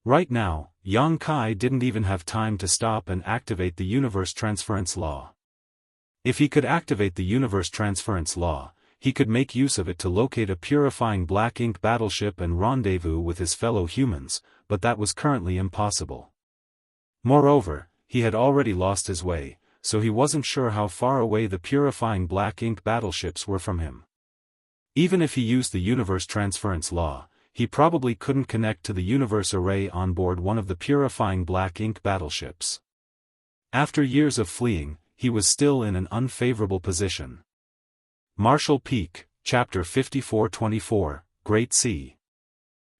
Right now, Yang Kai didn't even have time to stop and activate the universe transference law. If he could activate the universe transference law, he could make use of it to locate a purifying black ink battleship and rendezvous with his fellow humans, but that was currently impossible. Moreover, he had already lost his way, so he wasn't sure how far away the purifying black ink battleships were from him. Even if he used the universe transference law, he probably couldn't connect to the universe array on board one of the purifying black ink battleships. After years of fleeing, he was still in an unfavorable position. Marshall Peak, Chapter 54-24, Great Sea.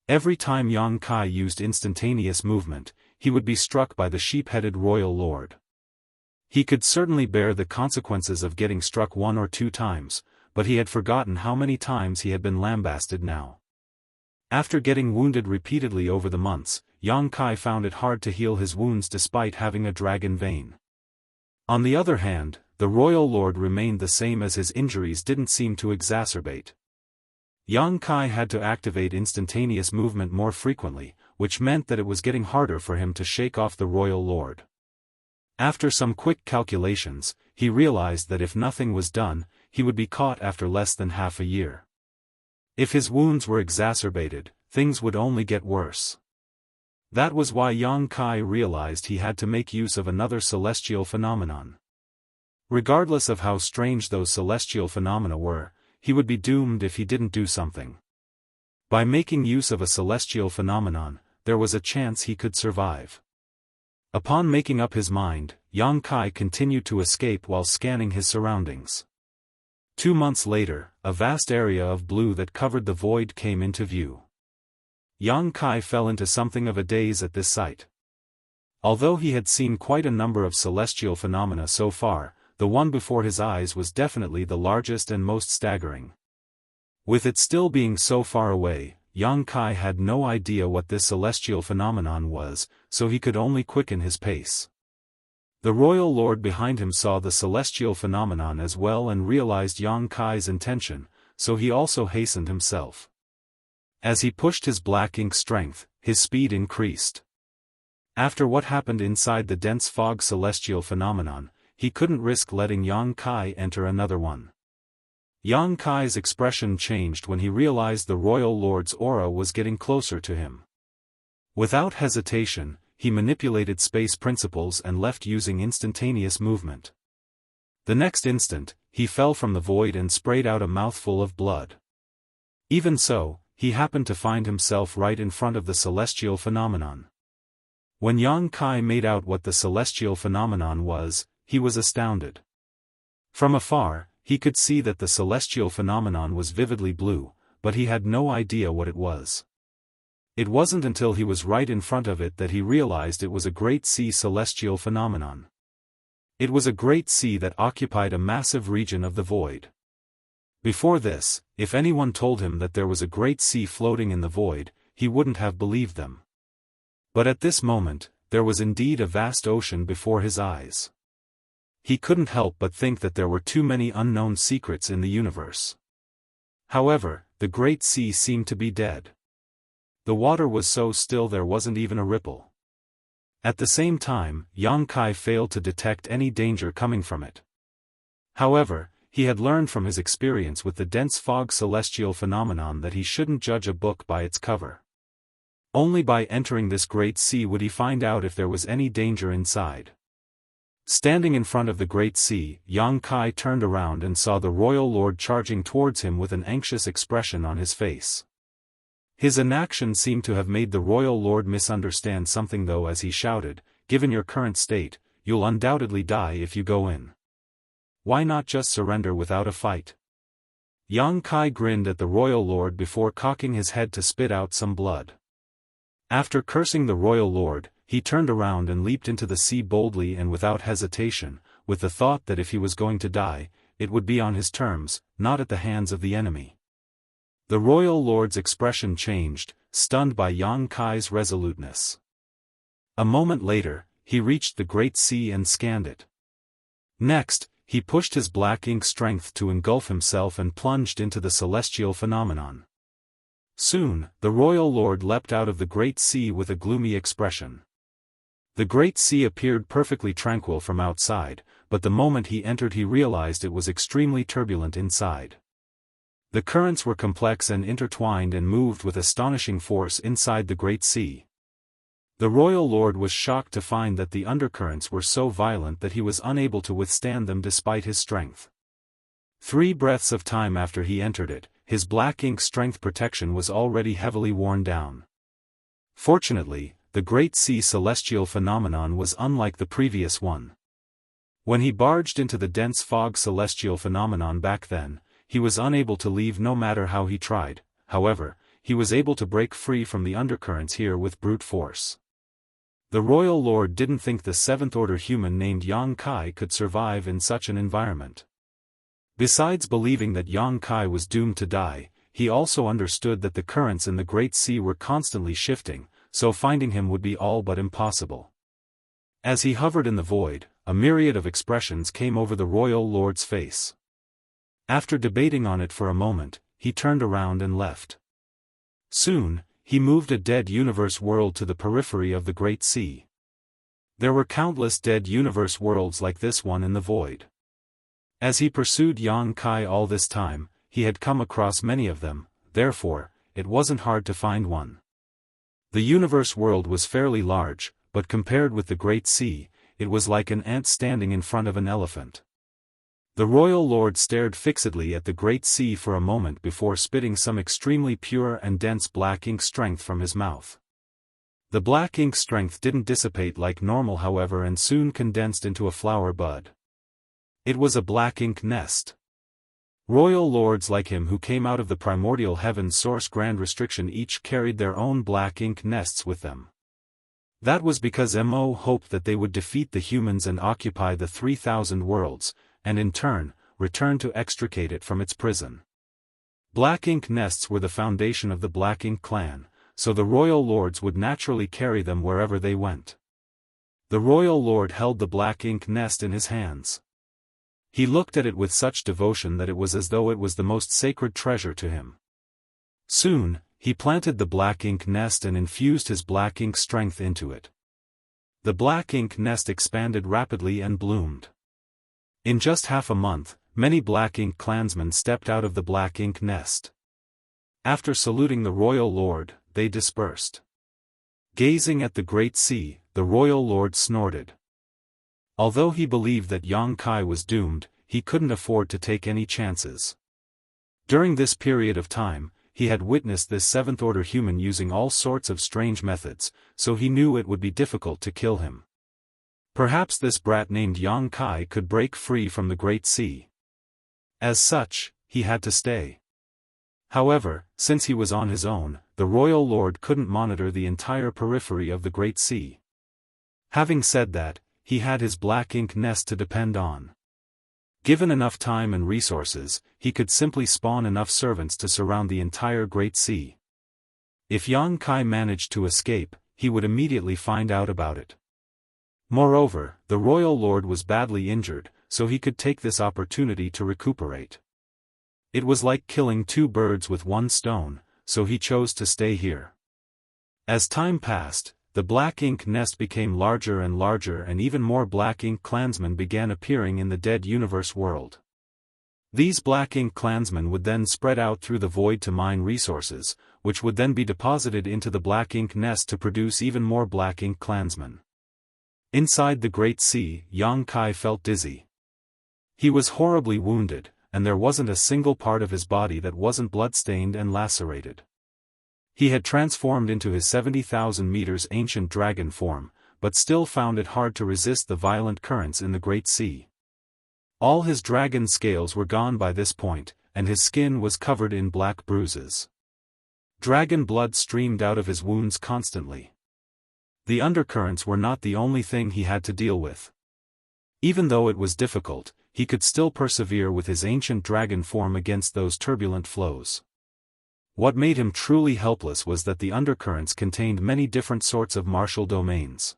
Every time Yang Kai used instantaneous movement, he would be struck by the sheep-headed royal lord. He could certainly bear the consequences of getting struck 1 or 2 times, but he had forgotten how many times he had been lambasted now. After getting wounded repeatedly over the months, Yang Kai found it hard to heal his wounds despite having a dragon vein. On the other hand, the royal lord remained the same, as his injuries didn't seem to exacerbate. Yang Kai had to activate instantaneous movement more frequently, which meant that it was getting harder for him to shake off the royal lord. After some quick calculations, he realized that if nothing was done, he would be caught after less than half a year. If his wounds were exacerbated, things would only get worse. That was why Yang Kai realized he had to make use of another celestial phenomenon. Regardless of how strange those celestial phenomena were, he would be doomed if he didn't do something. By making use of a celestial phenomenon, there was a chance he could survive. Upon making up his mind, Yang Kai continued to escape while scanning his surroundings. 2 months later, a vast area of blue that covered the void came into view. Yang Kai fell into something of a daze at this sight. Although he had seen quite a number of celestial phenomena so far, the one before his eyes was definitely the largest and most staggering. With it still being so far away, Yang Kai had no idea what this celestial phenomenon was, so he could only quicken his pace. The royal lord behind him saw the celestial phenomenon as well and realized Yang Kai's intention, so he also hastened himself. As he pushed his black ink strength, his speed increased. After what happened inside the dense fog celestial phenomenon, he couldn't risk letting Yang Kai enter another one. Yang Kai's expression changed when he realized the royal lord's aura was getting closer to him. Without hesitation, he manipulated space principles and left using instantaneous movement. The next instant, he fell from the void and sprayed out a mouthful of blood. Even so, he happened to find himself right in front of the celestial phenomenon. When Yang Kai made out what the celestial phenomenon was, he was astounded. From afar, he could see that the celestial phenomenon was vividly blue, but he had no idea what it was. It wasn't until he was right in front of it that he realized it was a great sea celestial phenomenon. It was a great sea that occupied a massive region of the void. Before this, if anyone told him that there was a great sea floating in the void, he wouldn't have believed them. But at this moment, there was indeed a vast ocean before his eyes. He couldn't help but think that there were too many unknown secrets in the universe. However, the great sea seemed to be dead. The water was so still there wasn't even a ripple. At the same time, Yang Kai failed to detect any danger coming from it. However, he had learned from his experience with the dense fog celestial phenomenon that he shouldn't judge a book by its cover. Only by entering this great sea would he find out if there was any danger inside. Standing in front of the great sea, Yang Kai turned around and saw the royal lord charging towards him with an anxious expression on his face. His inaction seemed to have made the royal lord misunderstand something though, as he shouted, "Given your current state, you'll undoubtedly die if you go in. Why not just surrender without a fight?" Yang Kai grinned at the royal lord before cocking his head to spit out some blood. After cursing the royal lord, he turned around and leaped into the sea boldly and without hesitation, with the thought that if he was going to die, it would be on his terms, not at the hands of the enemy. The royal lord's expression changed, stunned by Yang Kai's resoluteness. A moment later, he reached the Great Sea and scanned it. Next, he pushed his black ink strength to engulf himself and plunged into the celestial phenomenon. Soon, the royal lord leapt out of the Great Sea with a gloomy expression. The Great Sea appeared perfectly tranquil from outside, but the moment he entered he realized it was extremely turbulent inside. The currents were complex and intertwined and moved with astonishing force inside the Great Sea. The royal lord was shocked to find that the undercurrents were so violent that he was unable to withstand them despite his strength. 3 breaths of time after he entered it, his black ink strength protection was already heavily worn down. Fortunately, the Great Sea celestial phenomenon was unlike the previous one. When he barged into the dense fog celestial phenomenon back then, he was unable to leave no matter how he tried. However, he was able to break free from the undercurrents here with brute force. The royal lord didn't think the 7th-order human named Yang Kai could survive in such an environment. Besides believing that Yang Kai was doomed to die, he also understood that the currents in the Great Sea were constantly shifting, so finding him would be all but impossible. As he hovered in the void, a myriad of expressions came over the royal lord's face. After debating on it for a moment, he turned around and left. Soon, he moved a dead universe world to the periphery of the Great Sea. There were countless dead universe worlds like this one in the void. As he pursued Yang Kai all this time, he had come across many of them, therefore, it wasn't hard to find one. The universe world was fairly large, but compared with the Great Sea, it was like an ant standing in front of an elephant. The royal lord stared fixedly at the Great Sea for a moment before spitting some extremely pure and dense black ink strength from his mouth. The black ink strength didn't dissipate like normal however and soon condensed into a flower bud. It was a black ink nest. Royal lords like him who came out of the primordial heaven source grand restriction each carried their own black ink nests with them. That was because Mo hoped that they would defeat the humans and occupy the 3,000 worlds, and in turn, return to extricate it from its prison. Black ink nests were the foundation of the Black Ink clan, so the royal lords would naturally carry them wherever they went. The royal lord held the black ink nest in his hands. He looked at it with such devotion that it was as though it was the most sacred treasure to him. Soon, he planted the black ink nest and infused his black ink strength into it. The black ink nest expanded rapidly and bloomed. In just half a month, many black ink clansmen stepped out of the black ink nest. After saluting the royal lord, they dispersed. Gazing at the Great Sea, the royal lord snorted. Although he believed that Yang Kai was doomed, he couldn't afford to take any chances. During this period of time, he had witnessed this 7th-order human using all sorts of strange methods, so he knew it would be difficult to kill him. Perhaps this brat named Yang Kai could break free from the Great Sea. As such, he had to stay. However, since he was on his own, the royal lord couldn't monitor the entire periphery of the Great Sea. Having said that, he had his black ink nest to depend on. Given enough time and resources, he could simply spawn enough servants to surround the entire Great Sea. If Yang Kai managed to escape, he would immediately find out about it. Moreover, the royal lord was badly injured, so he could take this opportunity to recuperate. It was like killing 2 birds with 1 stone, so he chose to stay here. As time passed, the black ink nest became larger and even more black ink clansmen began appearing in the dead universe world. These black ink clansmen would then spread out through the void to mine resources, which would then be deposited into the black ink nest to produce even more black ink clansmen. Inside the Great Sea, Yang Kai felt dizzy. He was horribly wounded, and there wasn't a single part of his body that wasn't bloodstained and lacerated. He had transformed into his 70,000 meters ancient dragon form, but still found it hard to resist the violent currents in the Great Sea. All his dragon scales were gone by this point, and his skin was covered in black bruises. Dragon blood streamed out of his wounds constantly. The undercurrents were not the only thing he had to deal with. Even though it was difficult, he could still persevere with his ancient dragon form against those turbulent flows. What made him truly helpless was that the undercurrents contained many different sorts of martial domains.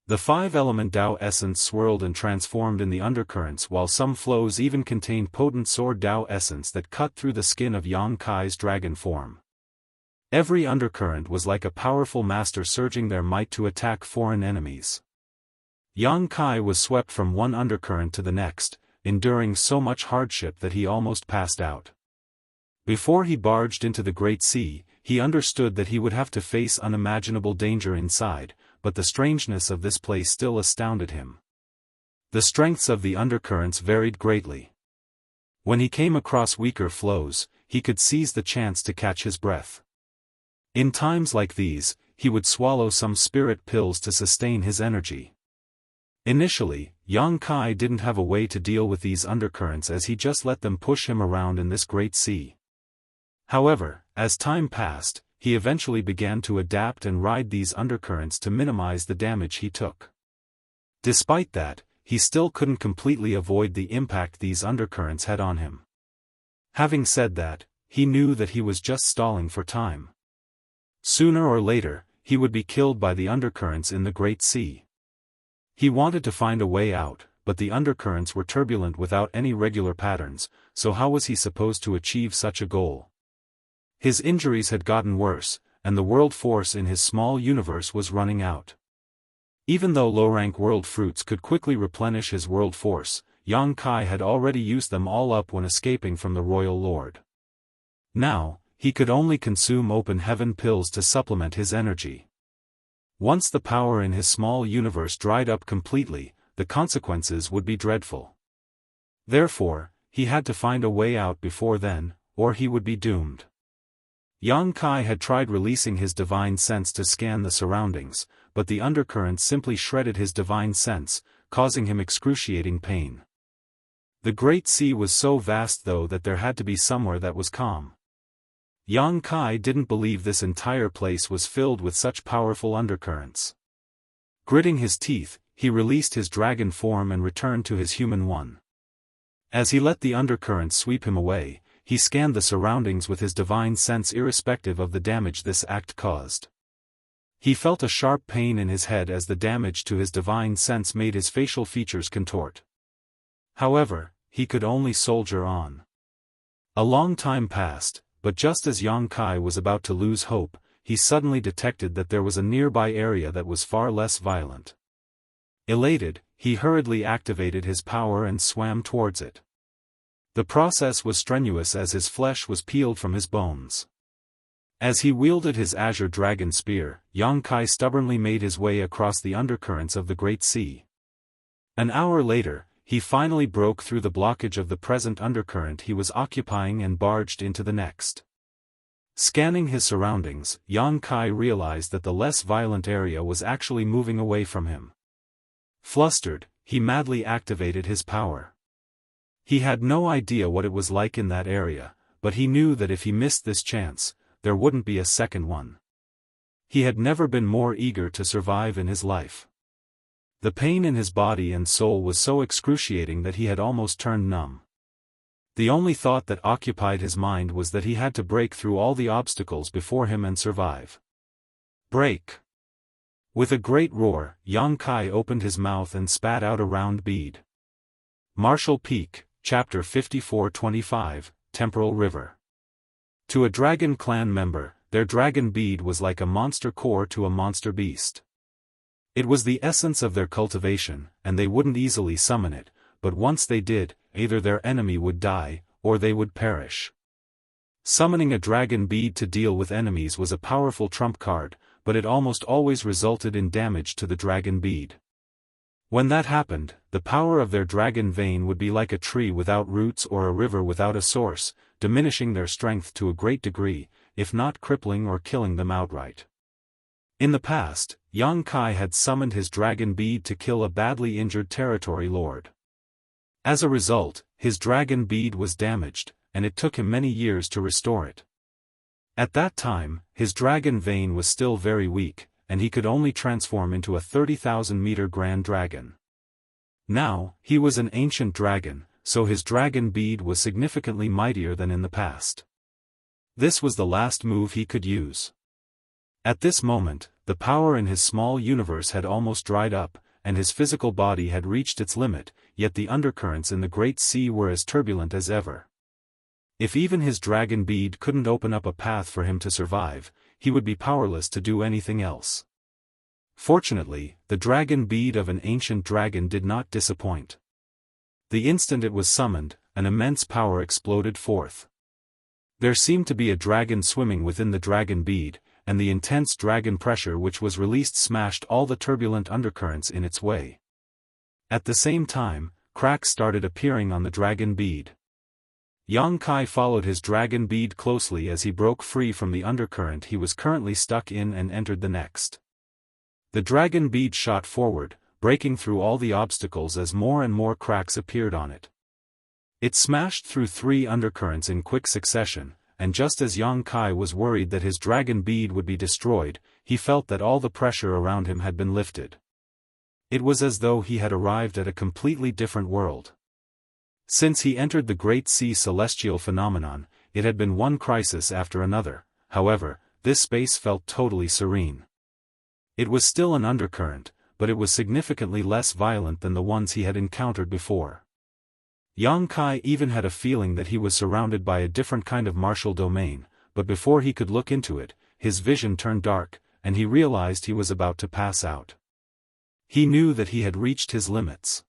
The five-element Dao essence swirled and transformed in the undercurrents, while some flows even contained potent sword Dao essence that cut through the skin of Yang Kai's dragon form. Every undercurrent was like a powerful master surging their might to attack foreign enemies. Yang Kai was swept from one undercurrent to the next, enduring so much hardship that he almost passed out. Before he barged into the Great Sea, he understood that he would have to face unimaginable danger inside, but the strangeness of this place still astounded him. The strengths of the undercurrents varied greatly. When he came across weaker flows, he could seize the chance to catch his breath. In times like these, he would swallow some spirit pills to sustain his energy. Initially, Yang Kai didn't have a way to deal with these undercurrents, as he just let them push him around in this great sea. However, as time passed, he eventually began to adapt and ride these undercurrents to minimize the damage he took. Despite that, he still couldn't completely avoid the impact these undercurrents had on him. Having said that, he knew that he was just stalling for time. Sooner or later, he would be killed by the undercurrents in the Great Sea. He wanted to find a way out, but the undercurrents were turbulent without any regular patterns, so how was he supposed to achieve such a goal? His injuries had gotten worse, and the world force in his small universe was running out. Even though low-rank world fruits could quickly replenish his world force, Yang Kai had already used them all up when escaping from the royal lord. Now, he could only consume open heaven pills to supplement his energy. Once the power in his small universe dried up completely, the consequences would be dreadful. Therefore, he had to find a way out before then, or he would be doomed. Yang Kai had tried releasing his divine sense to scan the surroundings, but the undercurrent simply shredded his divine sense, causing him excruciating pain. The Great Sea was so vast though that there had to be somewhere that was calm. Yang Kai didn't believe this entire place was filled with such powerful undercurrents. Gritting his teeth, he released his dragon form and returned to his human one. As he let the undercurrents sweep him away, he scanned the surroundings with his divine sense irrespective of the damage this act caused. He felt a sharp pain in his head as the damage to his divine sense made his facial features contort. However, he could only soldier on. A long time passed, but just as Yang Kai was about to lose hope, he suddenly detected that there was a nearby area that was far less violent. Elated, he hurriedly activated his power and swam towards it. The process was strenuous as his flesh was peeled from his bones. As he wielded his azure dragon spear, Yang Kai stubbornly made his way across the undercurrents of the Great Sea. An hour later, he finally broke through the blockage of the present undercurrent he was occupying and barged into the next. Scanning his surroundings, Yang Kai realized that the less violent area was actually moving away from him. Flustered, he madly activated his power. He had no idea what it was like in that area, but he knew that if he missed this chance, there wouldn't be a second one. He had never been more eager to survive in his life. The pain in his body and soul was so excruciating that he had almost turned numb. The only thought that occupied his mind was that he had to break through all the obstacles before him and survive. Break! With a great roar, Yang Kai opened his mouth and spat out a round bead. Martial Peak, Chapter 54-25, Temporal River. To a dragon clan member, their dragon bead was like a monster core to a monster beast. It was the essence of their cultivation, and they wouldn't easily summon it, but once they did, either their enemy would die, or they would perish. Summoning a dragon bead to deal with enemies was a powerful trump card, but it almost always resulted in damage to the dragon bead. When that happened, the power of their dragon vein would be like a tree without roots or a river without a source, diminishing their strength to a great degree, if not crippling or killing them outright. In the past, Yang Kai had summoned his dragon bead to kill a badly injured territory lord. As a result, his dragon bead was damaged, and it took him many years to restore it. At that time, his dragon vein was still very weak, and he could only transform into a 30,000-meter grand dragon. Now, he was an ancient dragon, so his dragon bead was significantly mightier than in the past. This was the last move he could use. At this moment, the power in his small universe had almost dried up, and his physical body had reached its limit, yet the undercurrents in the Great Sea were as turbulent as ever. If even his dragon bead couldn't open up a path for him to survive, he would be powerless to do anything else. Fortunately, the dragon bead of an ancient dragon did not disappoint. The instant it was summoned, an immense power exploded forth. There seemed to be a dragon swimming within the dragon bead, and the intense dragon pressure which was released smashed all the turbulent undercurrents in its way. At the same time, cracks started appearing on the dragon bead. Yang Kai followed his dragon bead closely as he broke free from the undercurrent he was currently stuck in and entered the next. The dragon bead shot forward, breaking through all the obstacles as more and more cracks appeared on it. It smashed through 3 undercurrents in quick succession, and just as Yang Kai was worried that his dragon bead would be destroyed, he felt that all the pressure around him had been lifted. It was as though he had arrived at a completely different world. Since he entered the Great Sea celestial phenomenon, it had been one crisis after another. However, this space felt totally serene. It was still an undercurrent, but it was significantly less violent than the ones he had encountered before. Yang Kai even had a feeling that he was surrounded by a different kind of martial domain, but before he could look into it, his vision turned dark, and he realized he was about to pass out. He knew that he had reached his limits.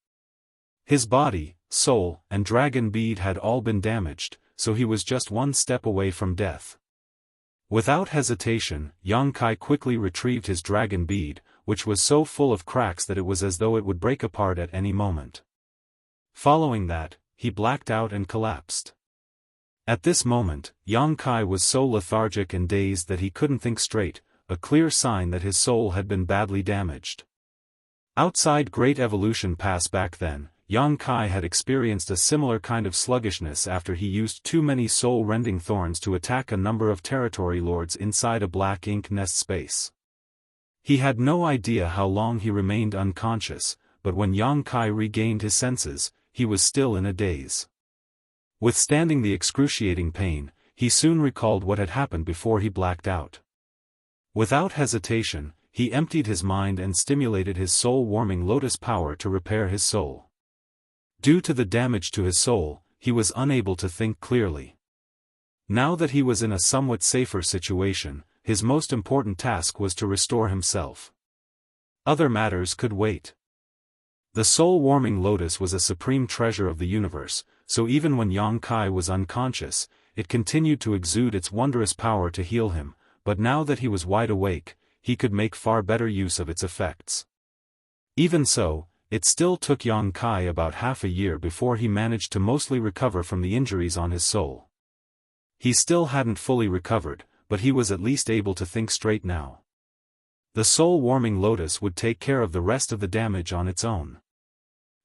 His body, soul, and dragon bead had all been damaged, so he was just one step away from death. Without hesitation, Yang Kai quickly retrieved his dragon bead, which was so full of cracks that it was as though it would break apart at any moment. Following that, he blacked out and collapsed. At this moment, Yang Kai was so lethargic and dazed that he couldn't think straight, a clear sign that his soul had been badly damaged. Outside Great Evolution Pass back then, Yang Kai had experienced a similar kind of sluggishness after he used too many soul-rending thorns to attack a number of territory lords inside a black ink nest space. He had no idea how long he remained unconscious, but when Yang Kai regained his senses, he was still in a daze. Withstanding the excruciating pain, he soon recalled what had happened before he blacked out. Without hesitation, he emptied his mind and stimulated his soul-warming lotus power to repair his soul. Due to the damage to his soul, he was unable to think clearly. Now that he was in a somewhat safer situation, his most important task was to restore himself. Other matters could wait. The soul-warming lotus was a supreme treasure of the universe, so even when Yang Kai was unconscious, it continued to exude its wondrous power to heal him, but now that he was wide awake, he could make far better use of its effects. Even so, it still took Yang Kai about half a year before he managed to mostly recover from the injuries on his soul. He still hadn't fully recovered, but he was at least able to think straight now. The soul-warming lotus would take care of the rest of the damage on its own.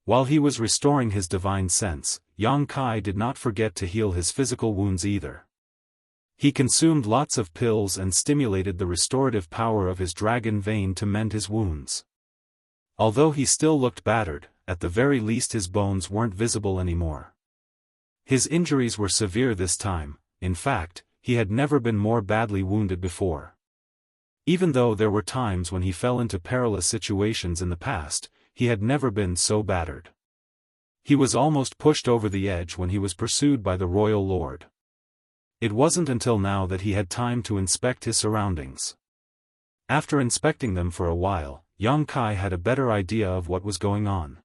While he was restoring his divine sense, Yang Kai did not forget to heal his physical wounds either. He consumed lots of pills and stimulated the restorative power of his dragon vein to mend his wounds. Although he still looked battered, at the very least his bones weren't visible anymore. His injuries were severe this time. In fact, he had never been more badly wounded before. Even though there were times when he fell into perilous situations in the past, he had never been so battered. He was almost pushed over the edge when he was pursued by the royal lord. It wasn't until now that he had time to inspect his surroundings. After inspecting them for a while, Yang Kai had a better idea of what was going on.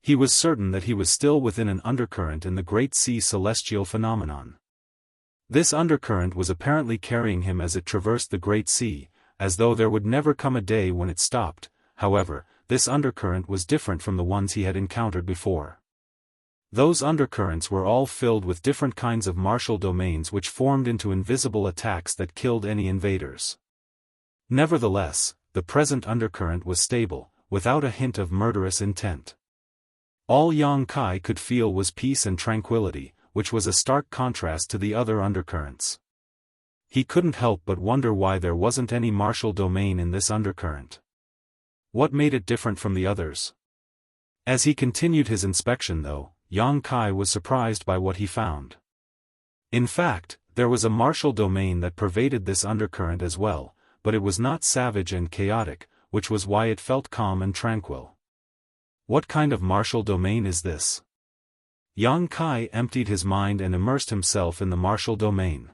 He was certain that he was still within an undercurrent in the Great Sea celestial phenomenon. This undercurrent was apparently carrying him as it traversed the Great Sea, as though there would never come a day when it stopped. However, this undercurrent was different from the ones he had encountered before. Those undercurrents were all filled with different kinds of martial domains which formed into invisible attacks that killed any invaders. Nevertheless, the present undercurrent was stable, without a hint of murderous intent. All Yang Kai could feel was peace and tranquility, which was a stark contrast to the other undercurrents. He couldn't help but wonder why there wasn't any martial domain in this undercurrent. What made it different from the others? As he continued his inspection though, Yang Kai was surprised by what he found. In fact, there was a martial domain that pervaded this undercurrent as well, but it was not savage and chaotic, which was why it felt calm and tranquil. What kind of martial domain is this? Yang Kai emptied his mind and immersed himself in the martial domain.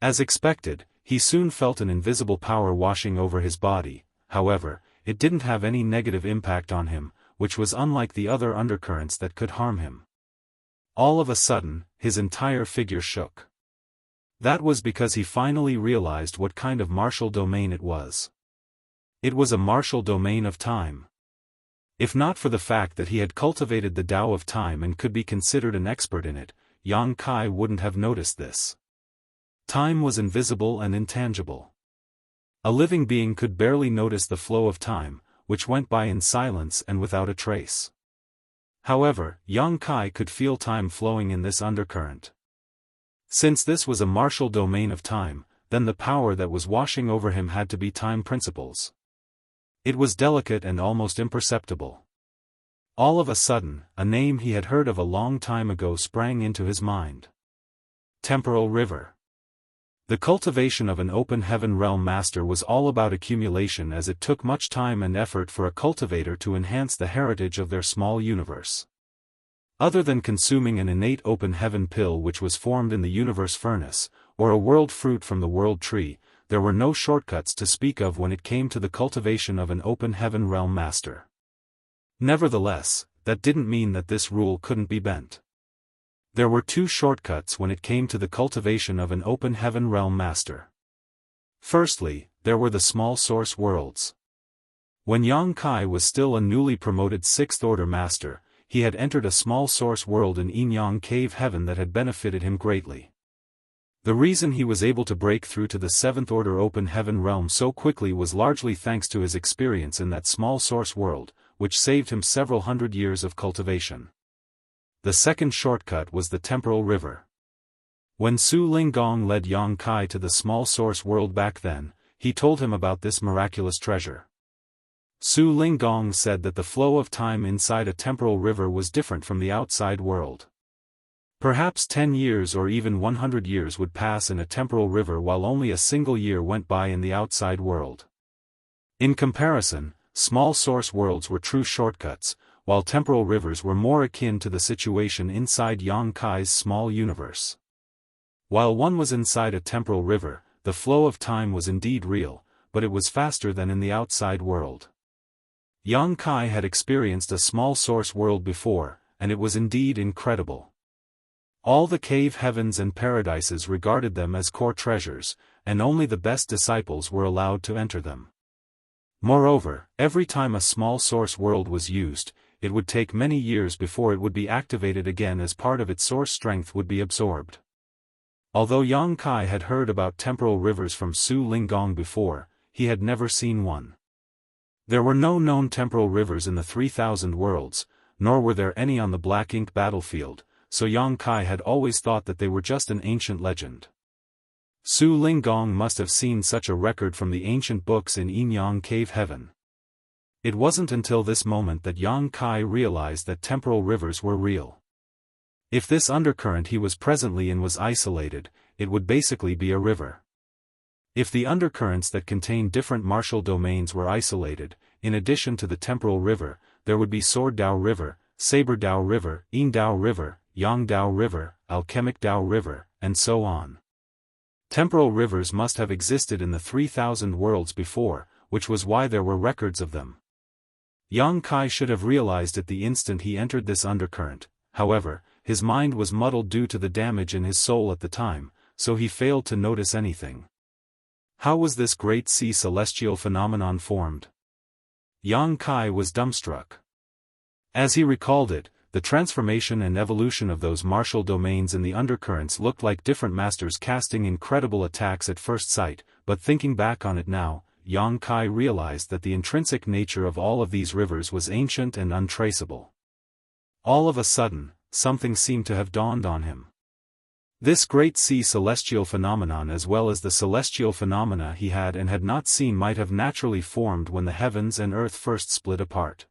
As expected, he soon felt an invisible power washing over his body. However, it didn't have any negative impact on him, which was unlike the other undercurrents that could harm him. All of a sudden, his entire figure shook. That was because he finally realized what kind of martial domain it was. It was a martial domain of time. If not for the fact that he had cultivated the Tao of time and could be considered an expert in it, Yang Kai wouldn't have noticed this. Time was invisible and intangible. A living being could barely notice the flow of time, which went by in silence and without a trace. However, Yang Kai could feel time flowing in this undercurrent. Since this was a martial domain of time, then the power that was washing over him had to be time principles. It was delicate and almost imperceptible. All of a sudden, a name he had heard of a long time ago sprang into his mind. Temporal River. The cultivation of an open heaven realm master was all about accumulation, as it took much time and effort for a cultivator to enhance the heritage of their small universe. Other than consuming an innate open heaven pill which was formed in the universe furnace, or a world fruit from the world tree, there were no shortcuts to speak of when it came to the cultivation of an open heaven realm master. Nevertheless, that didn't mean that this rule couldn't be bent. There were two shortcuts when it came to the cultivation of an open heaven realm master. Firstly, there were the small source worlds. When Yang Kai was still a newly promoted 6th order master, he had entered a small source world in Yinyang Cave Heaven that had benefited him greatly. The reason he was able to break through to the 7th order open heaven realm so quickly was largely thanks to his experience in that small source world, which saved him several hundred years of cultivation. The second shortcut was the Temporal River. When Su Linggong led Yang Kai to the small source world back then, he told him about this miraculous treasure. Su Linggong said that the flow of time inside a temporal river was different from the outside world. Perhaps 10 years or even 100 years would pass in a temporal river while only a single year went by in the outside world. In comparison, small source worlds were true shortcuts, while temporal rivers were more akin to the situation inside Yang Kai's small universe. While one was inside a temporal river, the flow of time was indeed real, but it was faster than in the outside world. Yang Kai had experienced a small source world before, and it was indeed incredible. All the cave heavens and paradises regarded them as core treasures, and only the best disciples were allowed to enter them. Moreover, every time a small source world was used, it would take many years before it would be activated again, as part of its source strength would be absorbed. Although Yang Kai had heard about temporal rivers from Su Linggong before, he had never seen one. There were no known temporal rivers in the 3,000 worlds, nor were there any on the Black Ink battlefield, so Yang Kai had always thought that they were just an ancient legend. Su Linggong must have seen such a record from the ancient books in Yinyang Cave Heaven. It wasn't until this moment that Yang Kai realized that temporal rivers were real. If this undercurrent he was presently in was isolated, it would basically be a river. If the undercurrents that contain different martial domains were isolated, in addition to the temporal river, there would be Sword Dao River, Saber Dao River, Yin Dao River, Yang Dao River, Alchemic Dao River, and so on. Temporal rivers must have existed in the 3,000 worlds before, which was why there were records of them. Yang Kai should have realized it the instant he entered this undercurrent. However, his mind was muddled due to the damage in his soul at the time, so he failed to notice anything. How was this great sea celestial phenomenon formed? Yang Kai was dumbstruck. As he recalled it, the transformation and evolution of those martial domains in the undercurrents looked like different masters casting incredible attacks at first sight, but thinking back on it now, Yang Kai realized that the intrinsic nature of all of these rivers was ancient and untraceable. All of a sudden, something seemed to have dawned on him. This great sea celestial phenomenon, as well as the celestial phenomena he had and had not seen, might have naturally formed when the heavens and earth first split apart.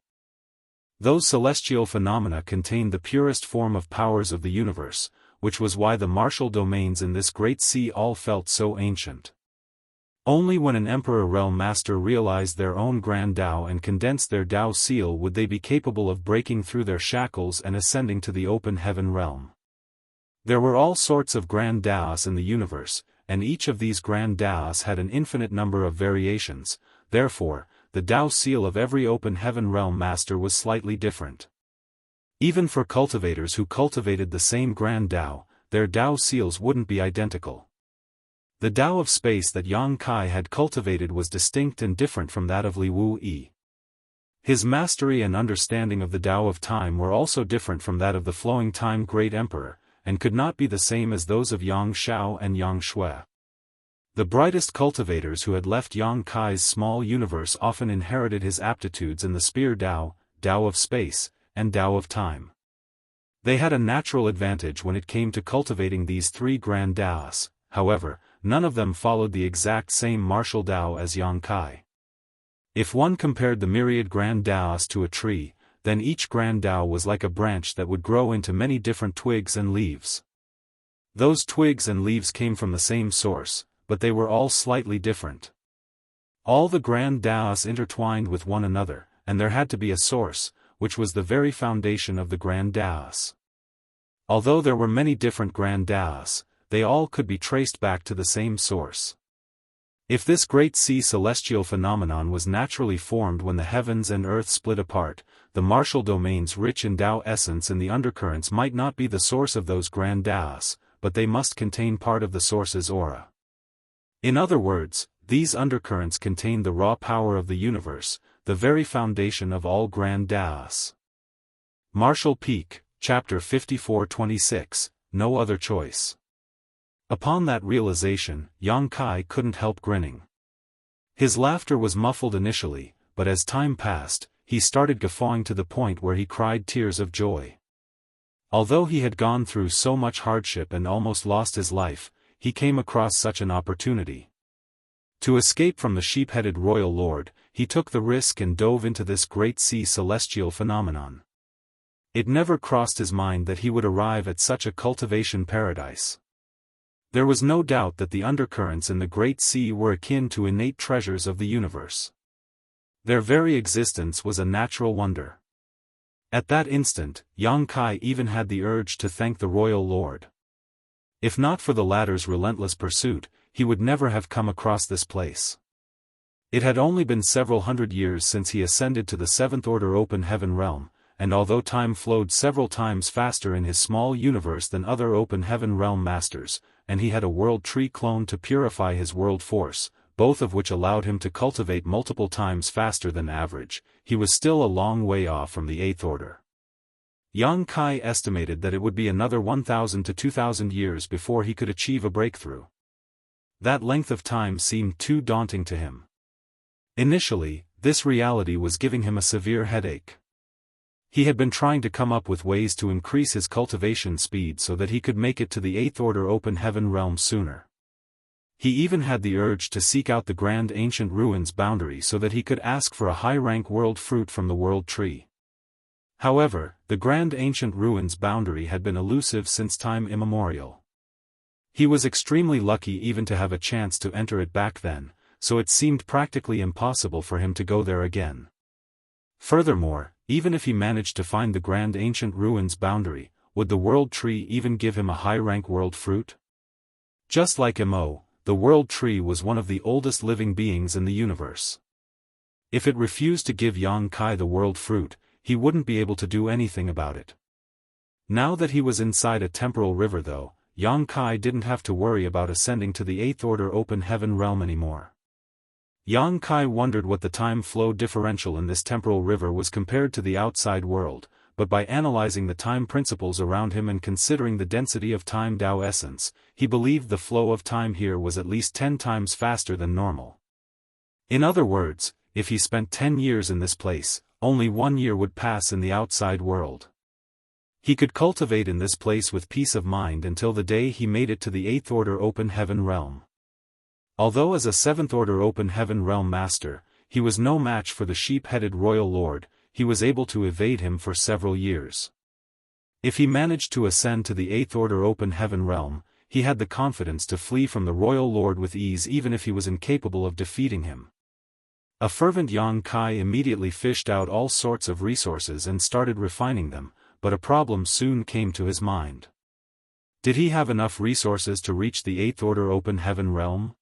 Those celestial phenomena contained the purest form of powers of the universe, which was why the martial domains in this great sea all felt so ancient. Only when an Emperor Realm Master realized their own Grand Tao and condensed their Tao seal would they be capable of breaking through their shackles and ascending to the open heaven realm. There were all sorts of Grand Taos in the universe, and each of these Grand Taos had an infinite number of variations. Therefore, the Tao seal of every open heaven realm master was slightly different. Even for cultivators who cultivated the same Grand Tao, their Tao seals wouldn't be identical. The Tao of space that Yang Kai had cultivated was distinct and different from that of Li Wu Yi. His mastery and understanding of the Tao of time were also different from that of the flowing time Great Emperor, and could not be the same as those of Yang Shao and Yang Shui. The brightest cultivators who had left Yang Kai's small universe often inherited his aptitudes in the Spear Tao, Tao of space, and Tao of time. They had a natural advantage when it came to cultivating these three Grand Taos. However, none of them followed the exact same martial Tao as Yang Kai. If one compared the myriad Grand Taos to a tree, then each Grand Tao was like a branch that would grow into many different twigs and leaves. Those twigs and leaves came from the same source, but they were all slightly different. All the Grand Taos intertwined with one another, and there had to be a source, which was the very foundation of the Grand Taos. Although there were many different Grand Taos, they all could be traced back to the same source. If this great sea celestial phenomenon was naturally formed when the heavens and earth split apart, the martial domains rich in Tao essence in the undercurrents might not be the source of those Grand Taos, but they must contain part of the source's aura. In other words, these undercurrents contain the raw power of the universe, the very foundation of all Grand Taos. Martial Peak, Chapter 54-26, No Other Choice. Upon that realization, Yang Kai couldn't help grinning. His laughter was muffled initially, but as time passed, he started guffawing to the point where he cried tears of joy. Although he had gone through so much hardship and almost lost his life, he came across such an opportunity. To escape from the sheep-headed royal lord, he took the risk and dove into this great sea celestial phenomenon. It never crossed his mind that he would arrive at such a cultivation paradise. There was no doubt that the undercurrents in the great sea were akin to innate treasures of the universe. Their very existence was a natural wonder. At that instant, Yang Kai even had the urge to thank the royal lord. If not for the latter's relentless pursuit, he would never have come across this place. It had only been several hundred years since he ascended to the seventh order open heaven realm, and although time flowed several times faster in his small universe than other open heaven realm masters, and he had a world tree clone to purify his world force, both of which allowed him to cultivate multiple times faster than average, he was still a long way off from the eighth order. Yang Kai estimated that it would be another 1,000 to 2,000 years before he could achieve a breakthrough. That length of time seemed too daunting to him. Initially, this reality was giving him a severe headache. He had been trying to come up with ways to increase his cultivation speed so that he could make it to the eighth order open heaven realm sooner. He even had the urge to seek out the grand ancient ruins boundary so that he could ask for a high-rank world fruit from the world tree. However, the grand ancient ruins boundary had been elusive since time immemorial. He was extremely lucky even to have a chance to enter it back then, so it seemed practically impossible for him to go there again. Furthermore, even if he managed to find the grand ancient ruins boundary, would the world tree even give him a high-rank world fruit? Just like Mo, the world tree was one of the oldest living beings in the universe. If it refused to give Yang Kai the world fruit, he wouldn't be able to do anything about it. Now that he was inside a temporal river though, Yang Kai didn't have to worry about ascending to the eighth order open heaven realm anymore. Yang Kai wondered what the time flow differential in this temporal river was compared to the outside world, but by analyzing the time principles around him and considering the density of time Tao essence, he believed the flow of time here was at least 10 times faster than normal. In other words, if he spent 10 years in this place, only 1 year would pass in the outside world. He could cultivate in this place with peace of mind until the day he made it to the eighth order open heaven realm. Although as a seventh order open heaven realm master, he was no match for the sheep-headed royal lord, he was able to evade him for several years. If he managed to ascend to the 8th order open heaven realm, he had the confidence to flee from the royal lord with ease even if he was incapable of defeating him. A fervent Yang Kai immediately fished out all sorts of resources and started refining them, but a problem soon came to his mind. Did he have enough resources to reach the 8th order open heaven realm?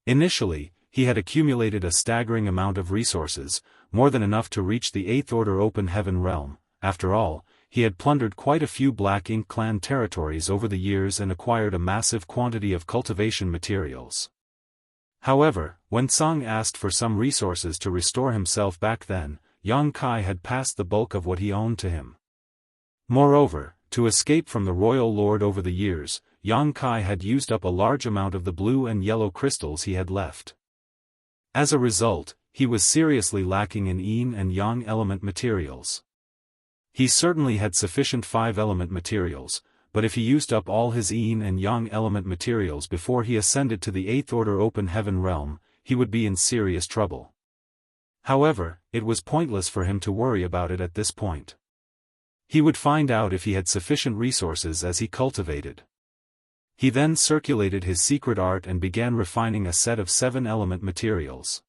Initially, he had accumulated a staggering amount of resources, more than enough to reach the 8th order open heaven realm. After all, he had plundered quite a few Black Ink clan territories over the years and acquired a massive quantity of cultivation materials. However, when Song asked for some resources to restore himself back then, Yang Kai had passed the bulk of what he owned to him. Moreover, to escape from the royal lord over the years, Yang Kai had used up a large amount of the blue and yellow crystals he had left. As a result, he was seriously lacking in yin and yang element materials. He certainly had sufficient 5-element materials, but if he used up all his yin and yang element materials before he ascended to the 8th order open heaven realm, he would be in serious trouble. However, it was pointless for him to worry about it at this point. He would find out if he had sufficient resources as he cultivated. He then circulated his secret art and began refining a set of 7-element materials.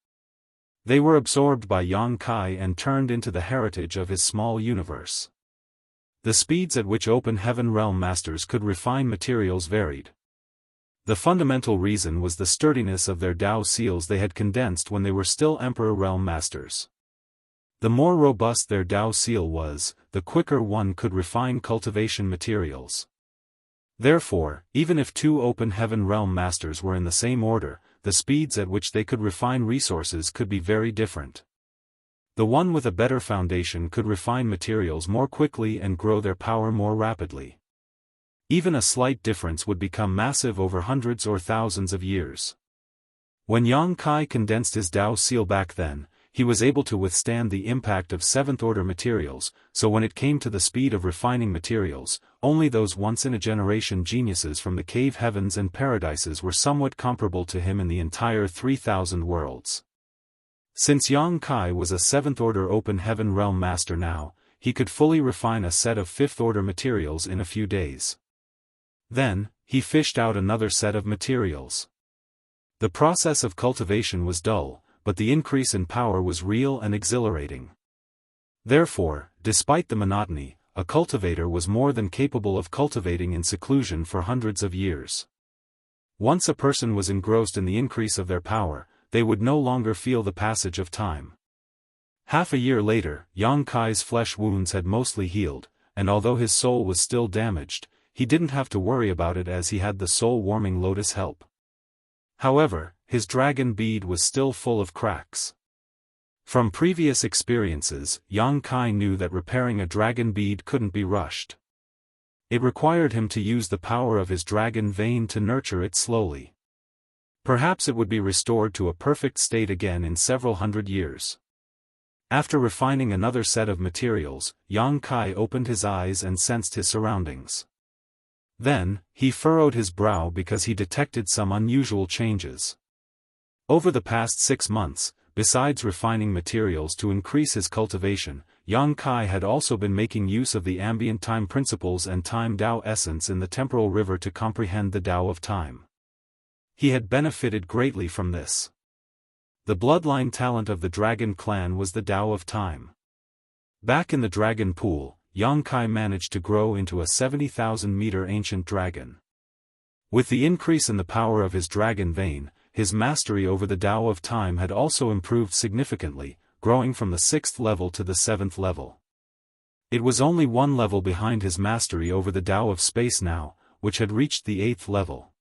They were absorbed by Yang Kai and turned into the heritage of his small universe. The speeds at which open heaven realm masters could refine materials varied. The fundamental reason was the sturdiness of their Dao seals they had condensed when they were still Emperor realm masters. The more robust their Dao seal was, the quicker one could refine cultivation materials. Therefore, even if 2 open heaven realm masters were in the same order, the speeds at which they could refine resources could be very different. The one with a better foundation could refine materials more quickly and grow their power more rapidly. Even a slight difference would become massive over hundreds or thousands of years. When Yang Kai condensed his Dao seal back then, he was able to withstand the impact of 7th-order materials, so when it came to the speed of refining materials, only those once-in-a-generation geniuses from the cave heavens and paradises were somewhat comparable to him in the entire 3,000 worlds. Since Yang Kai was a 7th-order open heaven realm master now, he could fully refine a set of 5th-order materials in a few days. Then, he fished out another set of materials. The process of cultivation was dull, but the increase in power was real and exhilarating. Therefore, despite the monotony, a cultivator was more than capable of cultivating in seclusion for hundreds of years. Once a person was engrossed in the increase of their power, they would no longer feel the passage of time. Half a year later, Yang Kai's flesh wounds had mostly healed, and although his soul was still damaged, he didn't have to worry about it as he had the soul-warming lotus help. However, his dragon bead was still full of cracks. From previous experiences, Yang Kai knew that repairing a dragon bead couldn't be rushed. It required him to use the power of his dragon vein to nurture it slowly. Perhaps it would be restored to a perfect state again in several hundred years. After refining another set of materials, Yang Kai opened his eyes and sensed his surroundings. Then, he furrowed his brow because he detected some unusual changes. Over the past 6 months, besides refining materials to increase his cultivation, Yang Kai had also been making use of the ambient time principles and time Dao essence in the temporal river to comprehend the Dao of time. He had benefited greatly from this. The bloodline talent of the Dragon clan was the Dao of time. Back in the Dragon Pool, Yang Kai managed to grow into a 70,000-meter ancient dragon. With the increase in the power of his dragon vein, his mastery over the Dao of time had also improved significantly, growing from the 6th level to the 7th level. It was only 1 level behind his mastery over the Dao of space now, which had reached the 8th level.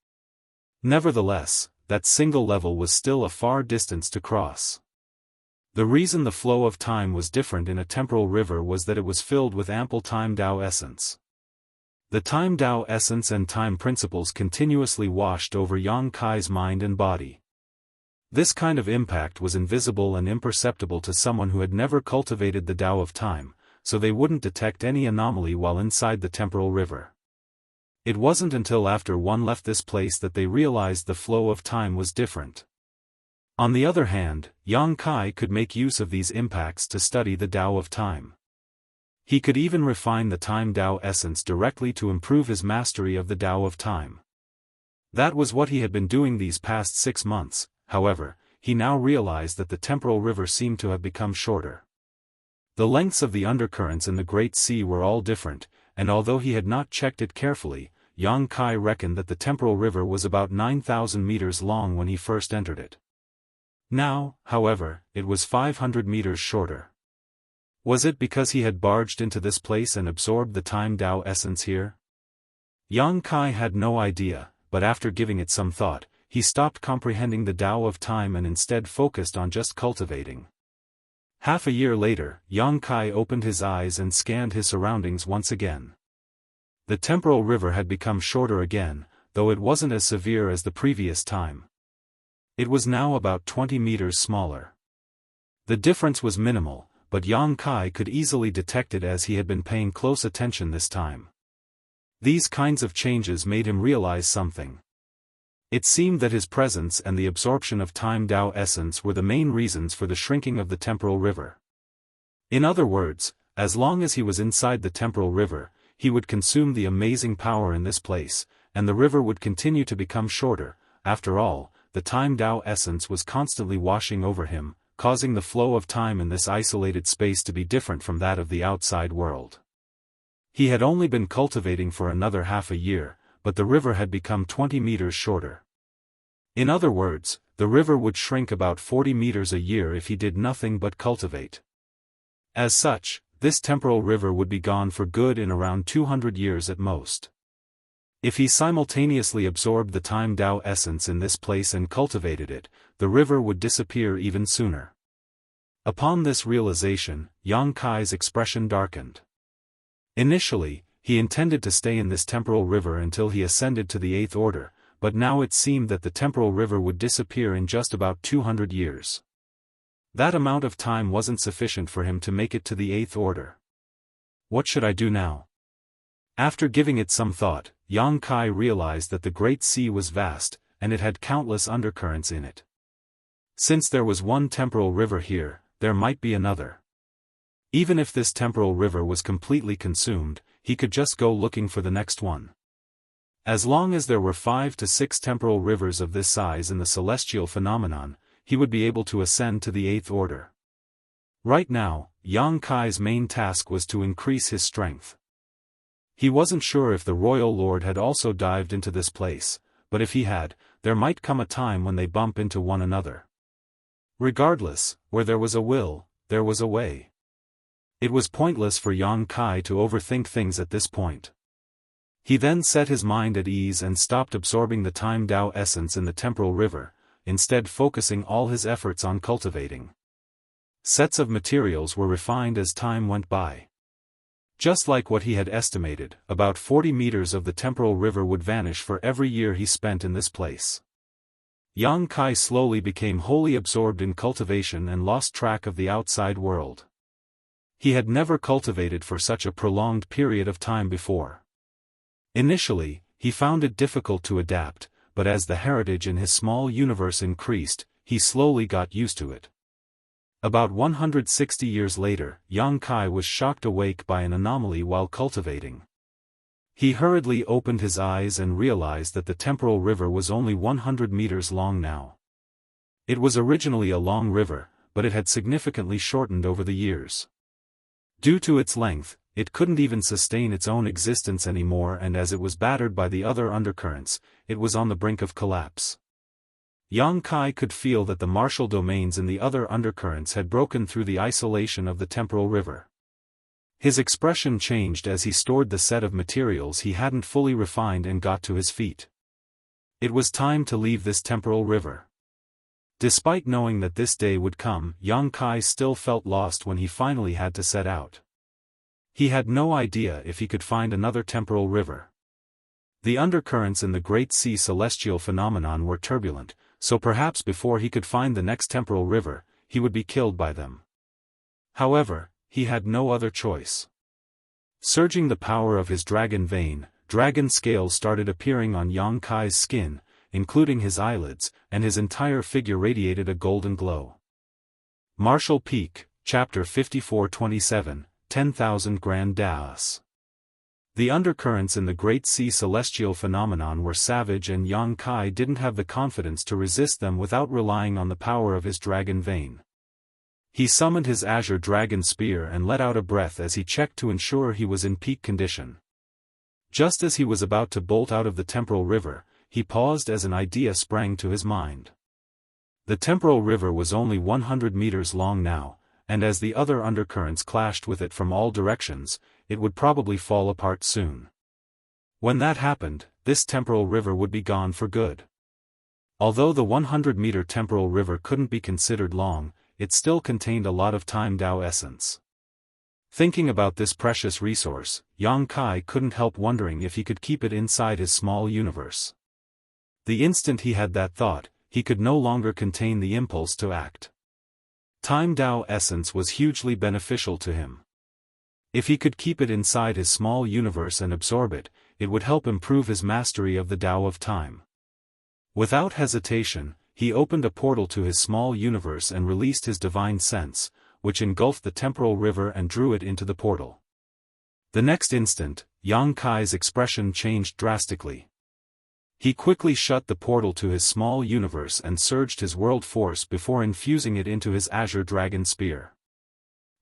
Nevertheless, that single level was still a far distance to cross. The reason the flow of time was different in a temporal river was that it was filled with ample time Dao essence. The time Dao essence and time principles continuously washed over Yang Kai's mind and body. This kind of impact was invisible and imperceptible to someone who had never cultivated the Dao of time, so they wouldn't detect any anomaly while inside the temporal river. It wasn't until after one left this place that they realized the flow of time was different. On the other hand, Yang Kai could make use of these impacts to study the Tao of time. He could even refine the time Tao essence directly to improve his mastery of the Tao of time. That was what he had been doing these past 6 months. However, he now realized that the temporal river seemed to have become shorter. The lengths of the undercurrents in the Great Sea were all different, and although he had not checked it carefully, Yang Kai reckoned that the temporal river was about 9,000 meters long when he first entered it. Now, however, it was 500 meters shorter. Was it because he had barged into this place and absorbed the time Tao essence here? Yang Kai had no idea, but after giving it some thought, he stopped comprehending the Tao of time and instead focused on just cultivating. Half a year later, Yang Kai opened his eyes and scanned his surroundings once again. The temporal river had become shorter again, though it wasn't as severe as the previous time. It was now about 20 meters smaller. The difference was minimal, but Yang Kai could easily detect it as he had been paying close attention this time. These kinds of changes made him realize something. It seemed that his presence and the absorption of time Tao essence were the main reasons for the shrinking of the temporal river. In other words, as long as he was inside the temporal river, he would consume the amazing power in this place, and the river would continue to become shorter. After all, the time Tao essence was constantly washing over him, causing the flow of time in this isolated space to be different from that of the outside world. He had only been cultivating for another half a year, but the river had become 20 meters shorter. In other words, the river would shrink about 40 meters a year if he did nothing but cultivate. As such, this temporal river would be gone for good in around 200 years at most. If he simultaneously absorbed the time Tao essence in this place and cultivated it, the river would disappear even sooner. Upon this realization, Yang Kai's expression darkened. Initially, he intended to stay in this temporal river until he ascended to the 8th order, but now it seemed that the temporal river would disappear in just about 200 years. That amount of time wasn't sufficient for him to make it to the 8th order. What should I do now? After giving it some thought, Yang Kai realized that the Great Sea was vast, and it had countless undercurrents in it. Since there was one temporal river here, there might be another. Even if this temporal river was completely consumed, he could just go looking for the next one. As long as there were 5 to 6 temporal rivers of this size in the celestial phenomenon, he would be able to ascend to the 8th order. Right now, Yang Kai's main task was to increase his strength. He wasn't sure if the Royal Lord had also dived into this place, but if he had, there might come a time when they bump into one another. Regardless, where there was a will, there was a way. It was pointless for Yang Kai to overthink things at this point. He then set his mind at ease and stopped absorbing the time Tao essence in the temporal river, instead focusing all his efforts on cultivating. Sets of materials were refined as time went by. Just like what he had estimated, about 40 meters of the temporal river would vanish for every year he spent in this place. Yang Kai slowly became wholly absorbed in cultivation and lost track of the outside world. He had never cultivated for such a prolonged period of time before. Initially, he found it difficult to adapt, but as the heritage in his small universe increased, he slowly got used to it. About 160 years later, Yang Kai was shocked awake by an anomaly while cultivating. He hurriedly opened his eyes and realized that the temporal river was only 100 meters long now. It was originally a long river, but it had significantly shortened over the years. Due to its length, it couldn't even sustain its own existence anymore, and as it was battered by the other undercurrents, it was on the brink of collapse. Yang Kai could feel that the martial domains in the other undercurrents had broken through the isolation of the temporal river. His expression changed as he stored the set of materials he hadn't fully refined and got to his feet. It was time to leave this temporal river. Despite knowing that this day would come, Yang Kai still felt lost when he finally had to set out. He had no idea if he could find another temporal river. The undercurrents in the Great Sea celestial phenomenon were turbulent, so perhaps before he could find the next temporal river, he would be killed by them. However, he had no other choice. Surging the power of his dragon vein, dragon scales started appearing on Yang Kai's skin, including his eyelids, and his entire figure radiated a golden glow. Martial Peak, Chapter 54-27, 10,000 Grand Daoists. The undercurrents in the Great Sea celestial phenomenon were savage, and Yang Kai didn't have the confidence to resist them without relying on the power of his dragon vein. He summoned his azure dragon spear and let out a breath as he checked to ensure he was in peak condition. Just as he was about to bolt out of the temporal river, he paused as an idea sprang to his mind. The temporal river was only 100 meters long now, and as the other undercurrents clashed with it from all directions, it would probably fall apart soon. When that happened, this temporal river would be gone for good. Although the 100-meter temporal river couldn't be considered long, it still contained a lot of time Dao essence. Thinking about this precious resource, Yang Kai couldn't help wondering if he could keep it inside his small universe. The instant he had that thought, he could no longer contain the impulse to act. Time Dao essence was hugely beneficial to him. If he could keep it inside his small universe and absorb it, it would help improve his mastery of the Dao of time. Without hesitation, he opened a portal to his small universe and released his divine sense, which engulfed the temporal river and drew it into the portal. The next instant, Yang Kai's expression changed drastically. He quickly shut the portal to his small universe and surged his world force before infusing it into his azure dragon spear.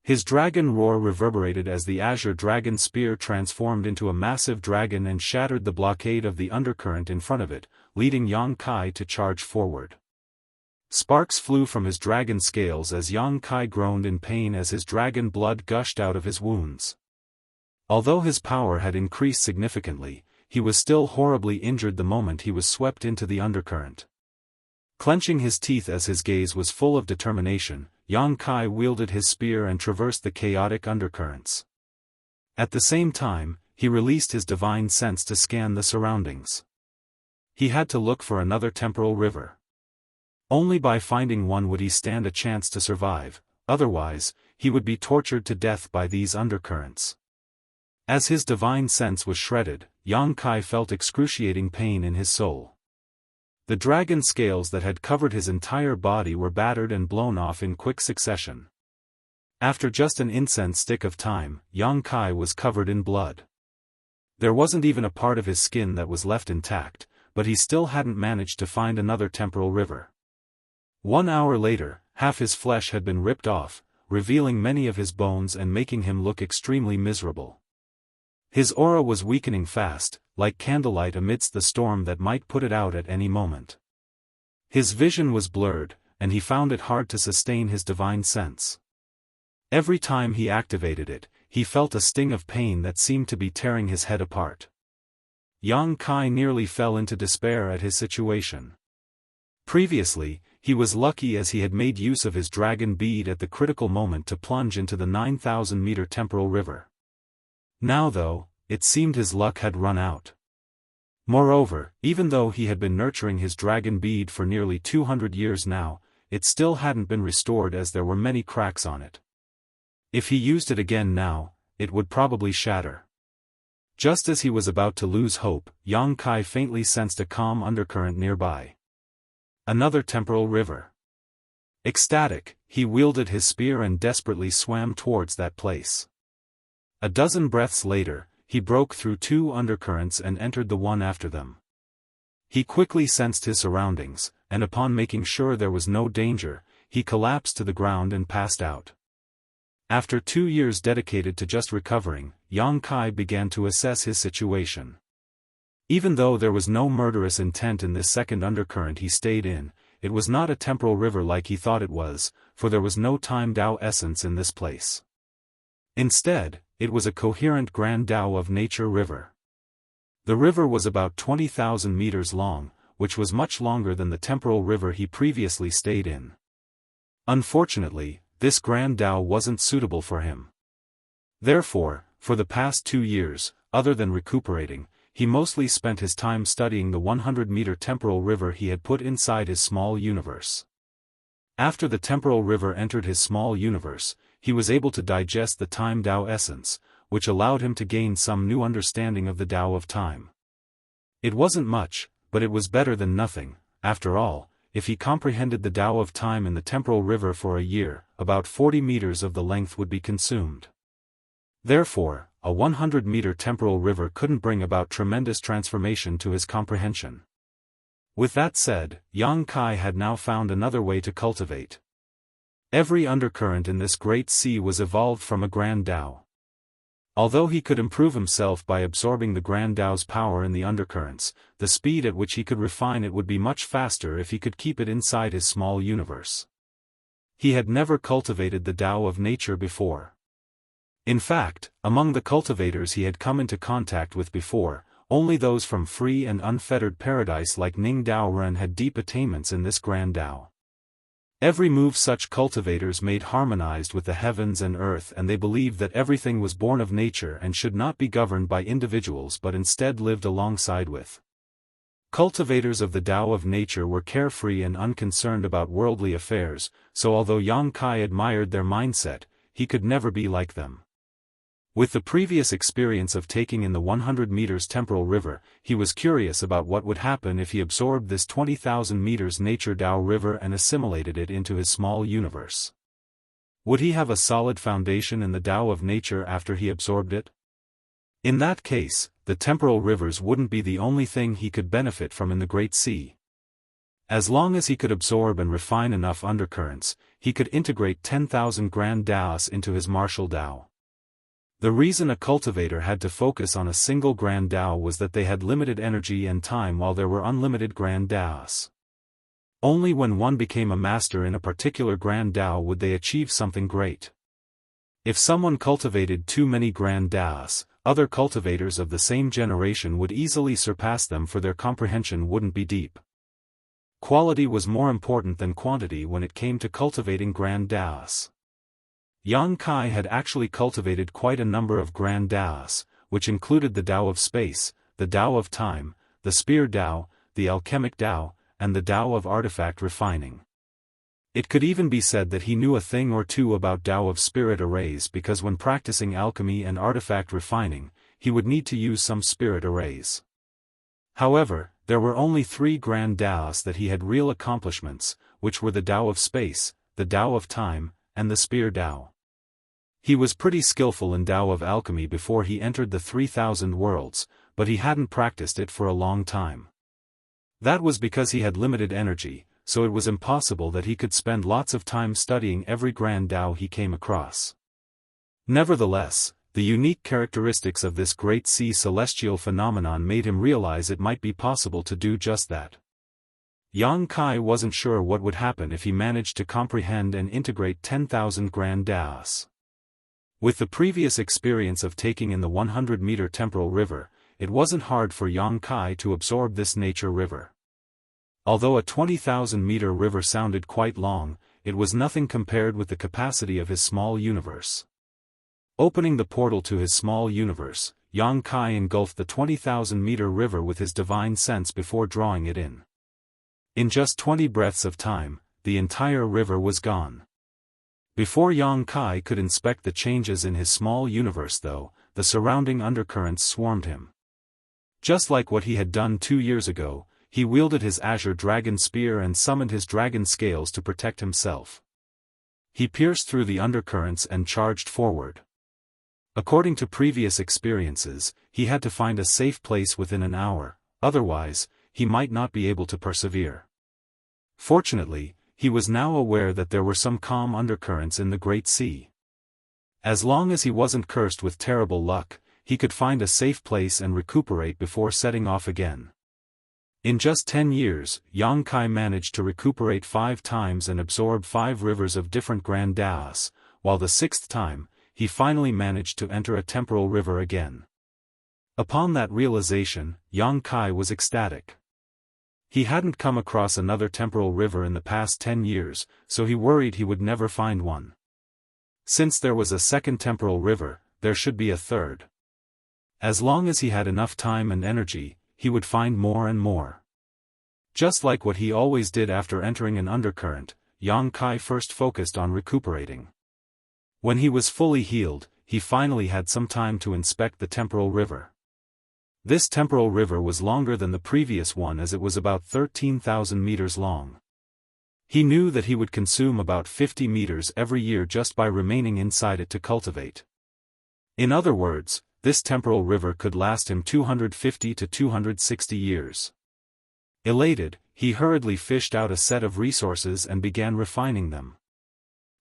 His dragon roar reverberated as the azure dragon spear transformed into a massive dragon and shattered the blockade of the undercurrent in front of it, leading Yang Kai to charge forward. Sparks flew from his dragon scales as Yang Kai groaned in pain as his dragon blood gushed out of his wounds. Although his power had increased significantly, he was still horribly injured the moment he was swept into the undercurrent. Clenching his teeth as his gaze was full of determination, Yang Kai wielded his spear and traversed the chaotic undercurrents. At the same time, he released his divine sense to scan the surroundings. He had to look for another temporal river. Only by finding one would he stand a chance to survive, otherwise, he would be tortured to death by these undercurrents. As his divine sense was shredded, Yang Kai felt excruciating pain in his soul. The dragon scales that had covered his entire body were battered and blown off in quick succession. After just an incense stick of time, Yang Kai was covered in blood. There wasn't even a part of his skin that was left intact, but he still hadn't managed to find another temporal river. 1 hour later, half his flesh had been ripped off, revealing many of his bones and making him look extremely miserable. His aura was weakening fast, like candlelight amidst the storm that might put it out at any moment. His vision was blurred, and he found it hard to sustain his divine sense. Every time he activated it, he felt a sting of pain that seemed to be tearing his head apart. Yang Kai nearly fell into despair at his situation. Previously, he was lucky as he had made use of his dragon bead at the critical moment to plunge into the 9,000-meter temporal river. Now though, it seemed his luck had run out. Moreover, even though he had been nurturing his dragon bead for nearly 200 years now, it still hadn't been restored as there were many cracks on it. If he used it again now, it would probably shatter. Just as he was about to lose hope, Yang Kai faintly sensed a calm undercurrent nearby. Another temporal river. Ecstatic, he wielded his spear and desperately swam towards that place. A dozen breaths later, he broke through 2 undercurrents and entered the one after them. He quickly sensed his surroundings, and upon making sure there was no danger, he collapsed to the ground and passed out. After 2 years dedicated to just recovering, Yang Kai began to assess his situation. Even though there was no murderous intent in this second undercurrent he stayed in, it was not a temporal river like he thought it was, for there was no time Dao essence in this place. Instead, it was a coherent Grand Dao of Nature river. The river was about 20,000 meters long, which was much longer than the temporal river he previously stayed in. Unfortunately, this Grand Dao wasn't suitable for him. Therefore, for the past 2 years, other than recuperating, he mostly spent his time studying the 100-meter temporal river he had put inside his small universe. After the temporal river entered his small universe, he was able to digest the time Dao essence, which allowed him to gain some new understanding of the Dao of time. It wasn't much, but it was better than nothing. After all, if he comprehended the Tao of time in the temporal river for a year, about 40 meters of the length would be consumed. Therefore, a 100-meter temporal river couldn't bring about tremendous transformation to his comprehension. With that said, Yang Kai had now found another way to cultivate. Every undercurrent in this great sea was evolved from a grand Tao. Although he could improve himself by absorbing the grand Tao's power in the undercurrents, the speed at which he could refine it would be much faster if he could keep it inside his small universe. He had never cultivated the Tao of nature before. In fact, among the cultivators he had come into contact with before, only those from free and unfettered paradise like Ning Dao Ren had deep attainments in this grand Tao. Every move such cultivators made harmonized with the heavens and earth, and they believed that everything was born of nature and should not be governed by individuals but instead lived alongside with. Cultivators of the Tao of nature were carefree and unconcerned about worldly affairs, so although Yang Kai admired their mindset, he could never be like them. With the previous experience of taking in the 100 meters temporal river, he was curious about what would happen if he absorbed this 20,000 meters nature Tao river and assimilated it into his small universe. Would he have a solid foundation in the Tao of nature after he absorbed it? In that case, the temporal rivers wouldn't be the only thing he could benefit from in the Great Sea. As long as he could absorb and refine enough undercurrents, he could integrate 10,000 grand Taos into his martial Tao. The reason a cultivator had to focus on a single grand Tao was that they had limited energy and time while there were unlimited grand Taos. Only when one became a master in a particular grand Tao would they achieve something great. If someone cultivated too many grand Taos, other cultivators of the same generation would easily surpass them, for their comprehension wouldn't be deep. Quality was more important than quantity when it came to cultivating grand Taos. Yang Kai had actually cultivated quite a number of grand Taos, which included the Tao of space, the Tao of time, the spear Tao, the alchemic Tao, and the Tao of artifact refining. It could even be said that he knew a thing or two about Tao of spirit arrays, because when practicing alchemy and artifact refining, he would need to use some spirit arrays. However, there were only 3 grand Taos that he had real accomplishments, which were the Tao of space, the Tao of time, and the spear Tao. He was pretty skillful in Tao of alchemy before he entered the 3,000 worlds, but he hadn't practiced it for a long time. That was because he had limited energy, so it was impossible that he could spend lots of time studying every grand Tao he came across. Nevertheless, the unique characteristics of this great sea celestial phenomenon made him realize it might be possible to do just that. Yang Kai wasn't sure what would happen if he managed to comprehend and integrate 10,000 grand Taos. With the previous experience of taking in the 100-meter temporal river, it wasn't hard for Yang Kai to absorb this nature river. Although a 20,000-meter river sounded quite long, it was nothing compared with the capacity of his small universe. Opening the portal to his small universe, Yang Kai engulfed the 20,000-meter river with his divine sense before drawing it in. In just 20 breaths of time, the entire river was gone. Before Yang Kai could inspect the changes in his small universe though, the surrounding undercurrents swarmed him. Just like what he had done 2 years ago, he wielded his azure dragon spear and summoned his dragon scales to protect himself. He pierced through the undercurrents and charged forward. According to previous experiences, he had to find a safe place within an hour, otherwise, he might not be able to persevere. Fortunately, he was now aware that there were some calm undercurrents in the Great Sea. As long as he wasn't cursed with terrible luck, he could find a safe place and recuperate before setting off again. In just 10 years, Yang Kai managed to recuperate 5 times and absorb 5 rivers of different grand Taos, while the 6th time, he finally managed to enter a temporal river again. Upon that realization, Yang Kai was ecstatic. He hadn't come across another temporal river in the past 10 years, so he worried he would never find one. Since there was a second temporal river, there should be a third. As long as he had enough time and energy, he would find more and more. Just like what he always did after entering an undercurrent, Yang Kai first focused on recuperating. When he was fully healed, he finally had some time to inspect the temporal river. This temporal river was longer than the previous one as it was about 13,000 meters long. He knew that he would consume about 50 meters every year just by remaining inside it to cultivate. In other words, this temporal river could last him 250 to 260 years. Elated, he hurriedly fished out a set of resources and began refining them.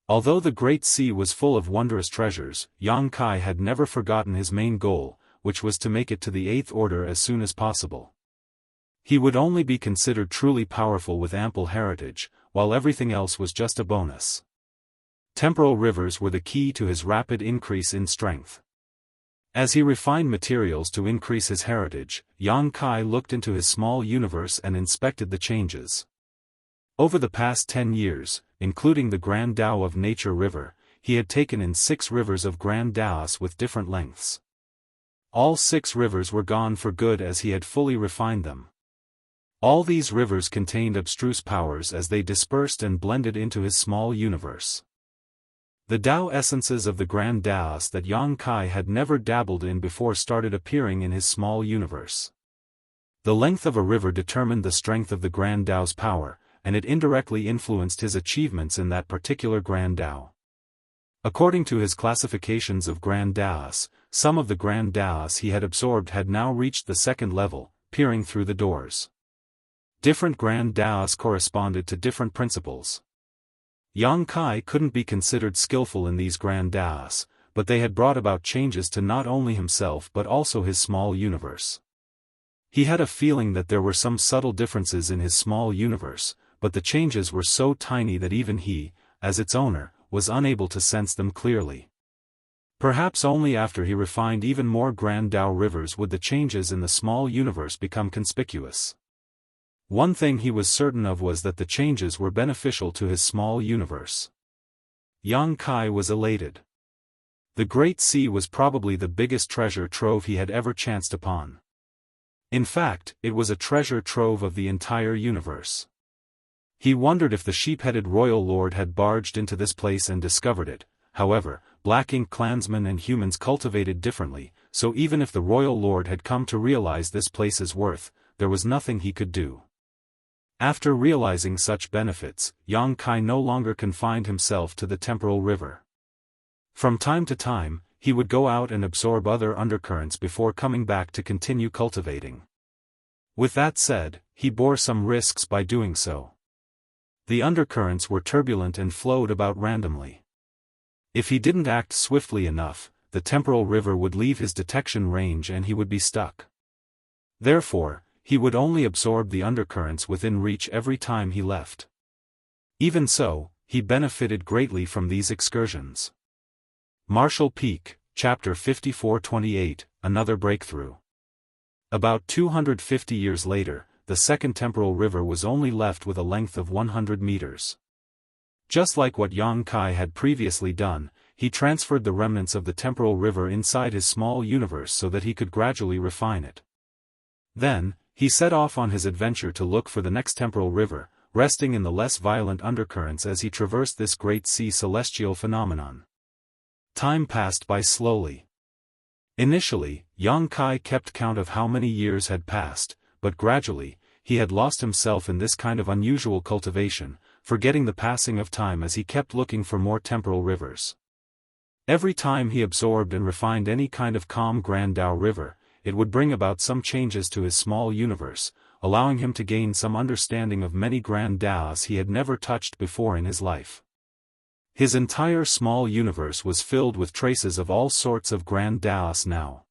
Although the Great Sea was full of wondrous treasures, Yang Kai had never forgotten his main goal, which was to make it to the Eighth Order as soon as possible. He would only be considered truly powerful with ample heritage, while everything else was just a bonus. Temporal rivers were the key to his rapid increase in strength. As he refined materials to increase his heritage, Yang Kai looked into his small universe and inspected the changes. Over the past 10 years, including the Grand Dao of Nature River, he had taken in 6 rivers of Grand Daos with different lengths. All 6 rivers were gone for good as he had fully refined them. All these rivers contained abstruse powers as they dispersed and blended into his small universe. The Dao essences of the Grand Daos that Yang Kai had never dabbled in before started appearing in his small universe. The length of a river determined the strength of the Grand Dao's power, and it indirectly influenced his achievements in that particular Grand Dao. According to his classifications of Grand Daos, some of the Grand Daos he had absorbed had now reached the 2nd level, peering through the doors. Different Grand Daos corresponded to different principles. Yang Kai couldn't be considered skillful in these Grand Daos, but they had brought about changes to not only himself but also his small universe. He had a feeling that there were some subtle differences in his small universe, but the changes were so tiny that even he, as its owner, was unable to sense them clearly. Perhaps only after he refined even more Grand Dao rivers would the changes in the small universe become conspicuous. One thing he was certain of was that the changes were beneficial to his small universe. Yang Kai was elated. The Great Sea was probably the biggest treasure trove he had ever chanced upon. In fact, it was a treasure trove of the entire universe. He wondered if the sheep-headed royal lord had barged into this place and discovered it. However, Black Ink clansmen and humans cultivated differently, so even if the royal lord had come to realize this place's worth, there was nothing he could do. After realizing such benefits, Yang Kai no longer confined himself to the temporal river. From time to time, he would go out and absorb other undercurrents before coming back to continue cultivating. With that said, he bore some risks by doing so. The undercurrents were turbulent and flowed about randomly. If he didn't act swiftly enough, the temporal river would leave his detection range and he would be stuck. Therefore, he would only absorb the undercurrents within reach every time he left. Even so, he benefited greatly from these excursions. Marshall Peak, Chapter 5428, Another Breakthrough. About 250 years later, the 2nd temporal river was only left with a length of 100 meters. Just like what Yang Kai had previously done, he transferred the remnants of the temporal river inside his small universe so that he could gradually refine it. Then, he set off on his adventure to look for the next temporal river, resting in the less violent undercurrents as he traversed this Great Sea celestial phenomenon. Time passed by slowly. Initially, Yang Kai kept count of how many years had passed, but gradually, he had lost himself in this kind of unusual cultivation, forgetting the passing of time as he kept looking for more temporal rivers. Every time he absorbed and refined any kind of calm Grand Dao river, it would bring about some changes to his small universe, allowing him to gain some understanding of many Grand Daos he had never touched before in his life. His entire small universe was filled with traces of all sorts of Grand Daos now.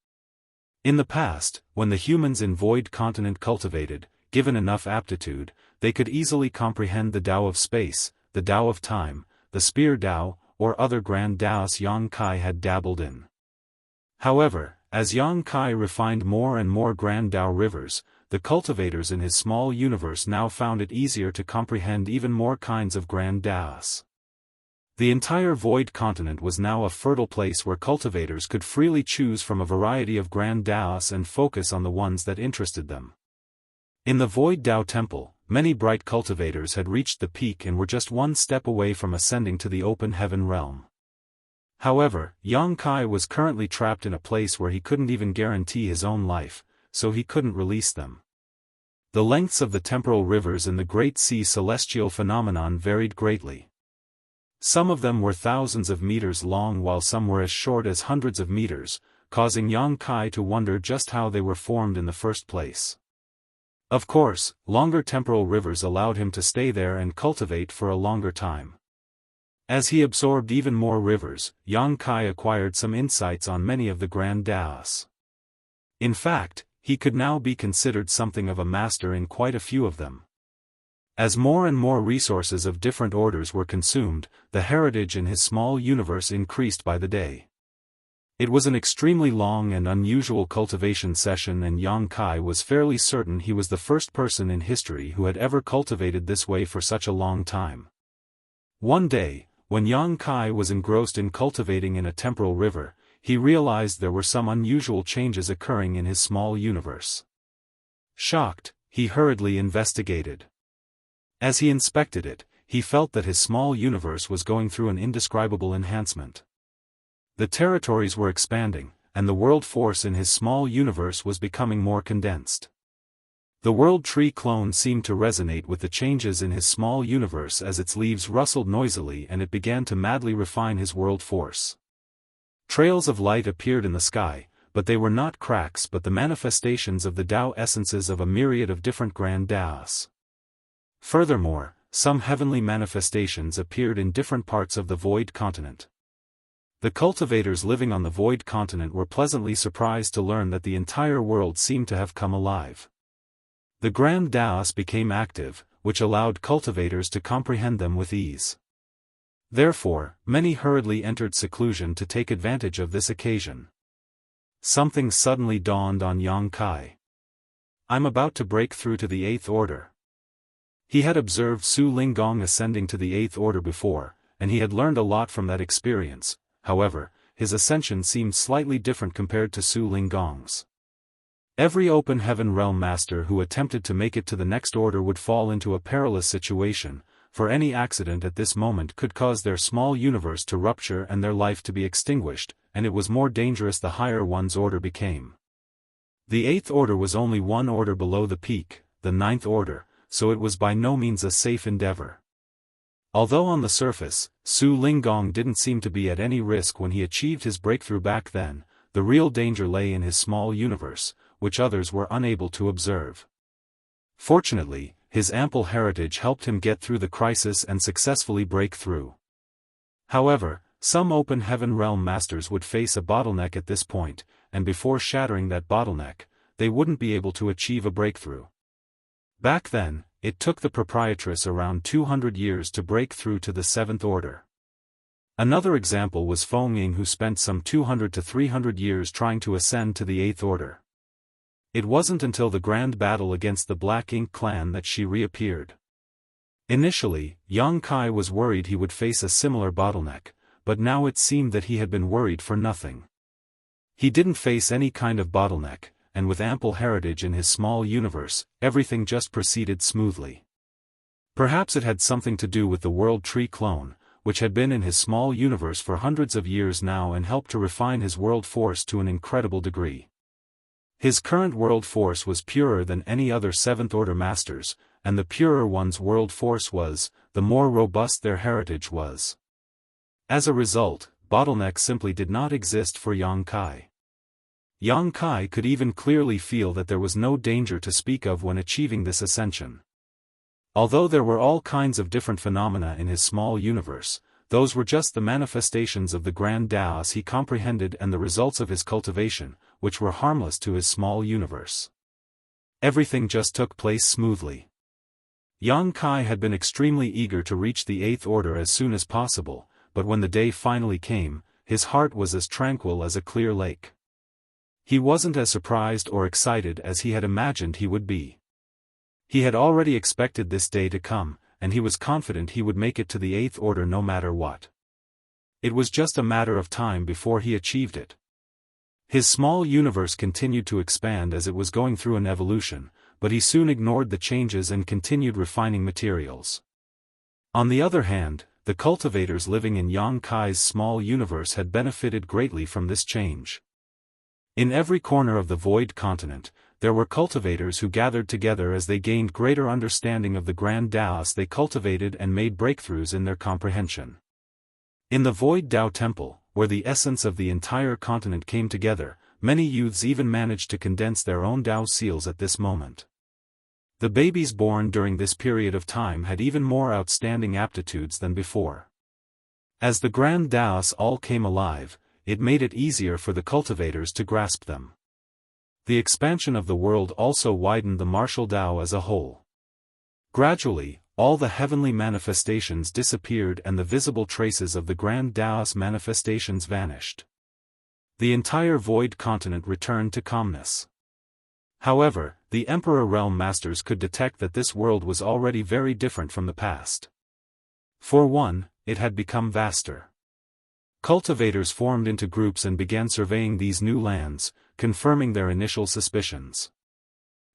In the past, when the humans in Void Continent cultivated, given enough aptitude, they could easily comprehend the Dao of space, the Dao of time, the Spear Dao, or other Grand Daos Yang Kai had dabbled in. However, as Yang Kai refined more and more Grand Dao rivers, the cultivators in his small universe now found it easier to comprehend even more kinds of Grand Daos. The entire Void Continent was now a fertile place where cultivators could freely choose from a variety of Grand Daos and focus on the ones that interested them. In the Void Dao Temple, many bright cultivators had reached the peak and were just one step away from ascending to the open heaven realm. However, Yang Kai was currently trapped in a place where he couldn't even guarantee his own life, so he couldn't release them. The lengths of the temporal rivers in the Great Sea celestial phenomenon varied greatly. Some of them were thousands of meters long while some were as short as hundreds of meters, causing Yang Kai to wonder just how they were formed in the first place. Of course, longer temporal rivers allowed him to stay there and cultivate for a longer time. As he absorbed even more rivers, Yang Kai acquired some insights on many of the grand Daoists. In fact, he could now be considered something of a master in quite a few of them. As more and more resources of different orders were consumed, the heritage in his small universe increased by the day. It was an extremely long and unusual cultivation session, and Yang Kai was fairly certain he was the first person in history who had ever cultivated this way for such a long time. One day, when Yang Kai was engrossed in cultivating in a temporal river, he realized there were some unusual changes occurring in his small universe. Shocked, he hurriedly investigated. As he inspected it, he felt that his small universe was going through an indescribable enhancement. The territories were expanding, and the world force in his small universe was becoming more condensed. The world tree clone seemed to resonate with the changes in his small universe as its leaves rustled noisily, and it began to madly refine his world force. Trails of light appeared in the sky, but they were not cracks but the manifestations of the Tao essences of a myriad of different grand Daoists. Furthermore, some heavenly manifestations appeared in different parts of the Void Continent. The cultivators living on the Void Continent were pleasantly surprised to learn that the entire world seemed to have come alive. The grand Daoists became active, which allowed cultivators to comprehend them with ease. Therefore, many hurriedly entered seclusion to take advantage of this occasion. Something suddenly dawned on Yang Kai. I'm about to break through to the 8th order. He had observed Su Linggong ascending to the 8th order before, and he had learned a lot from that experience. However, his ascension seemed slightly different compared to Su Linggong's. Every open heaven realm master who attempted to make it to the next order would fall into a perilous situation, for any accident at this moment could cause their small universe to rupture and their life to be extinguished, and it was more dangerous the higher one's order became. The 8th order was only one order below the peak, the 9th order, so it was by no means a safe endeavor. Although on the surface, Su Linggong didn't seem to be at any risk when he achieved his breakthrough back then, the real danger lay in his small universe, which others were unable to observe. Fortunately, his ample heritage helped him get through the crisis and successfully break through. However, some open heaven realm masters would face a bottleneck at this point, and before shattering that bottleneck, they wouldn't be able to achieve a breakthrough. Back then, it took the proprietress around 200 years to break through to the 7th order. Another example was Feng Ying, who spent some 200 to 300 years trying to ascend to the 8th order. It wasn't until the grand battle against the Black Ink clan that she reappeared. Initially, Yang Kai was worried he would face a similar bottleneck, but now it seemed that he had been worried for nothing. He didn't face any kind of bottleneck, and with ample heritage in his small universe, everything just proceeded smoothly. Perhaps it had something to do with the world tree clone, which had been in his small universe for hundreds of years now and helped to refine his world force to an incredible degree. His current world force was purer than any other 7th order masters, and the purer one's world force was, the more robust their heritage was. As a result, bottlenecks simply did not exist for Yang Kai. Yang Kai could even clearly feel that there was no danger to speak of when achieving this ascension. Although there were all kinds of different phenomena in his small universe, those were just the manifestations of the grand Daoists he comprehended and the results of his cultivation, which were harmless to his small universe. Everything just took place smoothly. Yang Kai had been extremely eager to reach the 8th order as soon as possible, but when the day finally came, his heart was as tranquil as a clear lake. He wasn't as surprised or excited as he had imagined he would be. He had already expected this day to come, and he was confident he would make it to the 8th order no matter what. It was just a matter of time before he achieved it. His small universe continued to expand as it was going through an evolution, but he soon ignored the changes and continued refining materials. On the other hand, the cultivators living in Yang Kai's small universe had benefited greatly from this change. In every corner of the Void Continent, there were cultivators who gathered together as they gained greater understanding of the grand Daoist. They cultivated and made breakthroughs in their comprehension. In the Void Dao Temple, where the essence of the entire continent came together, many youths even managed to condense their own Dao seals at this moment. The babies born during this period of time had even more outstanding aptitudes than before. As the grand Daoists all came alive, it made it easier for the cultivators to grasp them. The expansion of the world also widened the martial Dao as a whole. Gradually, all the heavenly manifestations disappeared and the visible traces of the grand Daoist manifestations vanished. The entire void continent returned to calmness. However, the Emperor Realm Masters could detect that this world was already very different from the past. For one, it had become vaster. Cultivators formed into groups and began surveying these new lands, confirming their initial suspicions.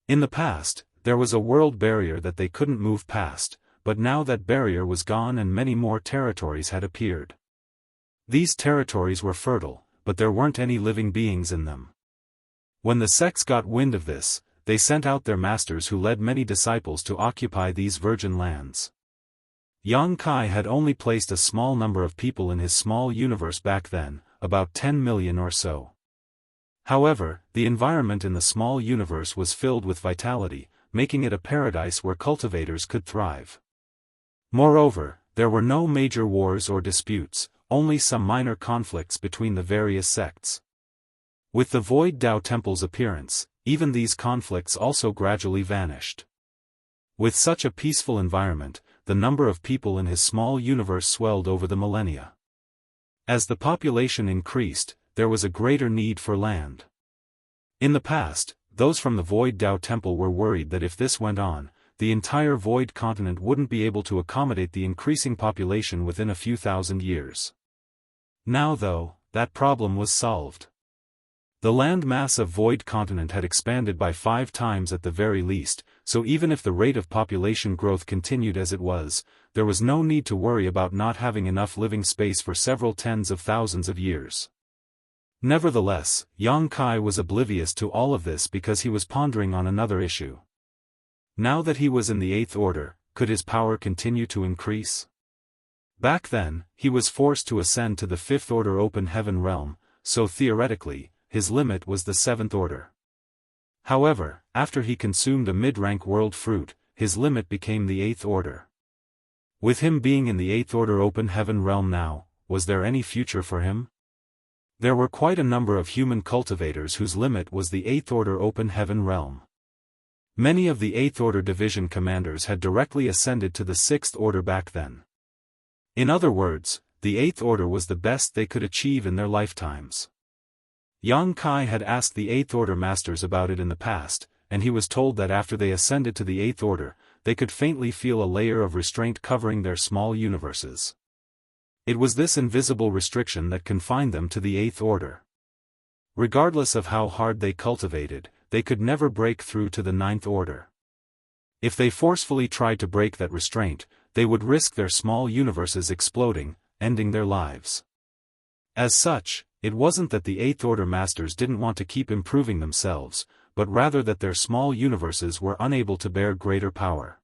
In the past, there was a world barrier that they couldn't move past, but now that barrier was gone and many more territories had appeared. These territories were fertile, but there weren't any living beings in them. When the sects got wind of this, they sent out their masters who led many disciples to occupy these virgin lands. Yang Kai had only placed a small number of people in his small universe back then, about 10 million or so. However, the environment in the small universe was filled with vitality, making it a paradise where cultivators could thrive. Moreover, there were no major wars or disputes, only some minor conflicts between the various sects. With the Void Dao Temple's appearance, even these conflicts also gradually vanished. With such a peaceful environment, the number of people in his small universe swelled over the millennia. As the population increased, there was a greater need for land. In the past, those from the Void Dao Temple were worried that if this went on, the entire Void continent wouldn't be able to accommodate the increasing population within a few thousand years. Now though, that problem was solved. The land mass of Void continent had expanded by 5 times at the very least, so even if the rate of population growth continued as it was, there was no need to worry about not having enough living space for several tens of thousands of years. Nevertheless, Yang Kai was oblivious to all of this because he was pondering on another issue. Now that he was in the 8th order, could his power continue to increase? Back then, he was forced to ascend to the 5th order open heaven realm, so theoretically, his limit was the 7th order. However, after he consumed a mid-rank world fruit, his limit became the 8th order. With him being in the 8th order open heaven realm now, was there any future for him? There were quite a number of human cultivators whose limit was the 8th order open heaven realm. Many of the 8th order division commanders had directly ascended to the 6th order back then. In other words, the 8th order was the best they could achieve in their lifetimes. Yang Kai had asked the 8th order masters about it in the past, and he was told that after they ascended to the 8th order, they could faintly feel a layer of restraint covering their small universes. It was this invisible restriction that confined them to the 8th order. Regardless of how hard they cultivated, they could never break through to the 9th order. If they forcefully tried to break that restraint, they would risk their small universes exploding, ending their lives. As such, it wasn't that the 8th order masters didn't want to keep improving themselves, but rather that their small universes were unable to bear greater power.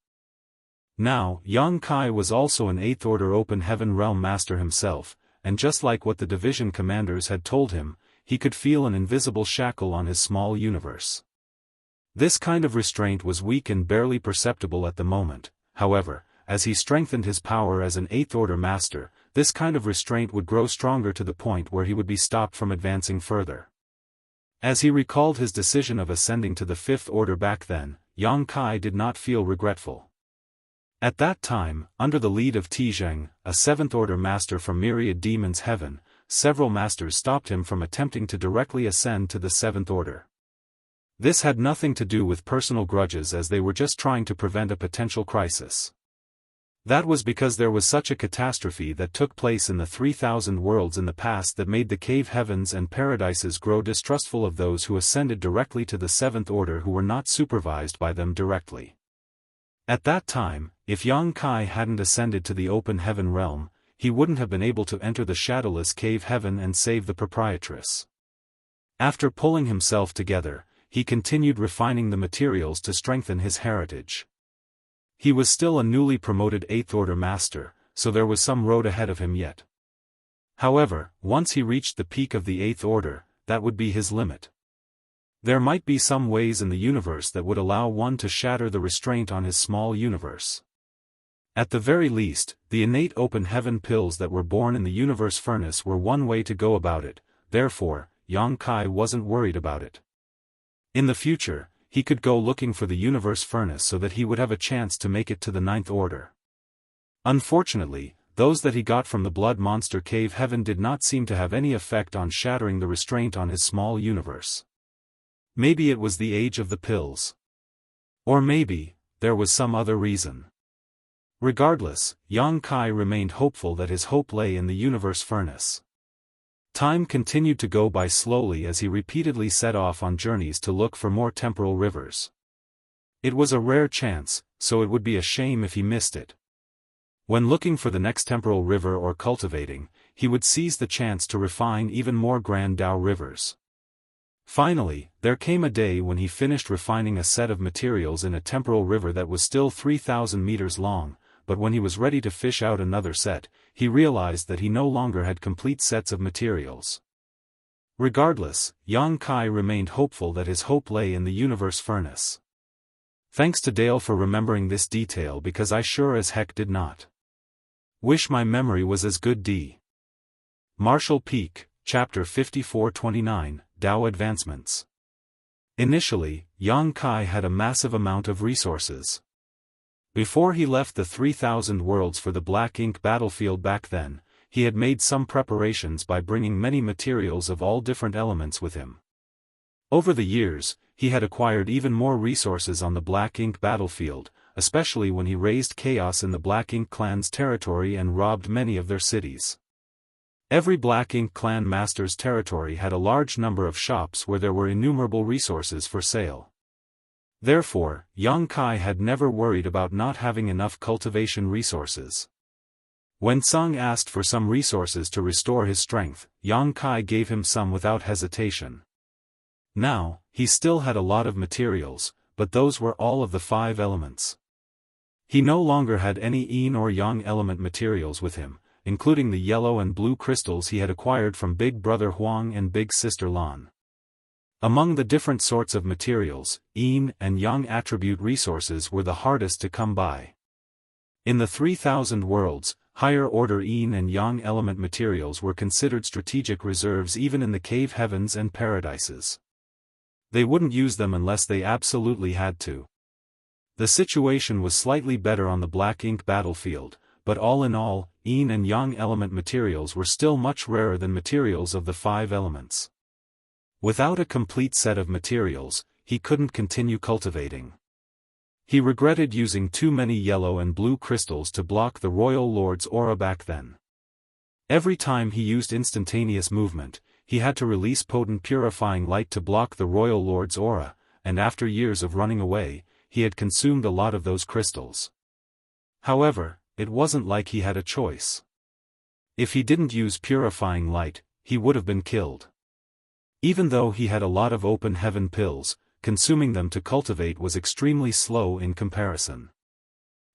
Now, Yang Kai was also an 8th order open heaven realm master himself, and just like what the division commanders had told him, he could feel an invisible shackle on his small universe. This kind of restraint was weak and barely perceptible at the moment. However, as he strengthened his power as an 8th order master, this kind of restraint would grow stronger to the point where he would be stopped from advancing further. As he recalled his decision of ascending to the 5th order back then, Yang Kai did not feel regretful. At that time, under the lead of Tizheng, a 7th order master from Myriad Demons Heaven, several masters stopped him from attempting to directly ascend to the 7th order. This had nothing to do with personal grudges, as they were just trying to prevent a potential crisis. That was because there was such a catastrophe that took place in the 3,000 worlds in the past that made the cave heavens and paradises grow distrustful of those who ascended directly to the 7th order who were not supervised by them directly. At that time, if Yang Kai hadn't ascended to the open heaven realm, he wouldn't have been able to enter the shadowless cave heaven and save the proprietress. After pulling himself together, he continued refining the materials to strengthen his heritage. He was still a newly promoted 8th Order Master, so there was some road ahead of him yet. However, once he reached the peak of the 8th Order, that would be his limit. There might be some ways in the universe that would allow one to shatter the restraint on his small universe. At the very least, the innate open heaven pills that were born in the universe furnace were one way to go about it, therefore, Yang Kai wasn't worried about it. In the future, he could go looking for the universe furnace so that he would have a chance to make it to the 9th Order. Unfortunately, those that he got from the blood monster cave heaven did not seem to have any effect on shattering the restraint on his small universe. Maybe it was the age of the pills. Or maybe, there was some other reason. Regardless, Yang Kai remained hopeful that his hope lay in the universe furnace. Time continued to go by slowly as he repeatedly set off on journeys to look for more temporal rivers. It was a rare chance, so it would be a shame if he missed it. When looking for the next temporal river or cultivating, he would seize the chance to refine even more grand Dao rivers. Finally, there came a day when he finished refining a set of materials in a temporal river that was still 3,000 meters long, but when he was ready to fish out another set, he realized that he no longer had complete sets of materials. Regardless, Yang Kai remained hopeful that his hope lay in the universe furnace. Thanks to Dale for remembering this detail because I sure as heck did not. Wish my memory was as good. D. Marshall Peak, Chapter 5429, Dao Advancements. Initially, Yang Kai had a massive amount of resources. Before he left the 3,000 worlds for the Black Ink battlefield back then, he had made some preparations by bringing many materials of all different elements with him. Over the years, he had acquired even more resources on the Black Ink battlefield, especially when he raised chaos in the Black Ink clan's territory and robbed many of their cities. Every Black Ink clan master's territory had a large number of shops where there were innumerable resources for sale. Therefore, Yang Kai had never worried about not having enough cultivation resources. When Sung asked for some resources to restore his strength, Yang Kai gave him some without hesitation. Now, he still had a lot of materials, but those were all of the 5 elements. He no longer had any yin or yang element materials with him, including the yellow and blue crystals he had acquired from Big Brother Huang and Big Sister Lan. Among the different sorts of materials, yin and yang attribute resources were the hardest to come by. In the 3,000 worlds, higher-order yin and yang element materials were considered strategic reserves even in the cave heavens and paradises. They wouldn't use them unless they absolutely had to. The situation was slightly better on the Black Ink battlefield, but all in all, yin and yang element materials were still much rarer than materials of the 5 elements. Without a complete set of materials, he couldn't continue cultivating. He regretted using too many yellow and blue crystals to block the Royal Lord's aura back then. Every time he used instantaneous movement, he had to release potent purifying light to block the Royal Lord's aura, and after years of running away, he had consumed a lot of those crystals. However, it wasn't like he had a choice. If he didn't use purifying light, he would have been killed. Even though he had a lot of open heaven pills, consuming them to cultivate was extremely slow in comparison.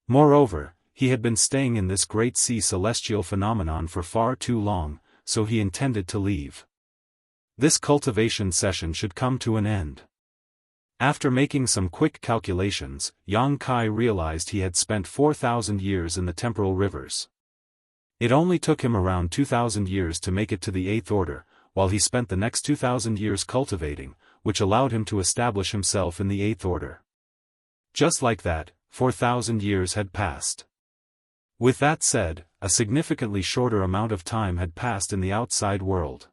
Moreover, he had been staying in this great sea celestial phenomenon for far too long, so he intended to leave. This cultivation session should come to an end. After making some quick calculations, Yang Kai realized he had spent 4,000 years in the temporal rivers. It only took him around 2,000 years to make it to the 8th Order, while he spent the next 2,000 years cultivating, which allowed him to establish himself in the 8th Order. Just like that, 4,000 years had passed. With that said, a significantly shorter amount of time had passed in the outside world.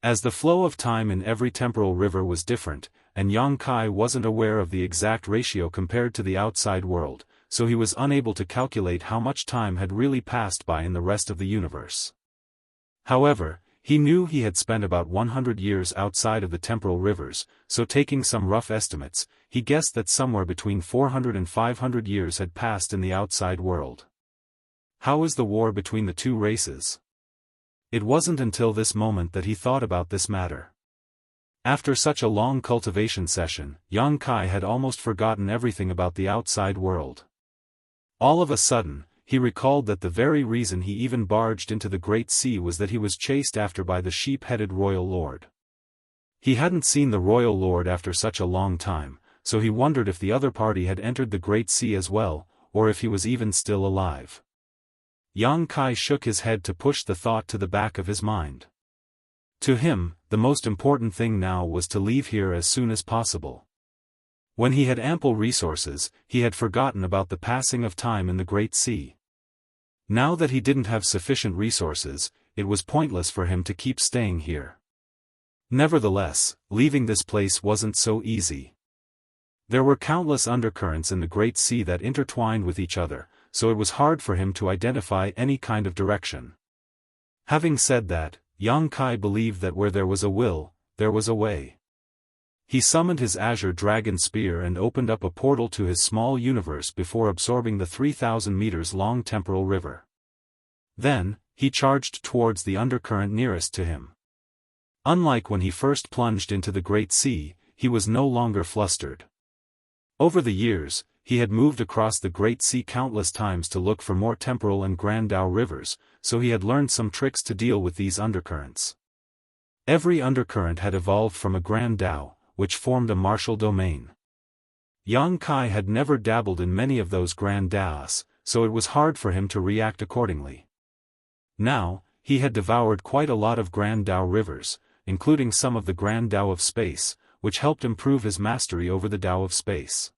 As the flow of time in every temporal river was different, and Yang Kai wasn't aware of the exact ratio compared to the outside world, so he was unable to calculate how much time had really passed by in the rest of the universe. However, he knew he had spent about 100 years outside of the temporal rivers, so taking some rough estimates, he guessed that somewhere between 400 and 500 years had passed in the outside world. How is the war between the two races? It wasn't until this moment that he thought about this matter. After such a long cultivation session, Yang Kai had almost forgotten everything about the outside world. All of a sudden, he recalled that the very reason he even barged into the Great Sea was that he was chased after by the sheep-headed royal lord. He hadn't seen the royal lord after such a long time, so he wondered if the other party had entered the Great Sea as well, or if he was even still alive. Yang Kai shook his head to push the thought to the back of his mind. To him, the most important thing now was to leave here as soon as possible. When he had ample resources, he had forgotten about the passing of time in the Great Sea. Now that he didn't have sufficient resources, it was pointless for him to keep staying here. Nevertheless, leaving this place wasn't so easy. There were countless undercurrents in the Great Sea that intertwined with each other, so it was hard for him to identify any kind of direction. Having said that, Yang Kai believed that where there was a will, there was a way. He summoned his azure dragon spear and opened up a portal to his small universe before absorbing the 3,000 meters long temporal river. Then, he charged towards the undercurrent nearest to him. Unlike when he first plunged into the Great Sea, he was no longer flustered. Over the years, he had moved across the Great Sea countless times to look for more temporal and grand Dao rivers, so he had learned some tricks to deal with these undercurrents. Every undercurrent had evolved from a grand Dao, which formed a martial domain. Yang Kai had never dabbled in many of those grand Daos, so it was hard for him to react accordingly. Now, he had devoured quite a lot of grand Dao rivers, including some of the grand Dao of space, which helped improve his mastery over the Dao of space.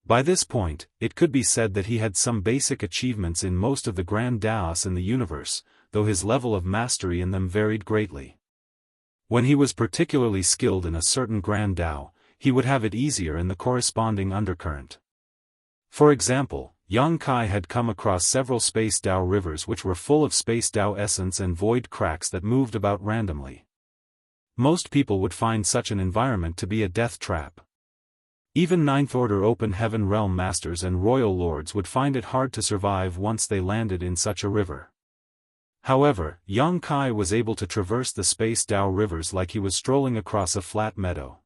By this point, it could be said that he had some basic achievements in most of the grand Daos in the universe, though his level of mastery in them varied greatly. When he was particularly skilled in a certain grand Dao, he would have it easier in the corresponding undercurrent. For example, Yang Kai had come across several space Dao rivers which were full of space Dao essence and void cracks that moved about randomly. Most people would find such an environment to be a death trap. Even Ninth Order Open Heaven Realm Masters and Royal Lords would find it hard to survive once they landed in such a river. However, Yang Kai was able to traverse the space Dao rivers like he was strolling across a flat meadow.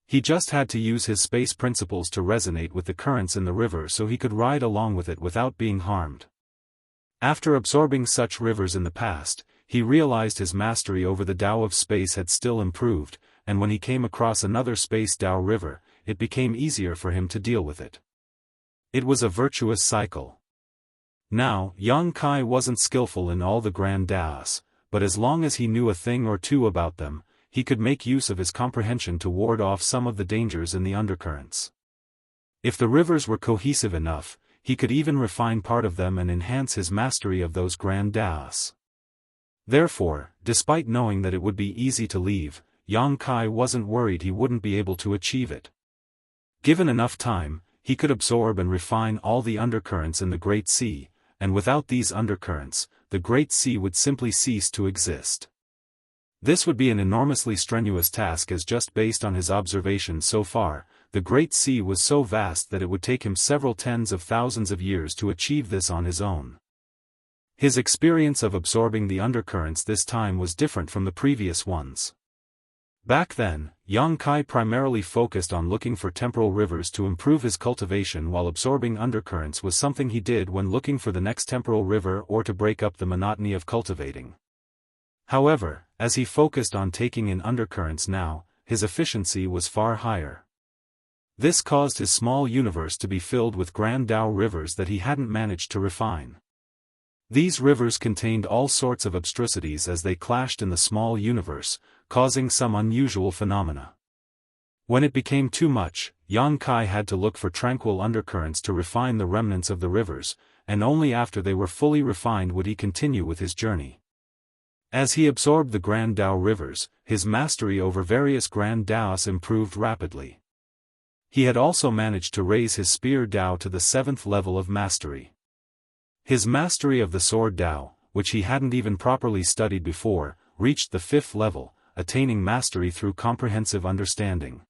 He just had to use his space principles to resonate with the currents in the river so he could ride along with it without being harmed. After absorbing such rivers in the past, he realized his mastery over the Dao of space had still improved, and when he came across another space Dao river, it became easier for him to deal with it. It was a virtuous cycle. Now, Yang Kai wasn't skillful in all the grand Daos, but as long as he knew a thing or two about them, he could make use of his comprehension to ward off some of the dangers in the undercurrents. If the rivers were cohesive enough, he could even refine part of them and enhance his mastery of those grand Daos. Therefore, despite knowing that it would be easy to leave, Yang Kai wasn't worried he wouldn't be able to achieve it. Given enough time, he could absorb and refine all the undercurrents in the Great Sea, and without these undercurrents, the Great Sea would simply cease to exist. This would be an enormously strenuous task as just based on his observations so far, the Great Sea was so vast that it would take him several tens of thousands of years to achieve this on his own. His experience of absorbing the undercurrents this time was different from the previous ones. Back then, Yang Kai primarily focused on looking for temporal rivers to improve his cultivation, while absorbing undercurrents was something he did when looking for the next temporal river or to break up the monotony of cultivating. However, as he focused on taking in undercurrents now, his efficiency was far higher. This caused his small universe to be filled with grand Dao rivers that he hadn't managed to refine. These rivers contained all sorts of abstrusities as they clashed in the small universe, causing some unusual phenomena. When it became too much, Yang Kai had to look for tranquil undercurrents to refine the remnants of the rivers, and only after they were fully refined would he continue with his journey. As he absorbed the grand Dao rivers, his mastery over various grand Daos improved rapidly. He had also managed to raise his spear Dao to the 7th level of mastery. His mastery of the sword Dao, which he hadn't even properly studied before, reached the 5th level, attaining mastery through comprehensive understanding.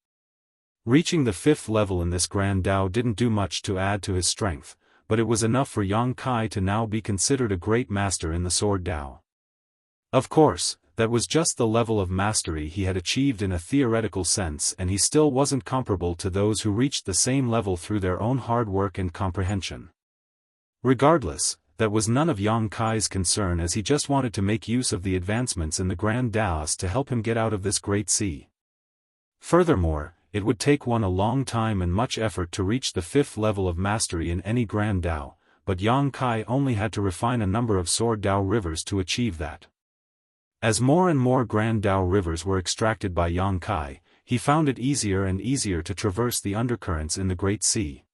Reaching the 5th level in this grand Dao didn't do much to add to his strength, but it was enough for Yang Kai to now be considered a great master in the sword Dao. Of course, That was just the level of mastery he had achieved in a theoretical sense, and he still wasn't comparable to those who reached the same level through their own hard work and comprehension. Regardless, that was none of Yang Kai's concern, as he just wanted to make use of the advancements in the Grand Daoist to help him get out of this great sea. Furthermore, it would take one a long time and much effort to reach the 5th level of mastery in any Grand Dao, but Yang Kai only had to refine a number of Sword Dao rivers to achieve that. As more and more Grand Dao rivers were extracted by Yang Kai, he found it easier and easier to traverse the undercurrents in the Great Sea.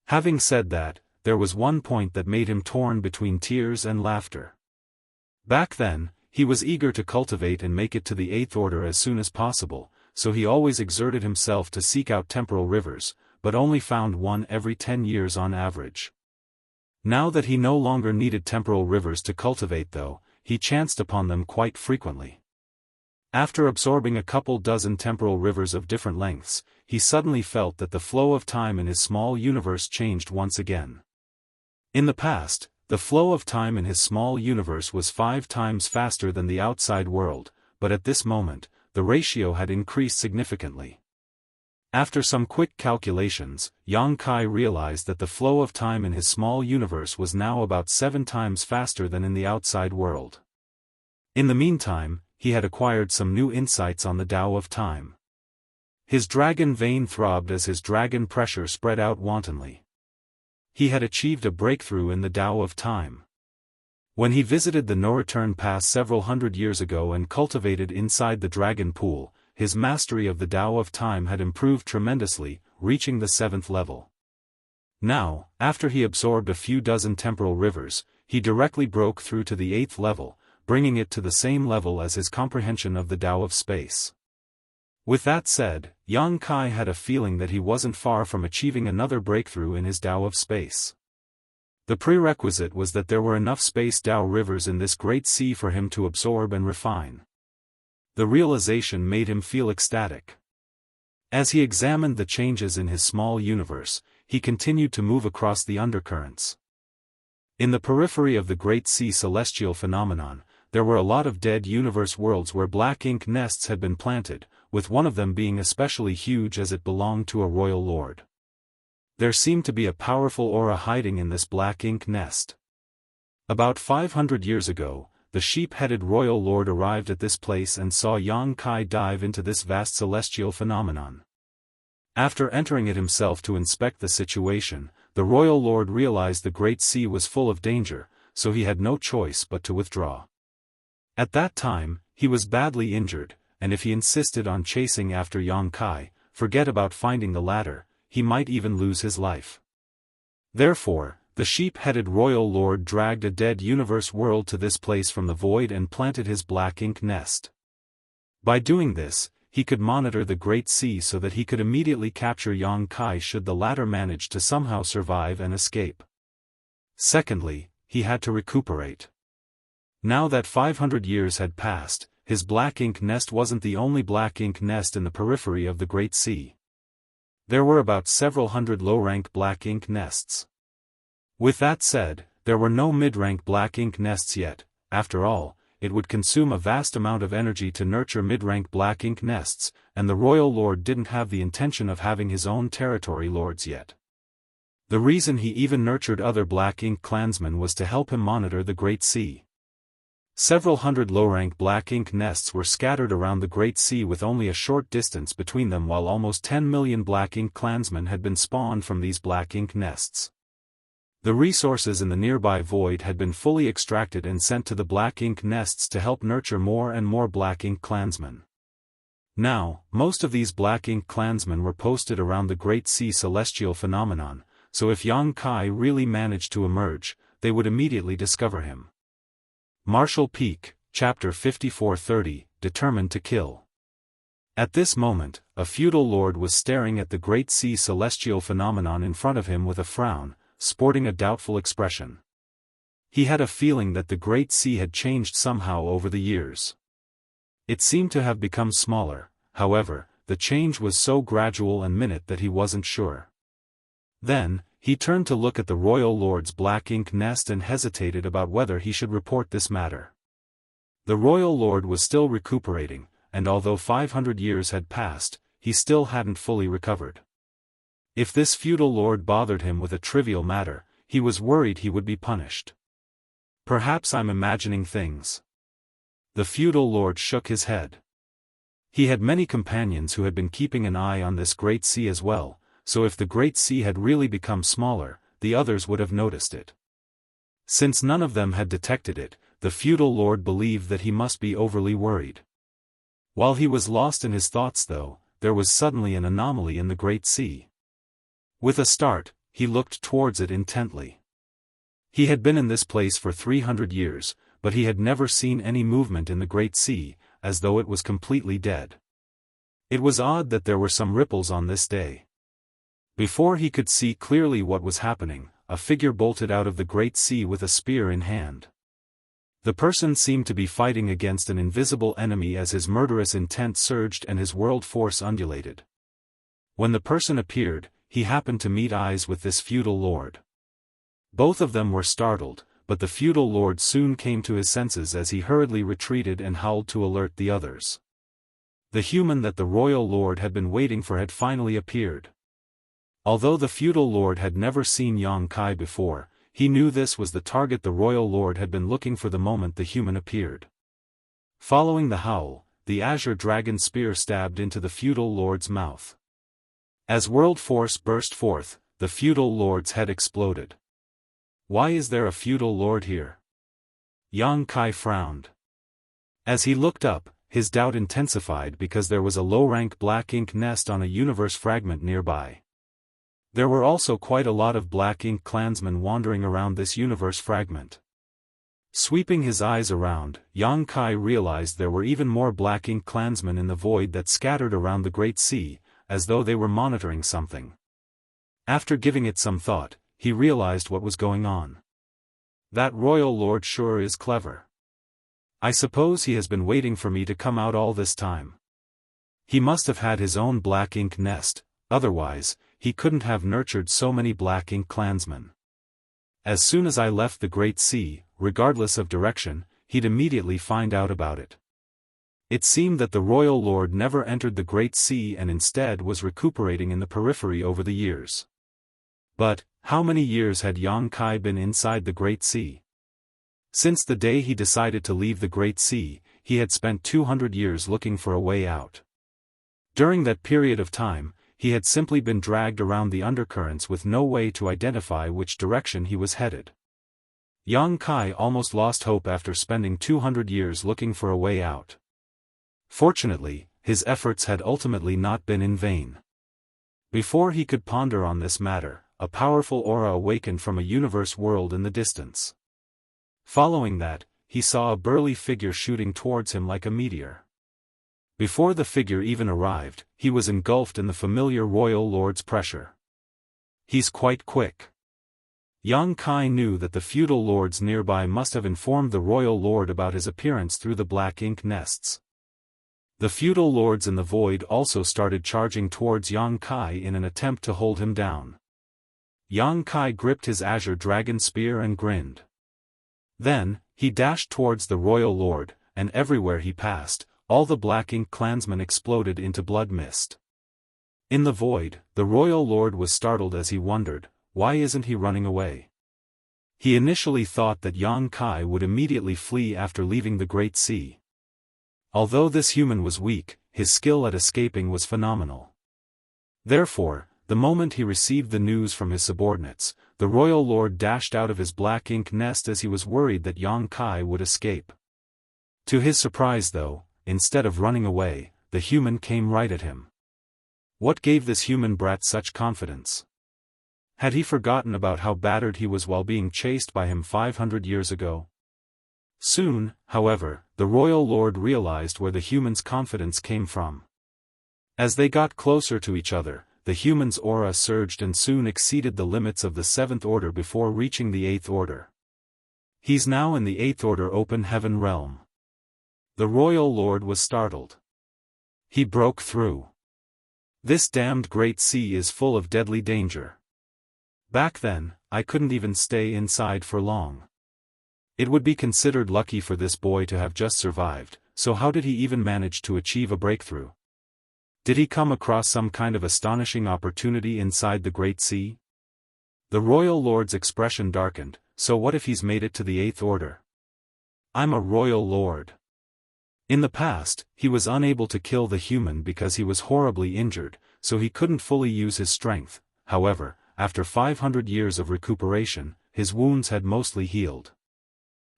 Having said that, there was one point that made him torn between tears and laughter. Back then, he was eager to cultivate and make it to the 8th order as soon as possible, so he always exerted himself to seek out temporal rivers, but only found one every 10 years on average. Now that he no longer needed temporal rivers to cultivate though, he chanced upon them quite frequently. After absorbing a couple dozen temporal rivers of different lengths, he suddenly felt that the flow of time in his small universe changed once again. In the past, the flow of time in his small universe was 5 times faster than the outside world, but at this moment, the ratio had increased significantly. After some quick calculations, Yang Kai realized that the flow of time in his small universe was now about 7 times faster than in the outside world. In the meantime, he had acquired some new insights on the Tao of time. His dragon vein throbbed as his dragon pressure spread out wantonly. He had achieved a breakthrough in the Tao of time. When he visited the no-return pass several hundred years ago and cultivated inside the dragon pool, his mastery of the Tao of time had improved tremendously, reaching the 7th level. Now, after he absorbed a few dozen temporal rivers, he directly broke through to the 8th level, bringing it to the same level as his comprehension of the Tao of space. With that said, Yang Kai had a feeling that he wasn't far from achieving another breakthrough in his Tao of space. The prerequisite was that there were enough space Tao rivers in this great sea for him to absorb and refine. The realization made him feel ecstatic. As he examined the changes in his small universe, he continued to move across the undercurrents. In the periphery of the Great Sea celestial phenomenon, there were a lot of dead universe worlds where black ink nests had been planted, with one of them being especially huge as it belonged to a royal lord. There seemed to be a powerful aura hiding in this black ink nest. About 500 years ago, the sheep-headed royal lord arrived at this place and saw Yang Kai dive into this vast celestial phenomenon. After entering it himself to inspect the situation, the royal lord realized the great sea was full of danger, so he had no choice but to withdraw. At that time, he was badly injured, and if he insisted on chasing after Yang Kai, forget about finding the ladder, he might even lose his life. Therefore, the sheep-headed royal lord dragged a dead universe world to this place from the void and planted his black ink nest. By doing this, he could monitor the Great Sea so that he could immediately capture Yang Kai should the latter manage to somehow survive and escape. Secondly, he had to recuperate. Now that 500 years had passed, his black ink nest wasn't the only black ink nest in the periphery of the Great Sea. There were about several hundred low-rank black ink nests. With that said, there were no mid-rank black ink nests yet. After all, it would consume a vast amount of energy to nurture mid-rank black ink nests, and the royal lord didn't have the intention of having his own territory lords yet. The reason he even nurtured other black ink clansmen was to help him monitor the Great Sea. Several hundred low-rank black ink nests were scattered around the Great Sea with only a short distance between them, while almost 10 million black ink clansmen had been spawned from these black ink nests. The resources in the nearby void had been fully extracted and sent to the black ink nests to help nurture more and more black ink clansmen. Now, most of these black ink clansmen were posted around the Great Sea celestial phenomenon, so if Yang Kai really managed to emerge, they would immediately discover him. Martial Peak, Chapter 5430, Determined to Kill. At this moment, a feudal lord was staring at the Great Sea celestial phenomenon in front of him with a frown, sporting a doubtful expression. He had a feeling that the Great Sea had changed somehow over the years. It seemed to have become smaller, however, the change was so gradual and minute that he wasn't sure. Then, he turned to look at the royal lord's black ink nest and hesitated about whether he should report this matter. The royal lord was still recuperating, and although 500 years had passed, he still hadn't fully recovered. If this feudal lord bothered him with a trivial matter, he was worried he would be punished. Perhaps I'm imagining things. The feudal lord shook his head. He had many companions who had been keeping an eye on this great sea as well, so if the great sea had really become smaller, the others would have noticed it. Since none of them had detected it, the feudal lord believed that he must be overly worried. While he was lost in his thoughts though, there was suddenly an anomaly in the great sea. With a start, he looked towards it intently. He had been in this place for 300 years, but he had never seen any movement in the great sea, as though it was completely dead. It was odd that there were some ripples on this day. Before he could see clearly what was happening, a figure bolted out of the great sea with a spear in hand. The person seemed to be fighting against an invisible enemy as his murderous intent surged and his world force undulated. When the person appeared, he happened to meet eyes with this feudal lord. Both of them were startled, but the feudal lord soon came to his senses as he hurriedly retreated and howled to alert the others. The human that the royal lord had been waiting for had finally appeared. Although the feudal lord had never seen Yang Kai before, he knew this was the target the royal lord had been looking for the moment the human appeared. Following the howl, the azure dragon spear stabbed into the feudal lord's mouth. As world force burst forth, the feudal lord's head exploded. Why is there a feudal lord here? Yang Kai frowned. As he looked up, his doubt intensified because there was a low-rank black ink nest on a universe fragment nearby. There were also quite a lot of black ink clansmen wandering around this universe fragment. Sweeping his eyes around, Yang Kai realized there were even more black ink clansmen in the void that scattered around the great sea, as though they were monitoring something. After giving it some thought, he realized what was going on. That royal lord sure is clever. I suppose he has been waiting for me to come out all this time. He must have had his own black ink nest, otherwise, he couldn't have nurtured so many black ink clansmen. As soon as I left the great sea, regardless of direction, he'd immediately find out about it. It seemed that the royal lord never entered the great sea and instead was recuperating in the periphery over the years. But, how many years had Yang Kai been inside the great sea? Since the day he decided to leave the great sea, he had spent 200 years looking for a way out. During that period of time, he had simply been dragged around the undercurrents with no way to identify which direction he was headed. Yang Kai almost lost hope after spending 200 years looking for a way out. Fortunately, his efforts had ultimately not been in vain. Before he could ponder on this matter, a powerful aura awakened from a universe world in the distance. Following that, he saw a burly figure shooting towards him like a meteor. Before the figure even arrived, he was engulfed in the familiar royal lord's pressure. He's quite quick. Yang Kai knew that the feudal lords nearby must have informed the royal lord about his appearance through the black ink nests. The feudal lords in the void also started charging towards Yang Kai in an attempt to hold him down. Yang Kai gripped his azure dragon spear and grinned. Then, he dashed towards the royal lord, and everywhere he passed, all the black ink clansmen exploded into blood mist. In the void, the royal lord was startled as he wondered, why isn't he running away? He initially thought that Yang Kai would immediately flee after leaving the great sea. Although this human was weak, his skill at escaping was phenomenal. Therefore, the moment he received the news from his subordinates, the royal lord dashed out of his black ink nest as he was worried that Yang Kai would escape. To his surprise though, instead of running away, the human came right at him. What gave this human brat such confidence? Had he forgotten about how battered he was while being chased by him 500 years ago? Soon, however, the royal lord realized where the human's confidence came from. As they got closer to each other, the human's aura surged and soon exceeded the limits of the 7th order before reaching the 8th order. He's now in the 8th order open heaven realm. The royal lord was startled. He broke through. This damned great sea is full of deadly danger. Back then, I couldn't even stay inside for long. It would be considered lucky for this boy to have just survived, so how did he even manage to achieve a breakthrough? Did he come across some kind of astonishing opportunity inside the Great Sea? The Royal Lord's expression darkened. So what if he's made it to the Eighth Order? I'm a Royal Lord. In the past, he was unable to kill the human because he was horribly injured, so he couldn't fully use his strength. However, after 500 years of recuperation, his wounds had mostly healed.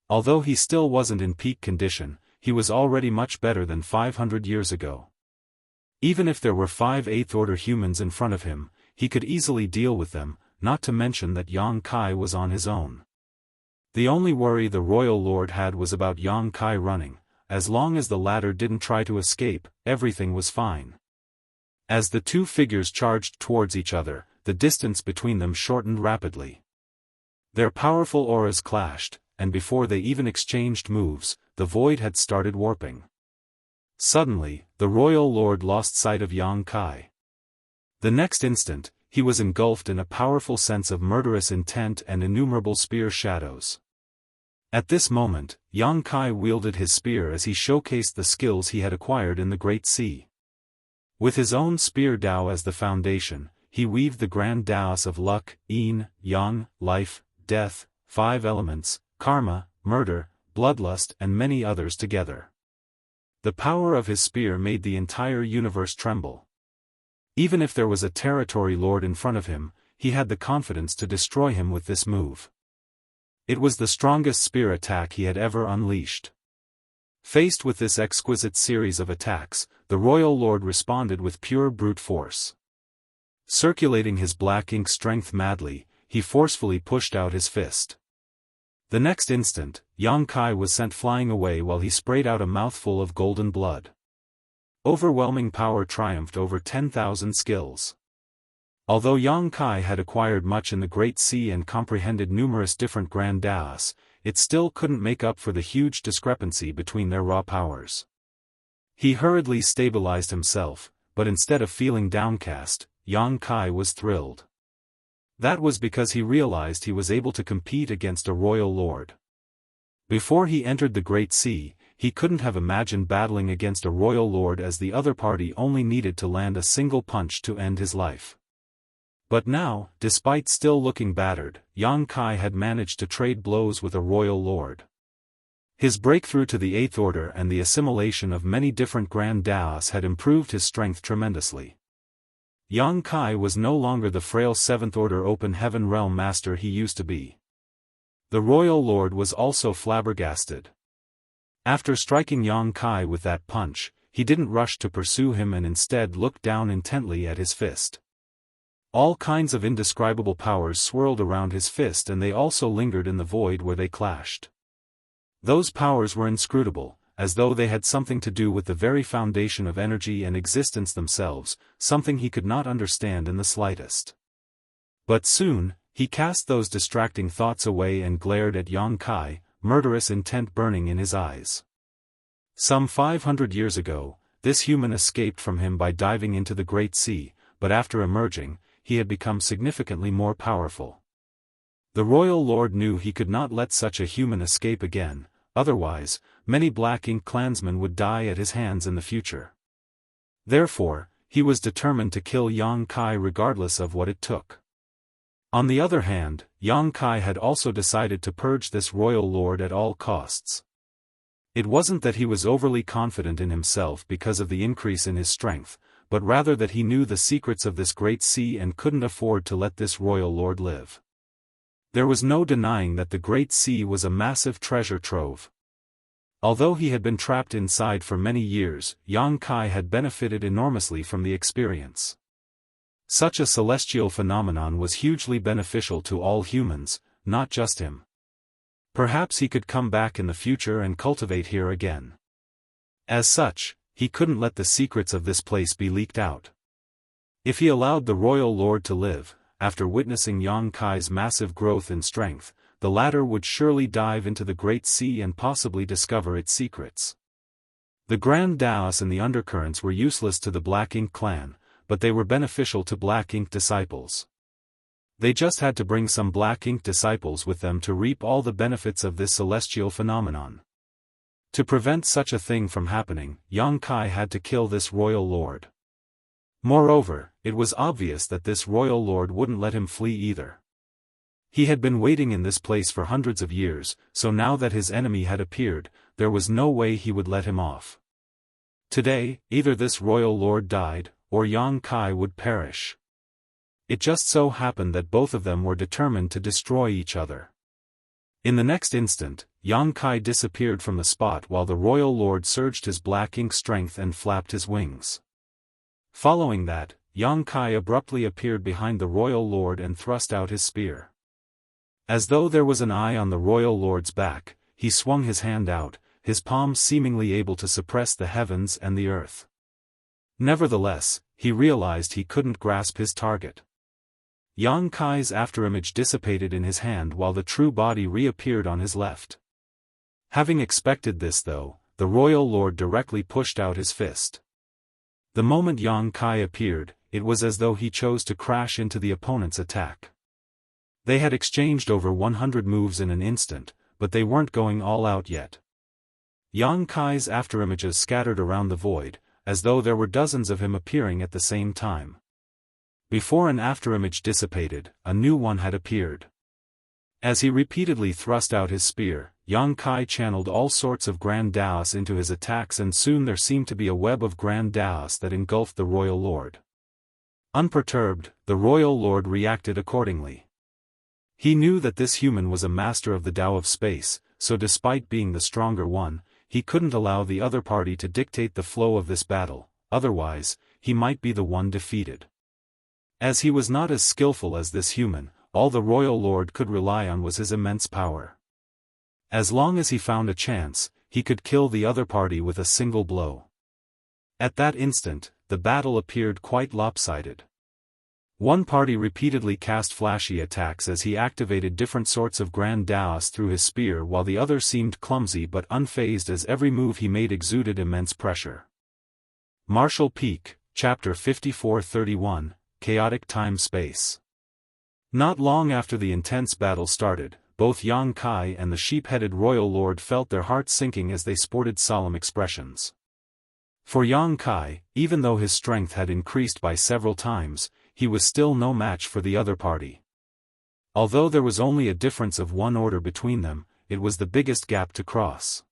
Although he still wasn't in peak condition, he was already much better than 500 years ago. Even if there were 5 Eighth Order humans in front of him, he could easily deal with them, not to mention that Yang Kai was on his own. The only worry the Royal Lord had was about Yang Kai running. As long as the latter didn't try to escape, everything was fine. As the two figures charged towards each other, the distance between them shortened rapidly. Their powerful auras clashed, and before they even exchanged moves, the void had started warping. Suddenly, the Royal Lord lost sight of Yang Kai. The next instant, he was engulfed in a powerful sense of murderous intent and innumerable spear shadows. At this moment, Yang Kai wielded his spear as he showcased the skills he had acquired in the Great Sea. With his own spear Dao as the foundation, he weaved the grand Daos of luck, yin, yang, life, death, 5 elements, karma, murder, bloodlust and many others together. The power of his spear made the entire universe tremble. Even if there was a territory lord in front of him, he had the confidence to destroy him with this move. It was the strongest spear attack he had ever unleashed. Faced with this exquisite series of attacks, the Royal Lord responded with pure brute force. Circulating his black ink strength madly, he forcefully pushed out his fist. The next instant, Yang Kai was sent flying away while he sprayed out a mouthful of golden blood. Overwhelming power triumphed over 10,000 skills. Although Yang Kai had acquired much in the Great Sea and comprehended numerous different grand Daos, it still couldn't make up for the huge discrepancy between their raw powers. He hurriedly stabilized himself, but instead of feeling downcast, Yang Kai was thrilled. That was because he realized he was able to compete against a royal lord. Before he entered the Great Sea, he couldn't have imagined battling against a royal lord, as the other party only needed to land a single punch to end his life. But now, despite still looking battered, Yang Kai had managed to trade blows with a royal lord. His breakthrough to the Eighth Order and the assimilation of many different grand Daos had improved his strength tremendously. Yang Kai was no longer the frail Seventh Order Open Heaven Realm Master he used to be. The Royal Lord was also flabbergasted. After striking Yang Kai with that punch, he didn't rush to pursue him and instead looked down intently at his fist. All kinds of indescribable powers swirled around his fist, and they also lingered in the void where they clashed. Those powers were inscrutable, as though they had something to do with the very foundation of energy and existence themselves, something he could not understand in the slightest. But soon, he cast those distracting thoughts away and glared at Yang Kai, murderous intent burning in his eyes. Some 500 years ago, this human escaped from him by diving into the Great Sea, but after emerging, he had become significantly more powerful. The Royal Lord knew he could not let such a human escape again, otherwise, many Black Ink clansmen would die at his hands in the future. Therefore, he was determined to kill Yang Kai regardless of what it took. On the other hand, Yang Kai had also decided to purge this Royal Lord at all costs. It wasn't that he was overly confident in himself because of the increase in his strength, but rather that he knew the secrets of this Great Sea and couldn't afford to let this Royal Lord live. There was no denying that the Great Sea was a massive treasure trove. Although he had been trapped inside for many years, Yang Kai had benefited enormously from the experience. Such a celestial phenomenon was hugely beneficial to all humans, not just him. Perhaps he could come back in the future and cultivate here again. As such, he couldn't let the secrets of this place be leaked out. If he allowed the Royal Lord to live, after witnessing Yang Kai's massive growth in strength, the latter would surely dive into the Great Sea and possibly discover its secrets. The Grand Daos and the undercurrents were useless to the Black Ink clan, but they were beneficial to Black Ink disciples. They just had to bring some black ink disciples with them to reap all the benefits of this celestial phenomenon. To prevent such a thing from happening, Yang Kai had to kill this royal lord. Moreover, it was obvious that this royal lord wouldn't let him flee either. He had been waiting in this place for hundreds of years, so now that his enemy had appeared, there was no way he would let him off. Today, either this royal lord died, or Yang Kai would perish. It just so happened that both of them were determined to destroy each other. In the next instant, Yang Kai disappeared from the spot while the royal lord surged his black ink strength and flapped his wings. Following that, Yang Kai abruptly appeared behind the royal lord and thrust out his spear. As though there was an eye on the royal lord's back, he swung his hand out, his palm seemingly able to suppress the heavens and the earth. Nevertheless, he realized he couldn't grasp his target. Yang Kai's afterimage dissipated in his hand while the true body reappeared on his left. Having expected this though, the royal lord directly pushed out his fist. The moment Yang Kai appeared, it was as though he chose to crash into the opponent's attack. They had exchanged over 100 moves in an instant, but they weren't going all out yet. Yang Kai's afterimages scattered around the void, as though there were dozens of him appearing at the same time. Before an afterimage dissipated, a new one had appeared. As he repeatedly thrust out his spear, Yang Kai channeled all sorts of Grand Daoists into his attacks, and soon there seemed to be a web of Grand Daoists that engulfed the royal lord. Unperturbed, the royal lord reacted accordingly. He knew that this human was a master of the Tao of space, so despite being the stronger one, he couldn't allow the other party to dictate the flow of this battle, otherwise, he might be the one defeated. As he was not as skillful as this human, all the royal lord could rely on was his immense power. As long as he found a chance, he could kill the other party with a single blow. At that instant, the battle appeared quite lopsided. One party repeatedly cast flashy attacks as he activated different sorts of Grand Daoists through his spear, while the other seemed clumsy but unfazed as every move he made exuded immense pressure. Martial Peak, Chapter 54-31, Chaotic Time-Space. Not long after the intense battle started, both Yang Kai and the sheep-headed royal lord felt their hearts sinking as they sported solemn expressions. For Yang Kai, even though his strength had increased by several times, he was still no match for the other party. Although there was only a difference of one order between them, it was the biggest gap to cross.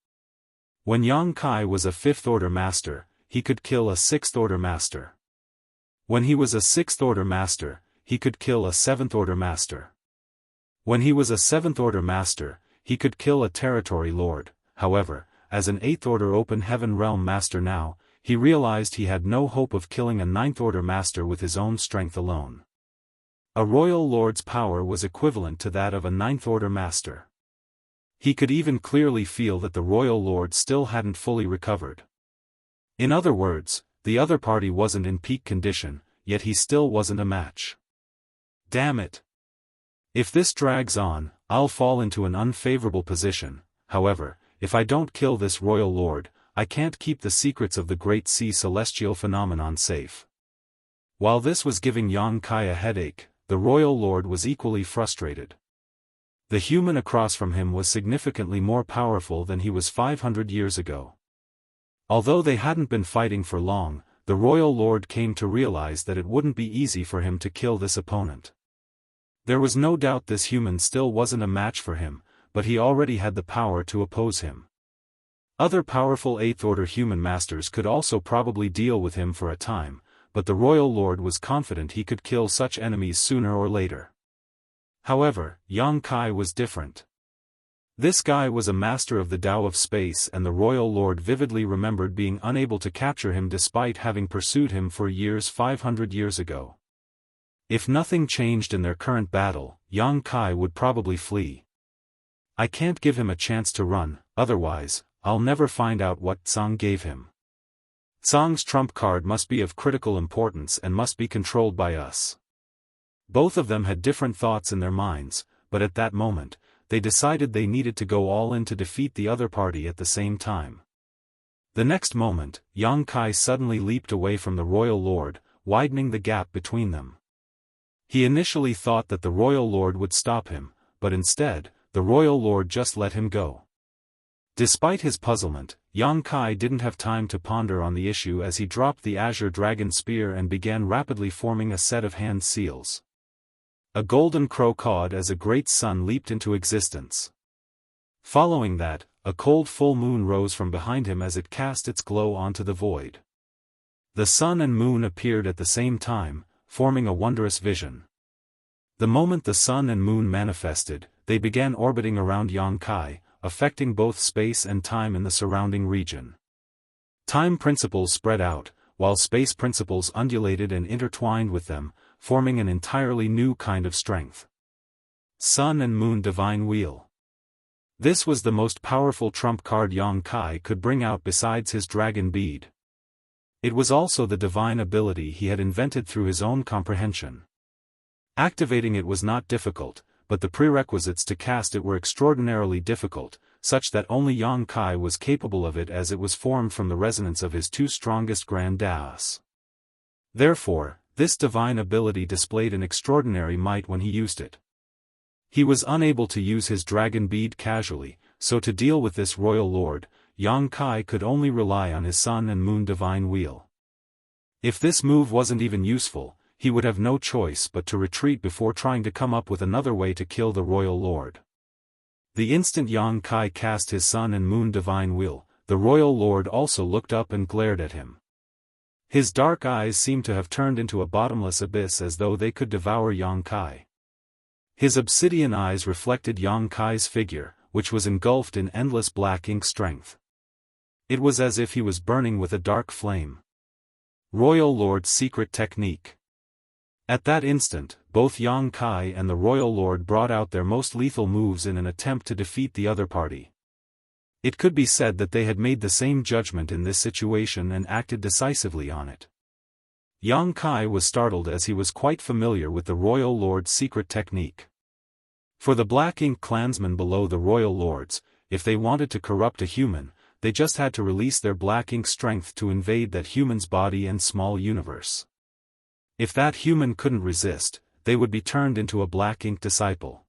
When Yang Kai was a fifth-order master, he could kill a sixth-order master. When he was a sixth-order master, he could kill a seventh-order master. When he was a seventh-order master, he could kill a territory lord. However, as an eighth-order open heaven realm master now, he realized he had no hope of killing a ninth-order master with his own strength alone. A royal lord's power was equivalent to that of a ninth-order master. He could even clearly feel that the royal lord still hadn't fully recovered. In other words, the other party wasn't in peak condition, yet he still wasn't a match. Damn it! If this drags on, I'll fall into an unfavorable position. However, if I don't kill this royal lord, I can't keep the secrets of the Great Sea celestial phenomenon safe. While this was giving Yang Kai a headache, the royal lord was equally frustrated. The human across from him was significantly more powerful than he was 500 years ago. Although they hadn't been fighting for long, the royal lord came to realize that it wouldn't be easy for him to kill this opponent. There was no doubt this human still wasn't a match for him, but he already had the power to oppose him. Other powerful eighth-order human masters could also probably deal with him for a time, but the royal lord was confident he could kill such enemies sooner or later. However, Yang Kai was different. This guy was a master of the Tao of space, and the royal lord vividly remembered being unable to capture him despite having pursued him for years 500 years ago. If nothing changed in their current battle, Yang Kai would probably flee. I can't give him a chance to run, otherwise, I'll never find out what Tsang gave him. Tsang's trump card must be of critical importance and must be controlled by us. Both of them had different thoughts in their minds, but at that moment, they decided they needed to go all in to defeat the other party at the same time. The next moment, Yang Kai suddenly leaped away from the royal lord, widening the gap between them. He initially thought that the Royal Lord would stop him, but instead, the Royal Lord just let him go. Despite his puzzlement, Yang Kai didn't have time to ponder on the issue as he dropped the azure dragon spear and began rapidly forming a set of hand seals. A golden crow cawed as a great sun leaped into existence. Following that, a cold full moon rose from behind him as it cast its glow onto the void. The sun and moon appeared at the same time, forming a wondrous vision. The moment the sun and moon manifested, they began orbiting around Yang Kai, affecting both space and time in the surrounding region. Time principles spread out, while space principles undulated and intertwined with them, forming an entirely new kind of strength. Sun and Moon Divine Wheel. This was the most powerful trump card Yang Kai could bring out besides his dragon bead. It was also the divine ability he had invented through his own comprehension. Activating it was not difficult, but the prerequisites to cast it were extraordinarily difficult, such that only Yang Kai was capable of it as it was formed from the resonance of his two strongest grand Daoists. Therefore, this divine ability displayed an extraordinary might when he used it. He was unable to use his dragon bead casually, so to deal with this royal lord, Yang Kai could only rely on his sun and moon divine wheel. If this move wasn't even useful, he would have no choice but to retreat before trying to come up with another way to kill the royal lord. The instant Yang Kai cast his sun and moon divine wheel, the royal lord also looked up and glared at him. His dark eyes seemed to have turned into a bottomless abyss as though they could devour Yang Kai. His obsidian eyes reflected Yang Kai's figure, which was engulfed in endless black ink strength. It was as if he was burning with a dark flame. Royal Lord's secret technique. At that instant, both Yang Kai and the Royal Lord brought out their most lethal moves in an attempt to defeat the other party. It could be said that they had made the same judgment in this situation and acted decisively on it. Yang Kai was startled as he was quite familiar with the Royal Lord's secret technique. For the Black Ink clansmen below the Royal Lords, if they wanted to corrupt a human, they just had to release their Black Ink strength to invade that human's body and small universe. If that human couldn't resist, they would be turned into a Black Ink disciple.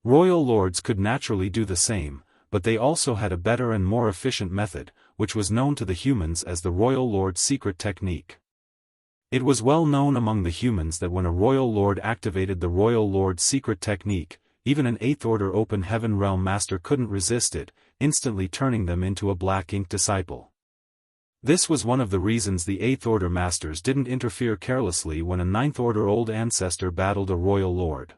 Royal Lords could naturally do the same, but they also had a better and more efficient method, which was known to the humans as the Royal Lord's secret technique. It was well known among the humans that when a Royal Lord activated the Royal Lord's secret technique, even an 8th Order Open Heaven Realm Master couldn't resist it, instantly turning them into a Black Ink disciple. This was one of the reasons the 8th Order Masters didn't interfere carelessly when a 9th Order Old Ancestor battled a Royal Lord.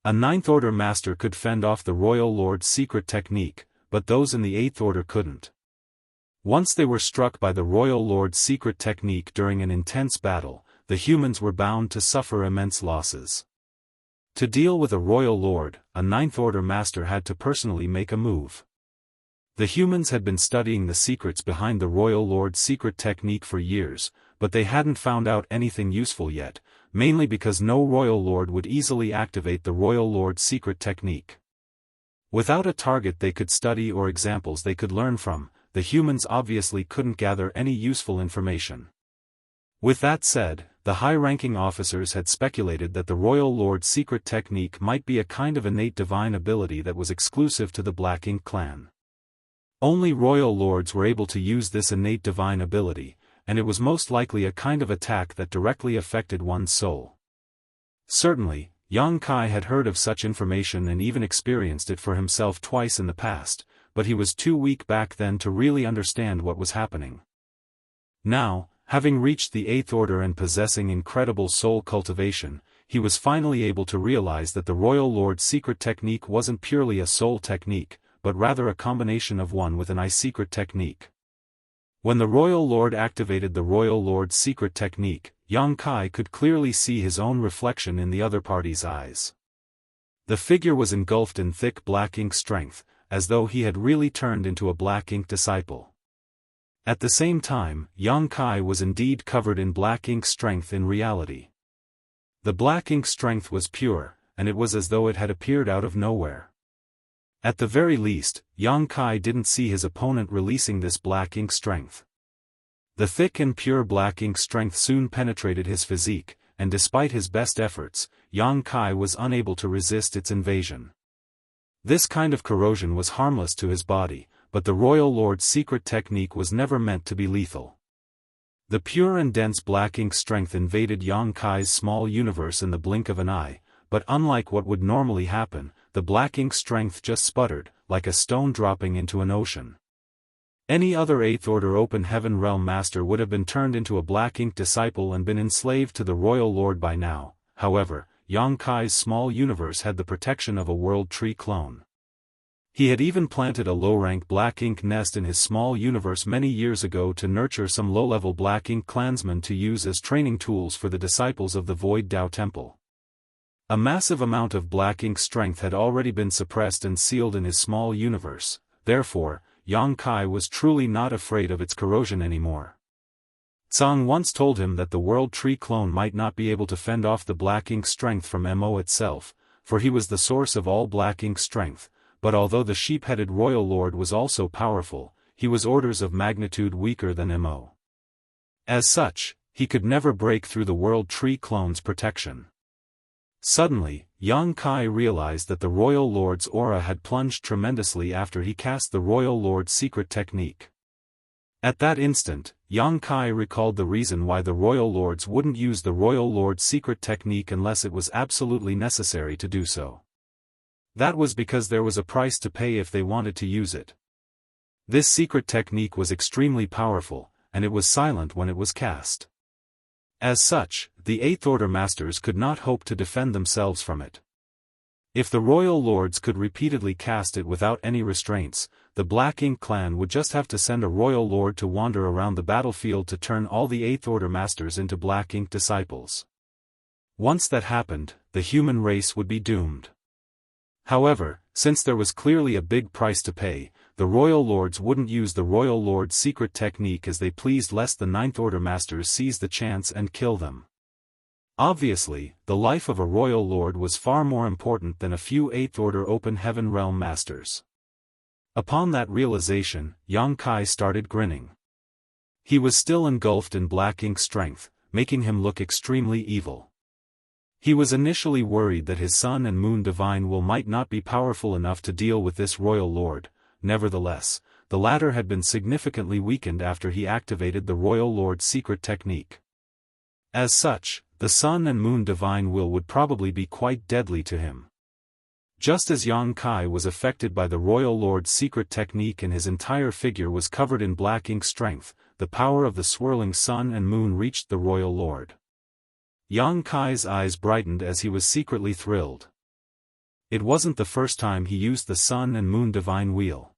A 9th Order Master could fend off the Royal Lord's secret technique, but those in the 8th Order couldn't. Once they were struck by the Royal Lord's secret technique during an intense battle, the humans were bound to suffer immense losses. To deal with a Royal Lord, a 9th Order Master had to personally make a move. The humans had been studying the secrets behind the Royal Lord's secret technique for years, but they hadn't found out anything useful yet, mainly because no Royal Lord would easily activate the Royal Lord's secret technique. Without a target they could study or examples they could learn from, the humans obviously couldn't gather any useful information. With that said, the high-ranking officers had speculated that the Royal Lord's secret technique might be a kind of innate divine ability that was exclusive to the Black Ink clan. Only Royal Lords were able to use this innate divine ability, and it was most likely a kind of attack that directly affected one's soul. Certainly, Yang Kai had heard of such information and even experienced it for himself twice in the past, but he was too weak back then to really understand what was happening. Now, having reached the 8th Order and possessing incredible soul cultivation, he was finally able to realize that the Royal Lord's secret technique wasn't purely a soul technique, but rather a combination of one with an eye secret technique. When the Royal Lord activated the Royal Lord's secret technique, Yang Kai could clearly see his own reflection in the other party's eyes. The figure was engulfed in thick Black Ink strength, as though he had really turned into a Black Ink disciple. At the same time, Yang Kai was indeed covered in Black Ink strength in reality. The Black Ink strength was pure, and it was as though it had appeared out of nowhere. At the very least, Yang Kai didn't see his opponent releasing this Black Ink strength. The thick and pure Black Ink strength soon penetrated his physique, and despite his best efforts, Yang Kai was unable to resist its invasion. This kind of corrosion was harmless to his body, but the Royal Lord's secret technique was never meant to be lethal. The pure and dense black ink strength invaded Yang Kai's small universe in the blink of an eye, but unlike what would normally happen, the black ink strength just sputtered, like a stone dropping into an ocean. Any other Eighth Order Open Heaven Realm Master would have been turned into a black ink disciple and been enslaved to the Royal Lord by now. However, Yang Kai's small universe had the protection of a World Tree clone. He had even planted a low-rank black ink nest in his small universe many years ago to nurture some low-level black ink clansmen to use as training tools for the disciples of the Void Dao Temple. A massive amount of black ink strength had already been suppressed and sealed in his small universe, therefore, Yang Kai was truly not afraid of its corrosion anymore. Tsang once told him that the World Tree clone might not be able to fend off the black ink strength from Mo itself, for he was the source of all black ink strength, but although the sheep-headed Royal Lord was also powerful, he was orders of magnitude weaker than Mo. As such, he could never break through the World Tree clone's protection. Suddenly, Yang Kai realized that the Royal Lord's aura had plunged tremendously after he cast the Royal Lord's secret technique. At that instant, Yang Kai recalled the reason why the Royal Lords wouldn't use the Royal Lord's secret technique unless it was absolutely necessary to do so. That was because there was a price to pay if they wanted to use it. This secret technique was extremely powerful, and it was silent when it was cast. As such, the Eighth Order Masters could not hope to defend themselves from it. If the Royal Lords could repeatedly cast it without any restraints, the Black Ink clan would just have to send a Royal Lord to wander around the battlefield to turn all the Eighth Order Masters into Black Ink disciples. Once that happened, the human race would be doomed. However, since there was clearly a big price to pay, the Royal Lords wouldn't use the Royal Lord's secret technique as they pleased lest the Ninth Order Masters seize the chance and kill them. Obviously, the life of a Royal Lord was far more important than a few Eighth Order Open Heaven Realm Masters. Upon that realization, Yang Kai started grinning. He was still engulfed in black ink strength, making him look extremely evil. He was initially worried that his Sun and Moon Divine Will might not be powerful enough to deal with this Royal Lord. Nevertheless, the latter had been significantly weakened after he activated the Royal Lord's secret technique. As such, the Sun and Moon Divine Will would probably be quite deadly to him. Just as Yang Kai was affected by the Royal Lord's secret technique and his entire figure was covered in black ink strength, the power of the swirling Sun and Moon reached the Royal Lord. Yang Kai's eyes brightened as he was secretly thrilled. It wasn't the first time he used the Sun and Moon Divine Wheel.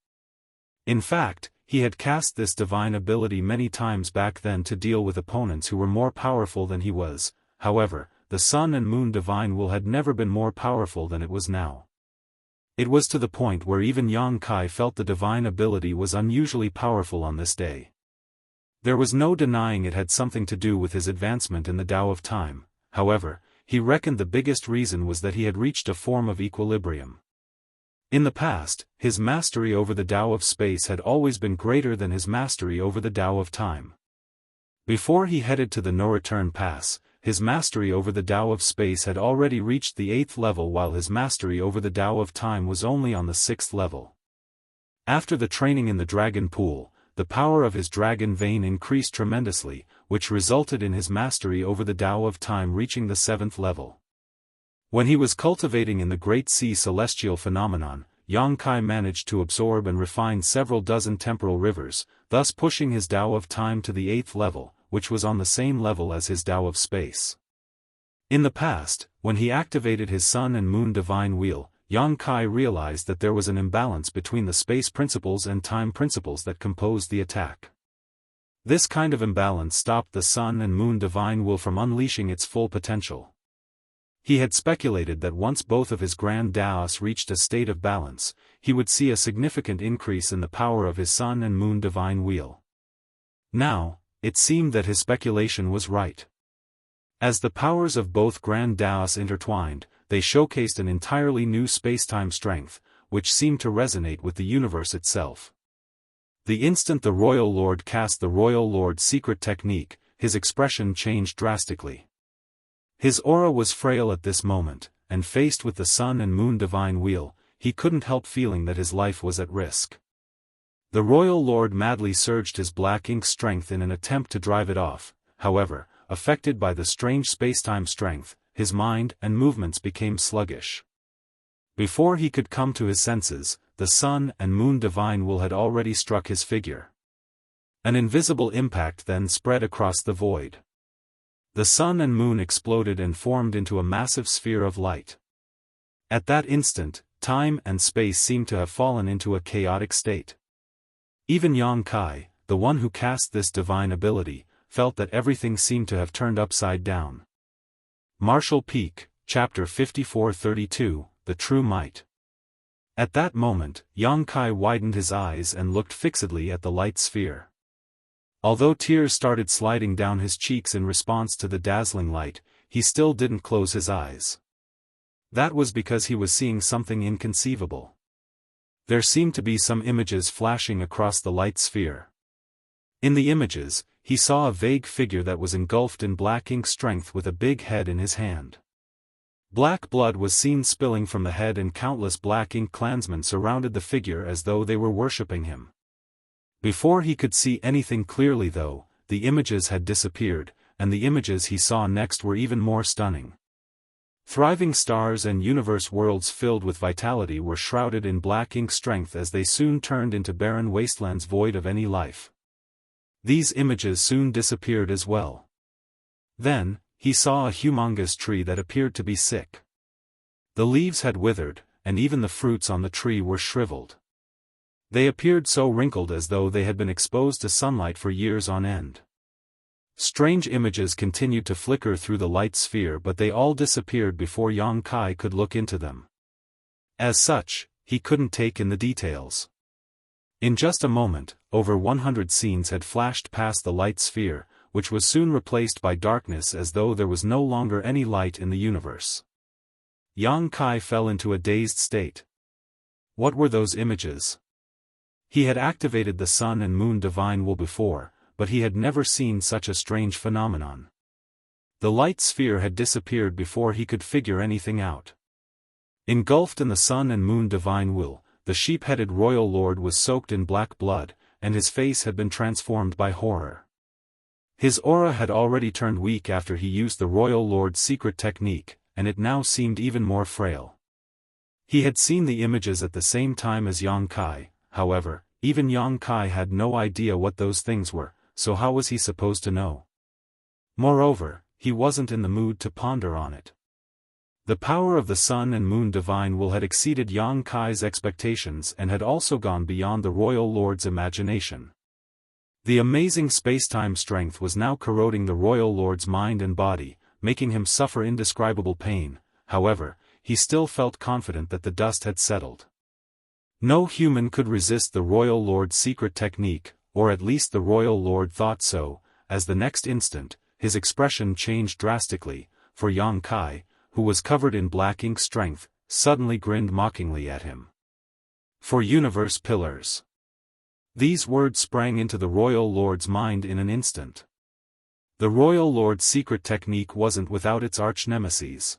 In fact, he had cast this divine ability many times back then to deal with opponents who were more powerful than he was. However, the Sun and Moon Divine Will had never been more powerful than it was now. It was to the point where even Yang Kai felt the divine ability was unusually powerful on this day. There was no denying it had something to do with his advancement in the Tao of Time. However, he reckoned the biggest reason was that he had reached a form of equilibrium. In the past, his mastery over the Tao of Space had always been greater than his mastery over the Tao of Time. Before he headed to the No-Return Pass, his mastery over the Tao of Space had already reached the 8th level while his mastery over the Tao of Time was only on the 6th level. After the training in the Dragon Pool, the power of his Dragon Vein increased tremendously, which resulted in his mastery over the Tao of Time reaching the 7th level. When he was cultivating in the Great Sea Celestial Phenomenon, Yang Kai managed to absorb and refine several dozen temporal rivers, thus pushing his Tao of Time to the 8th level, which was on the same level as his Tao of Space. In the past, when he activated his Sun and Moon Divine Wheel, Yang Kai realized that there was an imbalance between the space principles and time principles that composed the attack. This kind of imbalance stopped the Sun and Moon Divine Will from unleashing its full potential. He had speculated that once both of his Grand Daoists reached a state of balance, he would see a significant increase in the power of his Sun and Moon Divine Wheel. Now, it seemed that his speculation was right. As the powers of both Grand Daoists intertwined, they showcased an entirely new space-time strength, which seemed to resonate with the universe itself. The instant the Royal Lord cast the Royal Lord's secret technique, his expression changed drastically. His aura was frail at this moment, and faced with the sun and moon divine wheel, he couldn't help feeling that his life was at risk. The royal lord madly surged his black ink strength in an attempt to drive it off. However, affected by the strange spacetime strength, his mind and movements became sluggish. Before he could come to his senses, the sun and moon divine will had already struck his figure. An invisible impact then spread across the void. The sun and moon exploded and formed into a massive sphere of light. At that instant, time and space seemed to have fallen into a chaotic state. Even Yang Kai, the one who cast this divine ability, felt that everything seemed to have turned upside down. Martial Peak, Chapter 5432, The True Might. At that moment, Yang Kai widened his eyes and looked fixedly at the light sphere. Although tears started sliding down his cheeks in response to the dazzling light, he still didn't close his eyes. That was because he was seeing something inconceivable. There seemed to be some images flashing across the light sphere. In the images, he saw a vague figure that was engulfed in black ink strength with a big head in his hand. Black blood was seen spilling from the head and countless black ink clansmen surrounded the figure as though they were worshipping him. Before he could see anything clearly though, the images had disappeared, and the images he saw next were even more stunning. Thriving stars and universe worlds filled with vitality were shrouded in black ink strength as they soon turned into barren wastelands void of any life. These images soon disappeared as well. Then, he saw a humongous tree that appeared to be sick. The leaves had withered, and even the fruits on the tree were shriveled. They appeared so wrinkled as though they had been exposed to sunlight for years on end. Strange images continued to flicker through the light sphere, but they all disappeared before Yang Kai could look into them. As such, he couldn't take in the details. In just a moment, over 100 scenes had flashed past the light sphere, which was soon replaced by darkness as though there was no longer any light in the universe. Yang Kai fell into a dazed state. What were those images? He had activated the sun and moon divine will before, but he had never seen such a strange phenomenon. The light sphere had disappeared before he could figure anything out. Engulfed in the sun and moon divine will, the sheep-headed royal lord was soaked in black blood, and his face had been transformed by horror. His aura had already turned weak after he used the royal lord's secret technique, and it now seemed even more frail. He had seen the images at the same time as Yang Kai, however, even Yang Kai had no idea what those things were, so how was he supposed to know? Moreover, he wasn't in the mood to ponder on it. The power of the sun and moon divine will had exceeded Yang Kai's expectations and had also gone beyond the royal lord's imagination. The amazing spacetime strength was now corroding the royal lord's mind and body, making him suffer indescribable pain. However, he still felt confident that the dust had settled. No human could resist the royal lord's secret technique, or at least the royal lord thought so, as the next instant, his expression changed drastically, for Yang Kai, who was covered in black ink strength, suddenly grinned mockingly at him. For universe pillars. These words sprang into the royal lord's mind in an instant. The royal lord's secret technique wasn't without its arch-nemeses.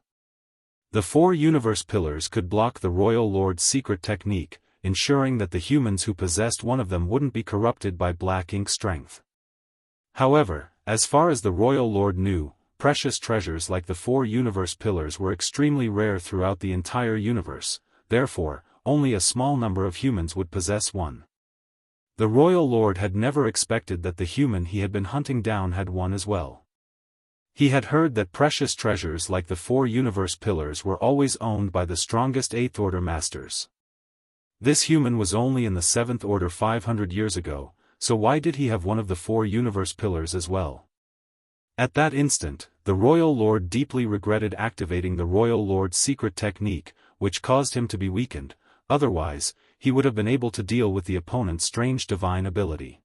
The 4 universe pillars could block the royal lord's secret technique, ensuring that the humans who possessed one of them wouldn't be corrupted by black ink strength. However, as far as the royal lord knew, precious treasures like the 4 universe pillars were extremely rare throughout the entire universe, therefore, only a small number of humans would possess one. The royal lord had never expected that the human he had been hunting down had one as well. He had heard that precious treasures like the 4 universe pillars were always owned by the strongest 8th order masters. This human was only in the 7th order 500 years ago, so why did he have one of the 4 universe pillars as well? At that instant, the royal lord deeply regretted activating the royal lord's secret technique, which caused him to be weakened. Otherwise, he would have been able to deal with the opponent's strange divine ability.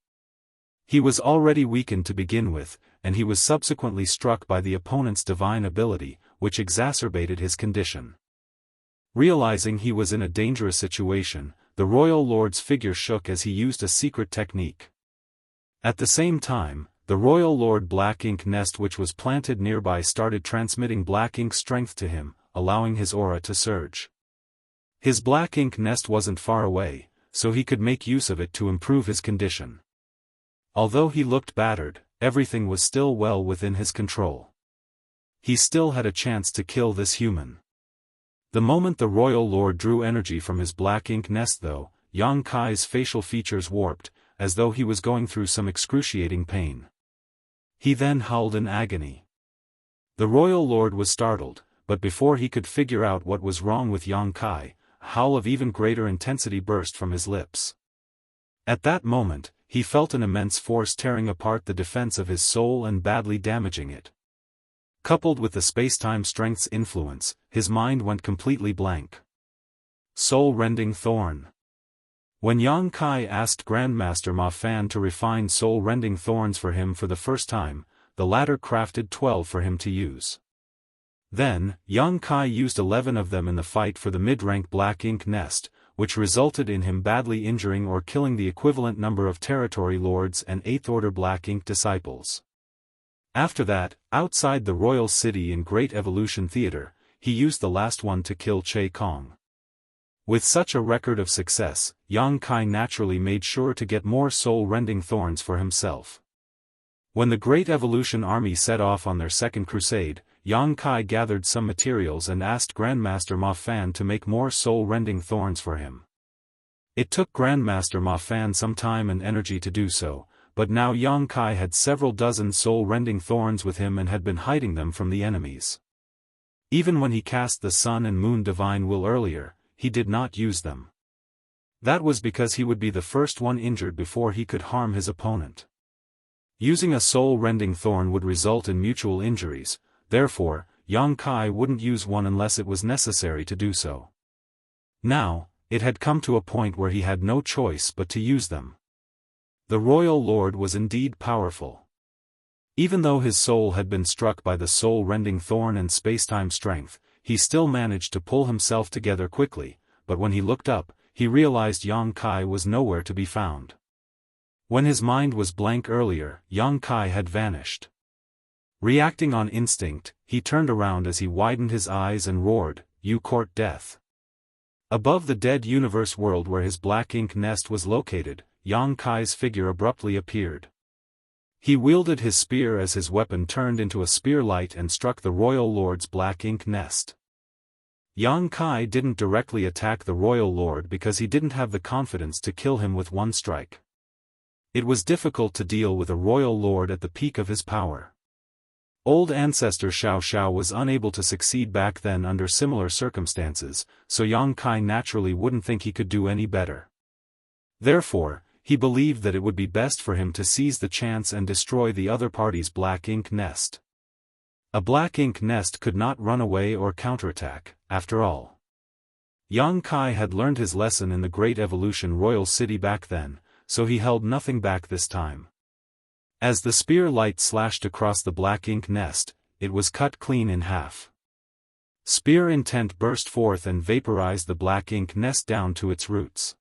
He was already weakened to begin with, and he was subsequently struck by the opponent's divine ability, which exacerbated his condition. Realizing he was in a dangerous situation, the royal lord's figure shook as he used a secret technique. At the same time, the Royal Lord Black Ink Nest which was planted nearby started transmitting black ink strength to him, allowing his aura to surge. His black ink nest wasn't far away, so he could make use of it to improve his condition. Although he looked battered, everything was still well within his control. He still had a chance to kill this human. The moment the Royal Lord drew energy from his black ink nest though, Yang Kai's facial features warped, as though he was going through some excruciating pain. He then howled in agony. The Royal Lord was startled, but before he could figure out what was wrong with Yang Kai, a howl of even greater intensity burst from his lips. At that moment, he felt an immense force tearing apart the defense of his soul and badly damaging it. Coupled with the space-time strength's influence, his mind went completely blank. Soul-rending thorn. When Yang Kai asked Grandmaster Ma Fan to refine soul-rending thorns for him for the first time, the latter crafted 12 for him to use. Then, Yang Kai used 11 of them in the fight for the mid-rank Black Ink Nest, which resulted in him badly injuring or killing the equivalent number of Territory Lords and 8th Order Black Ink disciples. After that, outside the Royal City in Great Evolution Theater, he used the last one to kill Che Kong. With such a record of success, Yang Kai naturally made sure to get more soul-rending thorns for himself. When the Great Evolution Army set off on their second crusade, Yang Kai gathered some materials and asked Grandmaster Ma Fan to make more soul-rending thorns for him. It took Grandmaster Ma Fan some time and energy to do so, but now Yang Kai had several dozen soul-rending thorns with him and had been hiding them from the enemies. Even when he cast the Sun and Moon Divine Will earlier, he did not use them. That was because he would be the first one injured before he could harm his opponent. Using a soul-rending thorn would result in mutual injuries, therefore, Yang Kai wouldn't use one unless it was necessary to do so. Now, it had come to a point where he had no choice but to use them. The Royal Lord was indeed powerful. Even though his soul had been struck by the soul-rending thorn and space-time strength, he still managed to pull himself together quickly, but when he looked up, he realized Yang Kai was nowhere to be found. When his mind was blank earlier, Yang Kai had vanished. Reacting on instinct, he turned around as he widened his eyes and roared, "You court death." Above the dead universe world where his black ink nest was located, Yang Kai's figure abruptly appeared. He wielded his spear as his weapon turned into a spear light and struck the Royal Lord's black ink nest. Yang Kai didn't directly attack the Royal Lord because he didn't have the confidence to kill him with one strike. It was difficult to deal with a Royal Lord at the peak of his power. Old ancestor Xiao Xiao was unable to succeed back then under similar circumstances, so Yang Kai naturally wouldn't think he could do any better. Therefore, he believed that it would be best for him to seize the chance and destroy the other party's black ink nest. A black ink nest could not run away or counterattack, after all. Yang Kai had learned his lesson in the Great Evolution Royal City back then, so he held nothing back this time. As the spear light slashed across the black ink nest, it was cut clean in half. Spear intent burst forth and vaporized the black ink nest down to its roots.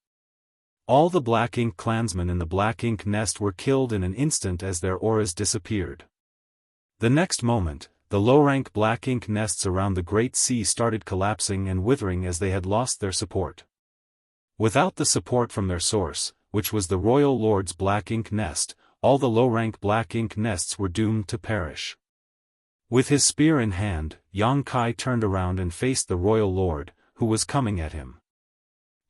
All the Black Ink clansmen in the Black Ink Nest were killed in an instant as their auras disappeared. The next moment, the low-rank Black Ink Nests around the Great Sea started collapsing and withering as they had lost their support. Without the support from their source, which was the Royal Lord's Black Ink Nest, all the low-rank Black Ink Nests were doomed to perish. With his spear in hand, Yang Kai turned around and faced the Royal Lord, who was coming at him.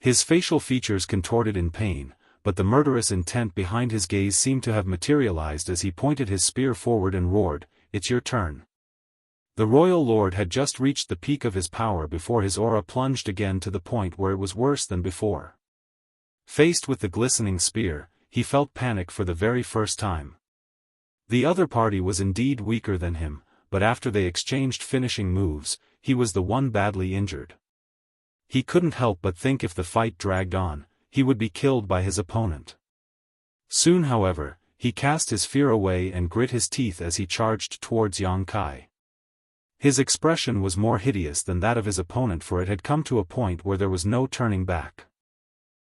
His facial features contorted in pain, but the murderous intent behind his gaze seemed to have materialized as he pointed his spear forward and roared, "It's your turn." The Royal Lord had just reached the peak of his power before his aura plunged again to the point where it was worse than before. Faced with the glistening spear, he felt panic for the very first time. The other party was indeed weaker than him, but after they exchanged finishing moves, he was the one badly injured. He couldn't help but think if the fight dragged on, he would be killed by his opponent. Soon however, he cast his fear away and grit his teeth as he charged towards Yang Kai. His expression was more hideous than that of his opponent, for it had come to a point where there was no turning back.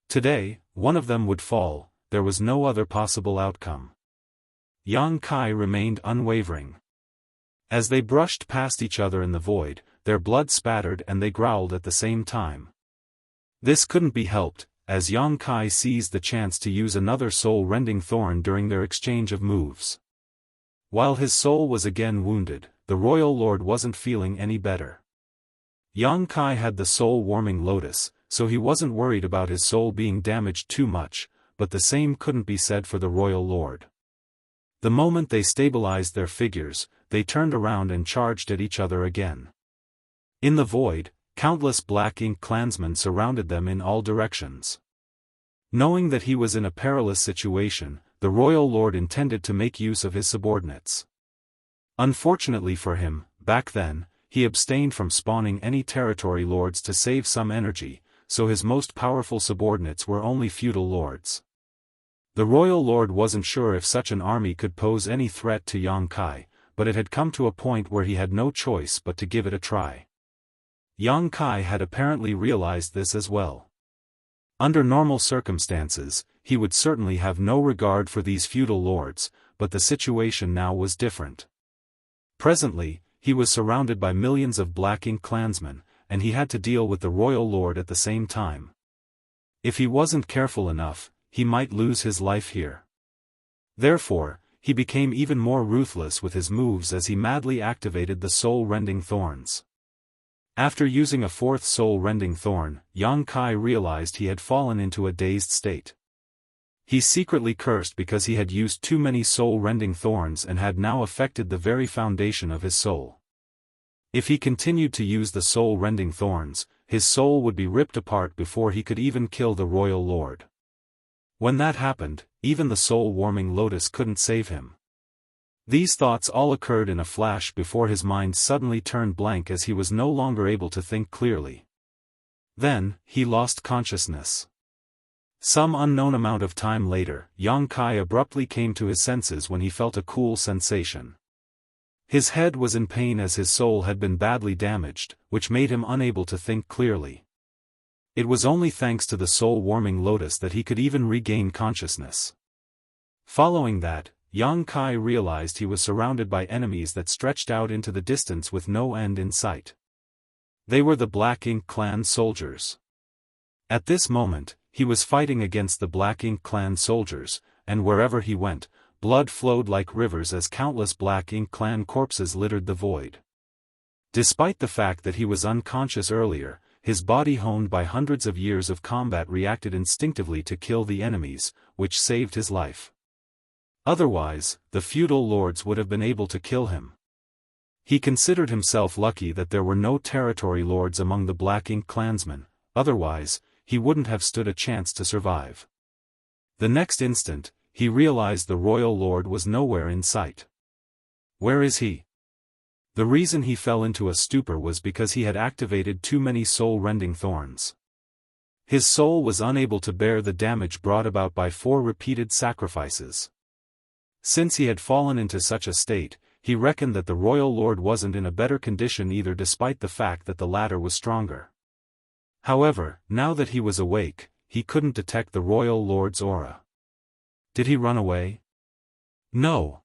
Today, one of them would fall, there was no other possible outcome. Yang Kai remained unwavering. As they brushed past each other in the void, their blood spattered and they growled at the same time. This couldn't be helped, as Yang Kai seized the chance to use another soul-rending thorn during their exchange of moves. While his soul was again wounded, the royal lord wasn't feeling any better. Yang Kai had the soul-warming lotus, so he wasn't worried about his soul being damaged too much, but the same couldn't be said for the royal lord. The moment they stabilized their figures, they turned around and charged at each other again. In the void, countless black ink clansmen surrounded them in all directions. Knowing that he was in a perilous situation, the royal lord intended to make use of his subordinates. Unfortunately for him, back then, he abstained from spawning any territory lords to save some energy, so his most powerful subordinates were only feudal lords. The royal lord wasn't sure if such an army could pose any threat to Yang Kai, but it had come to a point where he had no choice but to give it a try. Yang Kai had apparently realized this as well. Under normal circumstances, he would certainly have no regard for these feudal lords, but the situation now was different. Presently, he was surrounded by millions of black ink clansmen, and he had to deal with the royal lord at the same time. If he wasn't careful enough, he might lose his life here. Therefore, he became even more ruthless with his moves as he madly activated the soul-rending thorns. After using a fourth soul-rending thorn, Yang Kai realized he had fallen into a dazed state. He secretly cursed because he had used too many soul-rending thorns and had now affected the very foundation of his soul. If he continued to use the soul-rending thorns, his soul would be ripped apart before he could even kill the royal lord. When that happened, even the soul-warming lotus couldn't save him. These thoughts all occurred in a flash before his mind suddenly turned blank as he was no longer able to think clearly. Then, he lost consciousness. Some unknown amount of time later, Yang Kai abruptly came to his senses when he felt a cool sensation. His head was in pain as his soul had been badly damaged, which made him unable to think clearly. It was only thanks to the soul-warming lotus that he could even regain consciousness. Following that, Yang Kai realized he was surrounded by enemies that stretched out into the distance with no end in sight. They were the Black Ink Clan soldiers. At this moment, he was fighting against the Black Ink Clan soldiers, and wherever he went, blood flowed like rivers as countless Black Ink Clan corpses littered the void. Despite the fact that he was unconscious earlier, his body honed by hundreds of years of combat reacted instinctively to kill the enemies, which saved his life. Otherwise, the feudal lords would have been able to kill him. He considered himself lucky that there were no territory lords among the Black Ink clansmen, otherwise, he wouldn't have stood a chance to survive. The next instant, he realized the royal lord was nowhere in sight. Where is he? The reason he fell into a stupor was because he had activated too many soul-rending thorns. His soul was unable to bear the damage brought about by 4 repeated sacrifices. Since he had fallen into such a state, he reckoned that the royal lord wasn't in a better condition either, despite the fact that the latter was stronger. However, now that he was awake, he couldn't detect the royal lord's aura. Did he run away? No.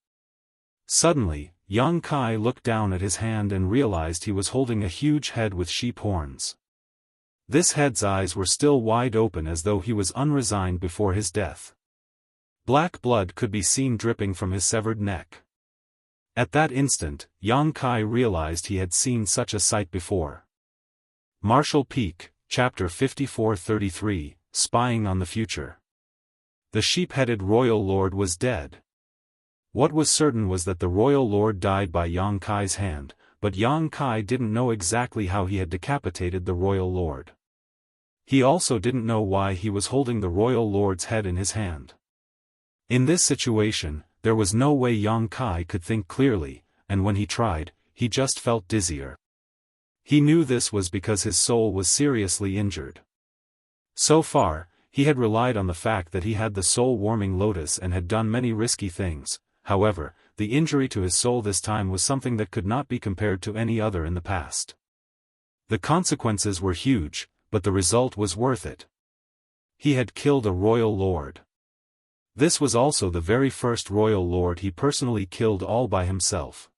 Suddenly, Yang Kai looked down at his hand and realized he was holding a huge head with sheep horns. This head's eyes were still wide open as though he was unresigned before his death. Black blood could be seen dripping from his severed neck. At that instant, Yang Kai realized he had seen such a sight before. Martial Peak, Chapter 5433, Spying on the Future. The sheep-headed royal lord was dead. What was certain was that the royal lord died by Yang Kai's hand, but Yang Kai didn't know exactly how he had decapitated the royal lord. He also didn't know why he was holding the royal lord's head in his hand. In this situation, there was no way Yang Kai could think clearly, and when he tried, he just felt dizzier. He knew this was because his soul was seriously injured. So far, he had relied on the fact that he had the soul-warming lotus and had done many risky things. However, the injury to his soul this time was something that could not be compared to any other in the past. The consequences were huge, but the result was worth it. He had killed a royal lord. This was also the very first royal lord he personally killed all by himself.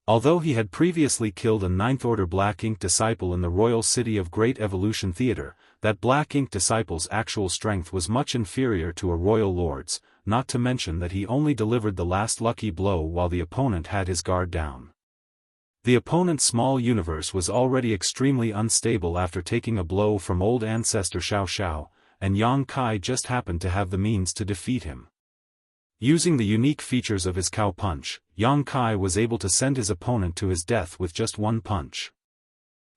Although he had previously killed a Ninth Order Black Ink disciple in the royal city of Great Evolution Theater, that Black Ink disciple's actual strength was much inferior to a royal lord's, not to mention that he only delivered the last lucky blow while the opponent had his guard down. The opponent's small universe was already extremely unstable after taking a blow from old ancestor Xiao Xiao, and Yang Kai just happened to have the means to defeat him. Using the unique features of his cow punch, Yang Kai was able to send his opponent to his death with just one punch.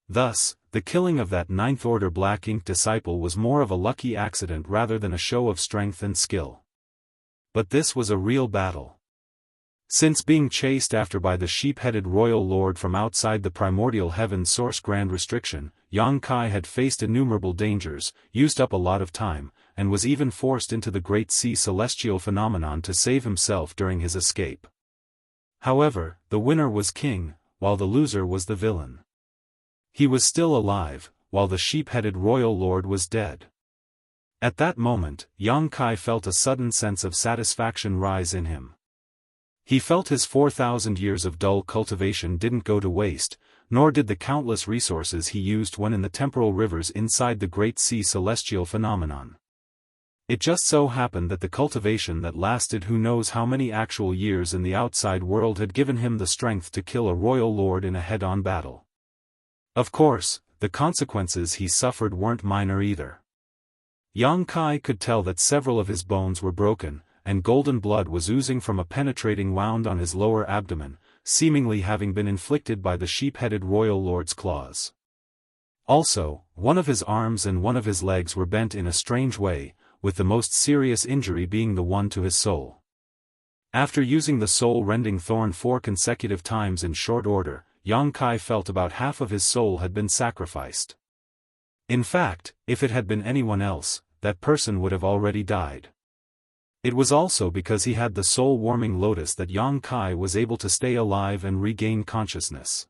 Thus, the killing of that Ninth Order Black Ink disciple was more of a lucky accident rather than a show of strength and skill. But this was a real battle. Since being chased after by the sheep-headed royal lord from outside the primordial heaven source grand restriction, Yang Kai had faced innumerable dangers, used up a lot of time, and was even forced into the Great Sea Celestial phenomenon to save himself during his escape. However, the winner was king, while the loser was the villain. He was still alive, while the sheep-headed royal lord was dead. At that moment, Yang Kai felt a sudden sense of satisfaction rise in him. He felt his 4,000 years of dull cultivation didn't go to waste, nor did the countless resources he used when in the temporal rivers inside the Great Sea Celestial phenomenon. It just so happened that the cultivation that lasted who knows how many actual years in the outside world had given him the strength to kill a royal lord in a head-on battle. Of course, the consequences he suffered weren't minor either. Yang Kai could tell that several of his bones were broken, and golden blood was oozing from a penetrating wound on his lower abdomen, seemingly having been inflicted by the sheep-headed royal lord's claws. Also, one of his arms and one of his legs were bent in a strange way, with the most serious injury being the one to his soul. After using the soul-rending thorn 4 consecutive times in short order, Yang Kai felt about half of his soul had been sacrificed. In fact, if it had been anyone else, that person would have already died. It was also because he had the soul-warming lotus that Yang Kai was able to stay alive and regain consciousness.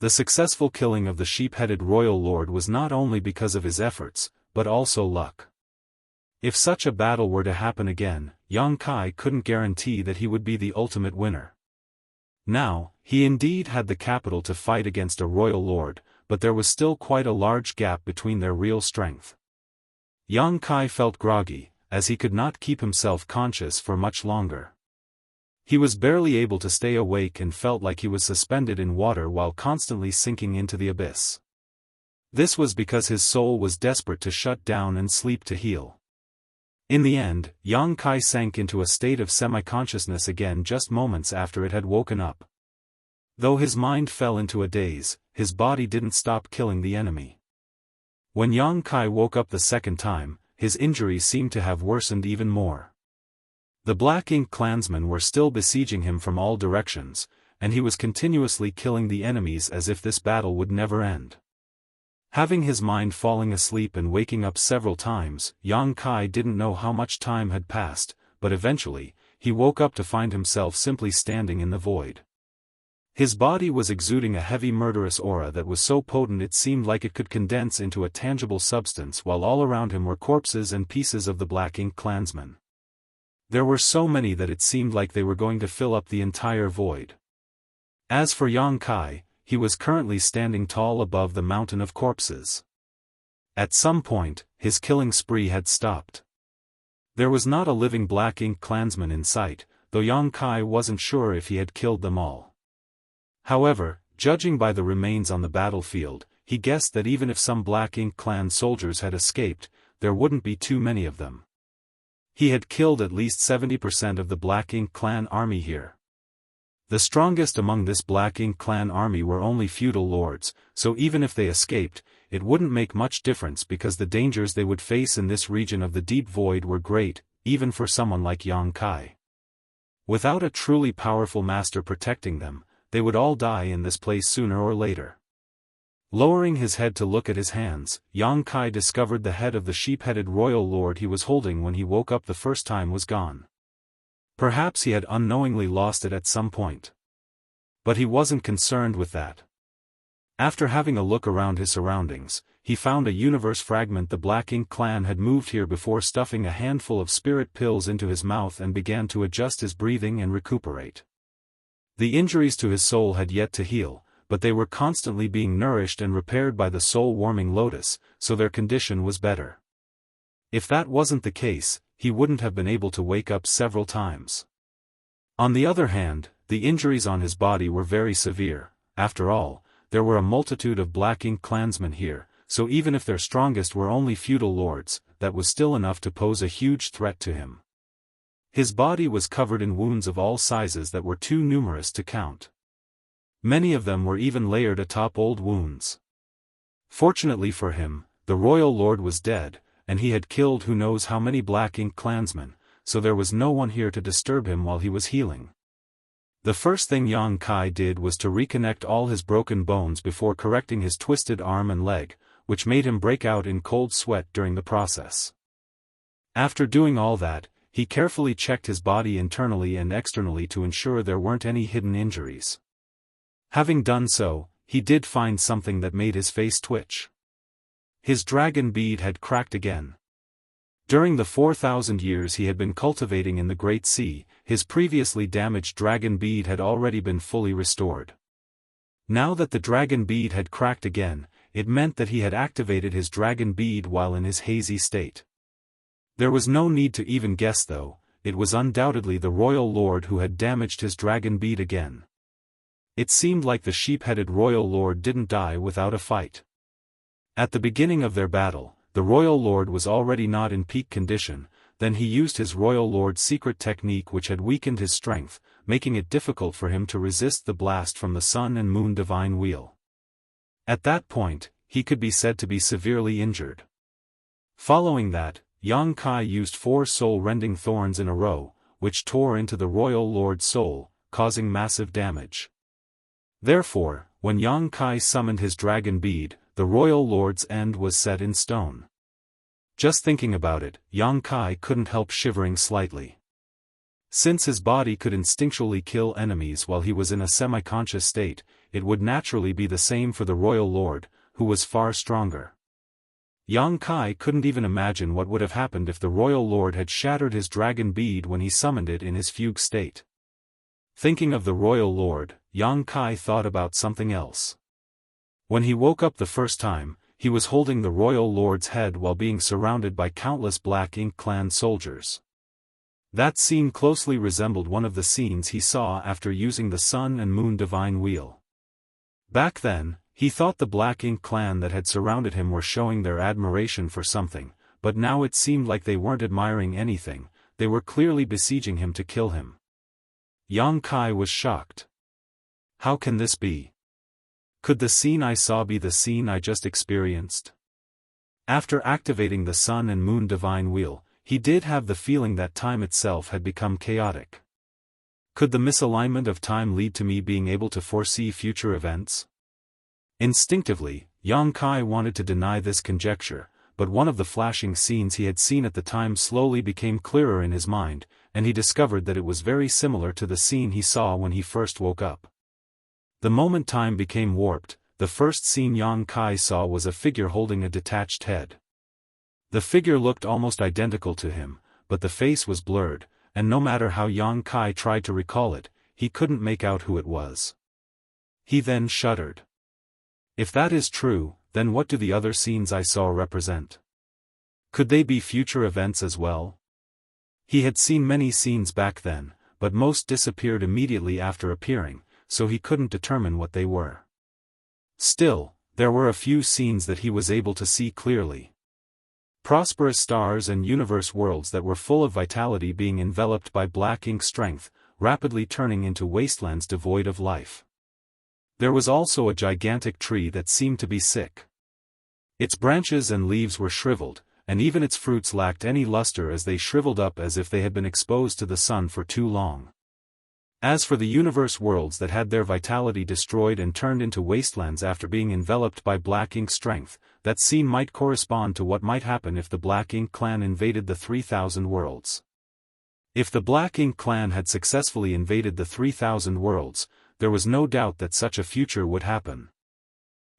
The successful killing of the sheep-headed royal lord was not only because of his efforts, but also luck. If such a battle were to happen again, Yang Kai couldn't guarantee that he would be the ultimate winner. Now, he indeed had the capital to fight against a royal lord, but there was still quite a large gap between their real strength. Yang Kai felt groggy, as he could not keep himself conscious for much longer. He was barely able to stay awake and felt like he was suspended in water while constantly sinking into the abyss. This was because his soul was desperate to shut down and sleep to heal. In the end, Yang Kai sank into a state of semi-consciousness again just moments after it had woken up. Though his mind fell into a daze, his body didn't stop killing the enemy. When Yang Kai woke up the second time, his injuries seemed to have worsened even more. The Black Ink clansmen were still besieging him from all directions, and he was continuously killing the enemies as if this battle would never end. Having his mind falling asleep and waking up several times, Yang Kai didn't know how much time had passed, but eventually, he woke up to find himself simply standing in the void. His body was exuding a heavy murderous aura that was so potent it seemed like it could condense into a tangible substance while all around him were corpses and pieces of the Black Ink clansmen. There were so many that it seemed like they were going to fill up the entire void. As for Yang Kai, he was currently standing tall above the mountain of corpses. At some point, his killing spree had stopped. There was not a living Black Ink clansman in sight, though Yang Kai wasn't sure if he had killed them all. However, judging by the remains on the battlefield, he guessed that even if some Black Ink clan soldiers had escaped, there wouldn't be too many of them. He had killed at least 70% of the Black Ink clan army here. The strongest among this Black Ink clan army were only feudal lords, so even if they escaped, it wouldn't make much difference because the dangers they would face in this region of the deep void were great, even for someone like Yang Kai. Without a truly powerful master protecting them, they would all die in this place sooner or later. Lowering his head to look at his hands, Yang Kai discovered the head of the sheep-headed royal lord he was holding when he woke up the first time was gone. Perhaps he had unknowingly lost it at some point. But he wasn't concerned with that. After having a look around his surroundings, he he found a universe fragment. The Black Ink clan had moved here before stuffing a handful of spirit pills into his mouth and began to adjust his breathing and recuperate. The injuries to his soul had yet to heal, but they were constantly being nourished and repaired by the soul-warming lotus, so their condition was better. If that wasn't the case, he wouldn't have been able to wake up several times. On the other hand, the injuries on his body were very severe. After all, there were a multitude of Black Ink clansmen here, so even if their strongest were only feudal lords, that was still enough to pose a huge threat to him. His body was covered in wounds of all sizes that were too numerous to count. Many of them were even layered atop old wounds. Fortunately for him, the royal lord was dead, and he had killed who knows how many Black Ink clansmen, so there was no one here to disturb him while he was healing. The first thing Yang Kai did was to reconnect all his broken bones before correcting his twisted arm and leg, which made him break out in cold sweat during the process. After doing all that, he carefully checked his body internally and externally to ensure there weren't any hidden injuries. Having done so, he did find something that made his face twitch. His dragon bead had cracked again. During the 4,000 years he had been cultivating in the Great Sea, his previously damaged dragon bead had already been fully restored. Now that the dragon bead had cracked again, it meant that he had activated his dragon bead while in his hazy state. There was no need to even guess though, it was undoubtedly the royal lord who had damaged his dragon bead again. It seemed like the sheep-headed royal lord didn't die without a fight. At the beginning of their battle, the royal lord was already not in peak condition, then he used his royal lord's secret technique which had weakened his strength, making it difficult for him to resist the blast from the sun and moon divine wheel. At that point, he could be said to be severely injured. Following that, Yang Kai used 4 soul-rending thorns in a row, which tore into the royal lord's soul, causing massive damage. Therefore, when Yang Kai summoned his dragon bead, the royal lord's end was set in stone. Just thinking about it, Yang Kai couldn't help shivering slightly. Since his body could instinctually kill enemies while he was in a semi-conscious state, it would naturally be the same for the royal lord, who was far stronger. Yang Kai couldn't even imagine what would have happened if the royal lord had shattered his dragon bead when he summoned it in his fugue state. Thinking of the royal lord, Yang Kai thought about something else. When he woke up the first time, he was holding the royal lord's head while being surrounded by countless Black Ink clan soldiers. That scene closely resembled one of the scenes he saw after using the sun and moon divine wheel. Back then, he thought the Black Ink clan that had surrounded him were showing their admiration for something, but now it seemed like they weren't admiring anything, they were clearly besieging him to kill him. Yang Kai was shocked. How can this be? Could the scene I saw be the scene I just experienced? After activating the sun and moon divine wheel, he did have the feeling that time itself had become chaotic. Could the misalignment of time lead to me being able to foresee future events? Instinctively, Yang Kai wanted to deny this conjecture, but one of the flashing scenes he had seen at the time slowly became clearer in his mind, and he discovered that it was very similar to the scene he saw when he first woke up. The moment time became warped, the first scene Yang Kai saw was a figure holding a detached head. The figure looked almost identical to him, but the face was blurred, and no matter how Yang Kai tried to recall it, he couldn't make out who it was. He then shuddered. If that is true, then what do the other scenes I saw represent? Could they be future events as well? He had seen many scenes back then, but most disappeared immediately after appearing, so he couldn't determine what they were. Still, there were a few scenes that he was able to see clearly. Prosperous stars and universe worlds that were full of vitality being enveloped by Black Ink strength, rapidly turning into wastelands devoid of life. There was also a gigantic tree that seemed to be sick. Its branches and leaves were shriveled, and even its fruits lacked any luster as they shriveled up as if they had been exposed to the sun for too long. As for the universe worlds that had their vitality destroyed and turned into wastelands after being enveloped by Black Ink strength, that scene might correspond to what might happen if the Black Ink clan invaded the 3,000 worlds. If the Black Ink clan had successfully invaded the 3,000 worlds, there was no doubt that such a future would happen.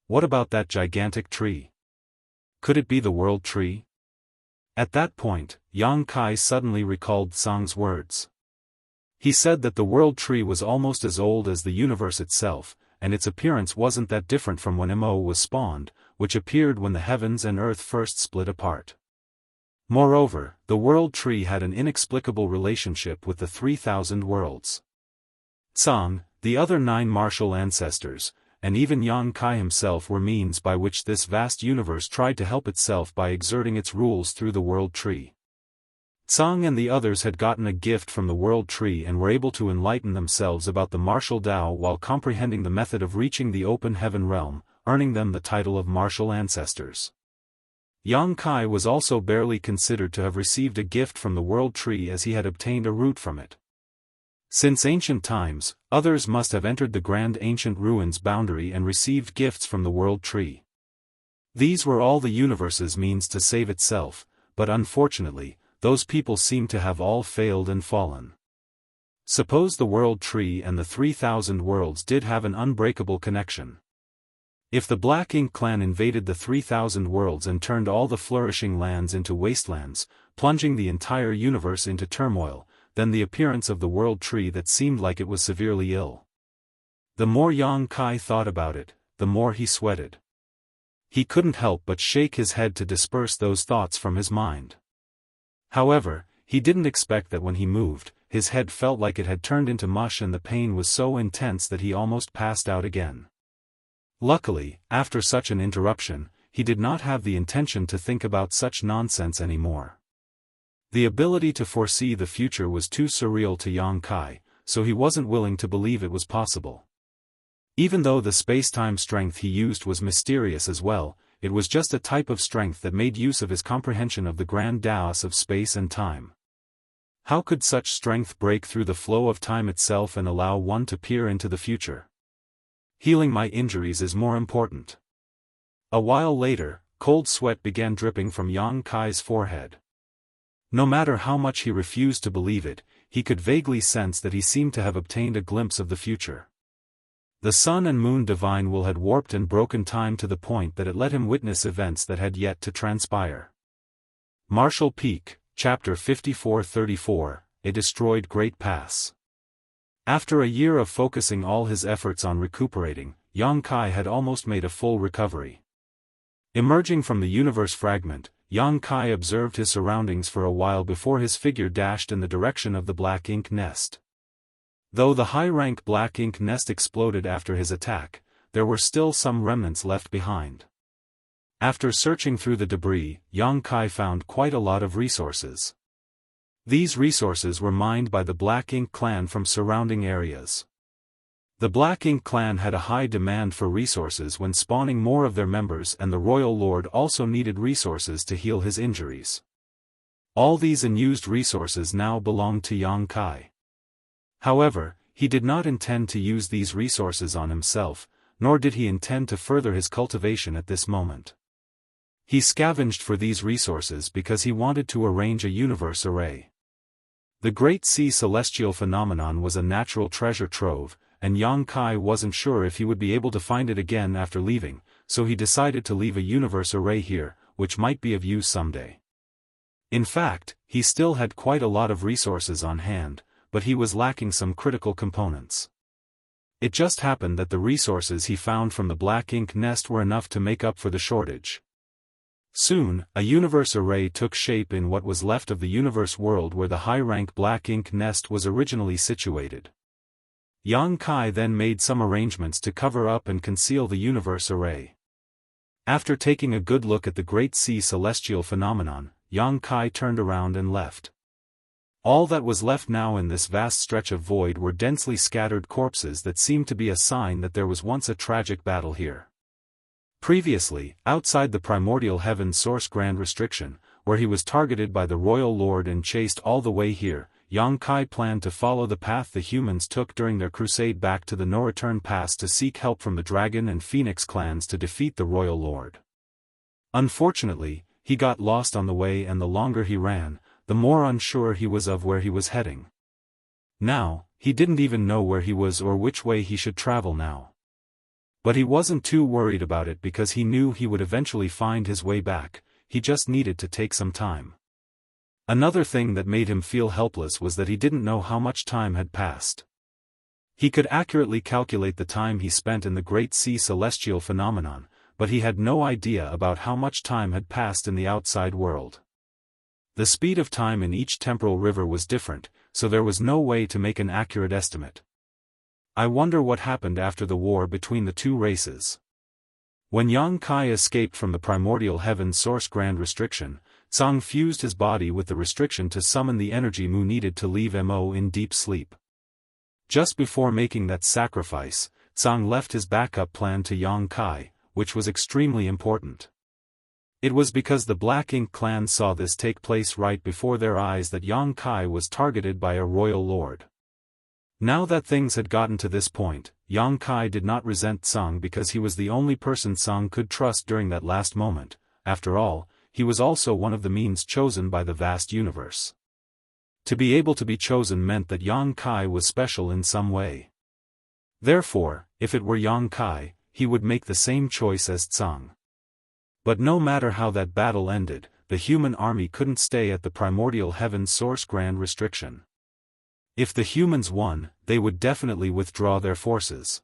What about that gigantic tree? Could it be the World Tree? At that point, Yang Kai suddenly recalled Tsang's words. He said that the World Tree was almost as old as the universe itself, and its appearance wasn't that different from when Mo was spawned, which appeared when the heavens and earth first split apart. Moreover, the World Tree had an inexplicable relationship with the 3,000 worlds. Tsang, the other 9 martial ancestors, and even Yang Kai himself were means by which this vast universe tried to help itself by exerting its rules through the World Tree. Tsang and the others had gotten a gift from the World Tree and were able to enlighten themselves about the martial Tao while comprehending the method of reaching the open heaven realm, earning them the title of martial ancestors. Yang Kai was also barely considered to have received a gift from the World Tree as he had obtained a root from it. Since ancient times, others must have entered the grand ancient ruins boundary and received gifts from the World Tree. These were all the universe's means to save itself, but unfortunately, those people seem to have all failed and fallen. Suppose the World Tree and the 3,000 worlds did have an unbreakable connection. If the Black Ink clan invaded the 3,000 worlds and turned all the flourishing lands into wastelands, plunging the entire universe into turmoil, then the appearance of the World Tree that seemed like it was severely ill. The more Yang Kai thought about it, the more he sweated. He couldn't help but shake his head to disperse those thoughts from his mind. However, he didn't expect that when he moved, his head felt like it had turned into mush and the pain was so intense that he almost passed out again. Luckily, after such an interruption, he did not have the intention to think about such nonsense anymore. The ability to foresee the future was too surreal to Yang Kai, so he wasn't willing to believe it was possible. Even though the space-time strength he used was mysterious as well, it was just a type of strength that made use of his comprehension of the grand Daoist of space and time. How could such strength break through the flow of time itself and allow one to peer into the future? Healing my injuries is more important. A while later, cold sweat began dripping from Yang Kai's forehead. No matter how much he refused to believe it, he could vaguely sense that he seemed to have obtained a glimpse of the future. The sun and moon divine will had warped and broken time to the point that it let him witness events that had yet to transpire. Martial Peak, Chapter 54-34, A Destroyed Great Pass. After a year of focusing all his efforts on recuperating, Yang Kai had almost made a full recovery. Emerging from the universe fragment, Yang Kai observed his surroundings for a while before his figure dashed in the direction of the Black Ink nest. Though the high-rank Black Ink nest exploded after his attack, there were still some remnants left behind. After searching through the debris, Yang Kai found quite a lot of resources. These resources were mined by the Black Ink clan from surrounding areas. The Black Ink clan had a high demand for resources when spawning more of their members, and the Royal Lord also needed resources to heal his injuries. All these unused resources now belonged to Yang Kai. However, he did not intend to use these resources on himself, nor did he intend to further his cultivation at this moment. He scavenged for these resources because he wanted to arrange a universe array. The Great Sea Celestial Phenomenon was a natural treasure trove, and Yang Kai wasn't sure if he would be able to find it again after leaving, so he decided to leave a universe array here, which might be of use someday. In fact, he still had quite a lot of resources on hand, but he was lacking some critical components. It just happened that the resources he found from the Black Ink nest were enough to make up for the shortage. Soon, a universe array took shape in what was left of the universe world where the high-rank Black Ink nest was originally situated. Yang Kai then made some arrangements to cover up and conceal the universe array. After taking a good look at the Great Sea Celestial Phenomenon, Yang Kai turned around and left. All that was left now in this vast stretch of void were densely scattered corpses that seemed to be a sign that there was once a tragic battle here. Previously, outside the primordial heaven source grand restriction, where he was targeted by the Royal Lord and chased all the way here, Yang Kai planned to follow the path the humans took during their crusade back to the no-return pass to seek help from the Dragon and Phoenix clans to defeat the Royal Lord. Unfortunately, he got lost on the way, and the longer he ran, the more unsure he was of where he was heading. Now, he didn't even know where he was or which way he should travel now. But he wasn't too worried about it because he knew he would eventually find his way back, he just needed to take some time. Another thing that made him feel helpless was that he didn't know how much time had passed. He could accurately calculate the time he spent in the Great Sea celestial phenomenon, but he had no idea about how much time had passed in the outside world. The speed of time in each temporal river was different, so there was no way to make an accurate estimate. I wonder what happened after the war between the two races. When Yang Kai escaped from the primordial heaven source grand restriction, Tsang fused his body with the restriction to summon the energy Mu needed to leave Mo in deep sleep. Just before making that sacrifice, Tsang left his backup plan to Yang Kai, which was extremely important. It was because the Black Ink clan saw this take place right before their eyes that Yang Kai was targeted by a royal lord. Now that things had gotten to this point, Yang Kai did not resent Tsang because he was the only person Tsang could trust during that last moment. After all, he was also one of the means chosen by the vast universe. To be able to be chosen meant that Yang Kai was special in some way. Therefore, if it were Yang Kai, he would make the same choice as Tsang. But no matter how that battle ended, the human army couldn't stay at the primordial heaven source grand restriction. If the humans won, they would definitely withdraw their forces.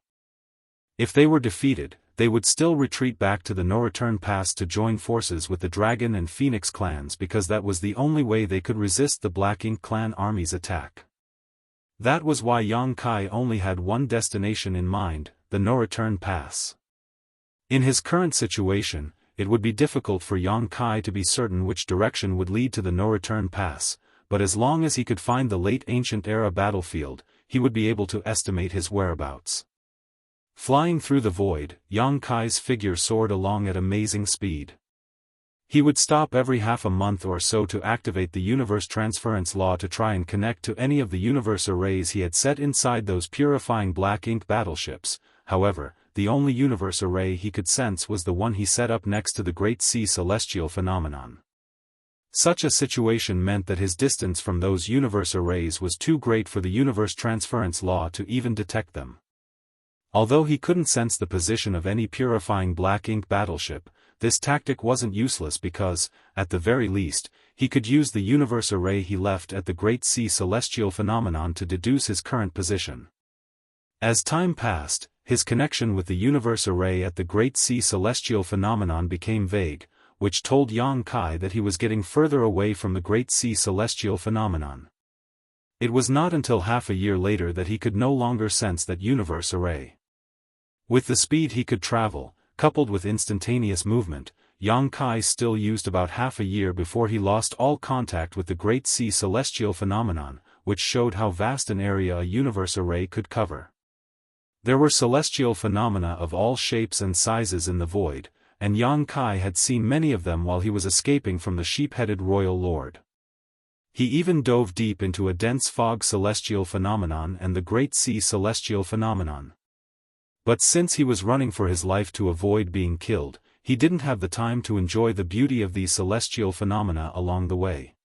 If they were defeated, they would still retreat back to the no-return pass to join forces with the Dragon and Phoenix clans because that was the only way they could resist the Black Ink clan army's attack. That was why Yang Kai only had one destination in mind, the no-return pass. In his current situation, it would be difficult for Yang Kai to be certain which direction would lead to the no-return pass, but as long as he could find the late ancient era battlefield, he would be able to estimate his whereabouts. Flying through the void, Yang Kai's figure soared along at amazing speed. He would stop every half a month or so to activate the universe transference law to try and connect to any of the universe arrays he had set inside those purifying Black Ink battleships. However, the only universe array he could sense was the one he set up next to the Great Sea celestial phenomenon. Such a situation meant that his distance from those universe arrays was too great for the universe transference law to even detect them. Although he couldn't sense the position of any purifying Black Ink battleship, this tactic wasn't useless because, at the very least, he could use the universe array he left at the Great Sea celestial phenomenon to deduce his current position. As time passed, his connection with the universe array at the Great Sea celestial phenomenon became vague, which told Yang Kai that he was getting further away from the Great Sea celestial phenomenon. It was not until half a year later that he could no longer sense that universe array. With the speed he could travel, coupled with instantaneous movement, Yang Kai still used about half a year before he lost all contact with the Great Sea celestial phenomenon, which showed how vast an area a universe array could cover. There were celestial phenomena of all shapes and sizes in the void, and Yang Kai had seen many of them while he was escaping from the sheep-headed royal lord. He even dove deep into a dense fog celestial phenomenon and the Great Sea celestial phenomenon. But since he was running for his life to avoid being killed, he didn't have the time to enjoy the beauty of these celestial phenomena along the way.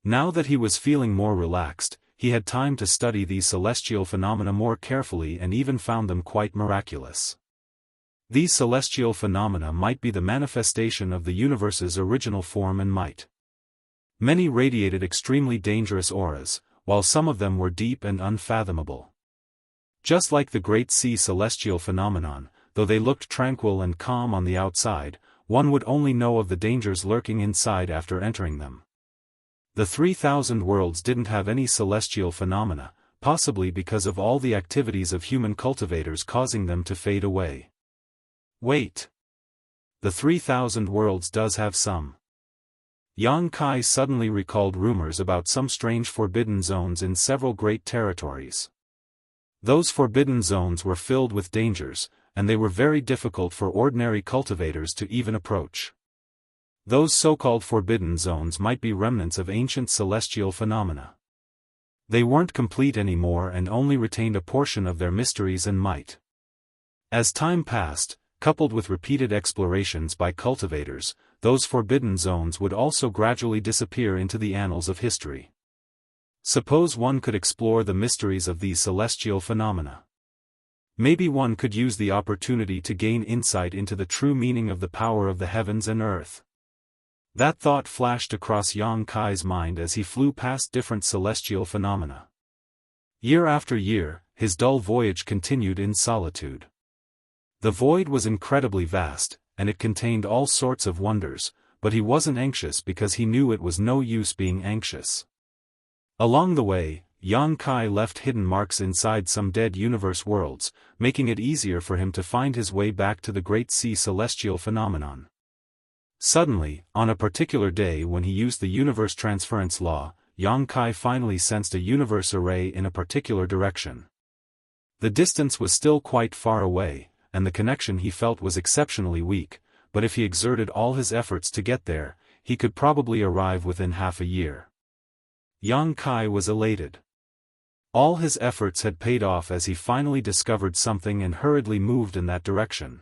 Now that he was feeling more relaxed, he had time to study these celestial phenomena more carefully and even found them quite miraculous. These celestial phenomena might be the manifestation of the universe's original form and might. Many radiated extremely dangerous auras, while some of them were deep and unfathomable. Just like the Great Sea celestial phenomenon, though they looked tranquil and calm on the outside, one would only know of the dangers lurking inside after entering them. The 3,000 worlds didn't have any celestial phenomena, possibly because of all the activities of human cultivators causing them to fade away. Wait. The 3,000 worlds does have some. Yang Kai suddenly recalled rumors about some strange forbidden zones in several great territories. Those forbidden zones were filled with dangers, and they were very difficult for ordinary cultivators to even approach. Those so-called forbidden zones might be remnants of ancient celestial phenomena. They weren't complete anymore and only retained a portion of their mysteries and might. As time passed, coupled with repeated explorations by cultivators, those forbidden zones would also gradually disappear into the annals of history. Suppose one could explore the mysteries of these celestial phenomena. Maybe one could use the opportunity to gain insight into the true meaning of the power of the heavens and earth. That thought flashed across Yang Kai's mind as he flew past different celestial phenomena. Year after year, his dull voyage continued in solitude. The void was incredibly vast, and it contained all sorts of wonders, but he wasn't anxious because he knew it was no use being anxious. Along the way, Yang Kai left hidden marks inside some dead universe worlds, making it easier for him to find his way back to the Great Sea celestial phenomenon. Suddenly, on a particular day when he used the universe transference law, Yang Kai finally sensed a universe array in a particular direction. The distance was still quite far away, and the connection he felt was exceptionally weak, but if he exerted all his efforts to get there, he could probably arrive within half a year. Yang Kai was elated. All his efforts had paid off as he finally discovered something and hurriedly moved in that direction.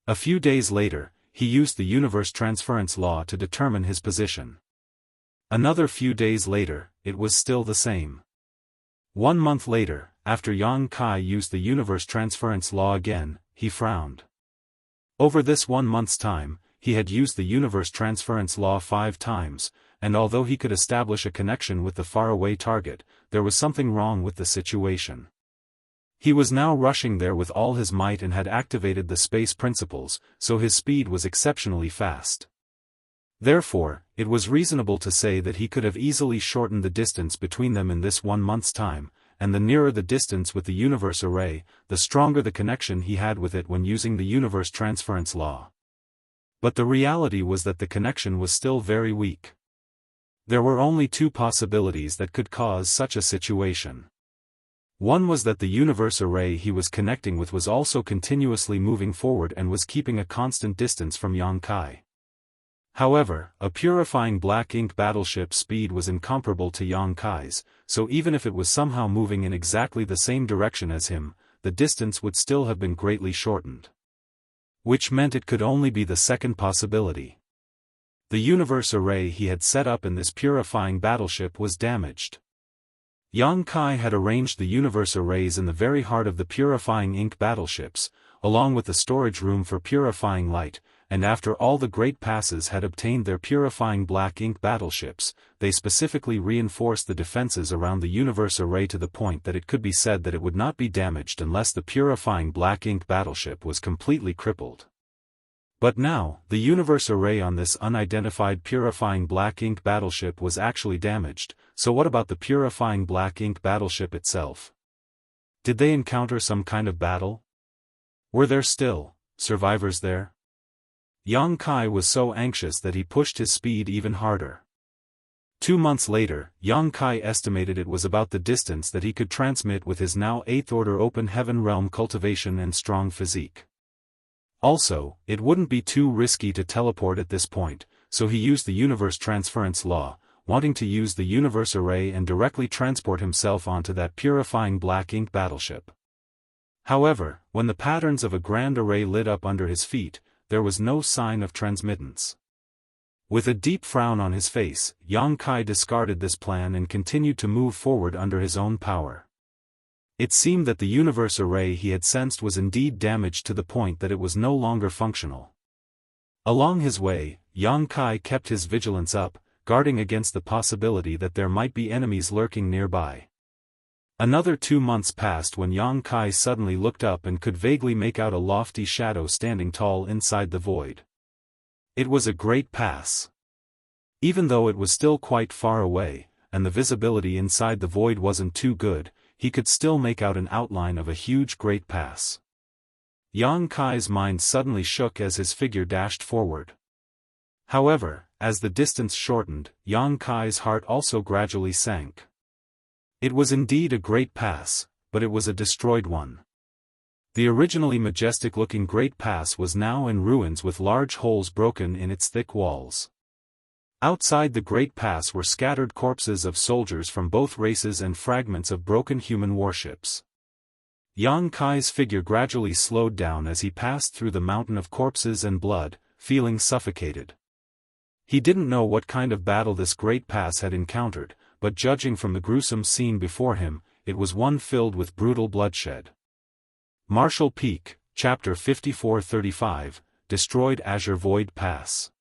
A few days later, he used the universe transference law to determine his position. Another few days later, it was still the same. 1 month later, after Yang Kai used the universe transference law again, he frowned. Over this 1 month's time, he had used the universe transference law 5 times, and although he could establish a connection with the faraway target, there was something wrong with the situation. He was now rushing there with all his might and had activated the space principles, so his speed was exceptionally fast. Therefore, it was reasonable to say that he could have easily shortened the distance between them in this 1 month's time, and the nearer the distance with the universe array, the stronger the connection he had with it when using the universe transference law. But the reality was that the connection was still very weak. There were only 2 possibilities that could cause such a situation. One was that the universe array he was connecting with was also continuously moving forward and was keeping a constant distance from Yang Kai. However, a purifying black ink battleship's speed was incomparable to Yang Kai's, so even if it was somehow moving in exactly the same direction as him, the distance would still have been greatly shortened. Which meant it could only be the second possibility. The universe array he had set up in this purifying battleship was damaged. Yang Kai had arranged the universe arrays in the very heart of the purifying ink battleships, along with the storage room for purifying light, and after all the great passes had obtained their purifying black ink battleships, they specifically reinforced the defenses around the universe array to the point that it could be said that it would not be damaged unless the purifying black ink battleship was completely crippled. But now, the universe array on this unidentified purifying black ink battleship was actually damaged, so what about the purifying black ink battleship itself? Did they encounter some kind of battle? Were there still survivors there? Yang Kai was so anxious that he pushed his speed even harder. 2 months later, Yang Kai estimated it was about the distance that he could transmit with his now 8th order open heaven realm cultivation and strong physique. Also, it wouldn't be too risky to teleport at this point, so he used the universe transference law, wanting to use the universe array and directly transport himself onto that purifying black ink battleship. However, when the patterns of a grand array lit up under his feet, there was no sign of transmittance. With a deep frown on his face, Yang Kai discarded this plan and continued to move forward under his own power. It seemed that the universe array he had sensed was indeed damaged to the point that it was no longer functional. Along his way, Yang Kai kept his vigilance up, guarding against the possibility that there might be enemies lurking nearby. Another 2 months passed when Yang Kai suddenly looked up and could vaguely make out a lofty shadow standing tall inside the void. It was a great pass. Even though it was still quite far away, and the visibility inside the void wasn't too good, he could still make out an outline of a huge great pass. Yang Kai's mind suddenly shook as his figure dashed forward. However, as the distance shortened, Yang Kai's heart also gradually sank. It was indeed a great pass, but it was a destroyed one. The originally majestic-looking Great Pass was now in ruins with large holes broken in its thick walls. Outside the Great Pass were scattered corpses of soldiers from both races and fragments of broken human warships. Yang Kai's figure gradually slowed down as he passed through the mountain of corpses and blood, feeling suffocated. He didn't know what kind of battle this Great Pass had encountered, but judging from the gruesome scene before him, it was one filled with brutal bloodshed. Martial Peak, Chapter 54-35, Destroyed Azure Void Pass.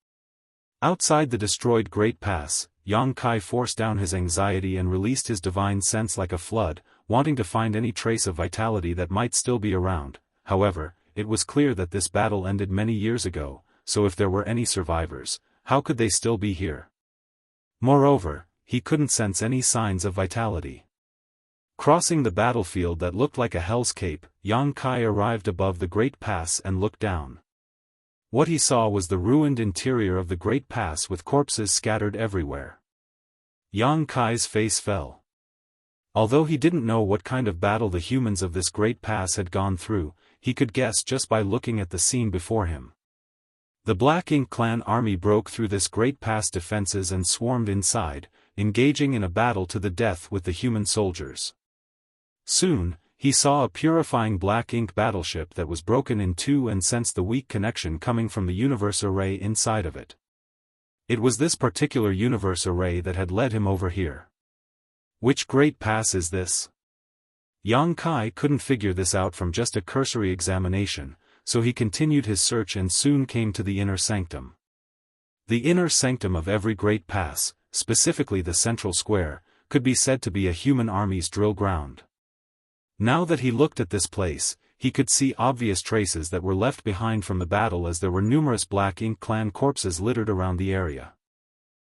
Outside the destroyed Great Pass, Yang Kai forced down his anxiety and released his divine sense like a flood, wanting to find any trace of vitality that might still be around. However, it was clear that this battle ended many years ago, so if there were any survivors, how could they still be here? Moreover, he couldn't sense any signs of vitality. Crossing the battlefield that looked like a hell's cape, Yang Kai arrived above the Great Pass and looked down. What he saw was the ruined interior of the Great Pass with corpses scattered everywhere. Yang Kai's face fell. Although he didn't know what kind of battle the humans of this Great Pass had gone through, he could guess just by looking at the scene before him. The Black Ink clan army broke through this Great Pass defenses and swarmed inside, engaging in a battle to the death with the human soldiers. Soon, he saw a purifying Black Ink battleship that was broken in two and sensed the weak connection coming from the universe array inside of it. It was this particular universe array that had led him over here. Which Great Pass is this? Yang Kai couldn't figure this out from just a cursory examination, so he continued his search and soon came to the inner sanctum. The inner sanctum of every Great Pass, specifically the central square, could be said to be a human army's drill ground. Now that he looked at this place, he could see obvious traces that were left behind from the battle as there were numerous Black Ink clan corpses littered around the area.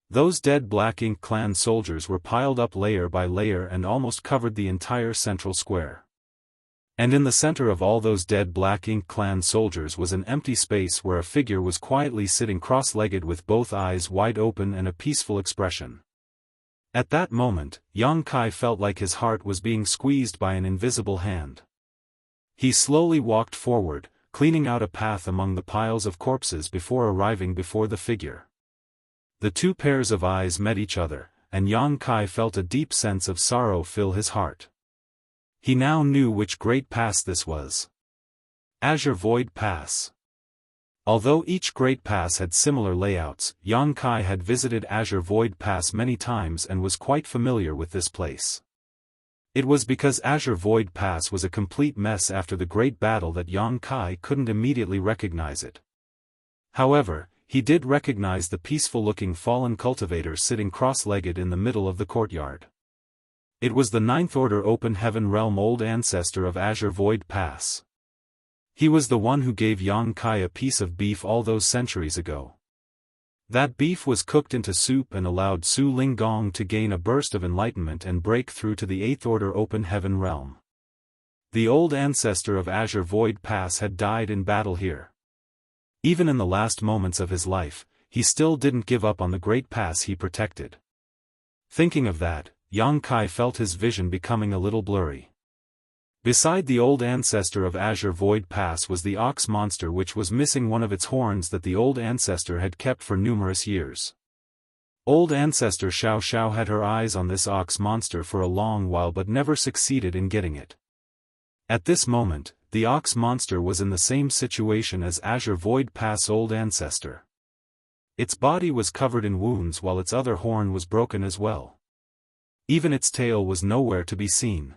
Those dead Black Ink clan soldiers were piled up layer by layer and almost covered the entire central square. And in the center of all those dead Black Ink clan soldiers was an empty space where a figure was quietly sitting cross-legged with both eyes wide open and a peaceful expression. At that moment, Yang Kai felt like his heart was being squeezed by an invisible hand. He slowly walked forward, cleaning out a path among the piles of corpses before arriving before the figure. The two pairs of eyes met each other, and Yang Kai felt a deep sense of sorrow fill his heart. He now knew which Great Pass this was. Azure Void Pass. Although each Great Pass had similar layouts, Yang Kai had visited Azure Void Pass many times and was quite familiar with this place. It was because Azure Void Pass was a complete mess after the Great Battle that Yang Kai couldn't immediately recognize it. However, he did recognize the peaceful-looking fallen cultivator sitting cross-legged in the middle of the courtyard. It was the Ninth Order Open Heaven Realm Old Ancestor of Azure Void Pass. He was the one who gave Yang Kai a piece of beef all those centuries ago. That beef was cooked into soup and allowed Su Ling Gong to gain a burst of enlightenment and break through to the Eighth Order Open Heaven Realm. The old ancestor of Azure Void Pass had died in battle here. Even in the last moments of his life, he still didn't give up on the Great Pass he protected. Thinking of that, Yang Kai felt his vision becoming a little blurry. Beside the old ancestor of Azure Void Pass was the ox monster which was missing one of its horns that the old ancestor had kept for numerous years. Old ancestor Xiao Xiao had her eyes on this ox monster for a long while but never succeeded in getting it. At this moment, the ox monster was in the same situation as Azure Void Pass old ancestor. Its body was covered in wounds while its other horn was broken as well. Even its tail was nowhere to be seen.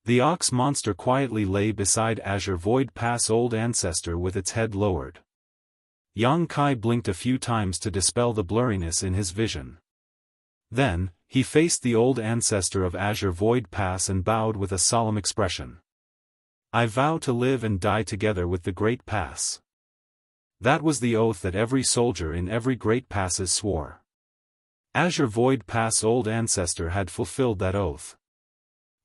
The ox monster quietly lay beside Azure Void Pass old ancestor with its head lowered. Yang Kai blinked a few times to dispel the blurriness in his vision. Then, he faced the old ancestor of Azure Void Pass and bowed with a solemn expression. I vow to live and die together with the Great Pass. That was the oath that every soldier in every Great Passes swore. Azure Void Pass old ancestor had fulfilled that oath.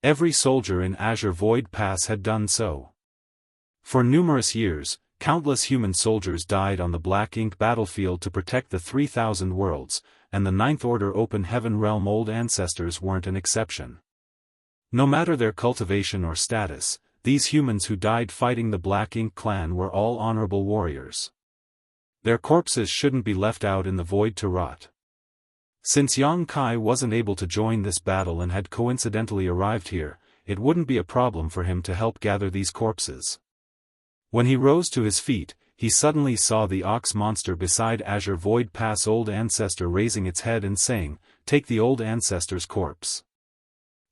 Every soldier in Azure Void Pass had done so. For numerous years, countless human soldiers died on the Black Ink battlefield to protect the 3,000 worlds, and the Ninth Order Open Heaven Realm old ancestors weren't an exception. No matter their cultivation or status, these humans who died fighting the Black Ink clan were all honorable warriors. Their corpses shouldn't be left out in the void to rot. Since Yang Kai wasn't able to join this battle and had coincidentally arrived here, it wouldn't be a problem for him to help gather these corpses. When he rose to his feet, he suddenly saw the ox monster beside Azure Void Pass old ancestor raising its head and saying, "Take the old ancestor's corpse.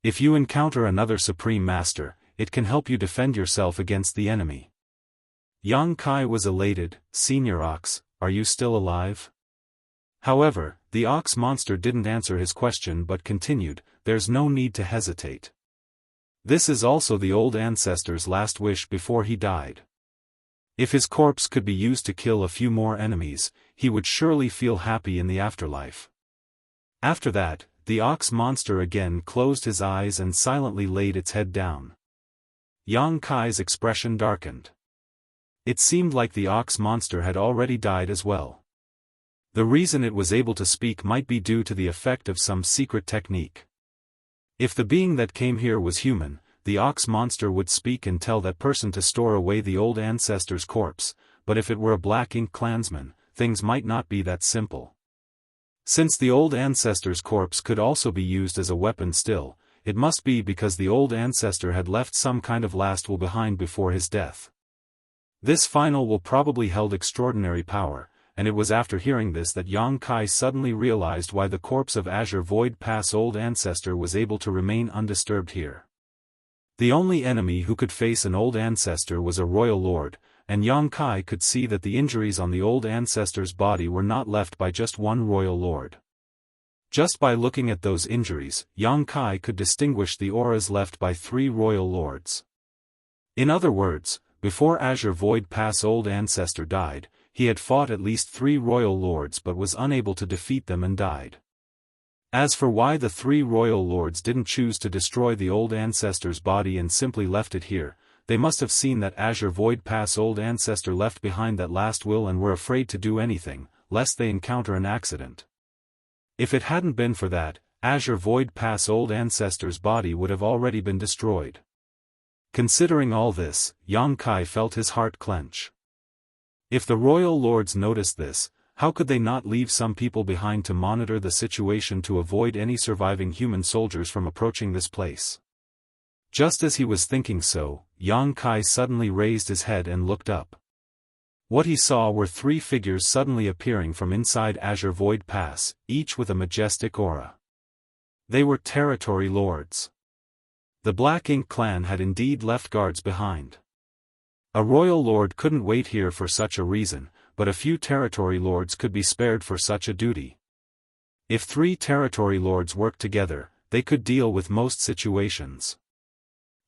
If you encounter another Supreme Master, it can help you defend yourself against the enemy. Yang Kai was elated. Senior Ox, are you still alive? However, the ox monster didn't answer his question but continued, there's no need to hesitate. This is also the old ancestor's last wish before he died. If his corpse could be used to kill a few more enemies, he would surely feel happy in the afterlife. After that, the ox monster again closed his eyes and silently laid its head down. Yang Kai's expression darkened. It seemed like the ox monster had already died as well. The reason it was able to speak might be due to the effect of some secret technique. If the being that came here was human, the ox monster would speak and tell that person to store away the old ancestor's corpse, but if it were a black ink clansman, things might not be that simple. Since the old ancestor's corpse could also be used as a weapon still, it must be because the old ancestor had left some kind of last will behind before his death. This final will probably held extraordinary power, and it was after hearing this that Yang Kai suddenly realized why the corpse of Azure Void Pass old ancestor was able to remain undisturbed here. The only enemy who could face an old ancestor was a royal lord, and Yang Kai could see that the injuries on the old ancestor's body were not left by just one royal lord. Just by looking at those injuries, Yang Kai could distinguish the auras left by 3 royal lords. In other words, before Azure Void Pass old ancestor died, he had fought at least 3 royal lords but was unable to defeat them and died. As for why the 3 royal lords didn't choose to destroy the old ancestor's body and simply left it here, they must have seen that Azure Void Pass old ancestor left behind that last will and were afraid to do anything, lest they encounter an accident. If it hadn't been for that, Azure Void Pass old ancestor's body would have already been destroyed. Considering all this, Yang Kai felt his heart clench. If the royal lords noticed this, how could they not leave some people behind to monitor the situation to avoid any surviving human soldiers from approaching this place? Just as he was thinking so, Yang Kai suddenly raised his head and looked up. What he saw were 3 figures suddenly appearing from inside Azure Void Pass, each with a majestic aura. They were territory lords. The Black Ink clan had indeed left guards behind. A royal lord couldn't wait here for such a reason, but a few territory lords could be spared for such a duty. If 3 territory lords worked together, they could deal with most situations.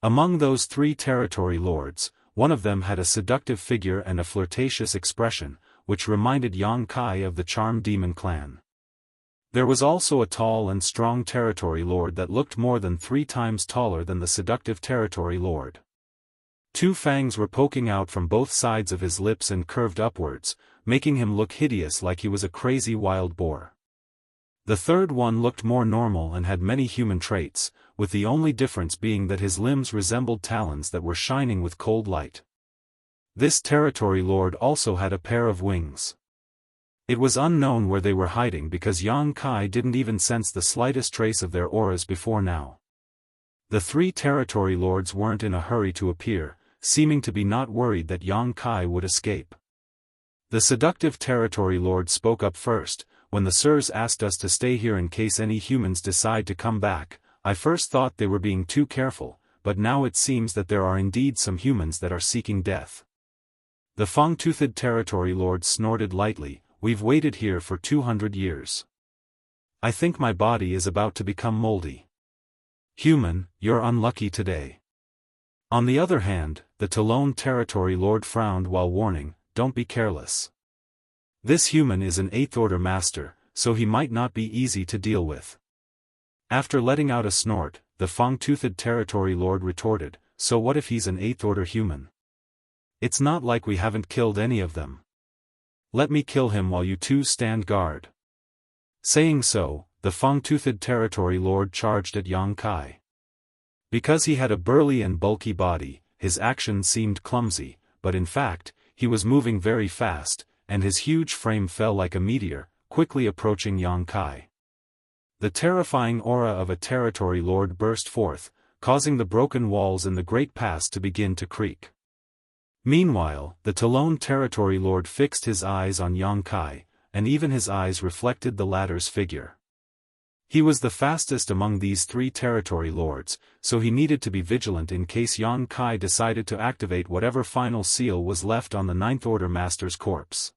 Among those 3 territory lords, one of them had a seductive figure and a flirtatious expression, which reminded Yang Kai of the Charm Demon clan. There was also a tall and strong territory lord that looked more than 3 times taller than the seductive territory lord. 2 fangs were poking out from both sides of his lips and curved upwards, making him look hideous like he was a crazy wild boar. The third one looked more normal and had many human traits, with the only difference being that his limbs resembled talons that were shining with cold light. This territory lord also had a pair of wings. It was unknown where they were hiding because Yang Kai didn't even sense the slightest trace of their auras before now. The 3 territory lords weren't in a hurry to appear, seeming to be not worried that Yang Kai would escape. The seductive territory lord spoke up first. When the sirs asked us to stay here in case any humans decide to come back, I first thought they were being too careful, but now it seems that there are indeed some humans that are seeking death. The Fang-toothed territory lord snorted lightly, we've waited here for 200 years. I think my body is about to become moldy. Human, you're unlucky today. On the other hand, the Talon territory lord frowned while warning, don't be careless. This human is an 8th order master, so he might not be easy to deal with. After letting out a snort, the Fang-toothed territory lord retorted, so what if he's an 8th order human? It's not like we haven't killed any of them. Let me kill him while you 2 stand guard. Saying so, the Fang-toothed territory lord charged at Yang Kai. Because he had a burly and bulky body, his actions seemed clumsy, but in fact, he was moving very fast, and his huge frame fell like a meteor, quickly approaching Yang Kai. The terrifying aura of a territory lord burst forth, causing the broken walls in the Great Pass to begin to creak. Meanwhile, the Talon territory lord fixed his eyes on Yang Kai, and even his eyes reflected the latter's figure. He was the fastest among these three territory lords, so he needed to be vigilant in case Yang Kai decided to activate whatever final seal was left on the Ninth Order Master's corpse.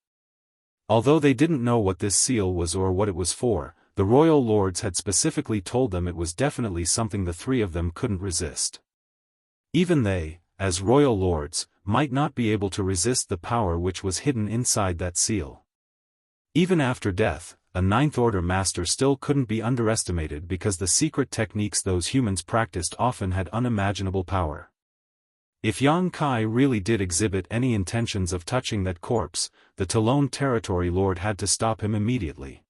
Although they didn't know what this seal was or what it was for, the royal lords had specifically told them it was definitely something the three of them couldn't resist. Even they, as royal lords, might not be able to resist the power which was hidden inside that seal. Even after death, a Ninth Order Master still couldn't be underestimated because the secret techniques those humans practiced often had unimaginable power. If Yang Kai really did exhibit any intentions of touching that corpse, the Talon Territory Lord had to stop him immediately.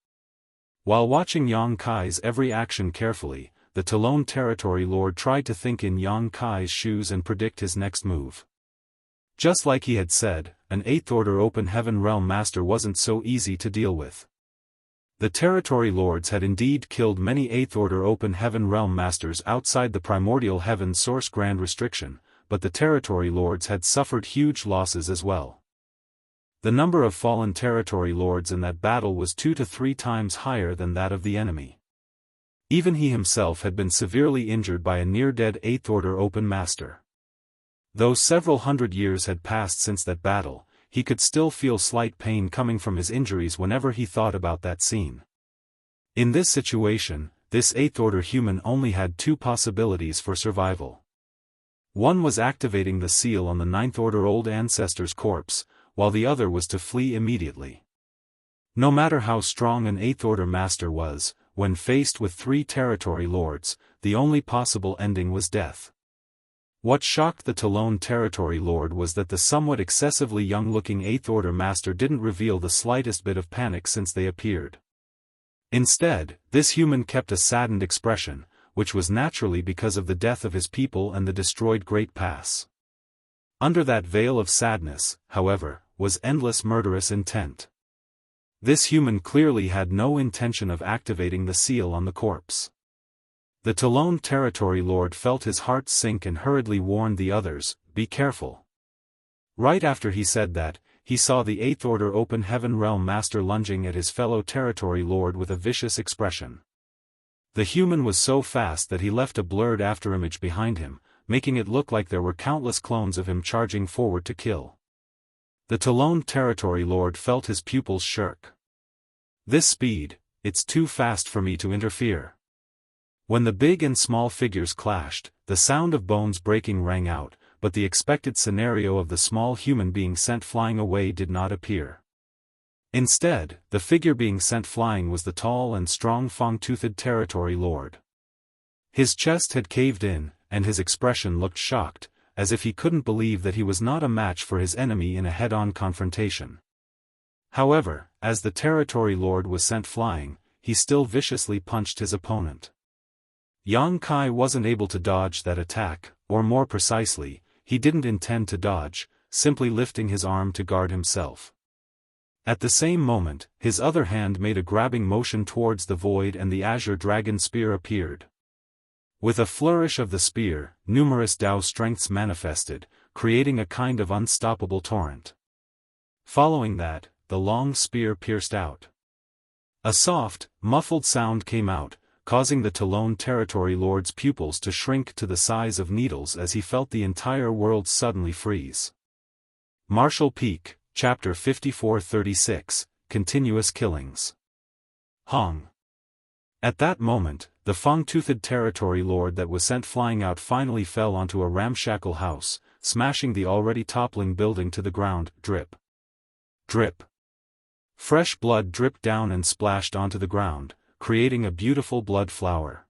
While watching Yang Kai's every action carefully, the Talon Territory Lord tried to think in Yang Kai's shoes and predict his next move. Just like he had said, an Eighth Order Open Heaven Realm Master wasn't so easy to deal with. The Territory Lords had indeed killed many Eighth Order Open Heaven Realm Masters outside the Primordial Heaven Source Grand Restriction, but the Territory Lords had suffered huge losses as well. The number of fallen Territory Lords in that battle was 2 to 3 times higher than that of the enemy. Even he himself had been severely injured by a near-dead Eighth Order Open Master. Though several hundred years had passed since that battle, he could still feel slight pain coming from his injuries whenever he thought about that scene. In this situation, this Eighth Order human only had 2 possibilities for survival. One was activating the seal on the Ninth Order Old Ancestor's corpse, while the other was to flee immediately. No matter how strong an Eighth Order Master was, when faced with 3 Territory Lords, the only possible ending was death. What shocked the Talon Territory Lord was that the somewhat excessively young-looking Eighth Order Master didn't reveal the slightest bit of panic since they appeared. Instead, this human kept a saddened expression, which was naturally because of the death of his people and the destroyed Great Pass. Under that veil of sadness, however, was endless murderous intent. This human clearly had no intention of activating the seal on the corpse. The Talon Territory Lord felt his heart sink and hurriedly warned the others, "Be careful." Right after he said that, he saw the Eighth Order Open Heaven Realm Master lunging at his fellow Territory Lord with a vicious expression. The human was so fast that he left a blurred afterimage behind him, making it look like there were countless clones of him charging forward to kill. The Talon Territory Lord felt his pupils shirk. This speed, it's too fast for me to interfere. When the big and small figures clashed, the sound of bones breaking rang out, but the expected scenario of the small human being sent flying away did not appear. Instead, the figure being sent flying was the tall and strong fang-toothed Territory Lord. His chest had caved in, and his expression looked shocked, as if he couldn't believe that he was not a match for his enemy in a head-on confrontation. However, as the Territory Lord was sent flying, he still viciously punched his opponent. Yang Kai wasn't able to dodge that attack, or more precisely, he didn't intend to dodge, simply lifting his arm to guard himself. At the same moment, his other hand made a grabbing motion towards the void and the azure dragon spear appeared. With a flourish of the spear, numerous Dao strengths manifested, creating a kind of unstoppable torrent. Following that, the long spear pierced out. A soft, muffled sound came out, causing the Talon Territory Lord's pupils to shrink to the size of needles as he felt the entire world suddenly freeze. Martial Peak, Chapter 5436, Continuous Killings. Hong. At that moment, the fang-toothed Territory Lord that was sent flying out finally fell onto a ramshackle house, smashing the already toppling building to the ground. Drip. Drip. Fresh blood dripped down and splashed onto the ground, creating a beautiful blood flower.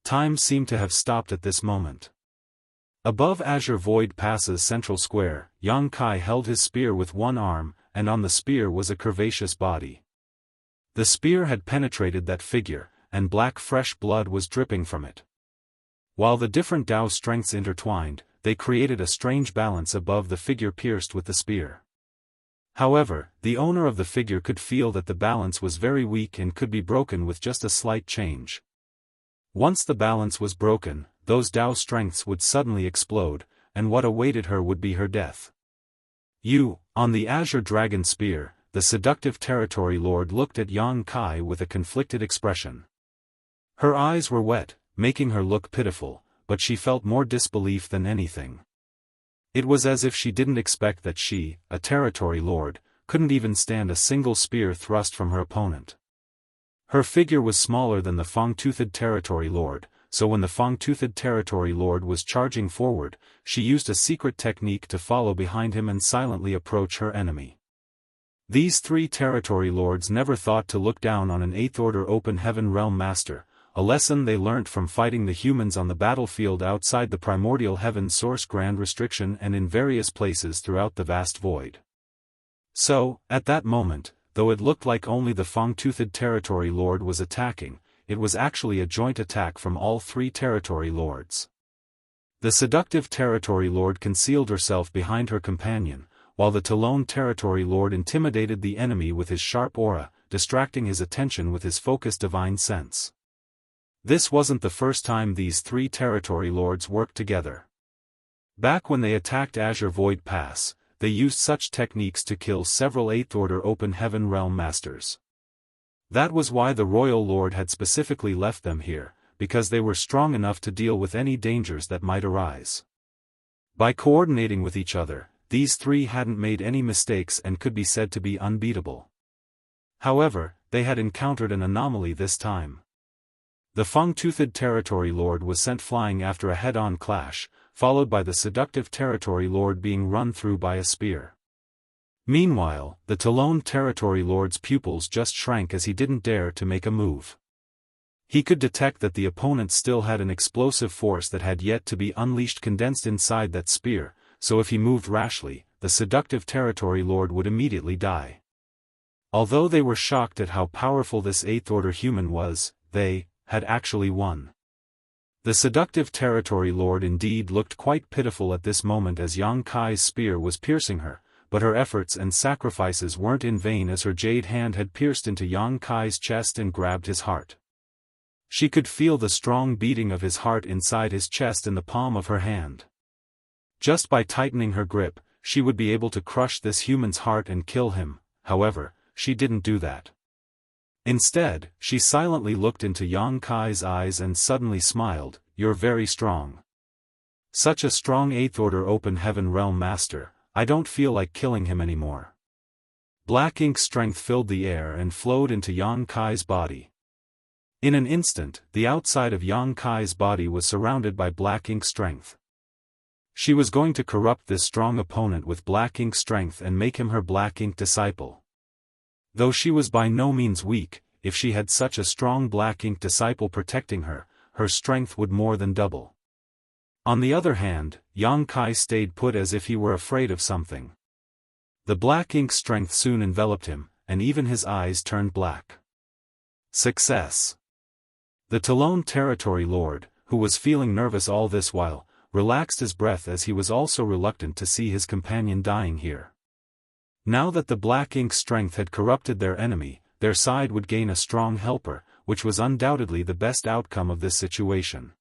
Time seemed to have stopped at this moment. Above Azure Void Pass's central square, Yang Kai held his spear with one arm, and on the spear was a curvaceous body. The spear had penetrated that figure, and black fresh blood was dripping from it. While the different Dao strengths intertwined, they created a strange balance above the figure pierced with the spear. However, the owner of the figure could feel that the balance was very weak and could be broken with just a slight change. Once the balance was broken, those Dao strengths would suddenly explode, and what awaited her would be her death. On the Azure Dragon Spear, the seductive Territory Lord looked at Yang Kai with a conflicted expression. Her eyes were wet, making her look pitiful, but she felt more disbelief than anything. It was as if she didn't expect that she, a territory lord, couldn't even stand a single spear thrust from her opponent. Her figure was smaller than the Fang-toothed territory lord, so when the Fang-toothed territory lord was charging forward, she used a secret technique to follow behind him and silently approach her enemy. These three territory lords never thought to look down on an 8th Order Open Heaven Realm Master, a lesson they learnt from fighting the humans on the battlefield outside the primordial heaven source Grand Restriction and in various places throughout the vast void. So, at that moment, though it looked like only the Fang-toothed territory lord was attacking, it was actually a joint attack from all three territory lords. The seductive territory lord concealed herself behind her companion, while the Talon territory lord intimidated the enemy with his sharp aura, distracting his attention with his focused divine sense. This wasn't the first time these three territory lords worked together. Back when they attacked Azure Void Pass, they used such techniques to kill several 8th Order Open Heaven Realm Masters. That was why the Royal Lord had specifically left them here, because they were strong enough to deal with any dangers that might arise. By coordinating with each other, these three hadn't made any mistakes and could be said to be unbeatable. However, they had encountered an anomaly this time. The Fang-toothed territory lord was sent flying after a head-on clash, followed by the seductive territory lord being run through by a spear. Meanwhile, the Talon territory lord's pupils just shrank as he didn't dare to make a move. He could detect that the opponent still had an explosive force that had yet to be unleashed condensed inside that spear, so if he moved rashly, the seductive territory lord would immediately die. Although they were shocked at how powerful this 8th Order human was, they had actually won. The seductive territory lord indeed looked quite pitiful at this moment as Yang Kai's spear was piercing her, but her efforts and sacrifices weren't in vain as her jade hand had pierced into Yang Kai's chest and grabbed his heart. She could feel the strong beating of his heart inside his chest in the palm of her hand. Just by tightening her grip, she would be able to crush this human's heart and kill him. However, she didn't do that. Instead, she silently looked into Yang Kai's eyes and suddenly smiled. "You're very strong. Such a strong 8th Order Open Heaven Realm Master, I don't feel like killing him anymore." Black ink strength filled the air and flowed into Yang Kai's body. In an instant, the outside of Yang Kai's body was surrounded by black ink strength. She was going to corrupt this strong opponent with black ink strength and make him her black ink disciple. Though she was by no means weak, if she had such a strong black ink disciple protecting her, her strength would more than double. On the other hand, Yang Kai stayed put as if he were afraid of something. The black ink strength soon enveloped him, and even his eyes turned black. Success. The Talon territory lord, who was feeling nervous all this while, relaxed his breath as he was also reluctant to see his companion dying here. Now that the black ink strength had corrupted their enemy, their side would gain a strong helper, which was undoubtedly the best outcome of this situation.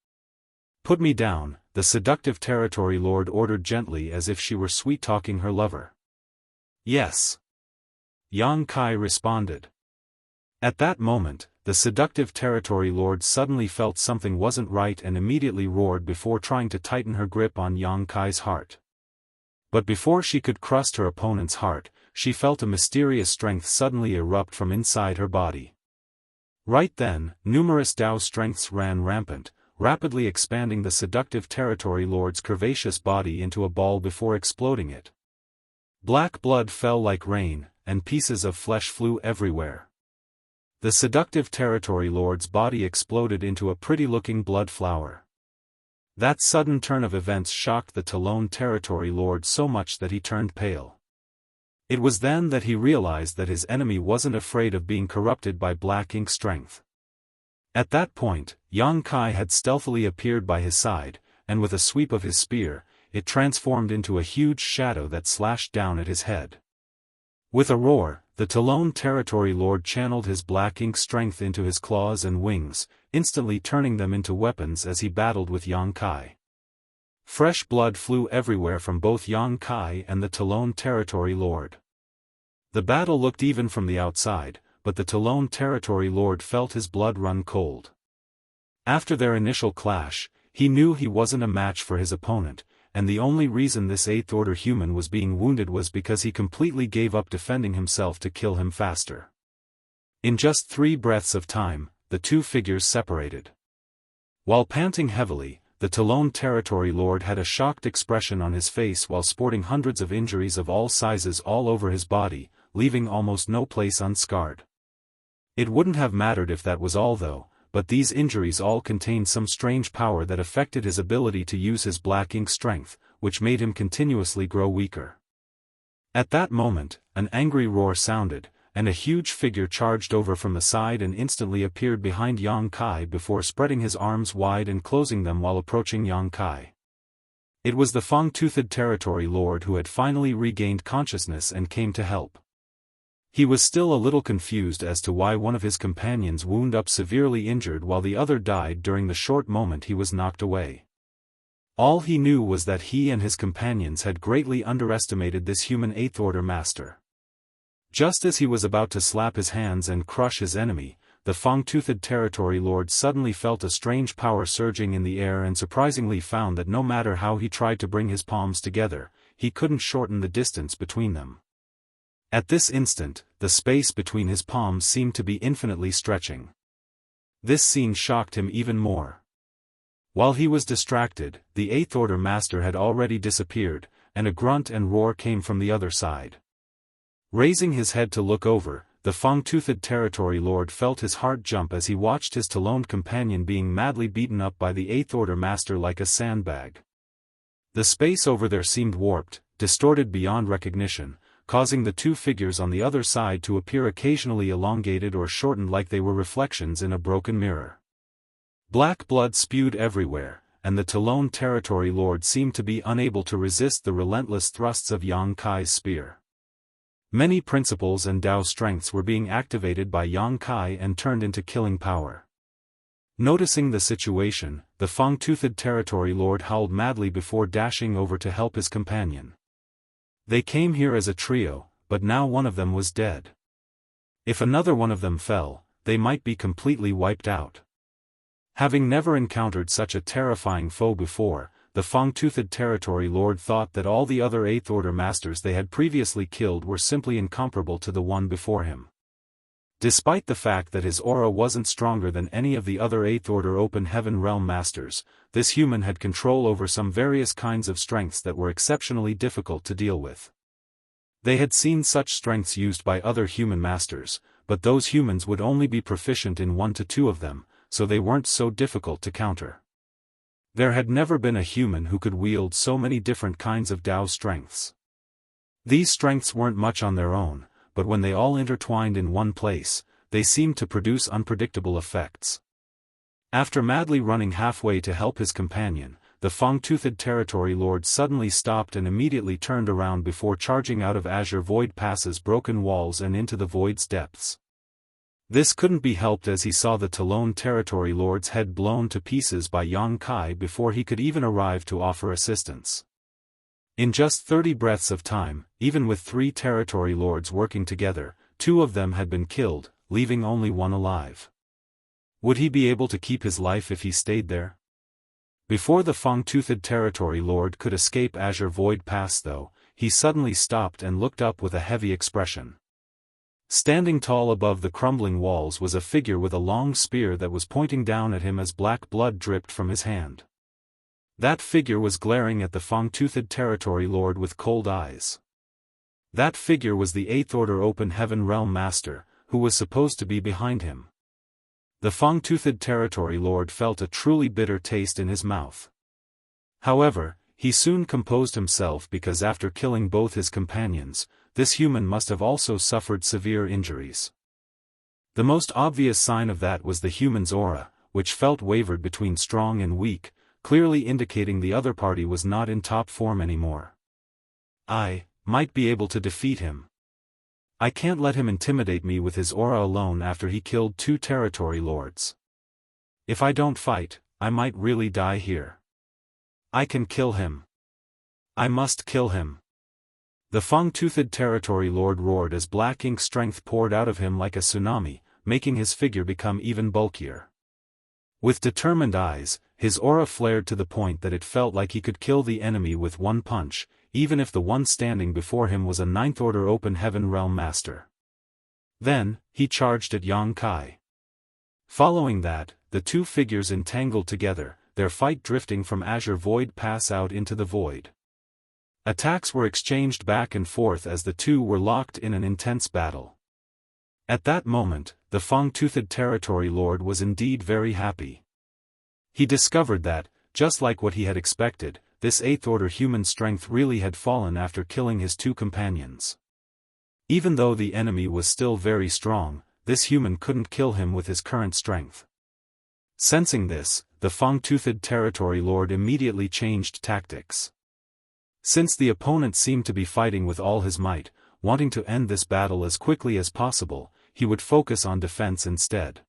"Put me down," the seductive territory lord ordered gently as if she were sweet-talking her lover. "Yes." Yang Kai responded. At that moment, the seductive territory lord suddenly felt something wasn't right and immediately roared before trying to tighten her grip on Yang Kai's heart. But before she could crust her opponent's heart, she felt a mysterious strength suddenly erupt from inside her body. Right then, numerous Dao strengths ran rampant, rapidly expanding the seductive territory lord's curvaceous body into a ball before exploding it. Black blood fell like rain, and pieces of flesh flew everywhere. The seductive territory lord's body exploded into a pretty-looking blood flower. That sudden turn of events shocked the Talon territory lord so much that he turned pale. It was then that he realized that his enemy wasn't afraid of being corrupted by black ink strength. At that point, Yang Kai had stealthily appeared by his side, and with a sweep of his spear, it transformed into a huge shadow that slashed down at his head. With a roar, the Talon territory lord channeled his black ink strength into his claws and wings, instantly turning them into weapons as he battled with Yang Kai. Fresh blood flew everywhere from both Yang Kai and the Talon territory lord. The battle looked even from the outside, but the Talon territory lord felt his blood run cold. After their initial clash, he knew he wasn't a match for his opponent, and the only reason this Eighth-order human was being wounded was because he completely gave up defending himself to kill him faster. In just 3 breaths of time, the two figures separated. While panting heavily, the Talon Territory Lord had a shocked expression on his face while sporting hundreds of injuries of all sizes all over his body, leaving almost no place unscarred. It wouldn't have mattered if that was all though, but these injuries all contained some strange power that affected his ability to use his black ink strength, which made him continuously grow weaker. At that moment, an angry roar sounded, and a huge figure charged over from the side and instantly appeared behind Yang Kai before spreading his arms wide and closing them while approaching Yang Kai. It was the Fang-Toothed Territory Lord who had finally regained consciousness and came to help. He was still a little confused as to why one of his companions wound up severely injured while the other died during the short moment he was knocked away. All he knew was that he and his companions had greatly underestimated this human Eighth-order master. Just as he was about to slap his hands and crush his enemy, the Fang-Toothed Territory Lord suddenly felt a strange power surging in the air and surprisingly found that no matter how he tried to bring his palms together, he couldn't shorten the distance between them. At this instant, the space between his palms seemed to be infinitely stretching. This scene shocked him even more. While he was distracted, the Eighth-order master had already disappeared, and a grunt and roar came from the other side. Raising his head to look over, the Fang-Toothed Territory Lord felt his heart jump as he watched his Taloned companion being madly beaten up by the Eighth-order master like a sandbag. The space over there seemed warped, distorted beyond recognition, causing the two figures on the other side to appear occasionally elongated or shortened like they were reflections in a broken mirror. Black blood spewed everywhere, and the Talon Territory Lord seemed to be unable to resist the relentless thrusts of Yang Kai's spear. Many principles and Dao strengths were being activated by Yang Kai and turned into killing power. Noticing the situation, the Fang-Toothed Territory Lord howled madly before dashing over to help his companion. They came here as a trio, but now one of them was dead. If another one of them fell, they might be completely wiped out. Having never encountered such a terrifying foe before, the Fang-Toothed Territory Lord thought that all the other Eighth-order masters they had previously killed were simply incomparable to the one before him. Despite the fact that his aura wasn't stronger than any of the other Eighth-order Open Heaven Realm masters, this human had control over some various kinds of strengths that were exceptionally difficult to deal with. They had seen such strengths used by other human masters, but those humans would only be proficient in 1 to 2 of them, so they weren't so difficult to counter. There had never been a human who could wield so many different kinds of Dao strengths. These strengths weren't much on their own, but when they all intertwined in one place, they seemed to produce unpredictable effects. After madly running halfway to help his companion, the Fang-Toothed Territory Lord suddenly stopped and immediately turned around before charging out of Azure Void Pass's broken walls and into the void's depths. This couldn't be helped as he saw the Talon Territory Lord's head blown to pieces by Yang Kai before he could even arrive to offer assistance. In just 30 breaths of time, even with 3 Territory Lords working together, 2 of them had been killed, leaving only one alive. Would he be able to keep his life if he stayed there? Before the Fang-Toothed Territory Lord could escape Azure Void Pass though, he suddenly stopped and looked up with a heavy expression. Standing tall above the crumbling walls was a figure with a long spear that was pointing down at him as black blood dripped from his hand. That figure was glaring at the Fang-Toothed Territory Lord with cold eyes. That figure was the Eighth-order Open Heaven Realm Master, who was supposed to be behind him. The Fang-Toothed Territory Lord felt a truly bitter taste in his mouth. However, he soon composed himself because after killing both his companions, this human must have also suffered severe injuries. The most obvious sign of that was the human's aura, which felt wavered between strong and weak, clearly indicating the other party was not in top form anymore. I might be able to defeat him. I can't let him intimidate me with his aura alone after he killed 2 territory lords. If I don't fight, I might really die here. I can kill him. I must kill him. The Fang-Toothed Territory Lord roared as black ink strength poured out of him like a tsunami, making his figure become even bulkier. With determined eyes, his aura flared to the point that it felt like he could kill the enemy with one punch, even if the one standing before him was a ninth-order open heaven realm master. Then, he charged at Yang Kai. Following that, the two figures entangled together, their fight drifting from azure void pass out into the void. Attacks were exchanged back and forth as the two were locked in an intense battle. At that moment, the Fang-toothed territory lord was indeed very happy. He discovered that, just like what he had expected, this eighth-order human strength really had fallen after killing his two companions. Even though the enemy was still very strong, this human couldn't kill him with his current strength. Sensing this, the Fang-toothed territory lord immediately changed tactics. Since the opponent seemed to be fighting with all his might, wanting to end this battle as quickly as possible, he would focus on defense instead.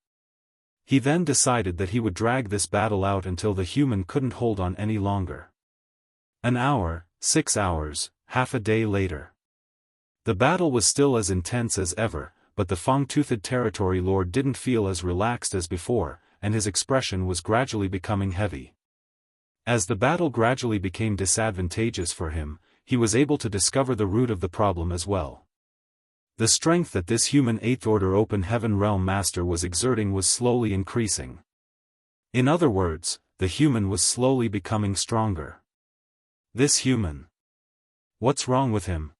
He then decided that he would drag this battle out until the human couldn't hold on any longer. An hour, 6 hours, half a day later. The battle was still as intense as ever, but the Fang-toothed territory lord didn't feel as relaxed as before, and his expression was gradually becoming heavy. As the battle gradually became disadvantageous for him, he was able to discover the root of the problem as well. The strength that this human eighth-order open heaven realm master was exerting was slowly increasing. In other words, the human was slowly becoming stronger. This human. What's wrong with him?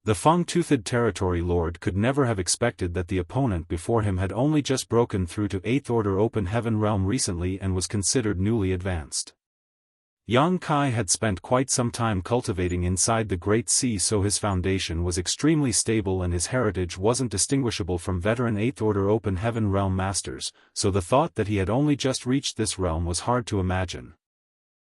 The Fang-toothed territory lord could never have expected that the opponent before him had only just broken through to eighth-order open heaven realm recently and was considered newly advanced. Yang Kai had spent quite some time cultivating inside the Great Sea, so his foundation was extremely stable and his heritage wasn't distinguishable from veteran 8th Order Open Heaven Realm Masters, so the thought that he had only just reached this realm was hard to imagine.